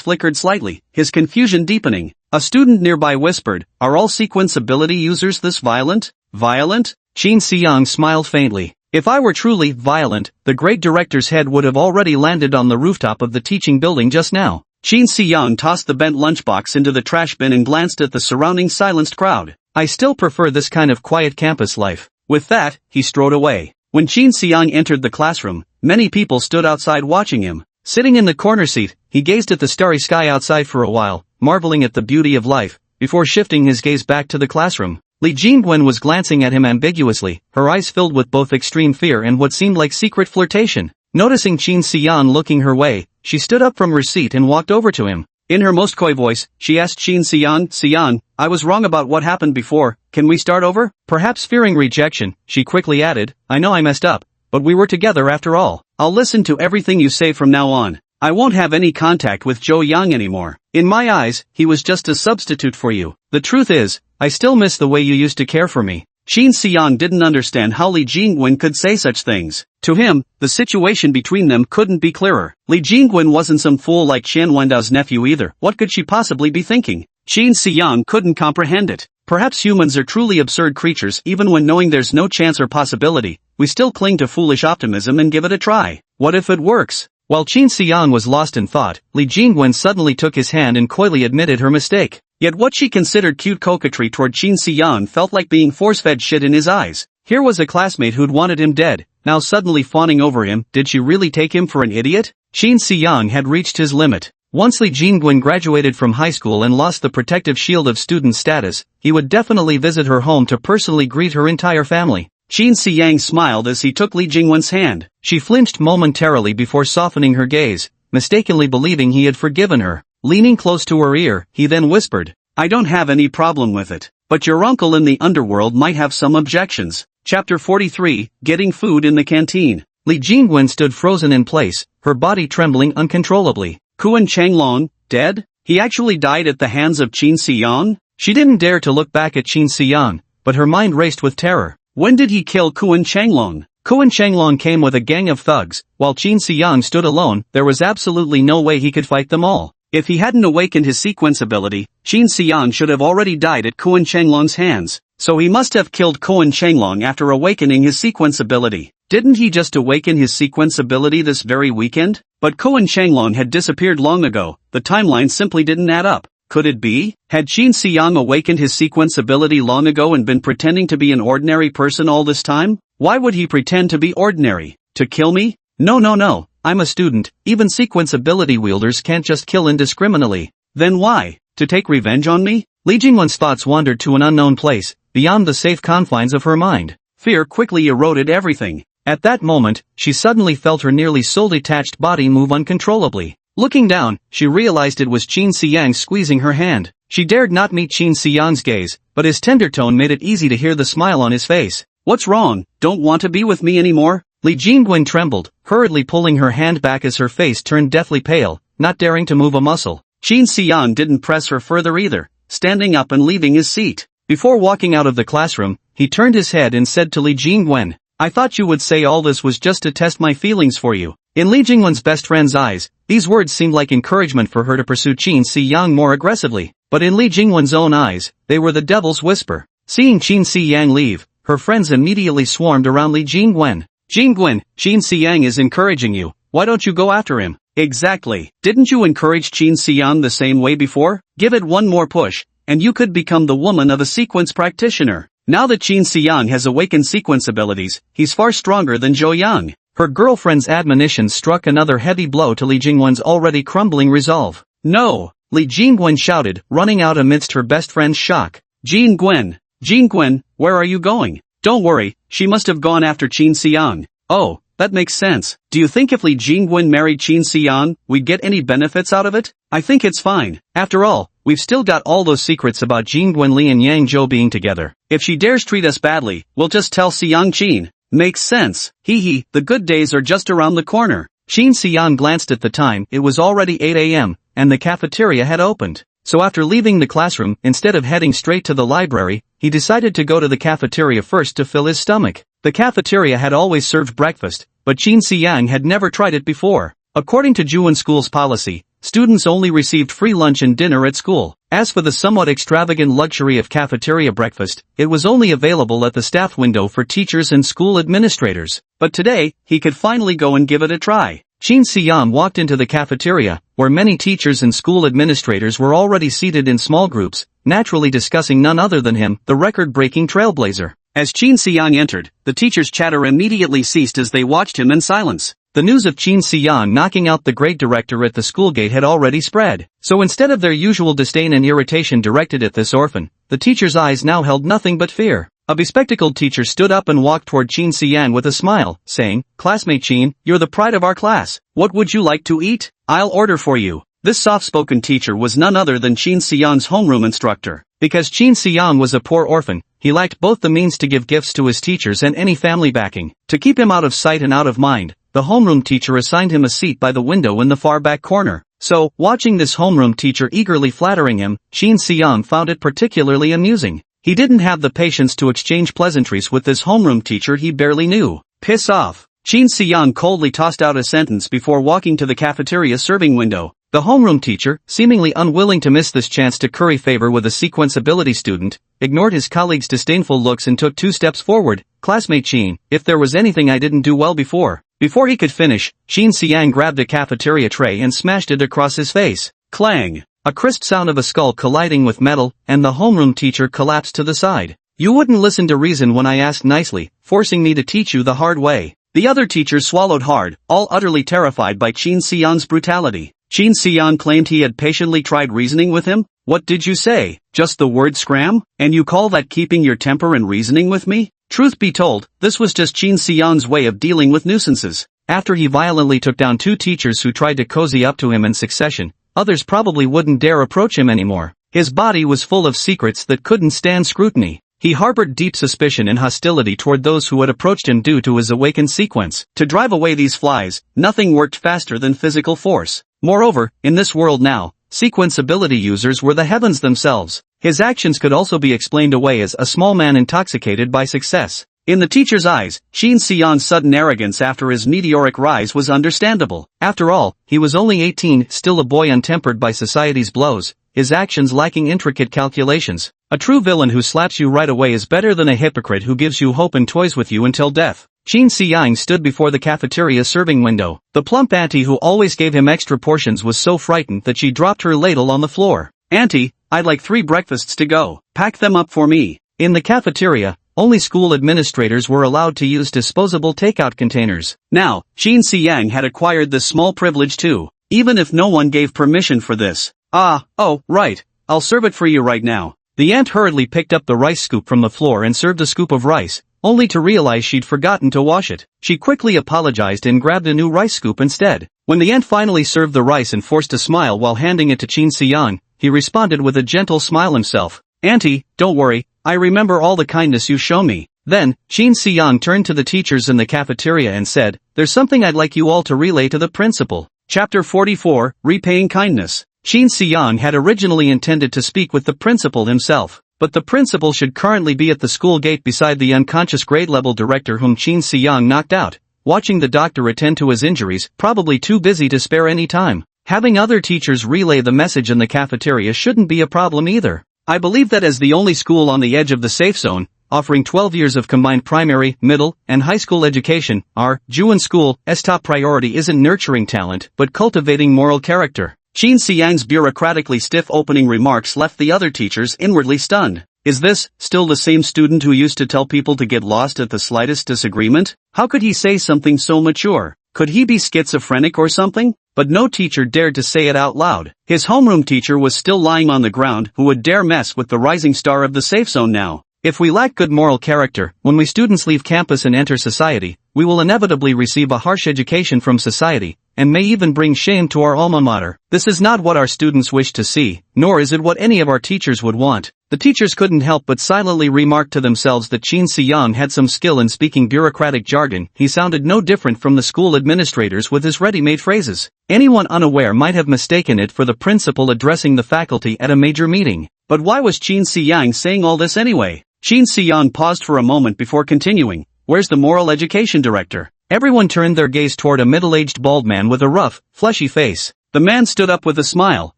flickered slightly, his confusion deepening. A student nearby whispered, are all sequence ability users this violent? Violent? Qin Xiang smiled faintly. If I were truly violent, the great director's head would have already landed on the rooftop of the teaching building just now. Qin Xiang tossed the bent lunchbox into the trash bin and glanced at the surrounding silenced crowd. I still prefer this kind of quiet campus life. With that, he strode away. When Qin Xiang entered the classroom, many people stood outside watching him. Sitting in the corner seat, he gazed at the starry sky outside for a while, marveling at the beauty of life, before shifting his gaze back to the classroom. Li Jingwen was glancing at him ambiguously, her eyes filled with both extreme fear and what seemed like secret flirtation. Noticing Qin Xiang looking her way, she stood up from her seat and walked over to him. In her most coy voice, she asked Qin Xiang, Xiang, I was wrong about what happened before, can we start over? Perhaps fearing rejection, she quickly added, I know I messed up, but we were together after all. I'll listen to everything you say from now on. I won't have any contact with Zhou Yang anymore. In my eyes, he was just a substitute for you. The truth is, I still miss the way you used to care for me. Qin Xiang didn't understand how Li Jingwen could say such things. To him, the situation between them couldn't be clearer. Li Jingwen wasn't some fool like Qian Wendao's nephew either. What could she possibly be thinking? Qin Xiang couldn't comprehend it. Perhaps humans are truly absurd creatures. Even when knowing there's no chance or possibility, we still cling to foolish optimism and give it a try. What if it works? While Qin Xiang was lost in thought, Li Jingwen suddenly took his hand and coyly admitted her mistake. Yet what she considered cute coquetry toward Qin Xiang felt like being force-fed shit in his eyes. Here was a classmate who'd wanted him dead, now suddenly fawning over him. Did she really take him for an idiot? Qin Xiang had reached his limit. Once Li Jingwen graduated from high school and lost the protective shield of student status, he would definitely visit her home to personally greet her entire family. Qin Xiang smiled as he took Li Jingwen's hand. She flinched momentarily before softening her gaze, mistakenly believing he had forgiven her. Leaning close to her ear, he then whispered, "I don't have any problem with it, but your uncle in the underworld might have some objections." Chapter 43, Getting Food in the Canteen. Li Jingwen stood frozen in place, her body trembling uncontrollably. Kuan Changlong, dead? He actually died at the hands of Qin Xiang? She didn't dare to look back at Qin Xiang, but her mind raced with terror. When did he kill Kuan Changlong? Kuan Changlong came with a gang of thugs, while Qin Xiang stood alone. There was absolutely no way he could fight them all. If he hadn't awakened his sequence ability, Qin Xiang should have already died at Kuan Changlong's hands. So he must have killed Kuan Changlong after awakening his sequence ability. Didn't he just awaken his sequence ability this very weekend? But Kuan Changlong had disappeared long ago. The timeline simply didn't add up. Could it be? Had Qin Xiang awakened his sequence ability long ago and been pretending to be an ordinary person all this time? Why would he pretend to be ordinary? To kill me? No. I'm a student. Even sequence ability wielders can't just kill indiscriminately. Then why? To take revenge on me? Li Jingwen's thoughts wandered to an unknown place, beyond the safe confines of her mind. Fear quickly eroded everything. At that moment, she suddenly felt her nearly soul-detached body move uncontrollably. Looking down, she realized it was Qin Xiang squeezing her hand. She dared not meet Qin Xiang's gaze, but his tender tone made it easy to hear the smile on his face. "What's wrong? Don't want to be with me anymore?" Li Jingwen trembled, hurriedly pulling her hand back as her face turned deathly pale, not daring to move a muscle. Qin Xiang didn't press her further either, standing up and leaving his seat. Before walking out of the classroom, he turned his head and said to Li Jingwen, "I thought you would say all this was just to test my feelings for you." In Li Jingwen's best friend's eyes, these words seemed like encouragement for her to pursue Qin Xiang more aggressively, but in Li Jingwen's own eyes, they were the devil's whisper. Seeing Qin Xiang leave, her friends immediately swarmed around Li Jingwen. "Jingwen, Qin Xiang is encouraging you, why don't you go after him?" "Exactly. Didn't you encourage Qin Xiang the same way before? Give it one more push, and you could become the woman of a sequence practitioner." Now that Qin Xiang has awakened sequence abilities, he's far stronger than Zhou Yang. Her girlfriend's admonition struck another heavy blow to Li Jingwen's already crumbling resolve. "No!" Li Jingwen shouted, running out amidst her best friend's shock. Jingwen, where are you going?" "Don't worry, she must have gone after Qin Xiang." "Oh, that makes sense. Do you think if Li Jingwen married Qin Xiang, we'd get any benefits out of it?" "I think it's fine. After all, we've still got all those secrets about Jingwen Li and Yang Zhou being together. If she dares treat us badly, we'll just tell Xiang Qin." "Makes sense. Hee, the good days are just around the corner." Qin Xiang glanced at the time. It was already 8 a.m., and the cafeteria had opened. So after leaving the classroom, instead of heading straight to the library, he decided to go to the cafeteria first to fill his stomach. The cafeteria had always served breakfast, but Qin Xiang had never tried it before. According to Juan School's policy, students only received free lunch and dinner at school. As for the somewhat extravagant luxury of cafeteria breakfast, it was only available at the staff window for teachers and school administrators. But today, he could finally go and give it a try. Qin Xiang walked into the cafeteria, where many teachers and school administrators were already seated in small groups, naturally discussing none other than him, the record-breaking trailblazer. As Qin Xiang entered, the teachers' chatter immediately ceased as they watched him in silence. The news of Qin Xiang knocking out the grade director at the school gate had already spread. So instead of their usual disdain and irritation directed at this orphan, the teacher's eyes now held nothing but fear. A bespectacled teacher stood up and walked toward Qin Xiang with a smile, saying, "Classmate Qin, you're the pride of our class. What would you like to eat? I'll order for you." This soft-spoken teacher was none other than Qin Xiang's homeroom instructor. Because Qin Xiang was a poor orphan, he lacked both the means to give gifts to his teachers and any family backing. To keep him out of sight and out of mind, the homeroom teacher assigned him a seat by the window in the far back corner. So, watching this homeroom teacher eagerly flattering him, Qin Xiang found it particularly amusing. He didn't have the patience to exchange pleasantries with this homeroom teacher he barely knew. "Piss off." Qin Xiang coldly tossed out a sentence before walking to the cafeteria serving window. The homeroom teacher, seemingly unwilling to miss this chance to curry favor with a sequence ability student, ignored his colleague's disdainful looks and took 2 steps forward. "Classmate Qin, if there was anything I didn't do well before, Before he could finish, Shin Siang grabbed a cafeteria tray and smashed it across his face. Clang! A crisp sound of a skull colliding with metal, and the homeroom teacher collapsed to the side. You wouldn't listen to reason when I asked nicely, forcing me to teach you the hard way. The other teachers swallowed hard, all utterly terrified by Shin Siang's brutality. Shin Siang claimed he had patiently tried reasoning with him. What did you say? Just the word scram? And you call that keeping your temper and reasoning with me? Truth be told, this was just Shin Siang's way of dealing with nuisances. After he violently took down 2 teachers who tried to cozy up to him in succession, others probably wouldn't dare approach him anymore. His body was full of secrets that couldn't stand scrutiny. He harbored deep suspicion and hostility toward those who had approached him due to his awakened sequence. To drive away these flies, nothing worked faster than physical force. Moreover, in this world now, sequence ability users were the heavens themselves. His actions could also be explained away as a small man intoxicated by success. In the teacher's eyes, Shin Siang's sudden arrogance after his meteoric rise was understandable. After all, he was only 18, still a boy untempered by society's blows, his actions lacking intricate calculations. A true villain who slaps you right away is better than a hypocrite who gives you hope and toys with you until death. Shin Siang stood before the cafeteria serving window. The plump auntie who always gave him extra portions was so frightened that she dropped her ladle on the floor. Auntie, I'd like 3 breakfasts to go. Pack them up for me. In the cafeteria, only school administrators were allowed to use disposable takeout containers. Now, Shin Siang had acquired this small privilege too, even if no one gave permission for this. Oh, right. I'll serve it for you right now. The aunt hurriedly picked up the rice scoop from the floor and served a scoop of rice, only to realize she'd forgotten to wash it. She quickly apologized and grabbed a new rice scoop instead. When the aunt finally served the rice and forced a smile while handing it to Shin Siang, he responded with a gentle smile himself. Auntie, don't worry, I remember all the kindness you've shown me. Then, Shin Siang turned to the teachers in the cafeteria and said, there's something I'd like you all to relay to the principal. Chapter 44, Repaying Kindness. Shin Siang had originally intended to speak with the principal himself, but the principal should currently be at the school gate beside the unconscious grade-level director whom Shin Siang knocked out, watching the doctor attend to his injuries, probably too busy to spare any time. Having other teachers relay the message in the cafeteria shouldn't be a problem either. I believe that as the only school on the edge of the safe zone, offering 12 years of combined primary, middle, and high school education, our Juan School's top priority isn't nurturing talent but cultivating moral character. Shin Siang's bureaucratically stiff opening remarks left the other teachers inwardly stunned. Is this still the same student who used to tell people to get lost at the slightest disagreement? How could he say something so mature? Could he be schizophrenic or something? But no teacher dared to say it out loud. His homeroom teacher was still lying on the ground. Who would dare mess with the rising star of the safe zone now? If we lack good moral character, when we students leave campus and enter society, we will inevitably receive a harsh education from society, and may even bring shame to our alma mater. This is not what our students wish to see, nor is it what any of our teachers would want. The teachers couldn't help but silently remark to themselves that Shin Siang had some skill in speaking bureaucratic jargon. He sounded no different from the school administrators with his ready-made phrases. Anyone unaware might have mistaken it for the principal addressing the faculty at a major meeting. But why was Shin Siang saying all this anyway? Shin Siang paused for a moment before continuing. Where's the moral education director? Everyone turned their gaze toward a middle-aged bald man with a rough, fleshy face. The man stood up with a smile.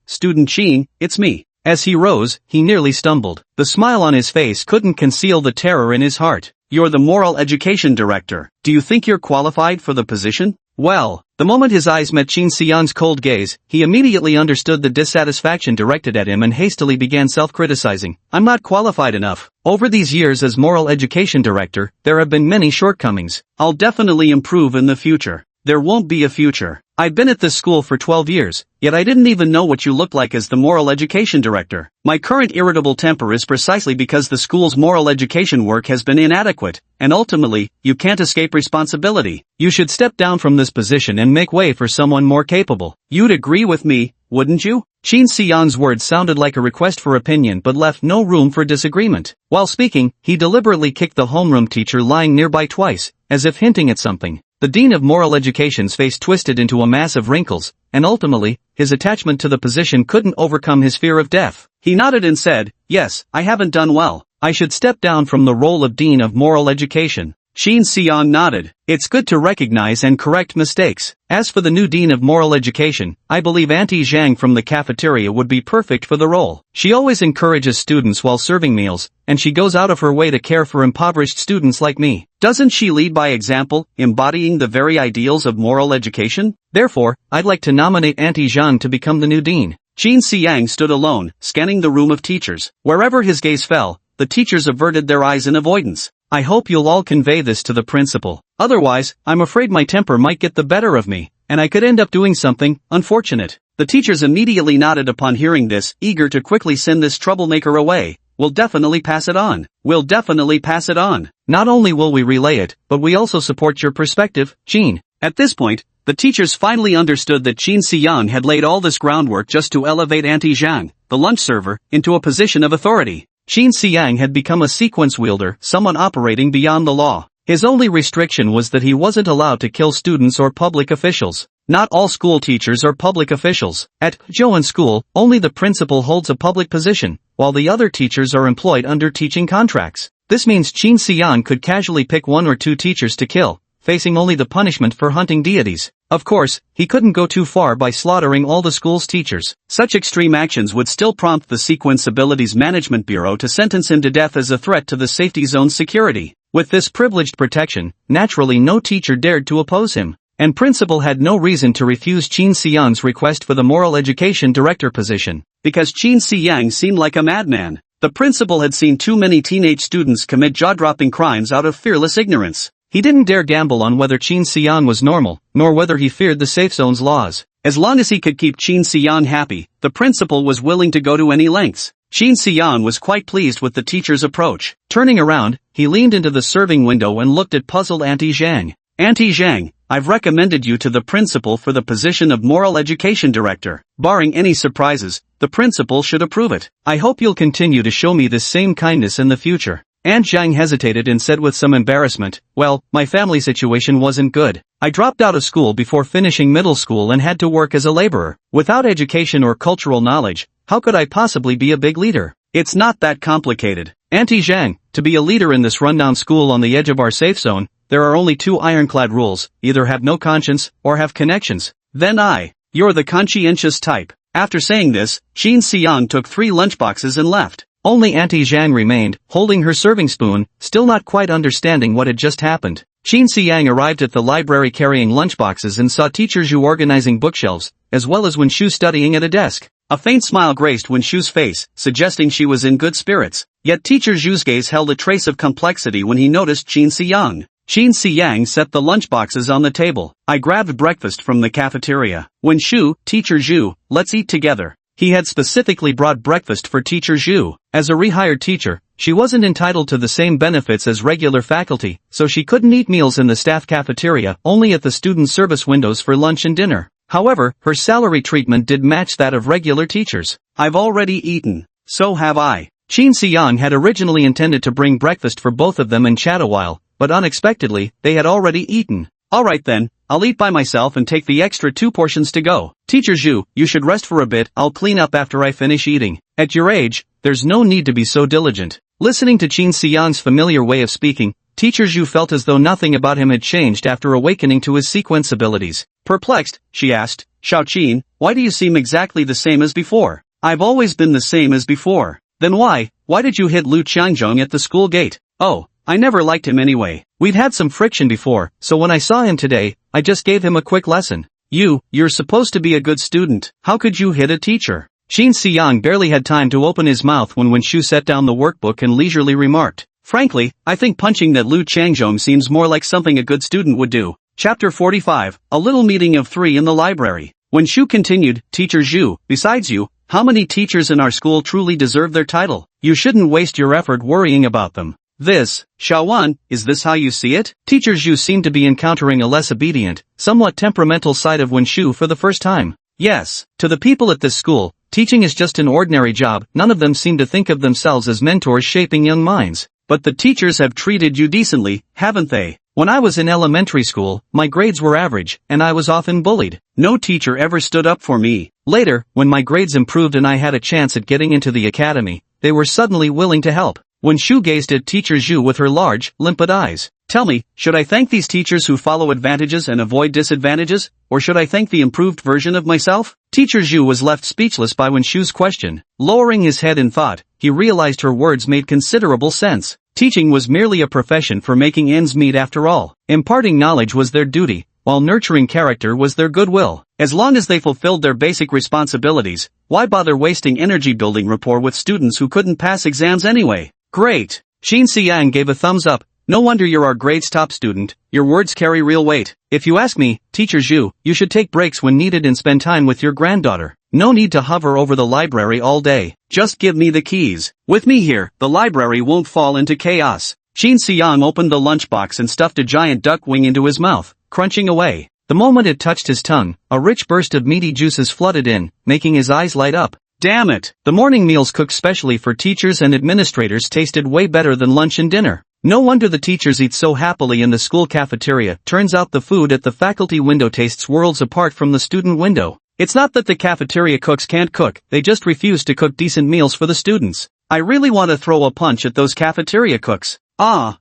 Student Shin, it's me. As he rose, he nearly stumbled. The smile on his face couldn't conceal the terror in his heart. You're the moral education director. Do you think you're qualified for the position? Well, the moment his eyes met Shin Siang's cold gaze, he immediately understood the dissatisfaction directed at him and hastily began self-criticizing. I'm not qualified enough. Over these years as moral education director, there have been many shortcomings. I'll definitely improve in the future. There won't be a future. I've been at this school for 12 years, yet I didn't even know what you looked like as the moral education director. My current irritable temper is precisely because the school's moral education work has been inadequate, and ultimately, you can't escape responsibility. You should step down from this position and make way for someone more capable. You'd agree with me, wouldn't you? Shin Siang's words sounded like a request for opinion but left no room for disagreement. While speaking, he deliberately kicked the homeroom teacher lying nearby twice, as if hinting at something. The Dean of Moral Education's face twisted into a mass of wrinkles, and ultimately, his attachment to the position couldn't overcome his fear of death. He nodded and said, yes, I haven't done well. I should step down from the role of Dean of Moral Education. Qin Xiang nodded. It's good to recognize and correct mistakes. As for the new dean of moral education, I believe Auntie Zhang from the cafeteria would be perfect for the role. She always encourages students while serving meals, and she goes out of her way to care for impoverished students like me. Doesn't she lead by example, embodying the very ideals of moral education? Therefore, I'd like to nominate Auntie Zhang to become the new dean. Qin Xiang stood alone, scanning the room of teachers. Wherever his gaze fell, the teachers averted their eyes in avoidance. I hope you'll all convey this to the principal. Otherwise, I'm afraid my temper might get the better of me, and I could end up doing something unfortunate. The teachers immediately nodded upon hearing this, eager to quickly send this troublemaker away. We'll definitely pass it on. We'll definitely pass it on. Not only will we relay it, but we also support your perspective, Qin. At this point, the teachers finally understood that Qin Xiang had laid all this groundwork just to elevate Auntie Zhang, the lunch server, into a position of authority. Qin Xiang had become a sequence wielder, someone operating beyond the law. His only restriction was that he wasn't allowed to kill students or public officials. Not all school teachers are public officials. At Zhouan School, only the principal holds a public position, while the other teachers are employed under teaching contracts. This means Qin Xiang could casually pick one or two teachers to kill, facing only the punishment for hunting deities. Of course, he couldn't go too far by slaughtering all the school's teachers. Such extreme actions would still prompt the Sequence Abilities Management Bureau to sentence him to death as a threat to the safety zone's security. With this privileged protection, naturally no teacher dared to oppose him, and principal had no reason to refuse Qin Xiang's request for the moral education director position. Because Qin Xiang seemed like a madman, the principal had seen too many teenage students commit jaw-dropping crimes out of fearless ignorance. He didn't dare gamble on whether Qin Xiang was normal, nor whether he feared the safe zone's laws. As long as he could keep Qin Xiang happy, the principal was willing to go to any lengths. Qin Xiang was quite pleased with the teacher's approach. Turning around, he leaned into the serving window and looked at puzzled Auntie Zhang. Auntie Zhang, I've recommended you to the principal for the position of moral education director. Barring any surprises, the principal should approve it. I hope you'll continue to show me this same kindness in the future. Aunt Zhang hesitated and said with some embarrassment, well, my family situation wasn't good. I dropped out of school before finishing middle school and had to work as a laborer. Without education or cultural knowledge, how could I possibly be a big leader? It's not that complicated. Auntie Zhang, to be a leader in this rundown school on the edge of our safe zone, there are only two ironclad rules, either have no conscience, or have connections. Then you're the conscientious type. After saying this, Qin Xiang took 3 lunchboxes and left. Only Auntie Zhang remained, holding her serving spoon, still not quite understanding what had just happened. Qin Xiang arrived at the library carrying lunchboxes and saw Teacher Zhu organizing bookshelves, as well as Wen Shu studying at a desk. A faint smile graced Wen Shu's face, suggesting she was in good spirits. Yet Teacher Zhu's gaze held a trace of complexity when he noticed Qin Xiang. Qin Xiang set the lunchboxes on the table. I grabbed breakfast from the cafeteria. Wen Shu, Teacher Zhu, let's eat together. He had specifically brought breakfast for Teacher Zhu. As a rehired teacher, she wasn't entitled to the same benefits as regular faculty, so she couldn't eat meals in the staff cafeteria, only at the student service windows for lunch and dinner. However, her salary treatment did match that of regular teachers. I've already eaten. So have I. Qin Xiang had originally intended to bring breakfast for both of them and chat a while, but unexpectedly, they had already eaten. Alright then, I'll eat by myself and take the extra 2 portions to go. Teacher Zhu, you should rest for a bit, I'll clean up after I finish eating. At your age, there's no need to be so diligent. Listening to Qin Xiang's familiar way of speaking, Teacher Zhu felt as though nothing about him had changed after awakening to his sequence abilities. Perplexed, she asked, Xiao Qin, why do you seem exactly the same as before? I've always been the same as before. Then why did you hit Lu Qianzhong at the school gate? Oh, I never liked him anyway. We'd had some friction before, so when I saw him today, I just gave him a quick lesson. You're supposed to be a good student. How could you hit a teacher? Qin Xiang barely had time to open his mouth when Wen Shu set down the workbook and leisurely remarked, frankly, I think punching that Lu Qianzhong seems more like something a good student would do. Chapter 45, A Little Meeting of 3 in the Library. Wen Shu continued, Teacher Zhu, besides you, how many teachers in our school truly deserve their title? You shouldn't waste your effort worrying about them. Xiaowan, is this how you see it? Teacher Zhu seemed to be encountering a less obedient, somewhat temperamental side of Wen Shu for the first time. Yes, to the people at this school, teaching is just an ordinary job. None of them seem to think of themselves as mentors shaping young minds. But the teachers have treated you decently, haven't they? When I was in elementary school, my grades were average, and I was often bullied. No teacher ever stood up for me. Later, when my grades improved and I had a chance at getting into the academy, they were suddenly willing to help. Wen Shu gazed at Teacher Zhu with her large, limpid eyes. Tell me, should I thank these teachers who follow advantages and avoid disadvantages, or should I thank the improved version of myself? Teacher Zhu was left speechless by Wenshu's question. Lowering his head in thought, he realized her words made considerable sense. Teaching was merely a profession for making ends meet after all. Imparting knowledge was their duty, while nurturing character was their goodwill. As long as they fulfilled their basic responsibilities, why bother wasting energy building rapport with students who couldn't pass exams anyway? Great! Xin Xiang gave a thumbs up. No wonder you're our grade's top student, your words carry real weight. If you ask me, Teacher Zhu, you should take breaks when needed and spend time with your granddaughter. No need to hover over the library all day. Just give me the keys. With me here, the library won't fall into chaos. Xin Xiang opened the lunchbox and stuffed a giant duck wing into his mouth, crunching away. The moment it touched his tongue, a rich burst of meaty juices flooded in, making his eyes light up. Damn it! The morning meals cooked specially for teachers and administrators tasted way better than lunch and dinner. No wonder the teachers eat so happily in the school cafeteria. Turns out the food at the faculty window tastes worlds apart from the student window. It's not that the cafeteria cooks can't cook, they just refuse to cook decent meals for the students. I really want to throw a punch at those cafeteria cooks.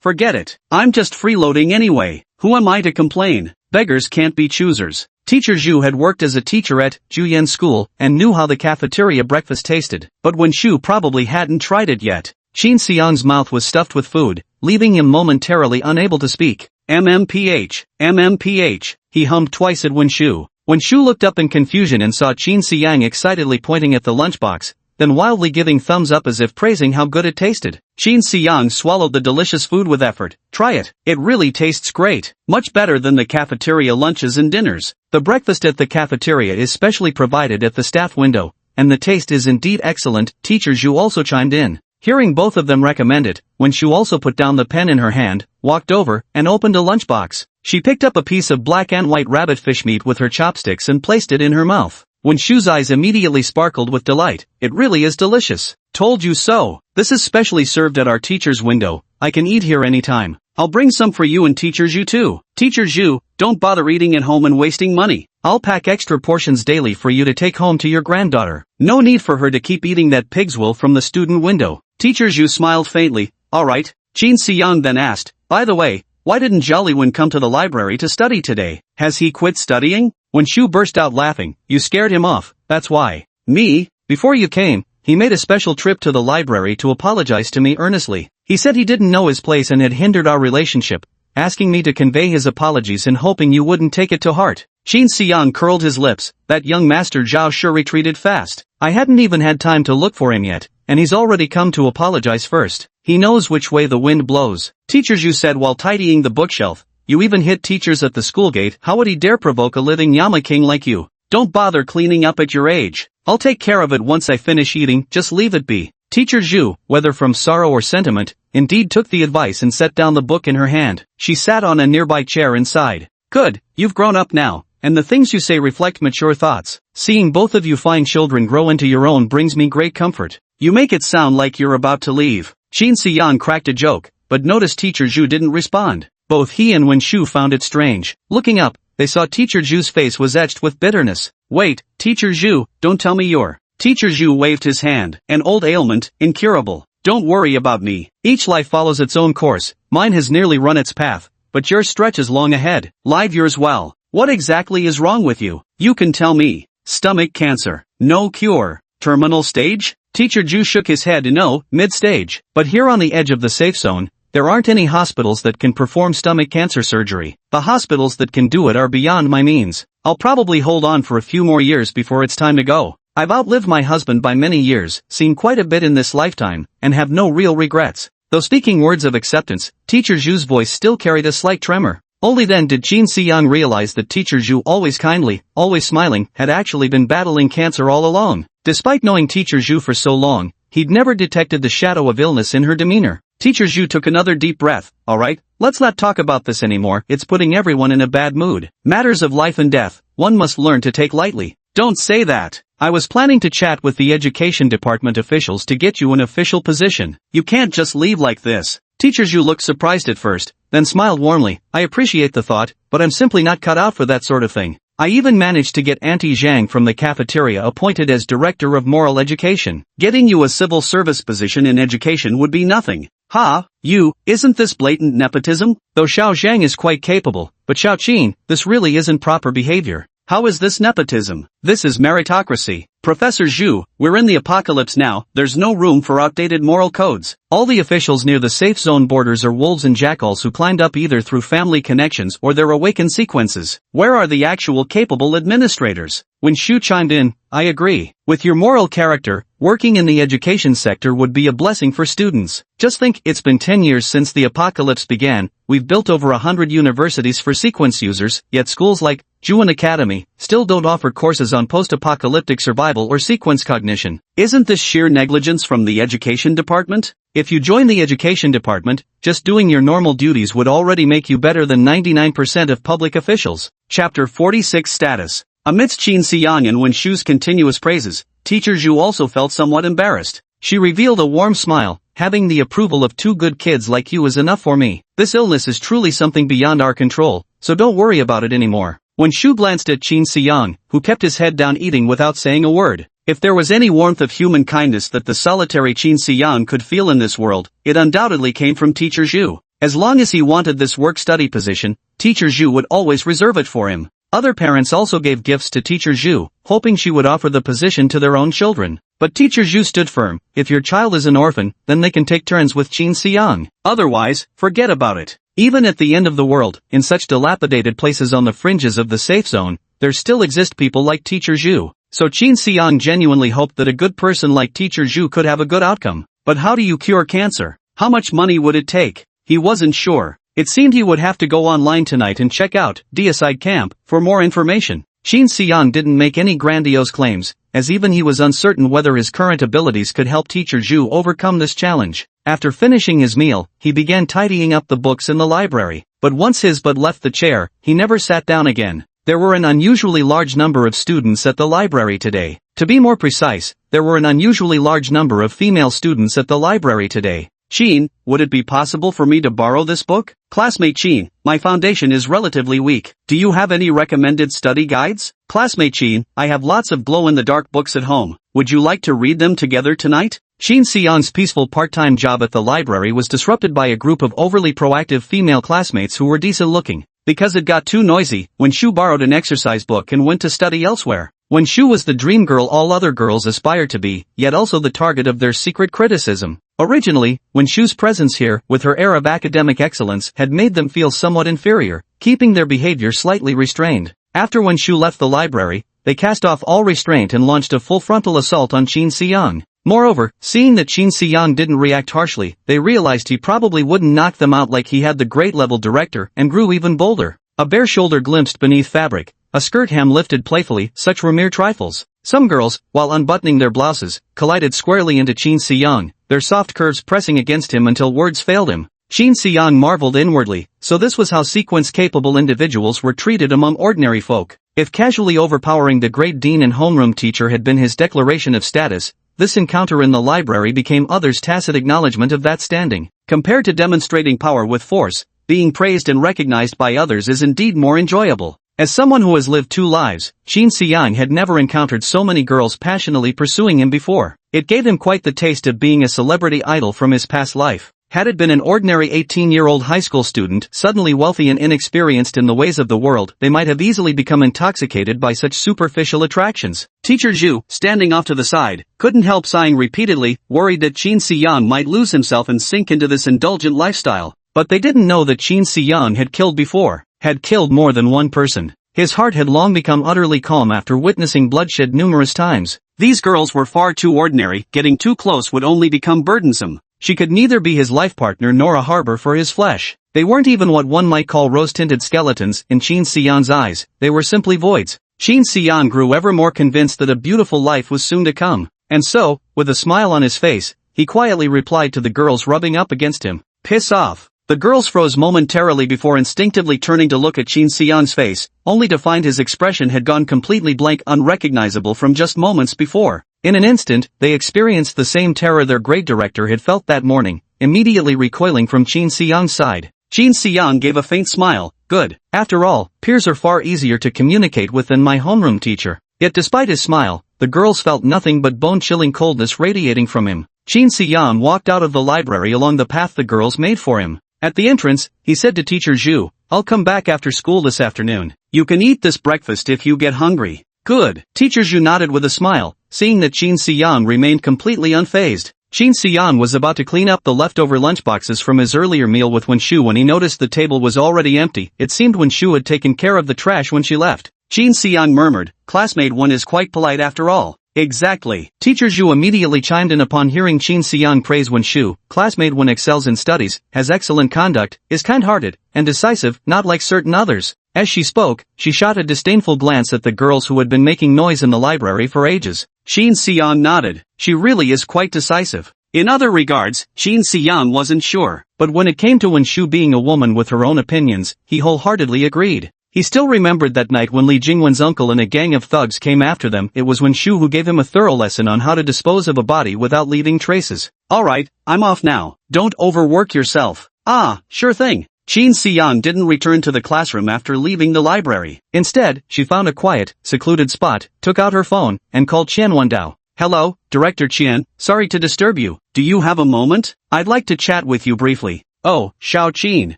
Forget it. I'm just freeloading anyway. Who am I to complain? Beggars can't be choosers. Teacher Zhu had worked as a teacher at Juyan School and knew how the cafeteria breakfast tasted, but Wenshu probably hadn't tried it yet. Xin Xiang's mouth was stuffed with food, leaving him momentarily unable to speak. MMPH, MMPH, he hummed twice at Wenshu. Wenshu looked up in confusion and saw Xin Xiang excitedly pointing at the lunchbox, then wildly giving thumbs up as if praising how good it tasted. Xin Xiang swallowed the delicious food with effort. Try it. It really tastes great. Much better than the cafeteria lunches and dinners. The breakfast at the cafeteria is specially provided at the staff window, and the taste is indeed excellent. Teacher Zhu also chimed in. Hearing both of them recommend it, Wenshu also put down the pen in her hand, walked over, and opened a lunchbox. She picked up a piece of black and white rabbit fish meat with her chopsticks and placed it in her mouth. Wenshu's eyes immediately sparkled with delight. It really is delicious. Told you so. This is specially served at our teacher's window. I can eat here anytime. I'll bring some for you and Teacher Zhu too. Teacher Zhu, don't bother eating at home and wasting money. I'll pack extra portions daily for you to take home to your granddaughter. No need for her to keep eating that pig's wool from the student window. Teacher Zhu smiled faintly. Alright. Xin Xiang then asked, by the way, why didn't Jollywen come to the library to study today? Has he quit studying? Wenshu burst out laughing. You scared him off, that's why. Me? Before you came, he made a special trip to the library to apologize to me earnestly. He said he didn't know his place and had hindered our relationship, asking me to convey his apologies and hoping you wouldn't take it to heart. Xin Xiang curled his lips. That young master Zhao sure retreated fast. I hadn't even had time to look for him yet, and he's already come to apologize first. He knows which way the wind blows. Teacher Zhu said while tidying the bookshelf. You even hit teachers at the school gate. How would he dare provoke a living Yama King like you? Don't bother cleaning up at your age. I'll take care of it once I finish eating, just leave it be. Teacher Zhu, whether from sorrow or sentiment, indeed took the advice and set down the book in her hand. She sat on a nearby chair and sighed. Good, you've grown up now, and the things you say reflect mature thoughts. Seeing both of you fine children grow into your own brings me great comfort. You make it sound like you're about to leave. Xin Xiang cracked a joke, but noticed Teacher Zhu didn't respond. Both he and Wenshu found it strange. Looking up, they saw Teacher Zhu's face was etched with bitterness. Wait, Teacher Zhu, don't tell me you're... Teacher Zhu waved his hand. An old ailment, incurable. Don't worry about me. Each life follows its own course. Mine has nearly run its path, but yours stretches long ahead. Live yours well. What exactly is wrong with you? You can tell me. Stomach cancer. No cure. Terminal stage? Teacher Zhu shook his head. No, mid-stage. But here on the edge of the safe zone, there aren't any hospitals that can perform stomach cancer surgery. The hospitals that can do it are beyond my means. I'll probably hold on for a few more years before it's time to go. I've outlived my husband by many years, seen quite a bit in this lifetime, and have no real regrets. Though speaking words of acceptance, Teacher Zhu's voice still carried a slight tremor. Only then did Xin Xiang realize that Teacher Zhu, always kindly, always smiling, had actually been battling cancer all along. Despite knowing Teacher Zhu for so long, he'd never detected the shadow of illness in her demeanor. Teacher Zhu took another deep breath. Alright, let's not talk about this anymore, it's putting everyone in a bad mood. Matters of life and death, one must learn to take lightly. Don't say that. I was planning to chat with the education department officials to get you an official position. You can't just leave like this. Teacher Zhu looked surprised at first, then smiled warmly. I appreciate the thought, but I'm simply not cut out for that sort of thing. I even managed to get Auntie Zhang from the cafeteria appointed as Director of Moral Education. Getting you a civil service position in education would be nothing. Ha, isn't this blatant nepotism? Though Xiao Zhang is quite capable, but Xiao Qin, this really isn't proper behavior. How is this nepotism? This is meritocracy. Professor Zhu, we're in the apocalypse now, there's no room for outdated moral codes. All the officials near the safe zone borders are wolves and jackals who climbed up either through family connections or their awakened sequences. Where are the actual capable administrators? When Shu chimed in, I agree. With your moral character, working in the education sector would be a blessing for students. Just think, it's been 10 years since the apocalypse began, we've built over 100 universities for sequence users, yet schools like Juan Academy still don't offer courses on post-apocalyptic survival or sequence cognition. Isn't this sheer negligence from the education department? If you join the education department, just doing your normal duties would already make you better than 99% of public officials. Chapter 46 Status. Amidst Qin Xiang and Wen Shu's continuous praises, Teacher Zhu also felt somewhat embarrassed. She revealed a warm smile. Having the approval of two good kids like you is enough for me. This illness is truly something beyond our control, so don't worry about it anymore. When Shu glanced at Qin Xiang, who kept his head down eating without saying a word, if there was any warmth of human kindness that the solitary Qin Xiang could feel in this world, it undoubtedly came from Teacher Zhu. As long as he wanted this work-study position, Teacher Zhu would always reserve it for him. Other parents also gave gifts to Teacher Zhu, hoping she would offer the position to their own children. But Teacher Zhu stood firm. If your child is an orphan, then they can take turns with Qin Xiang. Otherwise, forget about it. Even at the end of the world, in such dilapidated places on the fringes of the safe zone, there still exist people like Teacher Zhu. So Qin Xiang genuinely hoped that a good person like Teacher Zhu could have a good outcome. But how do you cure cancer? How much money would it take? He wasn't sure. It seemed he would have to go online tonight and check out Deicide Camp for more information. Qin Xiang didn't make any grandiose claims, as even he was uncertain whether his current abilities could help Teacher Zhu overcome this challenge. After finishing his meal, he began tidying up the books in the library. But once his butt left the chair, he never sat down again. There were an unusually large number of students at the library today. To be more precise, there were an unusually large number of female students at the library today. Qin, would it be possible for me to borrow this book? Classmate Qin, my foundation is relatively weak. Do you have any recommended study guides? Classmate Qin, I have lots of glow-in-the-dark books at home. Would you like to read them together tonight? Qin Xiang's peaceful part-time job at the library was disrupted by a group of overly proactive female classmates who were decent-looking. Because it got too noisy, Wen Shu borrowed an exercise book and went to study elsewhere. Wen Shu was the dream girl all other girls aspired to be, yet also the target of their secret criticism. Originally, Wen Shu's presence here, with her air of academic excellence, had made them feel somewhat inferior, keeping their behavior slightly restrained. After Wen Shu left the library, they cast off all restraint and launched a full frontal assault on Qin Xiang. Moreover, seeing that Qin Xiang didn't react harshly, they realized he probably wouldn't knock them out like he had the grade-level director, and grew even bolder. A bare shoulder glimpsed beneath fabric, a skirt hem lifted playfully, such were mere trifles. Some girls, while unbuttoning their blouses, collided squarely into Qin Xiang, their soft curves pressing against him until words failed him. Qin Xiang marveled inwardly, so this was how sequence-capable individuals were treated among ordinary folk. If casually overpowering the great dean and homeroom teacher had been his declaration of status, this encounter in the library became others' tacit acknowledgement of that standing. Compared to demonstrating power with force, being praised and recognized by others is indeed more enjoyable. As someone who has lived two lives, Qin Xiang had never encountered so many girls passionately pursuing him before. It gave him quite the taste of being a celebrity idol from his past life. Had it been an ordinary 18-year-old high school student, suddenly wealthy and inexperienced in the ways of the world, they might have easily become intoxicated by such superficial attractions. Teacher Zhu, standing off to the side, couldn't help sighing repeatedly, worried that Qin Xiang might lose himself and sink into this indulgent lifestyle. But they didn't know that Qin Xiang had killed before, had killed more than one person. His heart had long become utterly calm after witnessing bloodshed numerous times. These girls were far too ordinary, getting too close would only become burdensome. She could neither be his life partner nor a harbor for his flesh. They weren't even what one might call rose-tinted skeletons in Qin Xiang's eyes, they were simply voids. Qin Xiang grew ever more convinced that a beautiful life was soon to come. And so, with a smile on his face, he quietly replied to the girls rubbing up against him, "Piss off." The girls froze momentarily before instinctively turning to look at Qin Xiang's face, only to find his expression had gone completely blank, unrecognizable from just moments before. In an instant, they experienced the same terror their grade director had felt that morning, immediately recoiling from Qin Xiang's side. Qin Xiang gave a faint smile. Good. After all, peers are far easier to communicate with than my homeroom teacher. Yet despite his smile, the girls felt nothing but bone-chilling coldness radiating from him. Chin Si-young walked out of the library along the path the girls made for him. At the entrance, he said to teacher Zhu, "I'll come back after school this afternoon. You can eat this breakfast if you get hungry." "Good." Teacher Zhu nodded with a smile, seeing that Chin Si-young remained completely unfazed. Chin Si-young was about to clean up the leftover lunchboxes from his earlier meal with Wen-shu when he noticed the table was already empty. It seemed Wen-shu had taken care of the trash when she left. Chin Si-young murmured, "Classmate Wen is quite polite after all." "Exactly." Teacher Zhu immediately chimed in upon hearing Chin Si-young praise Wen-shu. "Classmate Wen excels in studies, has excellent conduct, is kind-hearted, and decisive, not like certain others." As she spoke, she shot a disdainful glance at the girls who had been making noise in the library for ages. Chin Si-young nodded. She really is quite decisive. In other regards, Chin Si-young wasn't sure, but when it came to Wen-shu being a woman with her own opinions, he wholeheartedly agreed. He still remembered that night when Li Jingwen's uncle and a gang of thugs came after them. It was Wen-shu who gave him a thorough lesson on how to dispose of a body without leaving traces. "Alright, I'm off now. Don't overwork yourself." "Ah, sure thing." Chin Si-young didn't return to the classroom after leaving the library. Instead, she found a quiet, secluded spot, took out her phone, and called Qian Wendao. "Hello, Director Qian, sorry to disturb you. Do you have a moment? I'd like to chat with you briefly." "Oh, Xiao Qin,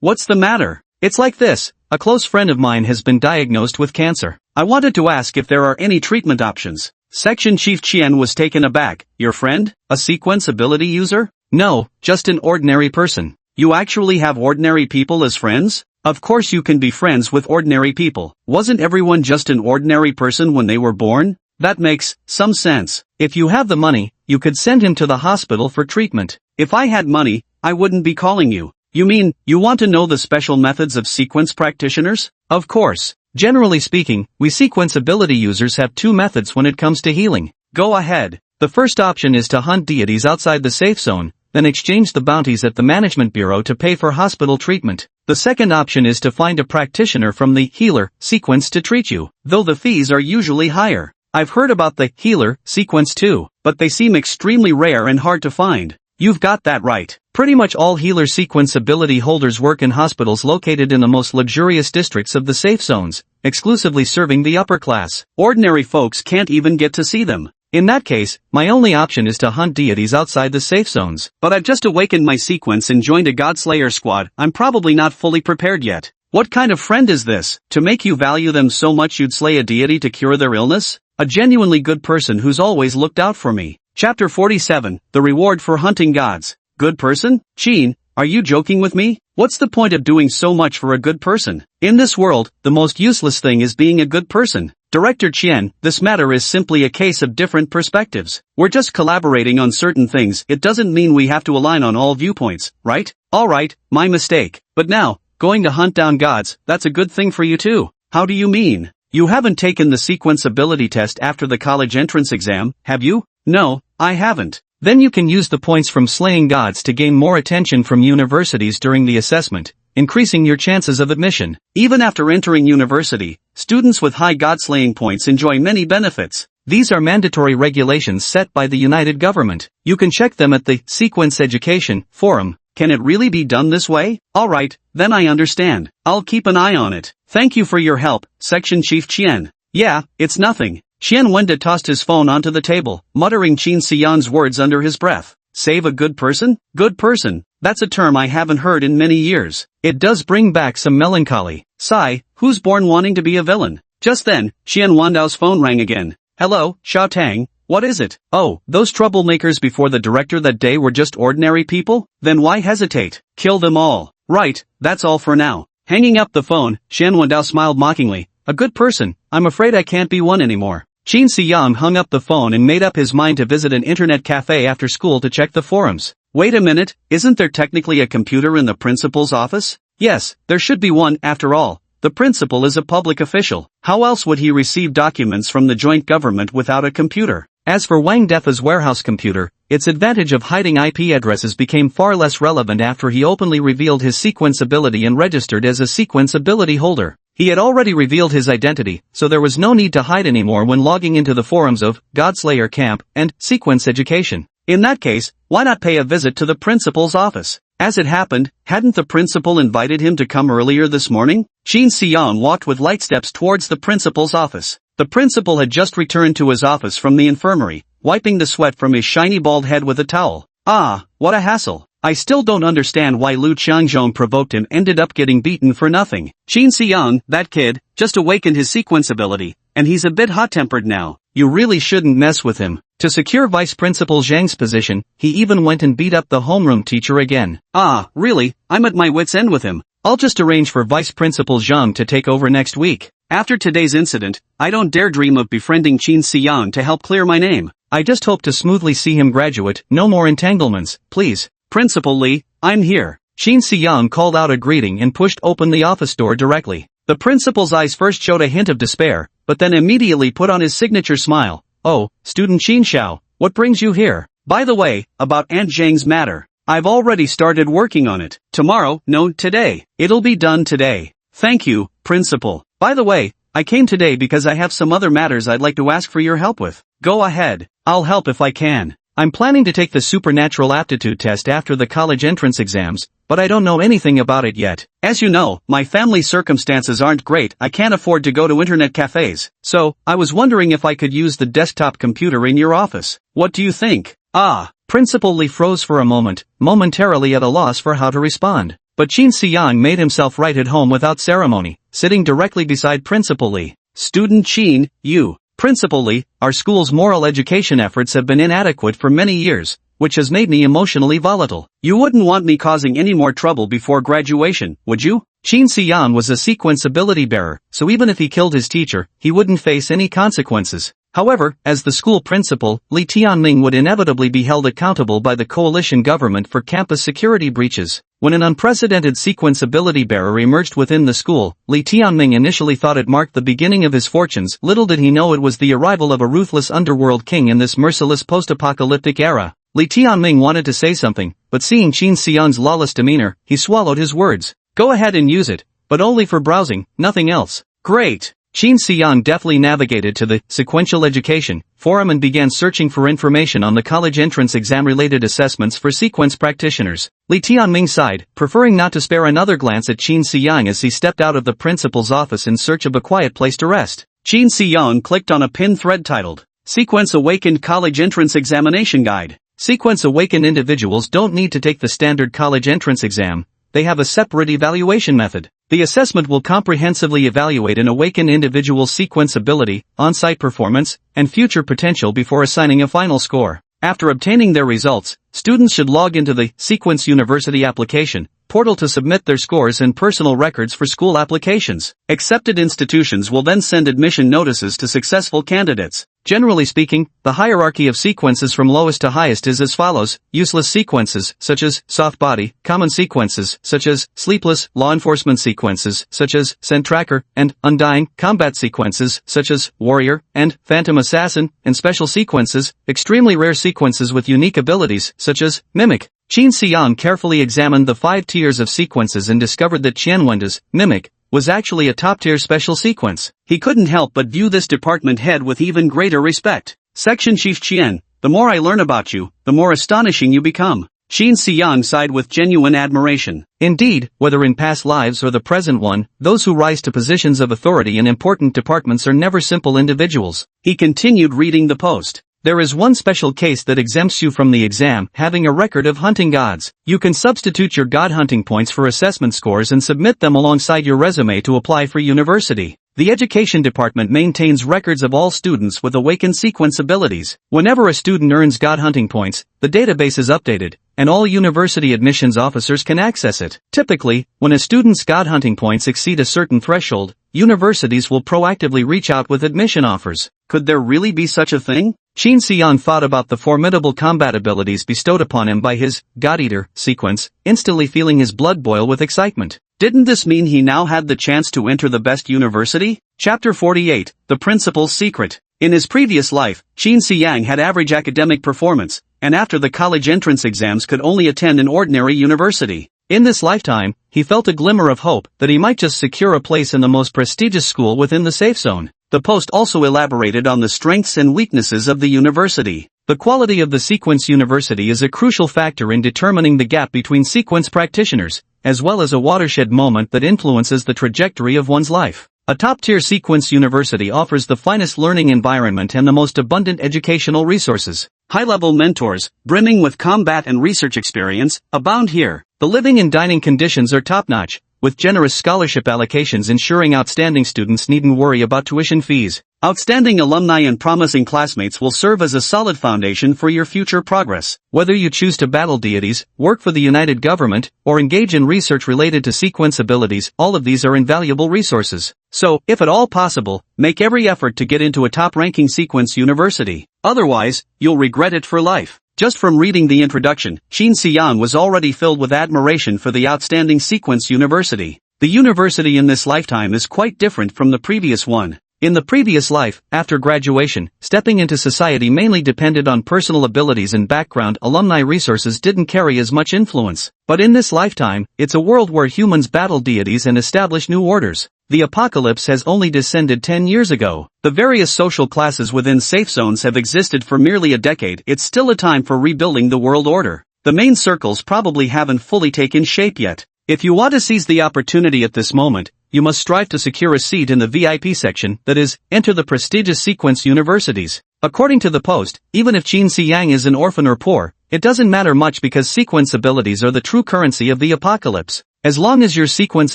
what's the matter?" "It's like this. A close friend of mine has been diagnosed with cancer. I wanted to ask if there are any treatment options." Section Chief Qian was taken aback. "Your friend? A sequence ability user?" "No, just an ordinary person." "You actually have ordinary people as friends?" "Of course you can be friends with ordinary people. Wasn't everyone just an ordinary person when they were born?" "That makes some sense. If you have the money, you could send him to the hospital for treatment." "If I had money, I wouldn't be calling you." "You mean, you want to know the special methods of sequence practitioners?" "Of course. Generally speaking, we sequence ability users have two methods when it comes to healing." "Go ahead." "The first option is to hunt deities outside the safe zone, then exchange the bounties at the management bureau to pay for hospital treatment. The second option is to find a practitioner from the healer sequence to treat you, though the fees are usually higher." "I've heard about the healer sequence too, but they seem extremely rare and hard to find." "You've got that right. Pretty much all healer sequence ability holders work in hospitals located in the most luxurious districts of the safe zones, exclusively serving the upper class. Ordinary folks can't even get to see them. In that case, my only option is to hunt deities outside the safe zones. But I've just awakened my sequence and joined a Godslayer squad. I'm probably not fully prepared yet." "What kind of friend is this, to make you value them so much you'd slay a deity to cure their illness?" "A genuinely good person who's always looked out for me." Chapter 47, The Reward for Hunting Gods. Good person? Qin, are you joking with me? What's the point of doing so much for a good person? In this world, the most useless thing is being a good person. Director Qian, this matter is simply a case of different perspectives. We're just collaborating on certain things. It doesn't mean we have to align on all viewpoints, right? Alright, my mistake. But now, going to hunt down gods, that's a good thing for you too. How do you mean? You haven't taken the sequence ability test after the college entrance exam, have you? No, I haven't. Then you can use the points from slaying gods to gain more attention from universities during the assessment, increasing your chances of admission. Even after entering university, students with high god-slaying points enjoy many benefits. These are mandatory regulations set by the United Government. You can check them at the Sequence Education Forum. Can it really be done this way? Alright, then I understand. I'll keep an eye on it. Thank you for your help, Section Chief Qian. Yeah, it's nothing. Qian Wenda tossed his phone onto the table, muttering Chin Si-young's words under his breath. Save a good person? Good person. That's a term I haven't heard in many years. It does bring back some melancholy. Sigh, who's born wanting to be a villain? Just then, Qian Wandao's phone rang again. Hello, Xiao Tang, what is it? Oh, those troublemakers before the director that day were just ordinary people? Then why hesitate? Kill them all. Right, that's all for now. Hanging up the phone, Qian Wandao smiled mockingly. A good person, I'm afraid I can't be one anymore. Chin Si-young hung up the phone and made up his mind to visit an internet cafe after school to check the forums. Wait a minute, isn't there technically a computer in the principal's office? Yes, there should be one after all. The principal is a public official. How else would he receive documents from the joint government without a computer? As for Wang Defa's warehouse computer, its advantage of hiding IP addresses became far less relevant after he openly revealed his sequence ability and registered as a sequence ability holder. He had already revealed his identity, so there was no need to hide anymore when logging into the forums of Godslayer Camp and Sequence Education. In that case, why not pay a visit to the principal's office? As it happened, hadn't the principal invited him to come earlier this morning? Chin Si-young walked with light steps towards the principal's office. The principal had just returned to his office from the infirmary, wiping the sweat from his shiny bald head with a towel. Ah, what a hassle. I still don't understand why Lu Qianzhong provoked him ended up getting beaten for nothing. Qin Xiyang, that kid, just awakened his sequence ability, and he's a bit hot-tempered now. You really shouldn't mess with him. To secure Vice Principal Zhang's position, he even went and beat up the homeroom teacher again. Ah, really? I'm at my wit's end with him. I'll just arrange for Vice Principal Zhang to take over next week. After today's incident, I don't dare dream of befriending Qin Xiyang to help clear my name. I just hope to smoothly see him graduate, no more entanglements, please. Principal Li, I'm here. Qin Xiyang called out a greeting and pushed open the office door directly. The principal's eyes first showed a hint of despair, but then immediately put on his signature smile. Oh, student Qin Xiao, what brings you here? By the way, about Aunt Zhang's matter. I've already started working on it. Tomorrow, no, today. It'll be done today. Thank you, principal. By the way, I came today because I have some other matters I'd like to ask for your help with. Go ahead. I'll help if I can. I'm planning to take the supernatural aptitude test after the college entrance exams, but I don't know anything about it yet. As you know, my family circumstances aren't great. I can't afford to go to internet cafes. So, I was wondering if I could use the desktop computer in your office. What do you think? Ah, Principal Li froze for a moment, momentarily at a loss for how to respond. But Qin Xiyang made himself right at home without ceremony, sitting directly beside Principal Li. Student Qin, you. Principal Li, our school's moral education efforts have been inadequate for many years, which has made me emotionally volatile. You wouldn't want me causing any more trouble before graduation, would you? Qin Xiyang was a sequence ability bearer, so even if he killed his teacher, he wouldn't face any consequences. However, as the school principal, Li Tianming would inevitably be held accountable by the coalition government for campus security breaches. When an unprecedented sequence ability bearer emerged within the school, Li Tianming initially thought it marked the beginning of his fortunes. Little did he know it was the arrival of a ruthless underworld king in this merciless post-apocalyptic era. Li Tianming wanted to say something, but seeing Qin Xiyang's lawless demeanor, he swallowed his words. Go ahead and use it, but only for browsing, nothing else. Great. Qin Xiyang deftly navigated to the sequential education forum and began searching for information on the college entrance exam-related assessments for sequence practitioners. Li Tianming sighed, preferring not to spare another glance at Qin Xiyang as he stepped out of the principal's office in search of a quiet place to rest. Qin Xiyang clicked on a pinned thread titled, Sequence Awakened College Entrance Examination Guide. Sequence Awakened individuals don't need to take the standard college entrance exam. They have a separate evaluation method. The assessment will comprehensively evaluate an awakened individual's sequence ability, on-site performance, and future potential before assigning a final score. After obtaining their results, students should log into the Sequence University application portal to submit their scores and personal records for school applications. Accepted institutions will then send admission notices to successful candidates. Generally speaking, the hierarchy of sequences from lowest to highest is as follows: useless sequences, such as soft body; common sequences, such as sleepless; law enforcement sequences, such as scent tracker and undying; combat sequences, such as warrior and phantom assassin; and special sequences, extremely rare sequences with unique abilities, such as mimic. Qin Xiyang carefully examined the 5 tiers of sequences and discovered that Qianwenda's mimic was actually a top-tier special sequence. He couldn't help but view this department head with even greater respect. Section Chief Qian, the more I learn about you, the more astonishing you become. Qin Xiyang sighed with genuine admiration. Indeed, whether in past lives or the present one, those who rise to positions of authority in important departments are never simple individuals. He continued reading the post. There is one special case that exempts you from the exam, having a record of hunting gods. You can substitute your god hunting points for assessment scores and submit them alongside your resume to apply for university. The education department maintains records of all students with awakened sequence abilities. Whenever a student earns god hunting points, the database is updated, and all university admissions officers can access it. Typically, when a student's god hunting points exceed a certain threshold, universities will proactively reach out with admission offers. Could there really be such a thing? Qin Xiyang thought about the formidable combat abilities bestowed upon him by his God Eater sequence, instantly feeling his blood boil with excitement. Didn't this mean he now had the chance to enter the best university? Chapter 48, The Principal's Secret. In his previous life, Qin Xiyang had average academic performance, and after the college entrance exams could only attend an ordinary university. In this lifetime, he felt a glimmer of hope that he might just secure a place in the most prestigious school within the safe zone. The post also elaborated on the strengths and weaknesses of the university. The quality of the sequence university is a crucial factor in determining the gap between sequence practitioners, as well as a watershed moment that influences the trajectory of one's life. A top-tier sequence university offers the finest learning environment and the most abundant educational resources. High-level mentors, brimming with combat and research experience, abound here. The living and dining conditions are top-notch, with generous scholarship allocations ensuring outstanding students needn't worry about tuition fees. Outstanding alumni and promising classmates will serve as a solid foundation for your future progress. Whether you choose to battle deities, work for the United Government, or engage in research related to sequence abilities, all of these are invaluable resources. So, if at all possible, make every effort to get into a top-ranking sequence university. Otherwise, you'll regret it for life. Just from reading the introduction, Shin Se-young was already filled with admiration for the outstanding sequence university. The university in this lifetime is quite different from the previous one. In the previous life, after graduation, stepping into society mainly depended on personal abilities and background. Alumni resources didn't carry as much influence. But in this lifetime, it's a world where humans battle deities and establish new orders. The apocalypse has only descended 10 years ago. The various social classes within safe zones have existed for merely a decade. It's still a time for rebuilding the world order. The main circles probably haven't fully taken shape yet. If you want to seize the opportunity at this moment, you must strive to secure a seat in the VIP section, that is, enter the prestigious sequence universities. According to the Post, even if Shin Se-young is an orphan or poor, it doesn't matter much because sequence abilities are the true currency of the apocalypse. As long as your sequence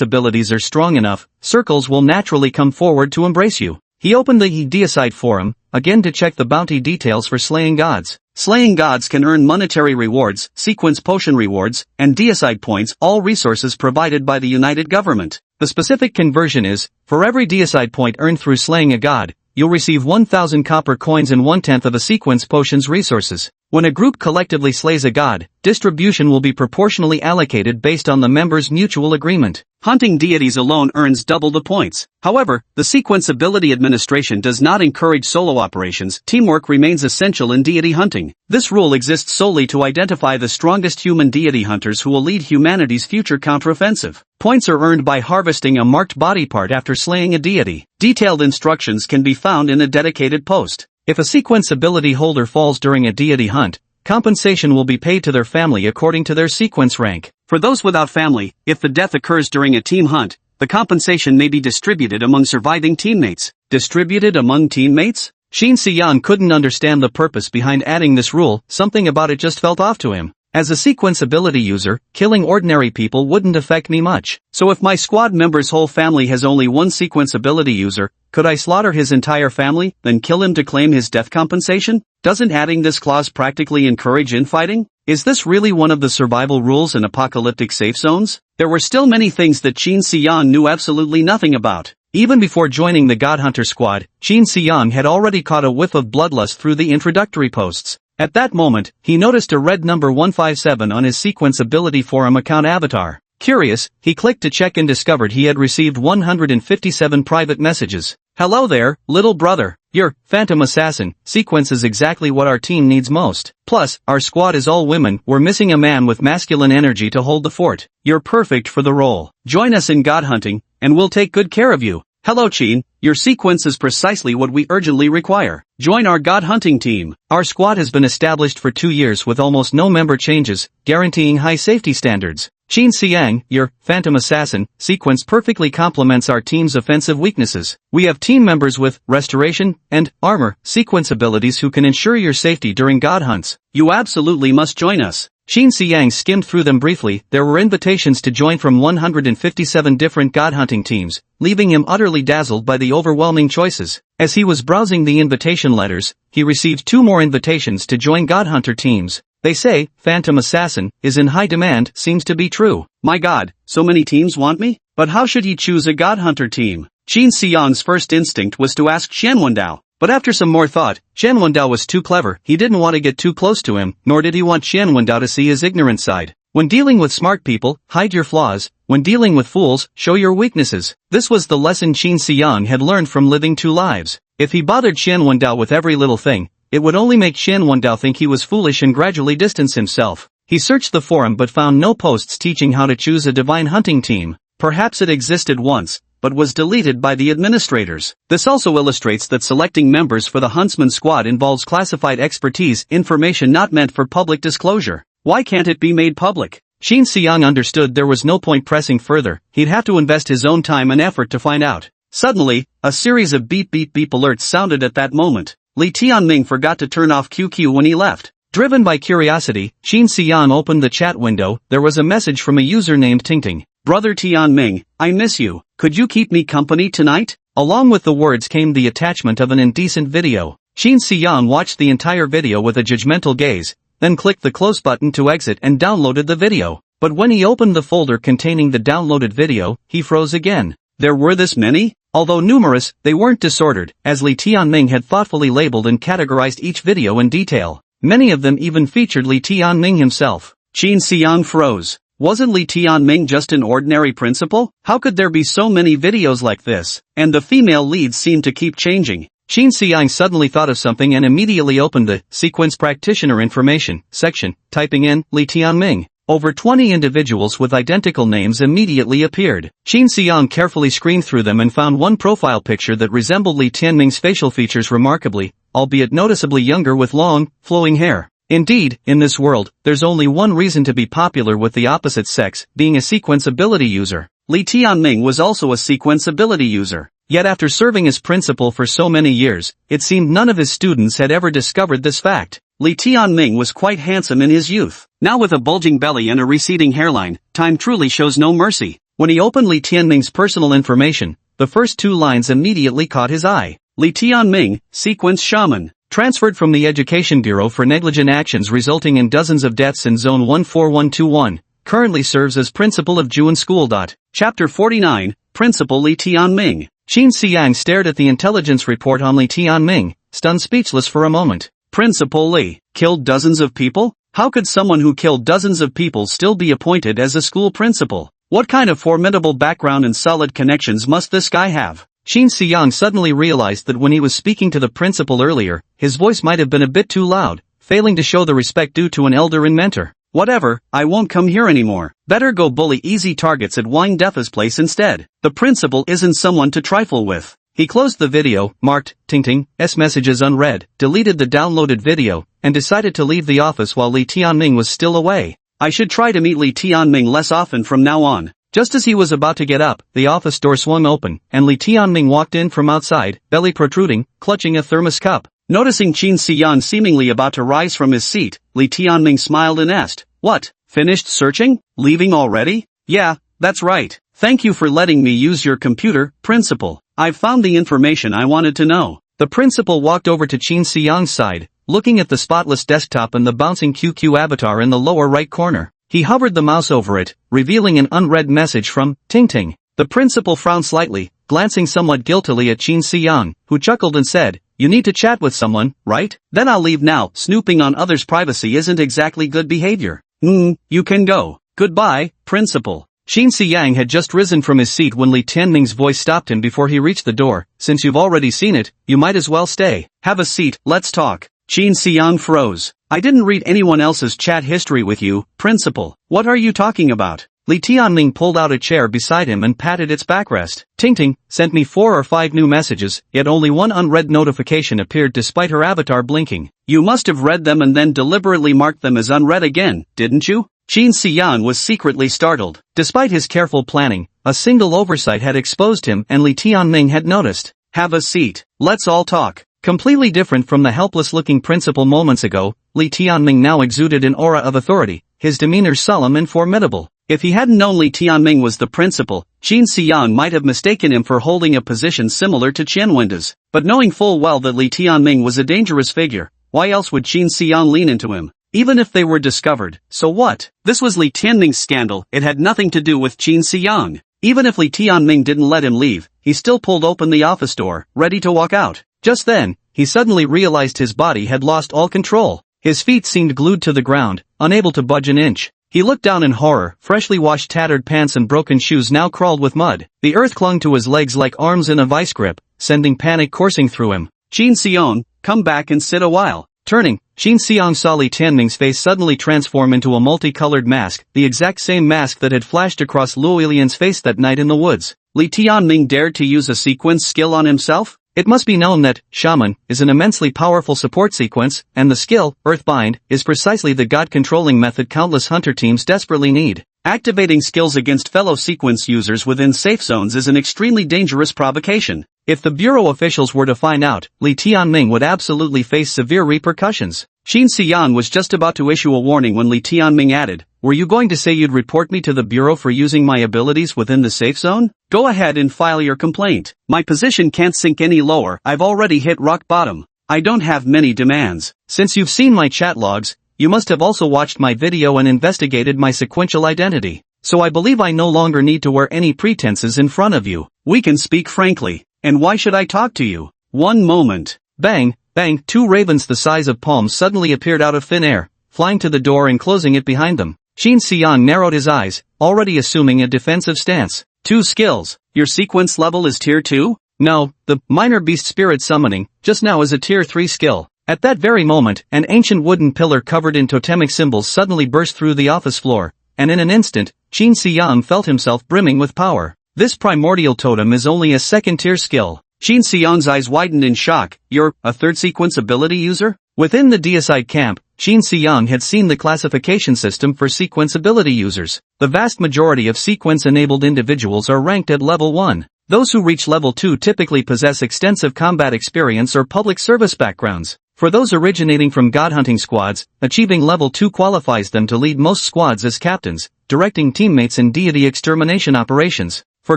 abilities are strong enough, circles will naturally come forward to embrace you. He opened the Deicide forum, again to check the bounty details for slaying gods. Slaying gods can earn monetary rewards, sequence potion rewards, and deicide points, all resources provided by the United Government. The specific conversion is, for every deicide point earned through slaying a god, you'll receive 1,000 copper coins and 1/10 of a sequence potion's resources. When a group collectively slays a god, distribution will be proportionally allocated based on the members' mutual agreement. Hunting deities alone earns double the points. However, the sequence ability administration does not encourage solo operations. Teamwork remains essential in deity hunting. This rule exists solely to identify the strongest human deity hunters who will lead humanity's future counteroffensive. Points are earned by harvesting a marked body part after slaying a deity. Detailed instructions can be found in a dedicated post. If a sequence ability holder falls during a deity hunt, compensation will be paid to their family according to their sequence rank. For those without family, if the death occurs during a team hunt, the compensation may be distributed among surviving teammates. Distributed among teammates? Shin Se-young couldn't understand the purpose behind adding this rule. Something about it just felt off to him. As a sequence ability user, killing ordinary people wouldn't affect me much. So if my squad member's whole family has only one sequence ability user, could I slaughter his entire family, then kill him to claim his death compensation? Doesn't adding this clause practically encourage infighting? Is this really one of the survival rules in apocalyptic safe zones? There were still many things that Shin Se-young knew absolutely nothing about. Even before joining the God Hunter squad, Shin Se-young had already caught a whiff of bloodlust through the introductory posts. At that moment, he noticed a red number 157 on his sequence ability forum account avatar. Curious, he clicked to check and discovered he had received 157 private messages. Hello there, little brother. Your Phantom Assassin sequence is exactly what our team needs most. Plus, our squad is all women. We're missing a man with masculine energy to hold the fort. You're perfect for the role. Join us in god hunting, and we'll take good care of you. Hello Chin, your sequence is precisely what we urgently require. Join our god hunting team. Our squad has been established for 2 years with almost no member changes, guaranteeing high safety standards. Shin Se-young, your Phantom Assassin sequence perfectly complements our team's offensive weaknesses. We have team members with Restoration and Armor sequence abilities who can ensure your safety during god hunts. You absolutely must join us. Shin Se-young skimmed through them briefly. There were invitations to join from 157 different god hunting teams, leaving him utterly dazzled by the overwhelming choices. As he was browsing the invitation letters, he received 2 more invitations to join god hunter teams. They say, Phantom Assassin is in high demand. Seems to be true. My god, so many teams want me? But how should he choose a god hunter team? Shin Se-young's first instinct was to ask Shen Wendao. But after some more thought, Shen Wendao was too clever. He didn't want to get too close to him, nor did he want Shen Wendao to see his ignorant side. When dealing with smart people, hide your flaws. When dealing with fools, show your weaknesses. This was the lesson Shin Se-young had learned from living 2 lives. If he bothered Shen Wendao with every little thing, it would only make Shen Wendao think he was foolish and gradually distance himself. He searched the forum but found no posts teaching how to choose a divine hunting team. Perhaps it existed once, but was deleted by the administrators. This also illustrates that selecting members for the Huntsman squad involves classified expertise, information not meant for public disclosure. Why can't it be made public? Shin Se-young understood there was no point pressing further. He'd have to invest his own time and effort to find out. Suddenly, a series of beep beep beep alerts sounded at that moment. Li Tianming forgot to turn off QQ when he left. Driven by curiosity, Qin Xiang opened the chat window. There was a message from a user named Tingting. Brother Tianming, I miss you. Could you keep me company tonight? Along with the words came the attachment of an indecent video. Qin Xiang watched the entire video with a judgmental gaze, then clicked the close button to exit and downloaded the video. But when he opened the folder containing the downloaded video, he froze again. There were this many? Although numerous, they weren't disordered, as Li Tianming had thoughtfully labeled and categorized each video in detail. Many of them even featured Li Tianming himself. Qin Xiang froze. Wasn't Li Tianming just an ordinary principal? How could there be so many videos like this? And the female leads seemed to keep changing. Qin Xiang suddenly thought of something and immediately opened the Sequence Practitioner Information section, typing in Li Tianming. Over 20 individuals with identical names immediately appeared. Qin Xiang carefully screened through them and found one profile picture that resembled Li Tianming's facial features remarkably, albeit noticeably younger with long, flowing hair. Indeed, in this world, there's only one reason to be popular with the opposite sex, being a sequence ability user. Li Tianming was also a sequence ability user. Yet after serving as principal for so many years, it seemed none of his students had ever discovered this fact. Li Tianming was quite handsome in his youth. Now with a bulging belly and a receding hairline, time truly shows no mercy. When he opened Li Tianming's personal information, the first two lines immediately caught his eye. Li Tianming, Sequence Shaman. Transferred from the Education Bureau for negligent actions resulting in dozens of deaths in Zone 14121, currently serves as principal of Juan School. Chapter 49, Principal Li Tianming. Qin Xiang stared at the intelligence report on Li Tianming, stunned speechless for a moment. Principal Li, killed dozens of people? How could someone who killed dozens of people still be appointed as a school principal? What kind of formidable background and solid connections must this guy have? Qin Xiang suddenly realized that when he was speaking to the principal earlier, his voice might have been a bit too loud, failing to show the respect due to an elder and mentor. Whatever, I won't come here anymore. Better go bully easy targets at Wang Defa's place instead. The principal isn't someone to trifle with. He closed the video, marked Tingting's messages unread, deleted the downloaded video, and decided to leave the office while Li Tianming was still away. I should try to meet Li Tianming less often from now on. Just as he was about to get up, the office door swung open, and Li Tianming walked in from outside, belly protruding, clutching a thermos cup. Noticing Qin Xiang seemingly about to rise from his seat, Li Tianming smiled and asked, "What? Finished searching? Leaving already?" "Yeah, that's right. Thank you for letting me use your computer, Principal. I've found the information I wanted to know." The principal walked over to Qin Xiang's side, looking at the spotless desktop and the bouncing QQ avatar in the lower right corner. He hovered the mouse over it, revealing an unread message from Tingting. The principal frowned slightly, glancing somewhat guiltily at Qin Xiang, who chuckled and said, "You need to chat with someone, right? Then I'll leave now. Snooping on others' privacy isn't exactly good behavior." You can go. Goodbye, Principal." Qin Xiang had just risen from his seat when Li Tianming's voice stopped him before he reached the door. "Since you've already seen it, you might as well stay. Have a seat, let's talk." Qin Xiang froze. "I didn't read anyone else's chat history with you, Principal. What are you talking about?" Li Tianming pulled out a chair beside him and patted its backrest. "Tingting sent me 4 or 5 new messages, yet only one unread notification appeared despite her avatar blinking." "You must have read them and then deliberately marked them as unread again, didn't you?" Qin Xiang was secretly startled. Despite his careful planning, a single oversight had exposed him and Li Tianming had noticed. "Have a seat. Let's all talk." Completely different from the helpless-looking principal moments ago, Li Tianming now exuded an aura of authority, his demeanor solemn and formidable. If he hadn't known Li Tianming was the principal, Qin Xiang might have mistaken him for holding a position similar to Chen Wenda's. But knowing full well that Li Tianming was a dangerous figure, why else would Qin Xiang lean into him? Even if they were discovered, so what? This was Li Tianming's scandal, it had nothing to do with Qin Xiang. Even if Li Tianming didn't let him leave, he still pulled open the office door, ready to walk out. Just then, he suddenly realized his body had lost all control. His feet seemed glued to the ground, unable to budge an inch. He looked down in horror, freshly washed tattered pants and broken shoes now crawled with mud. The earth clung to his legs like arms in a vice grip, sending panic coursing through him. "Qin Xiang, come back and sit a while." Turning, Qin Xiang saw Li Tianming's face suddenly transform into a multicolored mask, the exact same mask that had flashed across Luo Ilian's face that night in the woods. Li Tianming dared to use a sequence skill on himself? It must be known that Shaman is an immensely powerful support sequence, and the skill, Earthbind, is precisely the god-controlling method countless hunter teams desperately need. Activating skills against fellow sequence users within safe zones is an extremely dangerous provocation. If the Bureau officials were to find out, Li Tianming would absolutely face severe repercussions. Qin Xiang was just about to issue a warning when Li Tianming added, "Were you going to say you'd report me to the Bureau for using my abilities within the safe zone? Go ahead and file your complaint. My position can't sink any lower, I've already hit rock bottom. I don't have many demands." Since you've seen my chat logs, you must have also watched my video and investigated my sequential identity. So I believe I no longer need to wear any pretenses in front of you. We can speak frankly. And why should I talk to you? One moment. Bang, bang, two ravens the size of palms suddenly appeared out of thin air, flying to the door and closing it behind them. Qin Xiang narrowed his eyes, already assuming a defensive stance. 2 skills. Your sequence level is tier 2? No, the minor beast spirit summoning just now is a tier 3 skill. At that very moment, an ancient wooden pillar covered in totemic symbols suddenly burst through the office floor, and in an instant, Qin Xiang felt himself brimming with power. This primordial totem is only a second-tier skill. Qin Xiang's eyes widened in shock. You're a third sequence ability user? Within the deicide camp, Qin Xiang had seen the classification system for sequence ability users. The vast majority of sequence-enabled individuals are ranked at level 1. Those who reach level 2 typically possess extensive combat experience or public service backgrounds. For those originating from god-hunting squads, achieving level 2 qualifies them to lead most squads as captains, directing teammates in deity extermination operations. For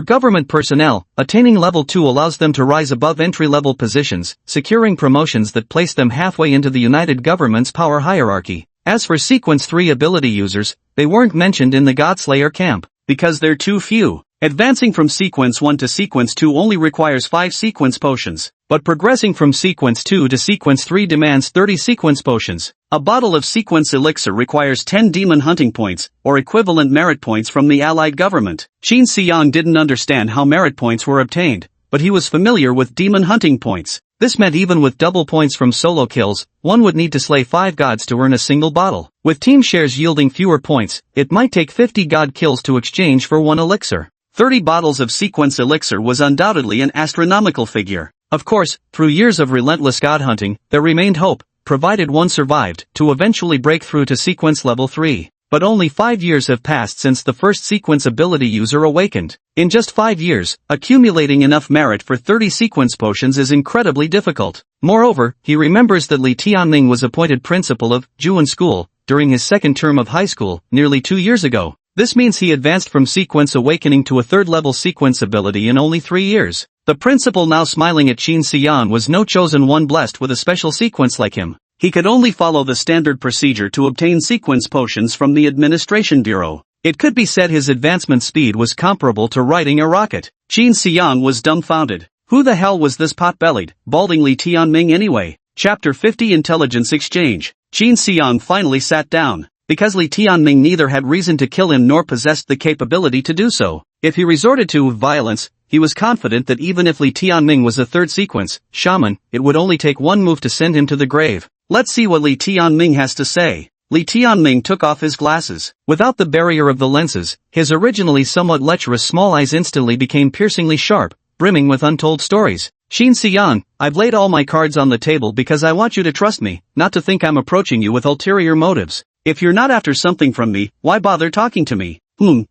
government personnel, attaining level 2 allows them to rise above entry-level positions, securing promotions that place them halfway into the United Government's power hierarchy. As for Sequence 3 ability users, they weren't mentioned in the Godslayer camp, because they're too few. Advancing from Sequence 1 to Sequence 2 only requires 5 Sequence potions, but progressing from Sequence 2 to Sequence 3 demands 30 Sequence potions. A bottle of Sequence Elixir requires 10 Demon Hunting points, or equivalent merit points from the Allied government. Qin Xiang didn't understand how merit points were obtained, but he was familiar with Demon Hunting points. This meant even with double points from solo kills, one would need to slay 5 gods to earn a single bottle. With team shares yielding fewer points, it might take 50 god kills to exchange for 1 elixir. 30 bottles of Sequence Elixir was undoubtedly an astronomical figure. Of course, through years of relentless god hunting, there remained hope, provided one survived, to eventually break through to Sequence level 3. But only 5 years have passed since the first Sequence ability user awakened. In just 5 years, accumulating enough merit for 30 Sequence potions is incredibly difficult. Moreover, he remembers that Li Tianming was appointed principal of Juan School during his second term of high school, nearly 2 years ago. This means he advanced from Sequence Awakening to a third-level Sequence ability in only 3 years. The principal, now smiling at Qin Xiang, was no chosen one blessed with a special sequence like him. He could only follow the standard procedure to obtain Sequence potions from the Administration Bureau. It could be said his advancement speed was comparable to riding a rocket. Qin Xiang was dumbfounded. Who the hell was this pot-bellied, balding Li Tianming anyway? Chapter 50 Intelligence Exchange. Qin Xiang finally sat down. Because Li Tianming neither had reason to kill him nor possessed the capability to do so. If he resorted to violence, he was confident that even if Li Tianming was a third sequence shaman, it would only take one move to send him to the grave. Let's see what Li Tianming has to say. Li Tianming took off his glasses. Without the barrier of the lenses, his originally somewhat lecherous small eyes instantly became piercingly sharp, brimming with untold stories. Qin Xiang, I've laid all my cards on the table because I want you to trust me, not to think I'm approaching you with ulterior motives. If you're not after something from me, why bother talking to me?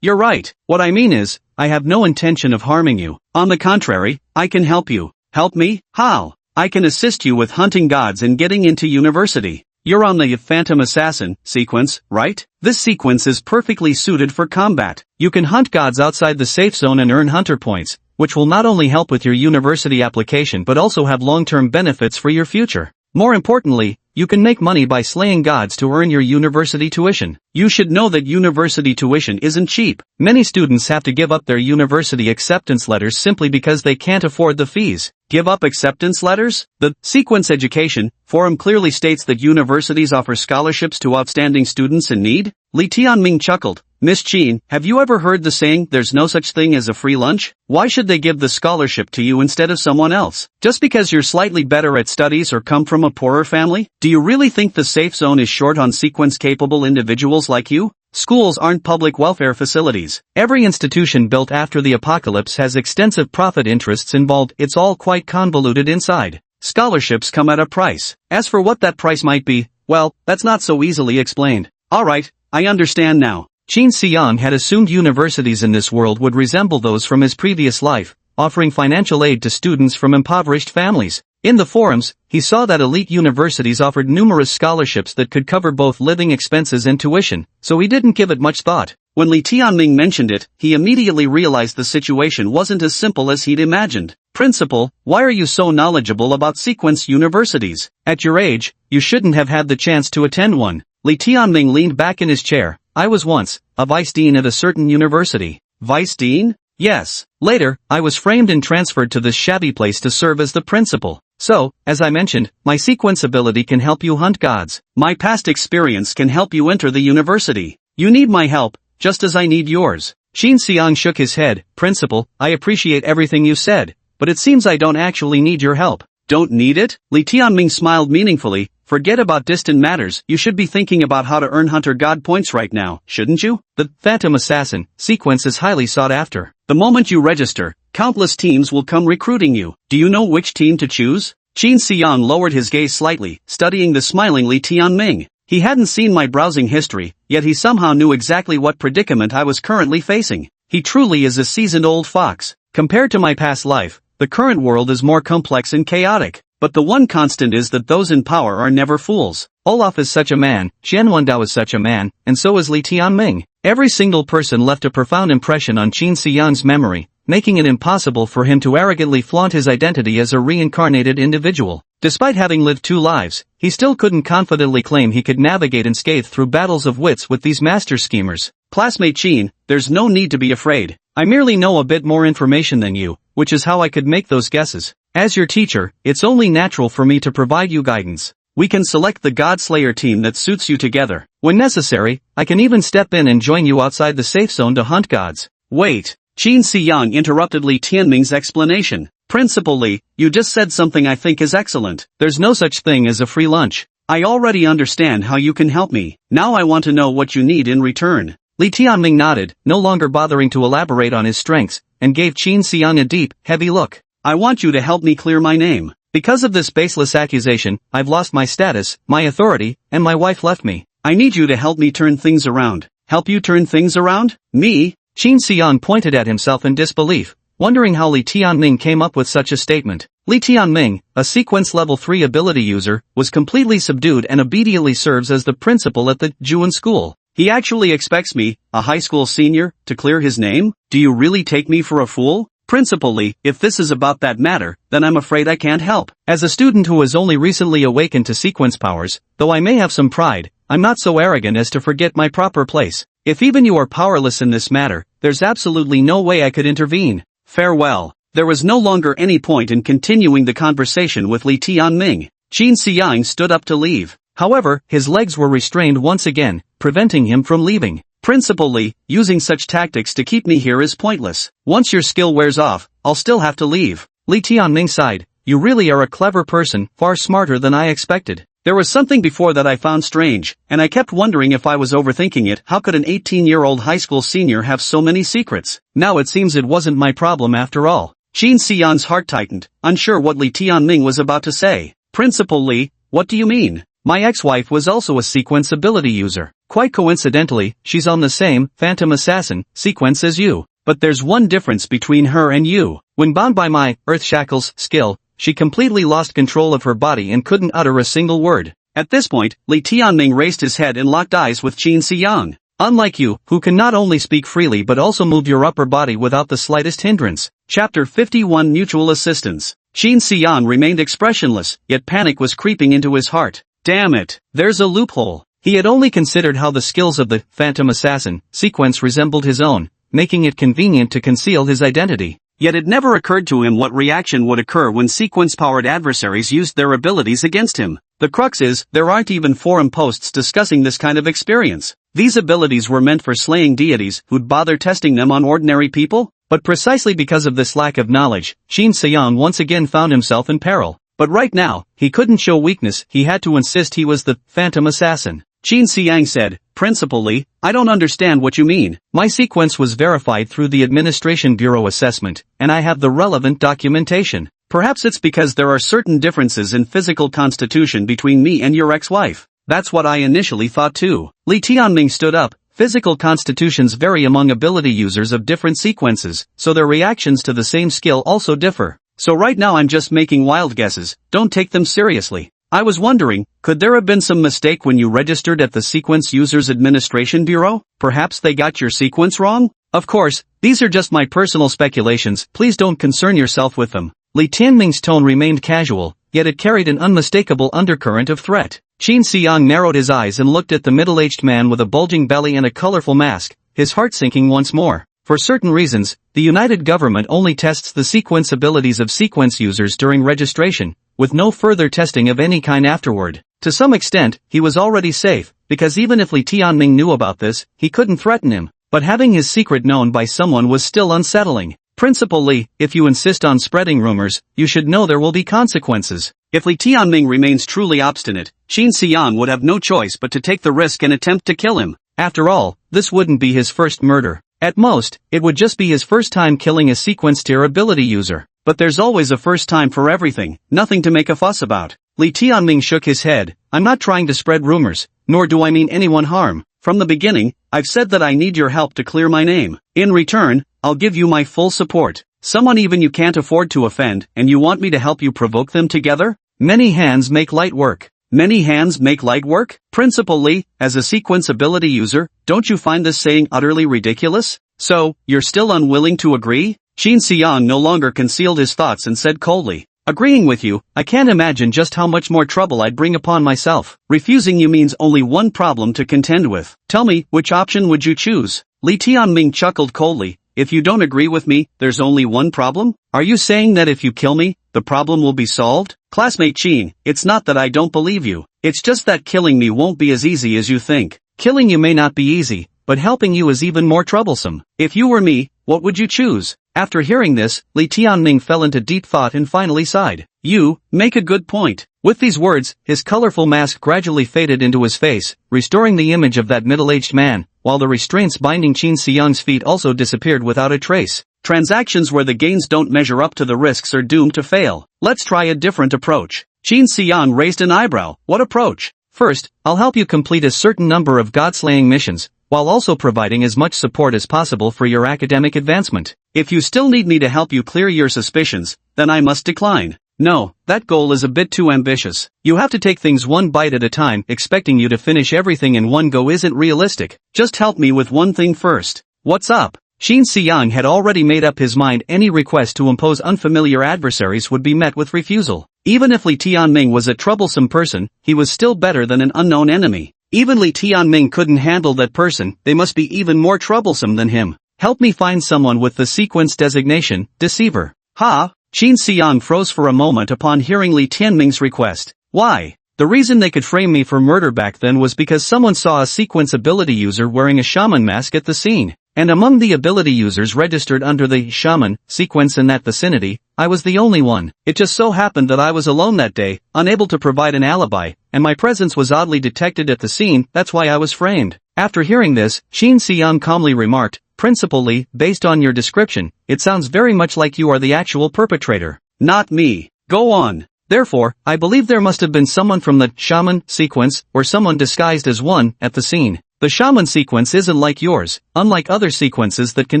You're right. What I mean is, I have no intention of harming you. On the contrary, I can help you. Help me? How? I can assist you with hunting gods and getting into university. You're on the Phantom Assassin sequence, right? This sequence is perfectly suited for combat. You can hunt gods outside the safe zone and earn hunter points, which will not only help with your university application but also have long-term benefits for your future. More importantly, you can make money by slaying gods to earn your university tuition. You should know that university tuition isn't cheap. Many students have to give up their university acceptance letters simply because they can't afford the fees. Give up acceptance letters? The Sequence Education Forum clearly states that universities offer scholarships to outstanding students in need. Li Tianming chuckled. Miss Qin, have you ever heard the saying, there's no such thing as a free lunch? Why should they give the scholarship to you instead of someone else? Just because you're slightly better at studies or come from a poorer family? Do you really think the safe zone is short on sequence-capable individuals like you? Schools aren't public welfare facilities. Every institution built after the apocalypse has extensive profit interests involved. It's all quite convoluted inside. Scholarships come at a price. As for what that price might be, well, that's not so easily explained. Alright, I understand now. Qin Xiang had assumed universities in this world would resemble those from his previous life, offering financial aid to students from impoverished families. In the forums, he saw that elite universities offered numerous scholarships that could cover both living expenses and tuition, so he didn't give it much thought. When Li Tianming mentioned it, he immediately realized the situation wasn't as simple as he'd imagined. Principal, why are you so knowledgeable about sequence universities? At your age, you shouldn't have had the chance to attend one. Li Tianming leaned back in his chair. I was once a vice dean at a certain university. Vice dean? Yes. Later, I was framed and transferred to this shabby place to serve as the principal. So, as I mentioned, my sequence ability can help you hunt gods. My past experience can help you enter the university. You need my help, just as I need yours. Qin Xiang shook his head. Principal, I appreciate everything you said, but it seems I don't actually need your help. Don't need it? Li Tianming smiled meaningfully. Forget about distant matters, you should be thinking about how to earn hunter god points right now, shouldn't you? The Phantom Assassin sequence is highly sought after. The moment you register, countless teams will come recruiting you. Do you know which team to choose? Qin Xiang lowered his gaze slightly, studying the smiling Li Tianming. He hadn't seen my browsing history, yet he somehow knew exactly what predicament I was currently facing. He truly is a seasoned old fox. Compared to my past life, the current world is more complex and chaotic. But the one constant is that those in power are never fools. Olaf is such a man, Xian Wendao is such a man, and so is Li Tianming. Every single person left a profound impression on Qin Xiang's memory, making it impossible for him to arrogantly flaunt his identity as a reincarnated individual. Despite having lived 2 lives, he still couldn't confidently claim he could navigate unscathed through battles of wits with these master schemers. Classmate Qin, there's no need to be afraid. I merely know a bit more information than you, which is how I could make those guesses. As your teacher, it's only natural for me to provide you guidance. We can select the God Slayer team that suits you together. When necessary, I can even step in and join you outside the safe zone to hunt gods. Wait. Qin Xiang interrupted Li Tianming's explanation. Principal Li, you just said something I think is excellent. There's no such thing as a free lunch. I already understand how you can help me. Now I want to know what you need in return. Li Tianming nodded, no longer bothering to elaborate on his strengths, and gave Qin Xiang a deep, heavy look. I want you to help me clear my name. Because of this baseless accusation, I've lost my status, my authority, and my wife left me. I need you to help me turn things around. Help you turn things around? Me? Qin Xiang pointed at himself in disbelief, wondering how Li Tianming came up with such a statement. Li Tianming, a sequence level 3 ability user, was completely subdued and obediently serves as the principal at the Juan school. He actually expects me, a high school senior, to clear his name? Do you really take me for a fool? Principal Li, if this is about that matter, then I'm afraid I can't help. As a student who has only recently awakened to sequence powers, though I may have some pride, I'm not so arrogant as to forget my proper place. If even you are powerless in this matter, there's absolutely no way I could intervene. Farewell. There was no longer any point in continuing the conversation with Li Tianming. Qin Xiang stood up to leave. However, his legs were restrained once again, preventing him from leaving. Principal Li, using such tactics to keep me here is pointless. Once your skill wears off, I'll still have to leave. Li Tianming sighed. You really are a clever person, far smarter than I expected. There was something before that I found strange, and I kept wondering if I was overthinking it. How could an 18-year-old high school senior have so many secrets? Now it seems it wasn't my problem after all. Qin Xiang's heart tightened, unsure what Li Tianming was about to say. Principal Li, what do you mean? My ex-wife was also a sequence ability user. Quite coincidentally, she's on the same Phantom Assassin sequence as you. But there's one difference between her and you. When bound by my Earth Shackles skill, she completely lost control of her body and couldn't utter a single word. At this point, Li Tianming raised his head and locked eyes with Qin Xiang. Unlike you, who can not only speak freely but also move your upper body without the slightest hindrance. Chapter 51 Mutual Assistance. Qin Xiang remained expressionless, yet panic was creeping into his heart. Damn it, there's a loophole. He had only considered how the skills of the Phantom Assassin sequence resembled his own, making it convenient to conceal his identity. Yet it never occurred to him what reaction would occur when sequence-powered adversaries used their abilities against him. The crux is, there aren't even forum posts discussing this kind of experience. These abilities were meant for slaying deities who'd bother testing them on ordinary people? But precisely because of this lack of knowledge, Qin Xiang once again found himself in peril. But right now, he couldn't show weakness, he had to insist he was the Phantom Assassin. Qin Xiang said, Principal Li, I don't understand what you mean. My sequence was verified through the Administration Bureau assessment, and I have the relevant documentation. Perhaps it's because there are certain differences in physical constitution between me and your ex-wife. That's what I initially thought too. Li Tianming stood up, Physical constitutions vary among ability users of different sequences, so their reactions to the same skill also differ. So right now I'm just making wild guesses, don't take them seriously. I was wondering, could there have been some mistake when you registered at the Sequence Users Administration Bureau? Perhaps they got your sequence wrong? Of course, these are just my personal speculations, please don't concern yourself with them. Li Tianming's tone remained casual, yet it carried an unmistakable undercurrent of threat. Qin Xiang narrowed his eyes and looked at the middle-aged man with a bulging belly and a colorful mask, his heart sinking once more. For certain reasons, the United Government only tests the sequence abilities of sequence users during registration, with no further testing of any kind afterward. To some extent, he was already safe, because even if Li Tianming knew about this, he couldn't threaten him. But having his secret known by someone was still unsettling. Principal Li, if you insist on spreading rumors, you should know there will be consequences. If Li Tianming remains truly obstinate, Qin Xiang would have no choice but to take the risk and attempt to kill him. After all, this wouldn't be his first murder. At most, it would just be his first time killing a sequence tier ability user. But there's always a first time for everything, nothing to make a fuss about. Li Tianming shook his head. I'm not trying to spread rumors, nor do I mean anyone harm. From the beginning, I've said that I need your help to clear my name. In return, I'll give you my full support. Someone even you can't afford to offend, and you want me to help you provoke them together? Many hands make light work. Many hands make light work? Principal Li, as a sequence ability user, don't you find this saying utterly ridiculous? So, you're still unwilling to agree? Qin Xiang no longer concealed his thoughts and said coldly, agreeing with you, I can't imagine just how much more trouble I'd bring upon myself. Refusing you means only one problem to contend with. Tell me, which option would you choose? Li Tianming chuckled coldly, if you don't agree with me, there's only one problem? Are you saying that if you kill me, the problem will be solved? Classmate Qin, it's not that I don't believe you. It's just that killing me won't be as easy as you think. Killing you may not be easy, but helping you is even more troublesome. If you were me, what would you choose? After hearing this, Li Tianming fell into deep thought and finally sighed. You make a good point. With these words, his colorful mask gradually faded into his face, restoring the image of that middle-aged man, while the restraints binding Qin Xiang's feet also disappeared without a trace. Transactions where the gains don't measure up to the risks are doomed to fail. Let's try a different approach. Qin Xiang raised an eyebrow. What approach? First, I'll help you complete a certain number of god-slaying missions, while also providing as much support as possible for your academic advancement. If you still need me to help you clear your suspicions, then I must decline. No, that goal is a bit too ambitious. You have to take things one bite at a time. Expecting you to finish everything in one go isn't realistic. Just help me with one thing first. What's up? Qin Xiang had already made up his mind any request to impose unfamiliar adversaries would be met with refusal. Even if Li Tianming was a troublesome person, he was still better than an unknown enemy. Even Li Tianming couldn't handle that person, they must be even more troublesome than him. Help me find someone with the sequence designation, Deceiver. Ha! Qin Xiang froze for a moment upon hearing Li Tianming's request. Why? The reason they could frame me for murder back then was because someone saw a sequence ability user wearing a shaman mask at the scene. And among the ability users registered under the shaman sequence in that vicinity, I was the only one. It just so happened that I was alone that day, unable to provide an alibi, and my presence was oddly detected at the scene, that's why I was framed. After hearing this, Qin Xiang calmly remarked, Principal Li, based on your description, it sounds very much like you are the actual perpetrator. Not me. Go on. Therefore, I believe there must have been someone from the shaman sequence, or someone disguised as one, at the scene. The shaman sequence isn't like yours, unlike other sequences that can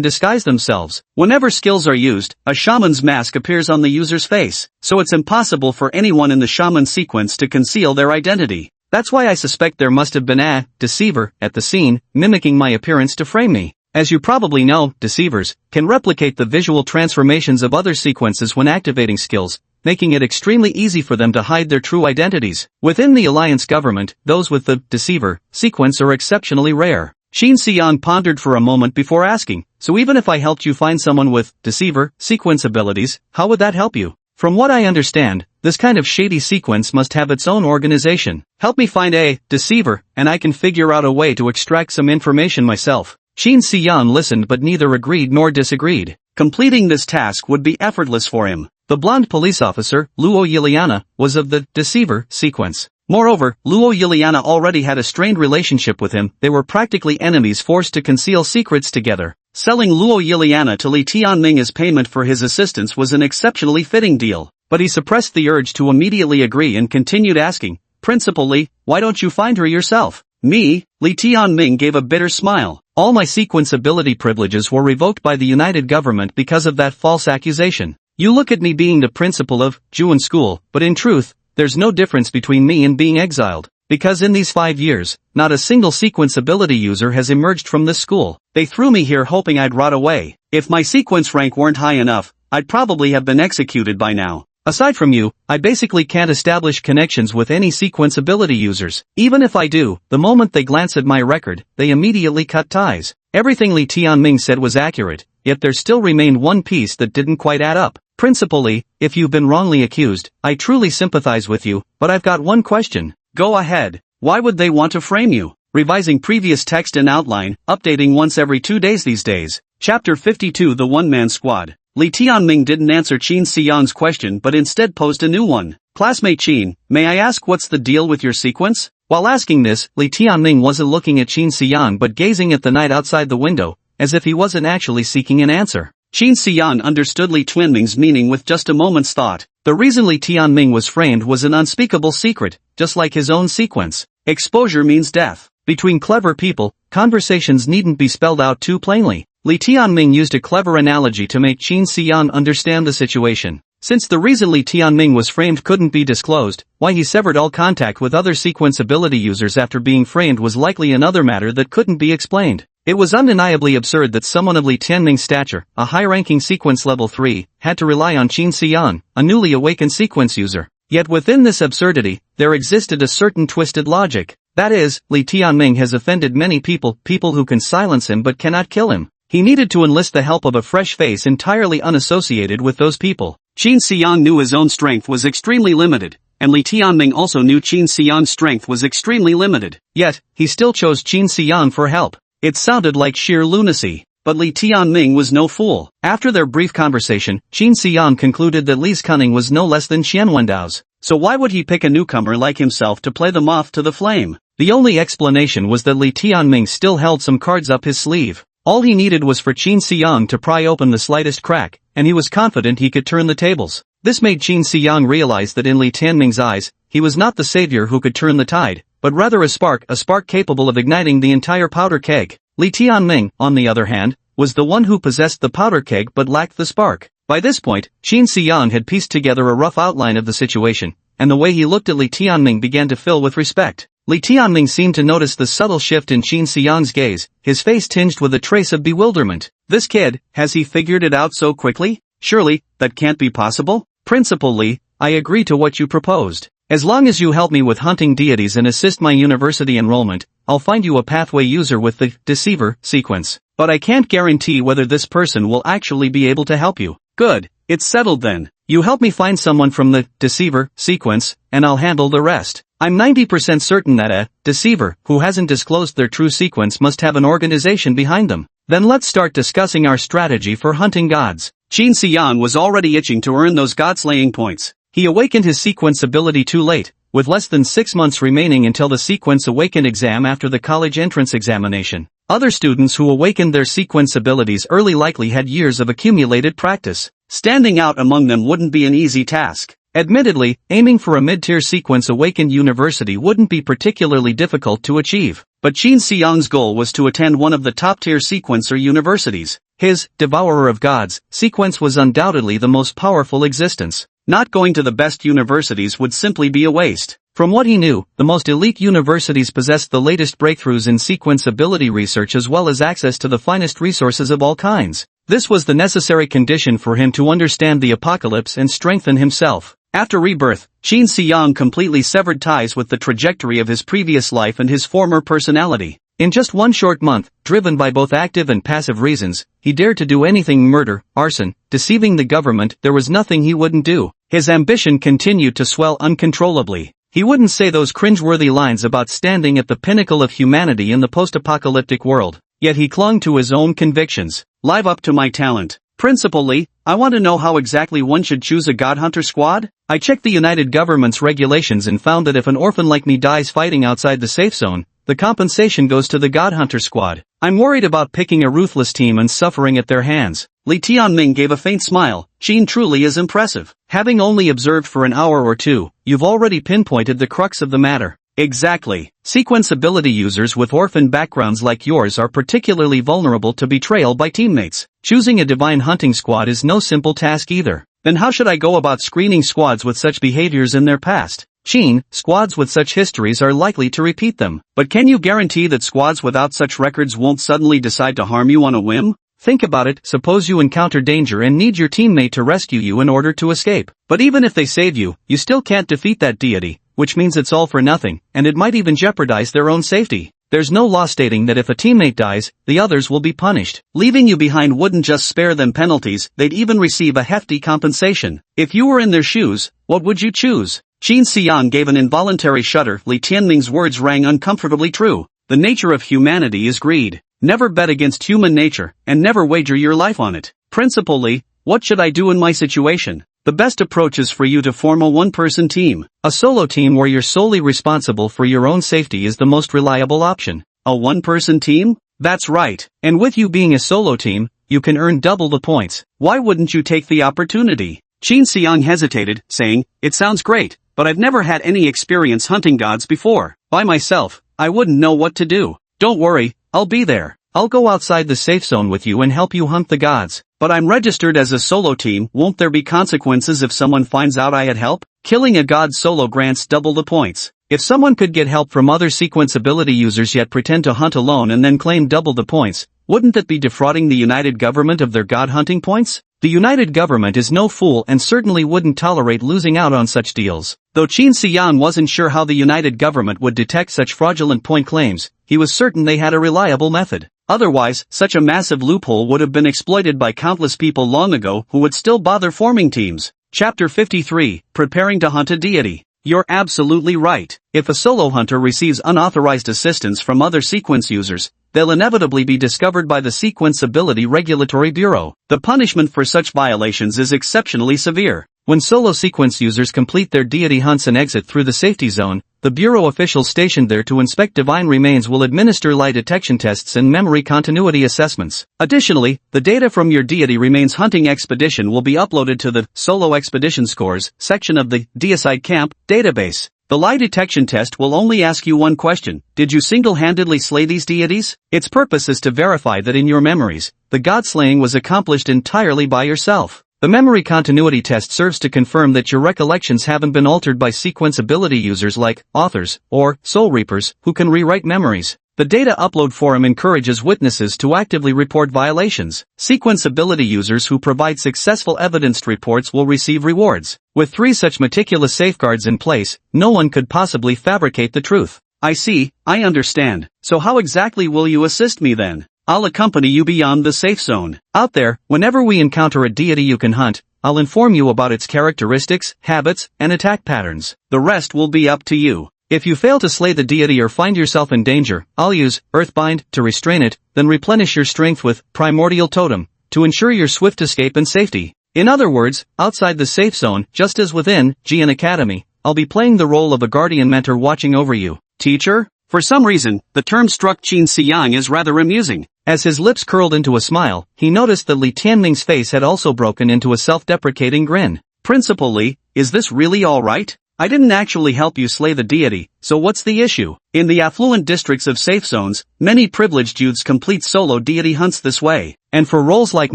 disguise themselves. Whenever skills are used, a shaman's mask appears on the user's face, so it's impossible for anyone in the shaman sequence to conceal their identity. That's why I suspect there must have been a deceiver at the scene, mimicking my appearance to frame me. As you probably know, deceivers can replicate the visual transformations of other sequences when activating skills, making it extremely easy for them to hide their true identities. Within the alliance government, those with the deceiver sequence are exceptionally rare. Qin Xiang pondered for a moment before asking, so even if I helped you find someone with deceiver sequence abilities, how would that help you? From what I understand, this kind of shady sequence must have its own organization. Help me find a deceiver, and I can figure out a way to extract some information myself. Qin Xiang listened but neither agreed nor disagreed. Completing this task would be effortless for him. The blonde police officer, Luo Yiliana, was of the deceiver sequence. Moreover, Luo Yiliana already had a strained relationship with him. They were practically enemies forced to conceal secrets together. Selling Luo Yiliana to Li Tianming as payment for his assistance was an exceptionally fitting deal. But he suppressed the urge to immediately agree and continued asking, Principal Li, why don't you find her yourself? Me? Li Tianming gave a bitter smile. All my sequence ability privileges were revoked by the United Government because of that false accusation. You look at me being the principal of Juan School, but in truth, there's no difference between me and being exiled. Because in these 5 years, not a single sequence ability user has emerged from this school. They threw me here hoping I'd rot away. If my sequence rank weren't high enough, I'd probably have been executed by now. Aside from you, I basically can't establish connections with any sequence ability users. Even if I do, the moment they glance at my record, they immediately cut ties. Everything Li Tianming said was accurate, yet there still remained one piece that didn't quite add up. Principally, if you've been wrongly accused, I truly sympathize with you, but I've got one question. Go ahead. Why would they want to frame you? Revising previous text and outline, updating once every 2 days these days. Chapter 52 The One-Man Squad. Li Tianming didn't answer Qin Xiyang's question but instead posed a new one. Classmate Qin, may I ask what's the deal with your sequence? While asking this, Li Tianming wasn't looking at Qin Xiyang but gazing at the night outside the window, as if he wasn't actually seeking an answer. Qin Xiyang understood Li Tianming's meaning with just a moment's thought. The reason Li Tianming was framed was an unspeakable secret, just like his own sequence. Exposure means death. Between clever people, conversations needn't be spelled out too plainly. Li Tianming used a clever analogy to make Qin Xiyang understand the situation. Since the reason Li Tianming was framed couldn't be disclosed, why he severed all contact with other sequence ability users after being framed was likely another matter that couldn't be explained. It was undeniably absurd that someone of Li Tianming's stature, a high-ranking sequence level 3, had to rely on Qin Xiyang, a newly awakened sequence user. Yet within this absurdity, there existed a certain twisted logic. That is, Li Tianming has offended many people who can silence him but cannot kill him. He needed to enlist the help of a fresh face entirely unassociated with those people. Qin Xiyang knew his own strength was extremely limited, and Li Tianming also knew Qin Xiyang's strength was extremely limited. Yet, he still chose Qin Xiyang for help. It sounded like sheer lunacy. But Li Tianming was no fool. After their brief conversation, Qin Xiyang concluded that Li's cunning was no less than Xian Wendao's. So why would he pick a newcomer like himself to play the moth to the flame? The only explanation was that Li Tianming still held some cards up his sleeve. All he needed was for Qin Xiyang to pry open the slightest crack, and he was confident he could turn the tables. This made Qin Xiyang realize that in Li Tianming's eyes, he was not the savior who could turn the tide, but rather a spark capable of igniting the entire powder keg. Li Tianming, on the other hand, was the one who possessed the powder keg but lacked the spark. By this point, Qin Xiyang had pieced together a rough outline of the situation, and the way he looked at Li Tianming began to fill with respect. Li Tianming seemed to notice the subtle shift in Qin Xiyang's gaze, his face tinged with a trace of bewilderment. This kid, has he figured it out so quickly? Surely, that can't be possible? Principal Li, I agree to what you proposed. As long as you help me with hunting deities and assist my university enrollment, I'll find you a pathway user with the Deceiver sequence. But I can't guarantee whether this person will actually be able to help you. Good, it's settled then. You help me find someone from the Deceiver sequence, and I'll handle the rest. I'm 90% certain that a deceiver who hasn't disclosed their true sequence must have an organization behind them. Then let's start discussing our strategy for hunting gods. Qin Xiyang was already itching to earn those god-slaying points. He awakened his sequence ability too late, with less than 6 months remaining until the sequence awakened exam after the college entrance examination. Other students who awakened their sequence abilities early likely had years of accumulated practice. Standing out among them wouldn't be an easy task. Admittedly, aiming for a mid-tier sequence awakened university wouldn't be particularly difficult to achieve, but Qin Xiyang's goal was to attend one of the top-tier sequencer universities. His Devourer of Gods sequence was undoubtedly the most powerful existence. Not going to the best universities would simply be a waste. From what he knew, the most elite universities possessed the latest breakthroughs in sequence ability research as well as access to the finest resources of all kinds. This was the necessary condition for him to understand the apocalypse and strengthen himself. After rebirth, Qin Xiyang completely severed ties with the trajectory of his previous life and his former personality. In just one short month, driven by both active and passive reasons, he dared to do anything: murder, arson, deceiving the government. There was nothing he wouldn't do. His ambition continued to swell uncontrollably. He wouldn't say those cringeworthy lines about standing at the pinnacle of humanity in the post-apocalyptic world, yet he clung to his own convictions. Live up to my talent. Principal Li, I want to know how exactly one should choose a God Hunter squad? I checked the United Government's regulations and found that if an orphan like me dies fighting outside the safe zone, the compensation goes to the God Hunter squad. I'm worried about picking a ruthless team and suffering at their hands. Li Tianming gave a faint smile. Qin truly is impressive. Having only observed for an hour or two, you've already pinpointed the crux of the matter. Exactly. Sequence ability users with orphan backgrounds like yours are particularly vulnerable to betrayal by teammates. Choosing a divine hunting squad is no simple task either. Then how should I go about screening squads with such behaviors in their past? Chin, squads with such histories are likely to repeat them. But can you guarantee that squads without such records won't suddenly decide to harm you on a whim? Think about it, suppose you encounter danger and need your teammate to rescue you in order to escape. But even if they save you, you still can't defeat that deity, which means it's all for nothing, and it might even jeopardize their own safety. There's no law stating that if a teammate dies, the others will be punished. Leaving you behind wouldn't just spare them penalties, they'd even receive a hefty compensation. If you were in their shoes, what would you choose? Qin Xiang gave an involuntary shudder. Li Tianming's words rang uncomfortably true. The nature of humanity is greed. Never bet against human nature, and never wager your life on it. Principal Li, what should I do in my situation? The best approach is for you to form a one-person team. A solo team where you're solely responsible for your own safety is the most reliable option. A one-person team? That's right. And with you being a solo team, you can earn double the points. Why wouldn't you take the opportunity? Qin Xiang hesitated, saying, "It sounds great, but I've never had any experience hunting gods before. By myself, I wouldn't know what to do." "Don't worry, I'll be there. I'll go outside the safe zone with you and help you hunt the gods. But I'm registered as a solo team, won't there be consequences if someone finds out I had help?" Killing a god solo grants double the points. If someone could get help from other sequence ability users yet pretend to hunt alone and then claim double the points, wouldn't that be defrauding the United Government of their god hunting points? The United Government is no fool and certainly wouldn't tolerate losing out on such deals. Though Qin Xiang wasn't sure how the United Government would detect such fraudulent point claims, he was certain they had a reliable method. Otherwise, such a massive loophole would have been exploited by countless people long ago who would still bother forming teams. Chapter 53, Preparing to Hunt a Deity. You're absolutely right. If a solo hunter receives unauthorized assistance from other sequence users, they'll inevitably be discovered by the Sequence Ability Regulatory Bureau. The punishment for such violations is exceptionally severe. When solo sequence users complete their deity hunts and exit through the safety zone, the Bureau officials stationed there to inspect divine remains will administer lie detection tests and memory continuity assessments. Additionally, the data from your deity remains hunting expedition will be uploaded to the Solo Expedition Scores section of the Deicide Camp database. The lie detection test will only ask you one question: did you single-handedly slay these deities? Its purpose is to verify that in your memories, the god slaying was accomplished entirely by yourself. The memory continuity test serves to confirm that your recollections haven't been altered by sequence ability users like authors or soul reapers who can rewrite memories. The data upload forum encourages witnesses to actively report violations. Sequence ability users who provide successful evidenced reports will receive rewards. With 3 such meticulous safeguards in place, no one could possibly fabricate the truth. I see, I understand. So how exactly will you assist me then? I'll accompany you beyond the safe zone. Out there, whenever we encounter a deity you can hunt, I'll inform you about its characteristics, habits, and attack patterns. The rest will be up to you. If you fail to slay the deity or find yourself in danger, I'll use Earthbind to restrain it, then replenish your strength with Primordial Totem to ensure your swift escape and safety. In other words, outside the safe zone, just as within Gian Academy, I'll be playing the role of a guardian mentor watching over you. Teacher? For some reason, the term struck Qin Xiang as rather amusing. As his lips curled into a smile, he noticed that Li Tianming's face had also broken into a self-deprecating grin. Principal Li, is this really all right? I didn't actually help you slay the deity, so what's the issue? In the affluent districts of safe zones, many privileged youths complete solo deity hunts this way. And for roles like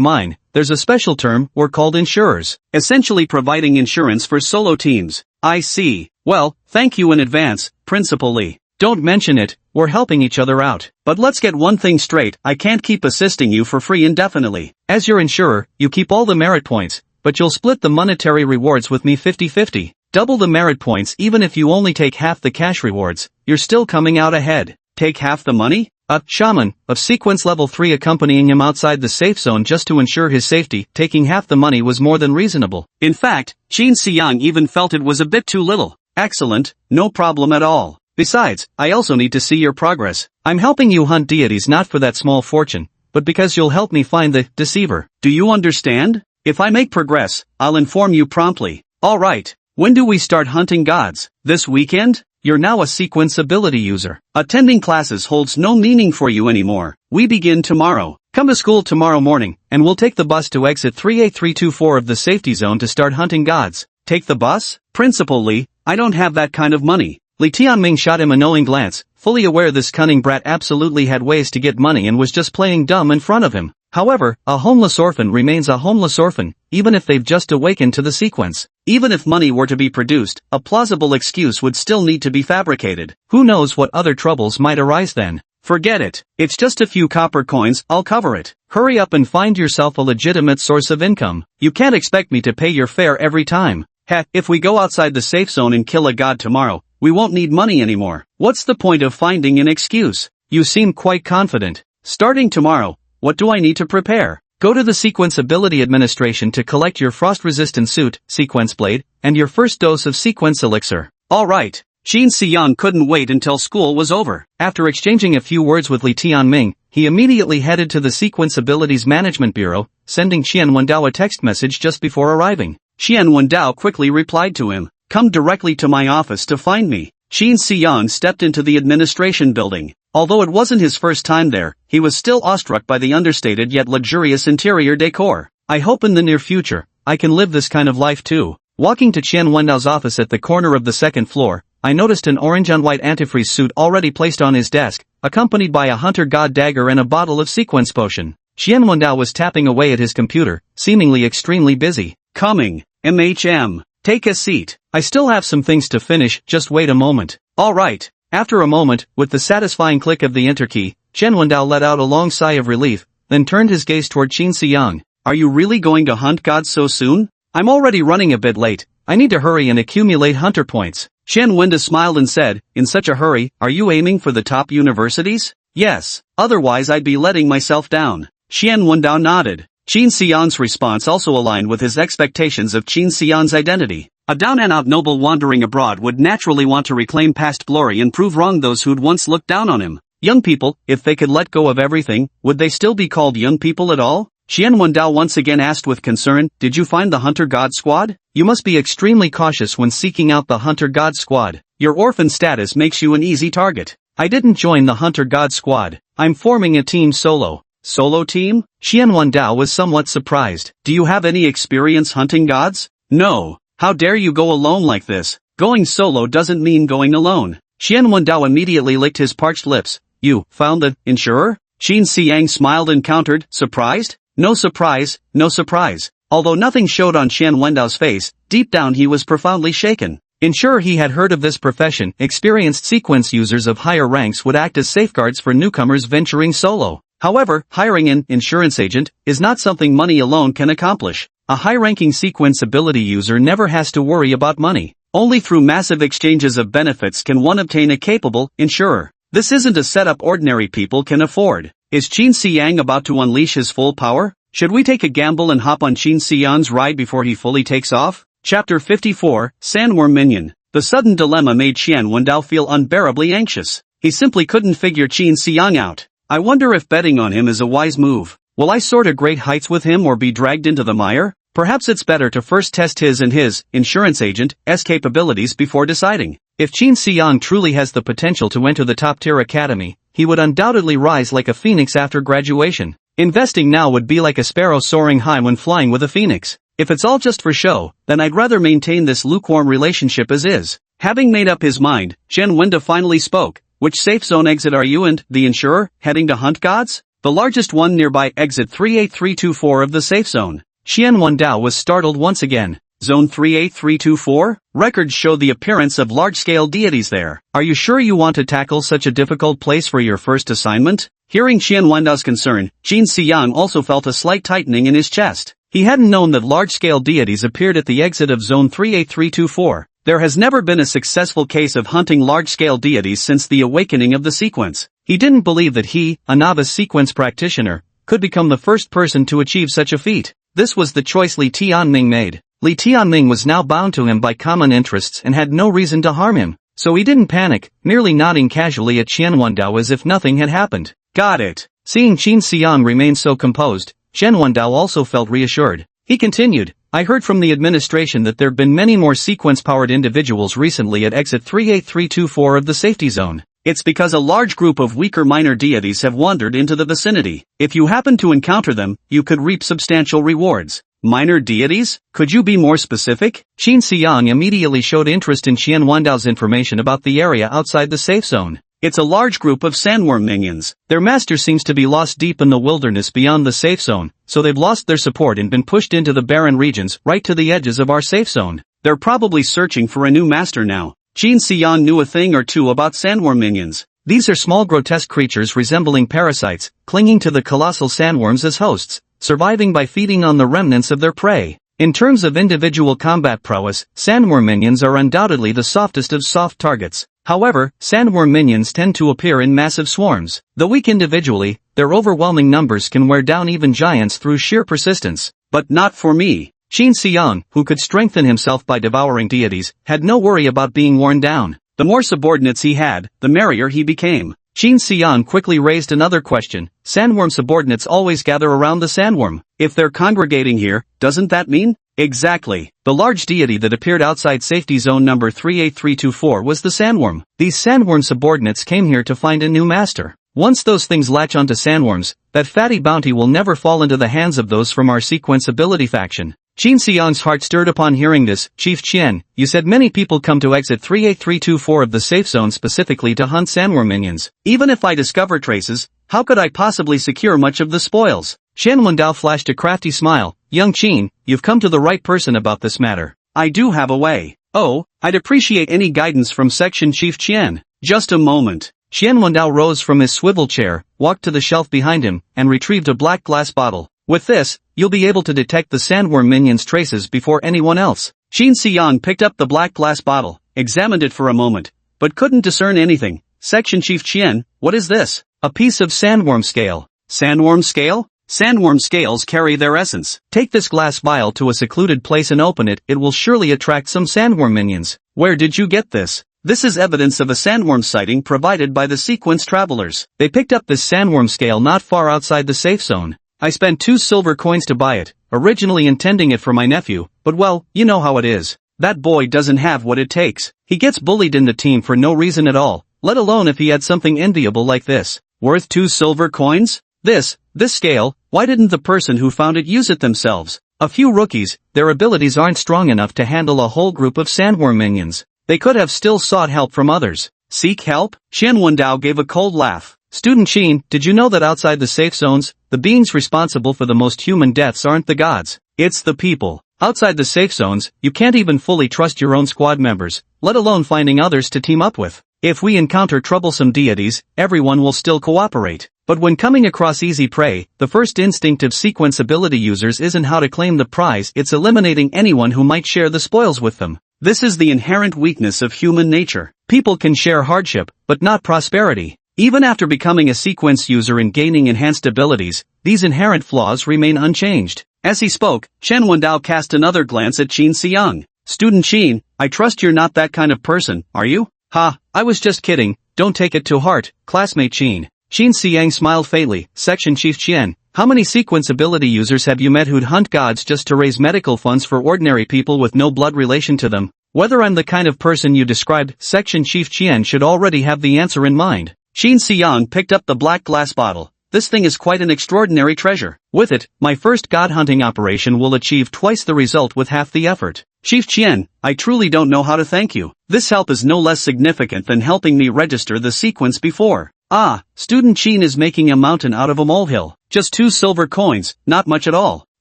mine, there's a special term we're called insurers, essentially providing insurance for solo teams. I see. Well, thank you in advance, Principal Li. Don't mention it, we're helping each other out. But let's get one thing straight, I can't keep assisting you for free indefinitely. As your insurer, you keep all the merit points, but you'll split the monetary rewards with me 50-50. Double the merit points even if you only take half the cash rewards, you're still coming out ahead. Take half the money? A shaman of sequence level 3 accompanying him outside the safe zone just to ensure his safety, taking half the money was more than reasonable. In fact, Qin Xiang even felt it was a bit too little. Excellent, no problem at all. Besides, I also need to see your progress. I'm helping you hunt deities not for that small fortune, but because you'll help me find the deceiver. Do you understand? If I make progress, I'll inform you promptly. Alright, when do we start hunting gods? This weekend? You're now a sequence ability user. Attending classes holds no meaning for you anymore. We begin tomorrow. Come to school tomorrow morning, and we'll take the bus to exit 38324 of the safety zone to start hunting gods. Take the bus? Principal Li, I don't have that kind of money. Li Tianming shot him a knowing glance, fully aware this cunning brat absolutely had ways to get money and was just playing dumb in front of him. However, a homeless orphan remains a homeless orphan, even if they've just awakened to the sequence. Even if money were to be produced, a plausible excuse would still need to be fabricated. Who knows what other troubles might arise then? Forget it. It's just a few copper coins, I'll cover it. Hurry up and find yourself a legitimate source of income. You can't expect me to pay your fare every time. Heck, if we go outside the safe zone and kill a god tomorrow, we won't need money anymore. What's the point of finding an excuse? You seem quite confident. Starting tomorrow, what do I need to prepare? Go to the Sequence Ability Administration to collect your frost-resistant suit, Sequence Blade, and your first dose of Sequence Elixir. Alright. Qin Xiyang couldn't wait until school was over. After exchanging a few words with Li Tianming, he immediately headed to the Sequence Abilities Management Bureau, sending Qian Wendao a text message just before arriving. Qian Wendao quickly replied to him, "Come directly to my office to find me." Qin Xiyang stepped into the administration building. Although it wasn't his first time there, he was still awestruck by the understated yet luxurious interior decor. I hope in the near future, I can live this kind of life too. Walking to Qian Wendao's office at the corner of the second floor, I noticed an orange and white antifreeze suit already placed on his desk, accompanied by a hunter god dagger and a bottle of sequence potion. Qian Wendao was tapping away at his computer, seemingly extremely busy. "Coming, MHM. Take a seat. I still have some things to finish, just wait a moment." "Alright." After a moment, with the satisfying click of the enter key, Qian Wendao let out a long sigh of relief, then turned his gaze toward Qin Xiyang. "Are you really going to hunt gods so soon? I'm already running a bit late. I need to hurry and accumulate hunter points." Qian Wendao smiled and said, "In such a hurry, are you aiming for the top universities?" "Yes, otherwise I'd be letting myself down." Qian Wendao nodded. Qin Xiyang's response also aligned with his expectations of Qin Xiyang's identity. A down-and-out noble wandering abroad would naturally want to reclaim past glory and prove wrong those who'd once looked down on him. Young people, if they could let go of everything, would they still be called young people at all? Qian Wendao once again asked with concern, "Did you find the Hunter God Squad? You must be extremely cautious when seeking out the Hunter God Squad. Your orphan status makes you an easy target." "I didn't join the Hunter God Squad. I'm forming a team solo." "Solo team?" Qian Wendao was somewhat surprised. "Do you have any experience hunting gods?" "No. How dare you go alone like this? Going solo doesn't mean going alone." Qian Wendao immediately licked his parched lips. "You found the insurer?" Qin Xiyang smiled and countered, "Surprised?" "No surprise, no surprise." Although nothing showed on Qian Wendao's face, deep down he was profoundly shaken. Sure, he had heard of this profession. Experienced sequence users of higher ranks would act as safeguards for newcomers venturing solo. However, hiring an insurance agent is not something money alone can accomplish. A high-ranking sequence ability user never has to worry about money. Only through massive exchanges of benefits can one obtain a capable insurer. This isn't a setup ordinary people can afford. Is Qin Xiyang about to unleash his full power? Should we take a gamble and hop on Qin Xiyang's ride before he fully takes off? Chapter 54, Sandworm Minion. The sudden dilemma made Qian Wendao feel unbearably anxious. He simply couldn't figure Qin Xiyang out. I wonder if betting on him is a wise move. Will I soar to great heights with him or be dragged into the mire? Perhaps it's better to first test his and his insurance agent's capabilities before deciding. If Qin Xiyang truly has the potential to enter the top-tier academy, he would undoubtedly rise like a phoenix after graduation. Investing now would be like a sparrow soaring high when flying with a phoenix. If it's all just for show, then I'd rather maintain this lukewarm relationship as is. Having made up his mind, Qian Wendao finally spoke. "Which safe zone exit are you and the insurer heading to hunt gods?" "The largest one nearby, exit 38324 of the safe zone." Qian Wendao was startled once again. "Zone 38324? Records show the appearance of large-scale deities there. Are you sure you want to tackle such a difficult place for your first assignment?" Hearing Qian Wendao's concern, Qin Xiyang also felt a slight tightening in his chest. He hadn't known that large-scale deities appeared at the exit of Zone 38324. There has never been a successful case of hunting large-scale deities since the awakening of the sequence. He didn't believe that he, a novice sequence practitioner, could become the first person to achieve such a feat. This was the choice Li Tianming made. Li Tianming was now bound to him by common interests and had no reason to harm him. So he didn't panic, merely nodding casually at Qian Wendao as if nothing had happened. "Got it." Seeing Qin Xiyang remain so composed, Qian Wendao also felt reassured. He continued, "I heard from the administration that there've been many more sequence-powered individuals recently at exit 38324 of the safety zone. It's because a large group of weaker minor deities have wandered into the vicinity. If you happen to encounter them, you could reap substantial rewards." Minor deities? Could you be more specific? Qin Xiang immediately showed interest in Qian Wandao's information about the area outside the safe zone. It's a large group of sandworm minions. Their master seems to be lost deep in the wilderness beyond the safe zone, so they've lost their support and been pushed into the barren regions right to the edges of our safe zone. They're probably searching for a new master now. Qin Xiang knew a thing or two about sandworm minions. These are small grotesque creatures resembling parasites, clinging to the colossal sandworms as hosts, surviving by feeding on the remnants of their prey. In terms of individual combat prowess, sandworm minions are undoubtedly the softest of soft targets. However, sandworm minions tend to appear in massive swarms. Though weak individually, their overwhelming numbers can wear down even giants through sheer persistence. But not for me. Qin Xiang, who could strengthen himself by devouring deities, had no worry about being worn down. The more subordinates he had, the merrier he became. Qin Xiang quickly raised another question. Sandworm subordinates always gather around the sandworm. If they're congregating here, doesn't that mean? Exactly. The large deity that appeared outside safety zone number 38324 was the sandworm. These sandworm subordinates came here to find a new master. Once those things latch onto sandworms, that fatty bounty will never fall into the hands of those from our sequence ability faction. Qin Xiang's heart stirred upon hearing this. Chief Qian, you said many people come to exit 38324 of the safe zone specifically to hunt sandworm minions. Even if I discover traces, how could I possibly secure much of the spoils? Qian Wendao flashed a crafty smile. Young Qin, you've come to the right person about this matter. I do have a way. Oh, I'd appreciate any guidance from Section Chief Qian. Just a moment. Qian Wendao rose from his swivel chair, walked to the shelf behind him, and retrieved a black glass bottle. With this, you'll be able to detect the sandworm minion's traces before anyone else. Qin Xiang picked up the black glass bottle, examined it for a moment, but couldn't discern anything. Section Chief Qian, what is this? A piece of sandworm scale. Sandworm scale? Sandworm scales carry their essence. Take this glass vial to a secluded place and open it. It will surely attract some sandworm minions. Where did you get this? This is evidence of a sandworm sighting provided by the sequence travelers. They picked up this sandworm scale not far outside the safe zone. I spent 2 silver coins to buy it, originally intending it for my nephew, but well, you know how it is. That boy doesn't have what it takes. He gets bullied in the team for no reason at all, let alone if he had something enviable like this. Worth 2 silver coins? This scale, why didn't the person who found it use it themselves? A few rookies, their abilities aren't strong enough to handle a whole group of sandworm minions. They could have still sought help from others. Seek help? Qian Wendao gave a cold laugh. Student Qin, did you know that outside the safe zones, the beings responsible for the most human deaths aren't the gods? It's the people. Outside the safe zones, you can't even fully trust your own squad members, let alone finding others to team up with. If we encounter troublesome deities, everyone will still cooperate. But when coming across easy prey, the first instinct of sequence ability users isn't how to claim the prize, it's eliminating anyone who might share the spoils with them. This is the inherent weakness of human nature. People can share hardship, but not prosperity. Even after becoming a sequence user and gaining enhanced abilities, these inherent flaws remain unchanged. As he spoke, Qian Wendao cast another glance at Qin Xiang. Student Qin, I trust you're not that kind of person, are you? Ha, I was just kidding, don't take it to heart, classmate Qin. Qin Xiang smiled faintly. Section Chief Qian, how many sequence ability users have you met who'd hunt gods just to raise medical funds for ordinary people with no blood relation to them? Whether I'm the kind of person you described, Section Chief Qian should already have the answer in mind. Qin Xiang picked up the black glass bottle. This thing is quite an extraordinary treasure. With it, my first god hunting operation will achieve twice the result with half the effort. Chief Qian, I truly don't know how to thank you. This help is no less significant than helping me register the sequence before. Ah, Student Qin is making a mountain out of a molehill. Just 2 silver coins, not much at all.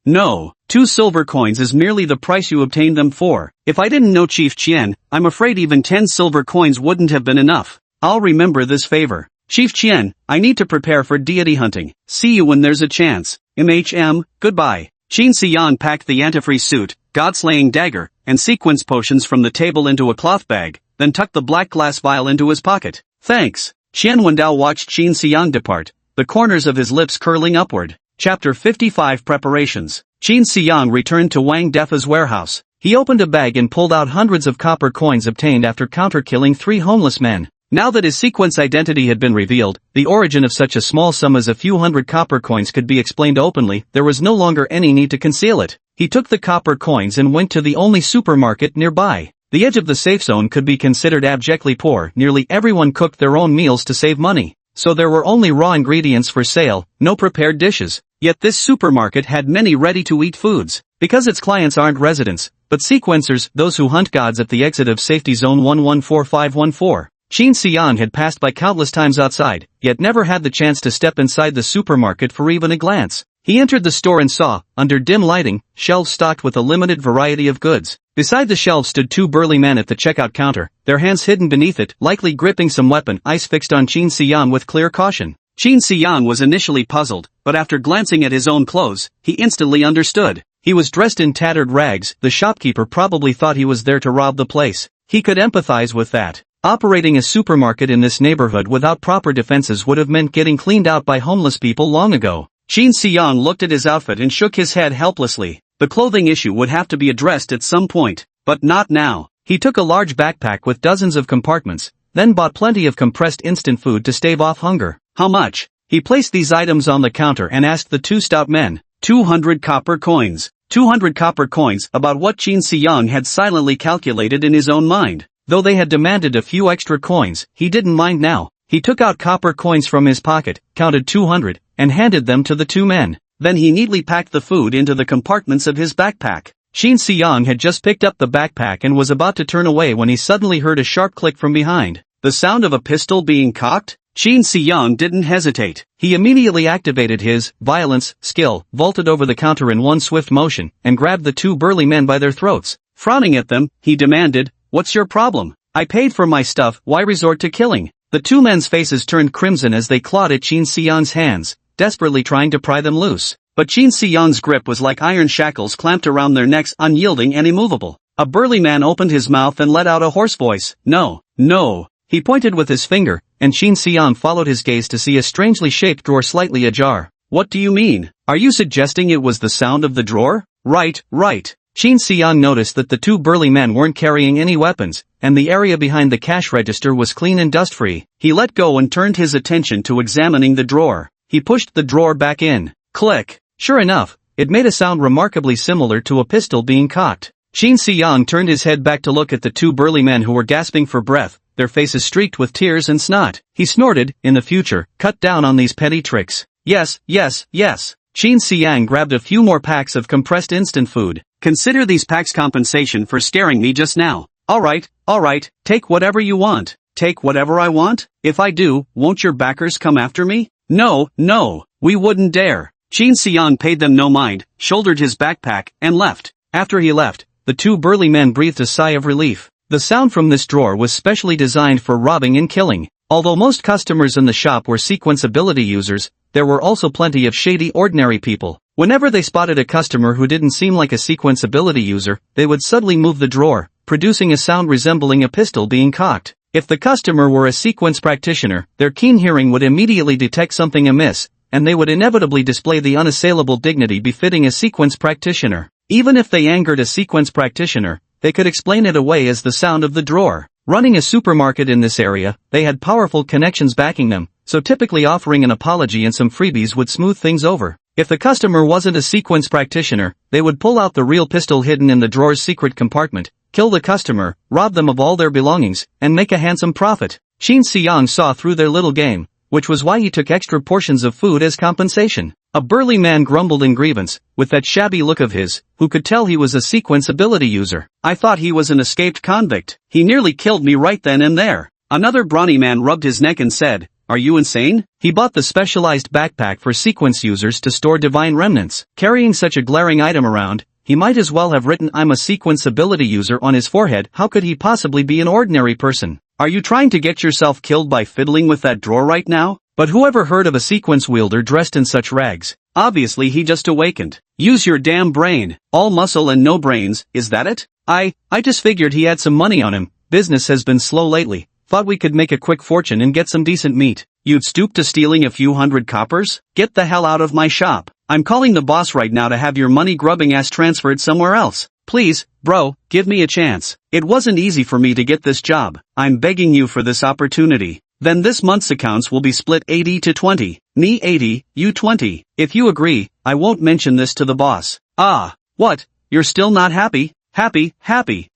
No, 2 silver coins is merely the price you obtained them for. If I didn't know Chief Qian, I'm afraid even 10 silver coins wouldn't have been enough. I'll remember this favor. Chief Qian, I need to prepare for deity hunting. See you when there's a chance. Goodbye. Qin Xiang packed the antifreeze suit, god-slaying dagger, and sequence potions from the table into a cloth bag, then tucked the black glass vial into his pocket. Thanks. Qian Wendao watched Qin Xiang depart, the corners of his lips curling upward. Chapter 55 Preparations. Qin Xiang returned to Wang Defa's warehouse. He opened a bag and pulled out hundreds of copper coins obtained after counter-killing 3 homeless men. Now that his sequence identity had been revealed, the origin of such a small sum as a few hundred copper coins could be explained openly, there was no longer any need to conceal it. He took the copper coins and went to the only supermarket nearby. The edge of the safe zone could be considered abjectly poor, nearly everyone cooked their own meals to save money. So there were only raw ingredients for sale, no prepared dishes. Yet this supermarket had many ready-to-eat foods. because its clients aren't residents, but sequencers, those who hunt gods at the exit of Safety Zone 114514. Qin Xiang had passed by countless times outside, yet never had the chance to step inside the supermarket for even a glance. He entered the store and saw, under dim lighting, shelves stocked with a limited variety of goods. Beside the shelves stood two burly men at the checkout counter, their hands hidden beneath it, likely gripping some weapon, eyes fixed on Qin Xiang with clear caution. Qin Xiang was initially puzzled, but after glancing at his own clothes, he instantly understood. He was dressed in tattered rags. The shopkeeper probably thought he was there to rob the place. He could empathize with that. Operating a supermarket in this neighborhood without proper defenses would have meant getting cleaned out by homeless people long ago. Qin Xiang looked at his outfit and shook his head helplessly. The clothing issue would have to be addressed at some point, but not now. He took a large backpack with dozens of compartments, then bought plenty of compressed instant food to stave off hunger. How much? He placed these items on the counter and asked the two stout men. 200 copper coins. 200 copper coins, about what Qin Xiang had silently calculated in his own mind. Though they had demanded a few extra coins, he didn't mind now. He took out copper coins from his pocket, counted 200, and handed them to the two men. Then he neatly packed the food into the compartments of his backpack. Qin Xiang had just picked up the backpack and was about to turn away when he suddenly heard a sharp click from behind. The sound of a pistol being cocked? Qin Xiang didn't hesitate. He immediately activated his violence skill, vaulted over the counter in one swift motion, and grabbed the two burly men by their throats. Frowning at them, he demanded, "What's your problem? I paid for my stuff, why resort to killing?" The two men's faces turned crimson as they clawed at Qin Xiang's hands, desperately trying to pry them loose. But Qin Xiang's grip was like iron shackles clamped around their necks, unyielding and immovable. A burly man opened his mouth and let out a hoarse voice. "No, no." He pointed with his finger, and Qin Xiang followed his gaze to see a strangely shaped drawer slightly ajar. "What do you mean? Are you suggesting it was the sound of the drawer?" Right. Qin Xiang noticed that the two burly men weren't carrying any weapons, and the area behind the cash register was clean and dust-free. He let go and turned his attention to examining the drawer. He pushed the drawer back in. Click. Sure enough, it made a sound remarkably similar to a pistol being cocked. Qin Xiang turned his head back to look at the two burly men who were gasping for breath, their faces streaked with tears and snot. He snorted, "In the future, cut down on these petty tricks." Yes. Qin Xiang grabbed a few more packs of compressed instant food. "Consider these packs compensation for scaring me just now." Alright, take whatever you want." "Take whatever I want? If I do, won't your backers come after me?" No, we wouldn't dare." Qin Xiang paid them no mind, shouldered his backpack, and left. After he left, the two burly men breathed a sigh of relief. The sound from this drawer was specially designed for robbing and killing. Although most customers in the shop were sequence ability users, there were also plenty of shady ordinary people. Whenever they spotted a customer who didn't seem like a sequence ability user, they would suddenly move the drawer, producing a sound resembling a pistol being cocked. If the customer were a sequence practitioner, their keen hearing would immediately detect something amiss, and they would inevitably display the unassailable dignity befitting a sequence practitioner. Even if they angered a sequence practitioner, they could explain it away as the sound of the drawer. Running a supermarket in this area, they had powerful connections backing them, so typically offering an apology and some freebies would smooth things over. If the customer wasn't a sequence practitioner, they would pull out the real pistol hidden in the drawer's secret compartment, kill the customer, rob them of all their belongings, and make a handsome profit. Qin Xiang saw through their little game, which was why he took extra portions of food as compensation. A burly man grumbled in grievance, with that shabby look of his, who could tell he was a sequence ability user. "I thought he was an escaped convict. He nearly killed me right then and there." Another brawny man rubbed his neck and said, "Are you insane?" He bought the specialized backpack for sequence users to store divine remnants. Carrying such a glaring item around, he might as well have written "I'm a sequence ability user" on his forehead. How could he possibly be an ordinary person? "Are you trying to get yourself killed by fiddling with that drawer right now?" But whoever heard of a sequence wielder dressed in such rags? Obviously he just awakened. "Use your damn brain. All muscle and no brains, is that it?" I just figured he had some money on him. Business has been slow lately. Thought we could make a quick fortune and get some decent meat." "You'd stoop to stealing a few hundred coppers? Get the hell out of my shop. I'm calling the boss right now to have your money-grubbing ass transferred somewhere else. Please, bro, give me a chance. It wasn't easy for me to get this job. I'm begging you for this opportunity. Then this month's accounts will be split 80 to 20. Me 80, you 20. If you agree, I won't mention this to the boss." "Ah, what? You're still not happy?" Happy.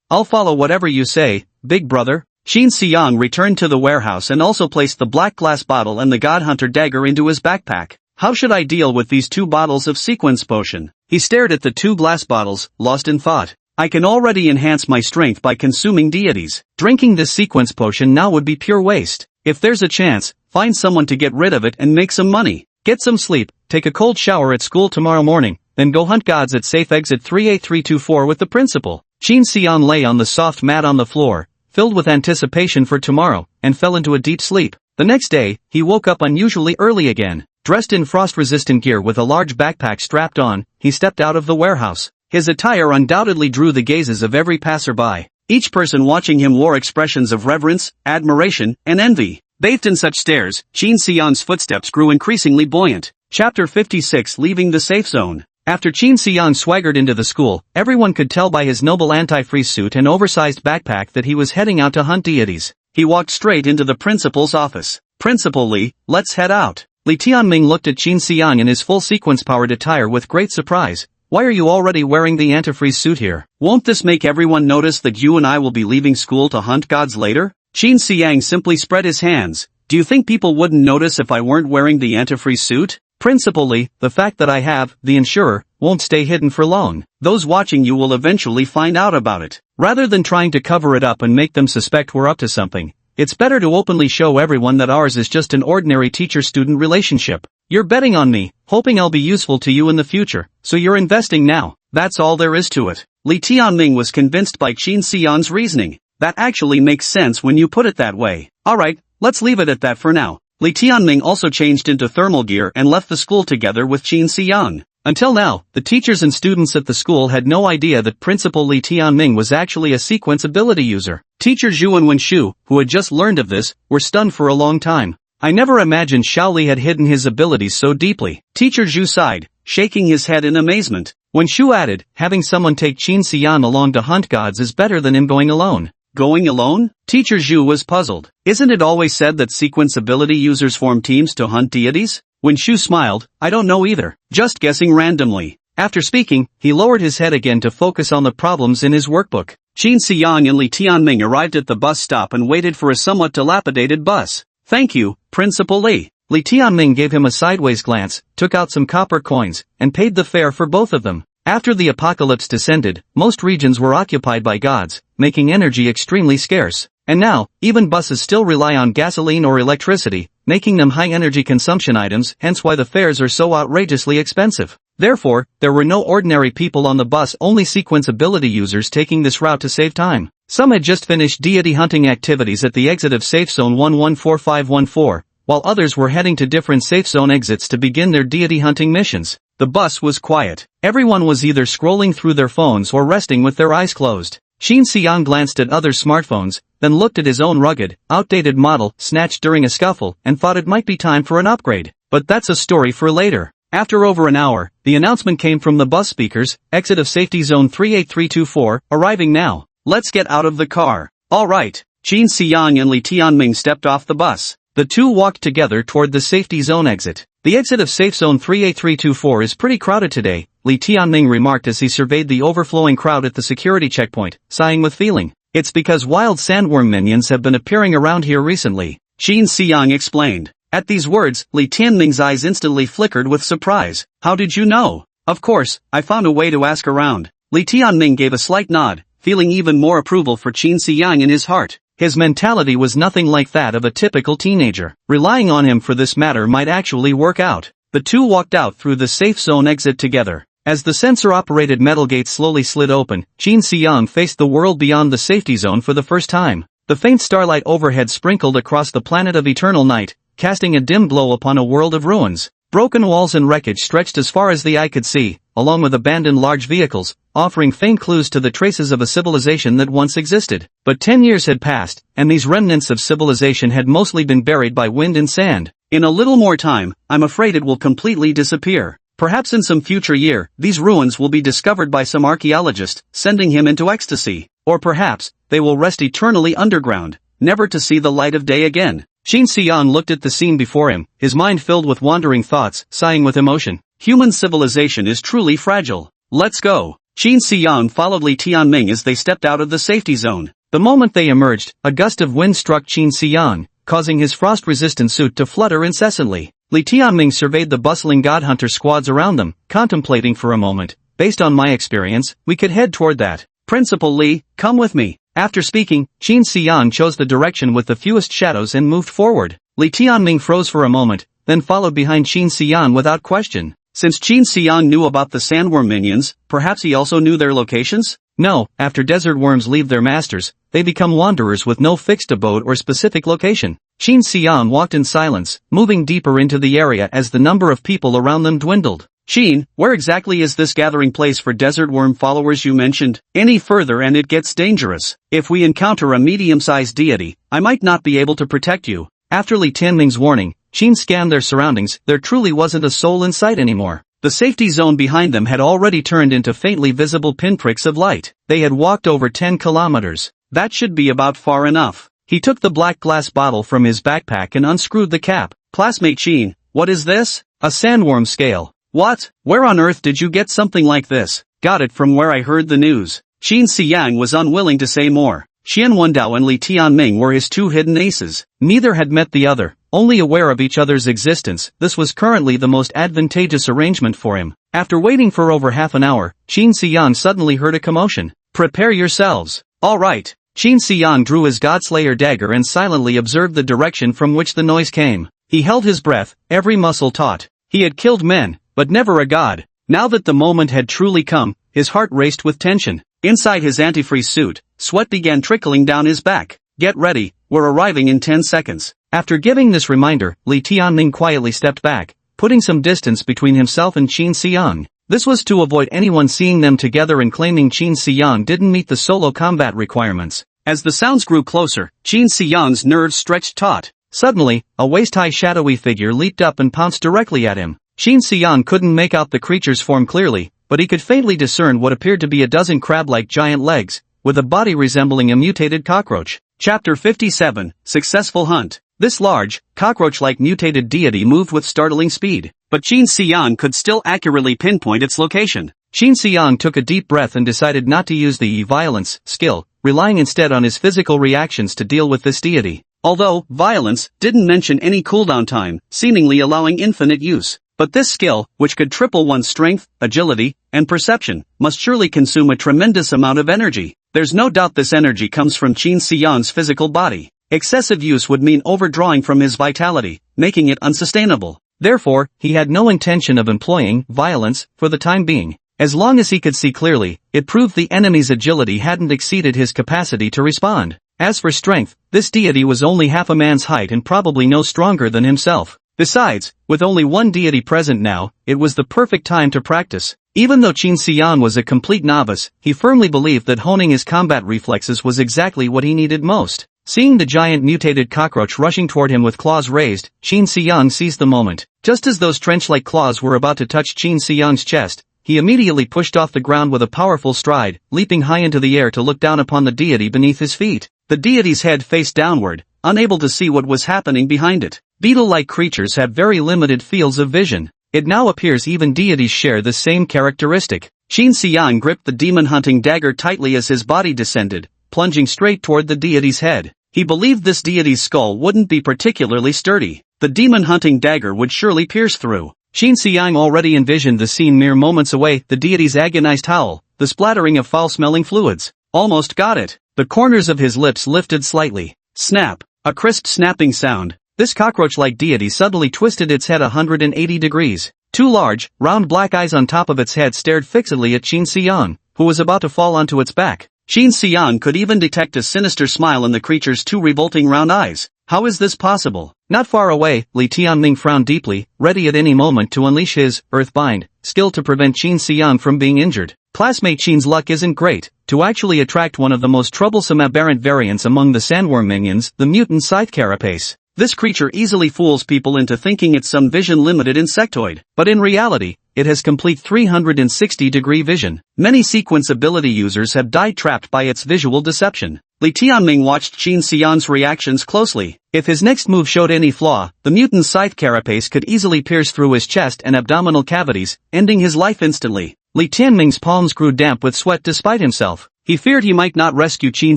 I'll follow whatever you say, big brother." Qin Xiang returned to the warehouse and also placed the black glass bottle and the God Hunter dagger into his backpack. "How should I deal with these two bottles of sequence potion? He stared at the 2 glass bottles, lost in thought. I can already enhance my strength by consuming deities. Drinking this sequence potion now would be pure waste. If there's a chance, find someone to get rid of it and make some money. Get some sleep, take a cold shower at school tomorrow morning, then go hunt gods at safe exit 38324 with the principal. Qin Xiang lay on the soft mat on the floor, filled with anticipation for tomorrow, and fell into a deep sleep. The next day, he woke up unusually early again. Dressed in frost-resistant gear with a large backpack strapped on, he stepped out of the warehouse. His attire undoubtedly drew the gazes of every passerby. Each person watching him wore expressions of reverence, admiration, and envy. Bathed in such stares, Qin Xiang's footsteps grew increasingly buoyant. Chapter 56 Leaving the Safe Zone. After Qin Xiang swaggered into the school, everyone could tell by his noble anti-freeze suit and oversized backpack that he was heading out to hunt deities. He walked straight into the principal's office. Principal Li, let's head out. Li Tianming looked at Qin Xiang in his full sequence-powered attire with great surprise. Why are you already wearing the antifreeze suit here? Won't this make everyone notice that you and I will be leaving school to hunt gods later? Qin Xiang simply spread his hands. Do you think people wouldn't notice if I weren't wearing the antifreeze suit? Principal Li, the fact that I have, the insurer, won't stay hidden for long. Those watching you will eventually find out about it. Rather than trying to cover it up and make them suspect we're up to something, it's better to openly show everyone that ours is just an ordinary teacher-student relationship. You're betting on me, hoping I'll be useful to you in the future, so you're investing now. That's all there is to it. Li Tianming was convinced by Qin Xiang's reasoning. That actually makes sense when you put it that way. Alright, let's leave it at that for now. Li Tianming also changed into thermal gear and left the school together with Qin Xiang. Until now, the teachers and students at the school had no idea that Principal Li Tianming was actually a sequence ability user. Teacher Zhu and Wenshu, who had just learned of this, were stunned for a long time. I never imagined Xiaoli had hidden his abilities so deeply. Teacher Zhu sighed, shaking his head in amazement. Wenshu added, having someone take Qin Xiang along to hunt gods is better than him going alone. Going alone? Teacher Zhu was puzzled. Isn't it always said that sequence ability users form teams to hunt deities? Wenshu smiled, I don't know either. Just guessing randomly. After speaking, he lowered his head again to focus on the problems in his workbook. Qin Xiang and Li Tianming arrived at the bus stop and waited for a somewhat dilapidated bus. Thank you, Principal Li. Li Tianming gave him a sideways glance, took out some copper coins, and paid the fare for both of them. After the apocalypse descended, most regions were occupied by gods, making energy extremely scarce. And now, even buses still rely on gasoline or electricity, making them high-energy consumption items, hence why the fares are so outrageously expensive. Therefore, there were no ordinary people on the bus, only sequence ability users taking this route to save time. Some had just finished deity hunting activities at the exit of Safe Zone 114514, while others were heading to different Safe Zone exits to begin their deity hunting missions. The bus was quiet. Everyone was either scrolling through their phones or resting with their eyes closed. Qin Xiang glanced at other smartphones, then looked at his own rugged, outdated model snatched during a scuffle and thought it might be time for an upgrade. But that's a story for later. After over an hour, the announcement came from the bus speakers, exit of safety zone 38324, arriving now. Let's get out of the car. Alright. Qin Xiang and Li Tianming stepped off the bus. The two walked together toward the safety zone exit. The exit of safe zone 38324 is pretty crowded today, Li Tianming remarked as he surveyed the overflowing crowd at the security checkpoint, sighing with feeling. It's because wild sandworm minions have been appearing around here recently, Qin Xiang explained. At these words, Li Tianming's eyes instantly flickered with surprise. How did you know? Of course, I found a way to ask around. Li Tianming gave a slight nod, feeling even more approval for Qin Xiang in his heart. His mentality was nothing like that of a typical teenager. Relying on him for this matter might actually work out. The two walked out through the safe zone exit together. As the sensor-operated metal gate slowly slid open, Qin Xiang faced the world beyond the safety zone for the first time. The faint starlight overhead sprinkled across the planet of eternal night, casting a dim glow upon a world of ruins. Broken walls and wreckage stretched as far as the eye could see, along with abandoned large vehicles, offering faint clues to the traces of a civilization that once existed. But 10 years had passed, and these remnants of civilization had mostly been buried by wind and sand. In a little more time, I'm afraid it will completely disappear. Perhaps in some future year, these ruins will be discovered by some archaeologist, sending him into ecstasy. Or perhaps, they will rest eternally underground, never to see the light of day again. Qin Xiang looked at the scene before him, his mind filled with wandering thoughts, sighing with emotion. Human civilization is truly fragile. Let's go. Qin Xiang followed Li Tianming as they stepped out of the safety zone. The moment they emerged, a gust of wind struck Qin Xiang, causing his frost-resistant suit to flutter incessantly. Li Tianming surveyed the bustling god hunter squads around them, contemplating for a moment, Based on my experience, we could head toward that. Principal Lee, come with me. After speaking, Qin Xiang chose the direction with the fewest shadows and moved forward. Li Tianming froze for a moment, then followed behind Qin Xiang without question. Since Qin Xiang knew about the sandworm minions, perhaps he also knew their locations? No, after desert worms leave their masters, they become wanderers with no fixed abode or specific location. Qin Xiang walked in silence, moving deeper into the area as the number of people around them dwindled. Qin, where exactly is this gathering place for desert worm followers you mentioned? Any further and it gets dangerous. If we encounter a medium-sized deity, I might not be able to protect you. After Li Tianming's warning, Qin scanned their surroundings. There truly wasn't a soul in sight anymore. The safety zone behind them had already turned into faintly visible pinpricks of light. They had walked over 10 kilometers. That should be about far enough. He took the black glass bottle from his backpack and unscrewed the cap. Classmate Qin, what is this? A sandworm scale. What? Where on earth did you get something like this? Got it from where I heard the news. Qin Xiang was unwilling to say more. Xian Wendao and Li Tianming were his two hidden aces. Neither had met the other, only aware of each other's existence. This was currently the most advantageous arrangement for him. After waiting for over half an hour, Qin Xiang suddenly heard a commotion. Prepare yourselves. All right. Qin Xiang drew his Godslayer dagger and silently observed the direction from which the noise came. He held his breath, every muscle taut. He had killed men, but never a god. Now that the moment had truly come, his heart raced with tension. Inside his antifreeze suit, sweat began trickling down his back. Get ready, we're arriving in 10 seconds. After giving this reminder, Li Tianming quietly stepped back, putting some distance between himself and Qin Xiang. This was to avoid anyone seeing them together and claiming Qin Xiang didn't meet the solo combat requirements. As the sounds grew closer, Qin Xiang's nerves stretched taut. Suddenly, a waist-high shadowy figure leaped up and pounced directly at him. Qin Xiang couldn't make out the creature's form clearly, but he could faintly discern what appeared to be a dozen crab-like giant legs, with a body resembling a mutated cockroach. Chapter 57, Successful Hunt. This large, cockroach-like mutated deity moved with startling speed, but Qin Xiang could still accurately pinpoint its location. Qin Xiang took a deep breath and decided not to use the violence skill, relying instead on his physical reactions to deal with this deity. Although violence didn't mention any cooldown time, seemingly allowing infinite use. But this skill, which could triple one's strength, agility, and perception, must surely consume a tremendous amount of energy. There's no doubt this energy comes from Qin Xiang's physical body. Excessive use would mean overdrawing from his vitality, making it unsustainable. Therefore, he had no intention of employing violence for the time being. As long as he could see clearly, it proved the enemy's agility hadn't exceeded his capacity to respond. As for strength, this deity was only half a man's height and probably no stronger than himself. Besides, with only one deity present now, it was the perfect time to practice. Even though Qin Xiang was a complete novice, he firmly believed that honing his combat reflexes was exactly what he needed most. Seeing the giant mutated cockroach rushing toward him with claws raised, Qin Xiang seized the moment. Just as those trench-like claws were about to touch Qin Xiang's chest, he immediately pushed off the ground with a powerful stride, leaping high into the air to look down upon the deity beneath his feet. The deity's head faced downward, unable to see what was happening behind it. Beetle-like creatures have very limited fields of vision. It now appears even deities share the same characteristic. Qin Xiang gripped the demon-hunting dagger tightly as his body descended, plunging straight toward the deity's head. He believed this deity's skull wouldn't be particularly sturdy. The demon-hunting dagger would surely pierce through. Qin Xiang already envisioned the scene mere moments away, the deity's agonized howl, the splattering of foul-smelling fluids. Almost got it. The corners of his lips lifted slightly. Snap. A crisp snapping sound. This cockroach-like deity suddenly twisted its head 180 degrees. Two large, round black eyes on top of its head stared fixedly at Qin Xiang, who was about to fall onto its back. Qin Xiang could even detect a sinister smile in the creature's two revolting round eyes. How is this possible? Not far away, Li Tianming frowned deeply, ready at any moment to unleash his Earthbind skill to prevent Qin Xiang from being injured. Classmate Qin's luck isn't great. To actually attract one of the most troublesome aberrant variants among the sandworm minions, the mutant scythe carapace. This creature easily fools people into thinking it's some vision-limited insectoid, but in reality, it has complete 360-degree vision. Many sequence ability users have died trapped by its visual deception. Li Tianming watched Qin Xiang's reactions closely. If his next move showed any flaw, the mutant scythe carapace could easily pierce through his chest and abdominal cavities, ending his life instantly. Li Tianming's palms grew damp with sweat despite himself. He feared he might not rescue Qin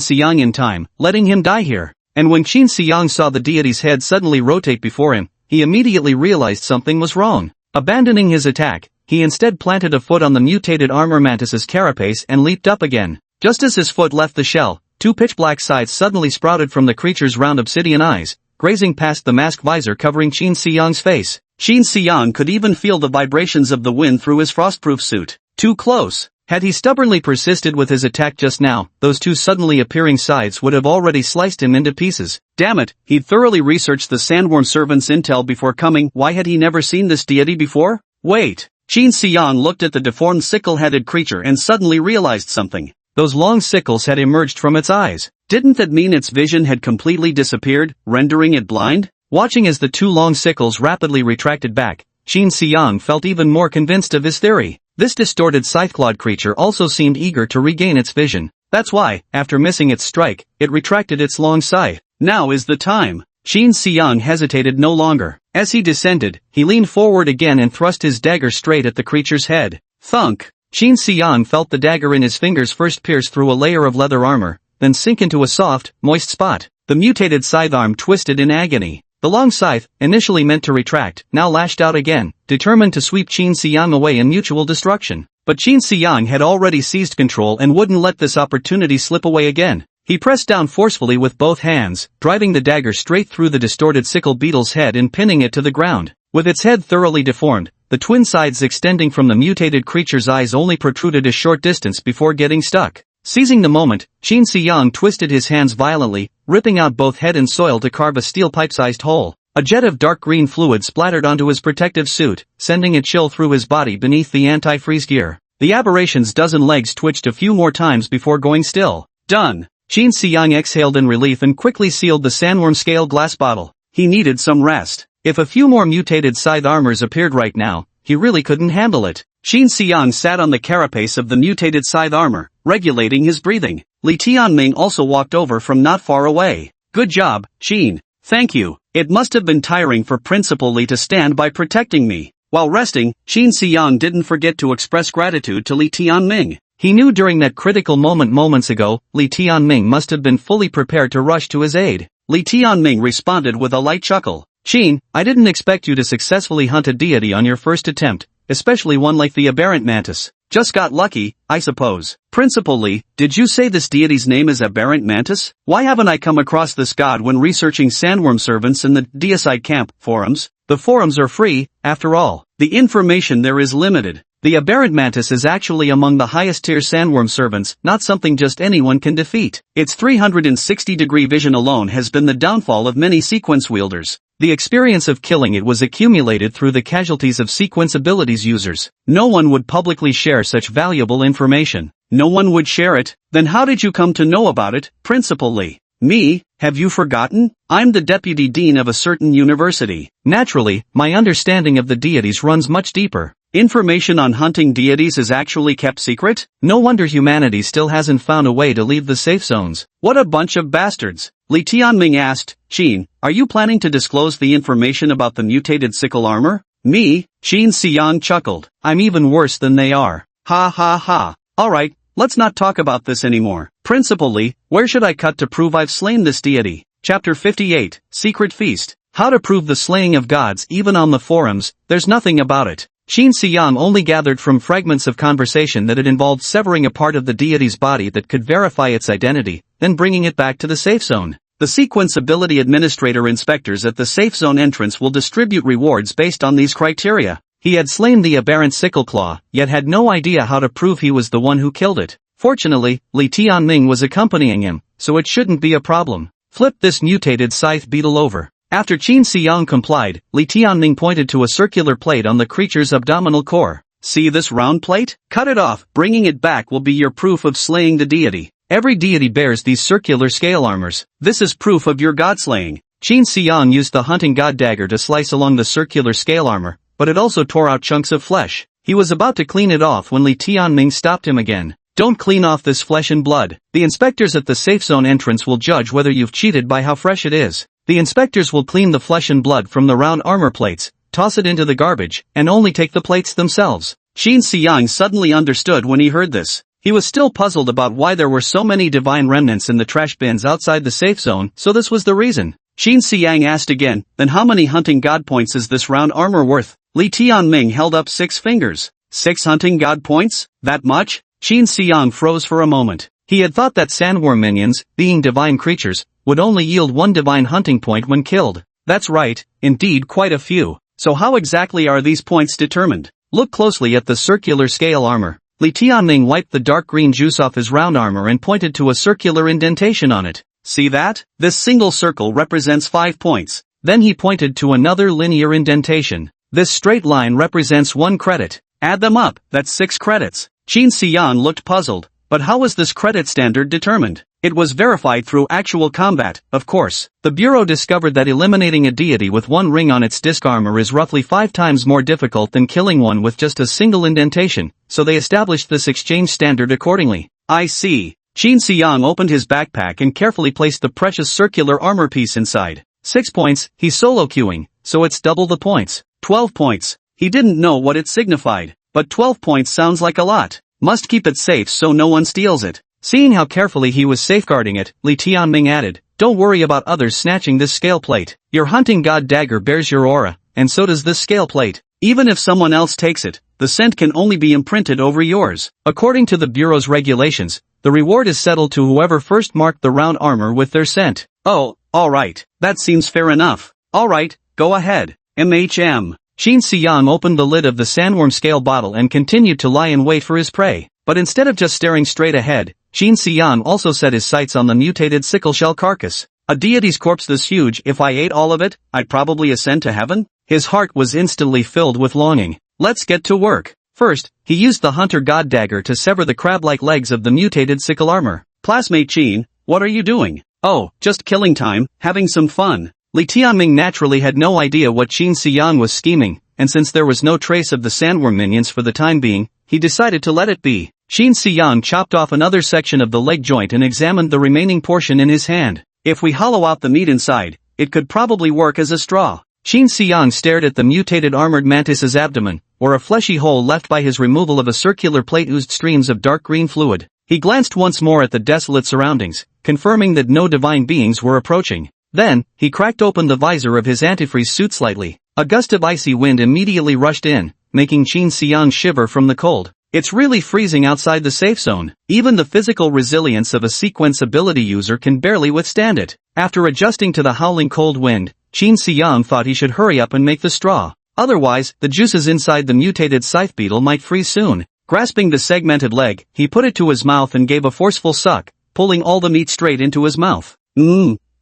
Xiang in time, letting him die here. And when Qin Xiang saw the deity's head suddenly rotate before him, he immediately realized something was wrong. Abandoning his attack, he instead planted a foot on the mutated armor mantis's carapace and leaped up again. Just as his foot left the shell, two pitch-black scythes suddenly sprouted from the creature's round obsidian eyes, grazing past the mask visor covering Qin Xiyang's face. Qin Xiyang could even feel the vibrations of the wind through his frostproof suit. Too close. Had he stubbornly persisted with his attack just now, those two suddenly appearing scythes would have already sliced him into pieces. Damn it, he'd thoroughly researched the Sandworm servant's intel before coming. Why had he never seen this deity before? Wait. Qin Xiyang looked at the deformed sickle-headed creature and suddenly realized something. Those long sickles had emerged from its eyes. Didn't that mean its vision had completely disappeared, rendering it blind? Watching as the two long sickles rapidly retracted back, Qin Xiyang felt even more convinced of his theory. This distorted scythe-clawed creature also seemed eager to regain its vision. That's why, after missing its strike, it retracted its long scythe. Now is the time. Qin Xiyang hesitated no longer. As he descended, he leaned forward again and thrust his dagger straight at the creature's head. Thunk! Qin Xiyang felt the dagger in his fingers first pierce through a layer of leather armor, then sink into a soft, moist spot. The mutated scythe arm twisted in agony. The long scythe, initially meant to retract, now lashed out again, determined to sweep Qin Xiyang away in mutual destruction. But Qin Xiyang had already seized control and wouldn't let this opportunity slip away again. He pressed down forcefully with both hands, driving the dagger straight through the distorted sickle beetle's head and pinning it to the ground. With its head thoroughly deformed, the twin sides extending from the mutated creature's eyes only protruded a short distance before getting stuck. Seizing the moment, Qin Xiyang twisted his hands violently, ripping out both head and soil to carve a steel pipe-sized hole. A jet of dark green fluid splattered onto his protective suit, sending a chill through his body beneath the anti-freeze gear. The aberration's dozen legs twitched a few more times before going still. Done. Qin Xiyang exhaled in relief and quickly sealed the sandworm scale glass bottle. He needed some rest. If a few more mutated scythe armors appeared right now, he really couldn't handle it. Qin Xiyang sat on the carapace of the mutated scythe armor, regulating his breathing. Li Tianming also walked over from not far away. Good job, Qin. Thank you. It must have been tiring for Principal Li to stand by protecting me. While resting, Qin Xiyang didn't forget to express gratitude to Li Tianming. He knew during that critical moment moments ago, Li Tianming must have been fully prepared to rush to his aid. Li Tianming responded with a light chuckle. Qin, I didn't expect you to successfully hunt a deity on your first attempt, especially one like the aberrant mantis. Just got lucky, I suppose. Principal Li, did you say this deity's name is aberrant mantis? Why haven't I come across this god when researching sandworm servants in the deicide camp forums? The forums are free, after all. The information there is limited. The aberrant mantis is actually among the highest tier sandworm servants, not something just anyone can defeat. Its 360-degree vision alone has been the downfall of many sequence wielders. The experience of killing it was accumulated through the casualties of sequence abilities users. No one would publicly share such valuable information. No one would share it. Then how did you come to know about it, Principal Li? Me? Have you forgotten? I'm the deputy dean of a certain university. Naturally, my understanding of the deities runs much deeper. Information on hunting deities is actually kept secret? No wonder humanity still hasn't found a way to leave the safe zones. What a bunch of bastards. Li Tianming asked, Qin, are you planning to disclose the information about the mutated sickle armor? Me? Qin Xiyang chuckled. I'm even worse than they are. Ha ha ha. Alright, let's not talk about this anymore. Principal Li, where should I cut to prove I've slain this deity? Chapter 58, Secret Feast. How to prove the slaying of gods even on the forums, there's nothing about it. Qin Xiyang only gathered from fragments of conversation that it involved severing a part of the deity's body that could verify its identity, then bringing it back to the safe zone. The sequence ability administrator inspectors at the safe zone entrance will distribute rewards based on these criteria. He had slain the aberrant sickleclaw, yet had no idea how to prove he was the one who killed it. Fortunately, Li Tianming was accompanying him, so it shouldn't be a problem. Flip this mutated scythe beetle over. After Qin Xiyang complied, Li Tianming pointed to a circular plate on the creature's abdominal core. See this round plate? Cut it off. Bringing it back will be your proof of slaying the deity. Every deity bears these circular scale armors. This is proof of your god-slaying. Qin Xiyang used the hunting god dagger to slice along the circular scale armor, but it also tore out chunks of flesh. He was about to clean it off when Li Tianming stopped him again. Don't clean off this flesh and blood. The inspectors at the safe zone entrance will judge whether you've cheated by how fresh it is. The inspectors will clean the flesh and blood from the round armor plates, toss it into the garbage, and only take the plates themselves. Qin Xiyang suddenly understood when he heard this. He was still puzzled about why there were so many divine remnants in the trash bins outside the safe zone, so this was the reason. Qin Xiyang asked again, then how many hunting god points is this round armor worth? Li Tianming held up 6 fingers. 6 hunting god points? That much? Qin Xiang froze for a moment. He had thought that sandworm minions, being divine creatures, would only yield 1 divine hunting point when killed. That's right, indeed quite a few. So how exactly are these points determined? Look closely at the circular scale armor. Li Tianming wiped the dark green juice off his round armor and pointed to a circular indentation on it. See that? This single circle represents 5 points. Then he pointed to another linear indentation. This straight line represents 1 credit. Add them up, that's 6 credits. Qin Xiang looked puzzled. But how was this credit standard determined? It was verified through actual combat, of course. The Bureau discovered that eliminating a deity with 1 ring on its disc armor is roughly 5 times more difficult than killing one with just a single indentation, so they established this exchange standard accordingly. I see. Qin Xiang opened his backpack and carefully placed the precious circular armor piece inside. 6 points, he's solo queuing, so it's double the points. 12 points. He didn't know what it signified, but 12 points sounds like a lot. Must keep it safe so no one steals it. Seeing how carefully he was safeguarding it, Li Tianming added, don't worry about others snatching this scale plate. Your hunting god dagger bears your aura, and so does this scale plate. Even if someone else takes it, the scent can only be imprinted over yours. According to the Bureau's regulations, the reward is settled to whoever first marked the round armor with their scent. Oh, alright, that seems fair enough. Alright, go ahead. MHM. Qin Xiang opened the lid of the sandworm scale bottle and continued to lie in wait for his prey. But instead of just staring straight ahead, Qin Xiang also set his sights on the mutated sickle shell carcass. A deity's corpse this huge, if I ate all of it, I'd probably ascend to heaven? His heart was instantly filled with longing. Let's get to work. First, he used the hunter god dagger to sever the crab-like legs of the mutated sickle armor. Classmate Qin, what are you doing? Oh, just killing time, having some fun. Li Tianming naturally had no idea what Qin Xiang was scheming, and since there was no trace of the sandworm minions for the time being, he decided to let it be. Qin Xiang chopped off another section of the leg joint and examined the remaining portion in his hand. If we hollow out the meat inside, it could probably work as a straw. Qin Xiang stared at the mutated armored mantis's abdomen, or a fleshy hole left by his removal of a circular plate oozed streams of dark green fluid. He glanced once more at the desolate surroundings, confirming that no divine beings were approaching. Then, he cracked open the visor of his antifreeze suit slightly. A gust of icy wind immediately rushed in, making Qin Xiang shiver from the cold. It's really freezing outside the safe zone. Even the physical resilience of a sequence ability user can barely withstand it. After adjusting to the howling cold wind, Qin Xiang thought he should hurry up and make the straw. Otherwise, the juices inside the mutated scythe beetle might freeze soon. Grasping the segmented leg, he put it to his mouth and gave a forceful suck, pulling all the meat straight into his mouth.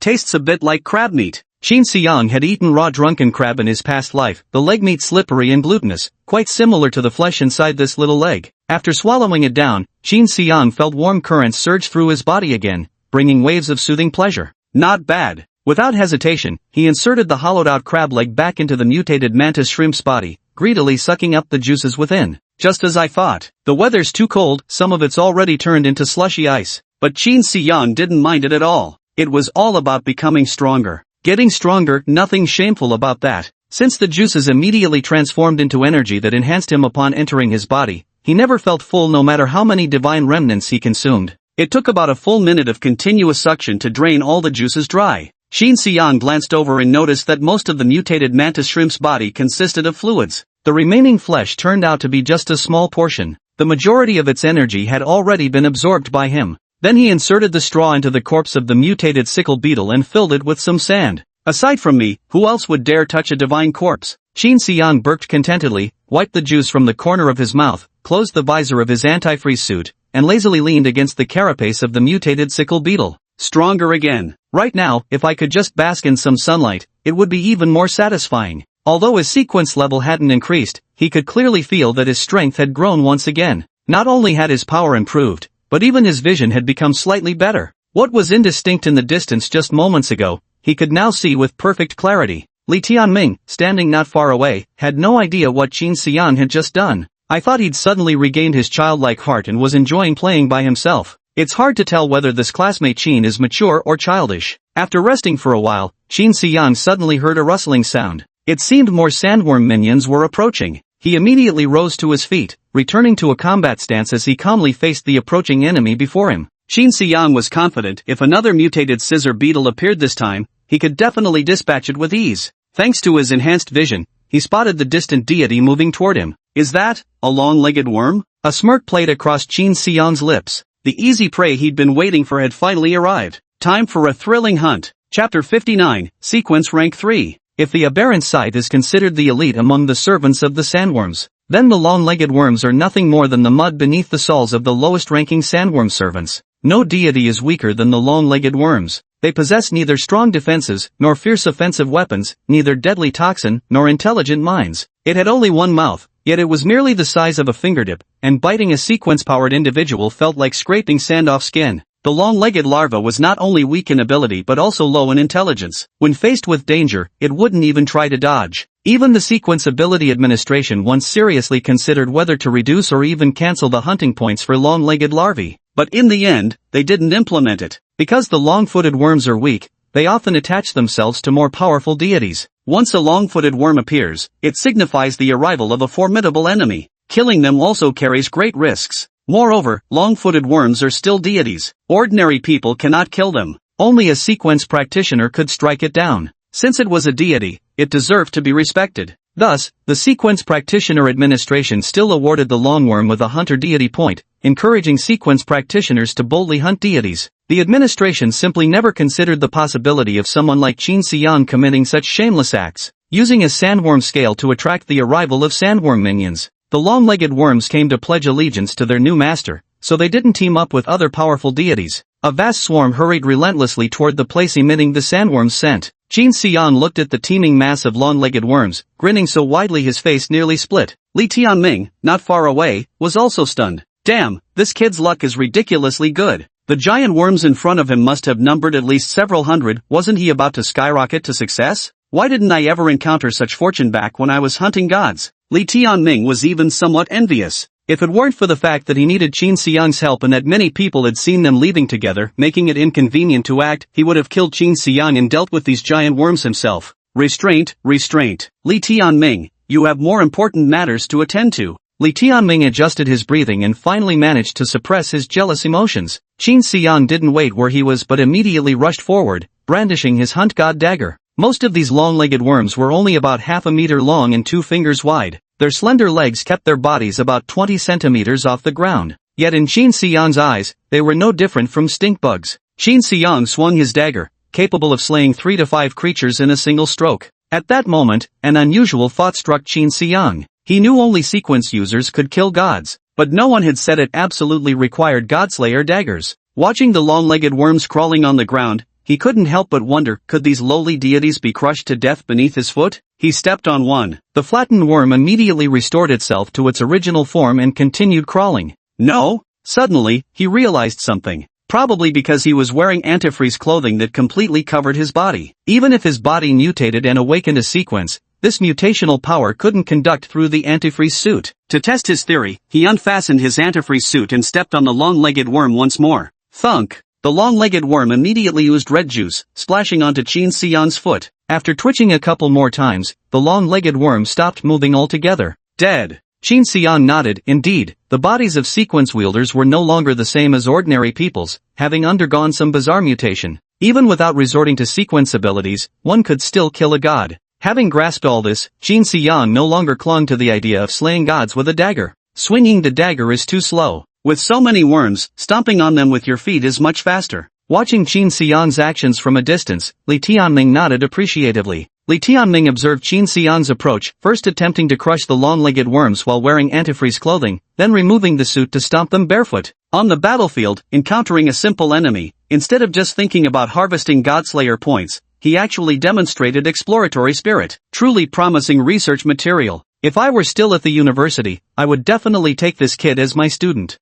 Tastes a bit like crab meat. Qin Xiang had eaten raw drunken crab in his past life, the leg meat slippery and glutinous, quite similar to the flesh inside this little leg. After swallowing it down, Qin Xiang felt warm currents surge through his body again, bringing waves of soothing pleasure. Not bad. Without hesitation, he inserted the hollowed-out crab leg back into the mutated mantis shrimp's body, greedily sucking up the juices within. Just as I thought. The weather's too cold, some of it's already turned into slushy ice. But Qin Xiang didn't mind it at all. It was all about becoming stronger. Getting stronger, nothing shameful about that. Since the juices immediately transformed into energy that enhanced him upon entering his body, he never felt full no matter how many divine remnants he consumed. It took about a full minute of continuous suction to drain all the juices dry. Qin Xiang glanced over and noticed that most of the mutated mantis shrimp's body consisted of fluids. The remaining flesh turned out to be just a small portion. The majority of its energy had already been absorbed by him. Then he inserted the straw into the corpse of the mutated sickle beetle and filled it with some sand. Aside from me, who else would dare touch a divine corpse? Qin Xiang burped contentedly, wiped the juice from the corner of his mouth, closed the visor of his antifreeze suit, and lazily leaned against the carapace of the mutated sickle beetle. Stronger again. Right now, if I could just bask in some sunlight, it would be even more satisfying. Although his sequence level hadn't increased, he could clearly feel that his strength had grown once again. Not only had his power improved, but even his vision had become slightly better. What was indistinct in the distance just moments ago, he could now see with perfect clarity. Li Tianming, standing not far away, had no idea what Qin Xiang had just done. I thought he'd suddenly regained his childlike heart and was enjoying playing by himself. It's hard to tell whether this classmate Qin is mature or childish. After resting for a while, Qin Xiang suddenly heard a rustling sound. It seemed more sandworm minions were approaching. He immediately rose to his feet, returning to a combat stance as he calmly faced the approaching enemy before him. Qin Xiang was confident if another mutated scissor beetle appeared this time, he could definitely dispatch it with ease. Thanks to his enhanced vision, he spotted the distant deity moving toward him. Is that a long-legged worm? A smirk played across Qin Xiang's lips. The easy prey he'd been waiting for had finally arrived. Time for a thrilling hunt. Chapter 59, Sequence Rank 3. If the aberrant scythe is considered the elite among the servants of the sandworms, then the long-legged worms are nothing more than the mud beneath the soles of the lowest-ranking sandworm servants. No deity is weaker than the long-legged worms. They possess neither strong defenses, nor fierce offensive weapons, neither deadly toxin, nor intelligent minds. It had only one mouth, yet it was merely the size of a fingertip, and biting a sequence-powered individual felt like scraping sand off skin. The long-legged larva was not only weak in ability but also low in intelligence. When faced with danger, it wouldn't even try to dodge. Even the Sequence Ability Administration once seriously considered whether to reduce or even cancel the hunting points for long-legged larvae. But in the end, they didn't implement it. Because the long-footed worms are weak, they often attach themselves to more powerful deities. Once a long-footed worm appears, it signifies the arrival of a formidable enemy. Killing them also carries great risks. Moreover, long-footed worms are still deities. Ordinary people cannot kill them. Only a sequence practitioner could strike it down. Since it was a deity, it deserved to be respected. Thus, the Sequence Practitioner Administration still awarded the longworm with a hunter deity point, encouraging sequence practitioners to boldly hunt deities. The administration simply never considered the possibility of someone like Qin Xiang committing such shameless acts, using a sandworm scale to attract the arrival of sandworm minions. The long-legged worms came to pledge allegiance to their new master, so they didn't team up with other powerful deities. A vast swarm hurried relentlessly toward the place emitting the sandworm's scent. Qin Xiang looked at the teeming mass of long-legged worms, grinning so widely his face nearly split. Li Tianming, not far away, was also stunned. Damn, this kid's luck is ridiculously good. The giant worms in front of him must have numbered at least several hundred. Wasn't he about to skyrocket to success? Why didn't I ever encounter such fortune back when I was hunting gods? Li Tianming was even somewhat envious. If it weren't for the fact that he needed Qin Xiang's help and that many people had seen them leaving together, making it inconvenient to act, he would have killed Qin Xiang and dealt with these giant worms himself. Restraint, restraint. Li Tianming, you have more important matters to attend to. Li Tianming adjusted his breathing and finally managed to suppress his jealous emotions. Qin Xiang didn't wait where he was but immediately rushed forward, brandishing his hunt god dagger. Most of these long-legged worms were only about half a meter long and 2 fingers wide. Their slender legs kept their bodies about 20 centimeters off the ground. Yet in Qin Xiang's eyes, they were no different from stink bugs. Qin Xiang swung his dagger, capable of slaying 3 to 5 creatures in a single stroke. At that moment, an unusual thought struck Qin Xiang. He knew only sequence users could kill gods, but no one had said it absolutely required Godslayer daggers. Watching the long-legged worms crawling on the ground, he couldn't help but wonder, could these lowly deities be crushed to death beneath his foot? He stepped on one. The flattened worm immediately restored itself to its original form and continued crawling. No! Suddenly, he realized something. Probably because he was wearing antifreeze clothing that completely covered his body. Even if his body mutated and awakened a sequence, this mutational power couldn't conduct through the antifreeze suit. To test his theory, he unfastened his antifreeze suit and stepped on the long-legged worm once more. Thunk! The long-legged worm immediately oozed red juice, splashing onto Qin Xiang's foot. After twitching a couple more times, the long-legged worm stopped moving altogether. Dead. Qin Xiang nodded. Indeed, the bodies of sequence wielders were no longer the same as ordinary people's, having undergone some bizarre mutation. Even without resorting to sequence abilities, one could still kill a god. Having grasped all this, Qin Xiang no longer clung to the idea of slaying gods with a dagger. Swinging the dagger is too slow. With so many worms, stomping on them with your feet is much faster. Watching Qin Xiang's actions from a distance, Li Tianming nodded appreciatively. Li Tianming observed Qin Xiang's approach, first attempting to crush the long-legged worms while wearing antifreeze clothing, then removing the suit to stomp them barefoot. On the battlefield, encountering a simple enemy, instead of just thinking about harvesting Godslayer points, he actually demonstrated exploratory spirit. Truly promising research material. If I were still at the university, I would definitely take this kid as my student.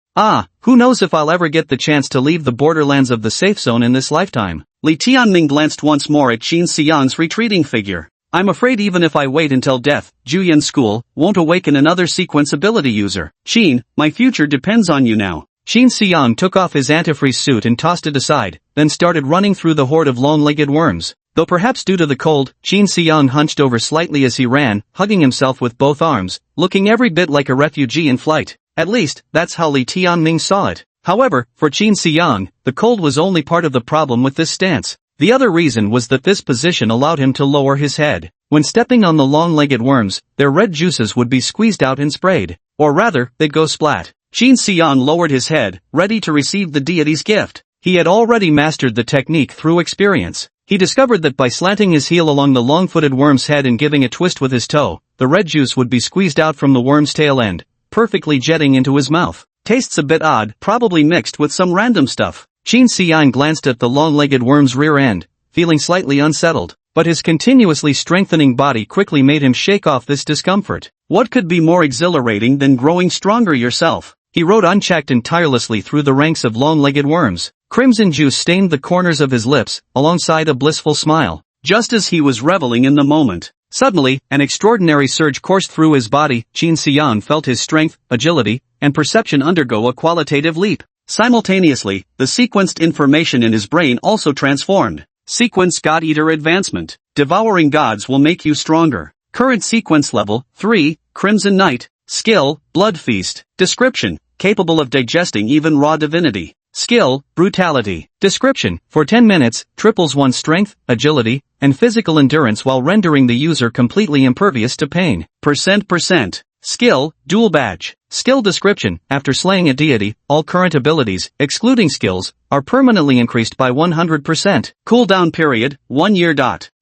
Who knows if I'll ever get the chance to leave the borderlands of the safe zone in this lifetime. Li Tianming glanced once more at Qin Xiang's retreating figure. I'm afraid even if I wait until death, Juyan School won't awaken another sequence ability user. Qin, my future depends on you now. Qin Xiang took off his antifreeze suit and tossed it aside, then started running through the horde of long-legged worms. Though perhaps due to the cold, Qin Xiang hunched over slightly as he ran, hugging himself with both arms, looking every bit like a refugee in flight. At least, that's how Li Tianming saw it. However, for Qin Xiang, the cold was only part of the problem with this stance. The other reason was that this position allowed him to lower his head. When stepping on the long-legged worms, their red juices would be squeezed out and sprayed. Or rather, they'd go splat. Qin Xiang lowered his head, ready to receive the deity's gift. He had already mastered the technique through experience. He discovered that by slanting his heel along the long-footed worm's head and giving a twist with his toe, the red juice would be squeezed out from the worm's tail end, perfectly jetting into his mouth. Tastes a bit odd, probably mixed with some random stuff. Qin Xiang glanced at the long-legged worm's rear end, feeling slightly unsettled. But his continuously strengthening body quickly made him shake off this discomfort. What could be more exhilarating than growing stronger yourself? He rode unchecked and tirelessly through the ranks of long-legged worms. Crimson juice stained the corners of his lips, alongside a blissful smile. Just as he was reveling in the moment, suddenly, an extraordinary surge coursed through his body. Qin Xiang felt his strength, agility, and perception undergo a qualitative leap. Simultaneously, the sequenced information in his brain also transformed. Sequence God Eater Advancement. Devouring gods will make you stronger. Current sequence level, 3, Crimson Knight. Skill, Blood Feast. Description, capable of digesting even raw divinity. Skill, Brutality. Description, for 10 minutes, triples one's strength, agility, and physical endurance while rendering the user completely impervious to pain. %. Skill, Dual Badge. Skill description, after slaying a deity, all current abilities, excluding skills, are permanently increased by 100%. Cooldown period, 1 year.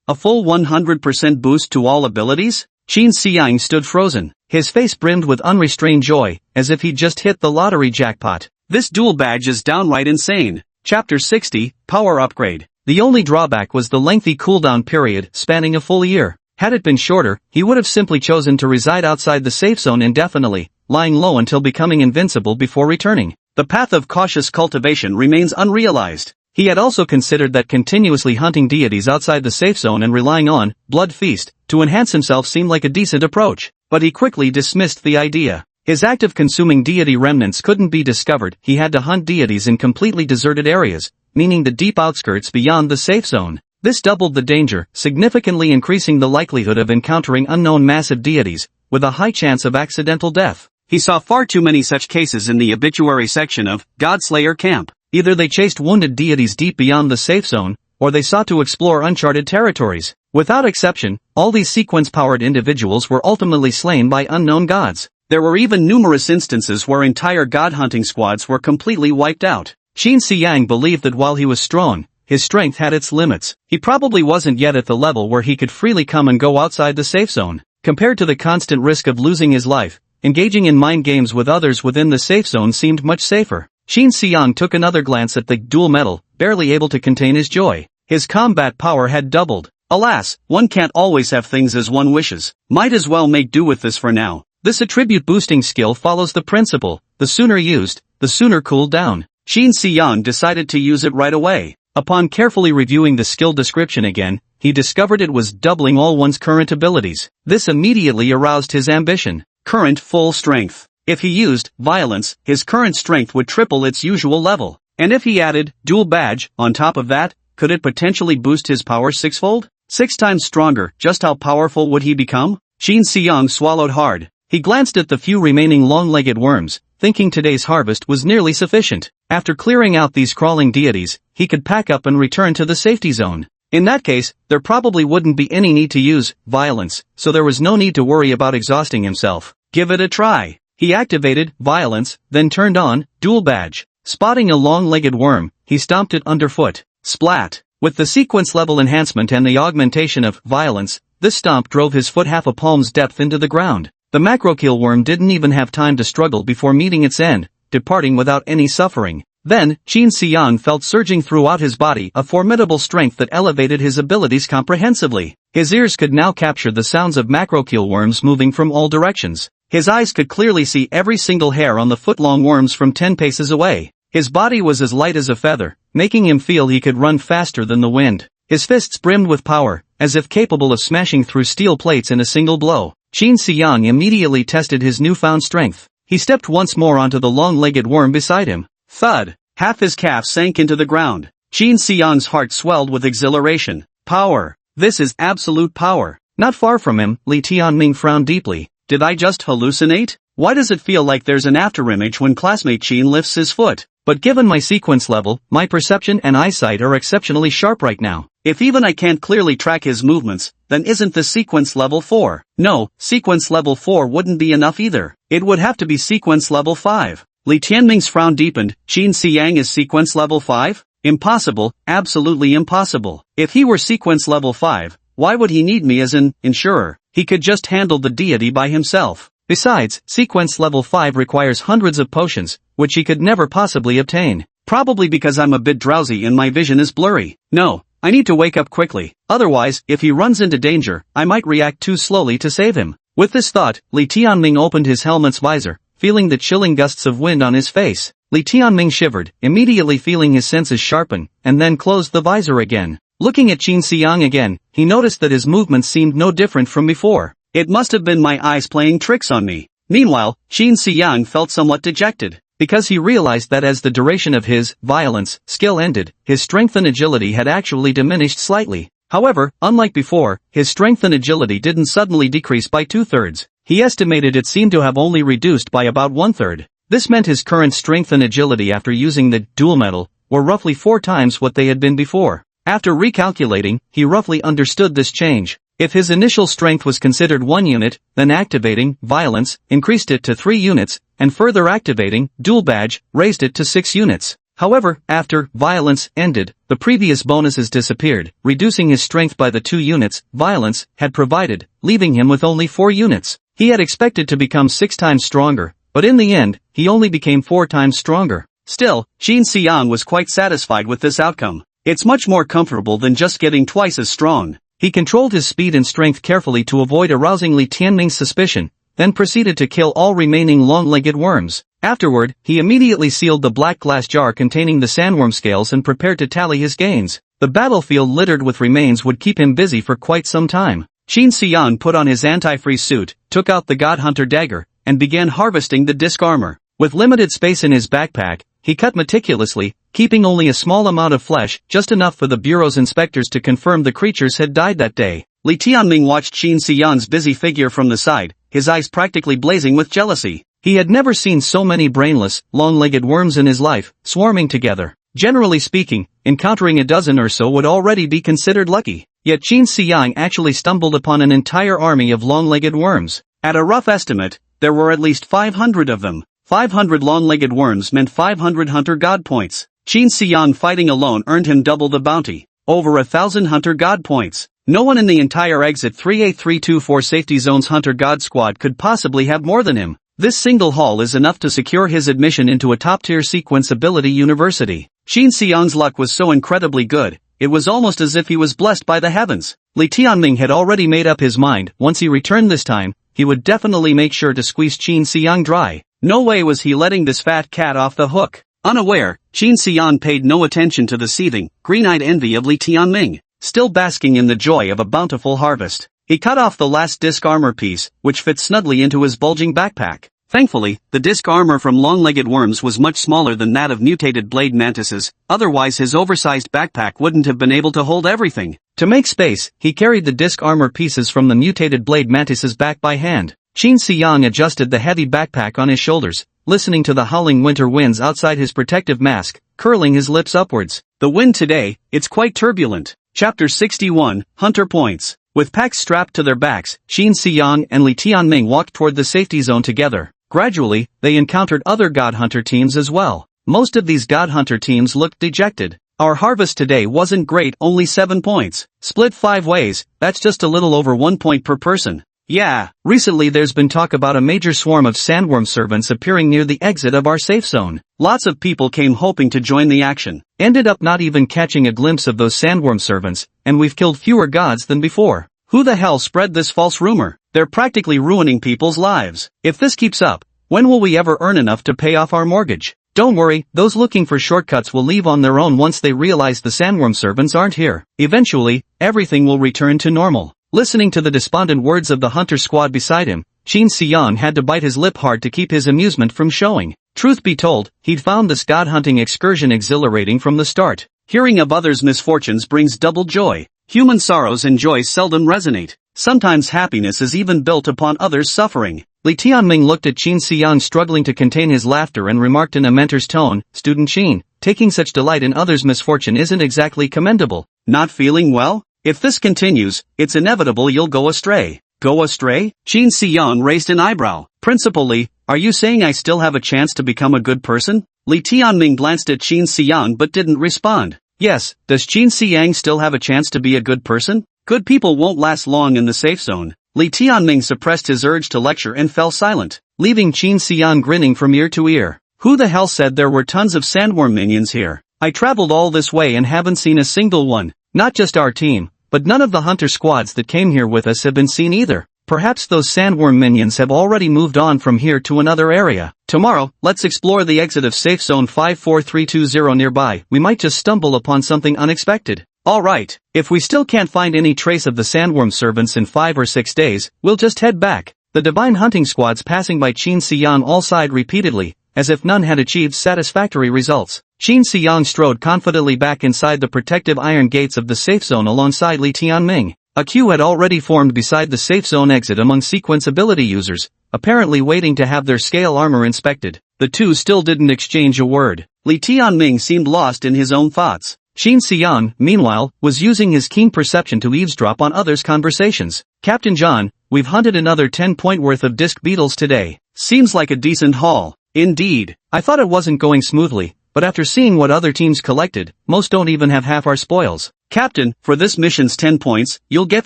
A full 100% boost to all abilities? Qin Xiang stood frozen. His face brimmed with unrestrained joy, as if he'd just hit the lottery jackpot. This dual badge is downright insane. Chapter 60, Power Upgrade. The only drawback was the lengthy cooldown period, spanning a full year. Had it been shorter, he would have simply chosen to reside outside the safe zone indefinitely, lying low until becoming invincible before returning. The path of cautious cultivation remains unrealized. He had also considered that continuously hunting deities outside the safe zone and relying on Blood Feast to enhance himself seemed like a decent approach, but he quickly dismissed the idea. His act of consuming deity remnants couldn't be discovered. He had to hunt deities in completely deserted areas, meaning the deep outskirts beyond the safe zone. This doubled the danger, significantly increasing the likelihood of encountering unknown massive deities, with a high chance of accidental death. He saw far too many such cases in the obituary section of Godslayer Camp. Either they chased wounded deities deep beyond the safe zone, or they sought to explore uncharted territories. Without exception, all these sequence-powered individuals were ultimately slain by unknown gods. There were even numerous instances where entire god-hunting squads were completely wiped out. Qin Xiang believed that while he was strong, his strength had its limits. He probably wasn't yet at the level where he could freely come and go outside the safe zone. Compared to the constant risk of losing his life, engaging in mind games with others within the safe zone seemed much safer. Qin Xiang took another glance at the dual metal, barely able to contain his joy. His combat power had doubled. Alas, one can't always have things as one wishes. Might as well make do with this for now. This attribute boosting skill follows the principle, the sooner used, the sooner cooled down. Qin Xiang decided to use it right away. Upon carefully reviewing the skill description again, he discovered it was doubling all one's current abilities. This immediately aroused his ambition. Current full strength. If he used violence, his current strength would triple its usual level. And if he added dual badge on top of that, could it potentially boost his power sixfold? 6 times stronger. Just how powerful would he become? Qin Xiang swallowed hard. He glanced at the few remaining long-legged worms, thinking today's harvest was nearly sufficient. After clearing out these crawling deities, he could pack up and return to the safety zone. In that case, there probably wouldn't be any need to use violence, so there was no need to worry about exhausting himself. Give it a try. He activated violence, then turned on dual badge. Spotting a long-legged worm, he stomped it underfoot. Splat. With the sequence level enhancement and the augmentation of violence, this stomp drove his foot half a palm's depth into the ground. The macrokill worm didn't even have time to struggle before meeting its end, departing without any suffering. Then, Qin Xiang felt surging throughout his body a formidable strength that elevated his abilities comprehensively. His ears could now capture the sounds of macrokill worms moving from all directions. His eyes could clearly see every single hair on the foot-long worms from 10 paces away. His body was as light as a feather, making him feel he could run faster than the wind. His fists brimmed with power, as if capable of smashing through steel plates in a single blow. Qin Xiang immediately tested his newfound strength. He stepped once more onto the long-legged worm beside him. Thud! Half his calf sank into the ground. Qin Xiang's heart swelled with exhilaration. Power! This is absolute power. Not far from him, Li Tianming frowned deeply. Did I just hallucinate? Why does it feel like there's an afterimage when classmate Qin lifts his foot? But given my sequence level, my perception and eyesight are exceptionally sharp right now. If even I can't clearly track his movements, then isn't this sequence level 4? No, sequence level 4 wouldn't be enough either. It would have to be sequence level 5. Li Tianming's frown deepened. Qin Xiyang is sequence level 5? Impossible, absolutely impossible. If he were sequence level 5, why would he need me as an insurer? He could just handle the deity by himself. Besides, sequence level 5 requires hundreds of potions, which he could never possibly obtain. Probably because I'm a bit drowsy and my vision is blurry. No, I need to wake up quickly. Otherwise, if he runs into danger, I might react too slowly to save him. With this thought, Li Tianming opened his helmet's visor, feeling the chilling gusts of wind on his face. Li Tianming shivered, immediately feeling his senses sharpen, and then closed the visor again. Looking at Qin Xiyang again, he noticed that his movements seemed no different from before. It must have been my eyes playing tricks on me. Meanwhile, Qin Xiyang felt somewhat dejected, because he realized that as the duration of his violence skill ended, his strength and agility had actually diminished slightly. However, unlike before, his strength and agility didn't suddenly decrease by 2/3. He estimated it seemed to have only reduced by about 1/3. This meant his current strength and agility after using the dual metal were roughly 4 times what they had been before. After recalculating, he roughly understood this change. If his initial strength was considered 1 unit, then activating violence increased it to 3 units, and further activating dual badge raised it to 6 units. However, after violence ended, the previous bonuses disappeared, reducing his strength by the 2 units violence had provided, leaving him with only 4 units. He had expected to become 6 times stronger, but in the end, he only became 4 times stronger. Still, Qin Xiyang was quite satisfied with this outcome. It's much more comfortable than just getting twice as strong. He controlled his speed and strength carefully to avoid arousing Li Tianming's suspicion, then proceeded to kill all remaining long-legged worms. Afterward, he immediately sealed the black glass jar containing the sandworm scales and prepared to tally his gains. The battlefield littered with remains would keep him busy for quite some time. Qin Xiyang put on his anti-freeze suit, took out the God Hunter dagger, and began harvesting the disc armor. With limited space in his backpack, he cut meticulously, keeping only a small amount of flesh, just enough for the bureau's inspectors to confirm the creatures had died that day. Li Tianming watched Qin Xiyang's busy figure from the side, his eyes practically blazing with jealousy. He had never seen so many brainless, long-legged worms in his life, swarming together. Generally speaking, encountering a dozen or so would already be considered lucky. Yet Qin Xiyang actually stumbled upon an entire army of long-legged worms. At a rough estimate, there were at least 500 of them. 500 long-legged worms meant 500 hunter god points. Qin Xiyang fighting alone earned him double the bounty, over 1,000 hunter god points. No one in the entire Exit 38324 Safety Zone's hunter god squad could possibly have more than him. This single haul is enough to secure his admission into a top-tier sequence ability university. Qin Xiyang's luck was so incredibly good, it was almost as if he was blessed by the heavens. Li Tianming had already made up his mind, once he returned this time, he would definitely make sure to squeeze Qin Xiyang dry. No way was he letting this fat cat off the hook. Unaware, Qin Xiyang paid no attention to the seething, green-eyed envy of Li Tianming, still basking in the joy of a bountiful harvest. He cut off the last disc armor piece, which fit snugly into his bulging backpack. Thankfully, the disc armor from long-legged worms was much smaller than that of mutated blade mantises, otherwise his oversized backpack wouldn't have been able to hold everything. To make space, he carried the disc armor pieces from the mutated blade mantises back by hand. Qin Xiyang adjusted the heavy backpack on his shoulders, listening to the howling winter winds outside his protective mask, curling his lips upwards. The wind today, it's quite turbulent. Chapter 61, Hunter Points. With packs strapped to their backs, Qin Xiyang and Li Tianming walked toward the safety zone together. Gradually, they encountered other God Hunter teams as well. Most of these God Hunter teams looked dejected. Our harvest today wasn't great, only 7 points. Split 5 ways, that's just a little over 1 point per person. Yeah, recently there's been talk about a major swarm of sandworm servants appearing near the exit of our safe zone. Lots of people came hoping to join the action. Ended up not even catching a glimpse of those sandworm servants, and we've killed fewer gods than before. Who the hell spread this false rumor? They're practically ruining people's lives. If this keeps up, when will we ever earn enough to pay off our mortgage? Don't worry, those looking for shortcuts will leave on their own once they realize the sandworm servants aren't here. Eventually, everything will return to normal. Listening to the despondent words of the hunter squad beside him, Qin Xiyang had to bite his lip hard to keep his amusement from showing. Truth be told, he'd found this god-hunting excursion exhilarating from the start. Hearing of others' misfortunes brings double joy. Human sorrows and joys seldom resonate. Sometimes happiness is even built upon others' suffering. Li Tianming looked at Qin Xiyang struggling to contain his laughter and remarked in a mentor's tone, "Student Qin, taking such delight in others' misfortune isn't exactly commendable." Not feeling well? If this continues, it's inevitable you'll go astray. Go astray? Qin Xiang raised an eyebrow. Principal Li, are you saying I still have a chance to become a good person? Li Tianming glanced at Qin Xiang but didn't respond. Yes, does Qin Xiang still have a chance to be a good person? Good people won't last long in the safe zone. Li Tianming suppressed his urge to lecture and fell silent, leaving Qin Xiang grinning from ear to ear. Who the hell said there were tons of sandworm minions here? I traveled all this way and haven't seen a single one. Not just our team, but none of the hunter squads that came here with us have been seen either. Perhaps those sandworm minions have already moved on from here to another area. Tomorrow, let's explore the exit of safe zone 54320 nearby. We might just stumble upon something unexpected. Alright, if we still can't find any trace of the sandworm servants in 5 or 6 days, we'll just head back. The divine hunting squads passing by Qin Xiang all sighed repeatedly, as if none had achieved satisfactory results. Qin Xiang strode confidently back inside the protective iron gates of the safe zone alongside Li Tianming. A queue had already formed beside the safe zone exit among sequence ability users, apparently waiting to have their scale armor inspected. The two still didn't exchange a word. Li Tianming seemed lost in his own thoughts. Qin Xiang, meanwhile, was using his keen perception to eavesdrop on others' conversations. Captain John, we've hunted another 10-point worth of disc beetles today. Seems like a decent haul. Indeed. I thought it wasn't going smoothly, but after seeing what other teams collected, most don't even have half our spoils. Captain, for this mission's 10 points, you'll get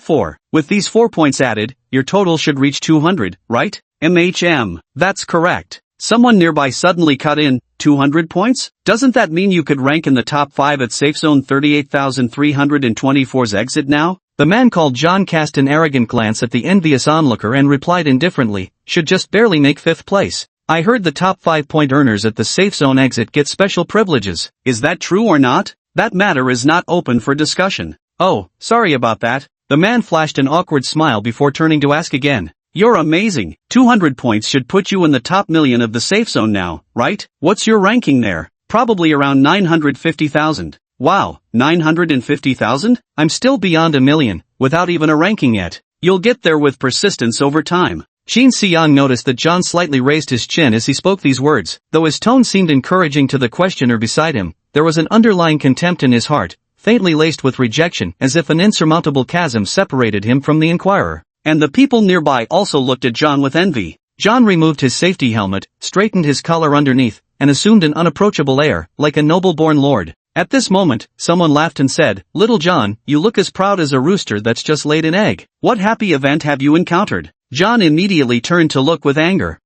4. With these 4 points added, your total should reach 200, right? That's correct. Someone nearby suddenly cut in. 200 points? Doesn't that mean you could rank in the top 5 at safe zone 38,324's exit now? The man called John cast an arrogant glance at the envious onlooker and replied indifferently, should just barely make 5th place. I heard the top 5-point earners at the safe zone exit get special privileges. Is that true or not? That matter is not open for discussion. Oh, sorry about that. The man flashed an awkward smile before turning to ask again. You're amazing. 200 points should put you in the top million of the safe zone now, right? What's your ranking there? Probably around 950,000. Wow, 950,000? I'm still beyond a million, without even a ranking yet. You'll get there with persistence over time. Qin Xiang noticed that John slightly raised his chin as he spoke these words. Though his tone seemed encouraging to the questioner beside him, there was an underlying contempt in his heart, faintly laced with rejection, as if an insurmountable chasm separated him from the inquirer. And the people nearby also looked at John with envy. John removed his safety helmet, straightened his collar underneath, and assumed an unapproachable air, like a noble-born lord. At this moment, someone laughed and said, Little John, you look as proud as a rooster that's just laid an egg. What happy event have you encountered? John immediately turned to look with anger.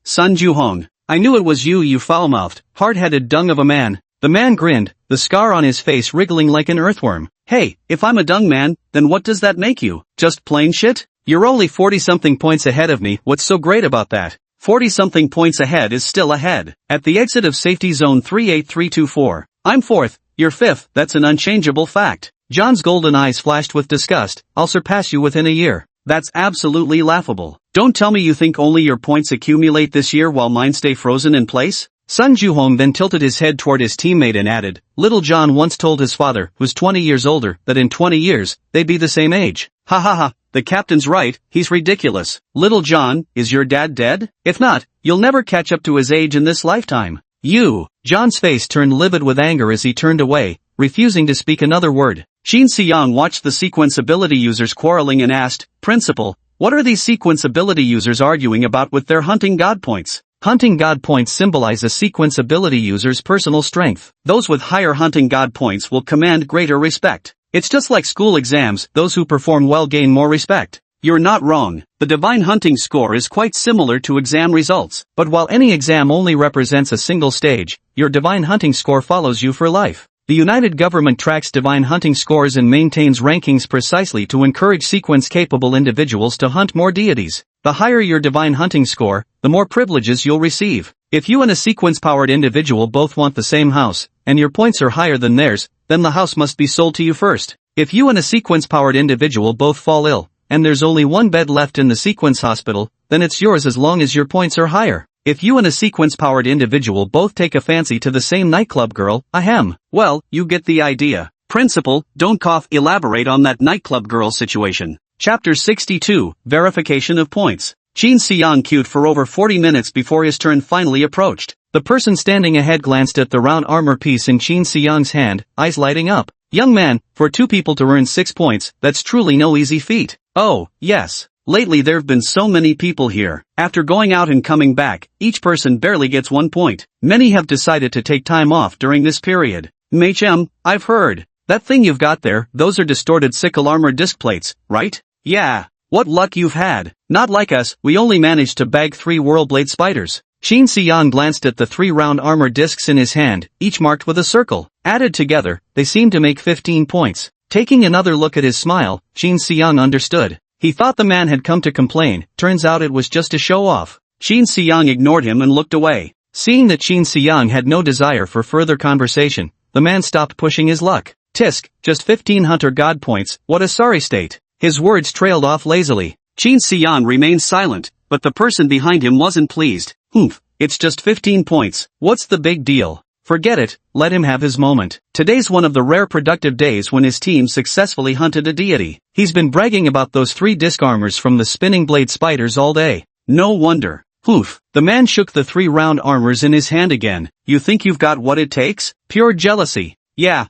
Sun Juhong. I knew it was you, you foul-mouthed, hard-headed dung of a man. The man grinned, the scar on his face wriggling like an earthworm. Hey, if I'm a dung man, then what does that make you? Just plain shit? You're only 40-something points ahead of me. What's so great about that? 40-something points ahead is still ahead. At the exit of safety zone 38324. I'm 4th, you're 5th, that's an unchangeable fact. John's golden eyes flashed with disgust. I'll surpass you within a year. That's absolutely laughable. Don't tell me you think only your points accumulate this year while mine stay frozen in place? Sun Juhong then tilted his head toward his teammate and added, Little John once told his father, who's 20 years older, that in 20 years, they'd be the same age. Ha ha ha, the captain's right, he's ridiculous. Little John, is your dad dead? If not, you'll never catch up to his age in this lifetime. You! John's face turned livid with anger as he turned away, refusing to speak another word. Qin Xiang watched the sequence ability users quarreling and asked, Principal, what are these sequence ability users arguing about with their hunting god points? Hunting god points symbolize a sequence ability user's personal strength. Those with higher hunting god points will command greater respect. It's just like school exams, those who perform well gain more respect. You're not wrong. The divine hunting score is quite similar to exam results. But while any exam only represents a single stage, your divine hunting score follows you for life. The United Government tracks divine hunting scores and maintains rankings precisely to encourage sequence-capable individuals to hunt more deities. The higher your divine hunting score, the more privileges you'll receive. If you and a sequence-powered individual both want the same house, and your points are higher than theirs, then the house must be sold to you first. If you and a sequence-powered individual both fall ill, and there's only one bed left in the sequence hospital, then it's yours as long as your points are higher. If you and a sequence-powered individual both take a fancy to the same nightclub girl, well, you get the idea. Principal, don't cough, elaborate on that nightclub girl situation. Chapter 62, Verification of Points. Qin Xiang queued for over 40 minutes before his turn finally approached. The person standing ahead glanced at the round armor piece in Qin Xiang's hand, eyes lighting up. Young man, For 2 people to earn 6 points, that's truly no easy feat. Oh, yes. Lately there've been so many people here. After going out and coming back, each person barely gets 1 point. Many have decided to take time off during this period. MHM, I've heard. That thing you've got there, those are distorted sickle armor disc plates, right? Yeah. What luck you've had. Not like us, we only managed to bag 3 Whirlblade spiders. Qin Xiang glanced at the 3 round armor discs in his hand, each marked with a circle. Added together, they seemed to make 15 points. Taking another look at his smile, Qin Xiang understood. He thought the man had come to complain, turns out it was just a show-off. Qin Xiang ignored him and looked away. Seeing that Qin Xiang had no desire for further conversation, the man stopped pushing his luck. Tisk, just 15 hunter god points, what a sorry state. His words trailed off lazily. Qin Xiang remained silent, but the person behind him wasn't pleased. Humph, it's just 15 points, what's the big deal? Forget it, let him have his moment. Today's one of the rare productive days when his team successfully hunted a deity. He's been bragging about those 3 disc armors from the spinning blade spiders all day. No wonder. Oof, the man shook the 3 round armors in his hand again. You think you've got what it takes? Pure jealousy. Yeah,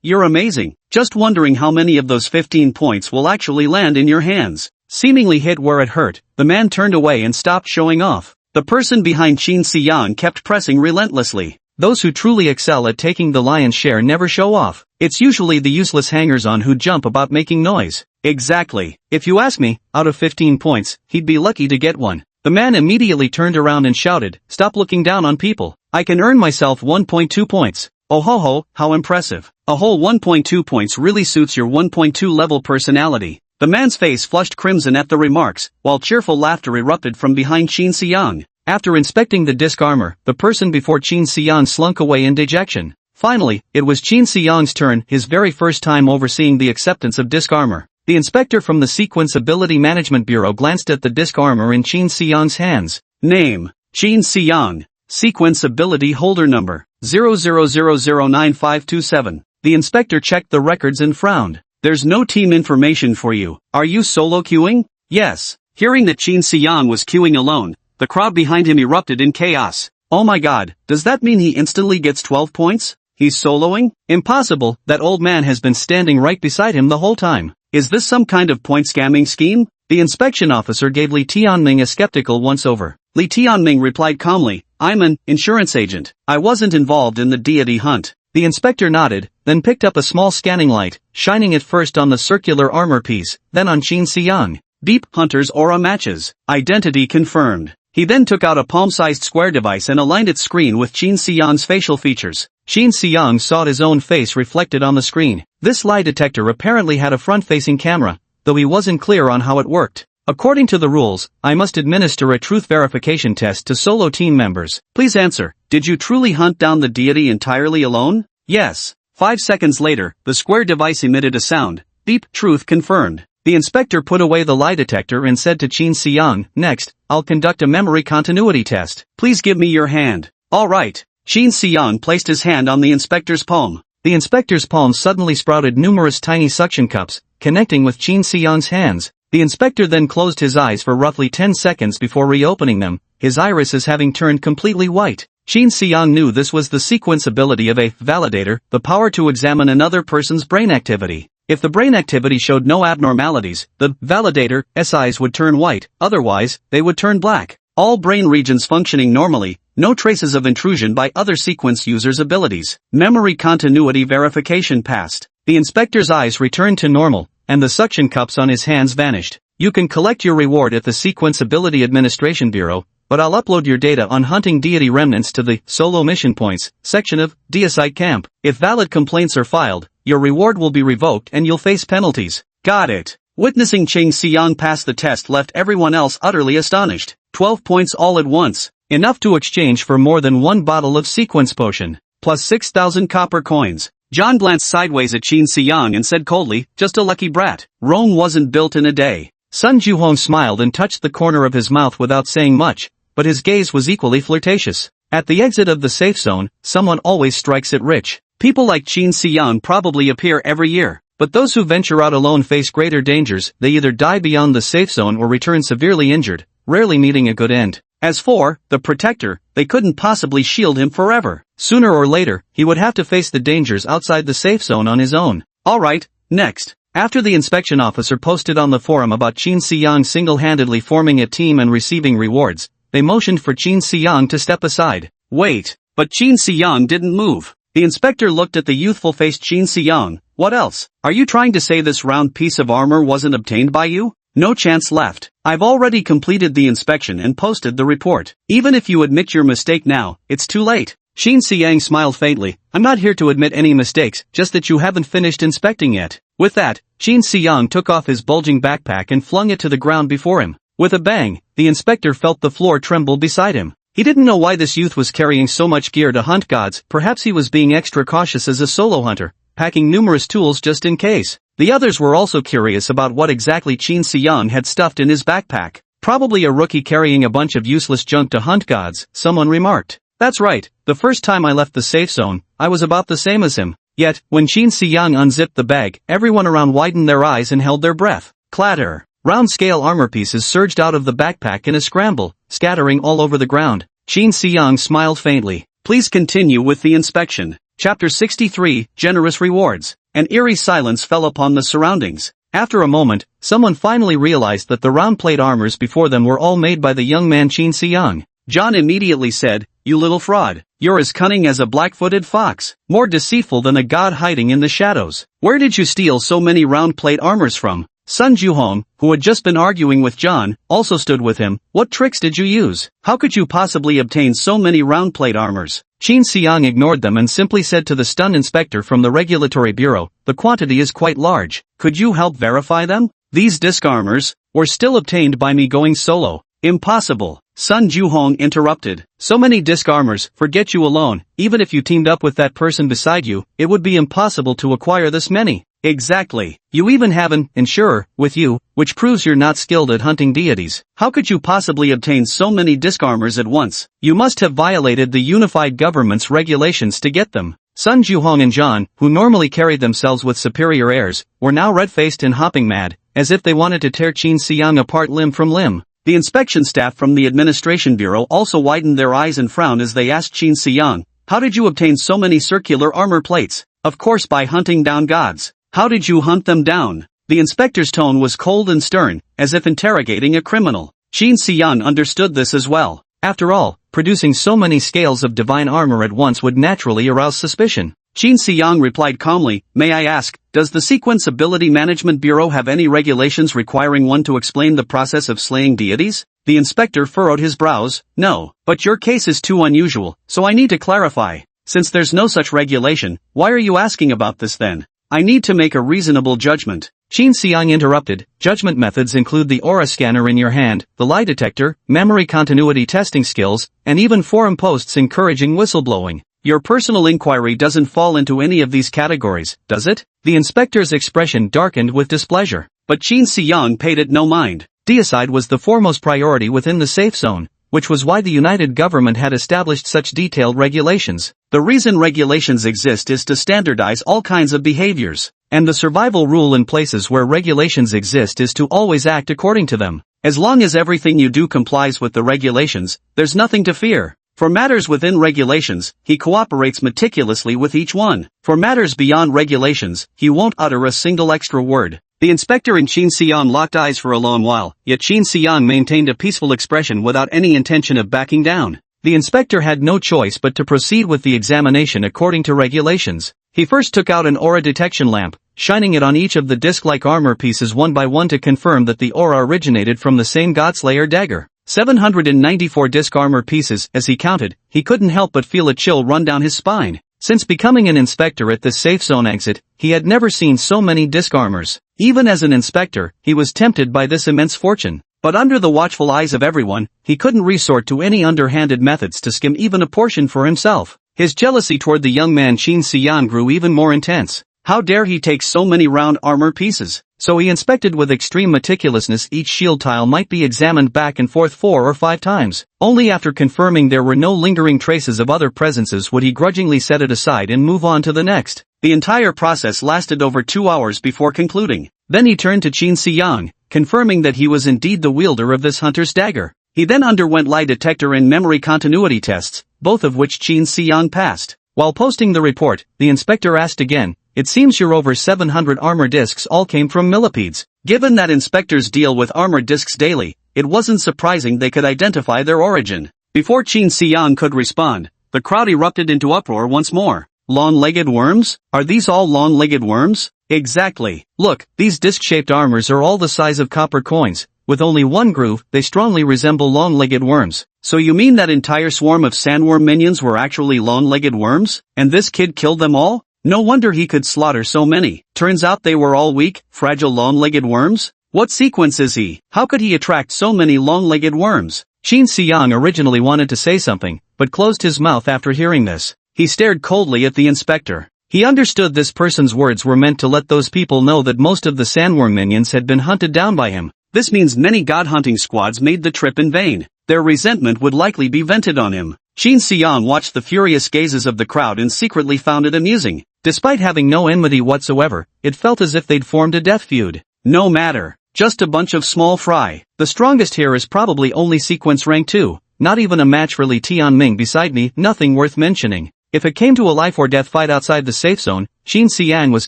you're amazing. Just wondering how many of those 15 points will actually land in your hands. Seemingly hit where it hurt, the man turned away and stopped showing off. The person behind Qin Xiang kept pressing relentlessly. Those who truly excel at taking the lion's share never show off. It's usually the useless hangers-on who jump about making noise. Exactly. If you ask me, out of 15 points, he'd be lucky to get one. The man immediately turned around and shouted, stop looking down on people. I can earn myself 1.2 points. Oh ho ho, how impressive. A whole 1.2 points really suits your 1.2 level personality. The man's face flushed crimson at the remarks, while cheerful laughter erupted from behind Qin Xiang. After inspecting the disc armor, the person before Qin Xiang slunk away in dejection. Finally, it was Qin Xiang's turn, his very first time overseeing the acceptance of disc armor. The inspector from the Sequence Ability Management Bureau glanced at the disc armor in Qin Xiang's hands. Name: Qin Xiang. Sequence Ability Holder Number: 00009527. The inspector checked the records and frowned. There's no team information for you. Are you solo queuing? Yes. Hearing that Qin Xiang was queuing alone, the crowd behind him erupted in chaos. Oh my god, does that mean he instantly gets 12 points? He's soloing? Impossible, that old man has been standing right beside him the whole time. Is this some kind of point scamming scheme? The inspection officer gave Li Tianming a skeptical once-over. Li Tianming replied calmly, I'm an insurance agent. I wasn't involved in the deity hunt. The inspector nodded, then picked up a small scanning light, shining it first on the circular armor piece, then on Qin Xiang. Deep Hunter's aura matches. Identity confirmed. He then took out a palm-sized square device and aligned its screen with Qin Xiang's facial features. Qin Xiang saw his own face reflected on the screen. This lie detector apparently had a front-facing camera, though he wasn't clear on how it worked. According to the rules, I must administer a truth verification test to solo team members. Please answer, did you truly hunt down the deity entirely alone? Yes. 5 seconds later, the square device emitted a sound. Beep, truth confirmed. The inspector put away the lie detector and said to Qin Xiang, next, I'll conduct a memory continuity test. Please give me your hand. All right. Qin Xiang placed his hand on the inspector's palm. The inspector's palm suddenly sprouted numerous tiny suction cups, connecting with Qin Xiang's hands. The inspector then closed his eyes for roughly 10 seconds before reopening them, his irises having turned completely white. Qin Xiang knew this was the sequence ability of a validator, the power to examine another person's brain activity. If the brain activity showed no abnormalities, the validator's eyes would turn white, otherwise, they would turn black. All brain regions functioning normally, no traces of intrusion by other sequence users' abilities. Memory continuity verification passed. The inspector's eyes returned to normal, and the suction cups on his hands vanished. You can collect your reward at the Sequence Ability Administration Bureau, but I'll upload your data on hunting deity remnants to the Solo Mission Points section of Deicide Camp. If valid complaints are filed, your reward will be revoked and you'll face penalties. Got it. Witnessing Qin Xiang pass the test left everyone else utterly astonished. 12 points all at once, enough to exchange for more than 1 bottle of sequence potion, plus 6,000 copper coins. John glanced sideways at Qin Xiang and said coldly, just a lucky brat. Rome wasn't built in a day. Sun Juhong smiled and touched the corner of his mouth without saying much, but his gaze was equally flirtatious. At the exit of the safe zone, someone always strikes it rich. People like Qin Xiang probably appear every year, but those who venture out alone face greater dangers. They either die beyond the safe zone or return severely injured, rarely meeting a good end. As for the protector, they couldn't possibly shield him forever. Sooner or later, he would have to face the dangers outside the safe zone on his own. Alright, next. After the inspection officer posted on the forum about Qin Xiyang single-handedly forming a team and receiving rewards, they motioned for Qin Xiyang to step aside. Wait, but Qin Xiyang didn't move. The inspector looked at the youthful-faced Qin Xiyang. What else? Are you trying to say this round piece of armor wasn't obtained by you? No chance left. I've already completed the inspection and posted the report. Even if you admit your mistake now, it's too late. Qin Xiyang smiled faintly. I'm not here to admit any mistakes, just that you haven't finished inspecting yet. With that, Qin Xiyang took off his bulging backpack and flung it to the ground before him. With a bang, the inspector felt the floor tremble beside him. He didn't know why this youth was carrying so much gear to hunt gods. Perhaps he was being extra cautious as a solo hunter, packing numerous tools just in case. The others were also curious about what exactly Qin Xiyang had stuffed in his backpack. Probably a rookie carrying a bunch of useless junk to hunt gods, someone remarked. That's right, the first time I left the safe zone, I was about the same as him. Yet, when Qin Xiyang unzipped the bag, everyone around widened their eyes and held their breath. Clatter! Round-scale armor pieces surged out of the backpack in a scramble, scattering all over the ground. Qin Xiyang smiled faintly. Please continue with the inspection. Chapter 63, Generous Rewards. An eerie silence fell upon the surroundings. After a moment, someone finally realized that the round plate armors before them were all made by the young man Qin Xiyang. John immediately said, "You little fraud. You're as cunning as a black-footed fox, more deceitful than a god hiding in the shadows. Where did you steal so many round plate armors from?" Sun Juhong, who had just been arguing with John, also stood with him. What tricks did you use? How could you possibly obtain so many round plate armors? Qin Xiyang ignored them and simply said to the stunned inspector from the Regulatory Bureau, the quantity is quite large. Could you help verify them? These disc armors were still obtained by me going solo. Impossible. Sun Juhong interrupted. So many disc armors, forget you alone, even if you teamed up with that person beside you, it would be impossible to acquire this many. Exactly. You even have an insurer with you, which proves you're not skilled at hunting deities. How could you possibly obtain so many disc armors at once? You must have violated the unified government's regulations to get them. Sun Juhong and John, who normally carried themselves with superior airs, were now red-faced and hopping mad, as if they wanted to tear Qin Xiyang apart limb from limb. The inspection staff from the Administration Bureau also widened their eyes and frowned as they asked Qin Xiyang, "How did you obtain so many circular armor plates?" "Of course by hunting down gods." "How did you hunt them down?" The inspector's tone was cold and stern, as if interrogating a criminal. Qin Xiyang understood this as well. After all, producing so many scales of divine armor at once would naturally arouse suspicion. Qin Xiyang replied calmly, "May I ask, does the Sequence Ability Management Bureau have any regulations requiring one to explain the process of slaying deities?" The inspector furrowed his brows. "No, but your case is too unusual, so I need to clarify. Since there's no such regulation, why are you asking about this then? I need to make a reasonable judgment." Qin Xiyang interrupted. Judgment methods include the aura scanner in your hand, the lie detector, memory continuity testing skills, and even forum posts encouraging whistleblowing. Your personal inquiry doesn't fall into any of these categories, does it? The inspector's expression darkened with displeasure. But Qin Xiyang paid it no mind. Deicide was the foremost priority within the safe zone, which was why the United Government had established such detailed regulations. The reason regulations exist is to standardize all kinds of behaviors, and the survival rule in places where regulations exist is to always act according to them. As long as everything you do complies with the regulations, there's nothing to fear. For matters within regulations, he cooperates meticulously with each one. For matters beyond regulations, he won't utter a single extra word. The inspector and Qin Xiyang locked eyes for a long while, yet Qin Xiyang maintained a peaceful expression without any intention of backing down. The inspector had no choice but to proceed with the examination according to regulations. He first took out an aura detection lamp, shining it on each of the disc-like armor pieces one by one to confirm that the aura originated from the same Godslayer dagger. 794 disc armor pieces. As he counted, he couldn't help but feel a chill run down his spine. Since becoming an inspector at this safe zone exit, he had never seen so many disc armors. Even as an inspector, he was tempted by this immense fortune. But under the watchful eyes of everyone, he couldn't resort to any underhanded methods to skim even a portion for himself. His jealousy toward the young man Qin Xiyang grew even more intense. How dare he take so many round armor pieces? So he inspected with extreme meticulousness each shield tile might be examined back and forth 4 or 5 times. Only after confirming there were no lingering traces of other presences would he grudgingly set it aside and move on to the next. The entire process lasted over 2 hours before concluding. Then he turned to Qin Xiyang, confirming that he was indeed the wielder of this hunter's dagger. He then underwent lie detector and memory continuity tests, both of which Qin Xiyang passed. While posting the report, the inspector asked again, it seems your over 700 armor discs all came from millipedes. Given that inspectors deal with armor discs daily, it wasn't surprising they could identify their origin. Before Qin Xiang could respond, the crowd erupted into uproar once more. Long-legged worms? Are these all long-legged worms? Exactly. Look, these disc-shaped armors are all the size of copper coins. With only one groove, they strongly resemble long-legged worms. So you mean that entire swarm of sandworm minions were actually long-legged worms? And this kid killed them all? No wonder he could slaughter so many. Turns out they were all weak, fragile long-legged worms? What sequence is he? How could he attract so many long-legged worms? Qin Xiang originally wanted to say something, but closed his mouth after hearing this. He stared coldly at the inspector. He understood this person's words were meant to let those people know that most of the sandworm minions had been hunted down by him. This means many god-hunting squads made the trip in vain. Their resentment would likely be vented on him. Qin Xiang watched the furious gazes of the crowd and secretly found it amusing. Despite having no enmity whatsoever, it felt as if they'd formed a death feud. No matter. Just a bunch of small fry. The strongest here is probably only sequence rank 2. Not even a match for Li Tianming beside me, nothing worth mentioning. If it came to a life or death fight outside the safe zone, Qin Xiang was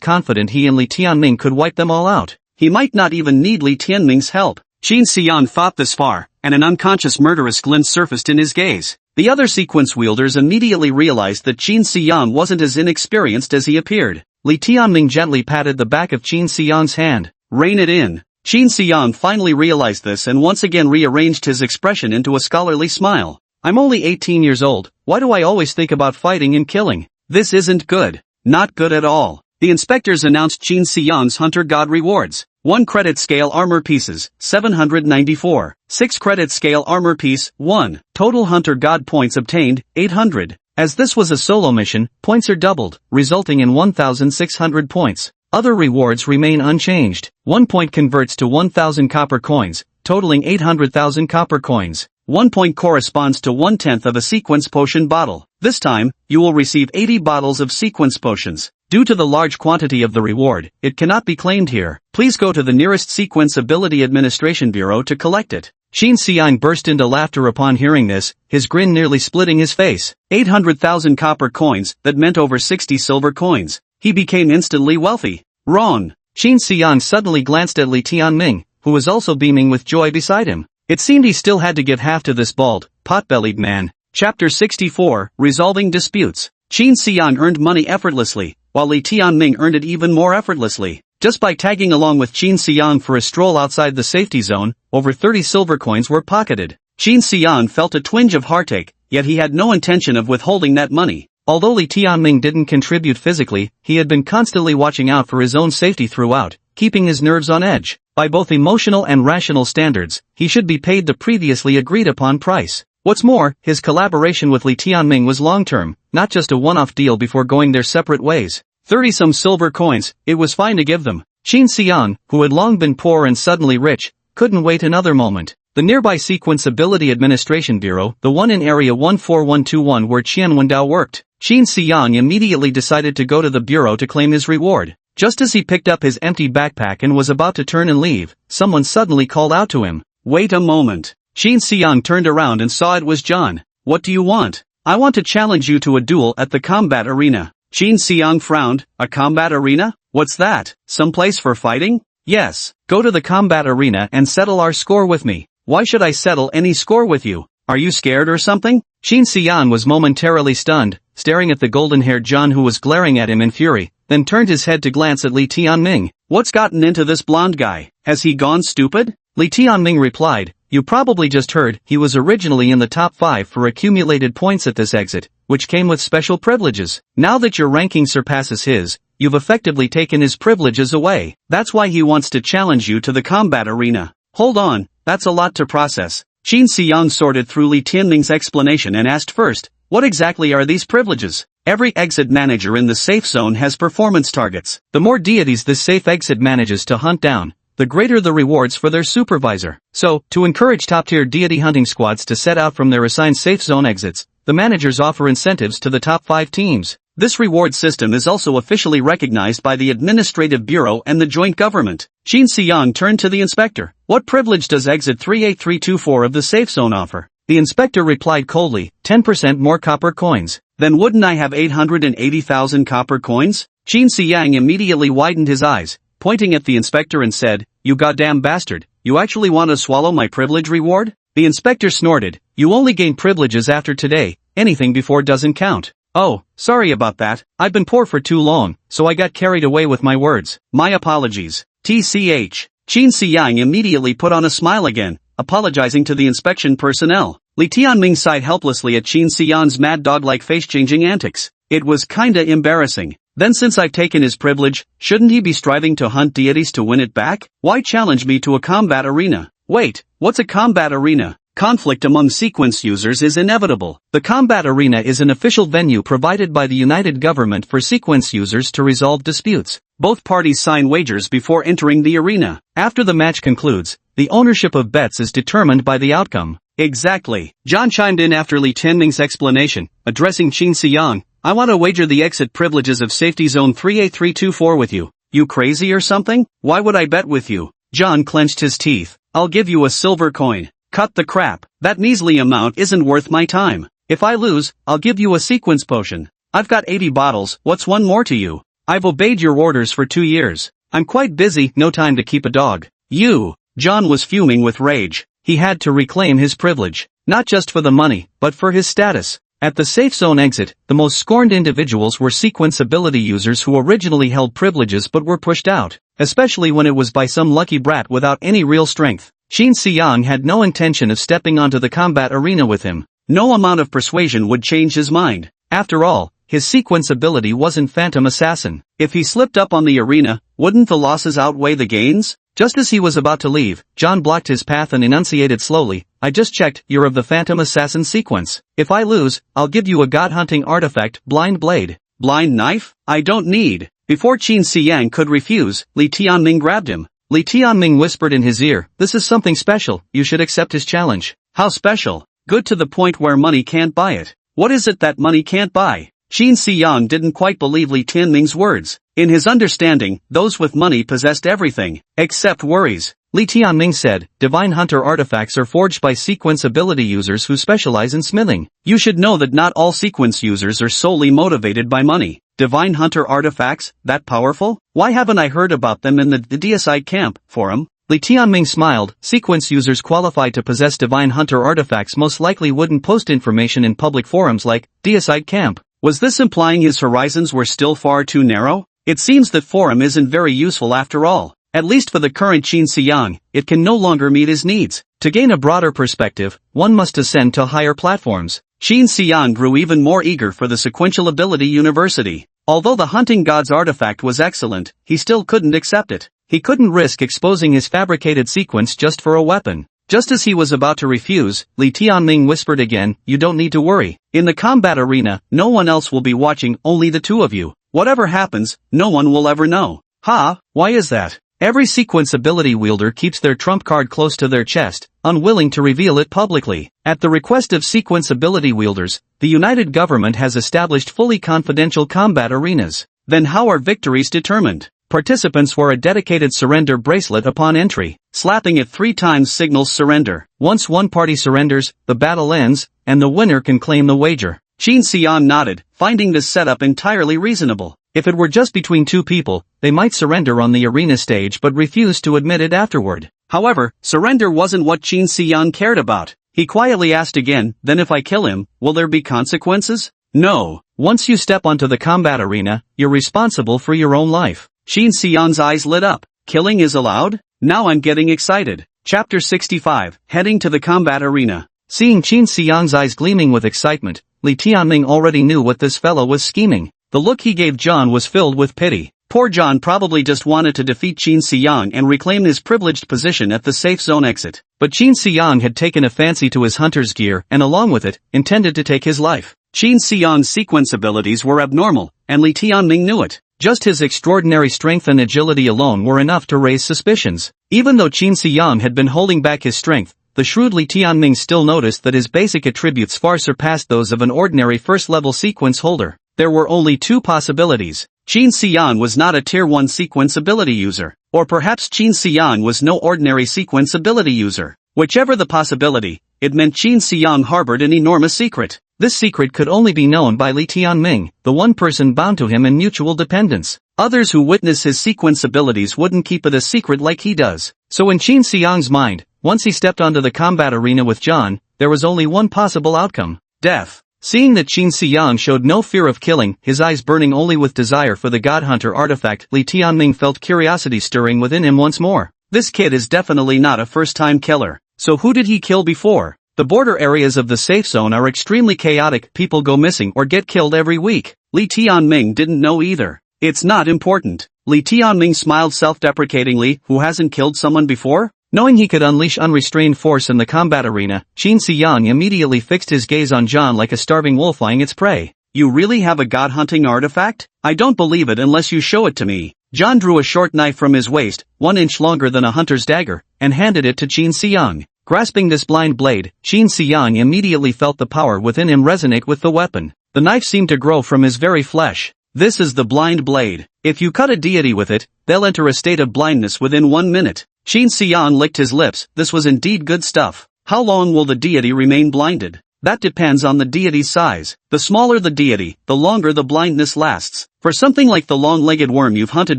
confident he and Li Tianming could wipe them all out. He might not even need Li Tianming's help. Qin Xiang thought this far, and an unconscious murderous glint surfaced in his gaze. The other sequence wielders immediately realized that Qin Xiang wasn't as inexperienced as he appeared. Li Tianming gently patted the back of Qin Xiang's hand. Rein it in. Qin Xiang finally realized this and once again rearranged his expression into a scholarly smile. I'm only 18 years old, why do I always think about fighting and killing? This isn't good. Not good at all. The inspectors announced Qin Xiang's Hunter God rewards. 1 credit scale armor pieces, 794. 6 credit scale armor piece, 1. Total Hunter God points obtained, 800. As this was a solo mission, points are doubled, resulting in 1,600 points. Other rewards remain unchanged. 1 point converts to 1,000 copper coins, totaling 800,000 copper coins. 1 point corresponds to 1/10 of a sequence potion bottle. This time, you will receive 80 bottles of sequence potions. Due to the large quantity of the reward, it cannot be claimed here. Please go to the nearest Sequence Ability Administration Bureau to collect it. Qin Xiang burst into laughter upon hearing this, his grin nearly splitting his face. 800,000 copper coins, that meant over 60 silver coins. He became instantly wealthy. Ron. Qin Xiang suddenly glanced at Li Tianming, who was also beaming with joy beside him. It seemed he still had to give half to this bald, pot-bellied man. Chapter 64, Resolving Disputes. Qin Xiang earned money effortlessly, while Li Tianming earned it even more effortlessly. Just by tagging along with Qin Xiang for a stroll outside the safety zone, over 30 silver coins were pocketed. Qin Xiang felt a twinge of heartache, yet he had no intention of withholding that money. Although Li Tianming didn't contribute physically, he had been constantly watching out for his own safety throughout, keeping his nerves on edge. By both emotional and rational standards, he should be paid the previously agreed upon price. What's more, his collaboration with Li Tianming was long-term, not just a one-off deal before going their separate ways. 30-some silver coins, it was fine to give them. Qin Xiang, who had long been poor and suddenly rich, couldn't wait another moment. The nearby Sequence Ability Administration Bureau, the one in Area 14121 where Qian Wendao worked. Qin Xiang immediately decided to go to the bureau to claim his reward. Just as he picked up his empty backpack and was about to turn and leave, someone suddenly called out to him. Wait a moment. Qin Xiang turned around and saw it was John. What do you want? I want to challenge you to a duel at the combat arena. Qin Xiang frowned. A combat arena? What's that? Some place for fighting? Yes. Go to the combat arena and settle our score with me. Why should I settle any score with you? Are you scared or something? Qin Xiang was momentarily stunned, staring at the golden-haired John who was glaring at him in fury, then turned his head to glance at Li Tianming. What's gotten into this blonde guy? Has he gone stupid? Li Tianming replied, you probably just heard, he was originally in the top 5 for accumulated points at this exit, which came with special privileges. Now that your ranking surpasses his, you've effectively taken his privileges away. That's why he wants to challenge you to the combat arena. Hold on, that's a lot to process. Qin Xiang sorted through Li Tianming's explanation and asked first, what exactly are these privileges? Every exit manager in the safe zone has performance targets. The more deities this safe exit manages to hunt down, the greater the rewards for their supervisor. So, to encourage top-tier deity hunting squads to set out from their assigned safe zone exits, the managers offer incentives to the top 5 teams. This reward system is also officially recognized by the Administrative Bureau and the joint government. Qin Xiang turned to the inspector. What privilege does exit 38324 of the safe zone offer? The inspector replied coldly, 10% more copper coins. Then wouldn't I have 880,000 copper coins? Qin Siyang immediately widened his eyes, pointing at the inspector and said, "You goddamn bastard, you actually want to swallow my privilege reward?" The inspector snorted, "You only gain privileges after today, anything before doesn't count." "Oh, sorry about that, I've been poor for too long, so I got carried away with my words. My apologies. TCH. Qin Siyang immediately put on a smile again, apologizing to the inspection personnel. Li Tianming sighed helplessly at Qin Siyang's mad dog-like face-changing antics. It was kinda embarrassing. Then since I've taken his privilege, shouldn't he be striving to hunt deities to win it back? Why challenge me to a combat arena? Wait, what's a combat arena? Conflict among sequence users is inevitable. The combat arena is an official venue provided by the United Government for sequence users to resolve disputes. Both parties sign wagers before entering the arena. After the match concludes, the ownership of bets is determined by the outcome. Exactly. John chimed in after Li Tianming's explanation, addressing Qin Siyang. "I want to wager the exit privileges of Safety Zone 3A324 with you. You crazy or something? Why would I bet with you?" John clenched his teeth. "I'll give you a silver coin." "Cut the crap. That measly amount isn't worth my time. If I lose, I'll give you a sequence potion. I've got 80 bottles, what's one more to you? I've obeyed your orders for 2 years. I'm quite busy, no time to keep a dog." "You!" John was fuming with rage. He had to reclaim his privilege, not just for the money, but for his status. At the safe zone exit, the most scorned individuals were sequence ability users who originally held privileges but were pushed out, especially when it was by some lucky brat without any real strength. Qin Siyang had no intention of stepping onto the combat arena with him. No amount of persuasion would change his mind. After all, his sequence ability wasn't Phantom Assassin. If he slipped up on the arena, wouldn't the losses outweigh the gains? Just as he was about to leave, John blocked his path and enunciated slowly, "I just checked, you're of the Phantom Assassin sequence. If I lose, I'll give you a god-hunting artifact, Blind Blade." "Blind Knife? I don't need." Before Qin Siyang could refuse, Li Tianming grabbed him. Li Tianming whispered in his ear, "This is something special, you should accept his challenge." "How special?" "Good to the point where money can't buy it." "What is it that money can't buy?" Qin Siyang didn't quite believe Li Tianming's words. In his understanding, those with money possessed everything, except worries. Li Tianming said, "Divine Hunter artifacts are forged by sequence ability users who specialize in smithing. You should know that not all sequence users are solely motivated by money." Divine Hunter artifacts, that powerful? Why haven't I heard about them in the Deicide Camp forum? Li Tianming smiled. Sequence users qualified to possess Divine Hunter artifacts most likely wouldn't post information in public forums like Deicide Camp. Was this implying his horizons were still far too narrow? It seems that forum isn't very useful after all. At least for the current Qin Siyang, it can no longer meet his needs. To gain a broader perspective, one must ascend to higher platforms. Qin Siyang grew even more eager for the Sequential Ability University. Although the Hunting God's artifact was excellent, he still couldn't accept it. He couldn't risk exposing his fabricated sequence just for a weapon. Just as he was about to refuse, Li Tianming whispered again, "You don't need to worry. In the combat arena, no one else will be watching, only the two of you. Whatever happens, no one will ever know." "Ha, why is that?" Every sequence ability wielder keeps their trump card close to their chest, unwilling to reveal it publicly. At the request of sequence ability wielders, the United Government has established fully confidential combat arenas. Then how are victories determined? Participants wear a dedicated surrender bracelet upon entry. Slapping it 3 times signals surrender. Once one party surrenders, the battle ends, and the winner can claim the wager. Qin Siyang nodded, finding this setup entirely reasonable. If it were just between two people, they might surrender on the arena stage but refuse to admit it afterward. However, surrender wasn't what Qin Siyang cared about. He quietly asked again, "Then if I kill him, will there be consequences?" "No. Once you step onto the combat arena, you're responsible for your own life." Qin Siyang's eyes lit up. Killing is allowed? Now I'm getting excited. Chapter 65, Heading to the Combat Arena. Seeing Qin Siyang's eyes gleaming with excitement, Li Tianming already knew what this fellow was scheming. The look he gave John was filled with pity. Poor John probably just wanted to defeat Qin Siyang and reclaim his privileged position at the safe zone exit. But Qin Siyang had taken a fancy to his hunter's gear and along with it, intended to take his life. Qin Siyang's sequence abilities were abnormal, and Li Tianming knew it. Just his extraordinary strength and agility alone were enough to raise suspicions. Even though Qin Siyang had been holding back his strength, the shrewd Li Tianming still noticed that his basic attributes far surpassed those of an ordinary first-level sequence holder. There were only 2 possibilities. Qin Siyang was not a Tier 1 sequence ability user. Or perhaps Qin Siyang was no ordinary sequence ability user. Whichever the possibility, it meant Qin Siyang harbored an enormous secret. This secret could only be known by Li Tianming, the one person bound to him in mutual dependence. Others who witness his sequence abilities wouldn't keep it a secret like he does. So in Qin Xiang's mind, once he stepped onto the combat arena with John, there was only one possible outcome: death. Seeing that Qin Xiang showed no fear of killing, his eyes burning only with desire for the God Hunter artifact, Li Tianming felt curiosity stirring within him once more. This kid is definitely not a first-time killer. So who did he kill before? The border areas of the safe zone are extremely chaotic, people go missing or get killed every week. Li Tianming didn't know either. It's not important. Li Tianming smiled self-deprecatingly. Who hasn't killed someone before? Knowing he could unleash unrestrained force in the combat arena, Qin Xiang immediately fixed his gaze on John like a starving wolf eyeing its prey. You really have a god-hunting artifact? I don't believe it unless you show it to me. John drew a short knife from his waist, 1 inch longer than a hunter's dagger, and handed it to Qin Xiang. Grasping this blind blade, Qin Xiang immediately felt the power within him resonate with the weapon. The knife seemed to grow from his very flesh. This is the blind blade. If you cut a deity with it, they'll enter a state of blindness within 1 minute. Qin Xiang licked his lips. This was indeed good stuff. How long will the deity remain blinded? That depends on the deity's size. The smaller the deity, the longer the blindness lasts. For something like the long-legged worm you've hunted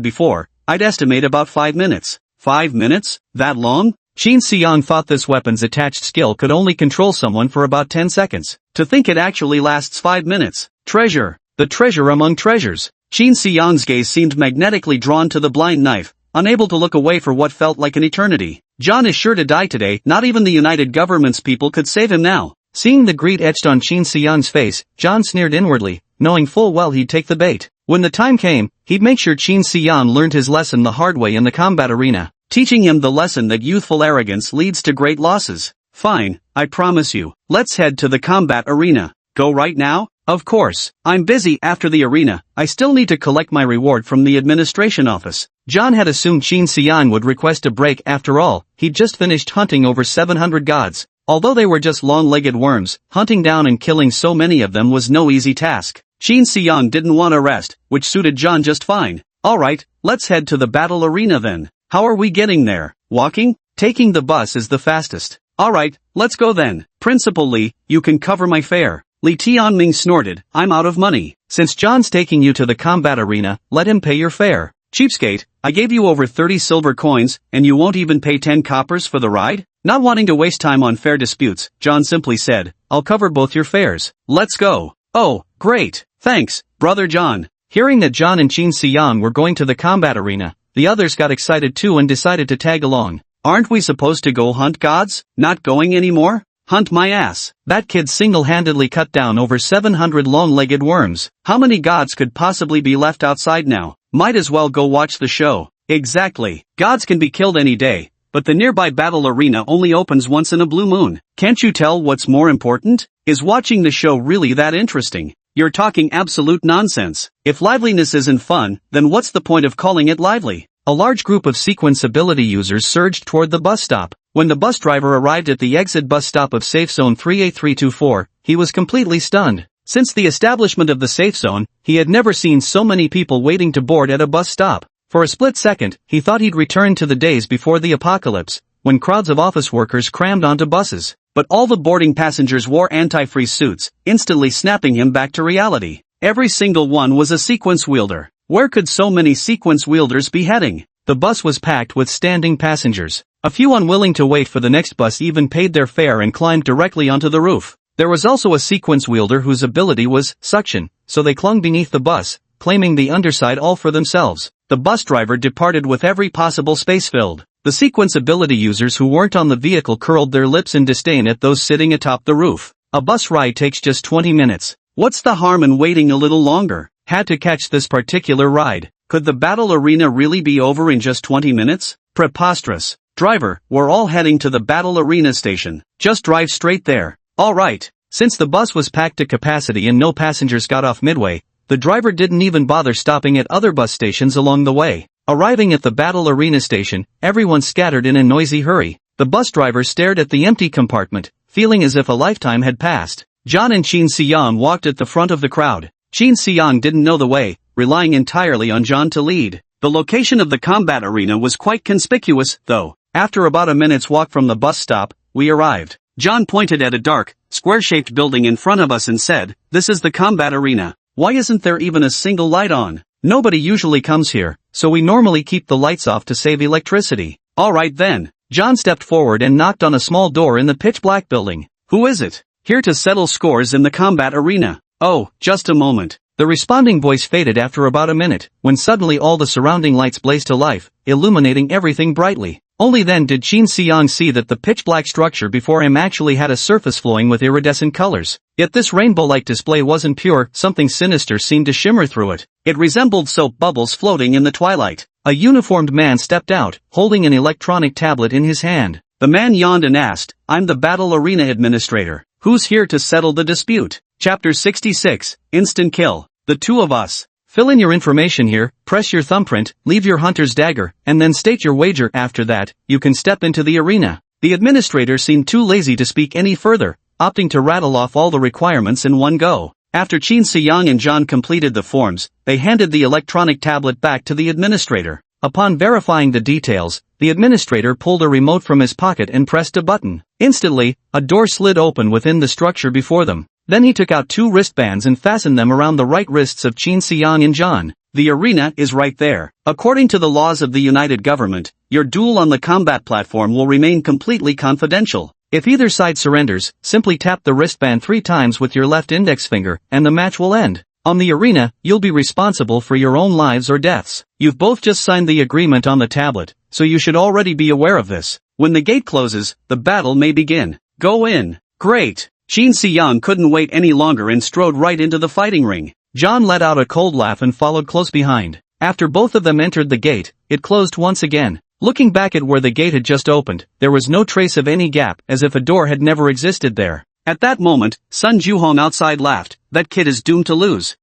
before, I'd estimate about 5 minutes. 5 minutes? That long? Qin Xiang thought this weapon's attached skill could only control someone for about 10 seconds. To think it actually lasts 5 minutes. Treasure. The treasure among treasures. Qin Xiang's gaze seemed magnetically drawn to the blind knife, unable to look away for what felt like an eternity. John is sure to die today. Not even the United Government's people could save him now. Seeing the greed etched on Qin Xiang's face, John sneered inwardly, knowing full well he'd take the bait. When the time came, he'd make sure Qin Xiang learned his lesson the hard way in the combat arena, teaching him the lesson that youthful arrogance leads to great losses. Fine, I promise you. Let's head to the combat arena. Go right now? Of course. I'm busy after the arena. I still need to collect my reward from the administration office. John had assumed Qin Xiang would request a break. After all, he'd just finished hunting over 700 gods. Although they were just long-legged worms, hunting down and killing so many of them was no easy task. Qin Xiang didn't want to rest, which suited John just fine. Alright, let's head to the battle arena then. How are we getting there? Walking? Taking the bus is the fastest. Alright, let's go then. Principal Li, you can cover my fare. Li Tianming snorted, I'm out of money. Since John's taking you to the combat arena, let him pay your fare. Cheapskate, I gave you over 30 silver coins, and you won't even pay 10 coppers for the ride? Not wanting to waste time on fare disputes, John simply said, I'll cover both your fares. Let's go. Oh, great. Thanks, Brother John. Hearing that John and Qin Xiang were going to the combat arena, the others got excited too and decided to tag along. Aren't we supposed to go hunt gods? Not going anymore? Hunt my ass. That kid single-handedly cut down over 700 long-legged worms. How many gods could possibly be left outside now? Might as well go watch the show. Exactly. Gods can be killed any day, but the nearby battle arena only opens once in a blue moon. Can't you tell what's more important? Is watching the show really that interesting? You're talking absolute nonsense. If liveliness isn't fun, then what's the point of calling it lively? A large group of sequence ability users surged toward the bus stop. When the bus driver arrived at the exit bus stop of Safe Zone 38324, he was completely stunned. Since the establishment of the safe zone, he had never seen so many people waiting to board at a bus stop. For a split second, he thought he'd returned to the days before the apocalypse, when crowds of office workers crammed onto buses. But all the boarding passengers wore anti-freeze suits, instantly snapping him back to reality. Every single one was a sequence wielder. Where could so many sequence wielders be heading? The bus was packed with standing passengers. A few unwilling to wait for the next bus even paid their fare and climbed directly onto the roof. There was also a sequence wielder whose ability was suction, so they clung beneath the bus, claiming the underside all for themselves. The bus driver departed with every possible space filled. The sequence ability users who weren't on the vehicle curled their lips in disdain at those sitting atop the roof. A bus ride takes just 20 minutes. What's the harm in waiting a little longer? Had to catch this particular ride. Could the battle arena really be over in just 20 minutes? Preposterous. Driver, we're all heading to the battle arena station. Just drive straight there. Alright. Since the bus was packed to capacity and no passengers got off midway, the driver didn't even bother stopping at other bus stations along the way. Arriving at the battle arena station, everyone scattered in a noisy hurry. The bus driver stared at the empty compartment, feeling as if a lifetime had passed. John and Qin Xiang walked at the front of the crowd. Qin Xiang didn't know the way, relying entirely on John to lead. The location of the combat arena was quite conspicuous, though. After about a minute's walk from the bus stop, we arrived. John pointed at a dark, square-shaped building in front of us and said, "This is the combat arena. Why isn't there even a single light on? Nobody usually comes here, so we normally keep the lights off to save electricity." "Alright then." John stepped forward and knocked on a small door in the pitch-black building. "Who is it? Here to settle scores in the combat arena." "Oh, just a moment." The responding voice faded after about a minute, when suddenly all the surrounding lights blazed to life, illuminating everything brightly. Only then did Qin Xiang see that the pitch-black structure before him actually had a surface glowing with iridescent colors. Yet this rainbow-like display wasn't pure, something sinister seemed to shimmer through it. It resembled soap bubbles floating in the twilight. A uniformed man stepped out, holding an electronic tablet in his hand. The man yawned and asked, "I'm the Battle Arena Administrator. Who's here to settle the dispute?" Chapter 66, Instant Kill. The two of us. Fill in your information here, press your thumbprint, leave your hunter's dagger, and then state your wager. After that, you can step into the arena. The administrator seemed too lazy to speak any further, opting to rattle off all the requirements in one go. After Qin Xiang and John completed the forms, they handed the electronic tablet back to the administrator. Upon verifying the details, the administrator pulled a remote from his pocket and pressed a button. Instantly, a door slid open within the structure before them. Then he took out 2 wristbands and fastened them around the right wrists of Qin Xiang and John. The arena is right there. According to the laws of the United Government, your duel on the combat platform will remain completely confidential. If either side surrenders, simply tap the wristband 3 times with your left index finger, and the match will end. On the arena, you'll be responsible for your own lives or deaths. You've both just signed the agreement on the tablet, so you should already be aware of this. When the gate closes, the battle may begin. Go in. Great. Qin Xiang couldn't wait any longer and strode right into the fighting ring. John let out a cold laugh and followed close behind. After both of them entered the gate, it closed once again. Looking back at where the gate had just opened, there was no trace of any gap, as if a door had never existed there. At that moment, Sun Juhong outside laughed. "That kid is doomed to lose."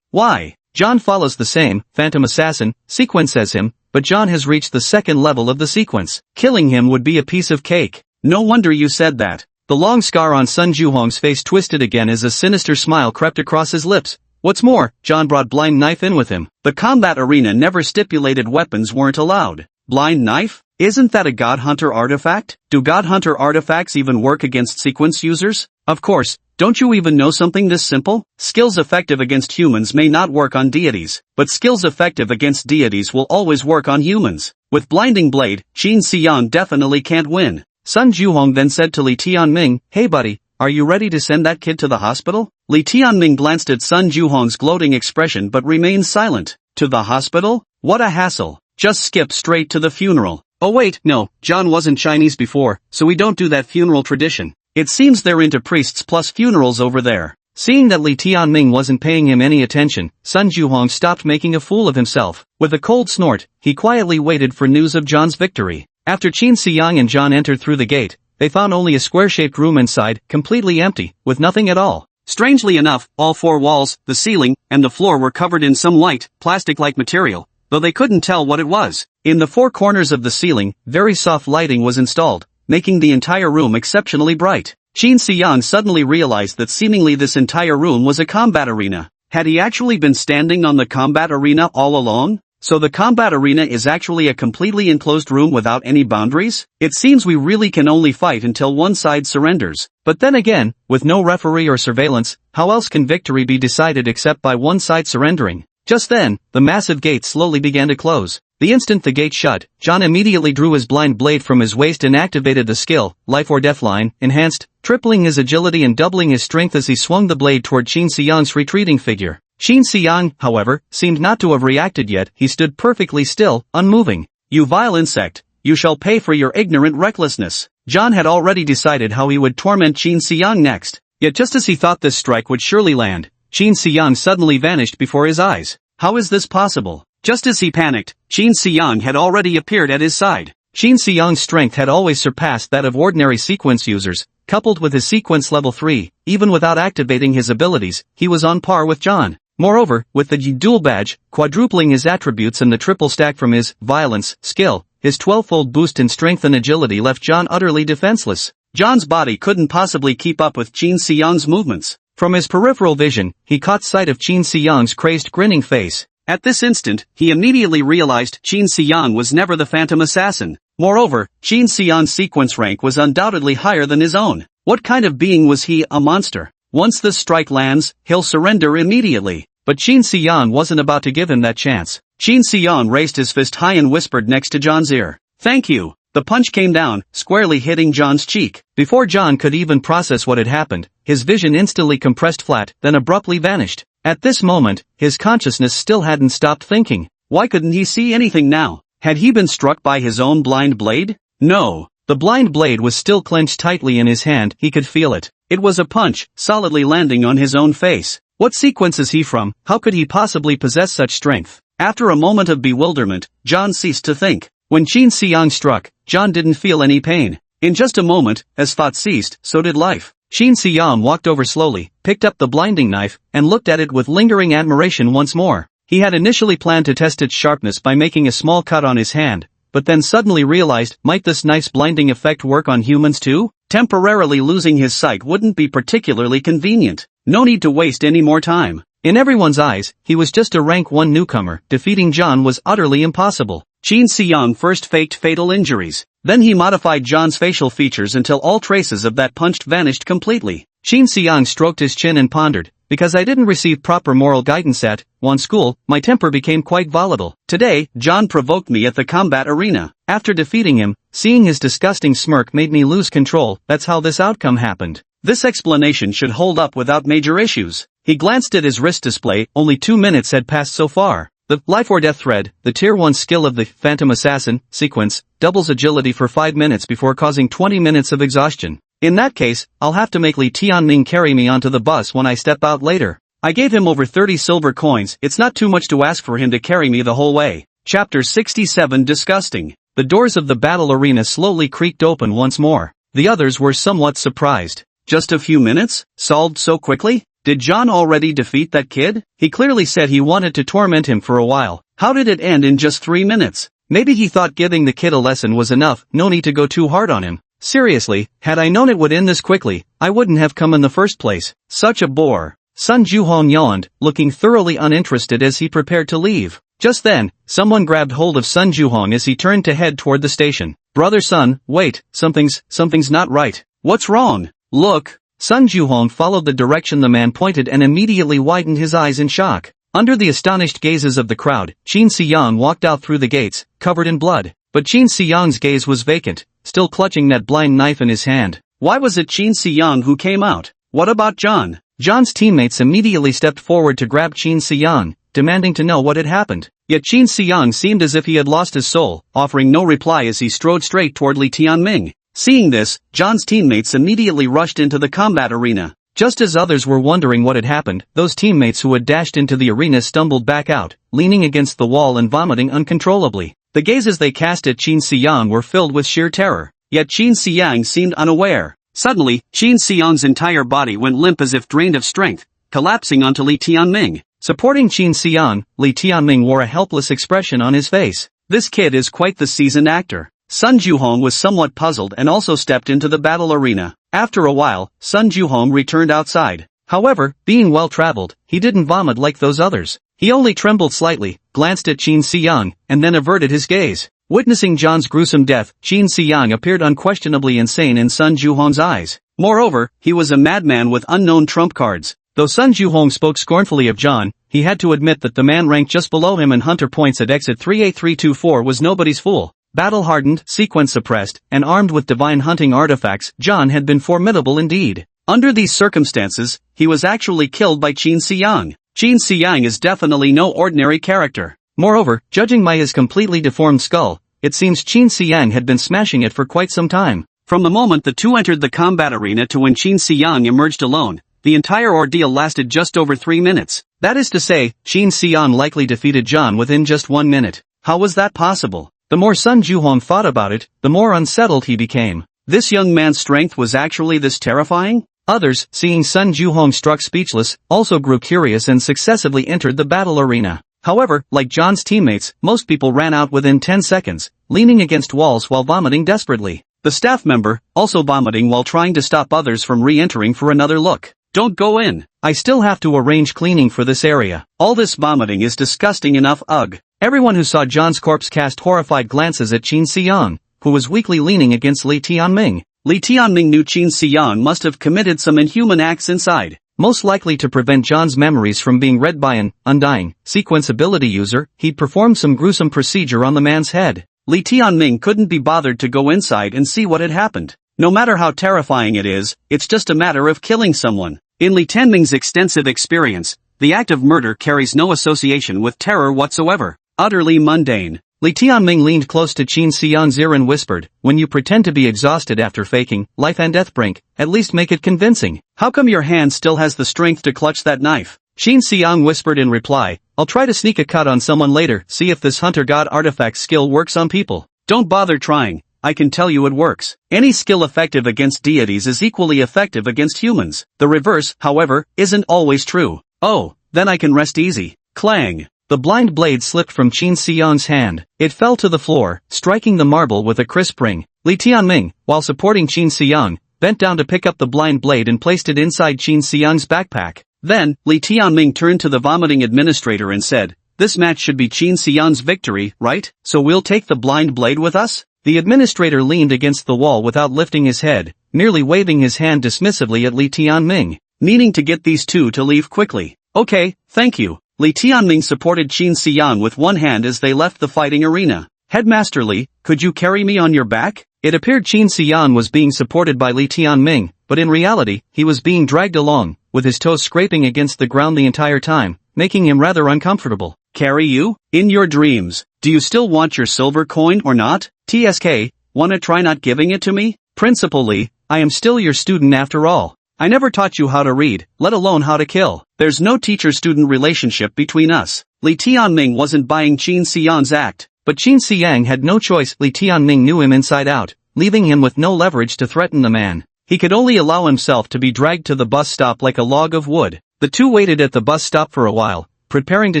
Why? John follows the same, Phantom Assassin, sequence as him, but John has reached the second level of the sequence. Killing him would be a piece of cake. No wonder you said that. The long scar on Sun Juhong's face twisted again as a sinister smile crept across his lips. What's more, John brought Blind Knife in with him. The combat arena never stipulated weapons weren't allowed. Blind Knife? Isn't that a God Hunter artifact? Do God Hunter artifacts even work against sequence users? Of course, don't you even know something this simple? Skills effective against humans may not work on deities, but skills effective against deities will always work on humans. With Blinding Blade, Qin Xiang definitely can't win. Sun Juhong then said to Li Tianming, "Hey buddy, are you ready to send that kid to the hospital?" Li Tianming glanced at Sun Juhong's gloating expression but remained silent. To the hospital? What a hassle. Just skip straight to the funeral. Oh wait, no, John wasn't Chinese before, so we don't do that funeral tradition. It seems they're into priests plus funerals over there. Seeing that Li Tianming wasn't paying him any attention, Sun Juhong stopped making a fool of himself. With a cold snort, he quietly waited for news of John's victory. After Qin Xiang and John entered through the gate, they found only a square-shaped room inside, completely empty, with nothing at all. Strangely enough, all 4 walls, the ceiling, and the floor were covered in some white, plastic-like material, though they couldn't tell what it was. In the 4 corners of the ceiling, very soft lighting was installed, making the entire room exceptionally bright. Qin Xiang suddenly realized that seemingly this entire room was a combat arena. Had he actually been standing on the combat arena all along? So the combat arena is actually a completely enclosed room without any boundaries? It seems we really can only fight until one side surrenders. But then again, with no referee or surveillance, how else can victory be decided except by one side surrendering? Just then, the massive gate slowly began to close. The instant the gate shut, John immediately drew his blind blade from his waist and activated the skill, Life or Death line, enhanced, tripling his agility and doubling his strength as he swung the blade toward Qin Xiang's retreating figure. Qin Xiang, however, seemed not to have reacted yet. He stood perfectly still, unmoving. "You vile insect, you shall pay for your ignorant recklessness." John had already decided how he would torment Qin Xiang next. Yet just as he thought this strike would surely land, Qin Xiang suddenly vanished before his eyes. How is this possible? Just as he panicked, Qin Xiang had already appeared at his side. Qin Xiang's strength had always surpassed that of ordinary sequence users. Coupled with his sequence level 3, even without activating his abilities, he was on par with John. Moreover, with the dual badge, quadrupling his attributes and the triple stack from his violence skill, his 12-fold boost in strength and agility left John utterly defenseless. John's body couldn't possibly keep up with Qin Xiang's movements. From his peripheral vision, he caught sight of Qin Xiang's crazed grinning face. At this instant, he immediately realized Qin Xiang was never the Phantom Assassin. Moreover, Qin Xiang's sequence rank was undoubtedly higher than his own. What kind of being was he? A monster? Once this strike lands, he'll surrender immediately. But Qin Xiang wasn't about to give him that chance. Qin Xiang raised his fist high and whispered next to John's ear. "Thank you." The punch came down, squarely hitting John's cheek. Before John could even process what had happened, his vision instantly compressed flat, then abruptly vanished. At this moment, his consciousness still hadn't stopped thinking. Why couldn't he see anything now? Had he been struck by his own blind blade? No. The blind blade was still clenched tightly in his hand, he could feel it. It was a punch, solidly landing on his own face. What sequence is he from? How could he possibly possess such strength? After a moment of bewilderment, John ceased to think. When Qin Xiang struck, John didn't feel any pain. In just a moment, as thought ceased, so did life. Qin Xiang walked over slowly, picked up the blinding knife, and looked at it with lingering admiration once more. He had initially planned to test its sharpness by making a small cut on his hand, but then suddenly realized, might this knife's blinding effect work on humans too? Temporarily losing his sight wouldn't be particularly convenient. No need to waste any more time. In everyone's eyes, he was just a rank 1 newcomer. Defeating John was utterly impossible. Qin Xiang first faked fatal injuries. Then he modified John's facial features until all traces of that punch vanished completely. Qin Xiang stroked his chin and pondered, because I didn't receive proper moral guidance at one school, my temper became quite volatile. Today, John provoked me at the combat arena. After defeating him, seeing his disgusting smirk made me lose control. That's how this outcome happened. This explanation should hold up without major issues. He glanced at his wrist display. Only 2 minutes had passed so far. The Life or Death thread, the Tier 1 skill of the Phantom Assassin sequence, doubles agility for 5 minutes before causing 20 minutes of exhaustion. In that case, I'll have to make Li Tianming carry me onto the bus when I step out later. I gave him over 30 silver coins. It's not too much to ask for him to carry me the whole way. Chapter 67. Disgusting. The doors of the battle arena slowly creaked open once more. The others were somewhat surprised. Just a few minutes? Solved so quickly? Did John already defeat that kid? He clearly said he wanted to torment him for a while. How did it end in just 3 minutes? Maybe he thought giving the kid a lesson was enough, no need to go too hard on him. Seriously, had I known it would end this quickly, I wouldn't have come in the first place. Such a bore. Sun Juhong yawned, looking thoroughly uninterested as he prepared to leave. Just then, someone grabbed hold of Sun Juhong as he turned to head toward the station. Brother Sun, wait, something's not right. What's wrong? Look. Sun Juhong followed the direction the man pointed and immediately widened his eyes in shock. Under the astonished gazes of the crowd, Qin Xiang walked out through the gates, covered in blood. But Qin Xiang's gaze was vacant, still clutching that blind knife in his hand. Why was it Qin Xiang who came out? What about John? John's teammates immediately stepped forward to grab Qin Xiang, demanding to know what had happened. Yet Qin Xiang seemed as if he had lost his soul, offering no reply as he strode straight toward Li Tianming. Seeing this, John's teammates immediately rushed into the combat arena. Just as others were wondering what had happened, those teammates who had dashed into the arena stumbled back out, leaning against the wall and vomiting uncontrollably. The gazes they cast at Qin Xiang were filled with sheer terror. Yet Qin Xiang seemed unaware. Suddenly, Qin Xiang's entire body went limp as if drained of strength, collapsing onto Li Tianming. Supporting Qin Xiang, Li Tianming wore a helpless expression on his face. This kid is quite the seasoned actor. Sun Juhong was somewhat puzzled and also stepped into the battle arena. After a while, Sun Juhong returned outside. However, being well-traveled, he didn't vomit like those others. He only trembled slightly, glanced at Qin Xiang, and then averted his gaze. Witnessing John's gruesome death, Qin Xiang appeared unquestionably insane in Sun Juhong's eyes. Moreover, he was a madman with unknown trump cards. Though Sun Juhong spoke scornfully of John, he had to admit that the man ranked just below him in hunter points at exit 38324 was nobody's fool. Battle-hardened, sequence suppressed, and armed with divine hunting artifacts, John had been formidable indeed. Under these circumstances, he was actually killed by Qin Xiang. Qin Xiang is definitely no ordinary character. Moreover, judging by his completely deformed skull, it seems Qin Xiang had been smashing it for quite some time. From the moment the two entered the combat arena to when Qin Xiang emerged alone, the entire ordeal lasted just over 3 minutes. That is to say, Qin Xiang likely defeated John within just 1 minute. How was that possible? The more Sun Juhong thought about it, the more unsettled he became. This young man's strength was actually this terrifying? Others, seeing Sun Juhong struck speechless, also grew curious and successively entered the battle arena. However, like John's teammates, most people ran out within 10 seconds, leaning against walls while vomiting desperately. The staff member, also vomiting while trying to stop others from re-entering for another look. Don't go in. I still have to arrange cleaning for this area. All this vomiting is disgusting enough. Ugh. Everyone who saw John's corpse cast horrified glances at Qin Xiang. who was weakly leaning against Li Tianming. Li Tianming knew Qin Xiyang must have committed some inhuman acts inside. Most likely to prevent John's memories from being read by an undying sequence ability user, he'd performed some gruesome procedure on the man's head. Li Tianming couldn't be bothered to go inside and see what had happened. No matter how terrifying it is, it's just a matter of killing someone. In Li Tianming's extensive experience, the act of murder carries no association with terror whatsoever. Utterly mundane. Li Tianming leaned close to Qin Xiyang's ear and whispered, "When you pretend to be exhausted after faking life and death brink, at least make it convincing. How come your hand still has the strength to clutch that knife?" Qin Xiyang whispered in reply, "I'll try to sneak a cut on someone later, see if this hunter god artifact skill works on people." Don't bother trying, I can tell you it works. Any skill effective against deities is equally effective against humans. The reverse, however, isn't always true. Oh, then I can rest easy. Clang. The blind blade slipped from Qin Xiyang's hand. It fell to the floor, striking the marble with a crisp ring. Li Tianming, while supporting Qin Xiyang, bent down to pick up the blind blade and placed it inside Qin Xiyang's backpack. Then, Li Tianming turned to the vomiting administrator and said, "This match should be Qin Xiyang's victory, right? So we'll take the blind blade with us?" The administrator leaned against the wall without lifting his head, merely waving his hand dismissively at Li Tianming. Meaning to get these two to leave quickly. Okay, thank you. Li Tianming supported Qin Xiyang with one hand as they left the fighting arena. "Headmaster Li, could you carry me on your back?" It appeared Qin Xiyang was being supported by Li Tianming, but in reality, he was being dragged along, with his toes scraping against the ground the entire time, making him rather uncomfortable. "Carry you? In your dreams. Do you still want your silver coin or not? TSK, wanna try not giving it to me?" "Principal Li, I am still your student after all. I never taught you how to read, let alone how to kill." "There's no teacher-student relationship between us." Li Tianming wasn't buying Qin Xiyang's act. But Qin Xiyang had no choice. Li Tianming knew him inside out, leaving him with no leverage to threaten the man. He could only allow himself to be dragged to the bus stop like a log of wood. The two waited at the bus stop for a while, preparing to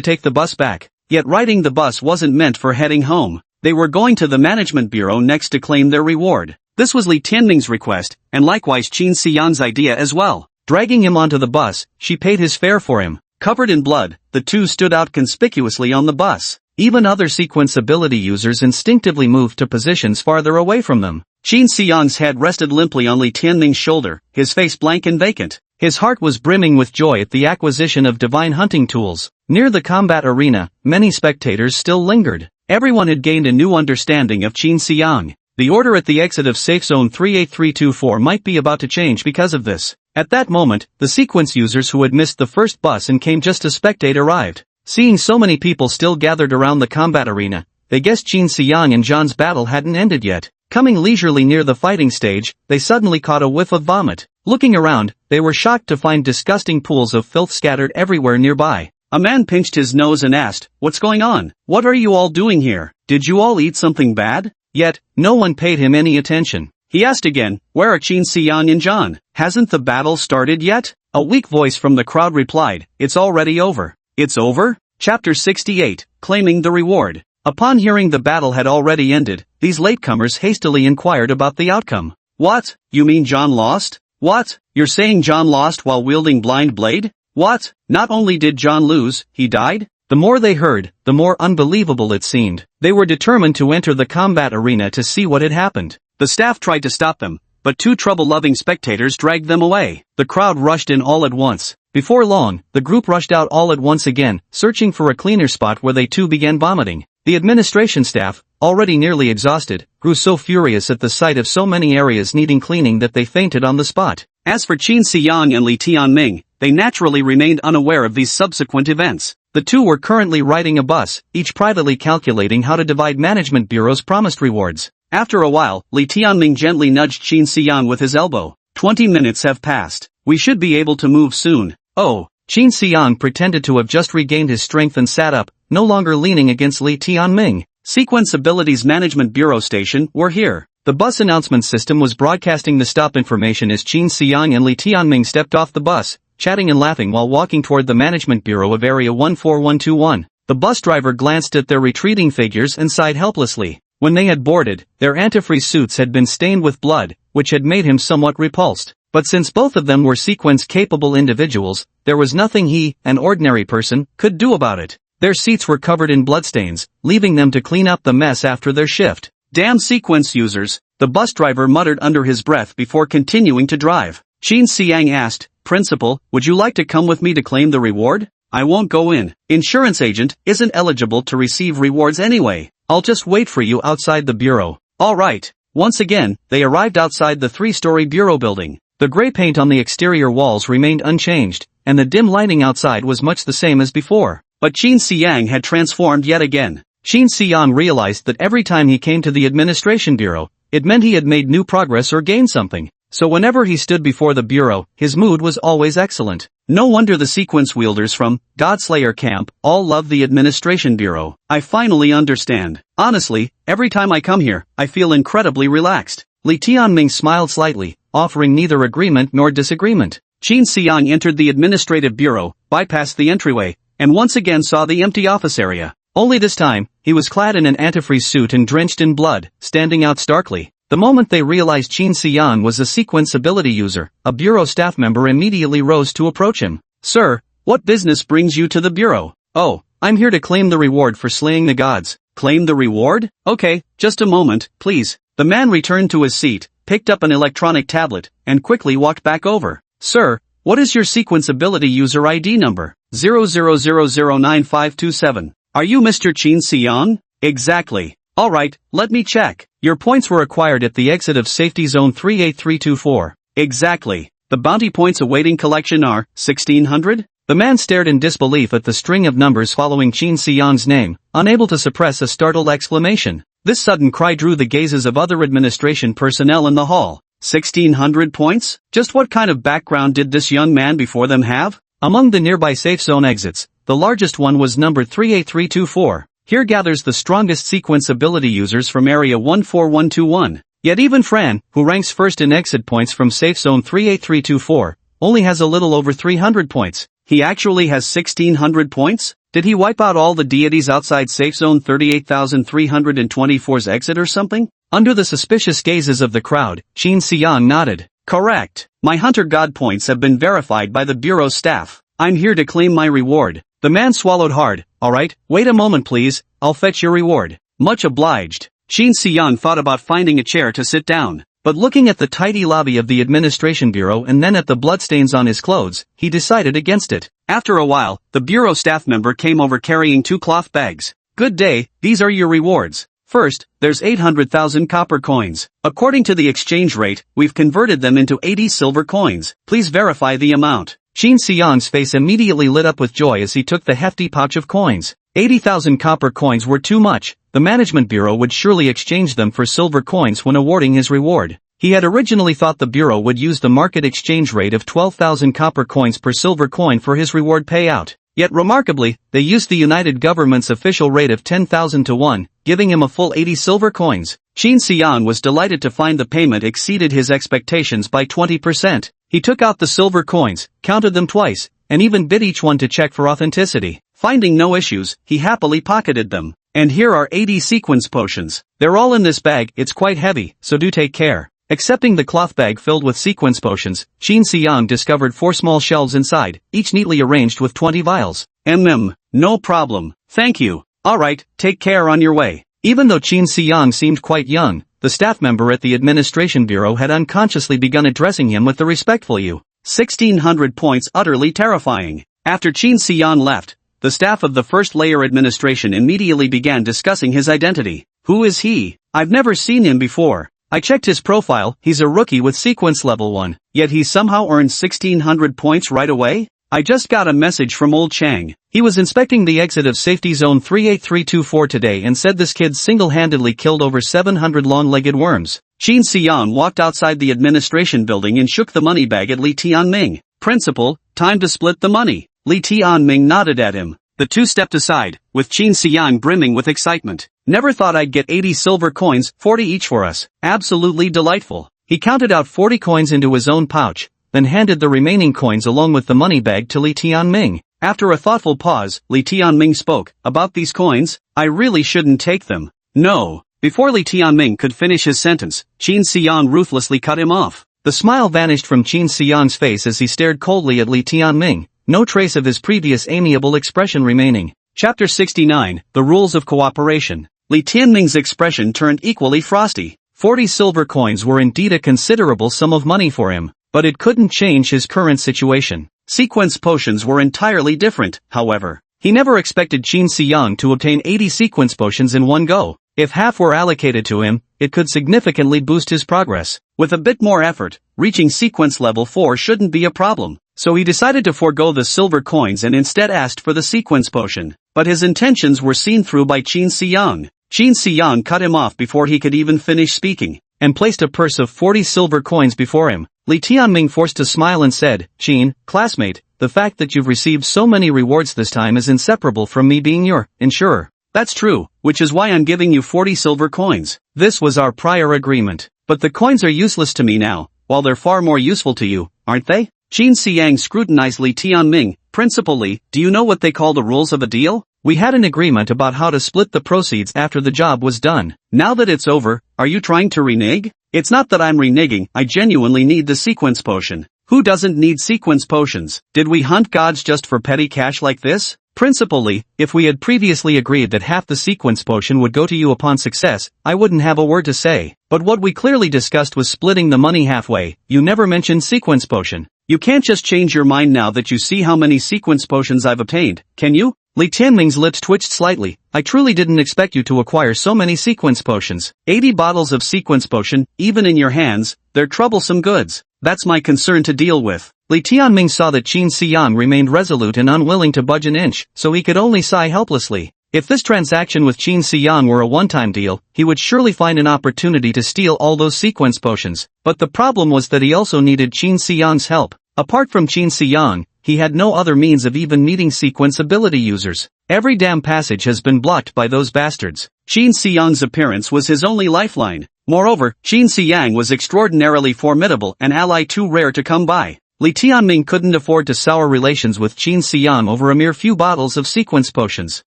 take the bus back. Yet riding the bus wasn't meant for heading home. They were going to the management bureau next to claim their reward. This was Li Tianming's request, and likewise Qin Xiyang's idea as well. Dragging him onto the bus, she paid his fare for him. Covered in blood, the two stood out conspicuously on the bus. Even other sequence ability users instinctively moved to positions farther away from them. Qin Xiyang's head rested limply on Li Tianming's shoulder, his face blank and vacant. His heart was brimming with joy at the acquisition of divine hunting tools. Near the combat arena, many spectators still lingered. Everyone had gained a new understanding of Qin Xiyang. The order at the exit of Safe Zone 38324 might be about to change because of this. At that moment, the sequence users who had missed the first bus and came just to spectate arrived. Seeing so many people still gathered around the combat arena, they guessed Qin Xiyang and John's battle hadn't ended yet. Coming leisurely near the fighting stage, they suddenly caught a whiff of vomit. Looking around, they were shocked to find disgusting pools of filth scattered everywhere nearby. A man pinched his nose and asked, "What's going on? What are you all doing here? Did you all eat something bad?" Yet, no one paid him any attention. He asked again, "Where are Qin Xiyang and John? Hasn't the battle started yet?" A weak voice from the crowd replied, "It's already over." "It's over?" Chapter 68, Claiming the Reward. Upon hearing the battle had already ended, these latecomers hastily inquired about the outcome. "What? You mean John lost? What? You're saying John lost while wielding Blind Blade? What? Not only did John lose, he died?" The more they heard, the more unbelievable it seemed. They were determined to enter the combat arena to see what had happened. The staff tried to stop them, but two trouble-loving spectators dragged them away. The crowd rushed in all at once. Before long, the group rushed out all at once again, searching for a cleaner spot where they too began vomiting. The administration staff, already nearly exhausted, grew so furious at the sight of so many areas needing cleaning that they fainted on the spot. As for Qin Xiyang and Li Tianming, they naturally remained unaware of these subsequent events. The two were currently riding a bus, each privately calculating how to divide management bureau's promised rewards. After a while, Li Tianming gently nudged Qin Xiyang with his elbow. 20 minutes have passed. We should be able to move soon. Oh, Qin Xiyang pretended to have just regained his strength and sat up, no longer leaning against Li Tianming. Sequence Abilities Management Bureau Station, we're here. The bus announcement system was broadcasting the stop information as Qin Xiyang and Li Tianming stepped off the bus, chatting and laughing while walking toward the management bureau of Area 14121. The bus driver glanced at their retreating figures and sighed helplessly. When they had boarded, their antifreeze suits had been stained with blood, which had made him somewhat repulsed. But since both of them were sequence-capable individuals, there was nothing he, an ordinary person, could do about it. Their seats were covered in bloodstains, leaving them to clean up the mess after their shift. Damn sequence users, the bus driver muttered under his breath before continuing to drive. Qin Xiang asked, Principal, would you like to come with me to claim the reward? I won't go in. Insurance agent isn't eligible to receive rewards anyway. I'll just wait for you outside the bureau. Alright. Once again, they arrived outside the 3-story bureau building. The gray paint on the exterior walls remained unchanged, and the dim lighting outside was much the same as before. But Qin Xiang had transformed yet again. Qin Xiang realized that every time he came to the administration bureau, it meant he had made new progress or gained something. So whenever he stood before the bureau, his mood was always excellent. No wonder the sequence wielders from Godslayer camp all love the administration bureau. I finally understand. Honestly, every time I come here, I feel incredibly relaxed. Li Tianming smiled slightly, offering neither agreement nor disagreement. Qin Xiang entered the administrative bureau, bypassed the entryway, and once again saw the empty office area. Only this time, he was clad in an antifreeze suit and drenched in blood, standing out starkly. The moment they realized Qin Xiang was a sequence ability user, a bureau staff member immediately rose to approach him. Sir, what business brings you to the bureau? Oh, I'm here to claim the reward for slaying the gods. Claim the reward? Okay, just a moment, please. The man returned to his seat, picked up an electronic tablet, and quickly walked back over. Sir, what is your sequence ability user ID number? 00009527. Are you Mr. Qin Xiang? Exactly. Alright, let me check. Your points were acquired at the exit of Safety Zone 38324. Exactly. The bounty points awaiting collection are 1600? The man stared in disbelief at the string of numbers following Qin Xiang's name, unable to suppress a startled exclamation. This sudden cry drew the gazes of other administration personnel in the hall. 1600 points? Just what kind of background did this young man before them have? Among the nearby safe zone exits, the largest one was numbered 38324. Here gathers the strongest sequence ability users from Area 14121. Yet even Fran, who ranks first in exit points from Safe Zone 38324, only has a little over 300 points. He actually has 1600 points? Did he wipe out all the deities outside Safe Zone 38324's exit or something? Under the suspicious gazes of the crowd, Qin Xiang nodded. Correct. My hunter god points have been verified by the bureau staff. I'm here to claim my reward. The man swallowed hard. Alright, wait a moment please, I'll fetch your reward. Much obliged. Qin Xiang thought about finding a chair to sit down, but looking at the tidy lobby of the administration bureau and then at the bloodstains on his clothes, he decided against it. After a while, the bureau staff member came over carrying 2 cloth bags. Good day, these are your rewards. First, there's 800,000 copper coins. According to the exchange rate, we've converted them into 80 silver coins. Please verify the amount. Qin Xiang's face immediately lit up with joy as he took the hefty pouch of coins. 80,000 copper coins were too much. The management bureau would surely exchange them for silver coins when awarding his reward. He had originally thought the bureau would use the market exchange rate of 12,000 copper coins per silver coin for his reward payout. Yet remarkably, they used the United Government's official rate of 10,000 to 1, giving him a full 80 silver coins. Qin Xiang was delighted to find the payment exceeded his expectations by 20%. He took out the silver coins, counted them twice, and even bid each one to check for authenticity. Finding no issues, he happily pocketed them. And here are 80 sequence potions. They're all in this bag, it's quite heavy, so do take care. Accepting the cloth bag filled with sequence potions, Qin Xiang discovered 4 small shelves inside, each neatly arranged with 20 vials. No problem. Thank you. Alright, take care on your way. Even though Qin Xiang seemed quite young, the staff member at the administration bureau had unconsciously begun addressing him with the respectful you. 1600 points utterly terrifying. After Qin Xiang left, the staff of the first layer administration immediately began discussing his identity. Who is he? I've never seen him before. I checked his profile, he's a rookie with sequence level 1, yet he somehow earned 1600 points right away? I just got a message from old Chang. He was inspecting the exit of Safety Zone 38324 today and said this kid single-handedly killed over 700 long-legged worms. Qin Xiang walked outside the administration building and shook the money bag at Li Tianming. Principal, time to split the money. Li Tianming nodded at him. The two stepped aside, with Qin Xiang brimming with excitement. Never thought I'd get 80 silver coins, 40 each for us. Absolutely delightful. He counted out 40 coins into his own pouch, then handed the remaining coins along with the money bag to Li Tianming. After a thoughtful pause, Li Tianming spoke. About these coins, I really shouldn't take them. No. Before Li Tianming could finish his sentence, Qin Xiang ruthlessly cut him off. The smile vanished from Qin Xiang's face as he stared coldly at Li Tianming, no trace of his previous amiable expression remaining. Chapter 69, The Rules of Cooperation. Li Tianming's expression turned equally frosty. 40 silver coins were indeed a considerable sum of money for him, but it couldn't change his current situation. Sequence potions were entirely different, however. He never expected Qin Siyang to obtain 80 sequence potions in one go. If half were allocated to him, it could significantly boost his progress. With a bit more effort, reaching sequence level 4 shouldn't be a problem. So he decided to forego the silver coins and instead asked for the sequence potion. But his intentions were seen through by Qin Siyang. Qin Siyang cut him off before he could even finish speaking, and placed a purse of 40 silver coins before him. Li Tianming forced a smile and said, "Qin, classmate, the fact that you've received so many rewards this time is inseparable from me being your insurer." "That's true, which is why I'm giving you 40 silver coins. This was our prior agreement. But the coins are useless to me now, while they're far more useful to you, aren't they?" Qin Siyang scrutinized Li Tianming. "Principal Li, do you know what they call the rules of a deal? We had an agreement about how to split the proceeds after the job was done. Now that it's over, are you trying to renege?" "It's not that I'm reneging, I genuinely need the sequence potion." "Who doesn't need sequence potions? Did we hunt gods just for petty cash like this?" "Principal Li, if we had previously agreed that half the sequence potion would go to you upon success, I wouldn't have a word to say. But what we clearly discussed was splitting the money halfway. You never mentioned sequence potion. You can't just change your mind now that you see how many sequence potions I've obtained, can you?" Li Tianming's lips twitched slightly. "I truly didn't expect you to acquire so many sequence potions. 80 bottles of sequence potion, even in your hands, they're troublesome goods. That's my concern to deal with." Li Tianming saw that Qin Siyang remained resolute and unwilling to budge an inch, so he could only sigh helplessly. If this transaction with Qin Siyang were a one-time deal, he would surely find an opportunity to steal all those sequence potions. But the problem was that he also needed Qin Siyang's help. Apart from Qin Siyang, he had no other means of even meeting sequence ability users. Every damn passage has been blocked by those bastards. Qin Siyang's appearance was his only lifeline. Moreover, Qin Siyang was extraordinarily formidable, an ally too rare to come by. Li Tianming couldn't afford to sour relations with Qin Siyang over a mere few bottles of sequence potions.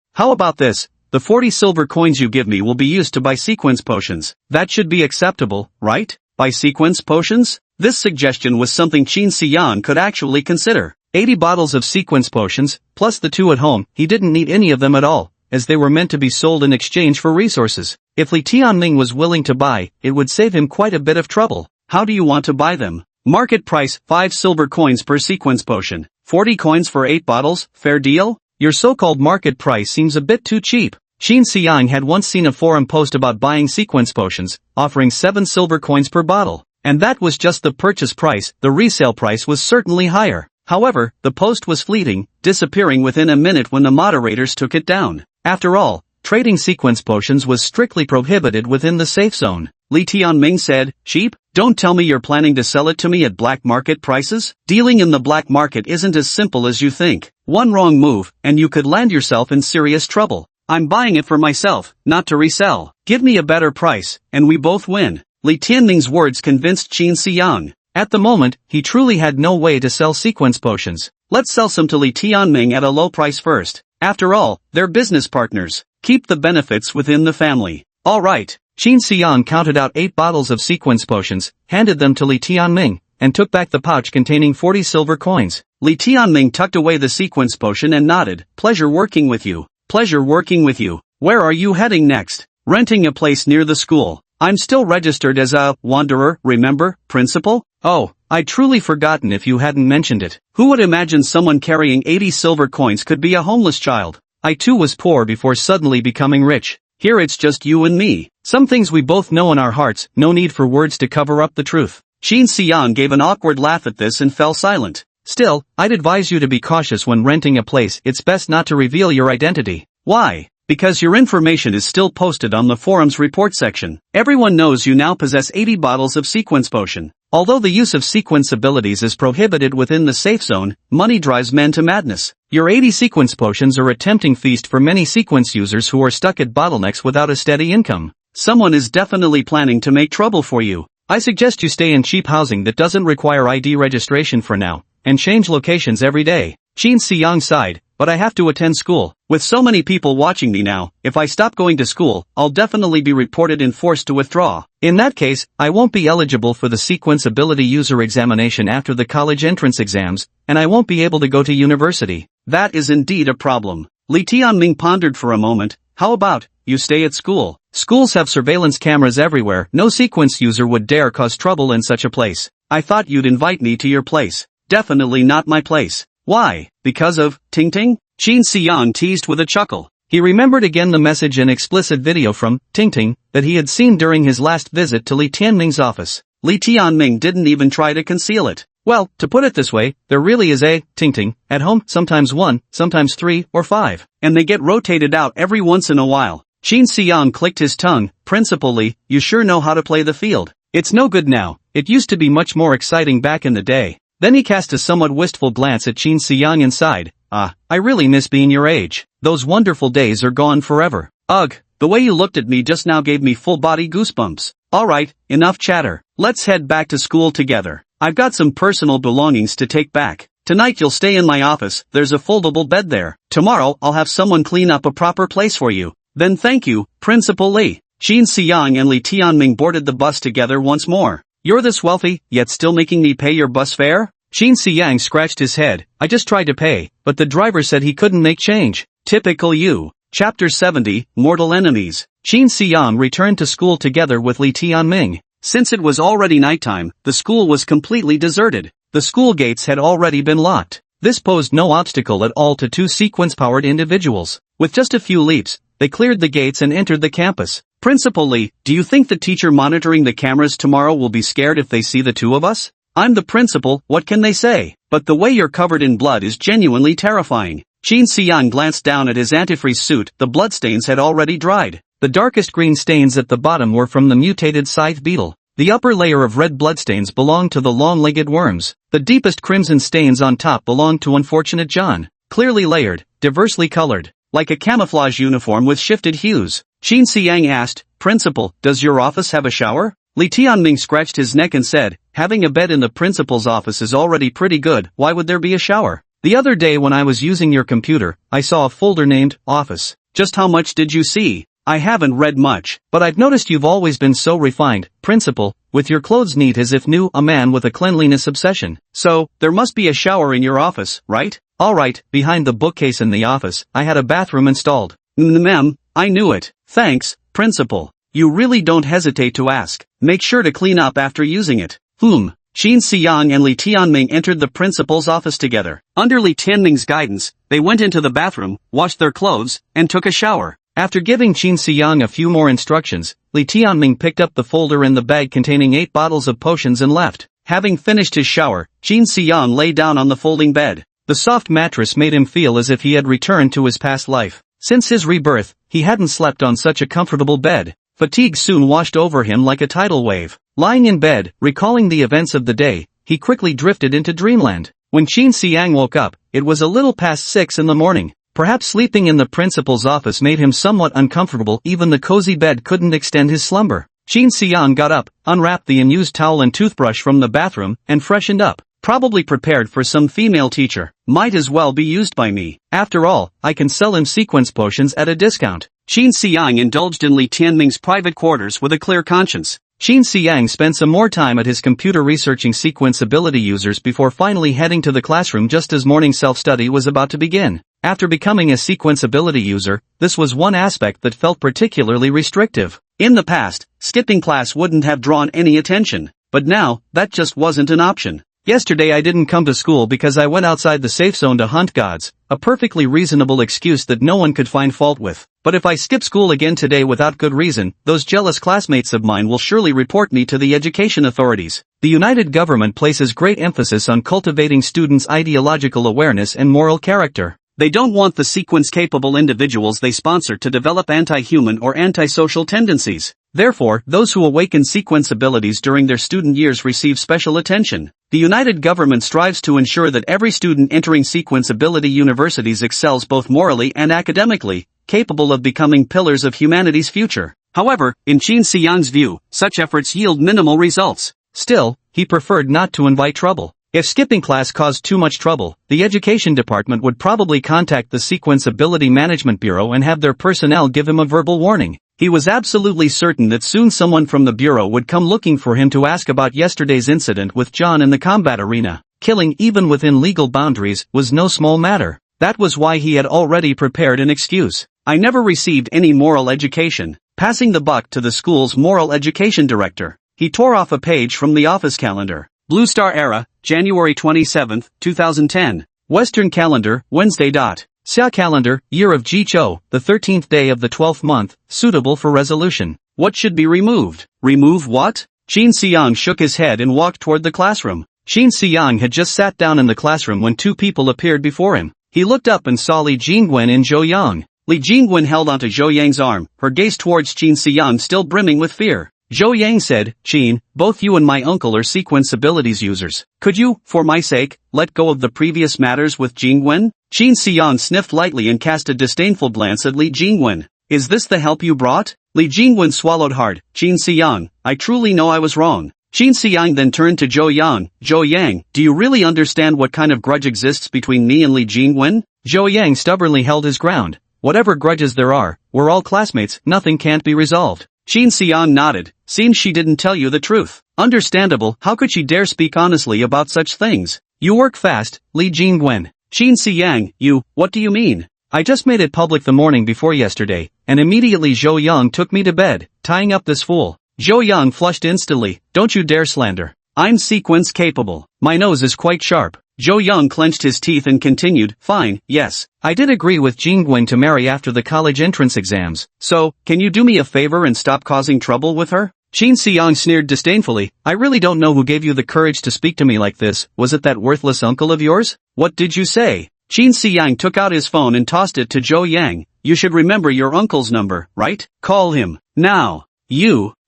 "How about this? The 40 silver coins you give me will be used to buy sequence potions. That should be acceptable, right? Buy sequence potions?" This suggestion was something Qin Siyang could actually consider. 80 bottles of sequence potions, plus the 2 at home, he didn't need any of them at all, as they were meant to be sold in exchange for resources. If Li Tianming was willing to buy, it would save him quite a bit of trouble. "How do you want to buy them?" "Market price, 5 silver coins per sequence potion. 40 coins for 8 bottles, fair deal?" "Your so-called market price seems a bit too cheap." Qin Siyang had once seen a forum post about buying sequence potions, offering 7 silver coins per bottle. And that was just the purchase price. The resale price was certainly higher. However, the post was fleeting, disappearing within a minute when the moderators took it down. After all, trading sequence potions was strictly prohibited within the safe zone. Li Tianming said, "Cheap? Don't tell me you're planning to sell it to me at black market prices? Dealing in the black market isn't as simple as you think. One wrong move, and you could land yourself in serious trouble. I'm buying it for myself, not to resell. Give me a better price, and we both win." Li Tianming's words convinced Qin Siyang. At the moment, he truly had no way to sell sequence potions. Let's sell some to Li Tianming at a low price first. After all, they're business partners. Keep the benefits within the family. All right. Qin Siyang counted out 8 bottles of sequence potions, handed them to Li Tianming, and took back the pouch containing 40 silver coins. Li Tianming tucked away the sequence potion and nodded. "Pleasure working with you. Pleasure working with you. Where are you heading next?" "Renting a place near the school. I'm still registered as a wanderer, remember, principal?" "Oh, I'd truly forgotten if you hadn't mentioned it. Who would imagine someone carrying 80 silver coins could be a homeless child? I too was poor before suddenly becoming rich. Here it's just you and me. Some things we both know in our hearts, no need for words to cover up the truth." Qin Siyang gave an awkward laugh at this and fell silent. "Still, I'd advise you to be cautious when renting a place. It's best not to reveal your identity." "Why?" "Because your information is still posted on the forum's report section. Everyone knows you now possess 80 bottles of sequence potion. Although the use of sequence abilities is prohibited within the safe zone, money drives men to madness. Your 80 sequence potions are a tempting feast for many sequence users who are stuck at bottlenecks without a steady income. Someone is definitely planning to make trouble for you. I suggest you stay in cheap housing that doesn't require ID registration for now, and change locations every day." Qin Siyang sighed. "But I have to attend school. With so many people watching me now, if I stop going to school, I'll definitely be reported and forced to withdraw. In that case, I won't be eligible for the sequence ability user examination after the college entrance exams, and I won't be able to go to university." "That is indeed a problem." Li Tianming pondered for a moment. "How about, you stay at school. Schools have surveillance cameras everywhere. No sequence user would dare cause trouble in such a place. I thought you'd invite me to your place. Definitely not my place. Why? Because of Ting Ting? Qin Xiang teased with a chuckle. He remembered again the message and explicit video from Ting Ting that he had seen during his last visit to Li Tianming's office. Li Tianming didn't even try to conceal it. Well, to put it this way, there really is a Ting Ting at home, sometimes 1, sometimes 3 or 5, and they get rotated out every once in a while. Qin Xiang clicked his tongue. Principal Li, you sure know how to play the field. It's no good now. It used to be much more exciting back in the day. Then he cast a somewhat wistful glance at Qin Xiang and sighed. I really miss being your age. Those wonderful days are gone forever. Ugh, the way you looked at me just now gave me full-body goosebumps. Alright, enough chatter. Let's head back to school together. I've got some personal belongings to take back. Tonight you'll stay in my office, there's a foldable bed there. Tomorrow I'll have someone clean up a proper place for you. Then thank you, Principal Li. Qin Xiang and Li Tianming boarded the bus together once more. You're this wealthy, yet still making me pay your bus fare? Qin Xiang scratched his head. I just tried to pay, but the driver said he couldn't make change. Typical you. Chapter 70, Mortal Enemies. Qin Xiang returned to school together with Li Tianming. Since it was already nighttime, the school was completely deserted. The school gates had already been locked. This posed no obstacle at all to two sequence-powered individuals. With just a few leaps, they cleared the gates and entered the campus. Principal Li, do you think the teacher monitoring the cameras tomorrow will be scared if they see the two of us? I'm the principal, what can they say? But the way you're covered in blood is genuinely terrifying. Qin Xiang glanced down at his antifreeze suit. The bloodstains had already dried. The darkest green stains at the bottom were from the mutated scythe beetle. The upper layer of red bloodstains belonged to the long-legged worms. The deepest crimson stains on top belonged to unfortunate John. Clearly layered, diversely colored, like a camouflage uniform with shifted hues. Qin Xiang asked, Principal, does your office have a shower? Li Tianming scratched his neck and said, having a bed in the principal's office is already pretty good, why would there be a shower? The other day when I was using your computer, I saw a folder named Office. Just how much did you see? I haven't read much, but I've noticed you've always been so refined, Principal, with your clothes neat as if new, a man with a cleanliness obsession. So, there must be a shower in your office, right? Alright, behind the bookcase in the office, I had a bathroom installed. Ma'am, I knew it. Thanks, Principal. You really don't hesitate to ask. Make sure to clean up after using it. Qin Xiang and Li Tianming entered the principal's office together. Under Li Tianming's guidance, they went into the bathroom, washed their clothes, and took a shower. After giving Qin Xiang a few more instructions, Li Tianming picked up the folder and the bag containing 8 bottles of potions and left. Having finished his shower, Qin Xiang lay down on the folding bed. The soft mattress made him feel as if he had returned to his past life. Since his rebirth, he hadn't slept on such a comfortable bed. Fatigue soon washed over him like a tidal wave. Lying in bed, recalling the events of the day, he quickly drifted into dreamland. When Qin Xiang woke up, it was a little past 6 in the morning. Perhaps sleeping in the principal's office made him somewhat uncomfortable. Even the cozy bed couldn't extend his slumber. Qin Xiang got up, unwrapped the unused towel and toothbrush from the bathroom, and freshened up. Probably prepared for some female teacher. Might as well be used by me. After all, I can sell him sequence potions at a discount. Qin Xiang indulged in Li Tianming's private quarters with a clear conscience. Qin Xiang spent some more time at his computer researching sequence ability users before finally heading to the classroom just as morning self-study was about to begin. After becoming a sequence ability user, this was one aspect that felt particularly restrictive. In the past, skipping class wouldn't have drawn any attention, but now, that just wasn't an option. Yesterday I didn't come to school because I went outside the safe zone to hunt gods, a perfectly reasonable excuse that no one could find fault with. But if I skip school again today without good reason, those jealous classmates of mine will surely report me to the education authorities. The United Government places great emphasis on cultivating students' ideological awareness and moral character. They don't want the sequence-capable individuals they sponsor to develop anti-human or antisocial tendencies. Therefore, those who awaken sequence abilities during their student years receive special attention. The United Government strives to ensure that every student entering sequence ability universities excels both morally and academically, capable of becoming pillars of humanity's future. However, in Qin Xiang's view, such efforts yield minimal results. Still, he preferred not to invite trouble. If skipping class caused too much trouble, the education department would probably contact the Sequence Ability Management Bureau and have their personnel give him a verbal warning. He was absolutely certain that soon someone from the bureau would come looking for him to ask about yesterday's incident with John in the combat arena. Killing even within legal boundaries was no small matter. That was why he had already prepared an excuse. I never received any moral education. Passing the buck to the school's moral education director, he tore off a page from the office calendar. Blue Star Era, January 27, 2010. Western Calendar, Wednesday. Xia Calendar, Year of Jichou, the 13th day of the 12th month, suitable for resolution. What should be removed? Remove what? Qin Xiang shook his head and walked toward the classroom. Qin Xiang had just sat down in the classroom when two people appeared before him. He looked up and saw Li Jingwen and Zhou Yang. Li Jingwen held onto Zhou Yang's arm, her gaze towards Qin Xiang still brimming with fear. Zhou Yang said, Qin, both you and my uncle are sequence abilities users. Could you, for my sake, let go of the previous matters with Jingwen? Qin Xiang sniffed lightly and cast a disdainful glance at Li Jingwen. Is this the help you brought? Li Jingwen swallowed hard. Qin Xiang, I truly know I was wrong. Qin Xiang then turned to Zhou Yang. Zhou Yang, do you really understand what kind of grudge exists between me and Li Jingwen? Zhou Yang stubbornly held his ground. Whatever grudges there are, we're all classmates, nothing can't be resolved. Qin Xiang nodded. Seems she didn't tell you the truth. Understandable, how could she dare speak honestly about such things? You work fast, Li Jingwen. Qin Xiang, what do you mean? I just made it public the morning before yesterday, and immediately Zhou Yang took me to bed, tying up this fool. Zhou Yang flushed instantly. Don't you dare slander. I'm sequence capable. My nose is quite sharp. Zhou Yang clenched his teeth and continued, fine, yes. I did agree with Jingwen to marry after the college entrance exams, so, can you do me a favor and stop causing trouble with her? Qin Xiang sneered disdainfully. I really don't know who gave you the courage to speak to me like this. Was it that worthless uncle of yours? What did you say? Qin Xiang took out his phone and tossed it to Zhou Yang. You should remember your uncle's number, right? Call him. Now.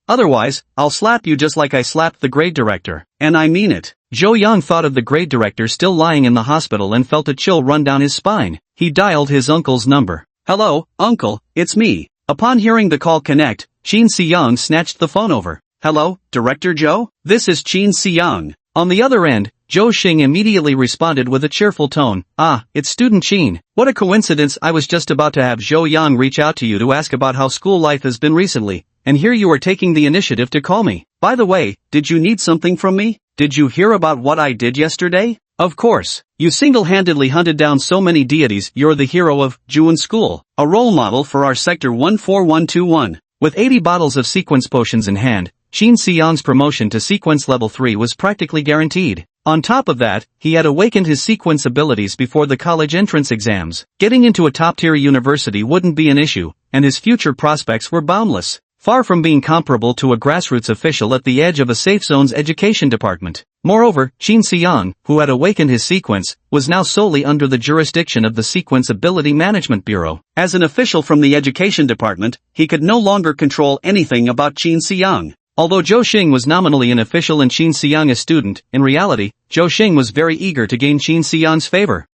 Otherwise, I'll slap you just like I slapped the grade director. And I mean it. Zhou Yang thought of the grade director still lying in the hospital and felt a chill run down his spine. He dialed his uncle's number. Hello, uncle, it's me. Upon hearing the call connect, Qin Xiang snatched the phone over. Hello, Director Zhou? This is Qin Xiang. On the other end, Zhou Xing immediately responded with a cheerful tone. Ah, it's student Qin. What a coincidence, I was just about to have Zhou Yang reach out to you to ask about how school life has been recently, and here you are taking the initiative to call me. By the way, did you need something from me? Did you hear about what I did yesterday? Of course. You single-handedly hunted down so many deities. You're the hero of Juan School, a role model for our Sector 14121. With 80 bottles of sequence potions in hand, Qin Xiang's promotion to sequence level 3 was practically guaranteed. On top of that, he had awakened his sequence abilities before the college entrance exams. Getting into a top-tier university wouldn't be an issue, and his future prospects were boundless. Far from being comparable to a grassroots official at the edge of a safe zone's education department. Moreover, Qin Xiang, who had awakened his sequence, was now solely under the jurisdiction of the Sequence Ability Management Bureau. As an official from the education department, he could no longer control anything about Qin Xiang. Although Zhou Xing was nominally an official and Qin Xiang a student, in reality, Zhou Xing was very eager to gain Qin Xiang's favor.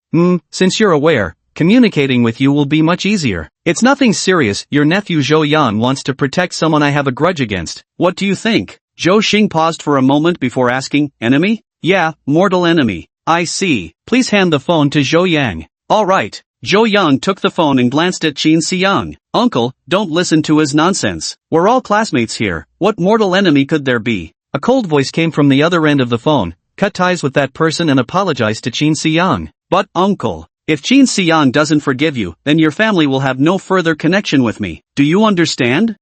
Since you're aware, communicating with you will be much easier. It's nothing serious, your nephew Zhou Yan wants to protect someone I have a grudge against. What do you think? Zhou Xing paused for a moment before asking, enemy? Yeah, mortal enemy. I see. Please hand the phone to Zhou Yang. Alright. Zhou Yang took the phone and glanced at Qin Xiang. Uncle, don't listen to his nonsense. We're all classmates here. What mortal enemy could there be? A cold voice came from the other end of the phone. Cut ties with that person and apologize to Qin Xiang. But, uncle, if Qin Xiang doesn't forgive you, then your family will have no further connection with me. Do you understand?